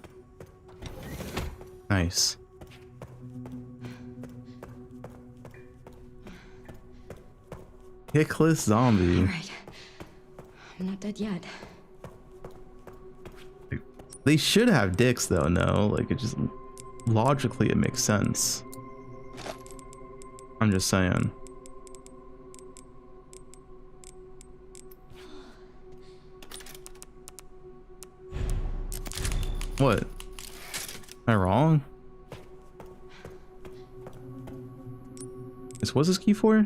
Nice. Hickless zombie. Alright. I'm not dead yet. They should have dicks though, no? Like it just logically it makes sense. I'm just saying. What? Am I wrong? What's this key for?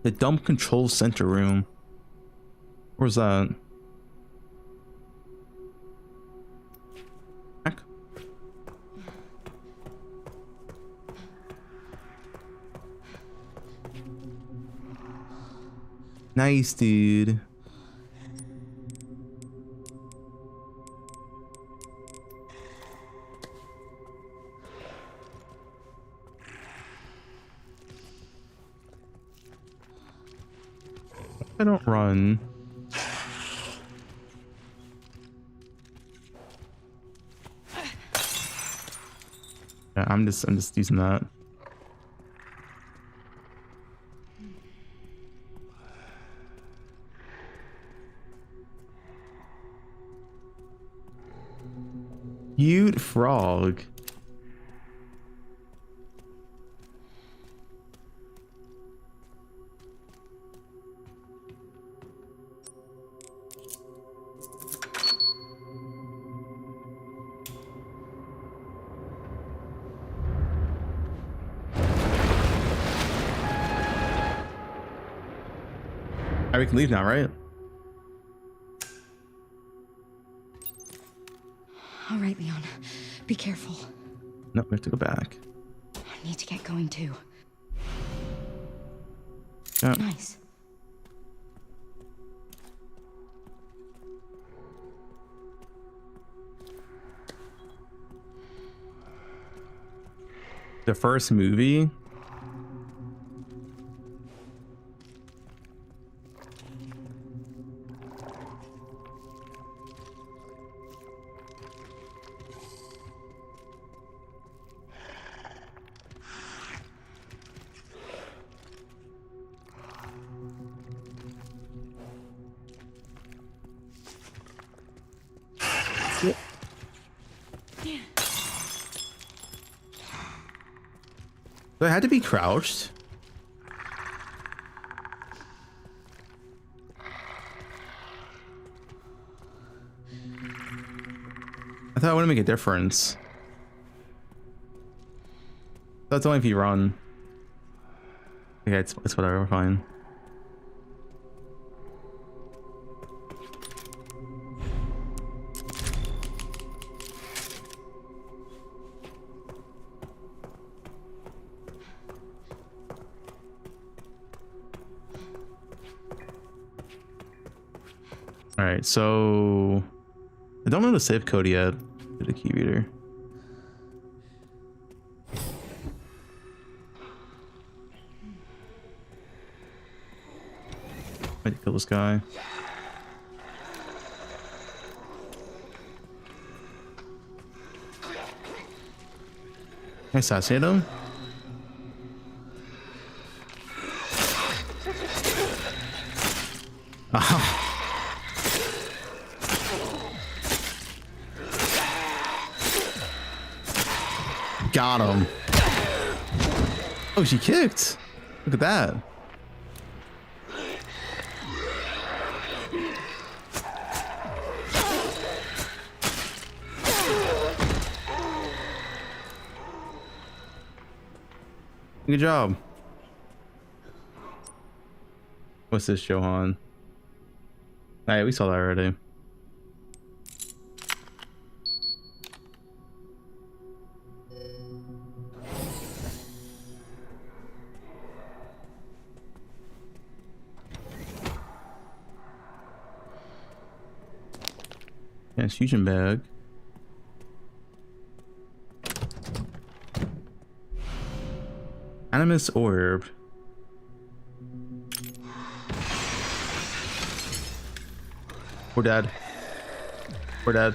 The dump control center room. Where's that? Back. Nice, dude. I don't run. Yeah, I'm just using that. Cute frog. We can leave now, right? All right, Leon. Be careful. No, we have to go back. I need to get going too. Yeah. Nice. The first movie. So I had to be crouched. I thought it wouldn't make a difference. That's only if you run. Okay, it's whatever, we're fine. All right, so I don't know the save code yet to the key reader. Might kill this guy. Can I assassinate him? Got him. Oh, she kicked. Look at that. Good job. What's this, Johan? Alright, we saw that already. Transfusion bag. Animus orb. We're dead. We're dead.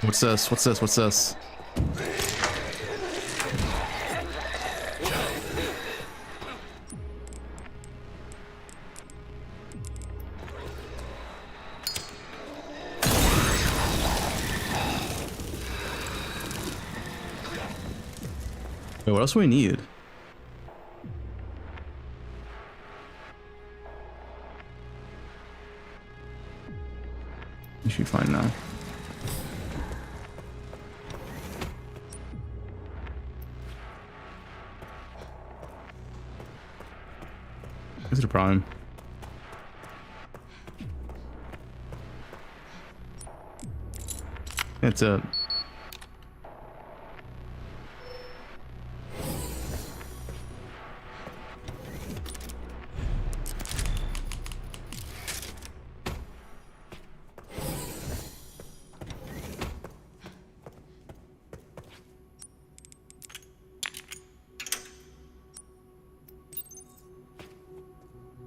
What's this? What's this? What's this? Wait, what else do we need? We should be fine now. This is the problem. That's it.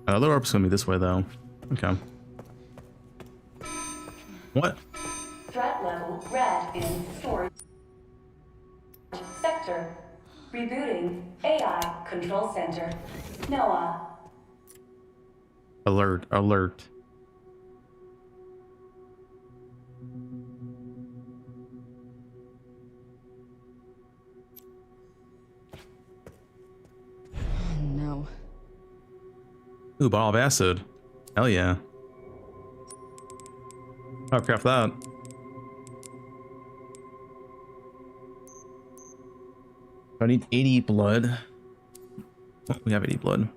Other orb's gonna be this way though. Okay. What? Threat level red in storage sector. Rebooting AI control center. Noah. Alert, alert. No. Ooh, bottle of acid. Hell yeah. I'll craft that. I need 80 blood. Oh, we have 80 blood.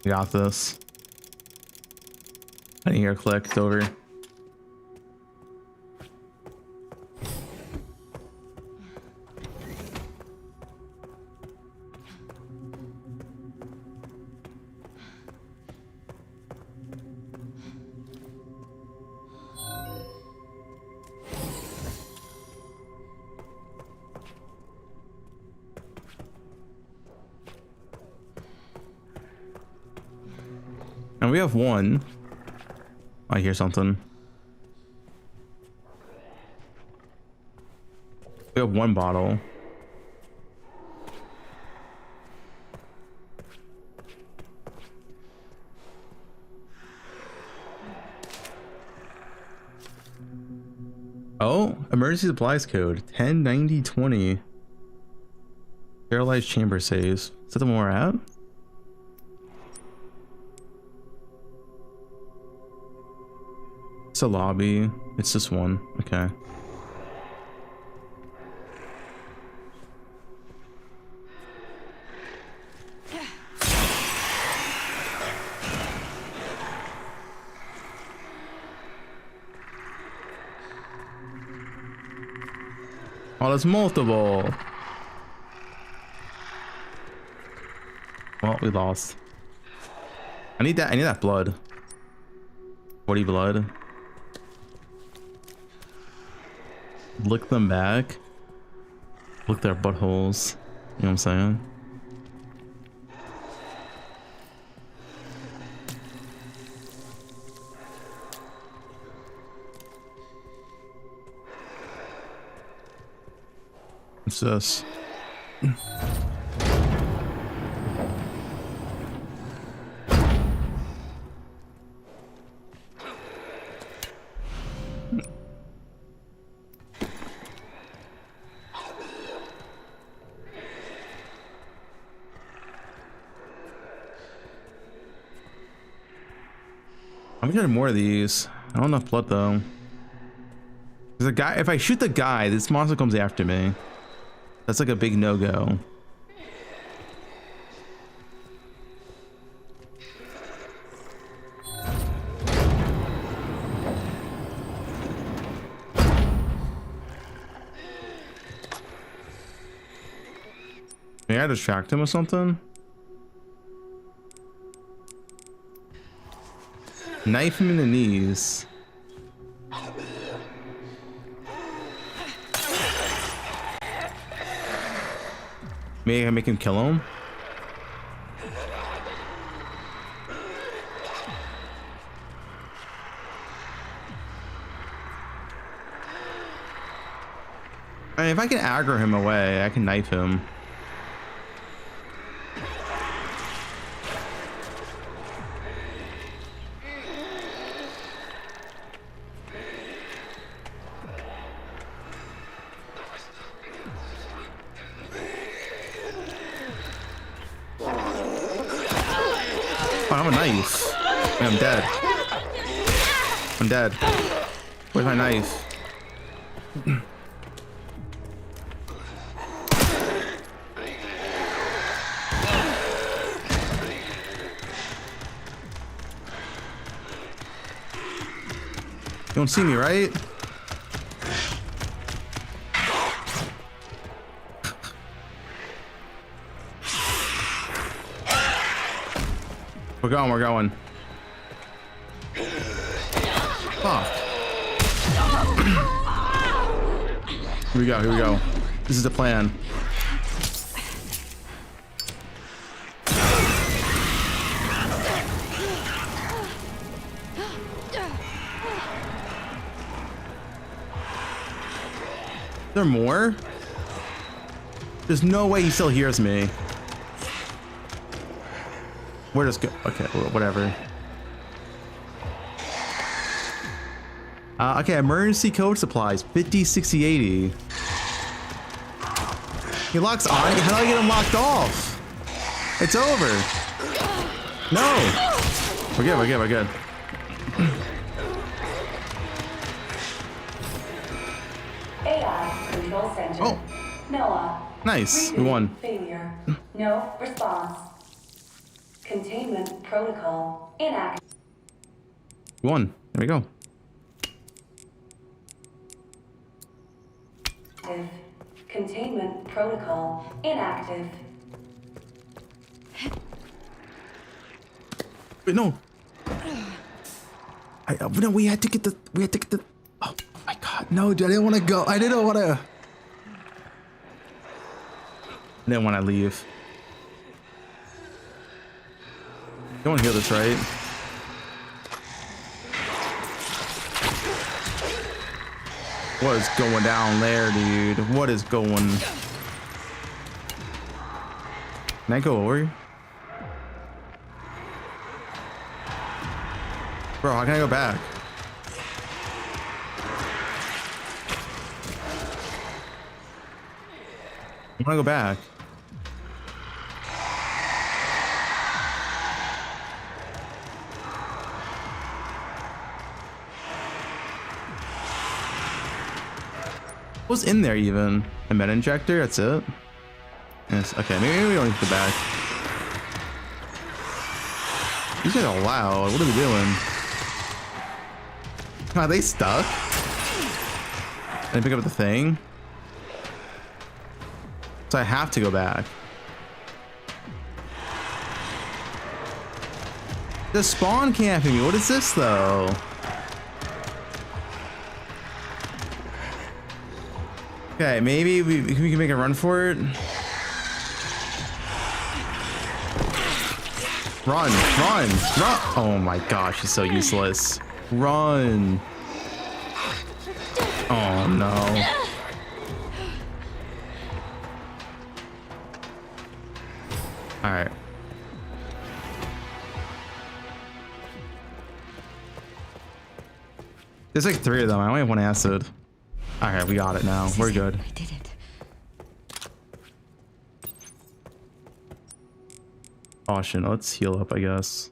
We got this. I didn't hear a click. It's over. And we have one. I hear something. We have one bottle. Oh, emergency supplies code 109020. Paralyzed chamber saves. Is that the one we're at? It's a lobby. It's just one. Okay. Oh, there's multiple. Well, we lost. I need that blood. 40 blood. Lick them back. Lick their buttholes. You know what I'm saying? What's this? I'm getting more of these. I don't have enough blood though. There's a guy. If I shoot the guy, this monster comes after me. That's like a big no-go. May I distract him or something? Knife him in the knees. Maybe I make him kill him. I mean, if I can aggro him away, I can knife him. I'm a knife. Yeah, I'm dead. I'm dead. Where's my knife? You don't see me, right? We're going, we're going. Fuck. Here we go, here we go. This is the plan. Is there more? There's no way he still hears me. Where does go? Okay, whatever. Okay, emergency code supplies 50, 60, 80. He locks on. How do I get him locked off? It's over. No. We're good, we're good, we're good. AI Control Center. Oh. Noah. Nice. We won. Failure. No response. Containment protocol inactive. We won. There we go. Containment protocol inactive. Wait, no. No, we had to get the. Oh my god, no, dude! I didn't want to go. I didn't want to leave. You want to hear this, right? What is going down there, dude? What is going? Can I go over? Bro, how can I go back? I want to go back. What's in there even? A meta injector? That's it? Yes. Okay, maybe we don't need to go back. These guys are loud. What are they doing? Are they stuck? Did I pick up the thing? So I have to go back. The spawn camping me. What is this though? Okay, maybe we can make a run for it. Run, run, run! Oh my gosh, he's so useless. Run! Oh no. Alright. There's like 3 of them. I only have 1 acid. Alright, we got it now. We're good. I did it. Caution. Let's heal up, I guess.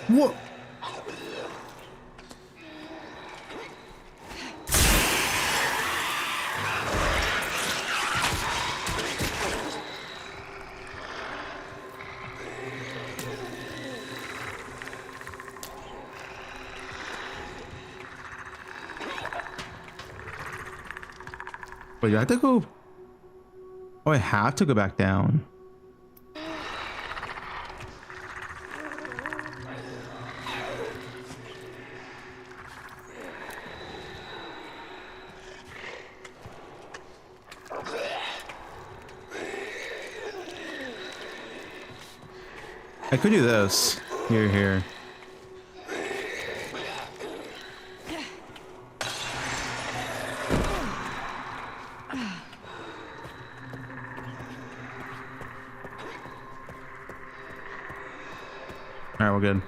What? Wait, do I have to go? Oh, I have to go back down. I could do this. Here. Alright, we're good.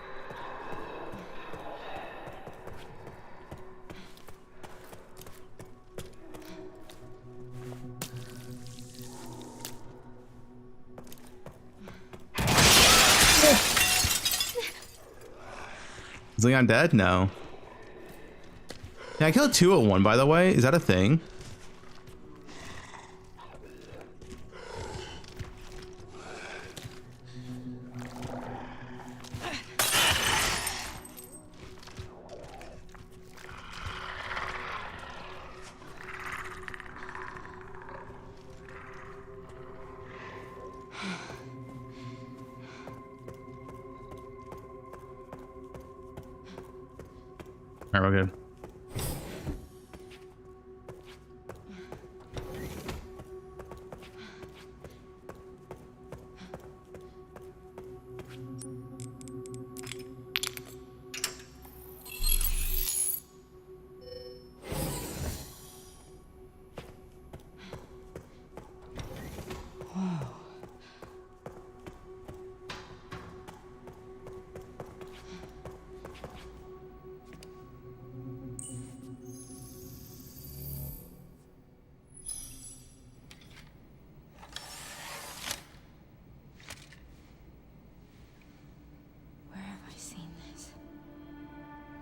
Is Leon dead? No. Yeah, I killed 2 at 1, by the way. Is that a thing? Alright, we're good.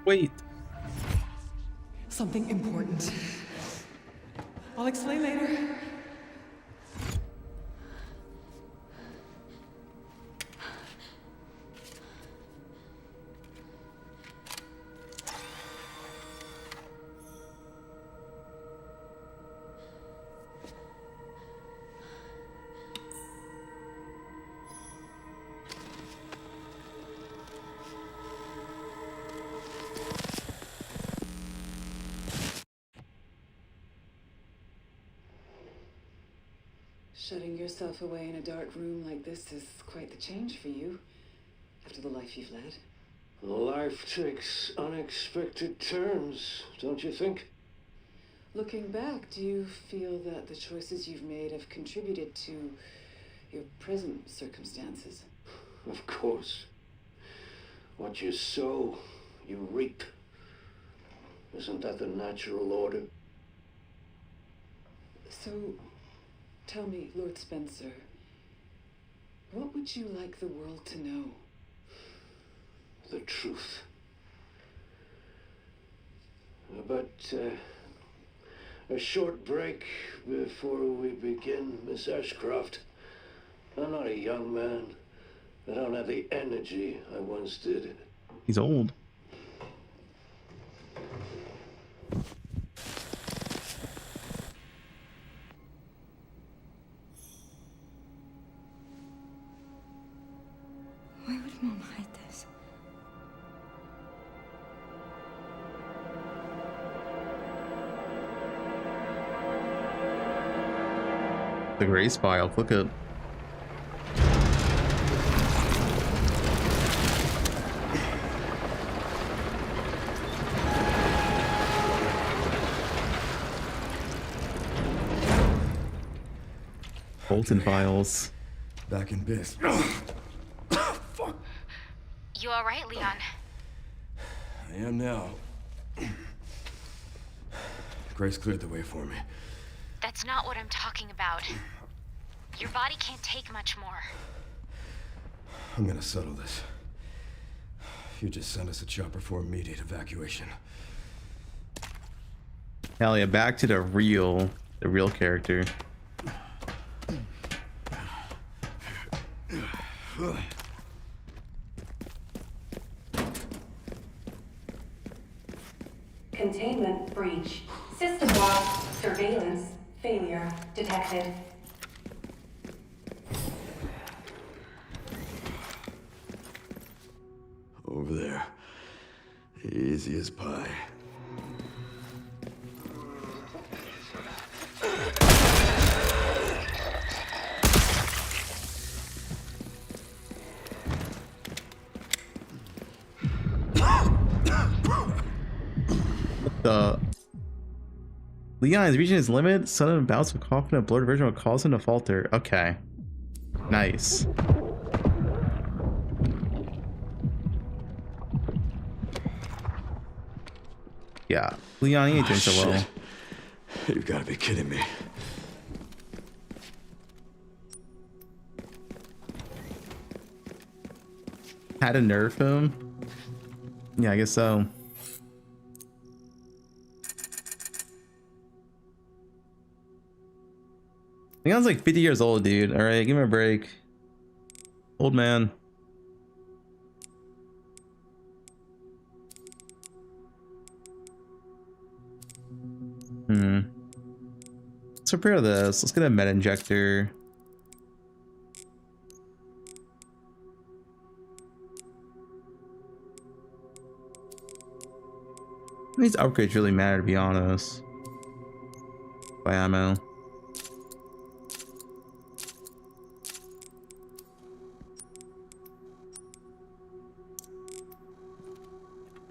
Wait. Something important. I'll explain later. Shutting yourself away in a dark room like this is quite the change for you, after the life you've led. Life takes unexpected turns, don't you think? Looking back, do you feel that the choices you've made have contributed to your present circumstances? Of course. What you sow, you reap. Isn't that the natural order? So, tell me, Lord Spencer, what would you like the world to know? The truth. But, a short break before we begin, Miss Ashcroft. I'm not a young man. I don't have the energy I once did. He's old. Why would Mom hide this? The gray spile. Look at. Bolton files. Back in biz. Fuck. You alright, Leon? I am now. Grace cleared the way for me. That's not what I'm talking about. Your body can't take much more. I'm gonna settle this. You just sent us a chopper for immediate evacuation. Hell yeah, back to the real character. Containment breach. System-wide surveillance failure detected. Over there. Easy as pie. Leon is reaching his limit. Sudden bouts of cough and a blurred version will cause him to falter. Okay. Nice. Yeah. Leon, he ain't doing so well. You've got to be kidding me. Had to nerf him? Yeah, I guess so. Leon's like 50 years old, dude. Alright, give him a break. Old man. Let's repair this. Let's get a med injector. These upgrades really matter, to be honest. By ammo.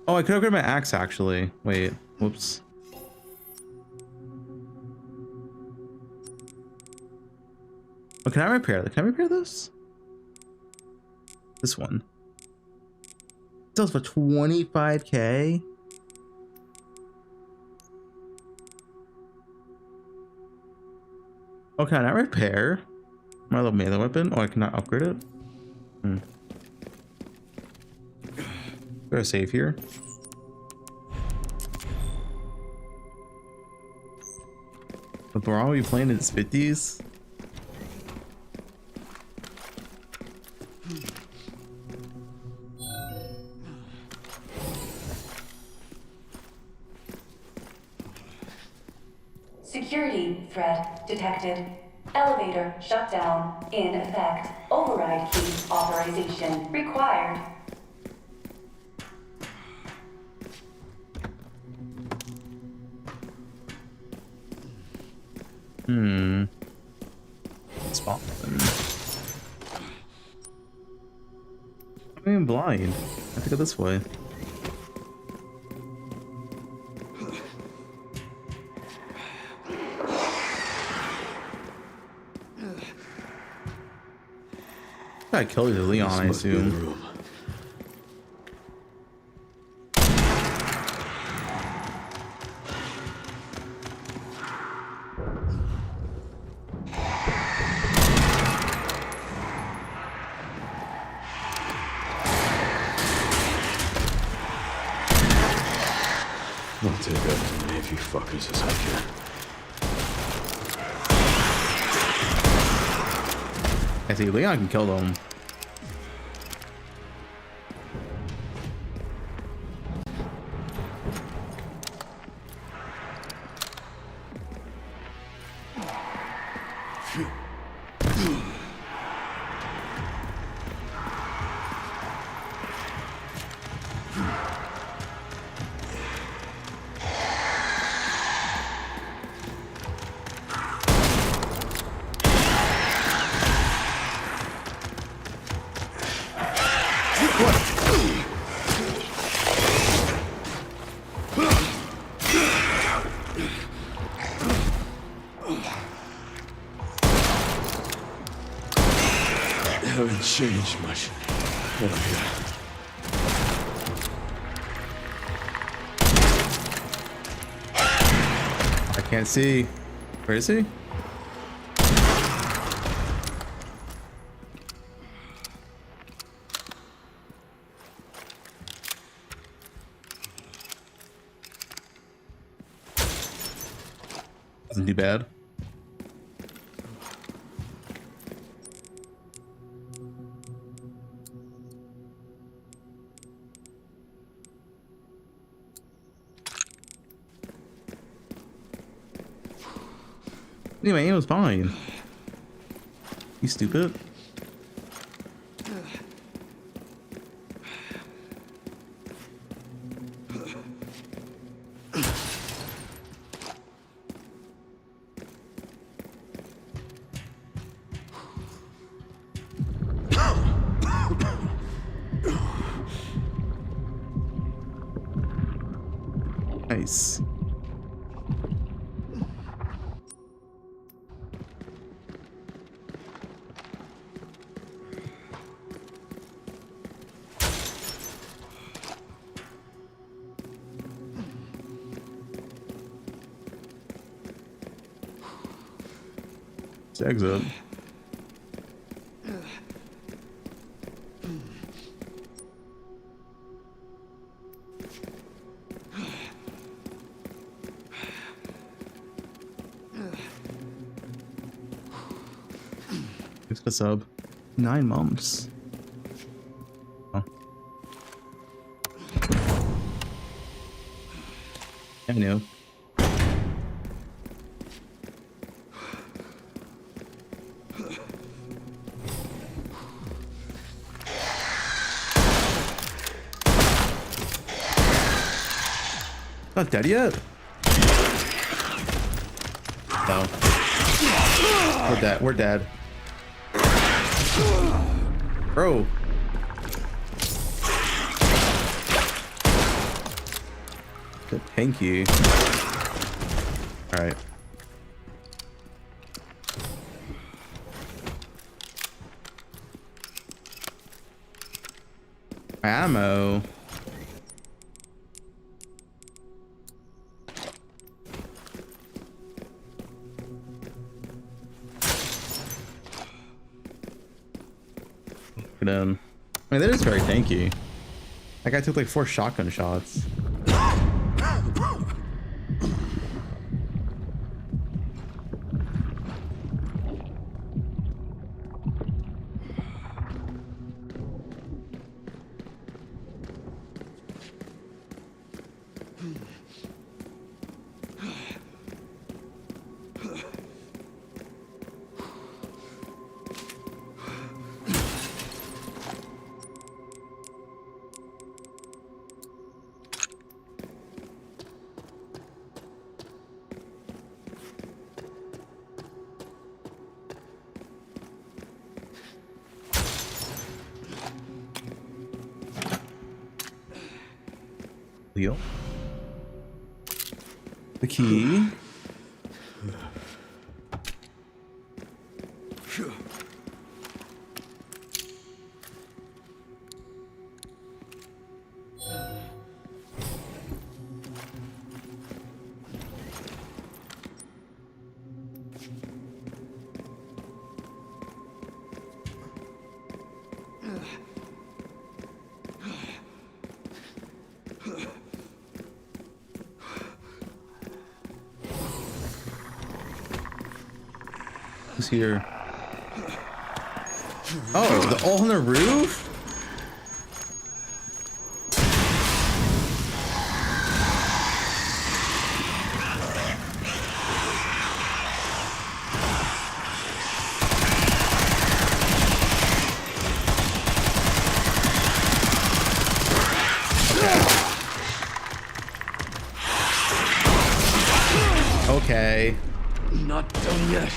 Oh, I could upgrade my axe actually. Wait, whoops. Oh, can I repair that? Can I repair this? This one. Sells for 25k. Oh, can I repair my little melee weapon? Oh, I cannot upgrade it. Better save here. But bro, are we playing in its 50s? Security threat detected. Elevator shut down. In effect. Override key authorization required. Spot. I'm blind. I have to go this way. I killed the Leon, I assume. I'll take out as many of you fuckers as I can. I see Leon can kill them. Haven't changed much. I can't see. Where is he? Isn't too bad. Anyway, it was fine. You stupid. Nice. Let's exit. Thanks for the sub. 9 months. Oh. I knew. Not dead yet? No. We're dead. We're dead. Bro. Good pinky. Alright. Ammo. I mean, that is very tanky. That guy took like 4 shotgun shots. Leo. The key. Who's here? Oh, the all on the roof? Okay. Not done yet.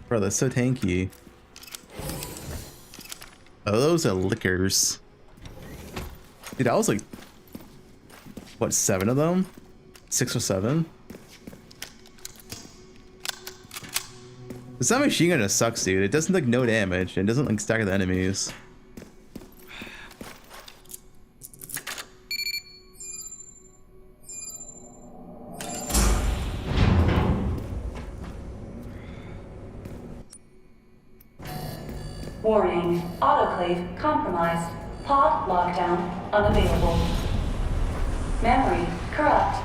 Bro, that's so tanky. Oh, those are liquors. Dude, I was like, what, 7 of them? 6 or 7? The submachine gun just sucks, dude. It doesn't like no damage and it doesn't like stagger the enemies. Warning, autoclave compromised. Pod lockdown unavailable. Memory corrupt.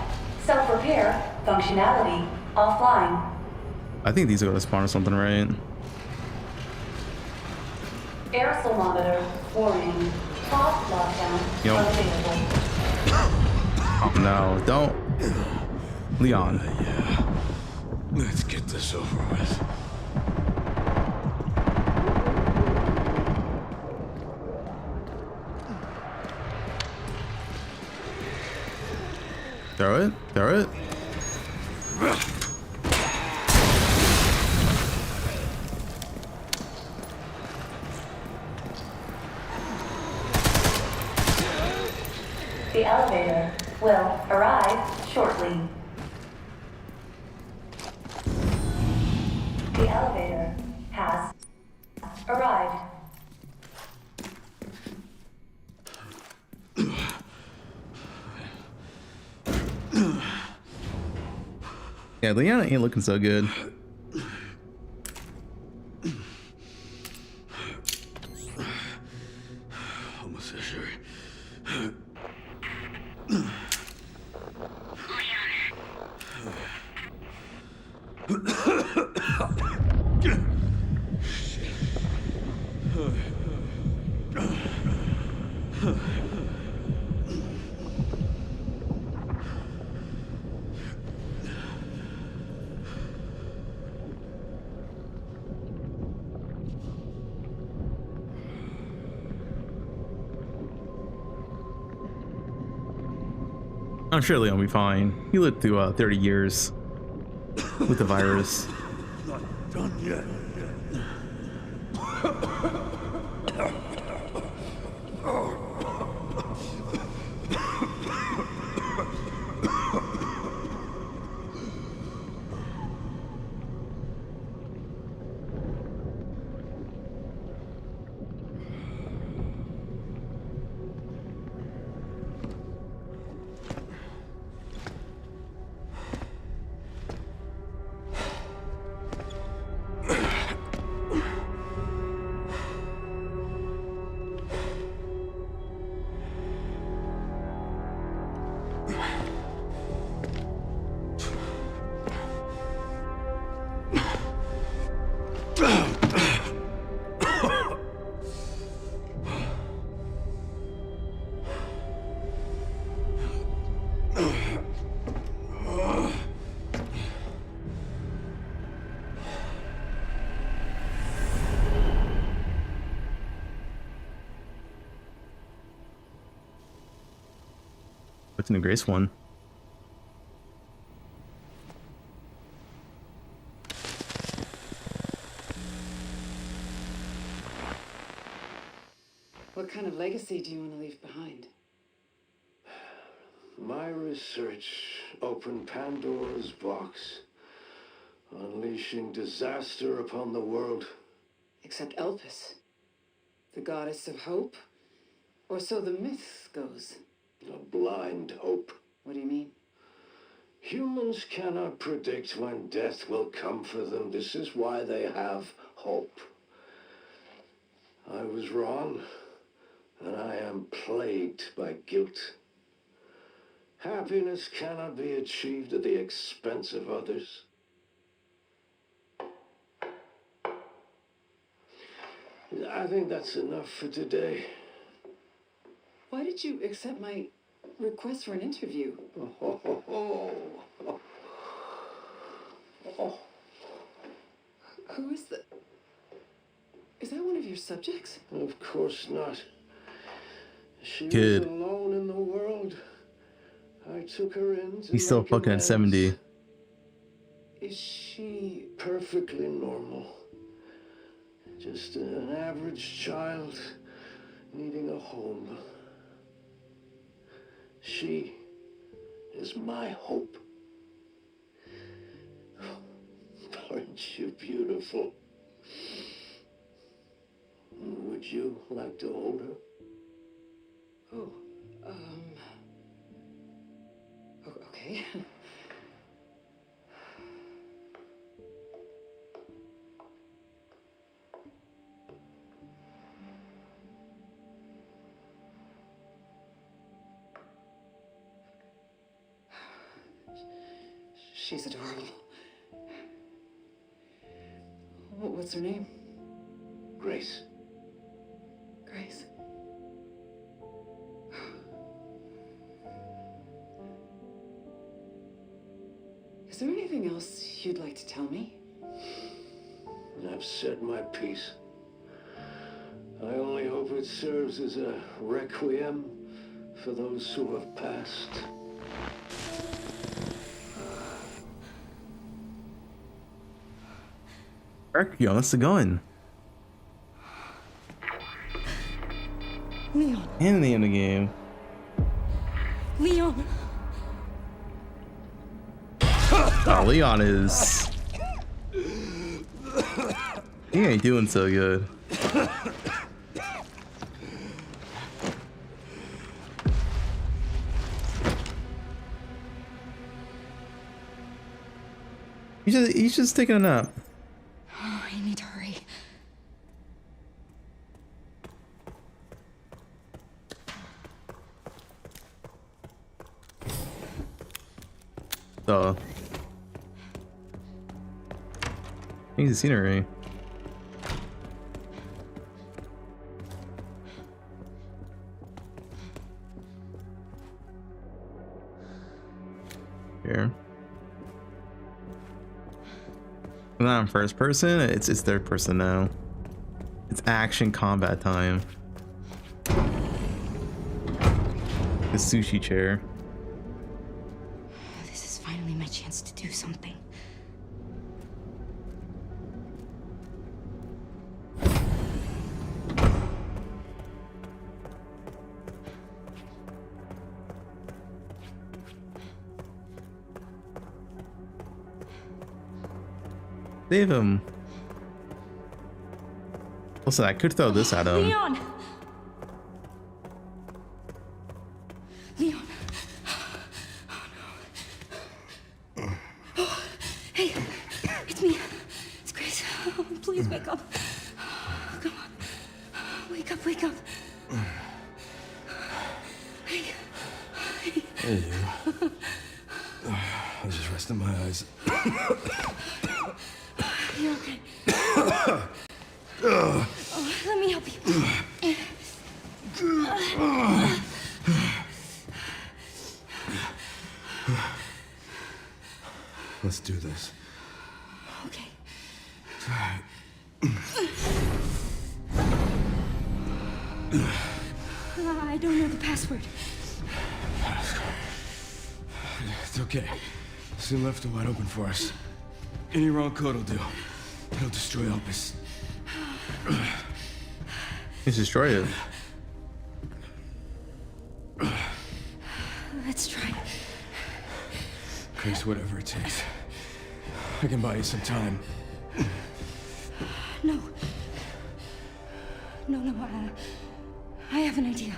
Self-repair functionality offline. I think these are gonna spawn or something, right? Aerosol monitor warning. Pod lockdown Yo. unavailable. Oh, no, don't. Leon. Let's get this over with. Throw it, throw it. The elevator will arrive shortly. The elevator has arrived. Yeah, Leon ain't looking so good. Almost there, Sherry. I'm sure Leon will be fine. He lived through 30 years with the virus. Not done yet. What's in the Grace one? What kind of legacy do you want to leave behind? My research opened Pandora's box, unleashing disaster upon the world. Except Elpis, the goddess of hope? Or so the myth goes. A blind hope. What do you mean? Humans cannot predict when death will come for them. This is why they have hope. I was wrong, and I am plagued by guilt. Happiness cannot be achieved at the expense of others. I think that's enough for today. Why did you accept my request for an interview? Who is that? Is that one of your subjects? Of course not. She Kid. was alone in the world. I took her in to He's still make fucking at amends. 70. Is she perfectly normal? Just an average child needing a home. She is my hope. Aren't you beautiful? Would you like to hold her? Oh, okay. She's adorable. What's her name? Grace. Grace. Is there anything else you'd like to tell me? I've said my piece. I only hope it serves as a requiem for those who have passed. Yo, that's the gun. Leon. And the end of the game. Leon. Oh, Leon is. He ain't doing so good. He's just taking a nap. Oh, I need to hurry. He's the scenery. Here. Not in first person, it's third person now. It's action combat time. The sushi chair. This is finally my chance to do something. Save him. Listen, I could throw this at him. Leon! Leon! Oh no. Oh, hey, it's me. It's Grace. Oh, please wake up. Come on. Wake up, wake up. Hey. Hey, you. I was just resting my eyes. You're okay. Oh, let me help you. Let's do this. Okay. I don't know the password. It's okay. Soon left it wide open for us. Any wrong code will do. It'll destroy Elpis. He's destroyed it. Chris, whatever it takes. I can buy you some time. No. No, I have an idea.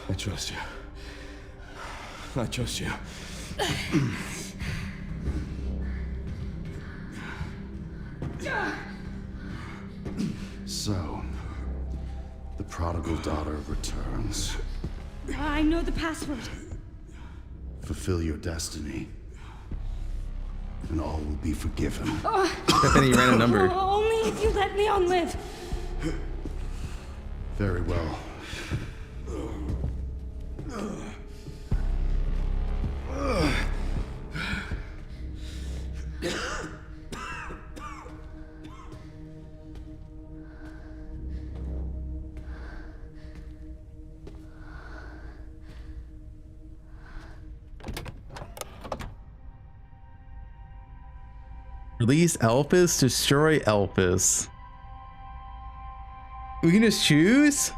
I trust you. I trust you. So, the prodigal daughter returns. I know the password. Fulfill your destiny, and all will be forgiven. Stephanie, you ran a number. Only if you let Leon live. Very well. Release Elpis, destroy Elpis. We can just choose?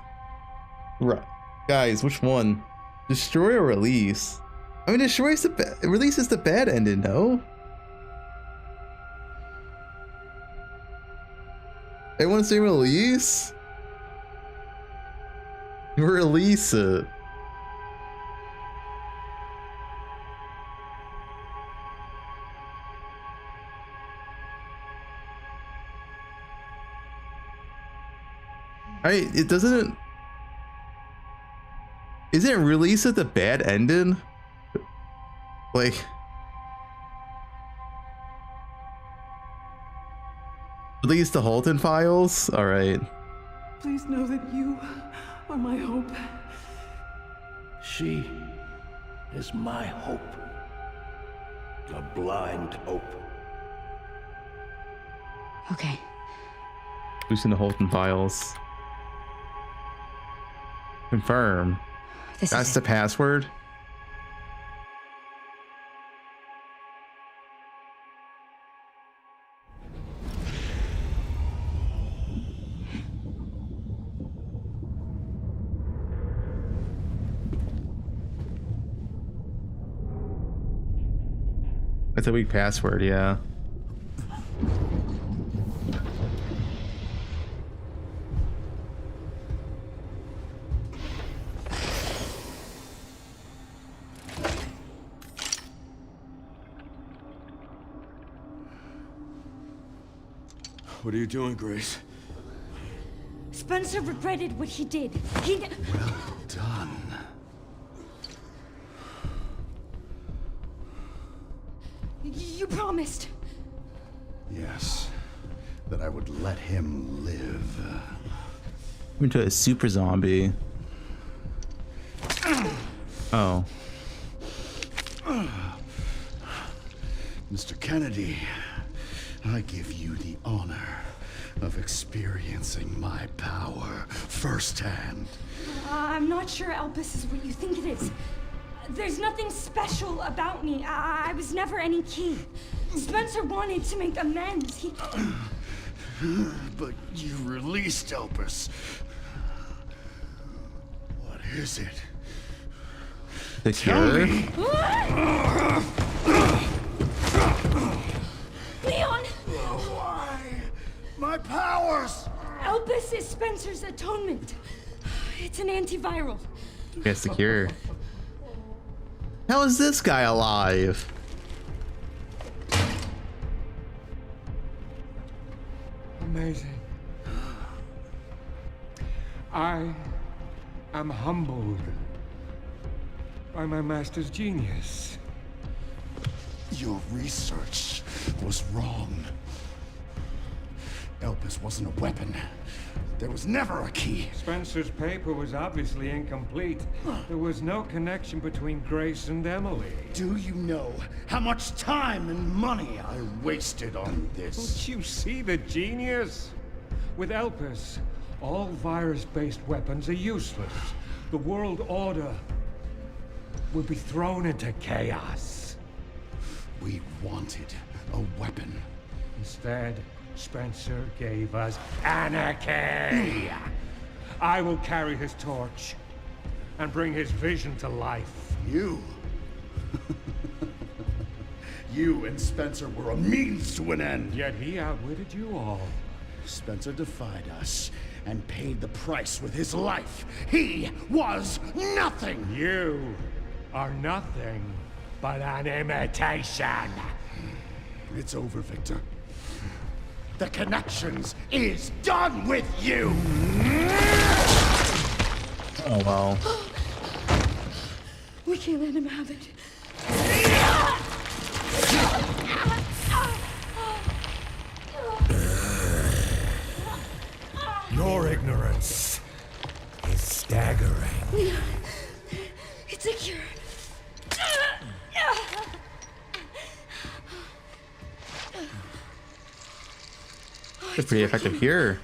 Right. Guys, which one? Destroy or release? I mean, destroy is the release is the bad ending, no? Everyone say release? Release it. It doesn't. Isn't release it the bad ending? Like. Release the Holton files? Alright. Please know that you are my hope. She is my hope. A blind hope. Okay. Loosen the Holton files. Confirm. That's the password. That's a weak password, yeah. What are you doing, Grace? Spencer regretted what he did. Well done. You promised. Yes, that I would let him live. Into a super zombie. Oh. Mr. Kennedy, I give you the honor of experiencing my power firsthand. I'm not sure Elpis is what you think it is. There's nothing special about me. I was never any key. Spencer wanted to make amends. He... But you released Elpis. What is it? The cure? Leon! Why? My powers! Elpis is Spencer's atonement. It's an antiviral. It's the cure. How is this guy alive? Amazing. I am humbled by my master's genius. Your research was wrong. Elpis wasn't a weapon. There was never a key. Spencer's paper was obviously incomplete. There was no connection between Grace and Emily. Do you know how much time and money I wasted on this? Don't you see the genius? With Elpis, all virus-based weapons are useless. The world order will be thrown into chaos. We wanted a weapon. Instead, Spencer gave us anarchy. I will carry his torch and bring his vision to life. You You and Spencer were a means to an end. Yet he outwitted you all. Spencer defied us and paid the price with his life. He was nothing. You are nothing but an imitation. It's over, Victor. The Connections is done with you. Oh, well. We can't let him have it. Your ignorance is staggering. Leon, it's a cure. It's pretty effective here.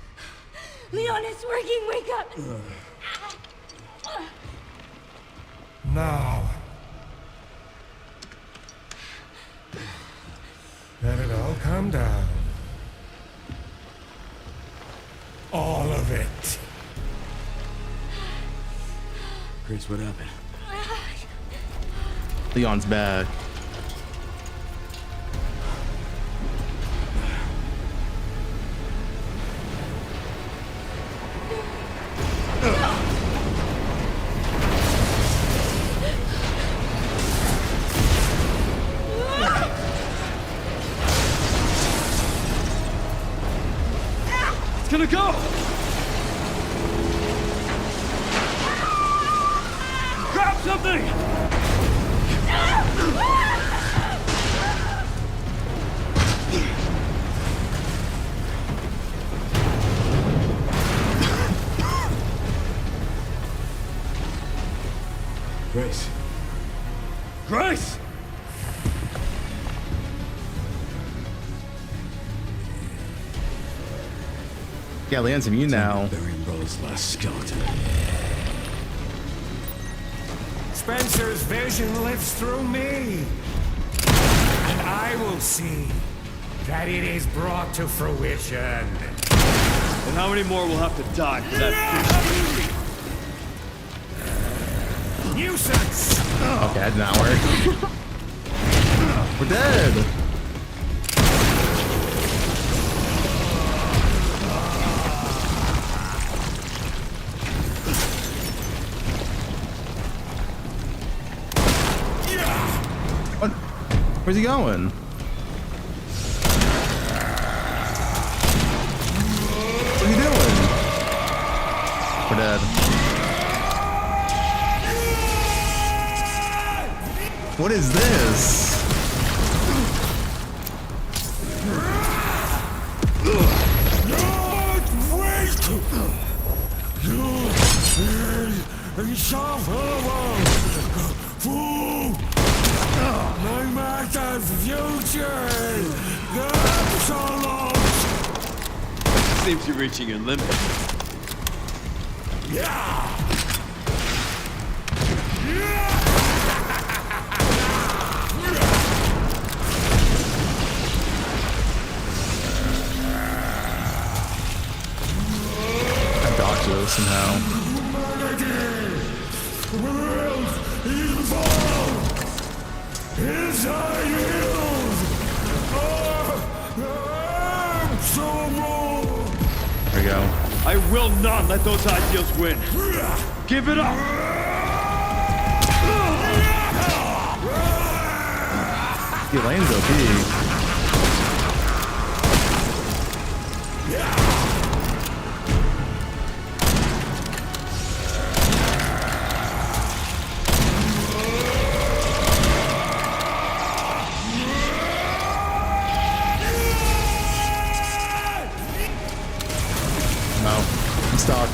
Leon, it's working. Wake up. Now, let it all come down. All of it. Chris, what happened? Leon's back. It's gonna go! Grab something! Grace. Grace! Yeah, Leon's immune now. Barry Umbrella's last skeleton. Spencer's vision lives through me. And I will see that it is brought to fruition. And how many more will have to die for that? Nuisance! Okay, that did not work. We're dead. What? Where's he going? What are you doing? We're dead. What is this? No matter future, Seems you're reaching your limit. I dodged those somehow. His ideals There we go. I will not let those ideals win. Give it up. Elaine's OP. No, I'm stuck.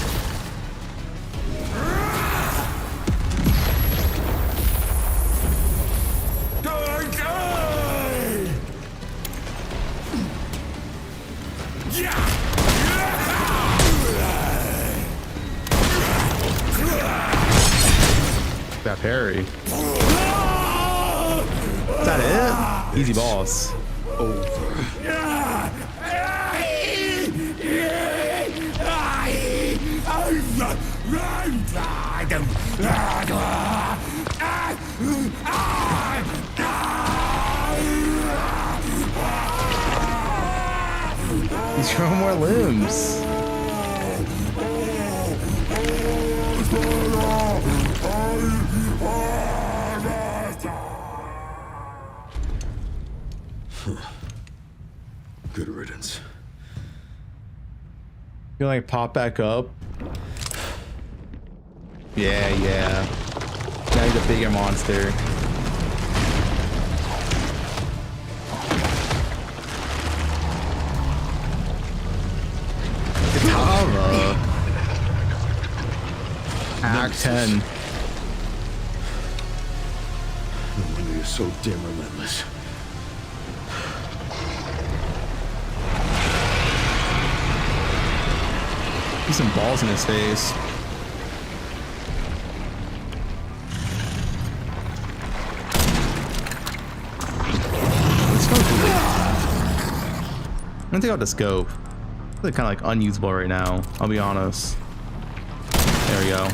That parry. Is that it? Easy boss. Over. He's growing more limbs. Good riddance. You like pop back up? Yeah, yeah. Now he's a bigger monster. Katava. Act 10. No wonder you're so damn relentless. He's some balls in his face. I'm gonna take out the scope. It's kind of like unusable right now. I'll be honest. There we go.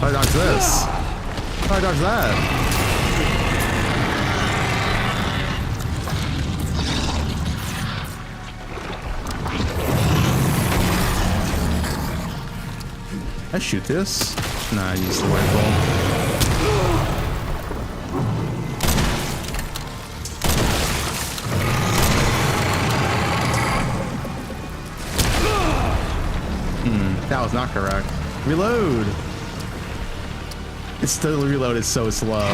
How do I dodge this? How do I dodge that? I shoot this? Nah, I use the rifle. That was not correct. Reload! It's still reload is so slow.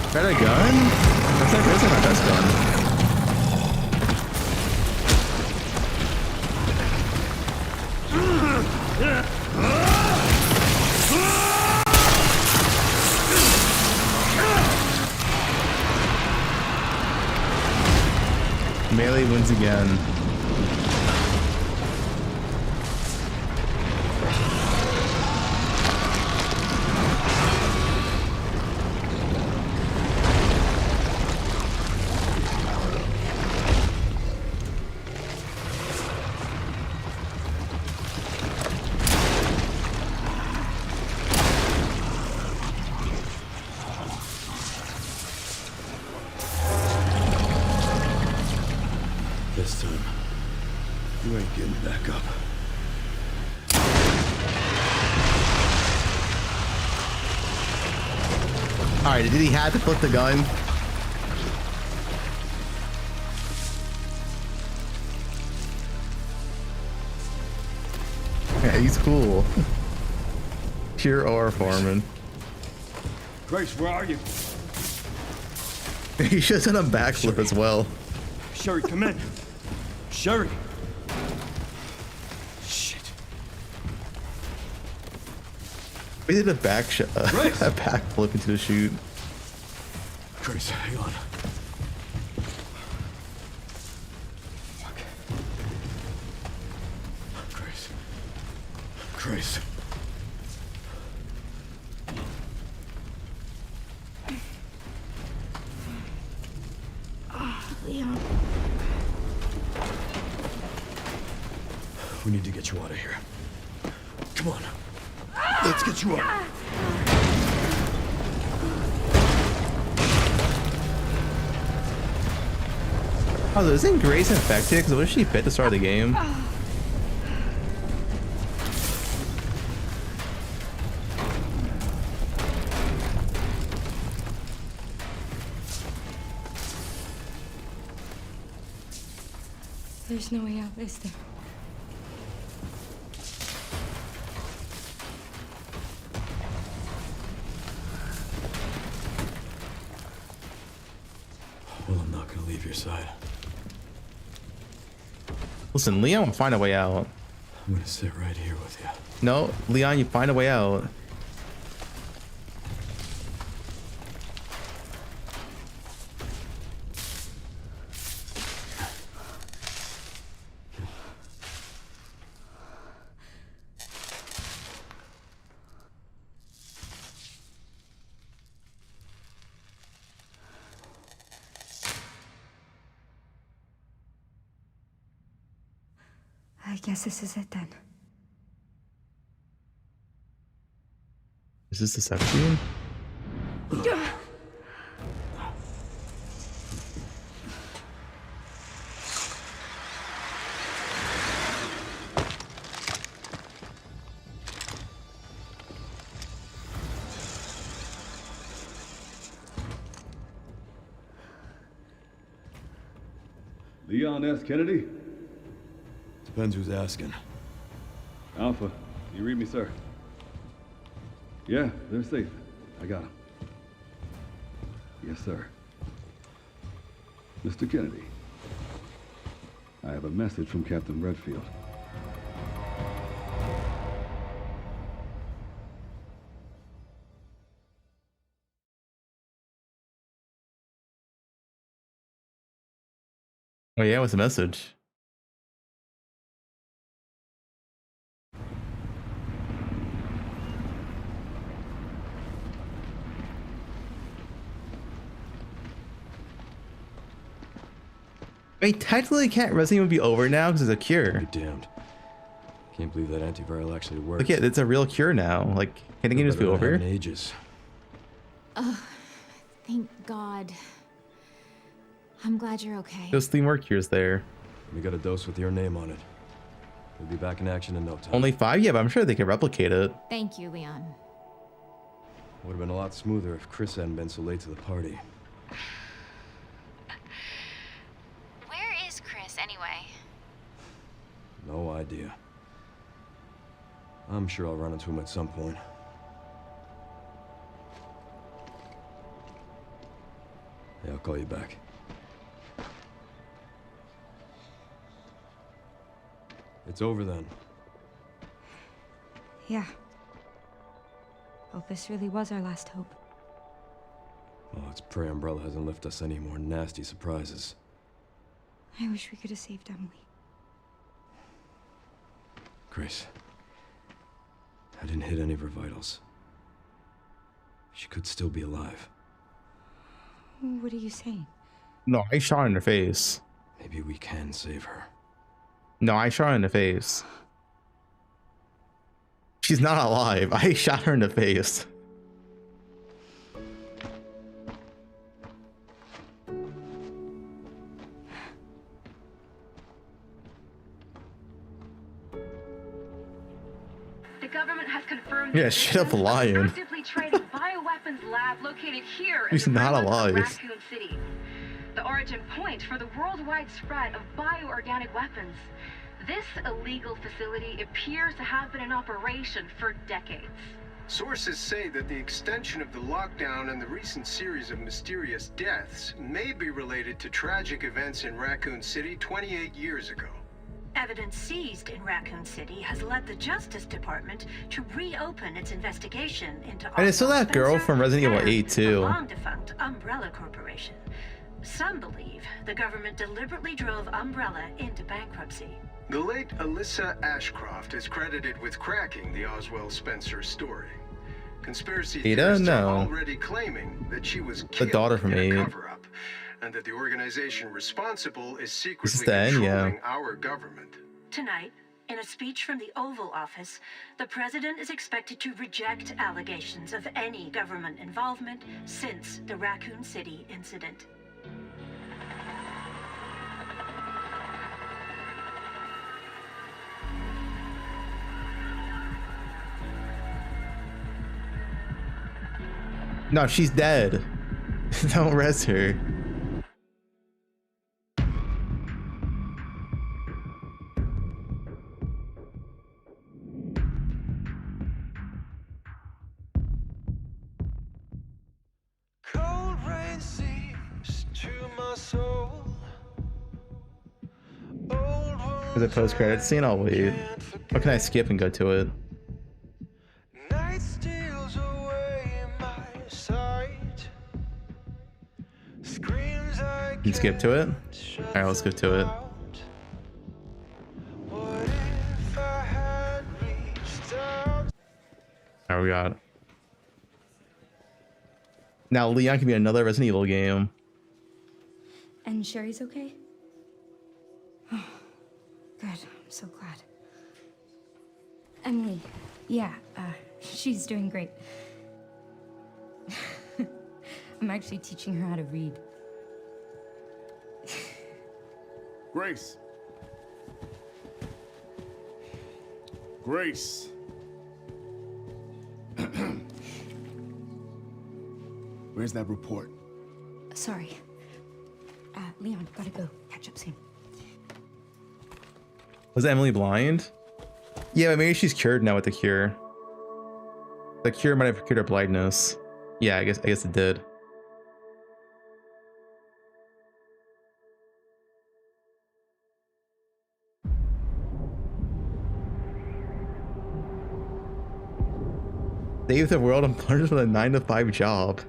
Is that a gun? That's not my best gun. Melee wins again. This time, you ain't getting back up. Alright, did he have to flip the gun? Yeah, he's cool. Pure ore foreman. Grace, where are you? He should have done a backflip as well. Sherry, come in. Sherry. We did a backflip into the chute. Grace, hang on. Fuck. Grace. Grace. Leon. We need to get you out of here. Come on. Let's get you out. Oh, isn't Grace infected? Because what if she bit to start the game? There's no way out, is there? Well, I'm not gonna leave your side. Listen, Leon will find a way out. I'm gonna sit right here with you. No, Leon, you find a way out. I guess this is it then. Is this the section? Leon S. Kennedy? Depends who's asking. Alpha, you read me, sir? Yeah, they're safe. I got them. Yes, sir. Mr. Kennedy, I have a message from Captain Redfield. Oh yeah, what's the message? Wait, technically can't Resident Evil be over now because it's a cure? Be damned. Can't believe that antiviral actually works. Look, yeah, it's a real cure now. Like, can the game just be over? Ages. Oh, thank God. I'm glad you're okay. There's 3 more cures there. We got a dose with your name on it. We'll be back in action in no time. Only 5? Yeah, but I'm sure they can replicate it. Thank you, Leon. Would have been a lot smoother if Chris hadn't been so late to the party. Where is Chris, anyway? No idea. I'm sure I'll run into him at some point. Yeah, I'll call you back. It's over then. Yeah. Opus really was our last hope. Oh, let's pray Umbrella hasn't left us any more nasty surprises. I wish we could have saved Emily. Grace, I didn't hit any of her vitals. She could still be alive. What are you saying? No, I shot her in the face. Maybe we can save her. No, I shot her in the face. She's not alive. I shot her in the face. The government has confirmed. Yeah, shut up, Lion. Exclusively traded bioweapons lab located here. She's in the not Redlands of alive. Raccoon City, the origin point for the worldwide spread of bioorganic weapons. This illegal facility appears to have been in operation for decades. Sources say that the extension of the lockdown and the recent series of mysterious deaths may be related to tragic events in Raccoon City 28 years ago. Evidence seized in Raccoon City has led the Justice Department to reopen its investigation into And it's still that girl from Resident Evil 8 the too. long-defunct Umbrella Corporation. Some believe the government deliberately drove Umbrella into bankruptcy. The late Alyssa Ashcroft is credited with cracking the Oswell Spencer story. Conspiracy Ada? theorists are No. already claiming that she was The killed daughter from in a 8. cover-up, and that the organization responsible is secretly the end? Yeah. controlling our government. Tonight, in a speech from the Oval Office, the president is expected to reject allegations of any government involvement since the Raccoon City incident. No, she's dead. Don't rest her. Is it post-credit scene? I'll wait. Or can I skip and go to it? You skip to it? Alright, let's go to it. Alright, we got it. Now Leon can be another Resident Evil game. And Sherry's okay? Oh, good. I'm so glad. Emily, yeah, she's doing great. I'm actually teaching her how to read. Grace. Grace. Where's that report? Sorry. Leon, gotta go. Catch up soon. Was Emily blind? Yeah, but maybe she's cured now with the cure. The cure might have cured her blindness. Yeah, I guess it did. Save the world and plunge with a 9-to-5 job.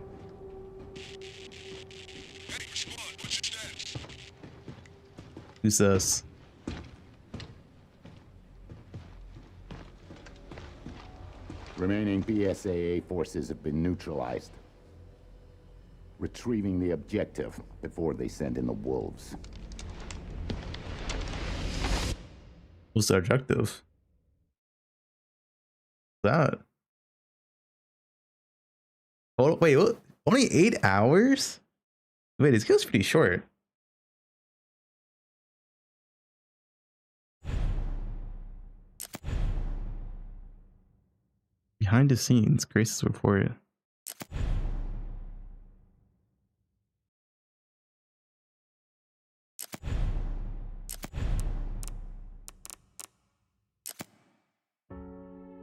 Who's this? Remaining BSAA forces have been neutralized. Retrieving the objective before they send in the wolves. What's the objective? What's that? Oh, wait, what? Only 8 hours? Wait, this goes pretty short. Behind the scenes, Grace's report.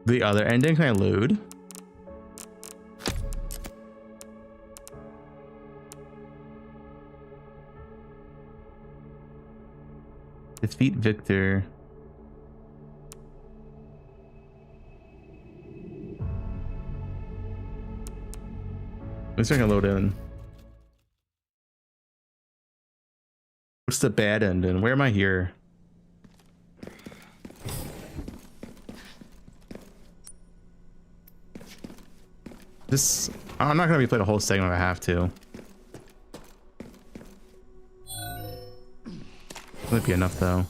The other ending, can I load? Defeat Victor. Let's try to load in. What's the bad ending? Where am I here? This, I'm not gonna be playing a whole segment if I have to. Might be enough though.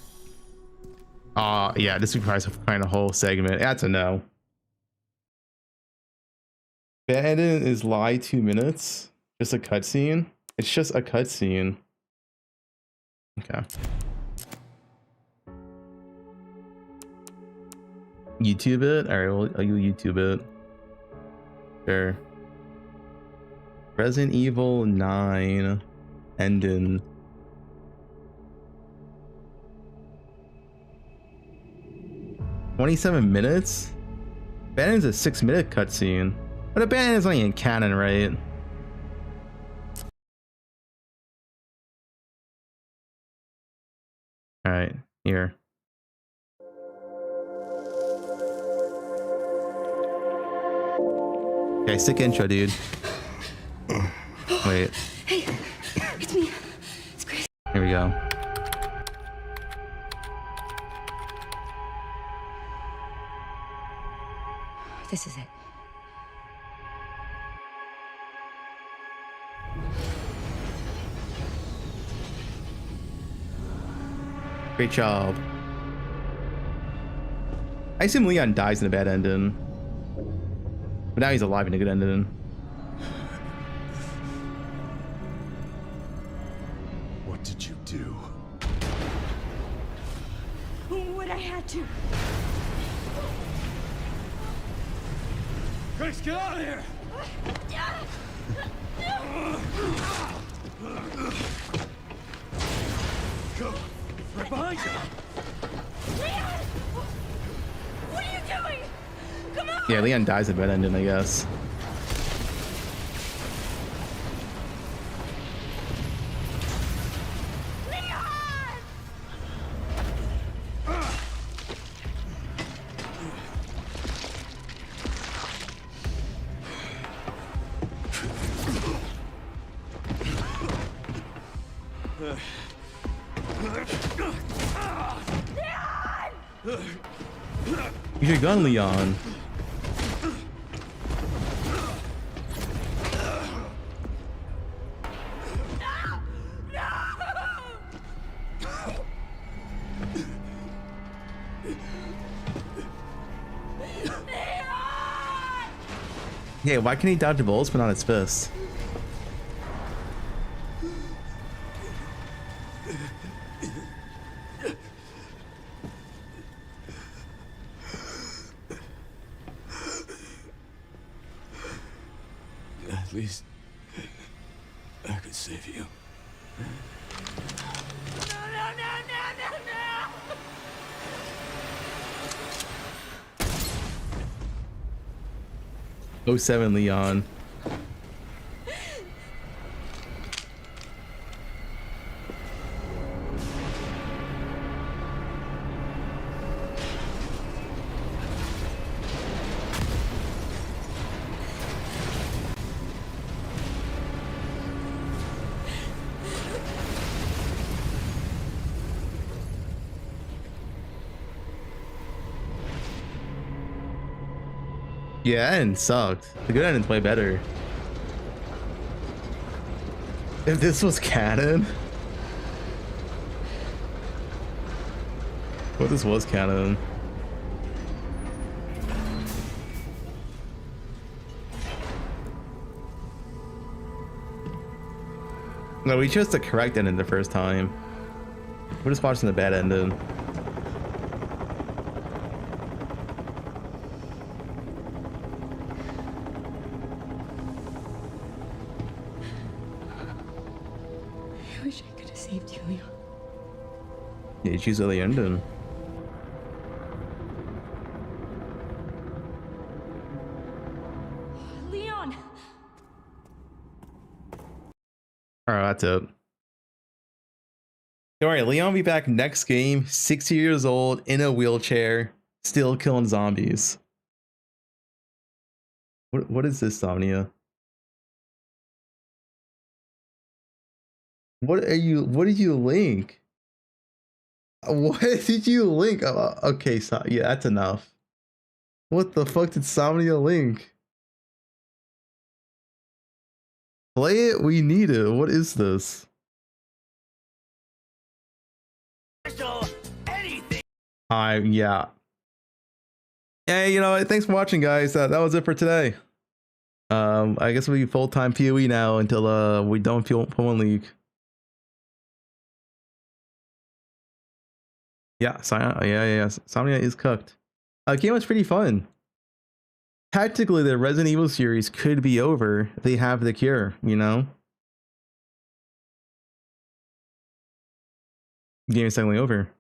Yeah, this requires kind of a whole segment. That's a no. Bad ending is lie 2 minutes. Just a cutscene. It's just a cutscene. Okay. YouTube it? Alright, well, I'll YouTube it. Sure. Resident Evil 9 ending. $27 minutes? Bad ending's a 6-minute cutscene. But a bad ending's only in canon, right? Alright, here. Okay, sick intro, dude. Wait. Hey, it's me. It's Grace. Here we go. This is it. Great job. I assume Leon dies in a bad ending. But now he's alive in a good ending. What did you do? What I had to. Grace, get out of here! Go! Right behind you! Leon! What are you doing? Come on! Yeah, Leon dies in a bad ending, I guess. Leon! Use your gun, Leon. Yeah, why can he dodge the bullets but not its fist? At least I could save you. No. 07 Leon. Yeah, and sucked. The good ending's way better. If this was canon. What this was canon. No, we chose the correct ending the first time. We're just watching the bad ending. I wish I could have saved you, Leon. Yeah, you choose the ending. Leon! Alright, that's it. Alright, Leon will be back next game, 60 years old, in a wheelchair, still killing zombies. What is this, Somnia? What did you link? What did you link? Okay, so yeah, that's enough. What the fuck did Somnia link? Play it, we need it. What is this? Yeah. Hey, you know what? Thanks for watching, guys. That was it for today. I guess we'll be full-time PoE now until we don't feel P1 League. Yeah, Somnia is cooked. Game was pretty fun. Tactically, the Resident Evil series could be over if they have the cure, you know? Game is suddenly over.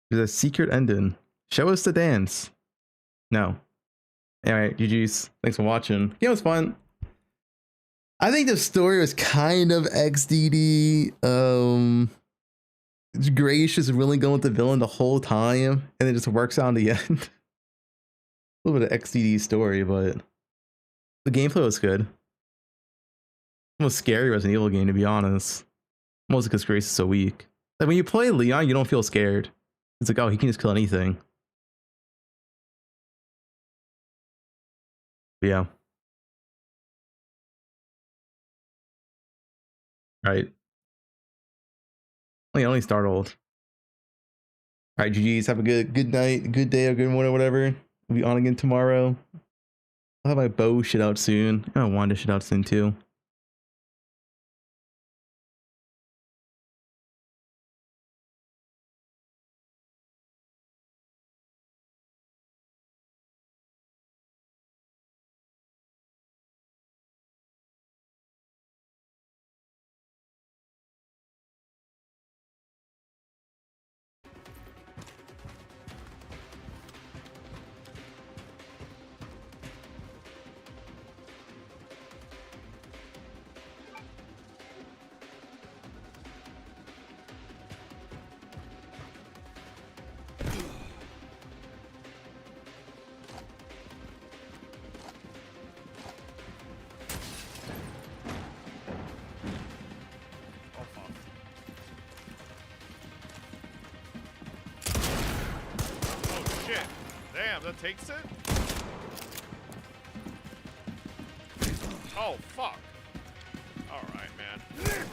There's a secret ending. Show us the dance. No. Alright, GG's. Thanks for watching. Game was fun. I think the story was kind of XDD. Gray's just really going with the villain the whole time, and it just works out in the end. A little bit of XDD story, but the gameplay was good. Almost scary Resident Evil game, to be honest. Mostly because Grace is so weak. Like when you play Leon, you don't feel scared. It's like, oh, he can just kill anything. But yeah. Right. Only startled. Alright, GG's. Have a good night, good day, or good morning, whatever. We'll be on again tomorrow. I'll have my bow shit out soon. I want to shit out soon too. Damn, that takes it? Oh, fuck. Alright, man.